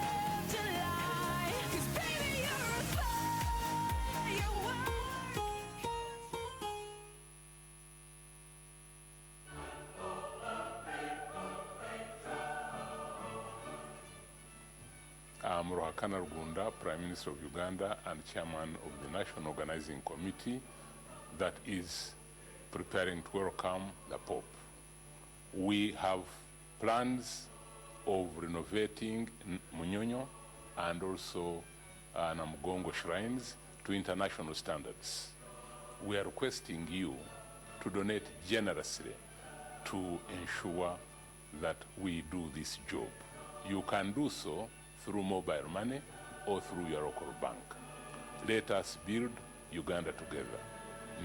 July. 'Cause baby, you're a firework. I'm Ruhakana Rugunda, Prime Minister of Uganda and Chairman of the National Organizing Committee that is preparing to welcome the Pope. We have plans of renovating Munyonyo and also Namugongo shrines to international standards. We are requesting you to donate generously to ensure that we do this job. You can do so through mobile money or through your local bank. Let us build Uganda together.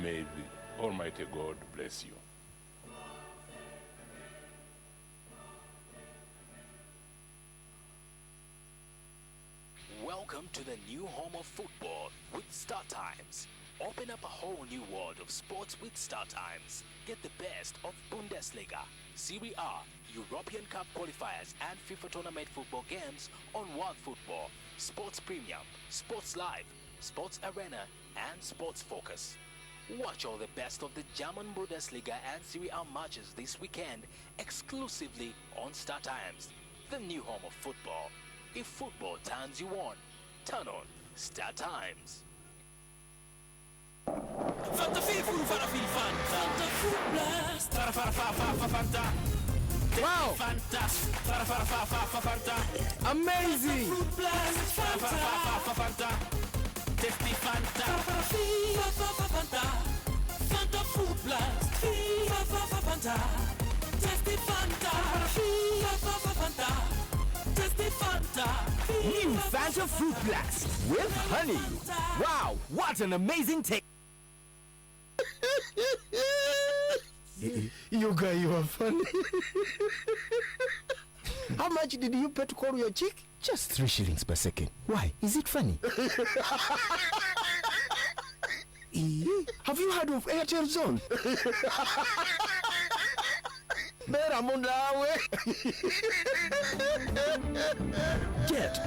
May the Almighty God bless you. Welcome to the new home of football with Star Times. Open up a whole new world of sports with Star Times. Get the best of Bundesliga, Serie A, European Cup qualifiers and FIFA tournament football games on World Football, Sports Premium, Sports Live, Sports Arena and Sports Focus. Watch all the best of the German Bundesliga and Serie A matches this weekend exclusively on Star Times, the new home of football. If football turns you on, turn on Star Times. Fanta Filful, Fanta Filfan, Fanta Fruit Blast, Fanta Fanta Fanta. Wow! Fanta, Fanta Fanta. Amazing! Fruit Blast, Fanta Fanta. Tasty Fanta, Fanta. Fanta Fruit Blast, Fanta. Tasty Fanta, Fanta. Tasty Fanta. New Fanta Fruit Blast with honey. Wow, what an amazing taste! You guys, you are funny. How much did you pay to call your chick? Just 3 shillings per second. Why? Is it funny? Have you heard of Airtel Zone? Better Get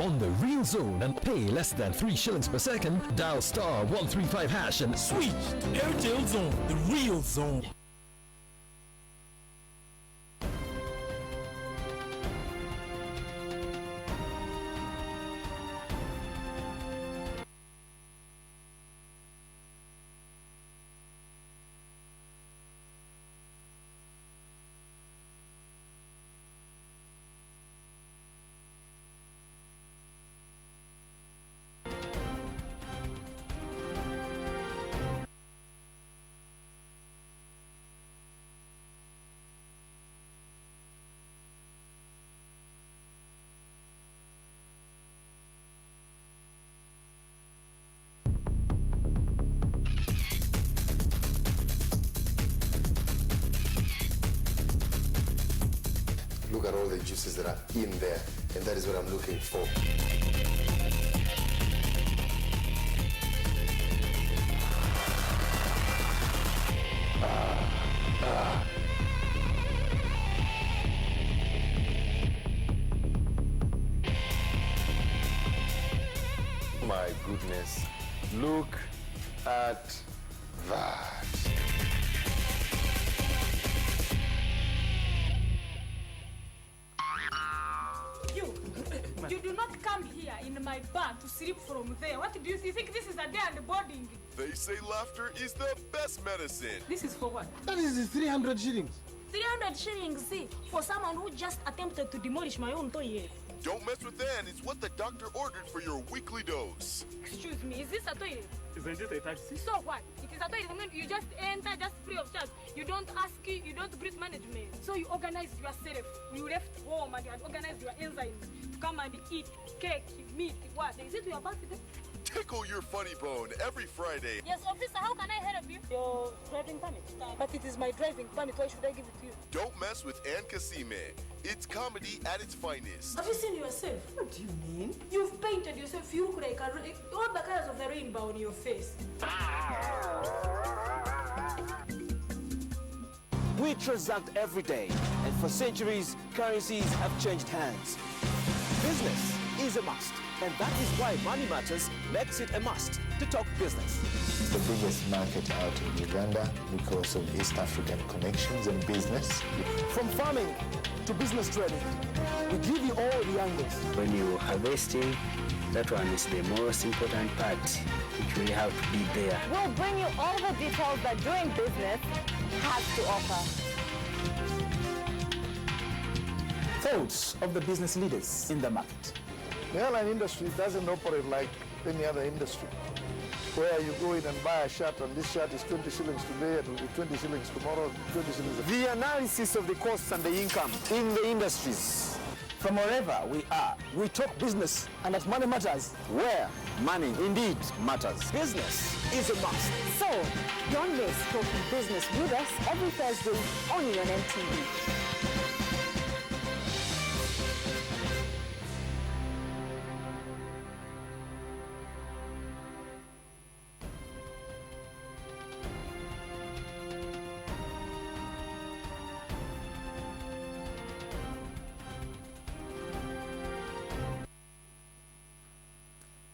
on the real zone and pay less than 3 shillings per second. Dial star 135 hash and Switch to Airtel Zone, the real zone. Look at all the juices that are in there, and that is what I'm looking for. My goodness, look at that. You do not come here in my bag to sleep from there. What do you think this is a day and boarding? They say laughter is the best medicine. This is for what? That is 300 shillings. 300 shillings, see, for someone who just attempted to demolish my own toilet. Don't mess with that. It's what the doctor ordered for your weekly dose. Excuse me, is this a toilet? Isn't it a taxi? So what? It is a toilet. I mean, you just enter just free of charge. You don't ask, you don't greet management. So you organize yourself. You left home and you had organized your enzymes to come and eat cake, meat, what? Is it your birthday? Tickle your funny bone every Friday. Yes, officer, how can I help you? Your driving permit. But it is my driving permit. Why should I give it to you? Don't mess with Ann Kasime. It's comedy at its finest. Have you seen yourself? What do you mean? You've painted yourself. You look like all the colors of the rainbow on your face. We transact every day, and for centuries, currencies have changed hands. Business is a must, and that is why Money Matters makes it a must to talk business. It's the biggest market out in Uganda because of East African connections and business. From farming to business trading, we give you all the angles. When you're harvesting, that one is the most important part, which we have to be there. We'll bring you all the details that doing business has to offer. Thoughts of the business leaders in the market. The airline industry doesn't operate like any other industry, where you go in and buy a shirt and this shirt is 20 shillings today, it will be 20 shillings tomorrow, 20 shillings. The analysis of the costs and the income in the industries. From wherever we are, we talk business, and at Money Matters, where money indeed matters. Business is a must. So, don't miss talking business with us every Thursday only on MTV.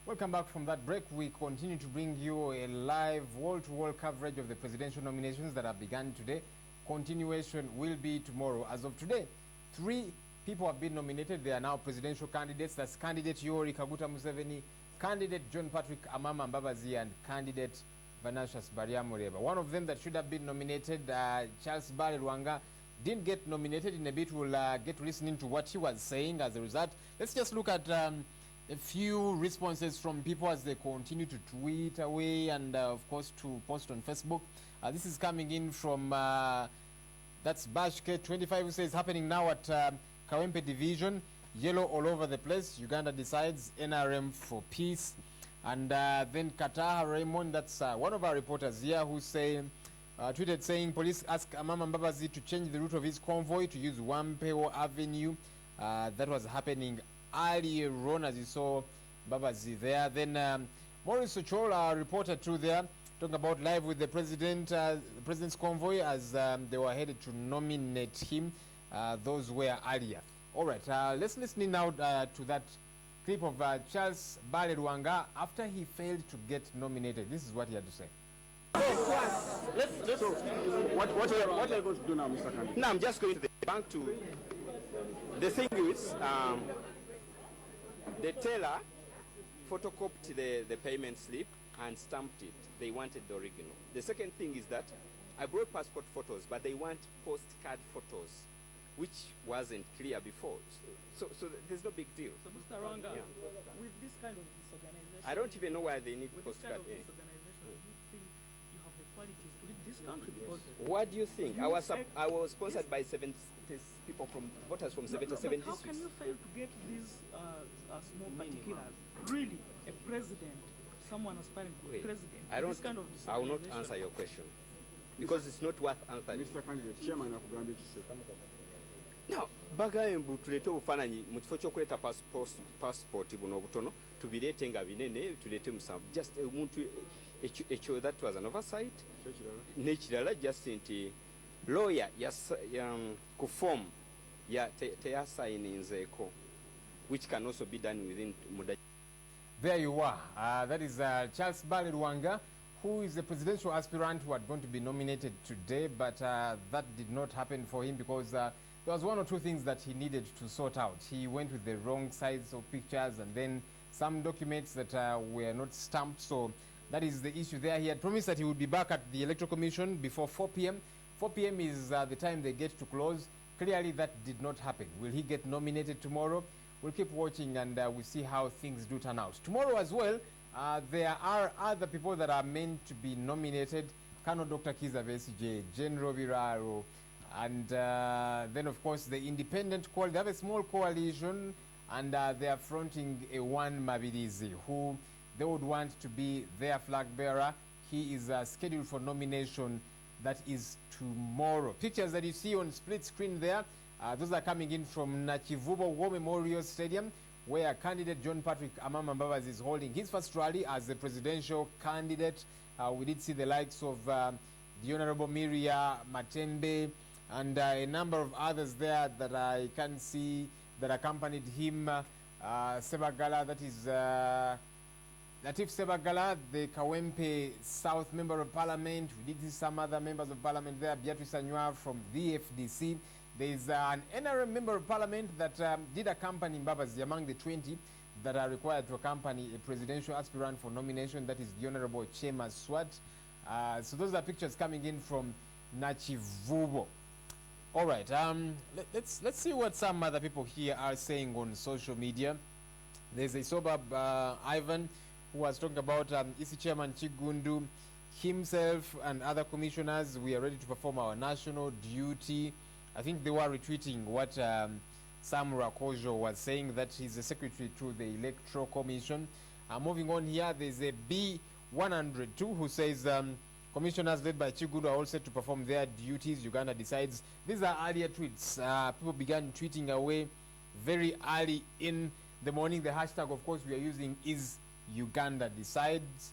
Welcome back from that break. We continue to bring you a live wall-to-wall coverage of the presidential nominations that have begun today. Continuation will be tomorrow. As of today, 3 people have been nominated. They are now presidential candidates. That's candidate Yoweri Kaguta Museveni, candidate John Patrick Amama Mbabazi, and candidate Vanashas Barryamureba. One of them that should have been nominated, Charles Bale Rwanga, didn't get nominated. In a bit, we'll get listening to what he was saying as a result. Let's just look at a few responses from people as they continue to tweet away and of course to post on Facebook. This is coming in from that's Bashke25, who says happening now at Kawempe Division, yellow all over the place. Uganda decides NRM for peace. And then Kataha Raymond, that's one of our reporters here, who tweeted saying police ask Amama Mbabazi to change the route of his convoy to use Wampeo Avenue. That was happening earlier on, as you saw Mbabazi there. Then Maurice Ochola, our reporter too there, talking about live with the president's convoy as they were headed to nominate him. those were earlier. All right, let's listen in now to that clip of Charles Bale Rwanga after he failed to get nominated. This is what he had to say. So, what are you going to do now, Mr. Kandida? No, I'm just going to the bank to... The thing is, the teller photocopied the payment slip and stamped it. They wanted the original. The second thing is that I brought passport photos, but they want postcard photos, which wasn't clear before. So there's no big deal. So, Mr. Rwanga, with this kind of disorganization... I don't even know why they need with this kind postcard. of disorganization, do you think you have the qualities to lead this country? Because What do you think? you I was sponsored by 70 people from voters from 77 How districts. can you fail to get these small particulars? Really, a president, someone aspiring to be Wait, president, I don't. this kind of I will not disorganization- answer your question because it's not worth answering. Mr. Candidate, chairman akugambye kise. No, bagambye mbu tuleete obufaananyi mu kifo ky'okuleeta passport buno obutono tubireete nga binene tuleete musanvu just omuntu ekyo that was an oversight n'ekirala just nti lawyer ku form teyasayininzeeko which can also be done within muda. There you are. That is Charles Bale Rwanga, who is the presidential aspirant who had going to be nominated today, but that did not happen for him because there was one or two things that he needed to sort out. He went with the wrong size of pictures and then some documents that were not stamped, so that is the issue there. He had promised that he would be back at the Electoral Commission before 4 p.m. 4 p.m. is the time they get to close. Clearly that did not happen. Will he get nominated tomorrow? We'll keep watching and we'll see how things do turn out. Tomorrow as well, there are other people that are meant to be nominated. Colonel Dr. Kiza Besigye, General Biraro, and then of course the independent coalition. They have a small coalition and they are fronting a one Mabirizi who they would want to be their flag bearer. He is scheduled for nomination. That is tomorrow. Pictures that you see on split screen there, those are coming in from Nakivubo War Memorial Stadium, where candidate John Patrick Amama Mbabazi is holding his first rally as the presidential candidate. We did see the likes of the Honorable Miria Matembe and a number of others there that I can see that accompanied him. Sebagala, that is Latif Sebagala, the Kawempe South Member of Parliament. We did see some other members of Parliament there. Beatrice Anywa from the FDC. There is an NRM Member of Parliament that did accompany Mbabazi among the 20 that are required to accompany a presidential aspirant for nomination. That is the Honorable Chema Swat. So those are pictures coming in from Nachivubo. All right, let's see what some other people here are saying on social media. There's a Sobab Ivan who was talking about EC Chairman Chigundu himself and other commissioners. We are ready to perform our national duty. I think they were retweeting what Sam Rakojo was saying, that he's the secretary to the Electoral Commission. Moving on here, there's a B102 who says commissioners led by Chigundu are all set to perform their duties. Uganda decides. These are earlier tweets. People began tweeting away very early in the morning. The hashtag, of course, we are using is Uganda decides.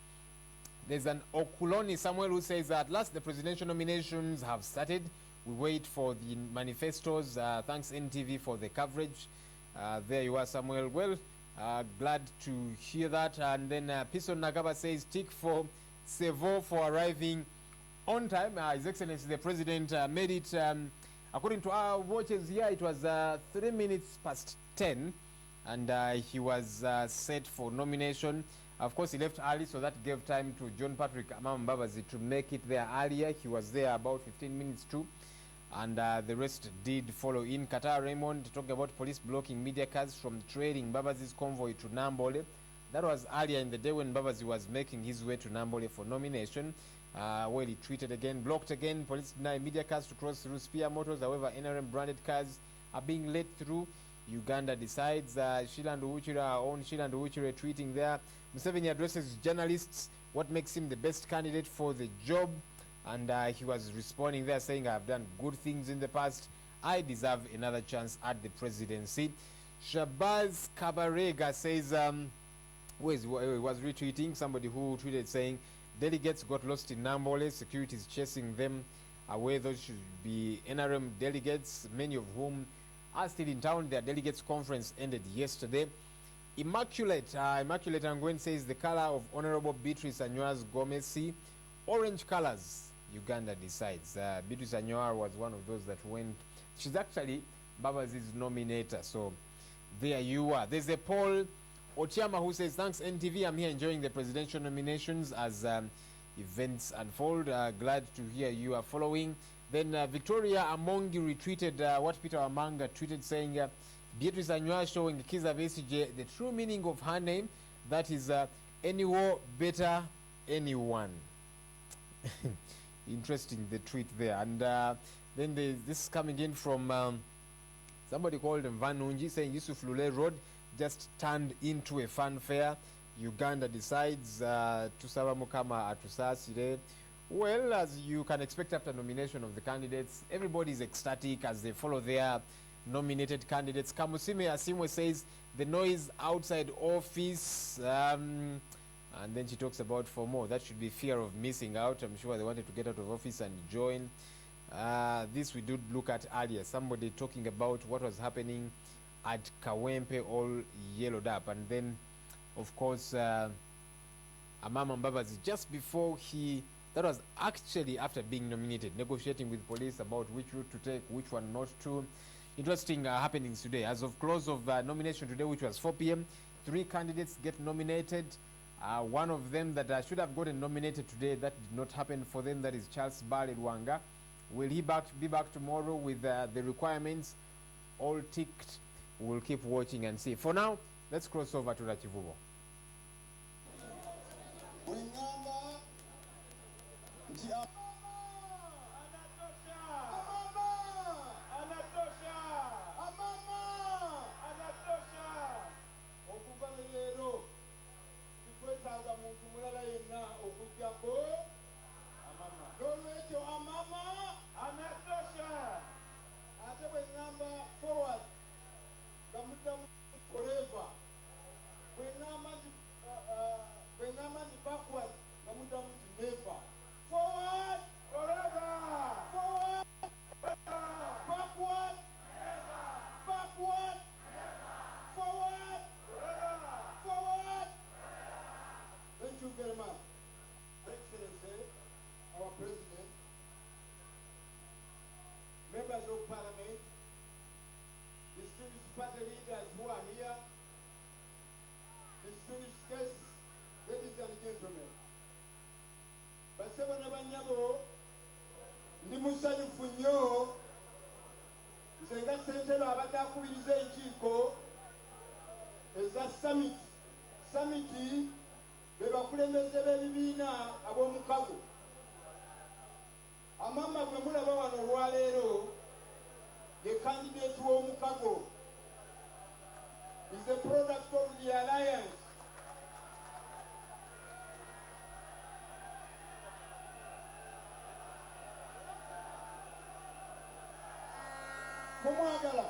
There's an Okuloni Samuel who says that at last the presidential nominations have started. We wait for the manifestos. Thanks NTV for the coverage. There you are, Samuel. Well, glad to hear that. And then Pison Nagaba says tick for Sevo for arriving on time. His Excellency the President made it, according to our watches here, it was 3 minutes past 10. And he was set for nomination. Of course, he left early, so that gave time to John Patrick Amama Mbabazi to make it there earlier. He was there about 15 minutes too. And the rest did follow in. Qatar Raymond talking about police blocking media cars from trailing Mbabazi's convoy to Nambole. That was earlier in the day when Mbabazi was making his way to Nambole for nomination. Well, he tweeted again, blocked again, police deny media cars to cross through Spear Motors. However, NRM branded cars are being let through. Uganda decides. Shilandu Uchira, our own Shilandu Uchira, tweeting there. Museveni addresses journalists what makes him the best candidate for the job. And he was responding there saying, I have done good things in the past. I deserve another chance at the presidency. Shabazz Kabarega says, he was retweeting somebody who tweeted saying, delegates got lost in Nambole, security is chasing them away. Those should be NRM delegates, many of whom are still in town. Their delegates conference ended yesterday. Immaculate Angwen says the color of Honorable Beatrice Anywa's Gomesi, orange colors, Uganda decides. Beatrice Anywa was one of those that went. She's actually Baba's nominator, so there you are. There's a poll. Otiama who says, thanks NTV, I'm here enjoying the presidential nominations as events unfold. Glad to hear you are following. Then Victoria Amongi retweeted what Peter Amanga tweeted, saying Beatrice Anywa showing Kiza Besigye the true meaning of her name, that is anywhere better anyone. Interesting, the tweet there. And then this is coming in from somebody called Vanunji saying Yusuf Lule Road just turned into a fun fair. Uganda decides. Tusaba Mukama Atusasire. Well, as you can expect after nomination of the candidates, everybody is ecstatic as they follow their nominated candidates. Kamusime Asimwe says the noise outside office, and then she talks about for more. That should be fear of missing out. I'm sure they wanted to get out of office and join. This we did look at earlier. Somebody talking about what was happening at Kawempe, all yellowed up. And then, of course, Amama Mbabazi, just before that was actually after being nominated, negotiating with police about which route to take, which one not to. Interesting happenings today. As of close of nomination today, which was 4 p.m., 3 candidates get nominated. One of them that should have gotten nominated today, that did not happen for them, that is Charles Bale Rwanga. Will he be back tomorrow with the requirements all ticked? We'll keep watching and see. For now, let's cross over to Rachivubo. Members of Parliament, distinguished party leaders who are here, distinguished guests, ladies and gentlemen. Basebana banyabo, ndi musanyufu nnyo, nze nga ssentebe abadde akubiriza enkiiko eza samiti be bakulembeze b'ebibiina ab'omukago. Amama gwe mulaba wano olwaleero ye candidate w'omukago is a product of the alliance. Mumwagala.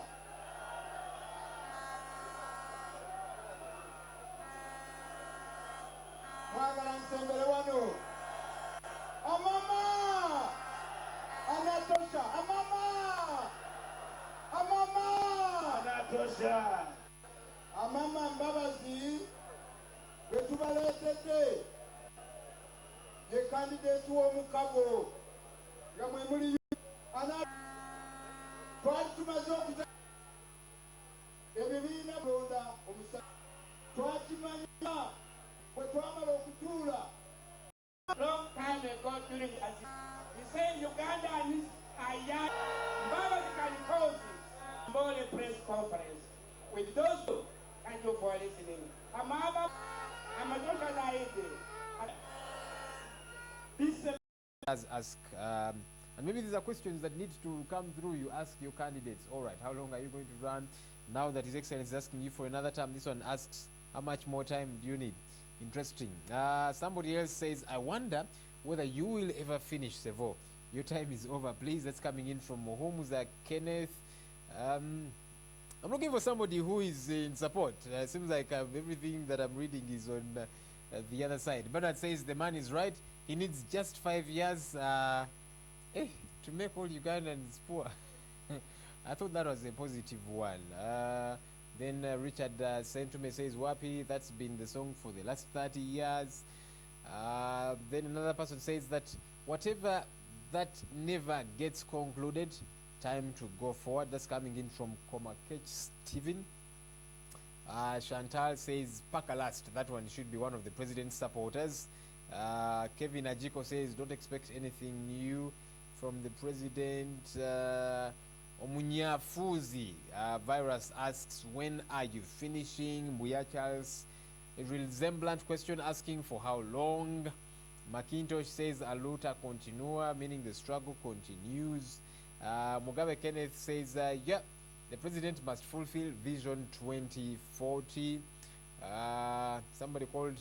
Mwagala nsembere wano. Amama! Anatosha! Amama! Anatosha! Amama Mbabazi betubaleetedde ye candidate w'omukago nga mwe muli twali tumaze okuza ebibiina bonda omusa twakimanya bwe twamala okutuula. Long time ago during he said Ugandans are young. Mbabazi can cause a press conference with those who thank you for listening. Amama, Ask, and maybe these are questions that need to come through. You ask your candidates, all right, how long are you going to run? Now that His Excellency is asking you for another term, this one asks, how much more time do you need? Interesting. Somebody else says, I wonder whether you will ever finish Sevo. Your time is over. Please, that's coming in from Mohumuza Kenneth. I'm looking for somebody who is in support. Seems like everything that I'm reading is on the other side. Bernard says the man is right. He needs just 5 years. to make all Ugandans poor. I thought that was a positive one. Then Richard Sentume says, Wapi, that's been the song for the last 30 years. Then another person says that whatever that never gets concluded, time to go forward. That's coming in from Komakech Stephen. Chantal says, Paka last. That one should be one of the president's supporters. Kevin Ajiko says, don't expect anything new from the president. Omunyafuzi Virus asks, when are you finishing? Mbuya Charles, a resemblant question asking for how long. McIntosh says, Aluta continua, meaning the struggle continues. Mugabe Kenneth says, yeah, the president must fulfill Vision 2040. Somebody called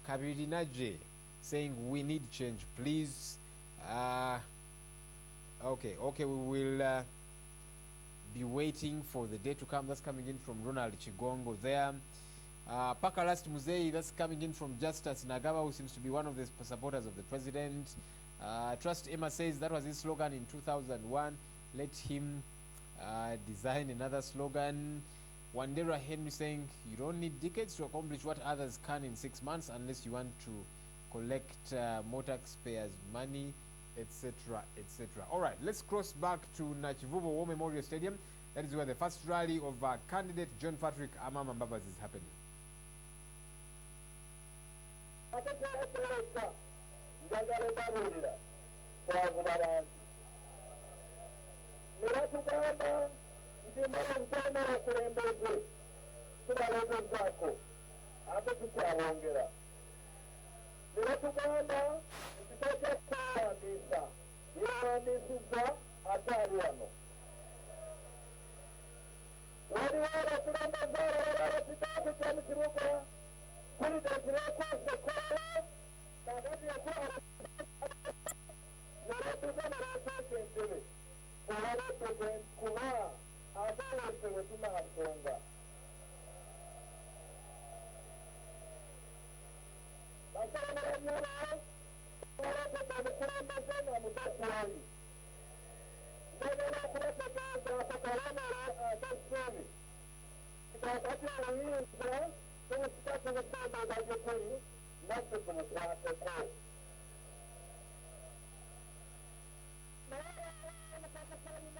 Kabiri Naje saying, we need change, please. Okay, we will be waiting for the day to come. That's coming in from Ronald Chigongo there. Pakalast Muzei, that's coming in from Justus Nagaba, who seems to be one of the supporters of the president. Trust Emma says that was his slogan in 2001. Let him design another slogan. Wandera Henry saying, you don't need decades to accomplish what others can in 6 months unless you want to collect more taxpayers' money, etc., etc. All right, let's cross back to Nachivubo War Memorial Stadium. That is where the first rally of candidate John Patrick Amama Mbabas is happening.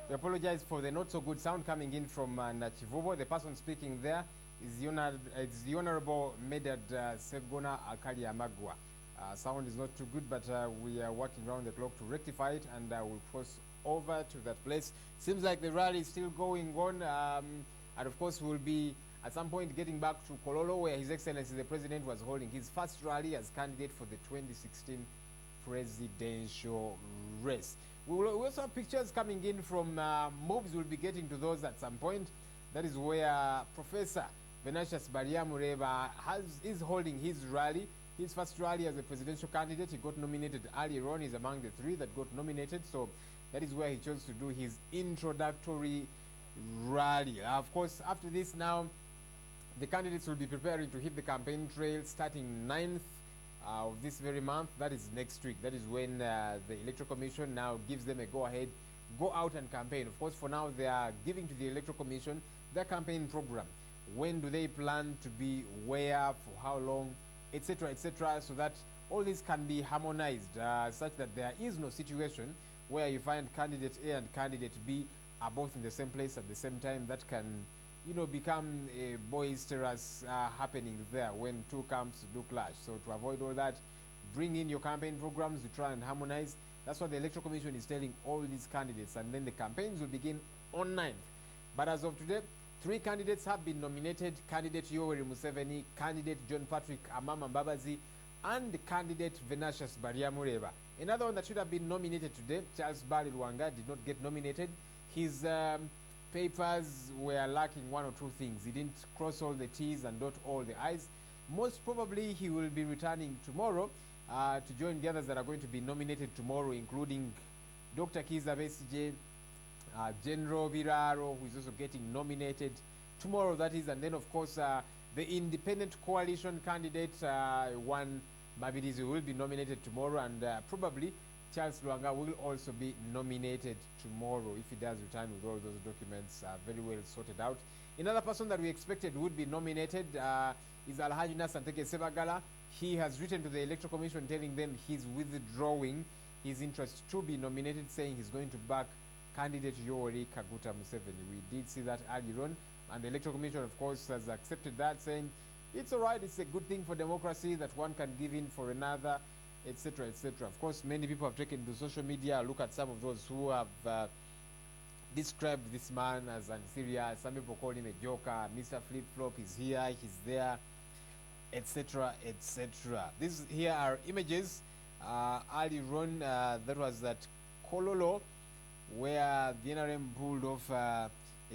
We apologize for the not so good sound coming in from Nachivubo. The person speaking there is the Honorable Medad Segona Akali Amagwa. Sound is not too good, but we are working around the clock to rectify it, and we'll cross over to that place. Seems like the rally is still going on, and of course we'll be at some point getting back to Kololo, where His Excellency the President was holding his first rally as candidate for the 2016 presidential race. We also have pictures coming in from mobs. We'll be getting to those at some point. That is where Professor Venantius Barriamureba is holding his rally, his first rally as a presidential candidate. He got nominated earlier on. He's among the 3 that got nominated. So that is where he chose to do his introductory rally. Of course, after this now, the candidates will be preparing to hit the campaign trail starting 9th of this very month. That is next week. That is when the Electoral Commission now gives them a go-ahead, go out and campaign. Of course, for now, they are giving to the Electoral Commission their campaign program. When do they plan to be, where, for how long, etc., etc., so that all this can be harmonized, such that there is no situation where you find candidate A and candidate B are both in the same place at the same time. That can, become a boisterous happening there when 2 camps do clash. So to avoid all that, bring in your campaign programs to try and harmonize. That's what the Electoral Commission is telling all these candidates, and then the campaigns will begin on 9th. But as of today, 3 candidates have been nominated: candidate Yoweri Museveni, candidate John Patrick Amama Mbabazi, and candidate Venantius Barriamureba. Another one that should have been nominated today, Charles Bali Luanga, did not get nominated. His papers were lacking 1 or 2 things. He didn't cross all the T's and dot all the I's. Most probably he will be returning tomorrow to join the others that are going to be nominated tomorrow, including Dr. Kiza Besigye, General Biraro, who is also getting nominated tomorrow, that is. And then, of course, the independent coalition candidate, one Mabirizi, will be nominated tomorrow, and probably Charles Lwanga will also be nominated tomorrow if he does return with all those documents very well sorted out. Another person that we expected would be nominated is Alhaji Nasanteke Sebagala. He has written to the Electoral Commission telling them he's withdrawing his interest to be nominated, saying he's going to back candidate Yoweri Kaguta Museveni. We did see that earlier on, and the Electoral Commission, of course, has accepted that, saying it's all right, it's a good thing for democracy that one can give in for another, etc., etc. Of course, many people have taken to social media. Look at some of those who have described this man as unserious. Some people call him a joker. Mr. Flip Flop is here, he's there, etc., etc. These here are images earlier on. That was at Kololo, where the NRM pulled off a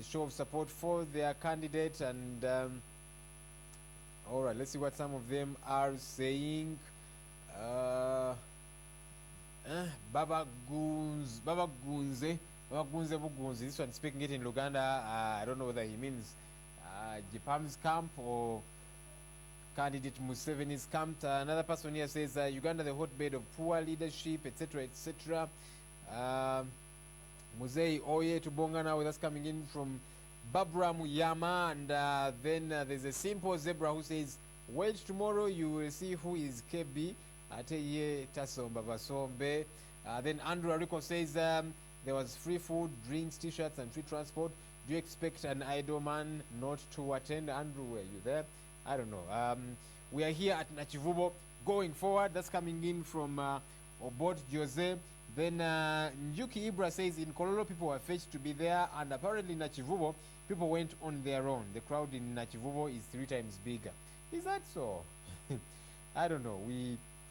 show of support for their candidate. And all right, let's see what some of them are saying. Baba Gunze Bugunzi. This one speaking it in Luganda. I don't know whether he means Jipam's camp or candidate Museveni's camp. Another person here says Uganda, the hotbed of poor leadership, etc., etc. Muzei Oye to Bongana, that's coming in from Barbara Muyama. And then there's a simple zebra who says, wait, tomorrow you will see who is KB. Ateye Tasomba Basombe. Then Andrew Ariko says there was free food, drinks, t-shirts, and free transport. Do you expect an idle man not to attend? Andrew, were you there? I don't know. We are here at Nachivubo going forward. That's coming in from Obot Jose. Then Njuki Ibra says in Kololo people were fetched to be there, and apparently in Nachivubo people went on their own. The crowd in Nachivubo is 3 times bigger. Is that so? I don't know.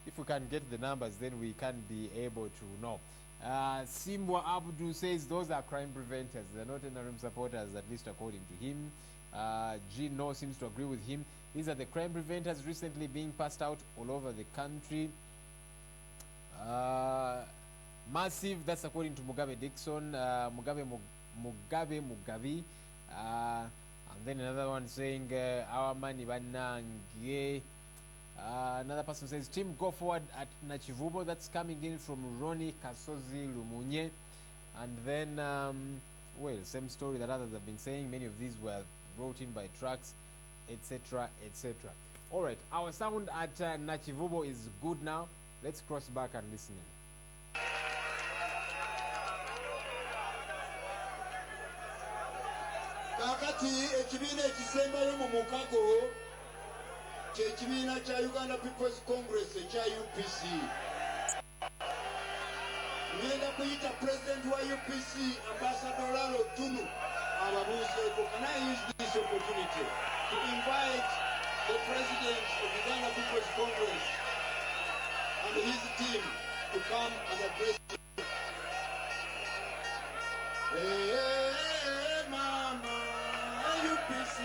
If we can get the numbers, then we can be able to know. Simwa Abdu says those are crime preventers. They're not NRM supporters, at least according to him. Gino seems to agree with him. These are the crime preventers recently being passed out all over the country. Massive, that's according to Mugabe Dixon. Mugabe Mugabe. And then another one saying our money banange. Another person says team go forward at Nachivubo. That's coming in from Ronnie Kasozi Lumunye. And then well, same story that others have been saying. Many of these were brought in by trucks, etc., etc. All right, our sound at Nachivubo is good now. Let's cross back and listen in. Kakati ekibiina ekisembayo mu mukago ky'ekibiina kya Uganda People's Congress ekya UPC. Ngenda kuyita President wa UPC Ambassador Lalo Tunu ababuuzeeko. Can I use this opportunity to invite the President of Uganda People's Congress and his team to come and address you. Hey, Mama, UPC.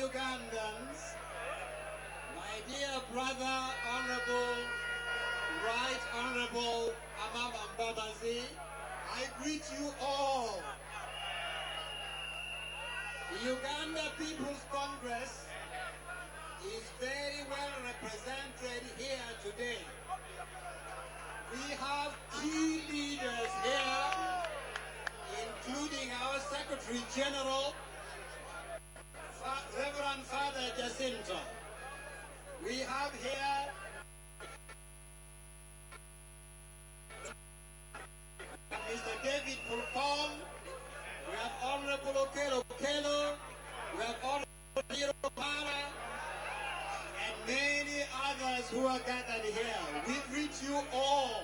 Ugandans, my dear brother, Honorable, Right Honorable Amam Mbabazi, I greet you all. The Uganda People's Congress is very well represented here today. We have key leaders here including our Secretary General, Reverend Father Jacinto. We have here Mr. David Pulpon, we have Honorable Okelo Okelo, we have Honorable Hiro Para, and many others who are gathered here. We greet you all.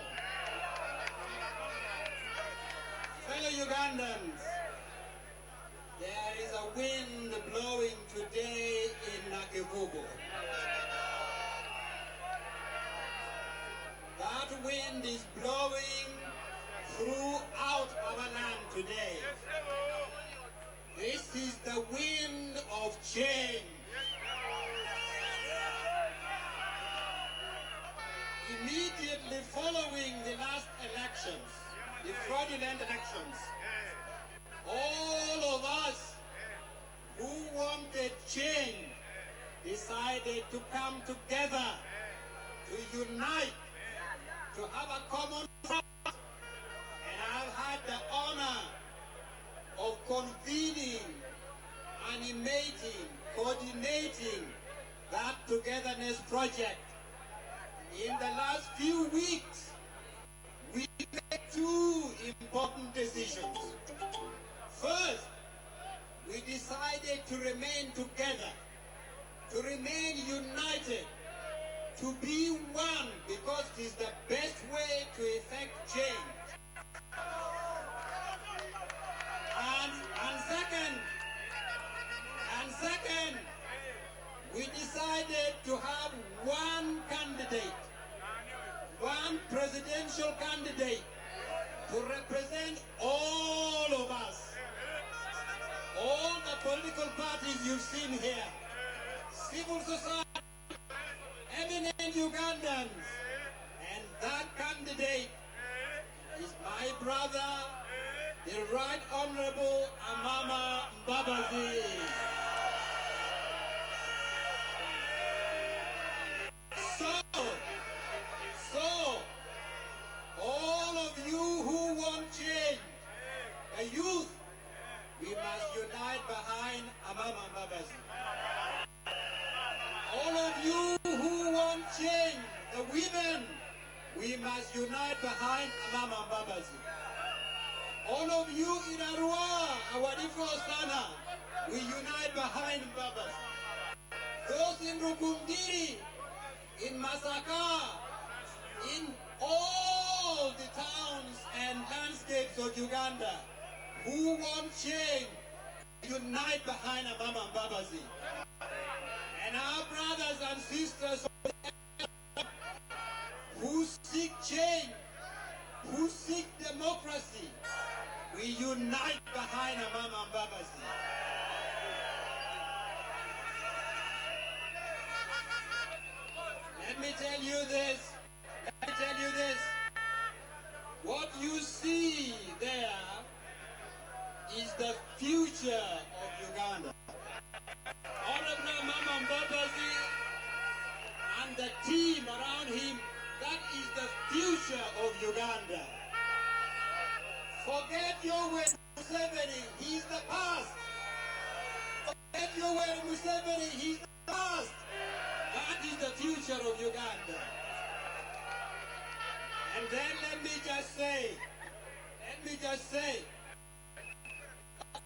Fellow Ugandans, there is a wind blowing today in Nakivubo. That wind is blowing throughout our land today. This is the wind of change. Immediately following the last elections, the fraudulent elections, all of us who wanted change decided to come together, to unite, to have a common front. And I've had the honor of convening, animating, coordinating that togetherness project. In the last few weeks, we made two important decisions. First, we decided to remain together, to remain united, to be one, because it is the best way to effect change. And second, we decided to have one candidate, one presidential candidate to represent all of us, all the political parties you've seen here, civil society, eminent Ugandans, and that candidate is my brother, the Right Honorable Amama Mbabazi. So, all of you who want change, the youth, we must unite behind Amama Mbabazi. All of you who want change, the women, we must unite behind Amama Mbabazi. All of you in Arua, Awadifo Sana, we unite behind Mbabazi. Those in Rukundiri, in Masaka, in all the towns and landscapes of Uganda, who want change, unite behind Amama Mbabazi. And our brothers and sisters who seek change, who seek democracy, we unite behind Amama Mbabazi. Let me tell you this. What you see there is the future of Uganda. Honorable Amama Mbabazi and the team around him, that is the future of Uganda. Forget Yoweri Museveni, he's the past. Forget Yoweri Museveni, he's the past. That is the future of Uganda. And then let me just say,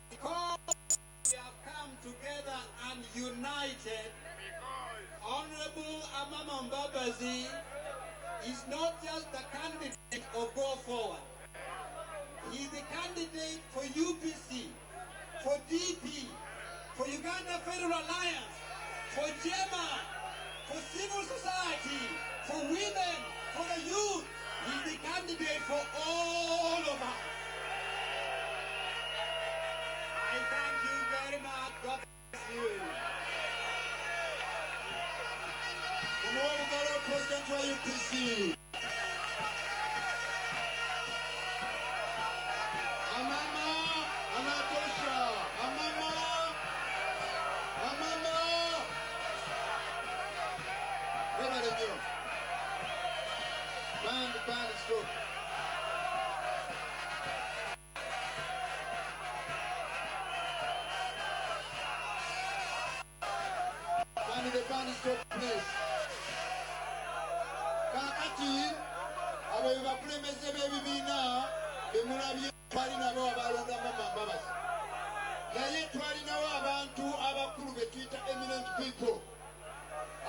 because we have come together and united, Honorable Amama Mbabazi is not just the candidate of Go Forward. He's the candidate for UPC, for DP, for Uganda Federal Alliance, for JEMA, for civil society, for women, for the youth. He's the candidate for all of us. I thank you very much. God bless you. President for UPC. Amama, Anatosha, Amama. Reverend Joe. Band is stop. one-stop place. Kakati abo bakulembeze b'ebibiina bemulabye twalinabo abalondamu amambabazi naye twalinawo abantu abakulu be tuyita eminent people.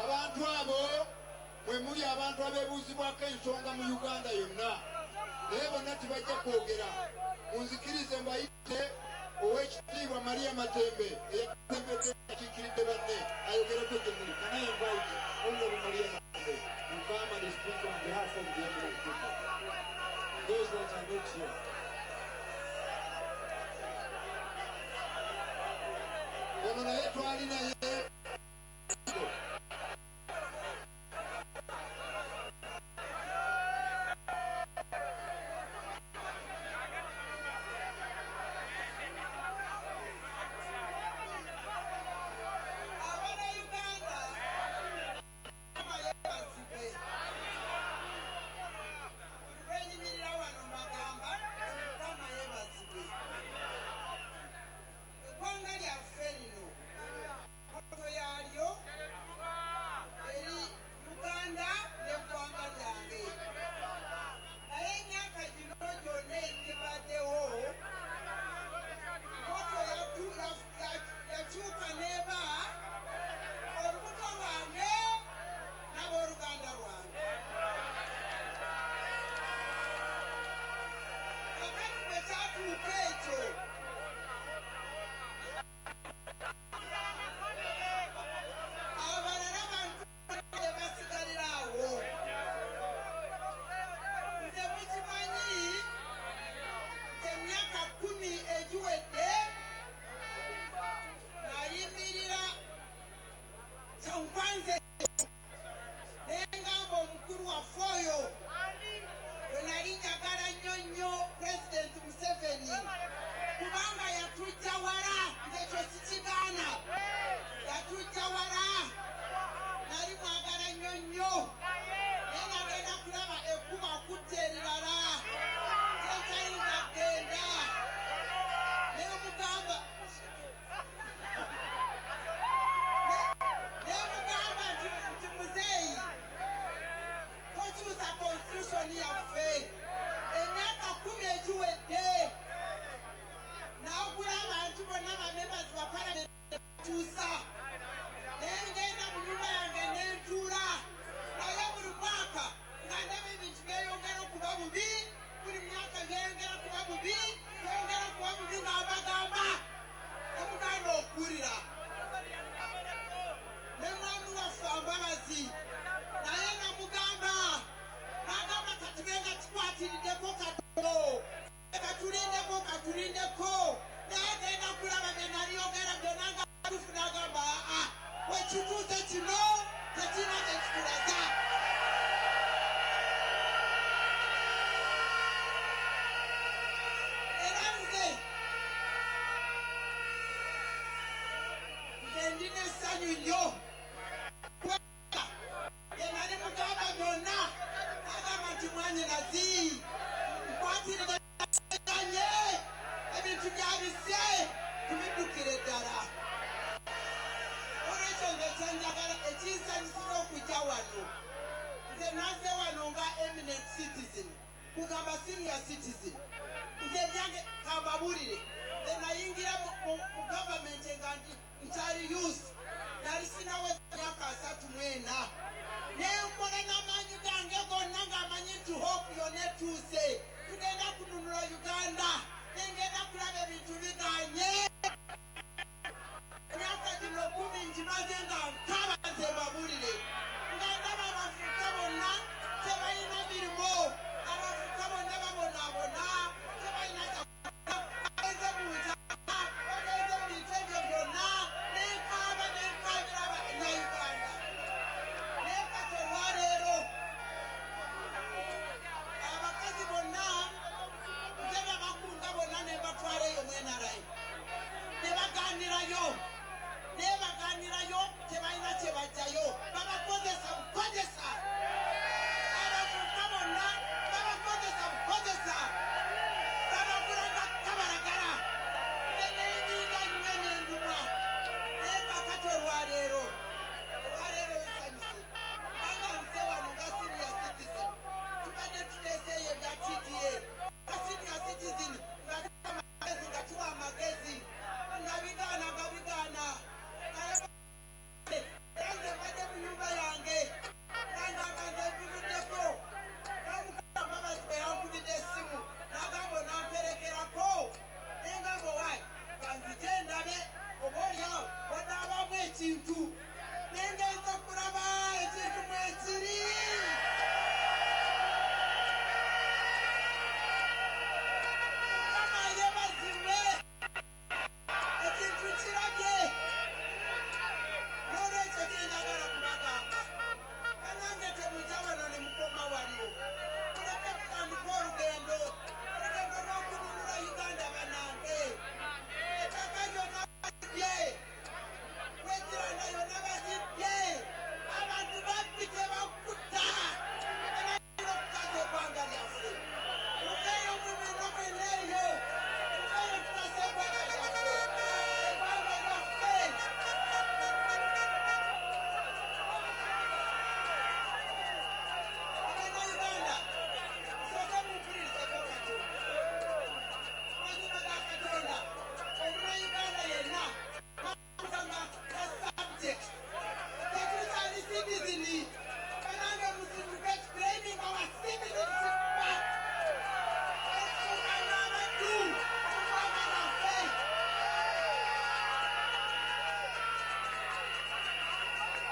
Abantu abo mwe muli abantu abeebuuzibwako ensonga mu Uganda yonna naye bonna tibajja kwogera. Munzikirize mbayite Owekitiibwa Maria Matembe eyatembedde akiikiridde banne ayogereko gye muli. Can I invite Honorable Maria Matembe to come and speak on behalf of the eminent people, those that are not here. Ono naye twali naye nebaganirayo tebalina kye bajjayo babako ekintu nengenza kuraba ekintu mwekiri amaye bazimwe ekintu kirage nolwekyo gyendagala kubagamba kanange temujabano ne mukoma waliwo muleke kutandika olugendo lw'okununula Uganda banange ettaka lyonna bazibye wekiranda yonna bazibye abantu babbi tebakutta ebalina okukaza eggwanga lyaffe muveeyo mubino mweneeyo muveeyo tutase eggwanga lyaffe eggwanga lyaffe Uganda soka mumpulirize Katonda amazima ga Katonda Uganda yenna bamusanga a subject tetusaani citizeni banange muzinduke claiming our citizenship back essuka n'abaddu eggwanga lyaffe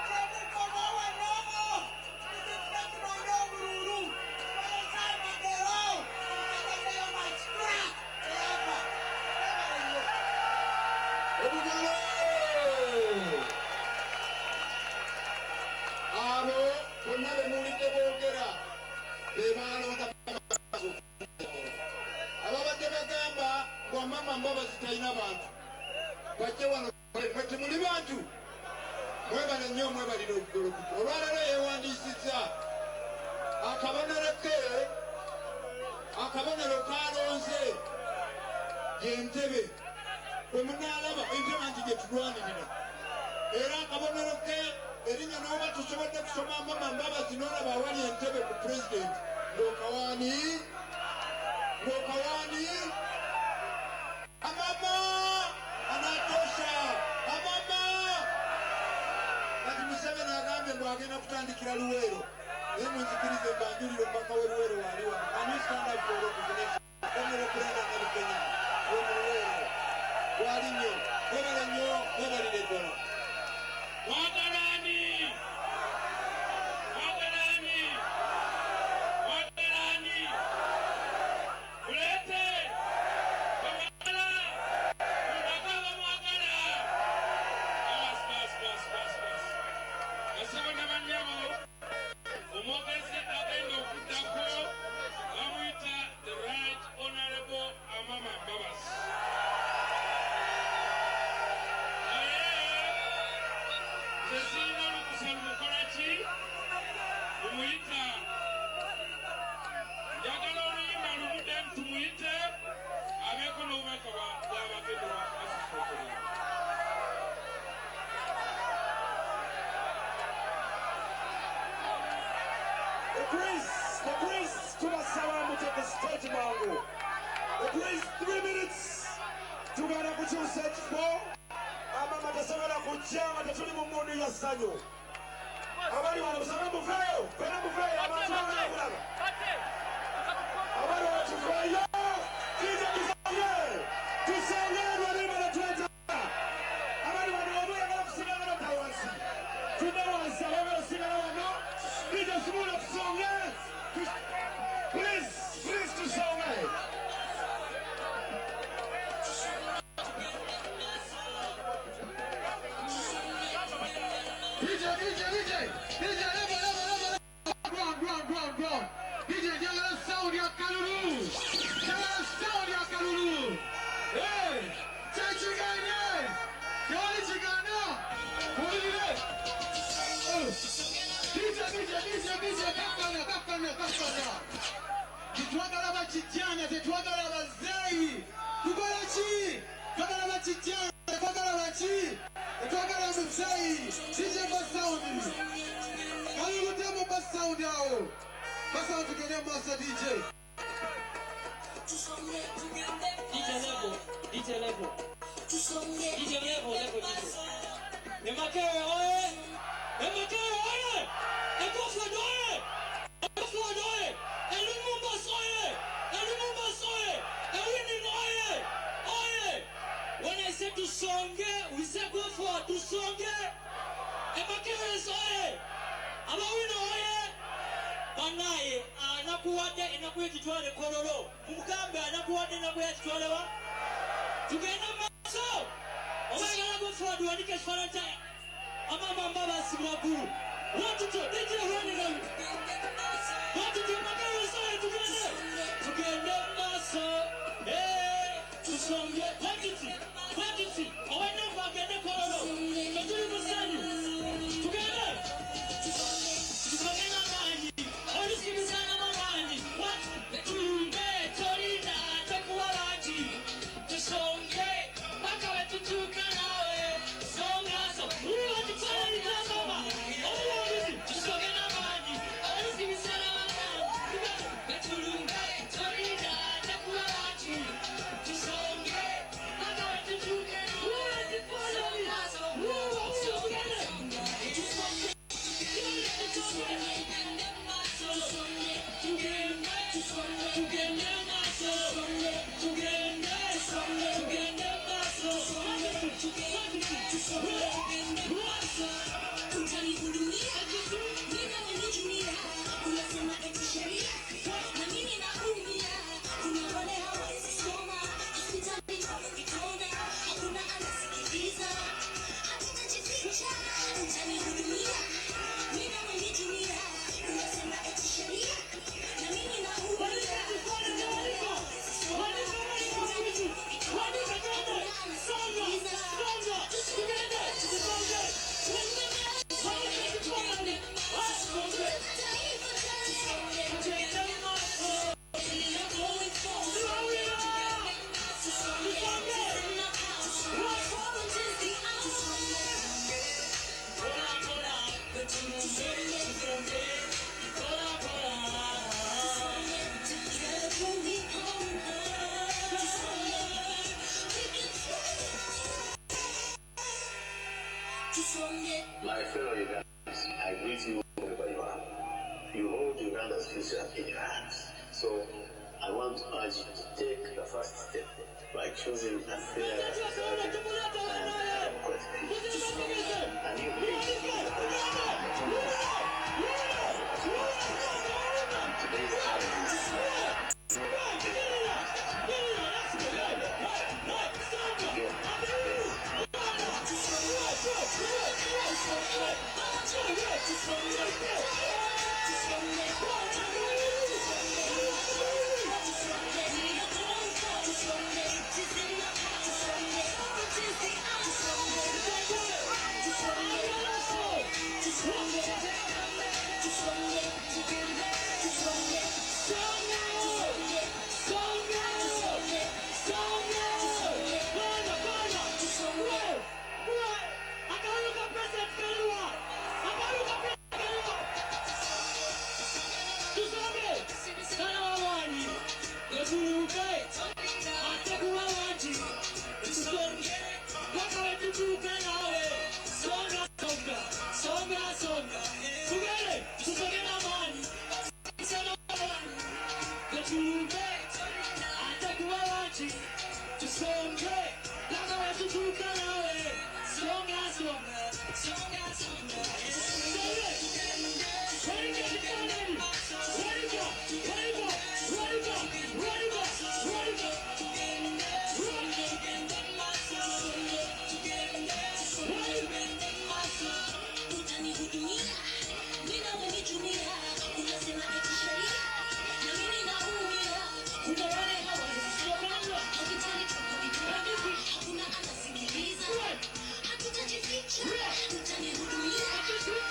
temukoma wano tuzifuna tulonde obululu baleka amagero mutegekeyo makikula eyava obugalo abo bonna be muwulidde boogera be baalonda ababadde bagamba bwamama mbabazi talina bantu bajje wano mwe temuli bantu mwebale nnyo mwebalira obugolobuto olwaleero yeewandiisizza akabonero kalonze yentebe bwe munaalaba entebe nti gye tulwanirira era akabonero ke erinnya n'oba tusobodde kusoma mama mbabazi n'olaba awali entebe ku pulezidenti ng'okawaani amama anatosha amama kati Museveni agambye ng'agenda kutandikira Luweero naye munzikirize mbanjulire omubaka w'e Luweero waali wano ani stand up for representation omurekulenda nga Lukenya Luweero wali nnyo webale nnyo webalire eddala Wagalani mulete bamwagala mubagaba mwagala asaba n'abanyabo omwogezi agenda okuddako bamuyita the right honorable Amama Mbabazi Sesina lukusa lumukola ki lumuyita njagala oluyimba lumudde tumuyite abeeko n'obubaka bw'abagendo ba asosokolo The priest tubasaba muteeke stage mangu the priest 3 minutes tugenda kukyusa ekifo amama tasobola kujja nga tetuli mu mundu ya ssanyu abali wano musabe muveeyo fena muveeyo abantu bagala kulaba abali wano tuveeyo kize tusonge lwalima netweta abali wano obuyagala kusigala bata wansi tuve wansi abagala kusigala wano kize simula tusonge please tusonge DJ, njagala sound ya kalulu. Hey, chachigane. Yoli chigana. Kulile. DJ, kakana. Tetwagala bakijjana, tetwagala bazeeyi. Tukola ki? Twagala bakijjana, twagala baki? Twagala muzeeyi. DJ sound. Kalulu temo sound yawo. Passa out again, Master DJ. DJ level. Emakere oye! Ekoflod oye! Elumumbas oye! Ewinning oye! When I say to songe, we say go for to songe. anakuwadde enaku ekitwale kololo mugambe anakuwadde enaku ekitwalewa tugenda maaso obayagala go forward wanike ekifaananyi kya amama mbabasi mwaggulu watuto dijira lwaniramu watuto makawesoe tugende maaso tusonge watiti owenaku agende kololo etuli musanyu tugende tusonge n'amaanyi olusibizaana m'amaanyi tulumbe tolina tekuwa bangi tusonge paka wetutuuka nawe songaso uliwatifaananyizasoma obuwanguzi tusonge n'amaanyi olusibizaana m'amaanyi tulumbe tolina tekuwa bangi tusonge paka wetutuuka nawe My fellow Ugandans, I greet you wherever you are. You hold Uganda's future in your hands. So I want to urge you to take the first step by choosing a fair, deserving, and adequate future. And you make and today's challenge is Hatutajificha, tutanihudumia.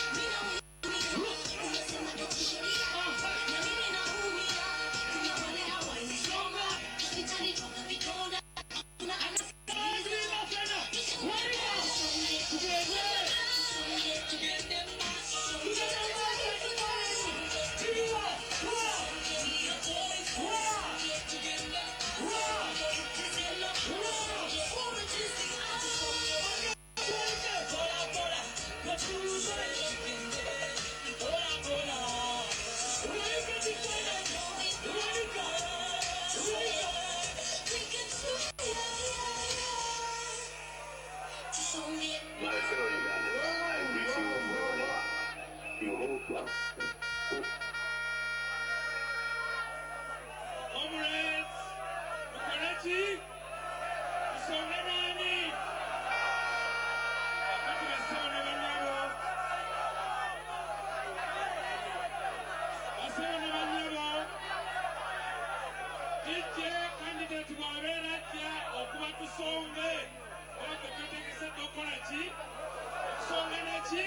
Keki.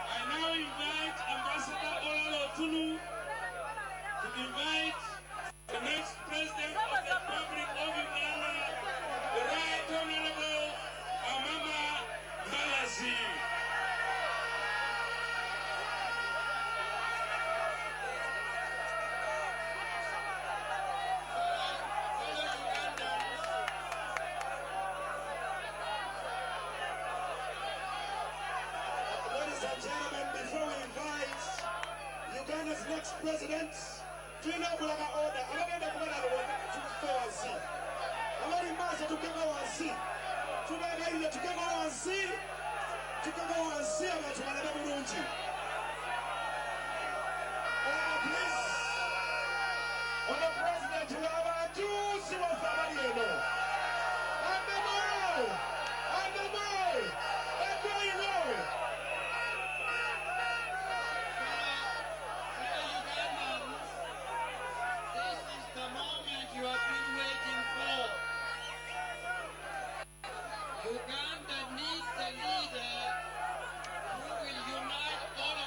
I now invite Ambassador Olalo Tunu to invite the next President of the Republic of Uganda, the Right Honorable Amama Mbabazi. Ladies and gentlemen, before we invite Uganda's next president, tulinagulaga order. Abagenda kubalaba tukufe wansi. Abali maaso tukeva wansi. Tubegaire tukeva wansi. Tukeva wansi abantu balabe bulungi. Please. Ono president w'abantu si waffe abali eno. Andemo! You have been waiting for. Uganda needs a leader who will unite all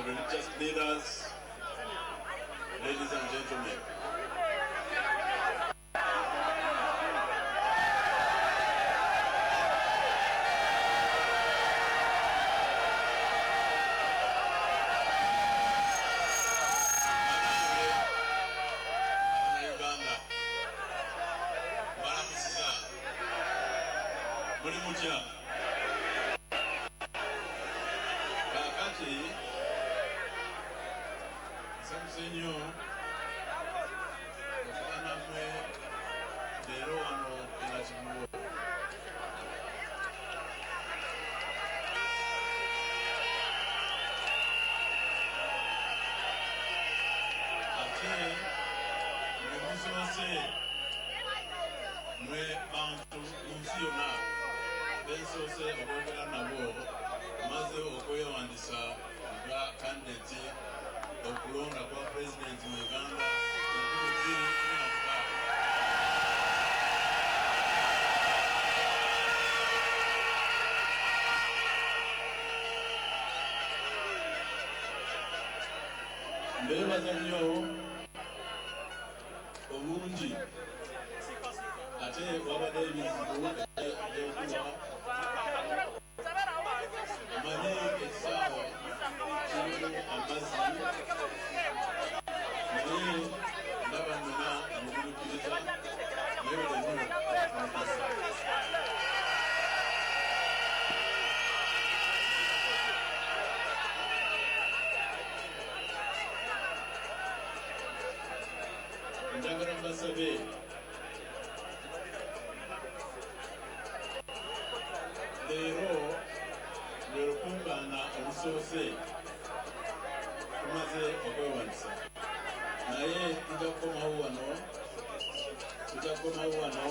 religious leaders, ladies and gentlemen. Mbebaza nnyo obungi ate wabadde ebizibu ebyokuba manye essaawa kirimu amazzi naye ndaba nina omugulukiriza nebulemu njagala mbasabe leero lwe lukungaana olusoose tumaze okwewanisa naye tujja kukomawo wano tujja kukomawo wano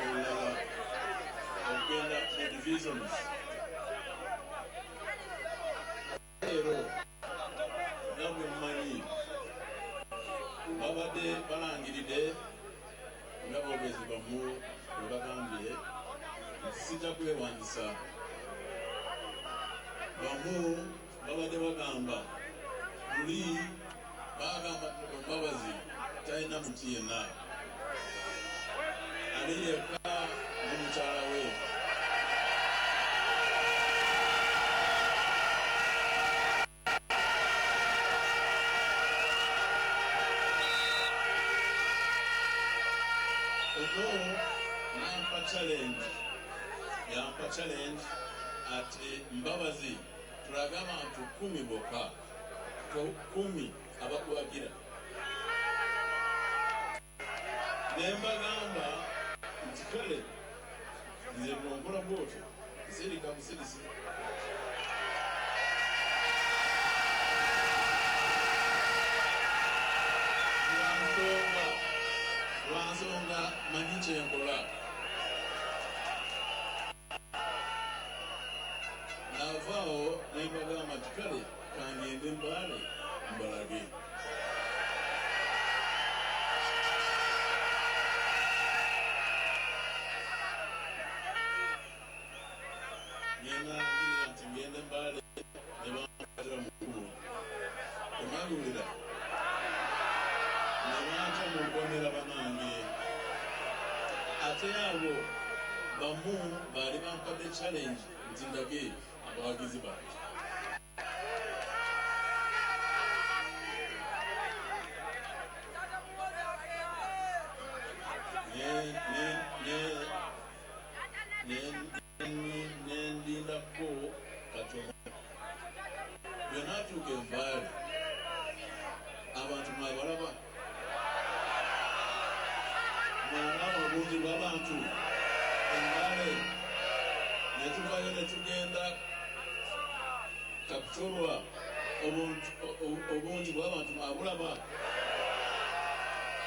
olulala okugenda mu divisions leero namwe mumanyi babadde balangiridde nga boogezi bamu bwe bagambye nti sijja kwewandisa bamu babadde bagamba luli bagamba Mbabazi talina muti yenna ali yekka n'omukyala we yampa challenge ati Mbabazi tulaga abantu 10 bokka 10 abakuwagira nembagamba nti kale nze bwonkola bwotyo nsirika busirisi lwansonga manyi kyenkola navaawo nembagamba nti kale kangende mbaale mbalage nyenangirira nti ngende mbaale nebangatira mukulu emalulira nebanta munkomera banange ate abo bamu baali bampadde challenge nti ndage abawagizi bange nendindako katono bwenatuuka envaale abantu mwabalaba mwalaba obungi bw'abantu envaale netuvayo netugenda kakucolwa obungi bw'abantu mwabulaba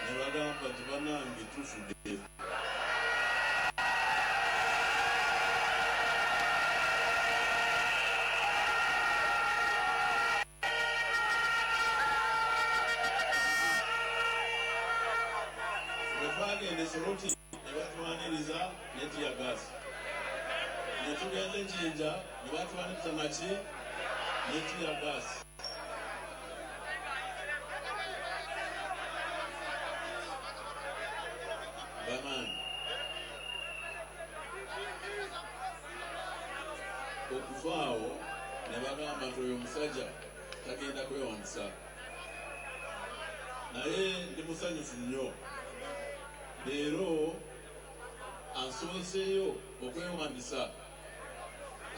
nebagamba nti banange tufudde bwetwagenda esoloti nebatwaniriza batukubiriza netiya gaasi netugenda enjinja ne batwaniriza maki netiya gaasi bamaani okuvaawo ne bagamba nti oyo omusajja tagenda kwewandisa naye ndi musanyufu nnyo leero ansooseeyo okwewandisa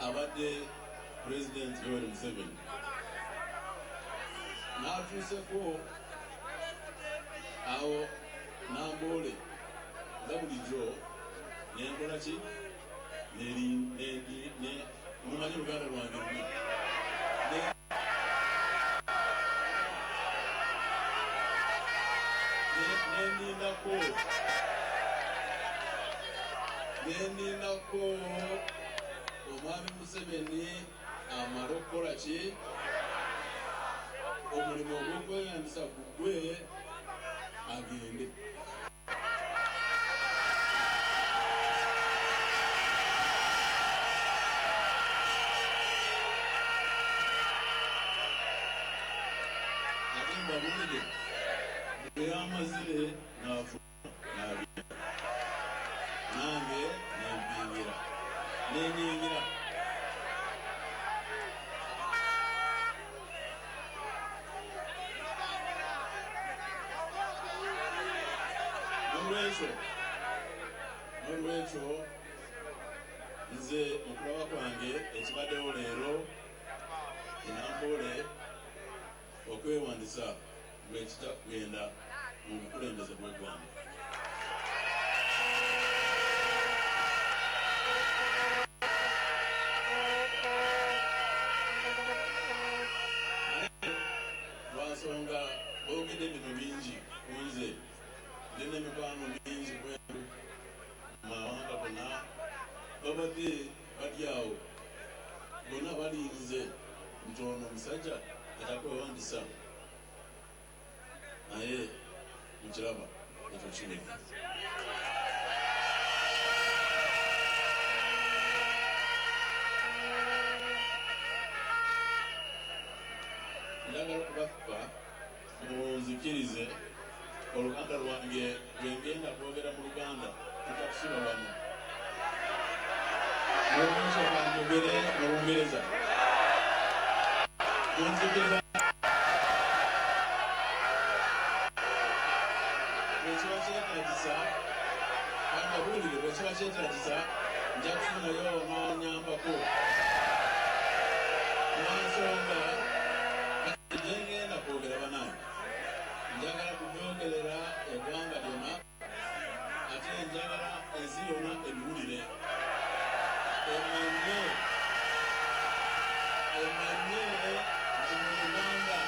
abadde President Yoweri Museveni n'atuuseko awo Namboole nga bulijjo nenkola ki mumanyi luganda lwange lumu nendindako omwami Museveni amale okukola ki omulimu ogw'okweyambisa gugwe agende ate mbabulire bwe yamazire n'afuna n'abira nange nempingira nenyingira nolwekyo nze okulaba kwange ekibaddewo leero enamboole okwewandisa lwekitagenda mu bukulembeze bw'eggwanga lwansonga boogedde bino bingi kunze ndi n'emikwano mingi kwendu mu mawanga gonna babadde balyawo bonna balinze nti ono omusajja atakwewandisa naye mukiraba ekyo kinene njagala okubakuba munzikirize oluganda lwange lwengenda kwogera mu luganda tutakusiba wano nolwensooka njogere mu Lungereza munzikiriza bwekiba kyetagisa kanga buulire bwekiba kyetagisa nja kufunayo n'onyambako nansonga ngenda kwogera banange njagala kujogerera eggwanga lyonna ate njagala ensi yonna ebiwulire emanye nti mu Uganda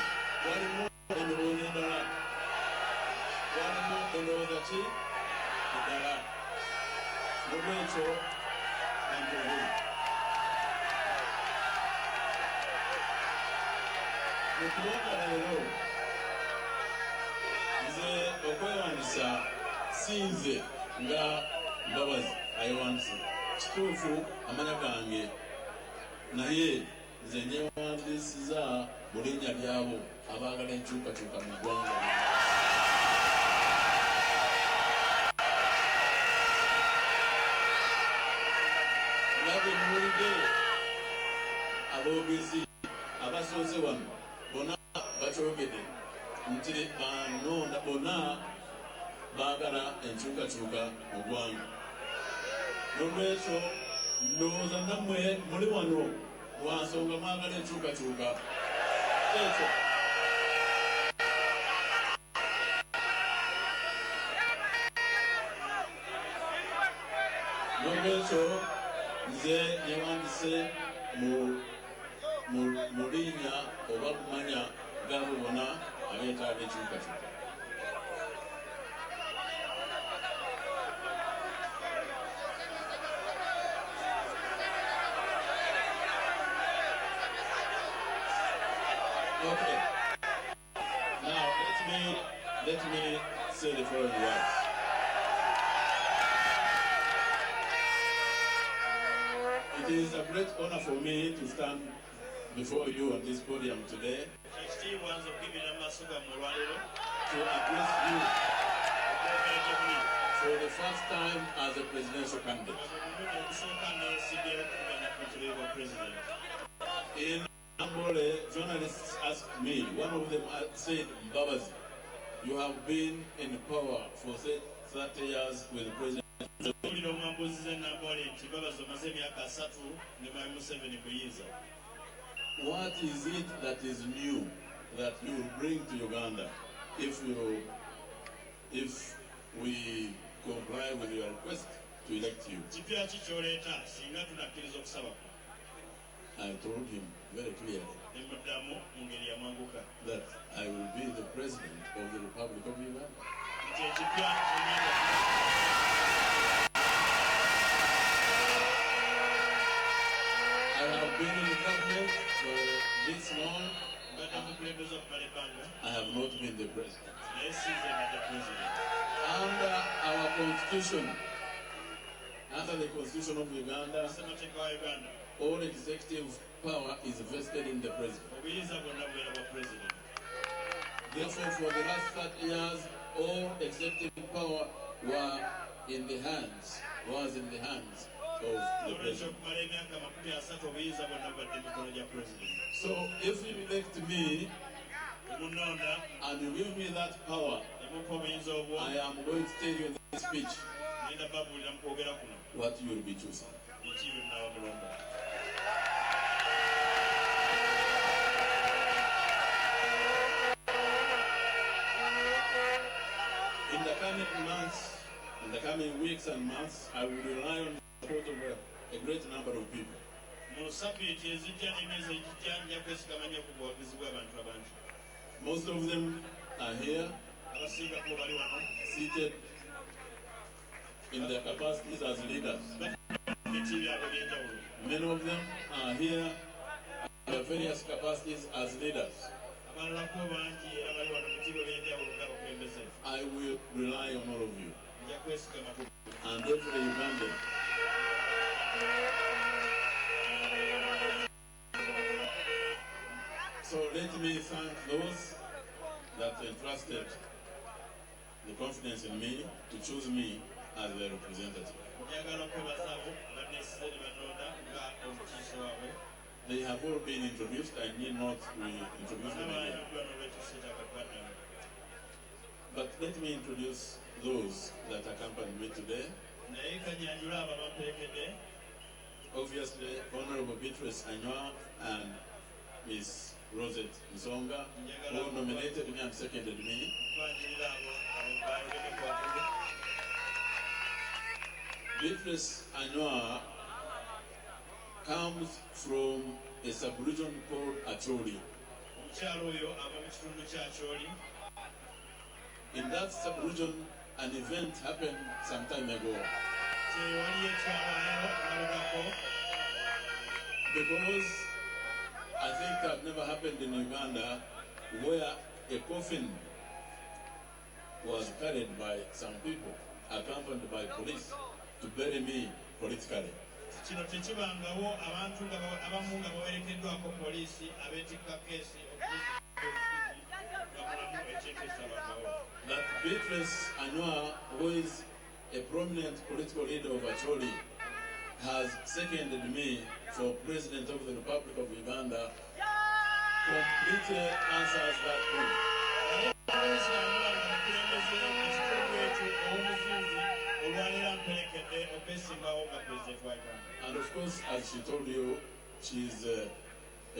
walimu endowooza endala walimu endowooza ki eddala nolwekyo anjogere mukiwanga leero nze okwewandisa sinze nga Mbabazi ayewandise kituufu amanya gange naye nze nyewandisiza mu linnya lyabo abaagala enkyukakyuka mu ggwanga ngabe muwulidde aboogezi abasoose wano bonna bakyogedde nti banonda bonna baagala enkyukakyuka mu ggwanga nolwekyo ndowooza nammwe muli wano lwansonga mwagala enkyukakyuka ekyo nolwekyo nze nyewandise mu linnya oba kumanya gabo bonna abeetaaga enkyukakyuka Okay. Now let me say the following words. is a great honor for me to stand before you on this podium today to address you for the first time as a presidential candidate. In Angola, journalists asked me, one of them said, Mbabazi, you have been in power for 30 years with President. What is it that is new that you bring to Uganda if we comply with your request to elect you? I told him very clearly that I will be the president of the Republic of Uganda. I have been in government for this long. I have not been the president. Under our constitution, under the constitution of Uganda, all executive power is vested in the president. Therefore, for the last 30 years, all executive power was in the hands of the president. So if you elect me and you give me that power, I am going to tell you in this speech what you will be choosing. In the coming months, in the coming weeks and months, I will rely on the support of a great number of people. Most of them are here, seated in their capacities as leaders. Many of them are here in their various capacities as leaders. I will rely on all of you and every Ugandan. So let me thank those that entrusted the confidence in me to choose me as their representative. They have all been introduced. I need not reintroduce them again. But let me introduce those that accompany me today. Obviously, Honorable Beatrice Anywa and Ms. Rosette Nsonga, who nominated me and seconded me. Beatrice Anywa comes from a sub-region called Acholi. In that sub-region, an event happened some time ago. Because I think that never happened in Uganda, where a coffin was carried by some people, accompanied by police, to bury me politically. That Beatrice Anywa, who is a prominent political leader of Acholi, has seconded me for President of the Republic of Uganda, completely answers that point. And of course, as she told you, she is a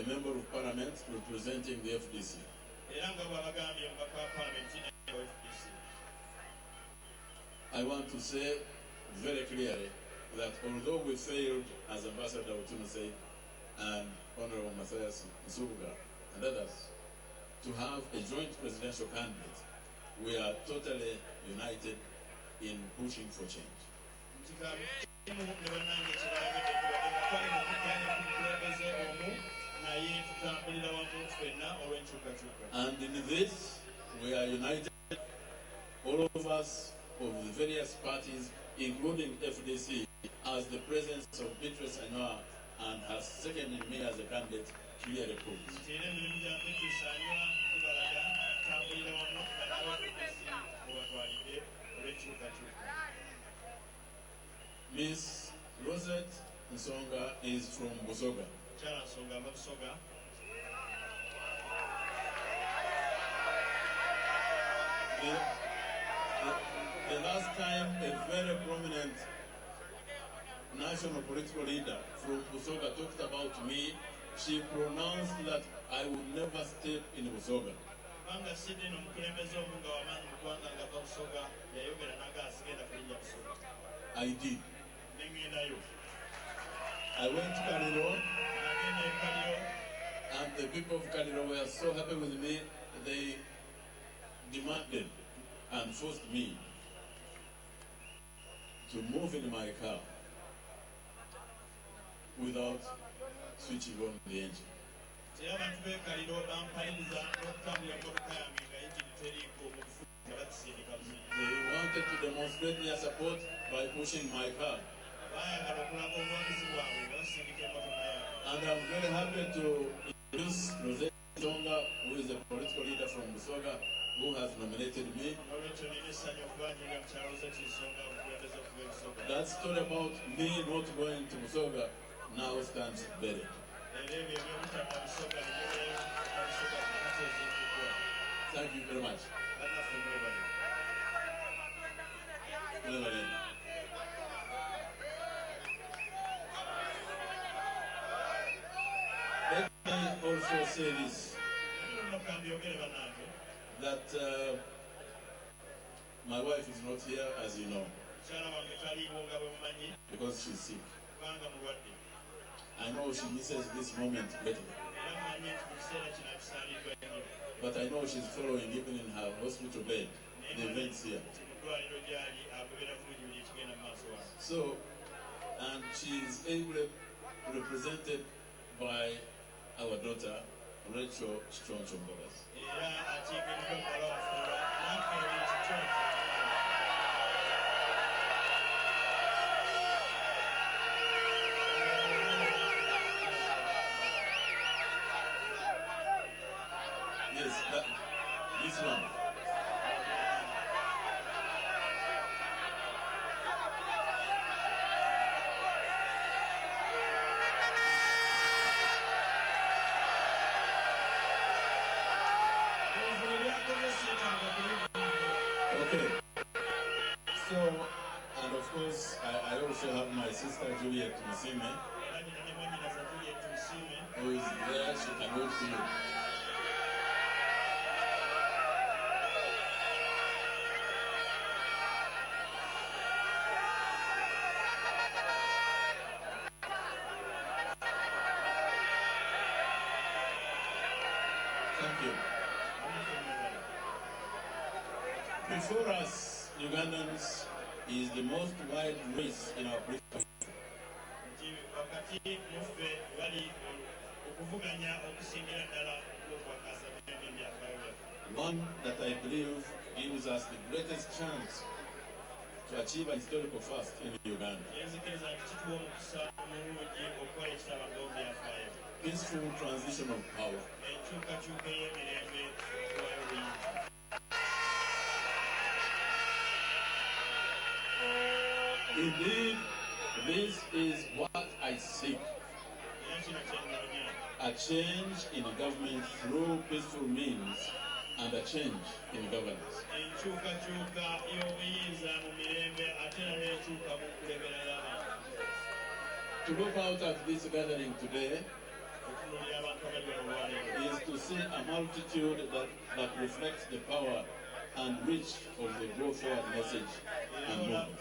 member of parliament representing the FDC. I want to say very clearly that although we failed, as Ambassador Otuma said, and Honorable Mathias Nsubuga and others, to have a joint presidential candidate, we are totally united in pushing for change. And in this, we are united, all of us, of the various parties, including FDC, as the presence of Beatrice Anywa and has seconded me as a candidate clearly proves. Miss Rosette Nsonga is from Busoga. The last time a very prominent national political leader from Busoga talked about me, she pronounced that I would never step in Busoga. I did. I went to Kaliro, and the people of Kaliro were so happy with me, they demanded and forced me to move in my car without switching on the engine. They wanted to demonstrate their support by pushing my car. And I'm very happy to introduce Rosette Nsonga, who is a political leader from Busoga, who has nominated me. That story about me not going to Busoga now stands buried. Thank you very much. Let me also say this, that my wife is not here, as you know, because she's sick. I know she misses this moment greatly. But I know she's following even in her hospital bed, the events here. So, and she's ably represented by our daughter, Rachel Chonchombogas. Yes, this one. Okay. So, and of course, I also have my sister Juliet Musime, who is there. She can wait for you. Thank you. Before us, Ugandans is the most wide race in our political history. One that I believe gives us the greatest chance to achieve a historical first in Uganda. Peaceful transition of power. Indeed, this is what I seek. A change in government through peaceful means and a change in governance. To look out at this gathering today is to see a multitude that reflects the power and reach of the Go Forward message and movement.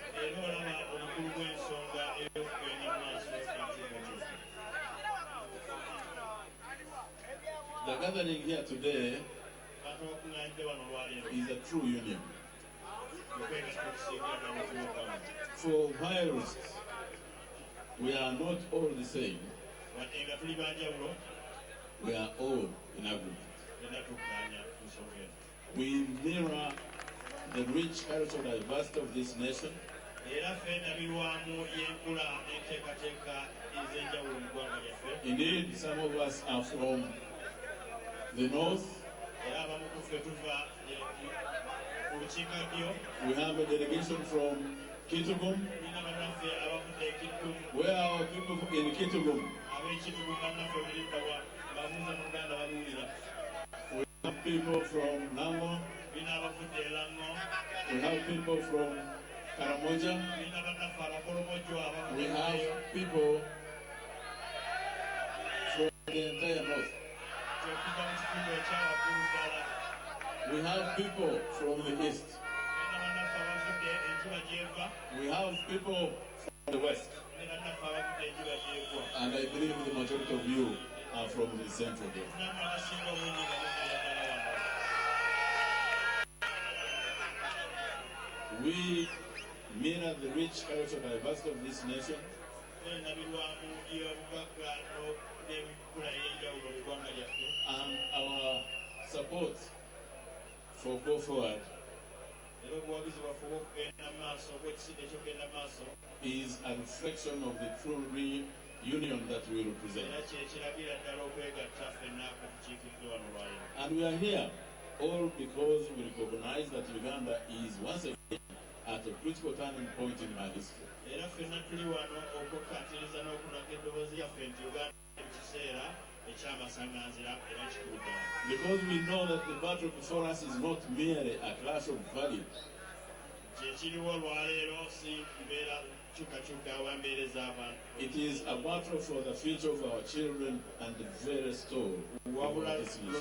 The gathering here today is a true union. For whilst we are not all the same, we are all in agreement. We mirror the rich cultural diversity of this nation Indeed, some of us are from the north. We have a delegation from Kitgum. Where are our people in Kitgum? We have people from Nango. We have people from Karamoja. We have people from the entire north. We have people from the east. We have people from the west. And I believe the majority of you are from the central belt. We mirror the rich cultural diversity of this nation. And our support for Go Forward is a reflection of the true union that we represent. And we are here all because we recognize that Uganda is once again at a critical turning point in our history. Because we know that the battle before us is not merely a clash of values. It is a battle for the future of our children and the very soul of this nation.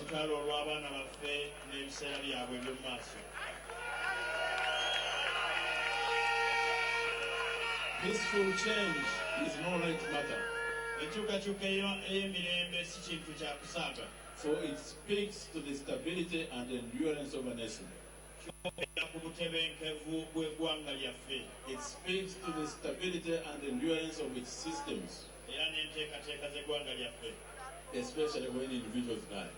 Peaceful change is no light matter. For it speaks to the stability and endurance of a nation. It speaks to the stability and endurance of its systems, especially when individuals die.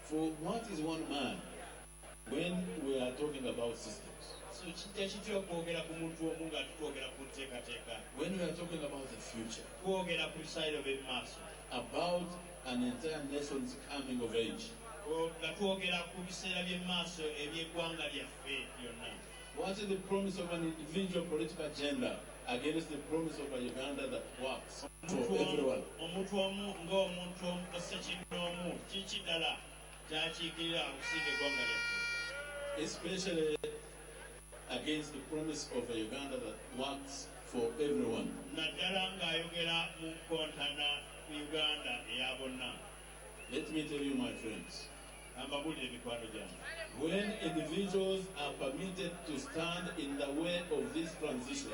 For what is one man when we are talking about systems? When we are talking about the future, about an entire nation's coming of age, what is the promise of an individual political agenda against the promise of a Uganda that works for everyone? Especially against the promise of a Uganda that works for everyone. Let me tell you, my friends, when individuals are permitted to stand in the way of this transition,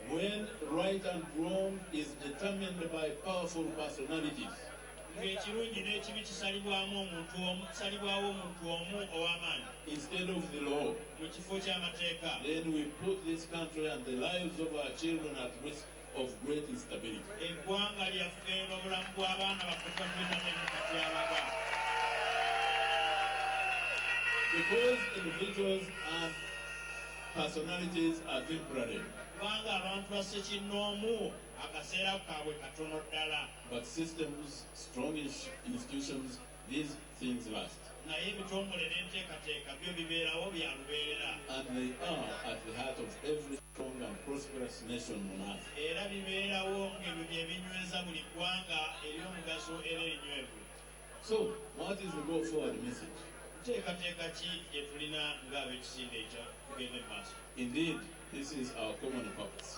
when right and wrong is determined by powerful personalities, instead of the law, then we put this country and the lives of our children at risk of great instability. Because individuals and personalities are temporary, but systems, strong institutions, these things last. And they are at the heart of every strong and prosperous nation on earth. So, what is the Go Forward message? Indeed, this is our common purpose.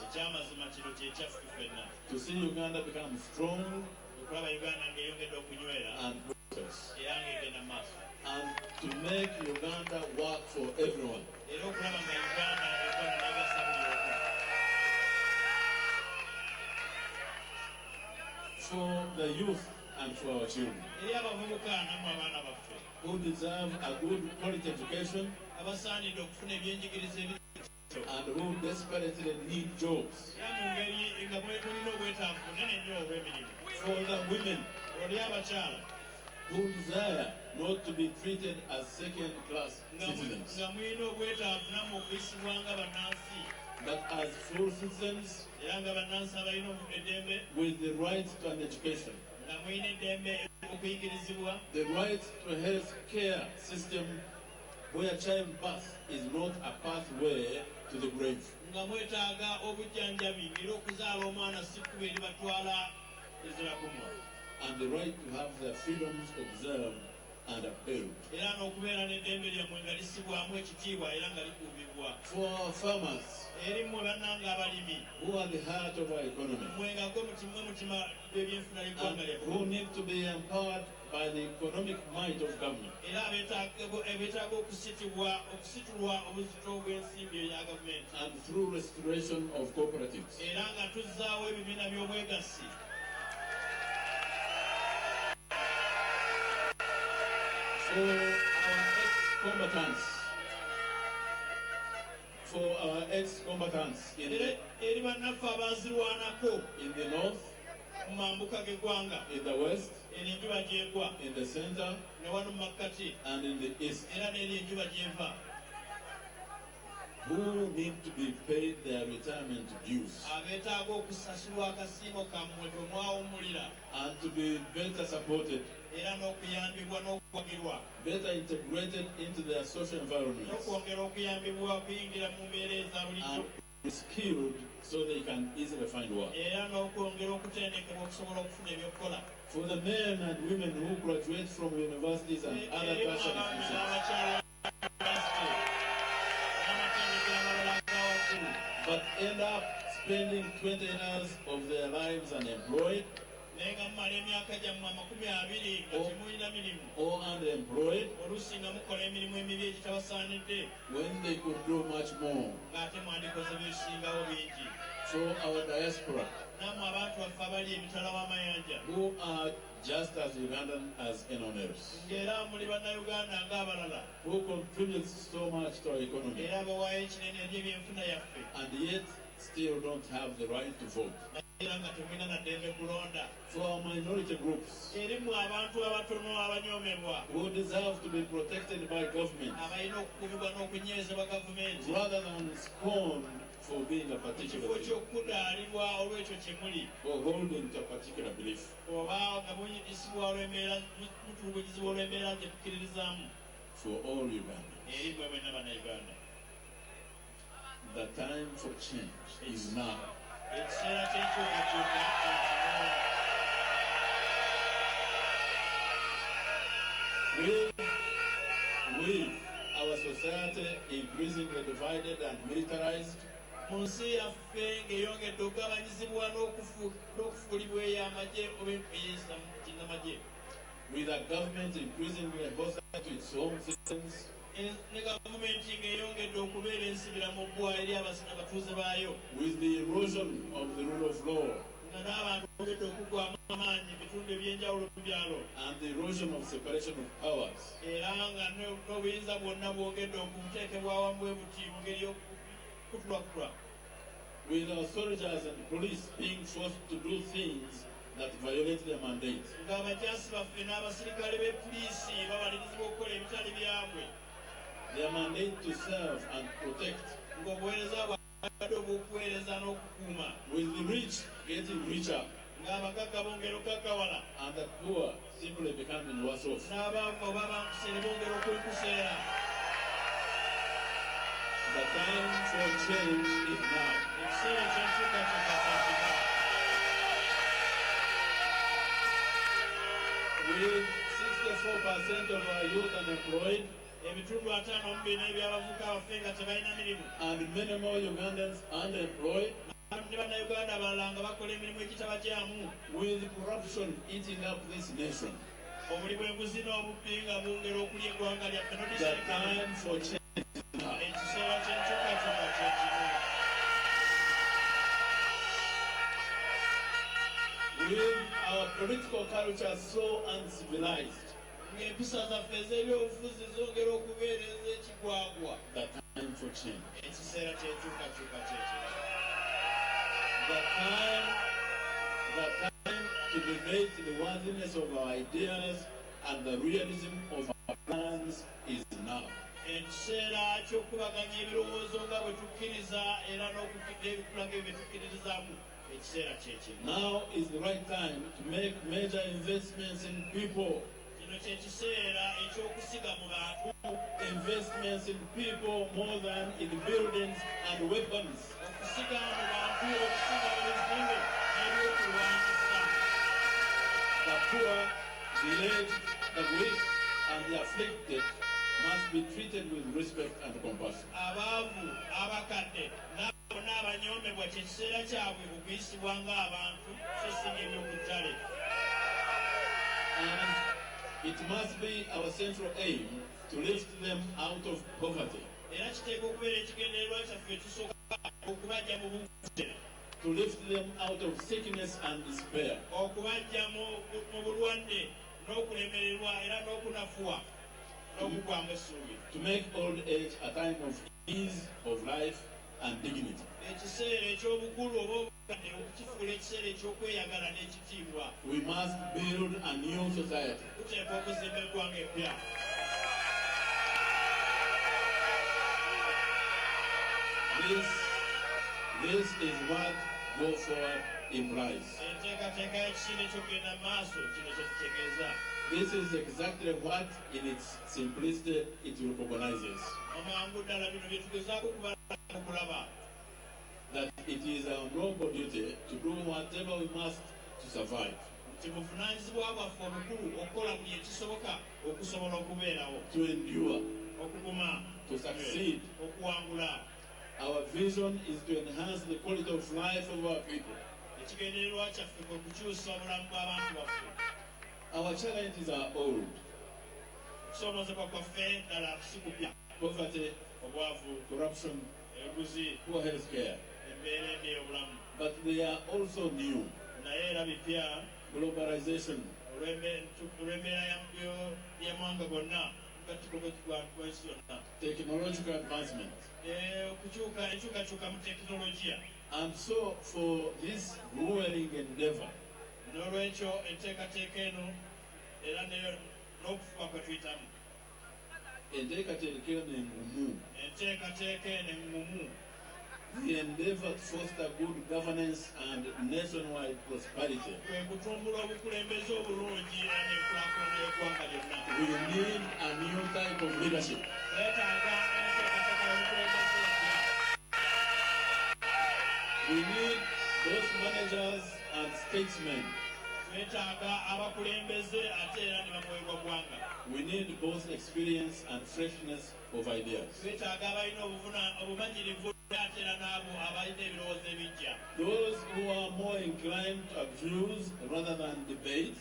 To see Uganda become strong and prosperous, and to make Uganda work for everyone. For the youth and for our children, who deserve a good quality education and who desperately need jobs. For the women who desire not to be treated as second-class citizens, but as full citizens with the right to an education, the right to a health care system where childbirth is not a pathway to the grave, and the right to have their freedoms observed and upheld. For our farmers, who are the heart of our economy, and who need to be empowered by the economic might of government, and through restoration of cooperatives. For our ex-combatants in the north, in the west, in the center, and in the east, who need to be paid their retirement dues and to be better supported, better integrated into their social environment, and skilled so they can easily find work. For the men and women who graduate from universities and other tertiary institutions, but end up spending 20 years of their lives unemployed or underemployed when they could do much more. For our diaspora, who are just as Ugandan as anyone else, who contributes so much to our economy, and yet still don't have the right to vote. For our minority groups, who deserve to be protected by government rather than scorned for being a particular belief or holding to a particular belief. For all Ugandans, the time for change is now. With our society increasingly divided and militarized, with a government increasingly hostile to its own citizens, with the erosion of the rule of law, and the erosion of separation of powers, with our soldiers and police being forced to do things that violate their mandate, their mandate to serve and protect, with the rich getting richer, and the poor simply becoming worse off. The time for change is now. With 64% of our youth unemployed, and many more Ugandans unemployed, with corruption eating up this nation, the time for change is now. With our political culture so uncivilized, the time for change. The time to debate the worthiness of our ideas and the realism of our plans is now. Ekiseera ky'okubaganya ebirowoozo nga bwe tukkiriza era n'ebikulago bye tukkiririzaamu ekiseera kyekino. Now is the right time to make major investments in people. Kino ky'ekiseera eky'okusiga mu bantu. Investments in people more than in buildings and weapons. Okusiga mu bantu, okusiga mu bizimbe n'ebyokulwanyisa. The poor, the aged, the weak, and the afflicted must be treated with respect and compassion. Abaavu, abakadde, n'abo n'abanyoomebwa ky'ekiseera kyabwe okuyisibwa ng'abantu so si ng'ebyokuttale. And it must be our central aim to lift them out of poverty. Era kiteeka okubeera ekigendererwa kyaffe ekisooka okubajja mu bukuttere. To lift them out of sickness and despair. Okubajja mu bulwadde n'okulemererwa era n'okunafuwa. To make old age a time of ease of life and dignity. We must build a new society. This is what go forward implies. This is exactly what, in its simplicity, it recognizes. That it is our noble duty to do whatever we must to survive. To endure. To succeed. Our vision is to enhance the quality of life of our people. Our challenges are old. Poverty, corruption, poor health care. But they are also new. Globalization. Technological advancement. And so for this grueling endeavor, the endeavor to foster good governance and nationwide prosperity. We need a new type of leadership. We need those managers and statesmen. We need both experience and freshness of ideas. Those who are more inclined to abuse rather than debate.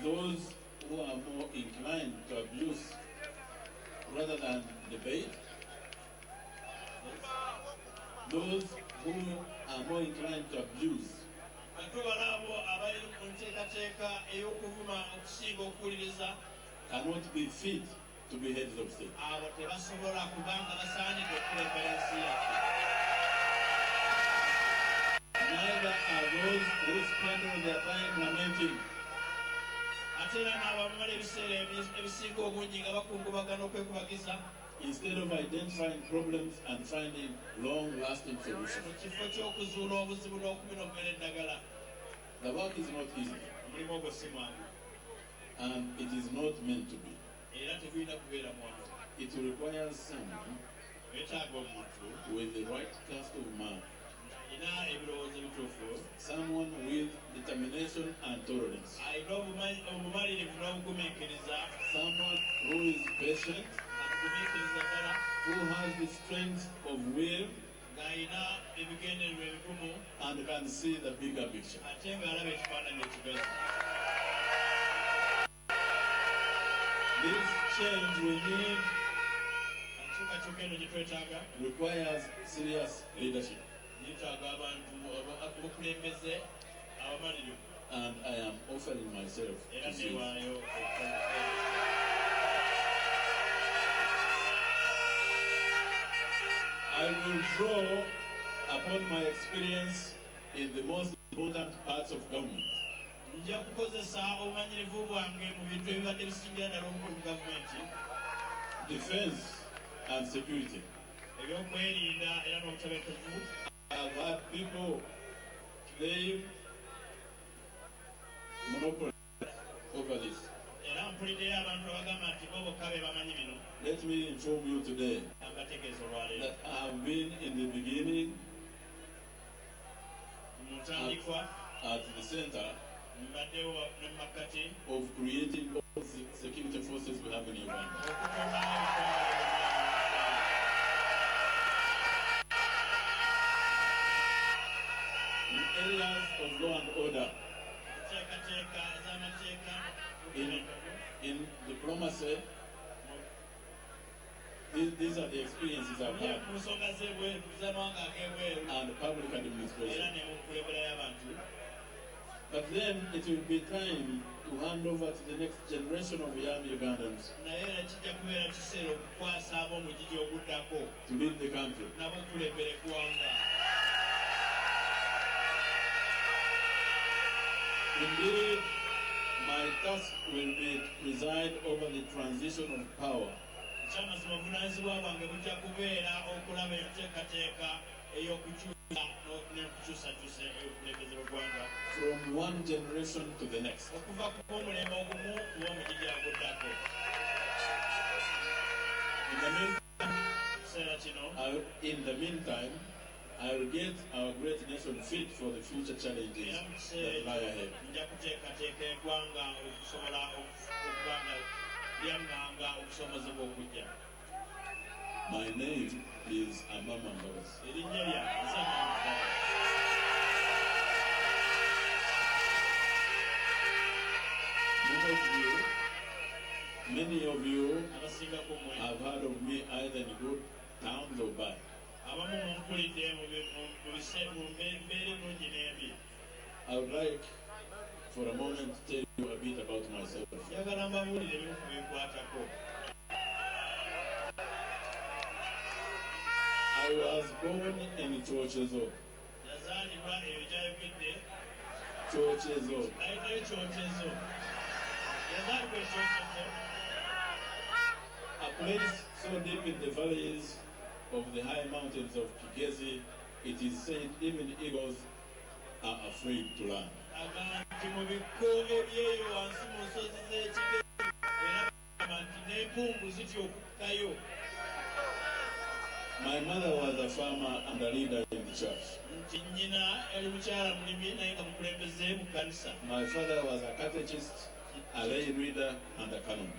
Those who are more inclined to abuse rather than debate. Those who are more inclined to abuse cannot be fit to be heads of state. Neither are those who spend their time lamenting. Instead of identifying problems and finding long-lasting solutions. The work is not easy. And it is not meant to be. It requires someone with the right cast of mind. Someone with determination and tolerance. Someone who is patient, who has the strength of will, and can see the bigger picture. This change we need requires serious leadership. And I am offering myself to see. I will draw upon my experience in the most important parts of government. nja kukozesa obumanyirivu bwange mu bintu ebibadde bisingira ddala obukulu mu gavumenti. Defense and security. ebyokwerinda era n'obutebenkevu. I've had people claim monopoly over this. era mpuliddeyo abantu abagamba nti bo bokka be bamanyi bino. Let me inform you today ambategeeza olwaleero that I have been in the beginning at the center of creating all the security forces we have in Uganda. In areas of law and order, in diplomacy, these are the experiences I've had, and public administration. But then it will be time to hand over to the next generation of young Ugandans to lead the country. Indeed, my task will be to preside over the transition of power from one generation to the next. In the meantime, I will get our great nation fit for the future challenges that lie ahead. My name is Amama Mbawasi. Many of you have heard of me either in good towns or bad. I would like for a moment to tell you a bit about myself. I was born in Chochezo. Chochezo. A place so deep in the valleys of the high mountains of Kigezi, it is said even eagles are afraid to land. My mother was a farmer and a leader in the church. My father was a catechist, a lay reader, and a canon.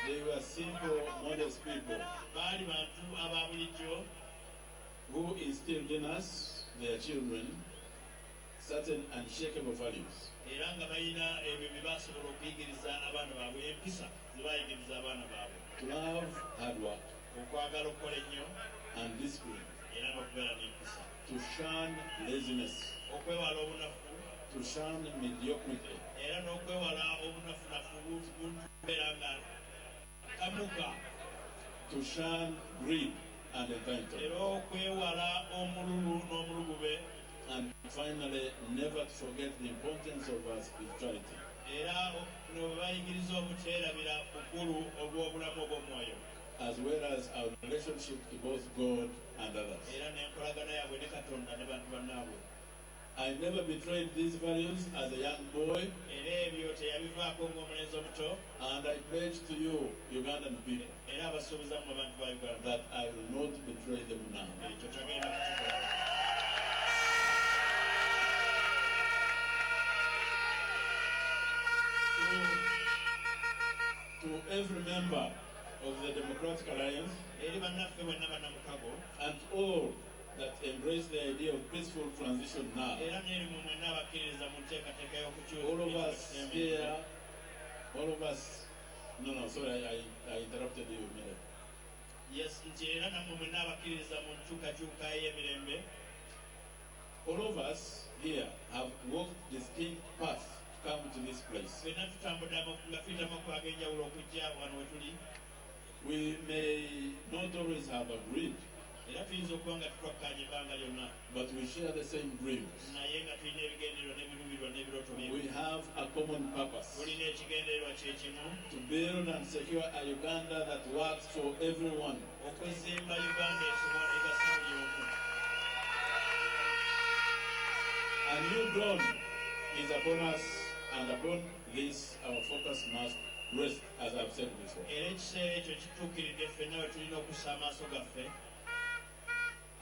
They were simple, modest people who instilled in us, their children, certain unshakable values. To love hard work and discipline, to shun laziness, to shun mediocrity, to shun greed and entitlement, and finally never to forget the importance of our spirituality, as well as our relationship to both God and others. I never betrayed these values as a young boy, and I pledge to you, Ugandan people, that I will not betray them now. To every member of the Democratic Alliance and all that embrace the idea of peaceful transition now, all of us here, no, sorry, I interrupted you a minute. Yes, all of us here have walked distinct paths to come to this place. We may not always have agreed, but we share the same dreams. We have a common purpose to build and secure a Uganda that works for everyone. A new dawn is upon us, and upon this our focus must rest, as I've said before.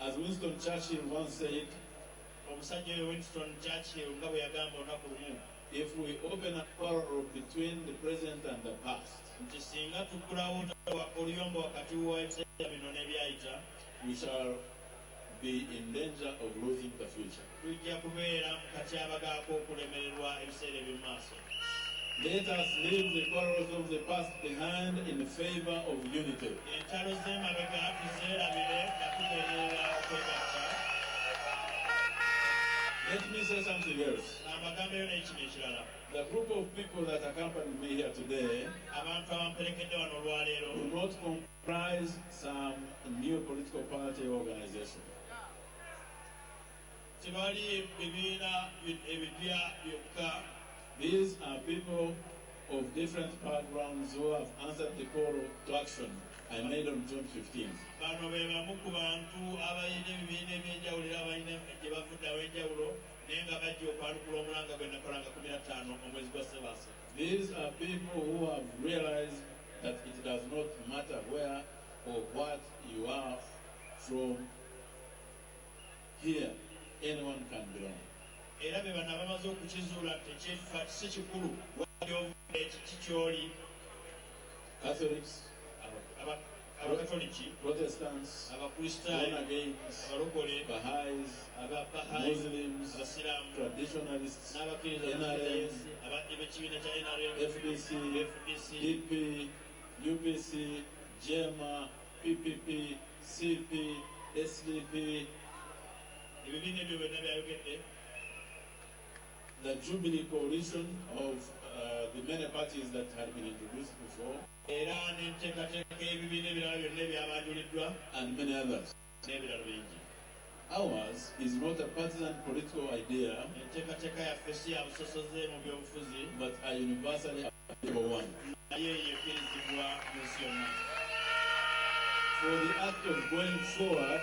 As Winston Churchill once said, if we open a quarrel between the present and the past, we shall be in danger of losing the future. Let us leave the quarrels of the past behind in favor of unity. Let me say something else. The group of people that accompanied me here today do not comprise some new political party organization. These are people of different backgrounds who have answered the call to action I made on June 15th. These are people who have realized that it does not matter where or what you are from. Here, anyone can belong. Catholics, Protestants, Born-Agains, Baha'is, Muslims, Traditionalists, NRM, FDC, DP, UPC, JEMA, PPP, CP, SDP, the Jubilee coalition of the many parties that had been introduced before, and many others. Ours is not a partisan political idea, but a universally applicable one. For the act of going forward,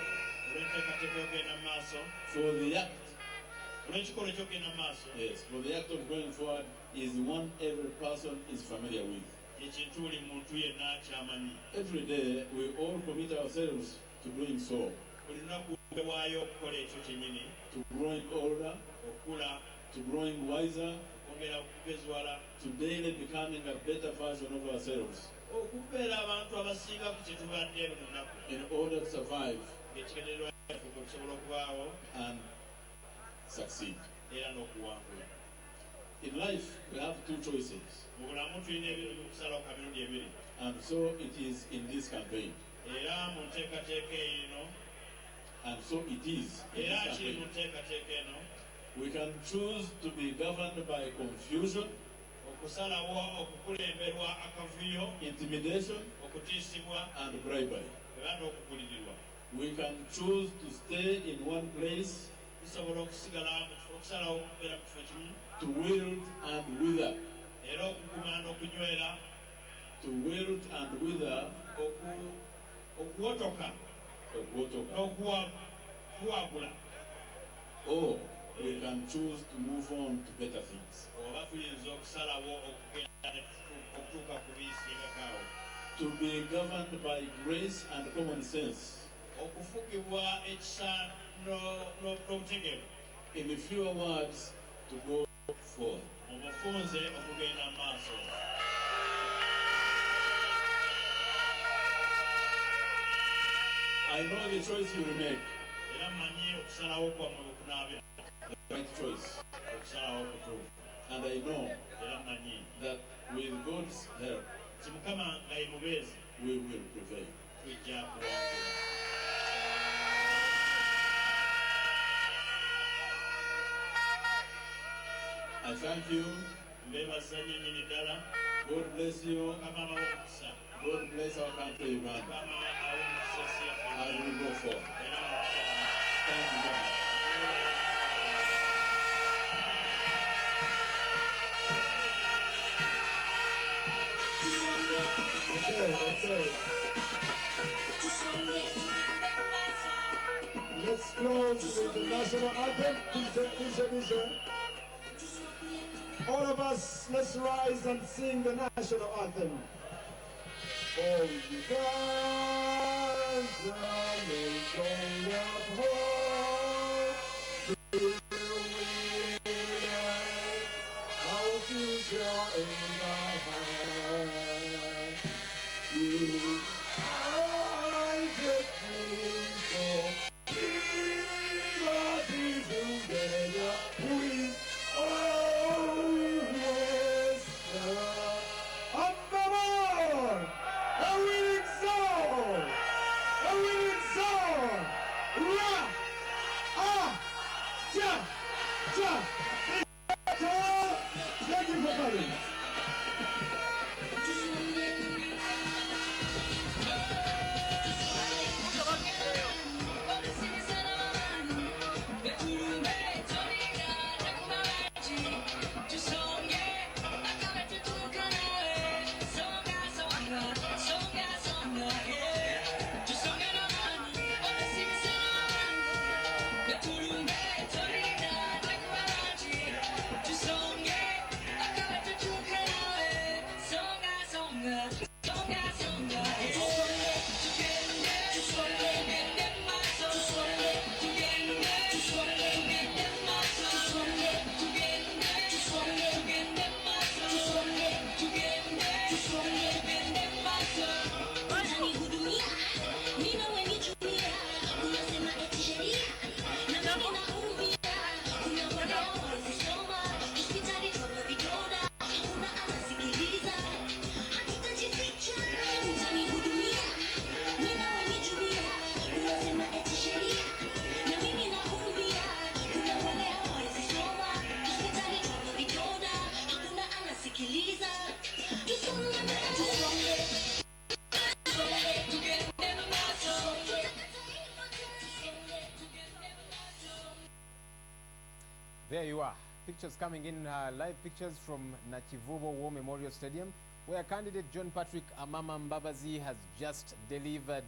for the act of going forward is one every person is familiar with. Every day we all commit ourselves to doing so, to growing older, to growing wiser, to daily becoming a better version of ourselves in order to survive and succeed. In life, we have two choices. And so it is in this campaign. And so it is in this campaign. We can choose to be governed by confusion, intimidation, and bribery. We can choose to stay in one place, to wield and wither. To wield and wither. Or we can choose to move on to better things. To be governed by grace and common sense. In fewer words, to go forward. I know the choice you will make. The right choice. And I know that with God's help, we will prevail. I thank you. God bless you. God bless our country, Uganda. As we go forward. Thank you. Okay. Let's close with the national anthem. Listen. All of us, let's rise and sing the national anthem. Oh, Uganda, make all your hope. Our future in thy hand. You are the people. Liberty together. We always stand. Up above. A winning song. A winning song. Ra. Ah. Ja. Ja. Thank you for coming. There you are. Pictures coming in, live pictures from Nakivubo War Memorial Stadium, where candidate John Patrick Amama Mbabazi has just delivered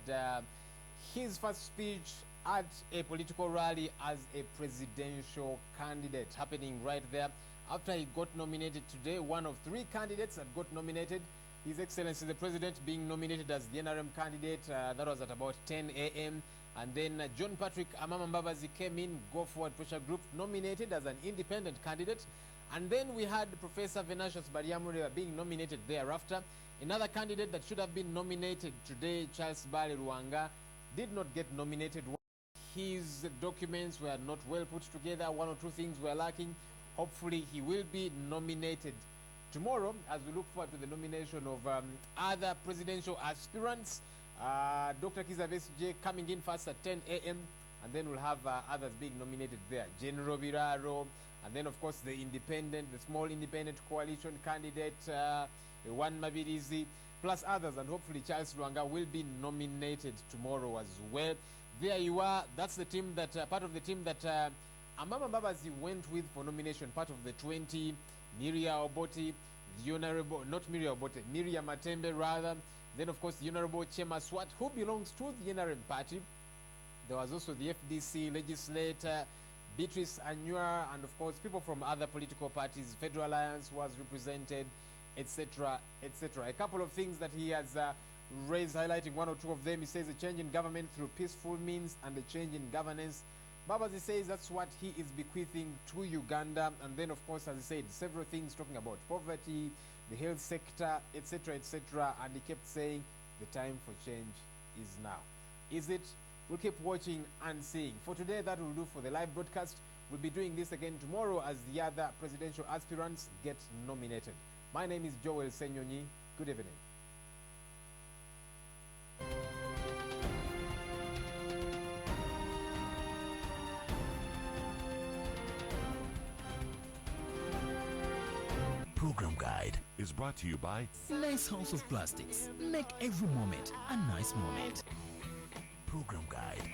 his first speech at a political rally as a presidential candidate, happening right there after he got nominated today. One of 3 candidates that got nominated. His Excellency the President being nominated as the NRM candidate. That was at about 10 a.m. And then John Patrick Amama Mbabazi came in, Go Forward Pressure Group, nominated as an independent candidate. And then we had Professor Venantius Baryamurewa being nominated thereafter. Another candidate that should have been nominated today, Charles Bale Ruanga, did not get nominated. His documents were not well put together. 1 or 2 things were lacking. Hopefully he will be nominated tomorrow as we look forward to the nomination of other presidential aspirants. Dr. Kizza Besigye coming in first at 10 a.m. and then we'll have others being nominated there. General Biraro, and then of course the small independent coalition candidate, One Mabirizi, plus others, and hopefully Charles Ruanga will be nominated tomorrow as well. There you are. That's the team that, part of the team that Amama Mbabazi went with for nomination, part of the 20, Miria Oboti, the Honorable, not Miria Obote, Miria Matembe rather. Then, of course, the Honorable Chema Swat, who belongs to the NRM party. There was also the FDC legislator, Beatrice Anua, and, of course, people from other political parties. Federal Alliance was represented, etc., etc. A couple of things that he has raised, highlighting 1 or 2 of them. He says a change in government through peaceful means and a change in governance. Mbabazi says that's what he is bequeathing to Uganda. And then, of course, as he said, several things talking about poverty, the health sector, etc., etc. And he kept saying the time for change is now. Is it? We'll keep watching and seeing. For today, that will do for the live broadcast. We'll be doing this again tomorrow as the other presidential aspirants get nominated. My name is Joel Senyonyi. Good evening. Program Guide is brought to you by Nice House of Plastics. Make every moment a nice moment. Program Guide.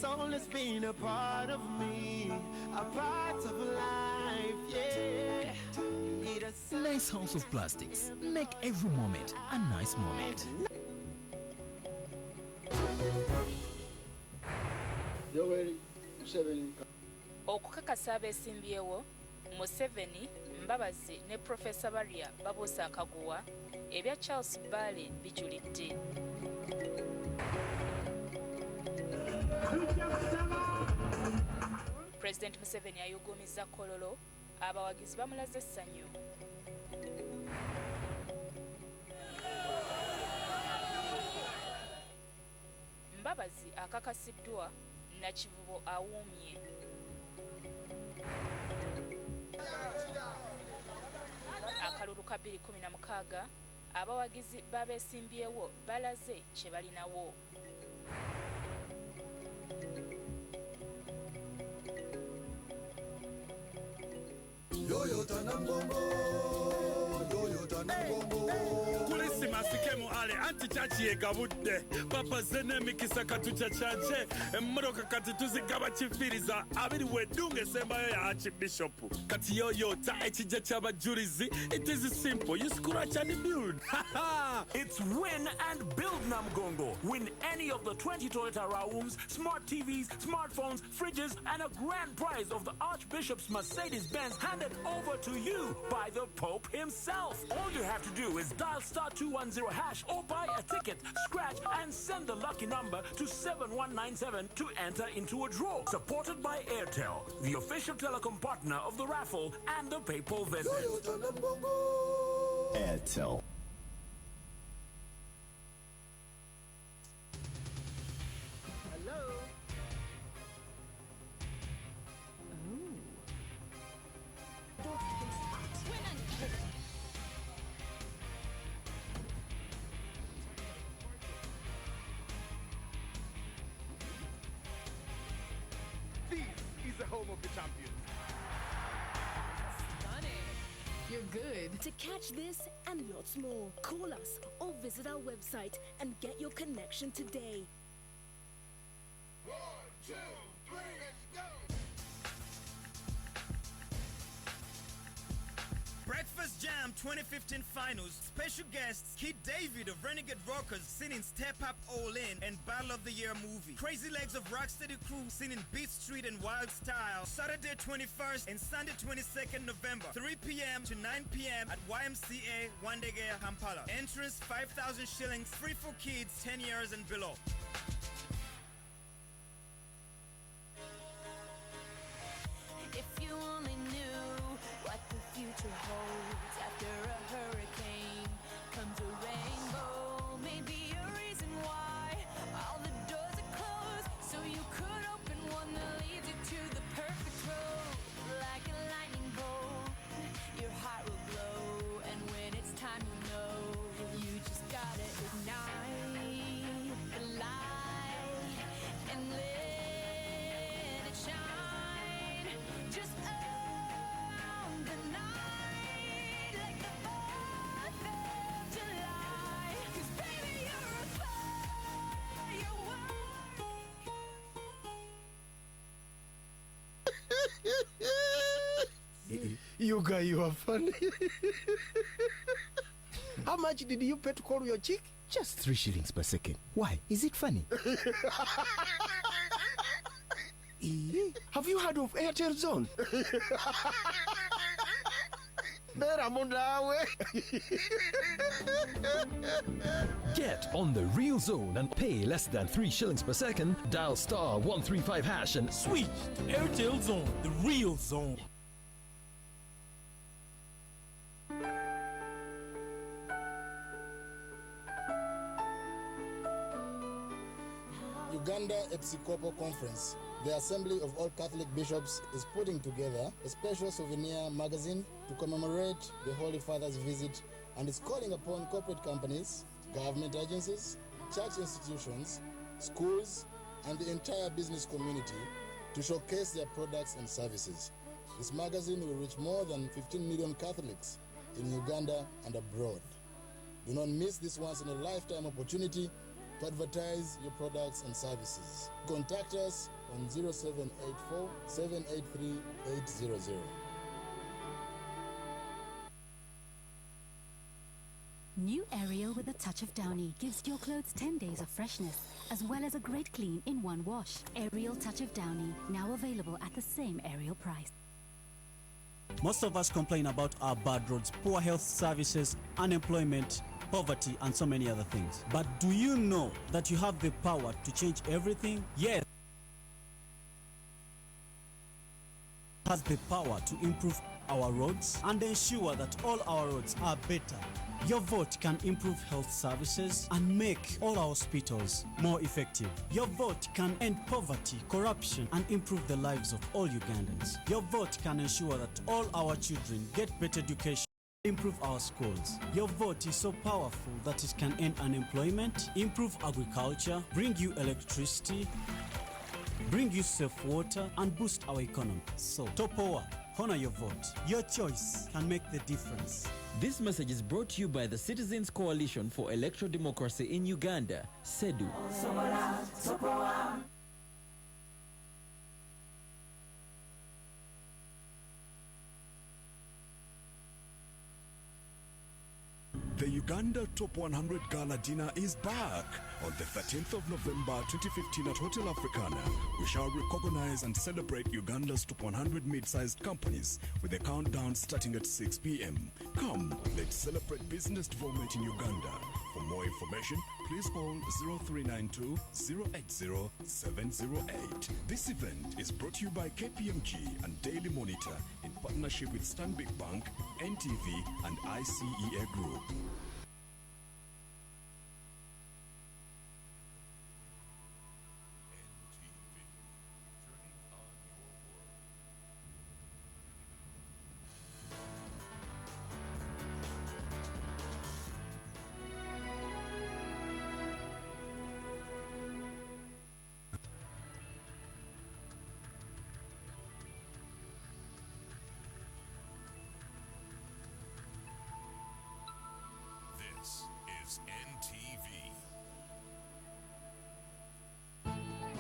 Soul has been a part of me, a part of life, yeah. Nice House of Plastics. Make every moment a nice moment. Yoweri Museveni. Okukakasa abeesimbyewo Museveni, Mbabazi ne Professor Barya babuuse akaguwa ebya Charles Bale bijulidde. President Museveni ayugumizza Kololo, abawagizi bamulaze essanyu. Mbabazi akakasiddwa, Nakivubo awuumye. Akalulu ka 2016 abawagizi b'abeesimbyewo balaze kye balinawo. Kulisi masikemu ale anti chachi egabudde papa zene mikisa katucha chanje emmotoka kati tuzigaba kifiriza abiri wedunge sembayo ya Archbishop kati yoyota ekijja ky'abajulizi. It is simple, you scratch and build. It's win and build Namgongo. Win any of the 20 Toyota Raums, smart TVs, smartphones, fridges, and a grand prize of the Archbishop's Mercedes-Benz handed over to you by the Pope himself. All you have to do is dial *210# or buy a ticket, scratch, and send the lucky number to 7197 to enter into a draw. Supported by Airtel, the official telecom partner of the raffle and the papal visit. Airtel. Home of the champions. You're good. To catch this and lots more, call us or visit our website and get your connection today. 1, 2, 3, let's go! Breakfast Jam 2015 Finals. Special guests Kid David of Renegade Rockers singing Step Up All In and Battle of the Year movie. Crazy Legs of Rocksteady Crew singing Beat Street and Wild Style. Saturday 21st and Sunday 22nd November, 3 p.m. to 9 p.m. at YMCA Wandegea, Kampala. Entrance 5,000 shillings, free for kids 10 years and below. If you only knew what the future holds after a hurricane comes a rainbow, maybe a reason why all the doors are closed, so you could open one that leads you to the perfect road. Like a lightning bolt, your heart will glow, and when it's time, you know you just gotta ignite the light and let it shine. Just own the night like the 4th of July. 'Cause baby, you're a firework. You guy, you are funny. How much did you pay to call your chick? Just 3 shillings per second. Why? Is it funny? Have you heard of Airtel Zone? Get on the real zone and pay less than 3 shillings per second. Dial *135# and switch to Airtel Zone, the real zone. Uganda Episcopal Conference the Assembly of All Catholic Bishops is putting together a special souvenir magazine to commemorate the Holy Father's visit, and is calling upon corporate companies, government agencies, church institutions, schools, and the entire business community to showcase their products and services. This magazine will reach more than 15 million Catholics in Uganda and abroad. Do not miss this once-in-a-lifetime opportunity to advertise your products and services. Contact us on 0784 783 800. New Ariel with a touch of Downy gives your clothes 10 days of freshness, as well as a great clean in one wash. Ariel Touch of Downy, now available at the same Ariel price. Most of us complain about our bad roads, poor health services, unemployment, poverty, and so many other things. But do you know that you have the power to change everything? Yes. Has the power to improve our roads and ensure that all our roads are better. Your vote can improve health services and make all our hospitals more effective. Your vote can end poverty, corruption, and improve the lives of all Ugandans. Your vote can ensure that all our children get better education, improve our schools. Your vote is so powerful that it can end unemployment, improve agriculture, bring you electricity, bring you safe water, and boost our economy. So, Topowa, honor your vote. Your choice can make the difference. This message is brought to you by the Citizens Coalition for Electoral Democracy in Uganda, CEDU. The Uganda Top 100 Gala Dinner is back on the 13th of November 2015 at Hotel Africana. We shall recognize and celebrate Uganda's top 100 mid-sized companies with a countdown starting at 6 p.m. Come, let's celebrate business development in Uganda. For more information, please call 0392 080 708. This event is brought to you by KPMG and Daily Monitor in partnership with Stanbic Bank, NTV, and ICEA Group.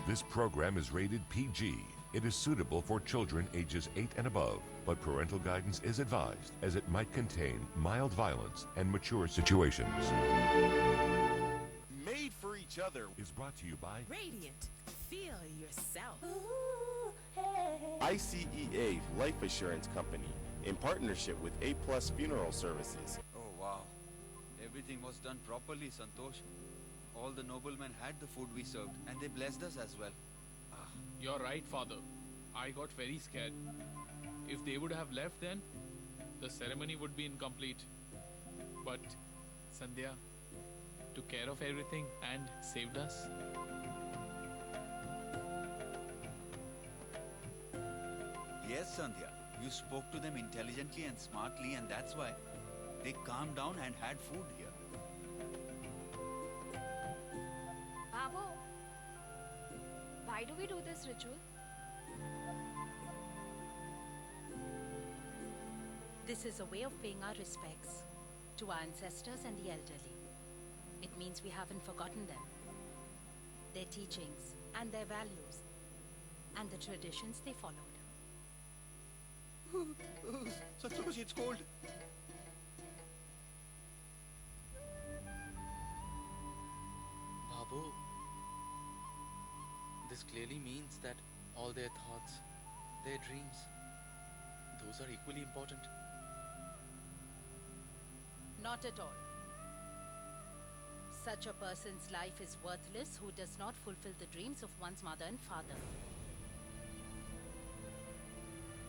This program is rated PG. It is suitable for children ages 8 and above, but parental guidance is advised as it might contain mild violence and mature situations. Made for each other is brought to you by Radiant. Feel yourself. ICEA Life Assurance Company in partnership with A+ Funeral Services. Oh wow. Everything was done properly, Santosh. All the noblemen had the food we served, and they blessed us as well. You're right, Father. I got very scared. If they would have left then, the ceremony would be incomplete. But Sandhya took care of everything and saved us. Yes, Sandhya. You spoke to them intelligently and smartly, and that's why they calmed down and had food here. Babu, why do we do this ritual? This is a way of paying our respects to our ancestors and the elderly. It means we haven't forgotten them, their teachings and their values, and the traditions they followed. Santosh, it's cold. Babu, this clearly means that all their thoughts, their dreams, those are equally important. Not at all. Such a person's life is worthless who does not fulfill the dreams of one's mother and father.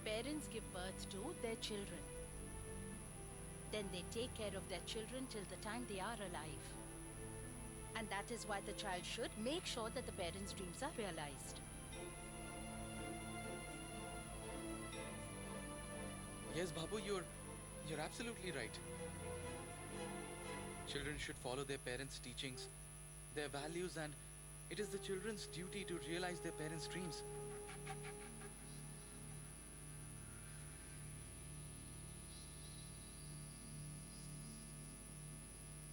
Parents give birth to their children. Then they take care of their children till the time they are alive. And that is why the child should make sure that the parents' dreams are realized. Yes, Babu, you're absolutely right. Children should follow their parents' teachings, their values, and it is the children's duty to realize their parents' dreams.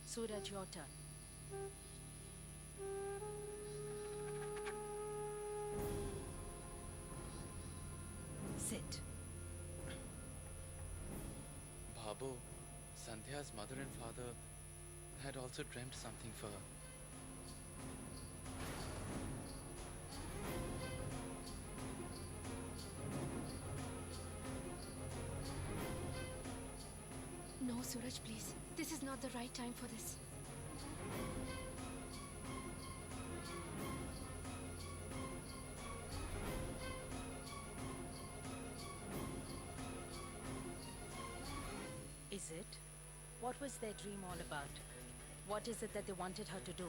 Suraj, your turn. Sit. Babu, Sandhya's mother and father had also dreamt something for her. No, Suraj, please. This is not the right time for this. Is it? What was their dream all about? What is it that they wanted her to do?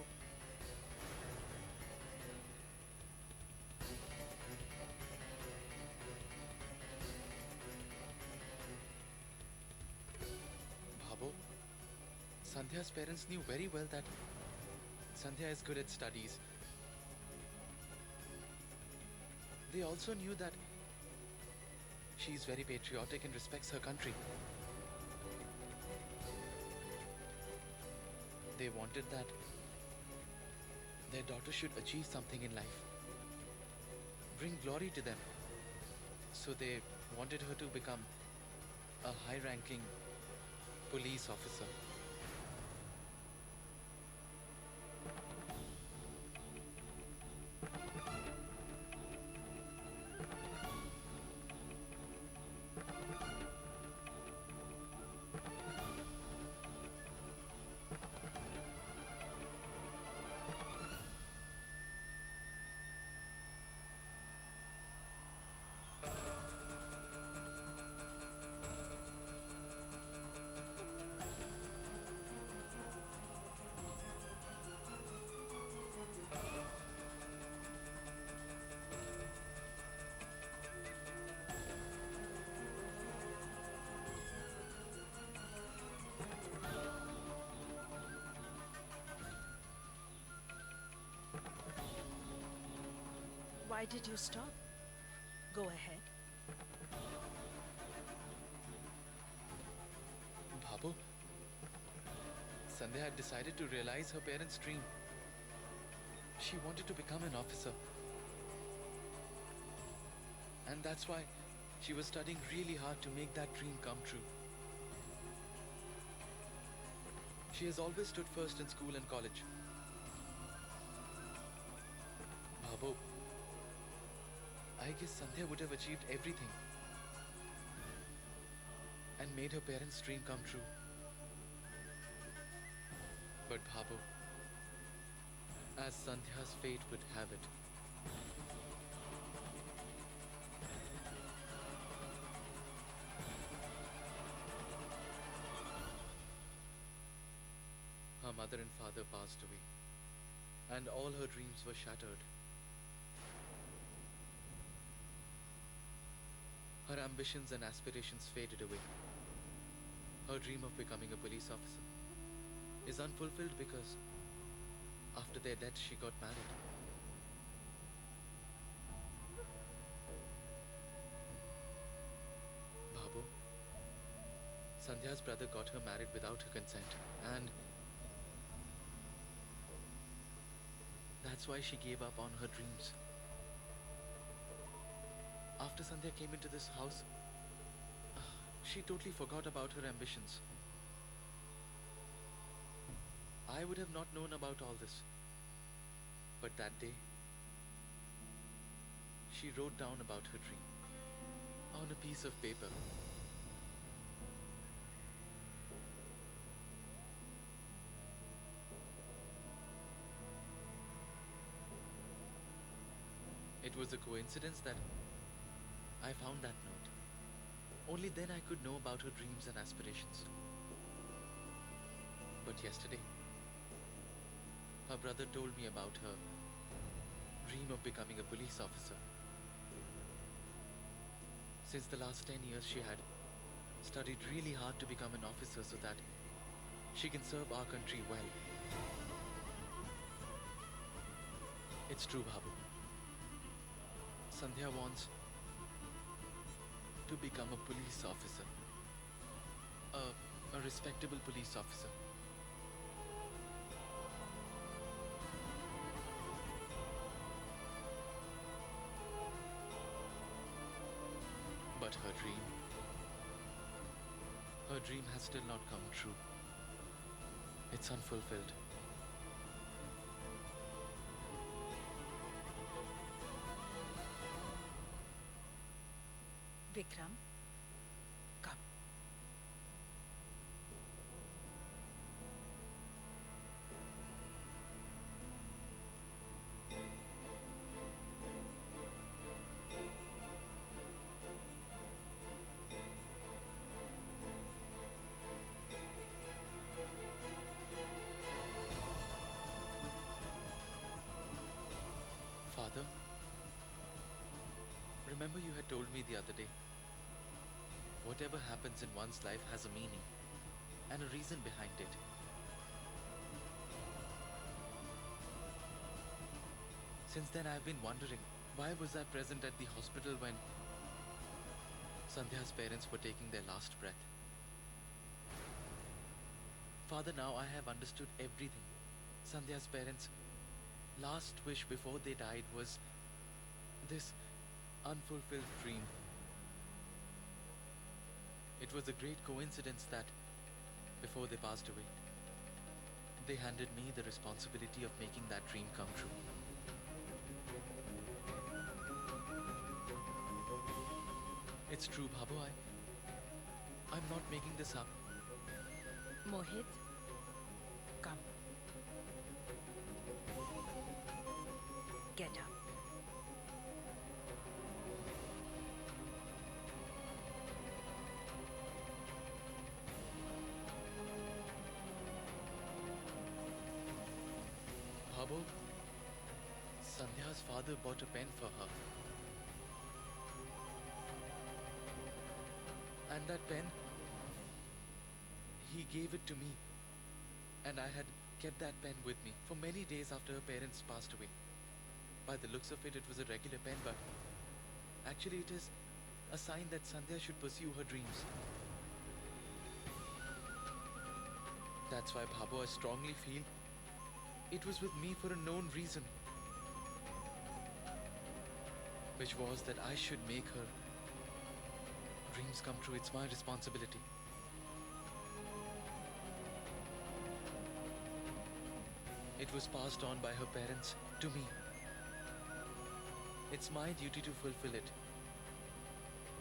Babu, Sandhya's parents knew very well that Sandhya is good at studies. They also knew that she's very patriotic and respects her country. They wanted that their daughter should achieve something in life, bring glory to them. So they wanted her to become a high-ranking police officer. Why did you stop? Go ahead. Babu, Sandhya had decided to realize her parents' dream. She wanted to become an officer. And that's why she was studying really hard to make that dream come true. She has always stood first in school and college. Babu, I guess Sandhya would have achieved everything and made her parents' dream come true. But Babu, as Sandhya's fate would have it, her mother and father passed away, and all her dreams were shattered. Her ambitions and aspirations faded away. Her dream of becoming a police officer is unfulfilled because after their death she got married. Babu, Sandhya's brother got her married without her consent, and that's why she gave up on her dreams. After Sandhya came into this house, she totally forgot about her ambitions. I would have not known about all this. But that day, she wrote down about her dream on a piece of paper. It was a coincidence that I found that note. Only then I could know about her dreams and aspirations. But yesterday, her brother told me about her dream of becoming a police officer. Since the last 10 years, she had studied really hard to become an officer so that she can serve our country well. It's true, Babu. Sandhya wants to become a police officer. A respectable police officer. But her dream has still not come true. It's unfulfilled. Vikram, come. Father, remember you had told me the other day, whatever happens in one's life has a meaning and a reason behind it. Since then I've been wondering, why was I present at the hospital when Sandhya's parents were taking their last breath? Father, now I have understood everything. Sandhya's parents' last wish before they died was this unfulfilled dream. It was a great coincidence that, before they passed away, they handed me the responsibility of making that dream come true. It's true, Babu. I'm not making this up. Mohit, come. Get up. Babu, Sandhya's father bought a pen for her. And that pen, he gave it to me. And I had kept that pen with me for many days after her parents passed away. By the looks of it, it was a regular pen, but actually it is a sign that Sandhya should pursue her dreams. That's why, Babu, I strongly feel it was with me for a known reason, which was that I should make her dreams come true. It's my responsibility. It was passed on by her parents to me. It's my duty to fulfill it.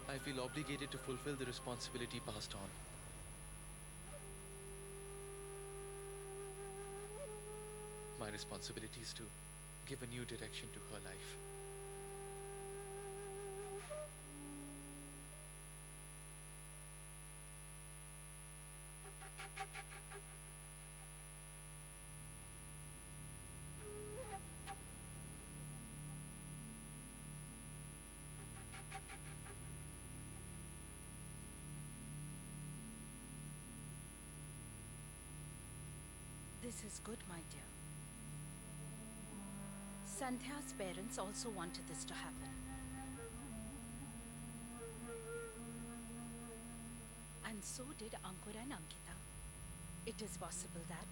I feel obligated to fulfill the responsibility passed on. My responsibility is to give a new direction to her life. This is good, my dear. Sandhya's parents also wanted this to happen. And so did Ankur and Ankita. It is possible that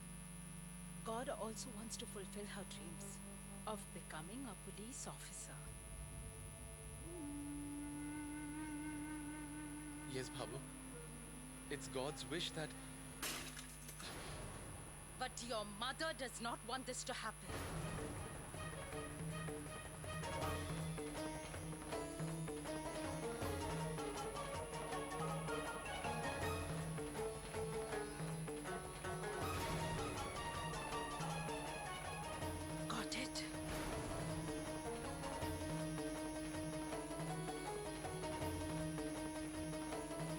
God also wants to fulfill her dreams of becoming a police officer. Yes, Babu. It's God's wish that... But your mother does not want this to happen. Got it?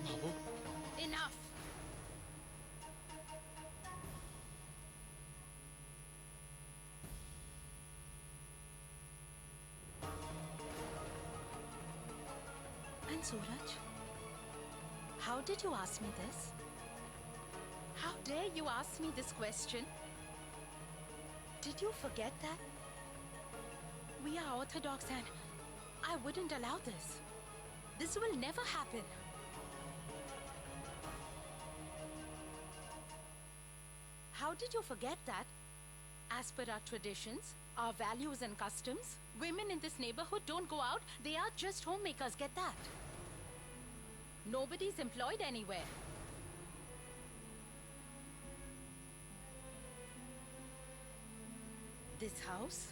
Babu? Enough! And Suraj? How did you ask me this? How dare you ask me this question? Did you forget that? We are Orthodox and I wouldn't allow this. This will never happen. How did you forget that? As per our traditions, our values and customs, women in this neighborhood don't go out. They are just homemakers, get that? Nobody's employed anywhere. This house,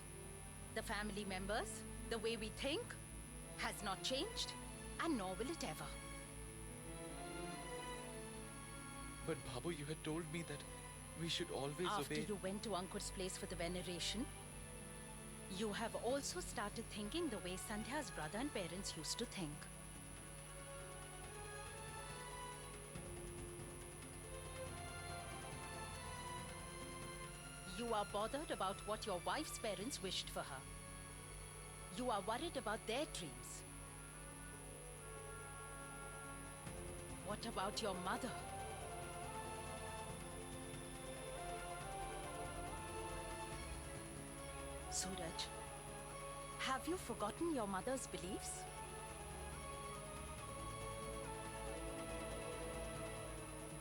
the family members, the way we think, has not changed, and nor will it ever. But Babu, you had told me that we should always After obey. you went to Ankur's place for the veneration, you have also started thinking the way Sandhya's brother and parents used to think. You are bothered about what your wife's parents wished for her. You are worried about their dreams. What about your mother? Suraj, have you forgotten your mother's beliefs?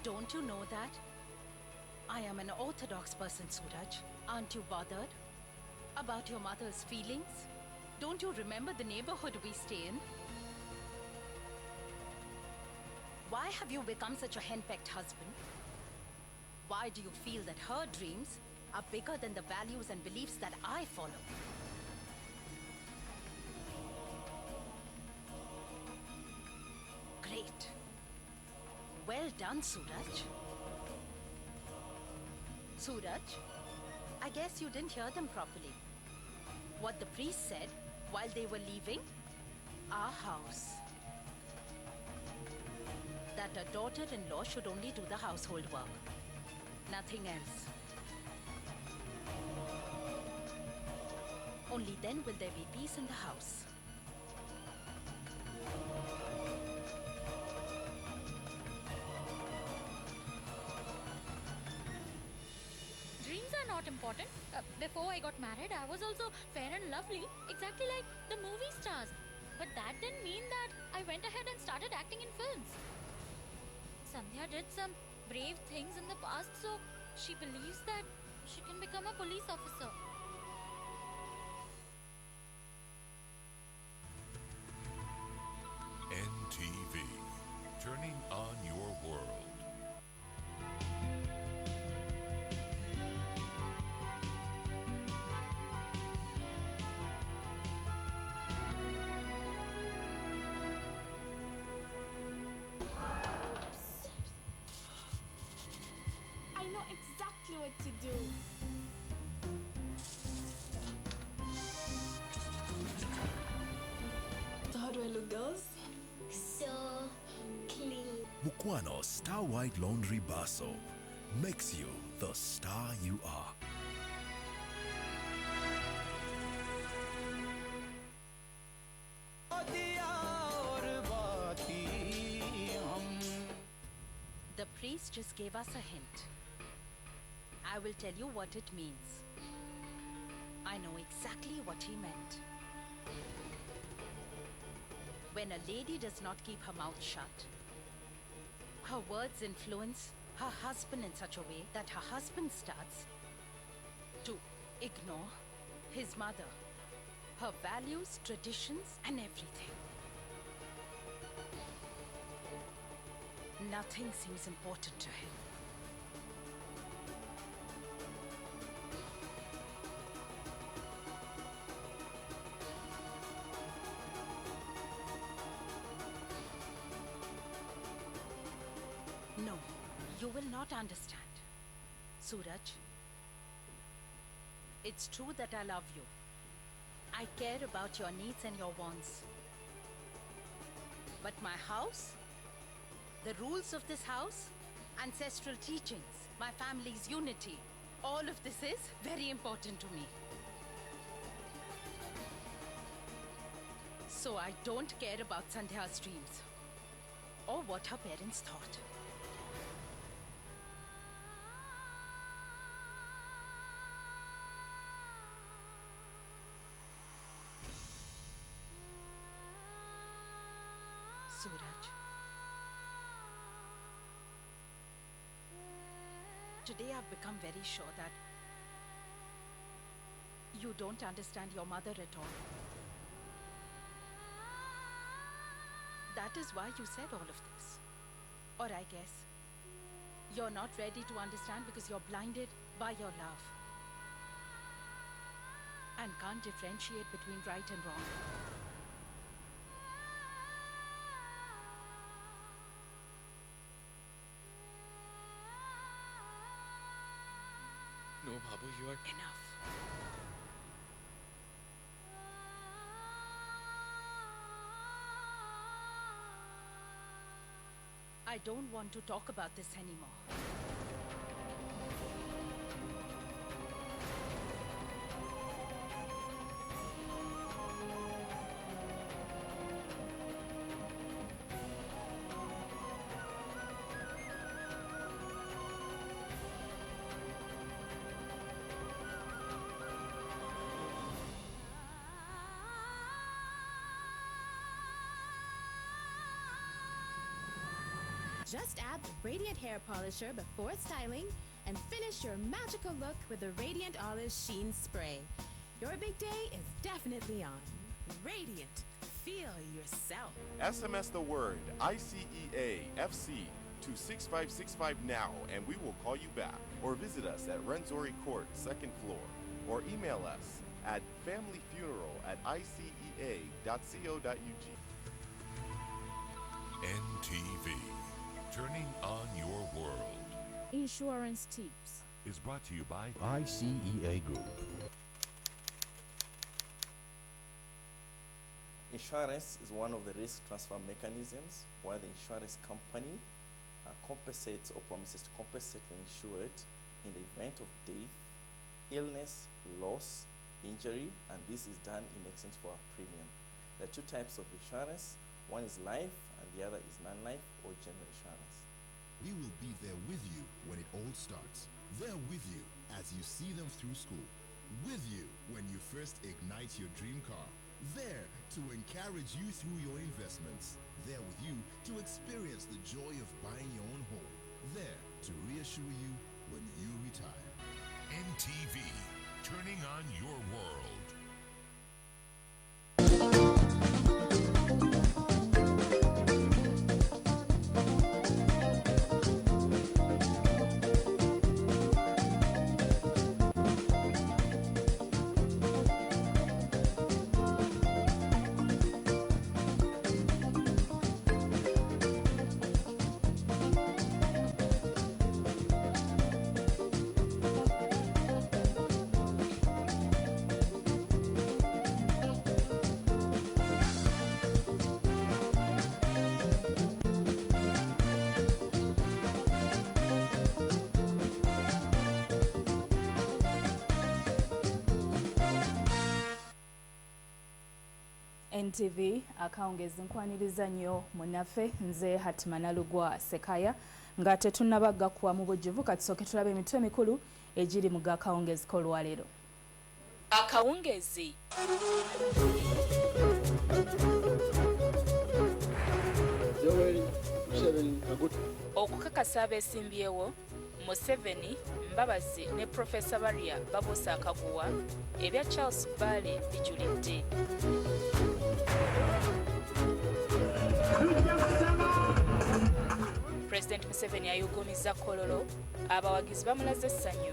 Don't you know that? I am an orthodox person, Suraj. Aren't you bothered about your mother's feelings? Don't you remember the neighborhood we stay in? Why have you become such a henpecked husband? Why do you feel that her dreams are bigger than the values and beliefs that I follow? Great. Well done, Suraj. Suraj, I guess you didn't hear them properly. What the priest said while they were leaving our house. That a daughter-in-law should only do the household work. Nothing else. Only then will there be peace in the house. Dreams are not important. Before I got married, I was also fair and lovely, exactly like the movie stars. But that didn't mean that I went ahead and started acting in films. Sandhya did some brave things in the past, so she believes that she can become a police officer. NTV, turning on your world. I know exactly what to do. So how do I look, girls? So clean. Mukwano Star White Laundry Bar Soap makes you the star you are. The priest just gave us a hint. I will tell you what it means. I know exactly what he meant. When a lady does not keep her mouth shut, her words influence her husband in such a way that her husband starts to ignore his mother, her values, traditions, and everything. Nothing seems important to him. No, you will not understand. Suraj, it's true that I love you. I care about your needs and your wants. But my house, the rules of this house, ancestral teachings, my family's unity, all of this is very important to me. So I don't care about Sandhya's dreams. or what her parents thought. Suraj. Today I've become very sure that you don't understand your mother at all. That is why you said all of this. Or I guess you're not ready to understand because you're blinded by your love and can't differentiate between right and wrong. No, Babu, you are... Enough. I don't want to talk about this anymore. Just add the Radiant Hair Polisher before styling and finish your magical look with the Radiant Olive Sheen Spray. Your big day is definitely on. Radiant. Feel yourself. SMS the word ICEAFC to 6565 now and we will call you back. Or visit us at Renzori Court, 2nd floor. Or email us at familyfuneral@icea.co.ug. NTV, turning on your world, Insurance tips is brought to you by ICEA Group. Insurance is one of the risk transfer mechanisms where the insurance company compensates or promises to compensate the insured in the event of death, illness, loss, injury, and this is done in exchange for a premium. There are two types of insurance. One is life and the other is non-life or general insurance. We will be there with you when it all starts. There with you as you see them through school. With you when you first ignite your dream car. There to encourage you through your investments. There with you to experience the joy of buying your own home. There to reassure you when you retire. NTV, turning on your world. NTV akawungezi nkwaniriza nnyo munaffe nze Hatimana Lugwa Sekaya nga tetunnabagga kuwa mu bujjuvu katusooke tulabe emitwe mikulu egiri mu gakawungezi k'olwaleero. Akawungezi okukakasa abeesimbyewo Museveni, Mbabazi ne Professor Baria babuusa akaguwa ebya Charles Bale bijulidde. President Museveni ayugumizza Kololo, abawagizi bamulaze essanyu.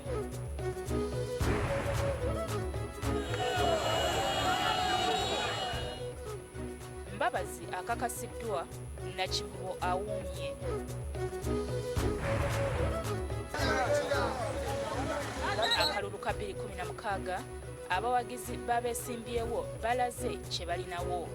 Mbabazi akakasiddwa Nakivubo awuumye. Akalulu ka 2016 abawagizi babeesimbyewo balaze kye balinawo.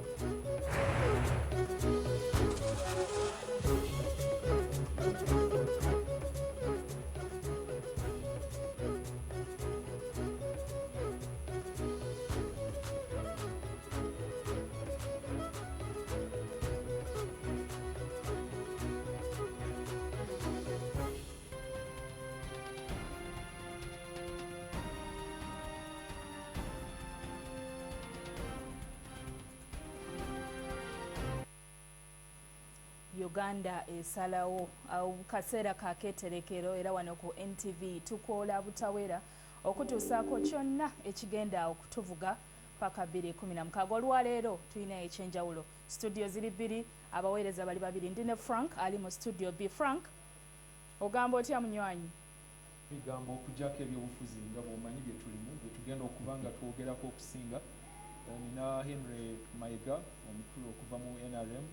Uganda esalawo kaseera kakeeterekero era wano ku NTV tukoola butawera okutuusaako kyonna ekigenda okutuvuga paka 2016. Olwaleero tulina ekyenjawulo. Studio ziri bbiri, abaweereza bali babiri. Ndine Frank ali mu studio B. Frank, ogamba otya munywanyi? Bigamba okugyako ebyobufuzi nga bw'omanyi bye tulimu bwe tugenda okuba nga twogerako okusinga. Nina Henry Mayiga omukulu okuva mu NRM,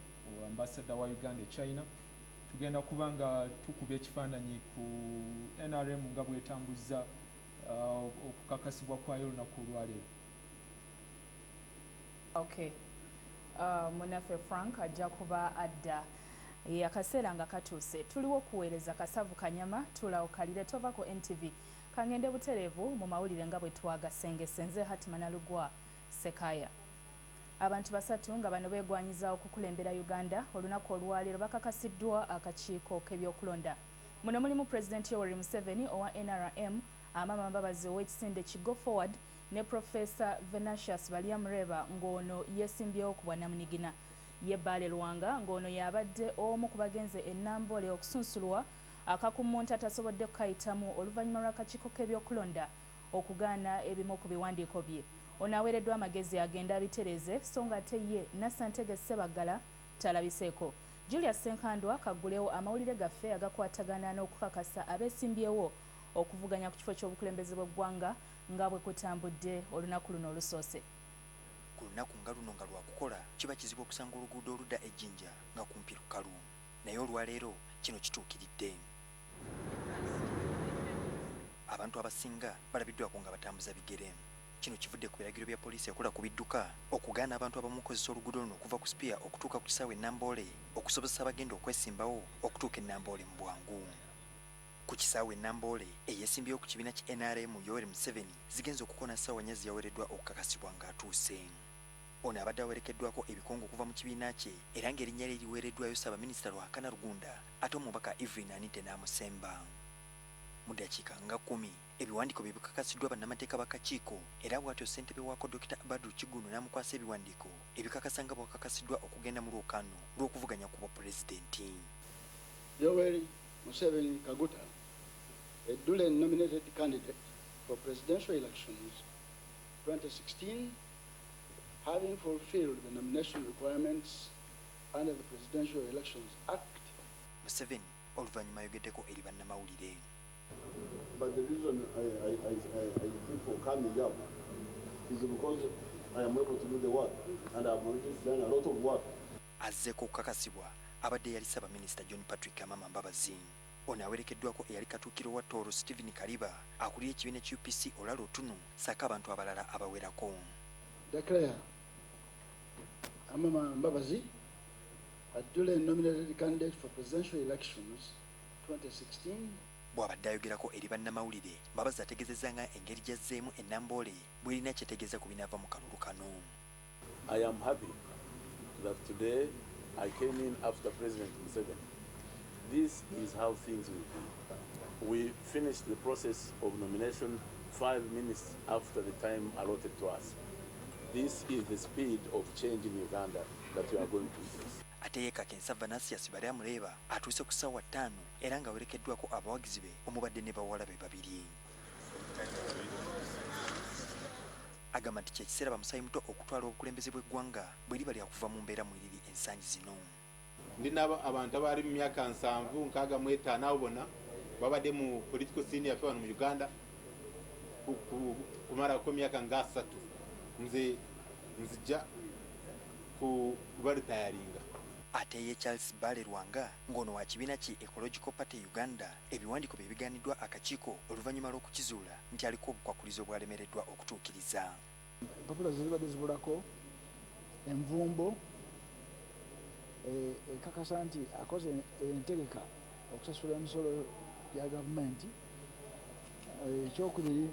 ambassador wa Uganda e China. Tugenda kuba nga tukuba ekifaananyi ku NRM nga bwetambuzza okukakasibwa kwayo olunaku olwaleero. Okay. Munaffe Frank ajja kuba adda akaseera nga katuuse. Tuliwo okuweereza Kasavu Kanyama tulawo kalire tova ku NTV. Kangende butereevu mu mawulire nga bwe twagasengese. Nze Hatimana Lugwa Sekaya. Abantu basatu nga bano beegwanyiza okukulembera Uganda olunaku olwaleero bakakasiddwa akakiiko k'ebyokulonda. Muno mulimu Pulezidenti Yoweri Museveni owa NRM, Amama Mbabazi ow'ekisinde Kigo Forward ne Professor Venatius Balyamureba ng'ono yeesimbyewo ku bwannamunigina. Ye Baale Lwanga ng'ono yabadde omu ku bagenze e Nambole okusunsulwa akakumuntu atasobodde kukayitamu oluvannyuma lw'akakiiko k'ebyokulonda okugaana ebimu ku biwandiiko bye. Ono aweereddwa amagezi agenda abitereeze so ng'ate ye Nassantege Ssebaggala talabiseeko. Julius Senkandwa kaggulewo amawulire gaffe agakwatagana n'okukakasa abeesimbyewo okuvuganya ku kifo ky'obukulembeze bw'eggwanga nga bwe kutambudde olunaku luno olusoose. Ku lunaku nga luno nga lwakukola kiba kizibu okusanga oluguudo oludda e Jinja nga kumpi lukalu, naye olwaleero kino kituukiridde. Abantu abasinga balabiddwako nga batambuza bigere. Kino kivudde ku biragiro bya poliisi ekola ku bidduka okugaana abantu abamu okukozesa oluguudo luno okuva ku Spear okutuuka ku kisaawe e Nambole okusobozesa abagenda okwesimbawo okutuuka e Nambole mu bwangu. Ku kisaawe e Nambole eyeesimbyewo ku kibiina ki NRM Yoweri Museveni zigenze okukona ssaawa nnya ziyaweereddwa okukakasibwa ng'atuuse. Ono abadde awerekeddwako ebikongo okuva mu kibiina kye era ng'erinnya lye liweereddwayo Ssaabaminisita Lwakana Rugunda ate omubaka Evelyn Anite n'amusemba. Mu ddakiika nga 10 ebiwandiiko bye bikakasiddwa bannamateeka b'akakiiko era bw'atyo ssentebe waako Dr. Badru Kigunu n'amukwasa ebiwandiiko ebikakasa nga bwakakasiddwa okugenda mu lwokaano lw'okuvuganya ku bwapulezidenti. Yoweri Museveni Kaguta, a duly nominated candidate for presidential elections 2016, having fulfilled the nomination requirements under the Presidential Elections Act. Museveni oluvannyuma ayogeddeko eri bannamawulire. But the reason I think for coming up is because I am able to do the work and I have already done a lot of work. Azzeeko okukakasibwa abadde yali Ssaabaminisita John Patrick Amama Mbabazi. Ono awerekeddwako eyali Katuukiro wa Tooro Stephen Kaliba akulira ekibiina UPC Olalo Otunu ssaako abantu abalala abawerako. Declare Amama Mbabazi a duly nominated candidate for presidential elections 2016. Bw'abadde ayogerako eri bannamawulire, Mbabazi ategeezezza nga engeri gy'azzeemu e Nambole bw'erina kyetegeeza ku binaava mu kalulu kano. I am happy that today I came in after President Museveni. This is how things will be. We finished the process of nomination 5 minutes after the time allotted to us. This is the speed of change in Uganda that we are going to use. Ate ye Kakensa Venatius Balyamureba atuuse ku ssaawa 5 era ng'awerekeddwako abawagizi be omubadde ne bawala be babiri. Agamba nti kyekiseera bamusaayi muto okutwala obukulembeze bw'eggwanga bwe liba lyakuva mu mbeera mwiriri ensangi zino. Ndina abantu abali mu myaka 7-65 abo bonna babadde mu political scene yaffe wano mu Uganda kumalako emyaka nga 3. Nzija kubalitayaringa. Ate ye Charles Baale Lwanga ng'ono wa kibiina ki Ecological Party Uganda ebiwandiiko bye bigaaniddwa akakiiko oluvannyuma lw'okukizuula nti aliko obukwakulizo obwalemereddwa okutuukiriza. Empapula zibadde zibulako envumbo ekakasa nti akoze entegeka okusasula emisolo gya gavumenti. Ekyokubiri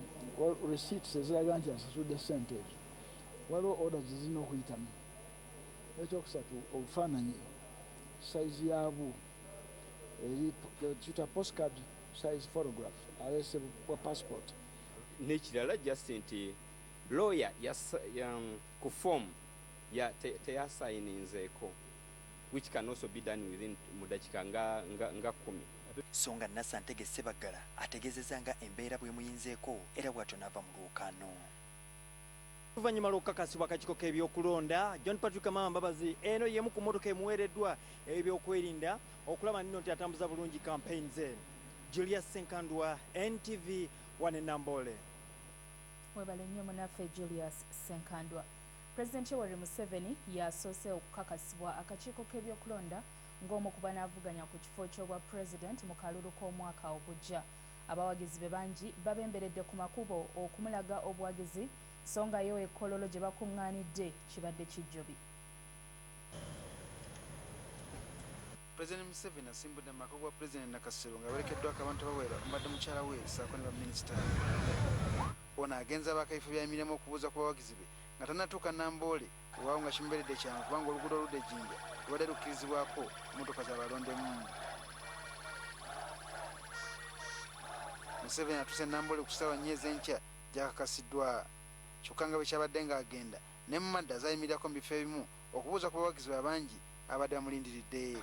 receipts eziraga nti asasudde ssente ezo. Waliwo orders zirina okuyitamu. Ekyokusatu obufaananyi size yaabwo tuyita postcard size photograph alese bwa passport. N'ekirala just nti lawyer ku form teyasayininzeeko which can also be done within mudakika nga 10. so nga Nassantege Ssebaggala ategeezezza nga embeera bwe muyinzeeko era bw'atyo n'ava mu lwokaano. Oluvannyuma lw'okukakasibwa akakiiko k'ebyokulonda, John Patrick Amama Mbabazi eno y'emu ku mmotoka emuweereddwa ebyokwerinda okulaba nno nti atambuza bulungi campaign ze. Julius Senkandwa, NTV, Wane Nambole. Webale nnyo munaffe Julius Senkandwa. President Yoweri Museveni yasoose okukakasibwa akakiiko k'ebyokulonda ng'omu ku banaavuganya ku kifo ky'obwa president mu kalulu k'omwaka ogujja. Abawagizi be bangi babemberedde ku makubo okumulaga obuwagizi so nga yo ekkololo gye bakuŋŋaanidde kibadde kijjobi. President Museveni asimbudde mu maka gwa President Nakasero ng'awerekeddwako abantu abawera mbadde mukyala we ssaako ne baminisita. Ono agenza abakayifo by'emirimu okubuuza ku bawagizi be nga tannatuuka Namboole waawo nga kimubeeredde kyangu kubanga oluguudo oludde Jinja lubadde lukkirizibwako emmotoka z'abalondemu. Museveni atuuse Namboole ku ssaawa 4 ez'enkya gy'akakasiddwa. Kyokka nga bwe kyabadde ng'agenda ne mu madda azayimirirako mu bifo ebimu okubuuza ku bawagizi be abangi abadde bamulindiridde.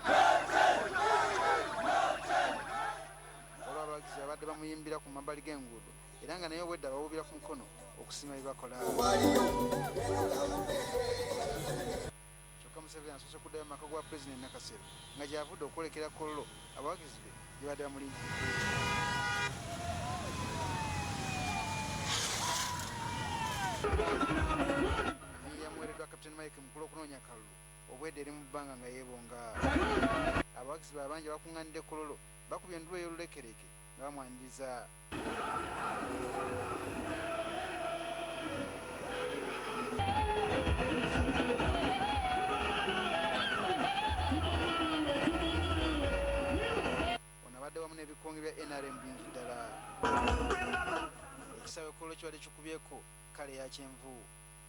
Olwo abawagizi abadde bamuyimbira ku mabbali g'enguudo era nga naye obwedda bawuubira ku mukono okusiima bye bakola. Kyokka Museveni asoose kuddayo mu maka gwa President Nakasero nga gy'avudde okwolekera Kololo abawagizi be gye badde bamulindiridde. Yamuweereddwa Kapiteni Mike Mukulu okunoonya kalulu obwedde eri mu bbanga nga yeebonga. Abawagizi be abangi bakuŋŋaanidde Kololo bakubye enduulu ey'olulekereke nga bamwaniriza. Ono abadde wamu n'ebikonge bya NRM bingi ddala. Ekisaawe Kololo kibadde kikubyeko kale ya kyenvu.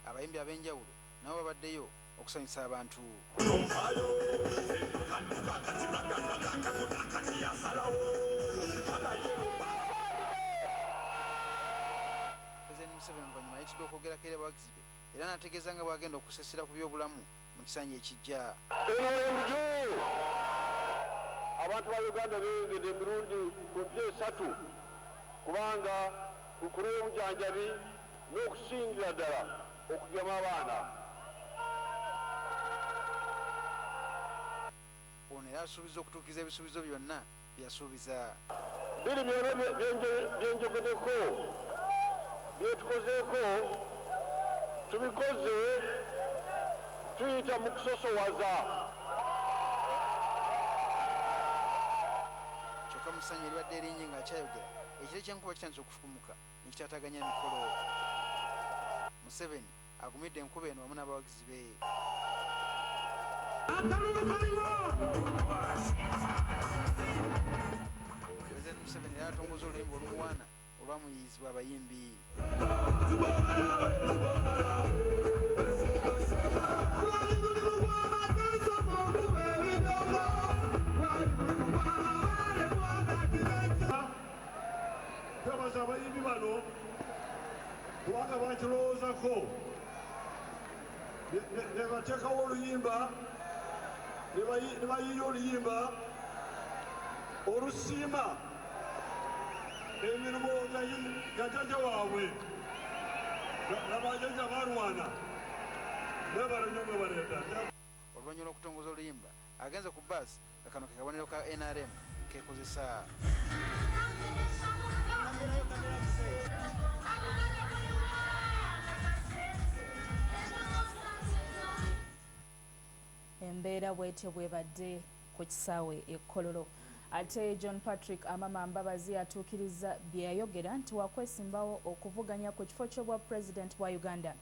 Abayimbi ab'enjawulo nabo babaddeyo okusanyusa abantu. President Museveni oluvannyuma yeetiddwa okwogerako eri abawagizi be era n'ategeeza nga bw'agenda okusesera ku byobulamu mu kisanja ekijja. Abantu ba Uganda beeyongedde emirundi ku 3 kubanga ku lw'obujanjabi n'okusingira ddala okugema abaana. Ono era asuubiza okutuukiriza ebisuubizo byonna byasuubiza. Biri byona byenjogeddeko byetukozeeko tubikoze tuyita mu kusosowaza. Kyokka mu ssanyu eribadde erinnya ng'akyayogera ekire ky'enkuba kitandise okufukumuka ne kitataganya emikolo. Museveni agumidde enkuba eno wamu n'abawagizi be. President Museveni era atongoza oluyimba olumuwaana olwamuyiyizibwa abayimbi. Twebaza abayimbi bano kubanga bakirowoozako ne bateekawo oluyimba ne bayiiya oluyimba olusiima emirimu ya jjajja waabwe nabajjajja balwana nebala nnyo nga baleeta. Oluvannyuma lw'okutongoza oluyimba agenze ku bbaasi nga kano ke kabonero ka NRM kekozesa. Embeera bwetyo bwebadde ku kisaawe e Kololo. Ate John Patrick Amama Mbabazi atuukiriza bye yayogera nti wakwesimbawo okuvuganya ku kifo ky'obwa president wa Uganda.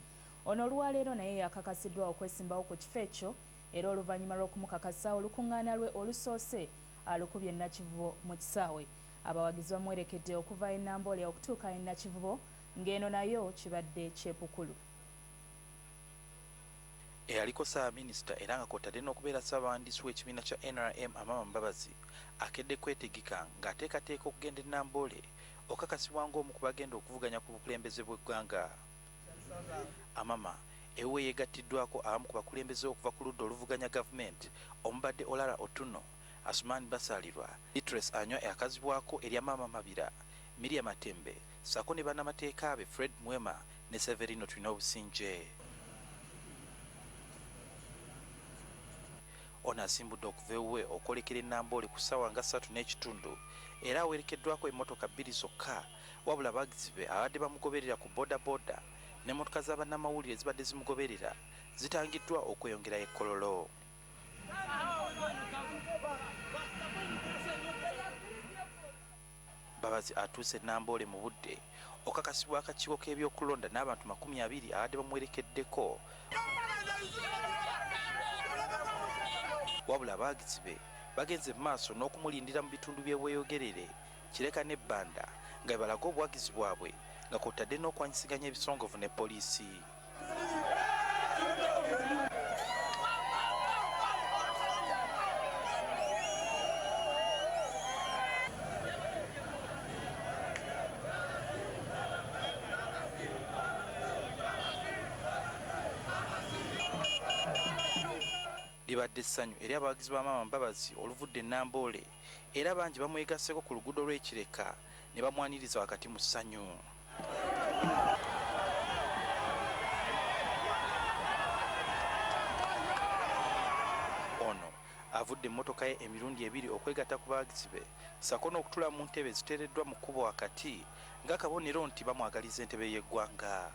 Ono olwaleero naye yakakasiddwa okwesimbawo ku kifo ekyo era oluvannyuma lw'okumukakasa olukuŋŋaana lwe olusoose alukubye Nakivubo mu kisaawe. Abawagizi bamuwerekedde okuva e Namboole okutuuka e Nakivubo ng'eno nayo kibadde kyepukulu. Eyaliko Ssaabaminisita era nga kw'otadde n'okubeera Ssaabawandiisi w'ekibiina kya NRM Amama Mbabazi akedde kwetegeka ng'ateekateeka okugenda e Namboole okakasibwa ng'omu ku bagenda okuvuganya ku bukulembeze bw'eggwanga. Amama ewe yegattiddwako abamu ku bakulembeze okuva ku ludda oluvuganya gavumenti omubadde Olala Otuno, Asumani Basalirwa, Beatrice Anywa yakazibwako erya Maama Mabira, Miriam Matembe, sako ne bannamateeka be Fred Mwema ne Severino Tulina Obusinje. Ono asimbudde okuva ewuwe okwolekera e Namboole ku ssaawa nga 3:30 era awerekeddwako emmotoka 2 zokka, wabula abagizi be abadde bamugoberera ku bodaboda n'emmotoka z'abannamawulire zibadde zimugoberera zitangiddwa okweyongerayo ekkololo. Babazi atuuse Namboole mu budde okakasibwa akakiiko k'ebyokulonda n'abantu 20 abadde bamuwerekeddeko, wabula abagizi be bagenze mu maaso n'okumulindira mu bitundu by'ebweyogerere Kireka n'Ebbanda nga balaga obuwagizi bwabwe nga kw'otadde n'okwanyisiganya ebisongovu ne poliisi. Libadde essanyu eri abawagizi ba Maama Mbabazi oluvudde e Namboole era bangi bamwegasseko ku luguudo lw'Ekireka ne bamwaniriza wakati mu ssanyu. Ono avudde emmotoka ye emirundi 2 okwegatta ku bawagizi be sako n'okutula mu ntebe ziteereddwa mu kkubo wakati ng'akabonero nti bamwagaliza entebe y'eggwanga.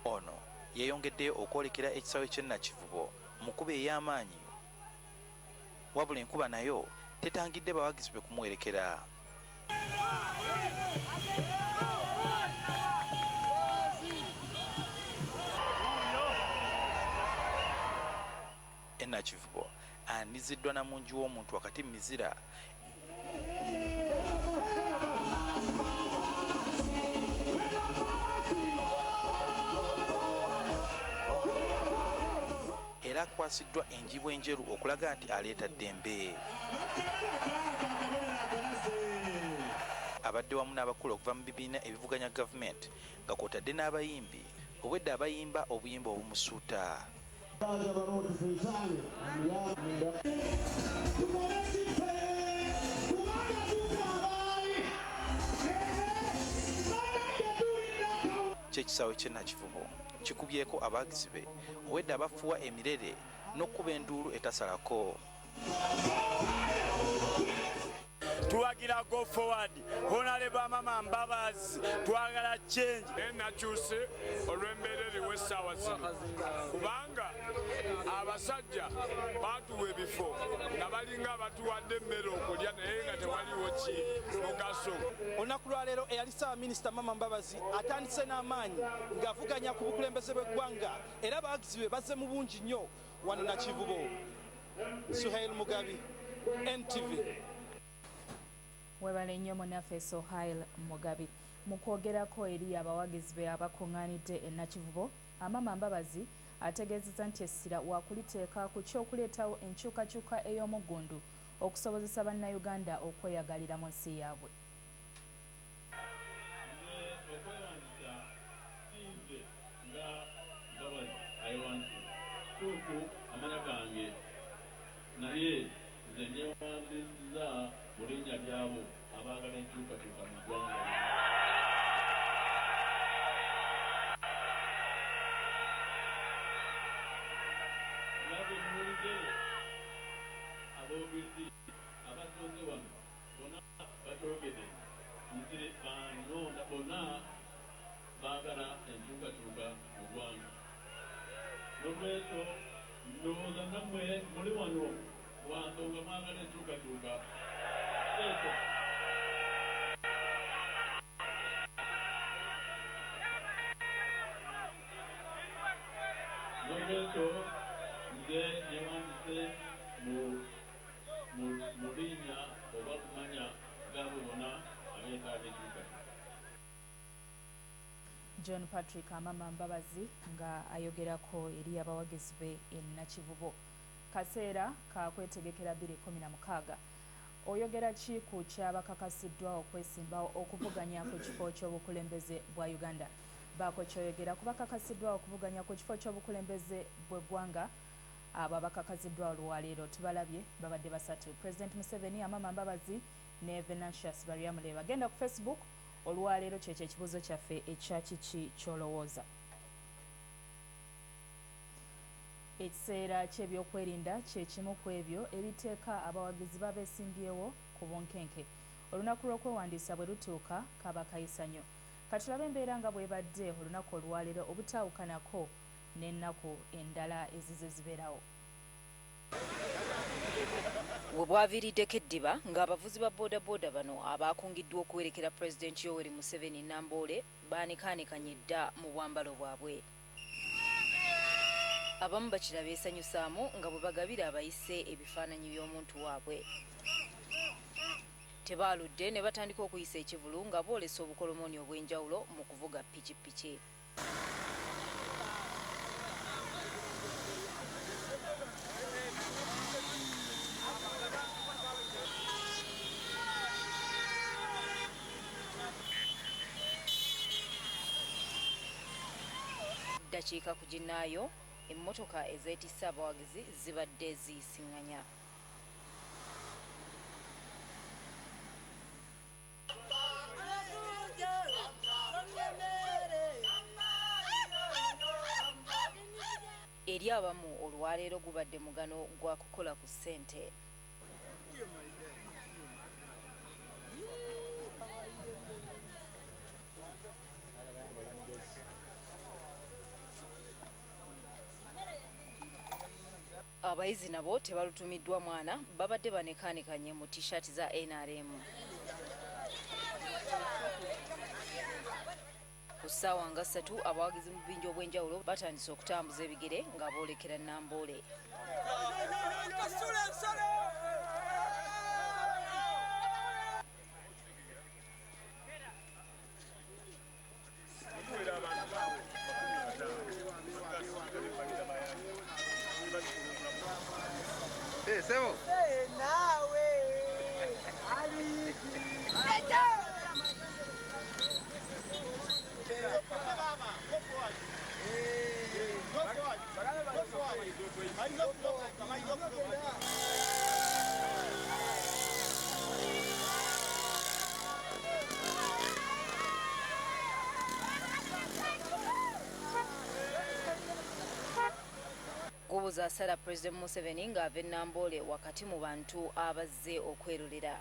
Ono yeeyongeddeyo okwolekera ekisaawe ky'e Nakivubo mu kuba ey'amaanyi, wabula enkuba nayo tetangidde bawagizi be kumuwerekera. E Nakivubo aniziddwa na mungi w'omuntu wakati mu mizira era akwasiddwa enjibwa enjeru okulaga nti aleeta ddembe. Abadde wamu n'abakulu okuva mu bibiina ebivuganya gavumenti nga kw'otadde n'abayimbi obwedda abayimba obuyimba obumusuuta. Kyekisaawe ky'e Nakivubo kikubyeko abagizi be obwedda abafuwa emirere n'okkuba enduulu etasalako. Tuwagira go forward Honorable Maama Mbabazi twagala change nakyuse olw'embeera eriwo essaawa zino kubanga abasajja baatuwa ebifo nga balinga abatuwadde emmere okulya naye nga tewaliwo ki mugaso. Olunaku lwa leero eyali Ssaabaminisita Maama Mbabazi atandise n'amaanyi ng'avuganya ku bukulembeze bw'eggwanga era abawagizi be bazze mu bungi nnyo wano Nakivubo. Suhail Mugabi, NTV. Webale nnyo munaffe Suhail Mugabi. Mu kwogerako eri abawagizi be abakuŋŋaanidde e Nakivubo, Maama Mbabazi ategeezezza nti essira waakuliteeka ku ky'okuleetawo enkyukakyuka ey'omuggundu okusobozesa bannayuganda okweyagalira mu nsi yaabwe. Amanya gange naye nze nnewandiza mu linnya lyabo abaagala enkyukakyuka mu ggwanga. Ngabe muwulidde aboogezi abasooze wano bonna bakyogedde nti banonda bonna baagala enkyukakyuka mu ggwanga. N'olwekyo ndowooza nammwe muli wano wansonga mwagala enkyukakyuka ekyo. N'olwekyo nze newandise mu linnya oba kumanya gabo bonna abeetaaga enkyukakyuka. John Patrick Maama Mbabazi nga ayogerako eri abawagizi be e Nakivubo. kaseera ka kwetegekera 2016. Oyogera ki ku kyabakakasiddwa okwesimbawo okuvuganya ku kifo ky'obukulembeze bwa Uganda? Baako kyoyogera ku bakakasiddwa okuvuganya ku kifo ky'obukulembeze bw'eggwanga abo abakakasiddwa olwaleero tubalabye babadde basatu. President Museveni, Amama Mbabazi ne Venantius Baryamulee bagenda ku Facebook olwaleero kyekyo ekibuuzo kyaffe ekya kiki kyolowooza. Ekiseera ky'ebyokwerinda kye kimu ku ebyo ebiteeka abawagizi babeesimbyewo ku bunkenke. Olunaku lw'okwewandiisa bwe lutuuka kaba kayisa nnyo. Katulabe embeera nga bw'ebadde olunaku olwaleero obutaawukanako n'ennaku endala ezize zibeerawo. We bwaviiriddeko eddiba ng'abavuzi ba boodabooda bano abaakungiddwa okuwerekera Pulezidenti Yoweri Museveni Namboole baanikaanikanye dda mu bwambalo bwabwe. Abamu bakira beesanyusaamu nga bwe bagabira abayise ebifaananyi by'omuntu waabwe. Tebaaludde ne batandika okuyisa ekivulu nga boolesa obukolomooni obw'enjawulo mu kuvuga ppikipiki. Dakiika ku ginnaayo emmotoka ezeetisse abawagizi zibadde ziyisiŋŋanya. Eri abamu olwaleero gubadde mugano gwa kukola ku ssente. Abayizi nabo tebalutumiddwa mwana babadde banekaanikanye mu t-shirt za NRM. Ku ssaawa nga 3 abawagizi mu bubinja obw'enjawulo batandise okutambuza ebigere nga boolekera Namboole. Sebo. Nawe. Ali. Gubuza asala President Museveni ng'ava e Namboole wakati mu bantu abazze okwerolera.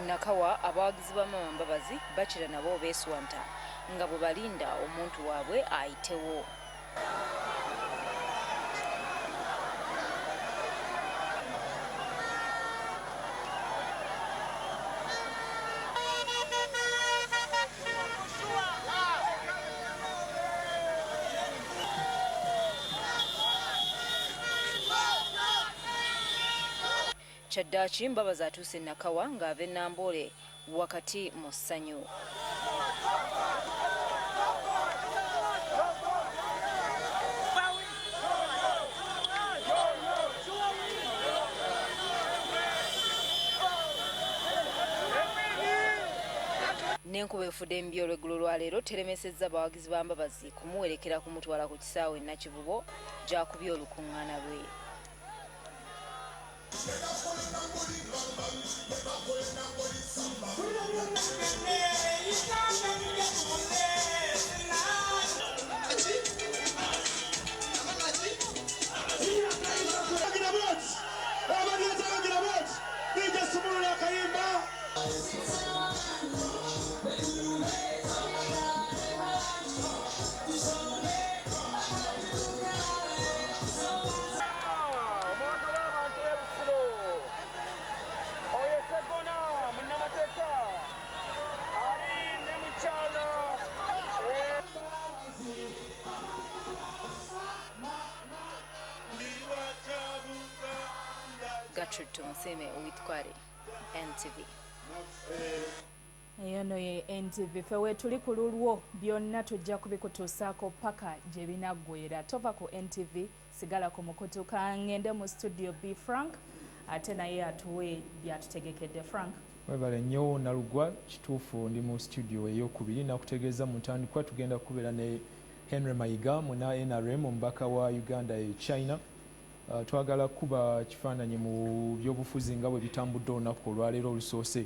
Nakawa abawagizi ba Mama Mbabazi bakira nabo beeswanta nga bwe balinda omuntu waabwe ayitewo. Kyaddaaki Mbabazi atuuse Nakawa ng'ava e Namboole wakati mu ssanyu. N'enkuba efudde embi olw'eggulo lwaleero teremesezza abawagizi ba Mbabazi kumuwerekera kumutwala ku kisaawe Nakivubo gy'akubye olukuŋŋaana lwe. Gertrude Tumusime owitwale NTV. Eyono ye NTV fewe tuli ku lulwo byonna tujja kubikutuusaako paka gye binaggweera. Tova ku NTV sigala ku mukutu ngende mu studio B Frank ate naye atuwe byatutegekedde. Frank webale nnyo Nalugwa, kituufu ndi mu studio ey'okubiri nakutegeeza mu ntandikwa tugenda kubeera ne Henry Mayiga muna NRM omubaka wa Uganda e China. Twagala kuba kifaananyi mu byobufuzi nga bwe bitambudde olunaku olwaleero olusoose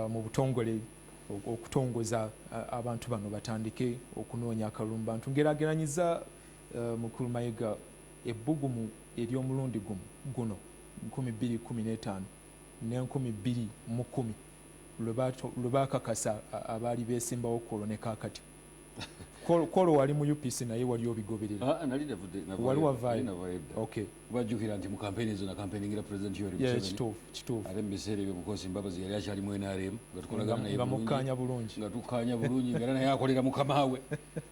mu butongole okutongoza abantu bano batandike okunoonya akalulu bantu. Ngerageranyiza mukulu Mayiga ebbugumu ery'omulundi guno 2015 ne 2010 lwe baakakasa abaali beesimbawo Kolo ne kaakati. Kolo wali mu UPC naye wali obigoberera? Wali wavaayo? Okay. Bajjukira nti mu kampeni ezo na kampeningira President Yoweri Museveni. Kituufu. Ate mu biseera ebyo Mukozi Mbabazi yali akyali mu NRM nga mukkaanya bulungi. Nga tukkaanya bulungi nga naye akolera mukama we.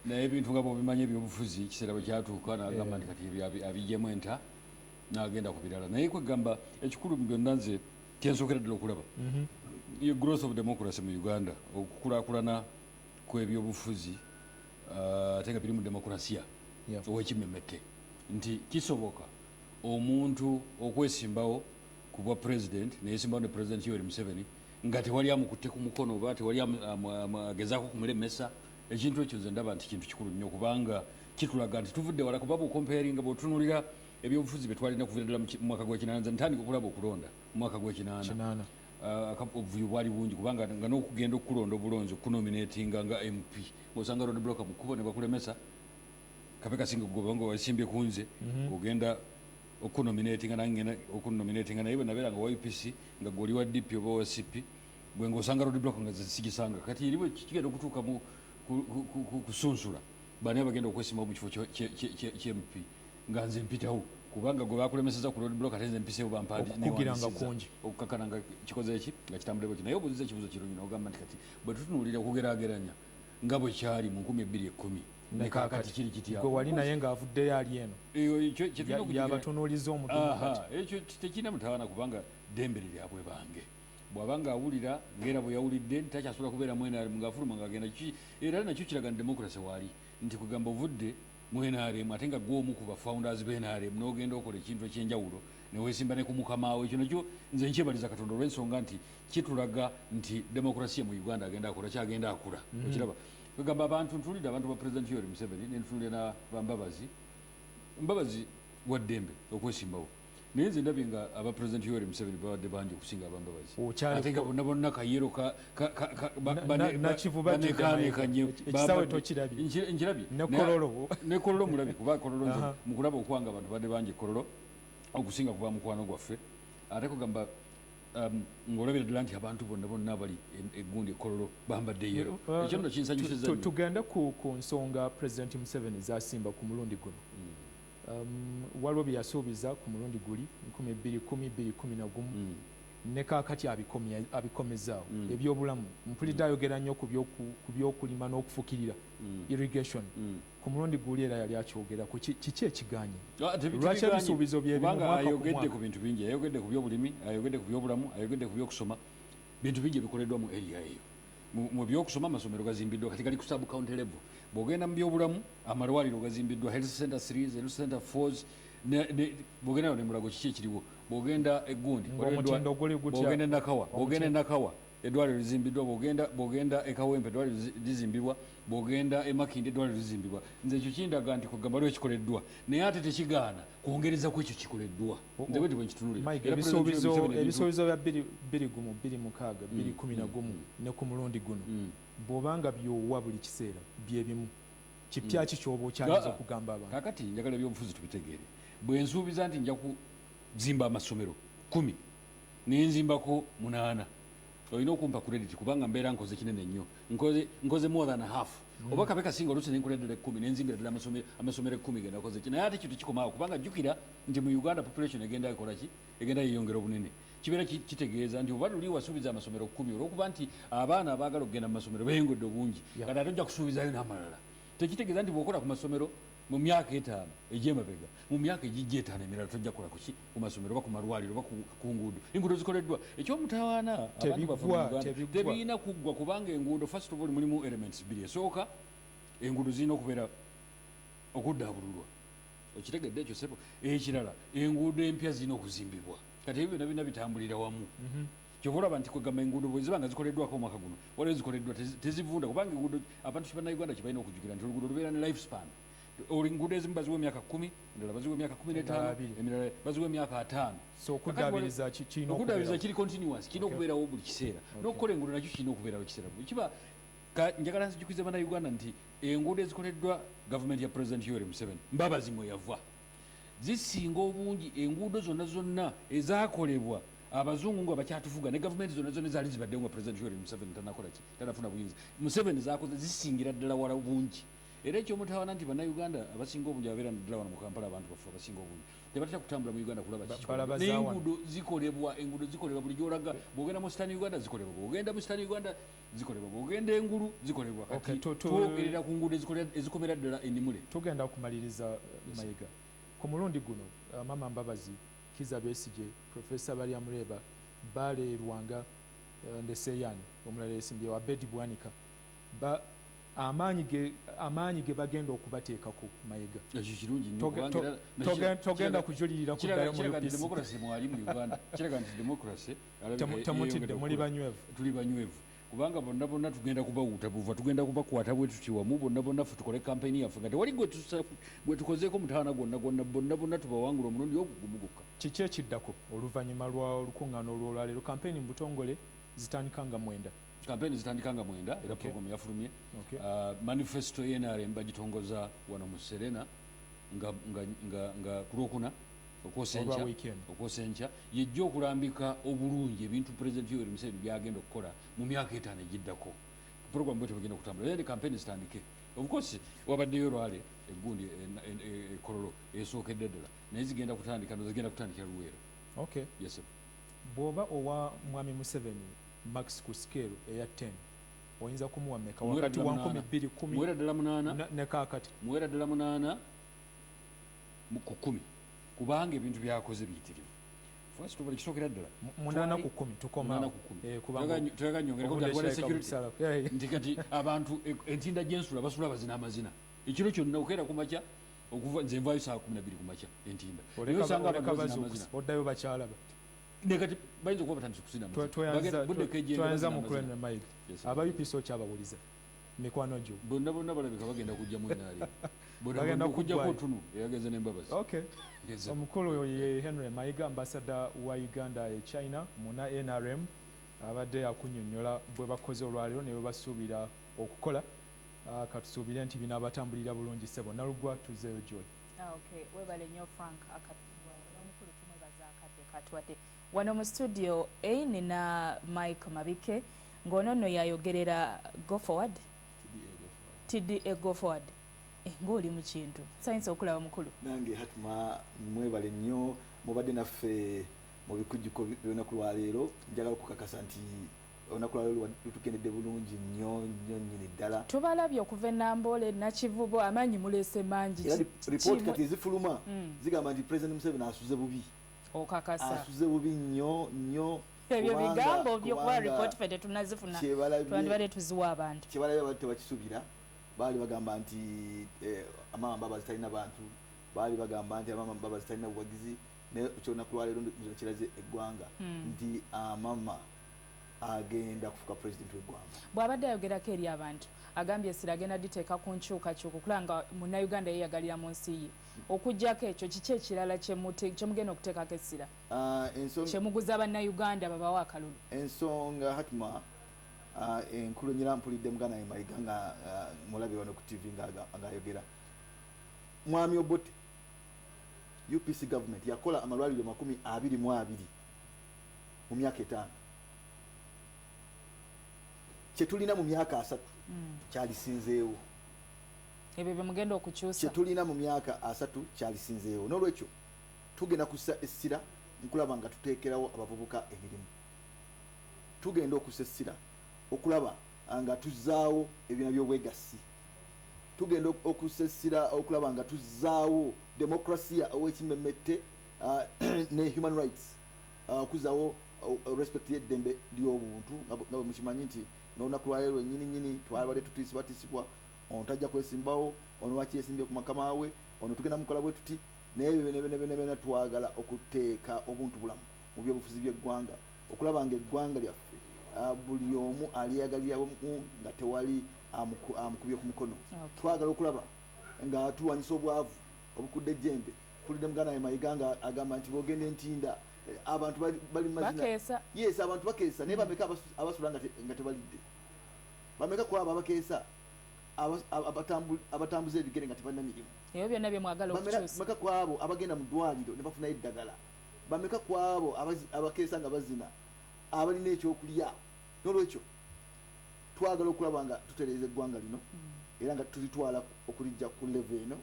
Naye ebintu nga bw'obimanyi ebyobufuzi kiseera bwe kyatuuka n'agamba nti kati abijjemu enta n'agenda ku birala. Naye kwegamba ekikulu mu byonna nze kyensookera ddala okulaba ye growth of democracy mu Uganda, okukulaakulana kw'ebyobufuzi ate nga biri mu demokrasiya ow'ekimemmeke nti kisoboka omuntu okwesimbawo ku bwa president neyesimbawo ne President Yoweri Museveni nga tewali amukutte ku mukono oba tewali agezaako kumulemesa. Ekintu ekyo nze ndaba nti kintu kikulu nnyo kubanga kitulaga nti tuvudde wala kuba bw'okomparinga bw'otunuulira ebyobufuzi bye twalina kuviira ddala mu mwaka gw'ekinaana. Nze ntandika okulaba okulonda mu mwaka gw'ekinaana obuvuyo bwali bungi kubanga nga n'okugenda okulonda obulonzi okunominatinga nga MP osanga road blocker mu kkubo ne bakulemesa kabe kasinga gobanga wasimbye ku nze ogenda okunominatinga nange okunominatinga naye bwe nabeera nga wa UPC nga gwoli wa DP oba wa CP bwe ng'osanga road blocker nga sigisanga kati eriwe kigenda okutuuka mu kusunsula bani abagenda okwesimbawo mu kifo ky'MP nga nze mpitawo kubanga gwe bakulemeseza ku road block ate nze mpiseewo bampandikugiranga kungi okukakana nga kikoze eki nga kitambule bweki. Naye obuuziza ekibuzo kirungi n'ogamba nti kati bwe tutunuulira okugeraageranya nga bwe kyali mu 2010 ne kaakati kiri kitya gwe wali naye ng'avuddeyo ali eno yabatunuuliza omutumu ekyo tekirina mutawaana kubanga ddembe lyabwe bange bw'aba ng'awulira ng'era bwe yawulidde nti takyasobola kubeera mu NRM ng'afuluma ng'agenda era nakyo kiraga ni democracy waali nti kugamba ovudde mu NRM ate nga gw'omu ku bafounders b'NRM n'ogenda okola ekintu ekyenjawulo ne weesimba ne ku mukamaawo. Ekyo nakyo nze nkyebaliza Katonda olw'ensonga nti kitulaga nti demokrasiya mu Uganda agenda akola kyagenda akula. Okiraba kugamba abantu ntuulidde abantu ba President Yoweri Museveni ne ntuulira na Mbabazi wa ddembe okwesimbawo naye nze ndabye nga aba President Yoweri Museveni babadde bangi okusinga Abambabazi ate nga bonna kayero ekisawe tokirabye nkirabye ne Kololo mulabi kuba Kololo nze mu kulaba okwanga abantu badde bangi Kololo okusinga kuba mukwano gwaffe ate kugamba ng'olabira ddala nti abantu bonna bali eggundi Kololo bambadde yero. Ekyo nno kinsanyusiza tugende ku nsonga President Museveni zasimba ku mulundi guno. Waliwo bye yasuubiza ku mulundi guli 2010-2011 ne kaakati abikomezaawo. Ebyobulamu mpulidde ayogera nnyo ku byokulima n'okufukirira irrigation. Ku mulundi guli era yali akyogerako kiki ekiganye lwaki ebisuubizo byebanga ayogedde ku bintu bingi ayogedde ku byobulimi ayogedde ku byobulamu ayogedde ku byokusoma bintu bingi ebikoleddwa mu area eyo. Mu byokusoma amasomero gazimbiddwa kati gali ku sub county level. Bw'ogenda mu byobulamu amalwaliro gazimbiddwa health center 3 health center 4 bw'ogenda ne Mulago kiki ekiriwo bw'ogenda eggundi bw'ogenda Nakawa eddwaliro lizimbiddwa bw'ogenda ekawempe eddwaliro lizimbibwa bw'ogenda emakindi eddwaliro lizimbibwa. Nze ekyo kindaga nti kugamba lwe kikoleddwa naye ate tekigaana kwongereza ku ekyo kikoleddwa. Nze bwe nkitunulira ebisuubizo bya 2016-2011 ne ku mulundi guno bw'obanga byowa buli kiseera byebimu kipya ki kyoba okyaliza okugamba abantu. Kakati njagala ebyobufuzi tubitegeere bwe nsuubiza nti nja kuzimba amasomero 10 nenzimbako 8 olina okumpa credit kubanga mbeera nkoze kinene nnyo nkoze more than half oba kabe kasinga oluusi nenkuleddera 10 nenzimbira ddala amasomero 10 genda koze ki naye ate kintu kikomaawo kubanga jjukira nti mu Uganda population egenda ekola ki egenda yeyongera obunene kibeera kitegeeza nti oba luli wasuubiza amasomero 10 olwokuba nti abaana abaagala okugenda mu masomero beyongodde obungi kati ate ojja kusuubizayo n'amalala tekitegeeza nti bw'okola ku masomero mu myaka 5 egyemabega mu myaka egijja 5 emirala tojja kukola kuki ku masomero oba ku malwaliro oba ku nguudo enguudo zikoleddwa ekyomutawaana abantu bafa tebiina kuggwa kubanga enguudo first of all mulimu elements bbiri esooka enguudo zirina okubeera okuddaabululwa okitegedde ekyo sebo ekirala enguudo empya zirina okuzimbibwa kati ebyo byonna bitambulira wamu kyova olaba nti kwegamba enguudo bwe ziba nga zikoleddwako omwaka guno waliwo zikoleddwa tezivunda kubanga enguudo abantu kibannayuganda kye balina okujjukira nti oluguudo lubeera ne life span enguudo ezimu baziwa emyaka 10 endala baziwa emyaka 15 emirala baziwa emyaka 5 so okuddaabiriza kiri continuous kirina okubeerawo buli kiseera n'okukola enguudo nakyo kirina okubeerawo ekiseera kiba njagala nzijjukiza bannayuganda nti enguudo ezikoleddwa gavumenti ya president Yoweri Museveni mbabazi mwe yava zisinga obungi enguudo zonna ezaakolebwa abazungu nga bakyatufuga ne gavumenti zonna ezaali zibaddewo nga president Yoweri Museveni tanafuna buyinza Museveni zakoze zisingira ddala wala bungi era ekyomutawaana nti bannayuganda abasinga obungi ababeera naddala wano mu Kampala abantu bafe abasinga obungi tebatera kutambula mu Uganda kulaba enguudo zikolebwa buli gyolaga bwogenda mu Eastern Uganda zikolebwa bwogenda mu Eastern Uganda zikolebwa bwogenda engulu zikolebwa kati twogerera ku nguudo ezikomera ddala ennimule tugenda okumaliriza Mayiga ku mulundi guno Mama Mbabazi Kizza Besigye Professor Balya Muleba baleerwanga Ndeseyani omulala esimbyewo Abedi Bwanika amaanyi ge bagenda okubateekako Mayiga ekyo kirungi togenda kujulirira kuddayo mu UPC demokrasi mwali mu Uganda kiraga nti demokrasi temutidde muli banywevu tuli banywevu kubanga bonna tugenda kubawutabuva tugenda kubakwata bwe tutiwamu bonna ffe tukole kampeyini yaffe nga tewali gwe tukozeeko mutawaana bonna tubawangula omulundi ogugumu gwokka kiki ekiddako oluvannyuma lwa lukuŋŋaana olwolwaleero kampeyini mu butongole zitandikanga 9 kampeyini zitandikanga 9 era programu yafulumye manifesto NRM bagitongoza wano mu Serena nga kulwokuna okwosenkya yejja okulambika obulungi ebintu president Yoweri Museveni byagenda okukola mu myaka 5 egiddako programu bwete bagenda kutambula era kampeyini zitandike of course wabaddeyo olwale egundi ekololo esookedde ddala naye zigenda kutandika zigenda kutandikira Luweero yes bw'oba owa mwami Museveni max ku scale eya 10 oyinza kumuwa meka wakati wa 12 mwera ddala 8 ne kakati mwera ddala 8 ku 10 kubanga ebintu byakoze biyitirivu first of all kisookera ddala 8 ku 10 tukoma tulaga nyongereko security nti kati abantu entinda gy'ensula basula bazina amazina ekiro kyonna okeera ku makya okuva nze nvaayo saa 12 ku makya entimba osanga abantu bazina amazina oddayo bakyalaba nekati bayinza okuba batandise kusina twayanza mukulene Mayiga aba UPC okyabawuliza mikwano gyo bonna balabika bagenda kujja mu NRM bagenda kujjako tunu eyagenze n'embabazi omukulu oyo ye Henry Mayiga ambassador wa Uganda e China muna NRM abadde akunnyonnyola bwe bakoze olwaleero ne bwe basuubira okukola katusuubire nti bino abatambulira bulungi ssebo nalugwa tuzeeyo Joy webale nnyo Frank omukulu tumwebaza akadde katwadde wano mu studio nina Mike Mabike ng'ono nno yayogerera go forward TDA go forward ng'oli mu kintu sayinza okulaba mukulu nange hatuma mwebale nnyo mubadde naffe mu bikujjuko by'olunaku lwaleero njagala okukakasa nti olunaku lwaleero lutugendedde bulungi nnyo nnyini ddala tubalabye okuva enamboole nakivubo amaanyi muleese mangi era ripooti kati ezifuluma zigamba nti president Museveni asuze bubi okakasa asuze bubi nnyo ebyo bigambo byokuba ripooti ffe tetunazifuna twandibadde tuziwa abantu kyebalabye abantu tebakisuubira baali bagamba nti Amama Mbabazi talina bantu baali bagamba nti Amama Mbabazi talina buwagizi kyolunaku lwaleero kiraze eggwanga nti Amama agenda kufuuka pulezidenti w'eggwanga bw'abadde ayogerako eri abantu agambye essira agenda diteeka ku nkyukakyuka okulanga munnayuganda yeyagalira mu nsi ye okuggyako ekyo kiki ekirala kyemugenda okuteekako essira kyemuguza bannayuganda babawa akalulu ensonga hatuma enkulu nyira mpulidde muganda we Mayiga nga mulabe wano ku TV ng'ayogera mwami Obote UPC government yakola amalwaliro 22 mu myaka 5 kyetulina mu myaka 3 kyalisinzeewo ebyo bemugenda okukyusa kyetulina mu myaka 3 kyalisinzeewo n'olwekyo tugenda kussa essira nkulaba nga tuteekerawo abavubuka emirimu tugenda okussa essira okulaba nga tuzzaawo ebyina by'obwegassi tugenda okusesira okulaba nga tuzaawo demokrasia owekimemete ne human rights okuzaawo respect yeddembe ly'obuntu nga bwe mukimanyi nti n'olunaku lwaleero nyini twabadde tutiisibwa ono tajja kwesimbawo ono wakyesimbye ku makama we ono tugenda mukola bwe tuti naye bena twagala okuteeka obuntu bulamu mu byobufuzi by'eggwanga okulaba nga eggwanga lyaffe buli omu alyagaliramu nga tewali amukubye ku mukono twagala okulaba nga tulwanyisa obwavu obukudde ejjembe kulidde muganda we Mayiga nga agamba nti bogenda entinda abantu bali mazina yes abantu bakeesa naye bameka abasula nga tebalidde bameka kwabo abakeesa abatambuza ebigere nga tebalina mirimu ebyo byonna bye mwagala okukyusa bameka kwabo abagenda mu ddwaliro ne bafunayo eddagala bameka kwabo abakeesa nga bazina abalina ekyokulya n'olwekyo twagala okulaba nga tutereeza eggwanga lino era nga tulitwala okulijja ku level eno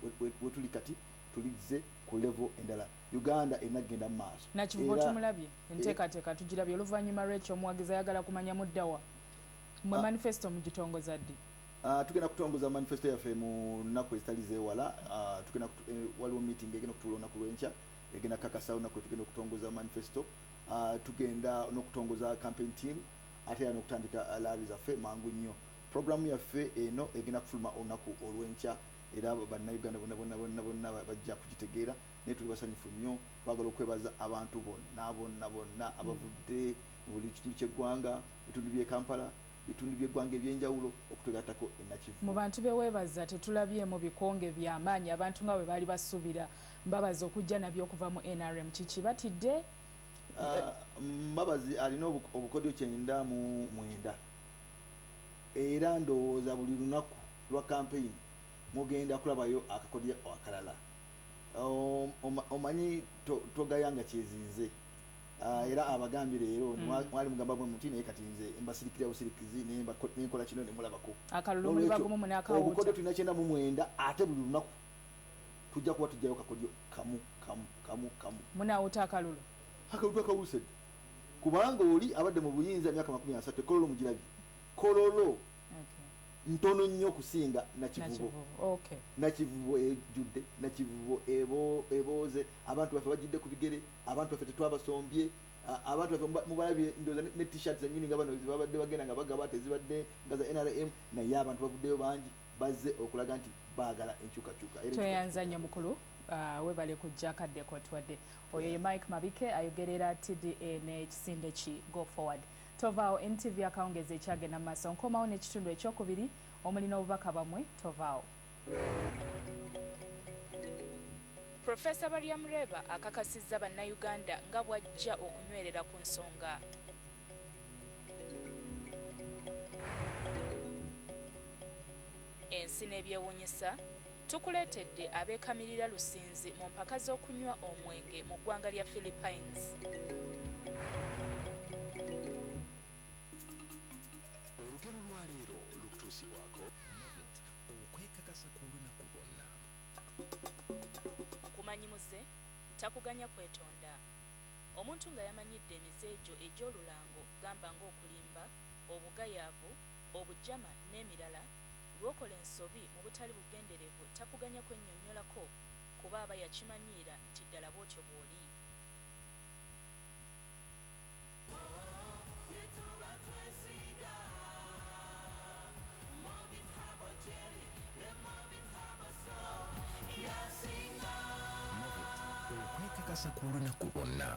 wetuli kati tulize ku level endala Uganda enagenda mu maaso nakivubo tumulabye enteekateeka tugirabye oluvannyuma lw'ekyo omuwagizi ayagala kumanya muddawa mwe manifesto mugitongoza ddi tugenda kutongoza manifesto yaffe mu nnaku ezitali zeewala tugenda waliwo meeting egenda kutuula olunaku lw'enkya egenda kakasa olunaku tugenda okutongoza manifesto tugenda n'okutongoza campaign team ate era n'okutandika laabi zaffe mangu nnyo programu yaffe eno egenda kufuluma olunaku olw'enkya era bannayuganda bonna bajja kugitegeera naye tuli basanyufu nnyo twagala okwebaza abantu bonna abavudde mu buli kitundu ky'eggwanga bitundu by'e Kampala bitundu by'eggwanga ebyenjawulo okutegatako enakivu mu bantu beweebaza tetulabyemu bikonge by'amaanyi abantu nga bwe baali basuubira mbabazi okujja nabyo okuva mu NRM kiki batidde Mbabazi alina obukodyo 99 era ndowooza buli lunaku lwa campaign mugenda kulabayo akakodyo akalala omanyi togayanga kyezize era abagambye leero mwali mugamba bwe muti naye kati nze mbasirikira busirikizi nenkola kino nemulabako obukodyo tulina 99 ate buli lunaku tujja kuba tujjayo kakodyo kamu munawuta akalulu akawusedde kubanga oli abadde mu buyinza emyaka 30 kololo mugirabye kololo ntono nnyo okusinga nakivubo ejjudde nakivubo ebooze abantu baffe bagidde ku bigere abantu baffe tetwabasombye abantu baffe mubalabye ndoza ne t-shirt zenyini nga bano zibabadde bagenda nga bagaba tezibadde nga za NRM naye abantu bavuddeyo bangi bazze okulaga nti baagala enkyukakyuka tweyanza nnyo mukulu webale kujja kaddeko twadde oyo ye Mike Mabike ayogerera TDA n'ekisinde ki Go Forward tovaawo NTV akawungeza ekyagenda mu maaso nkomawo n'ekitundu ekyokubiri omulina obubaka bamwe tovaawo Profesa Baryamureba akakasizza bannayuganda nga bw'ajja okunywerera ku nsonga ensi n'ebyewuunyisa tukuleetedde abeekamirira lusinzi mu mpaka z'okunywa omwenge mu ggwanga lya Philippines. Olugero lwa leero lukutuusibwako okwekakasa ku lunaku lwonna. Okumanyimuze takuganya kwetonda. Omuntu nga yamanyidde emize egyo egy'olulango gamba ng'okulimba, obugayaavu, obujama n'emirala lw'okola ensobi mu butali bugenderevu takuganya kwennyonnyolako kuba aba yakimanyiira nti ddala bw'otyo bw'oli. Okwekakasa ku lunaku lwonna.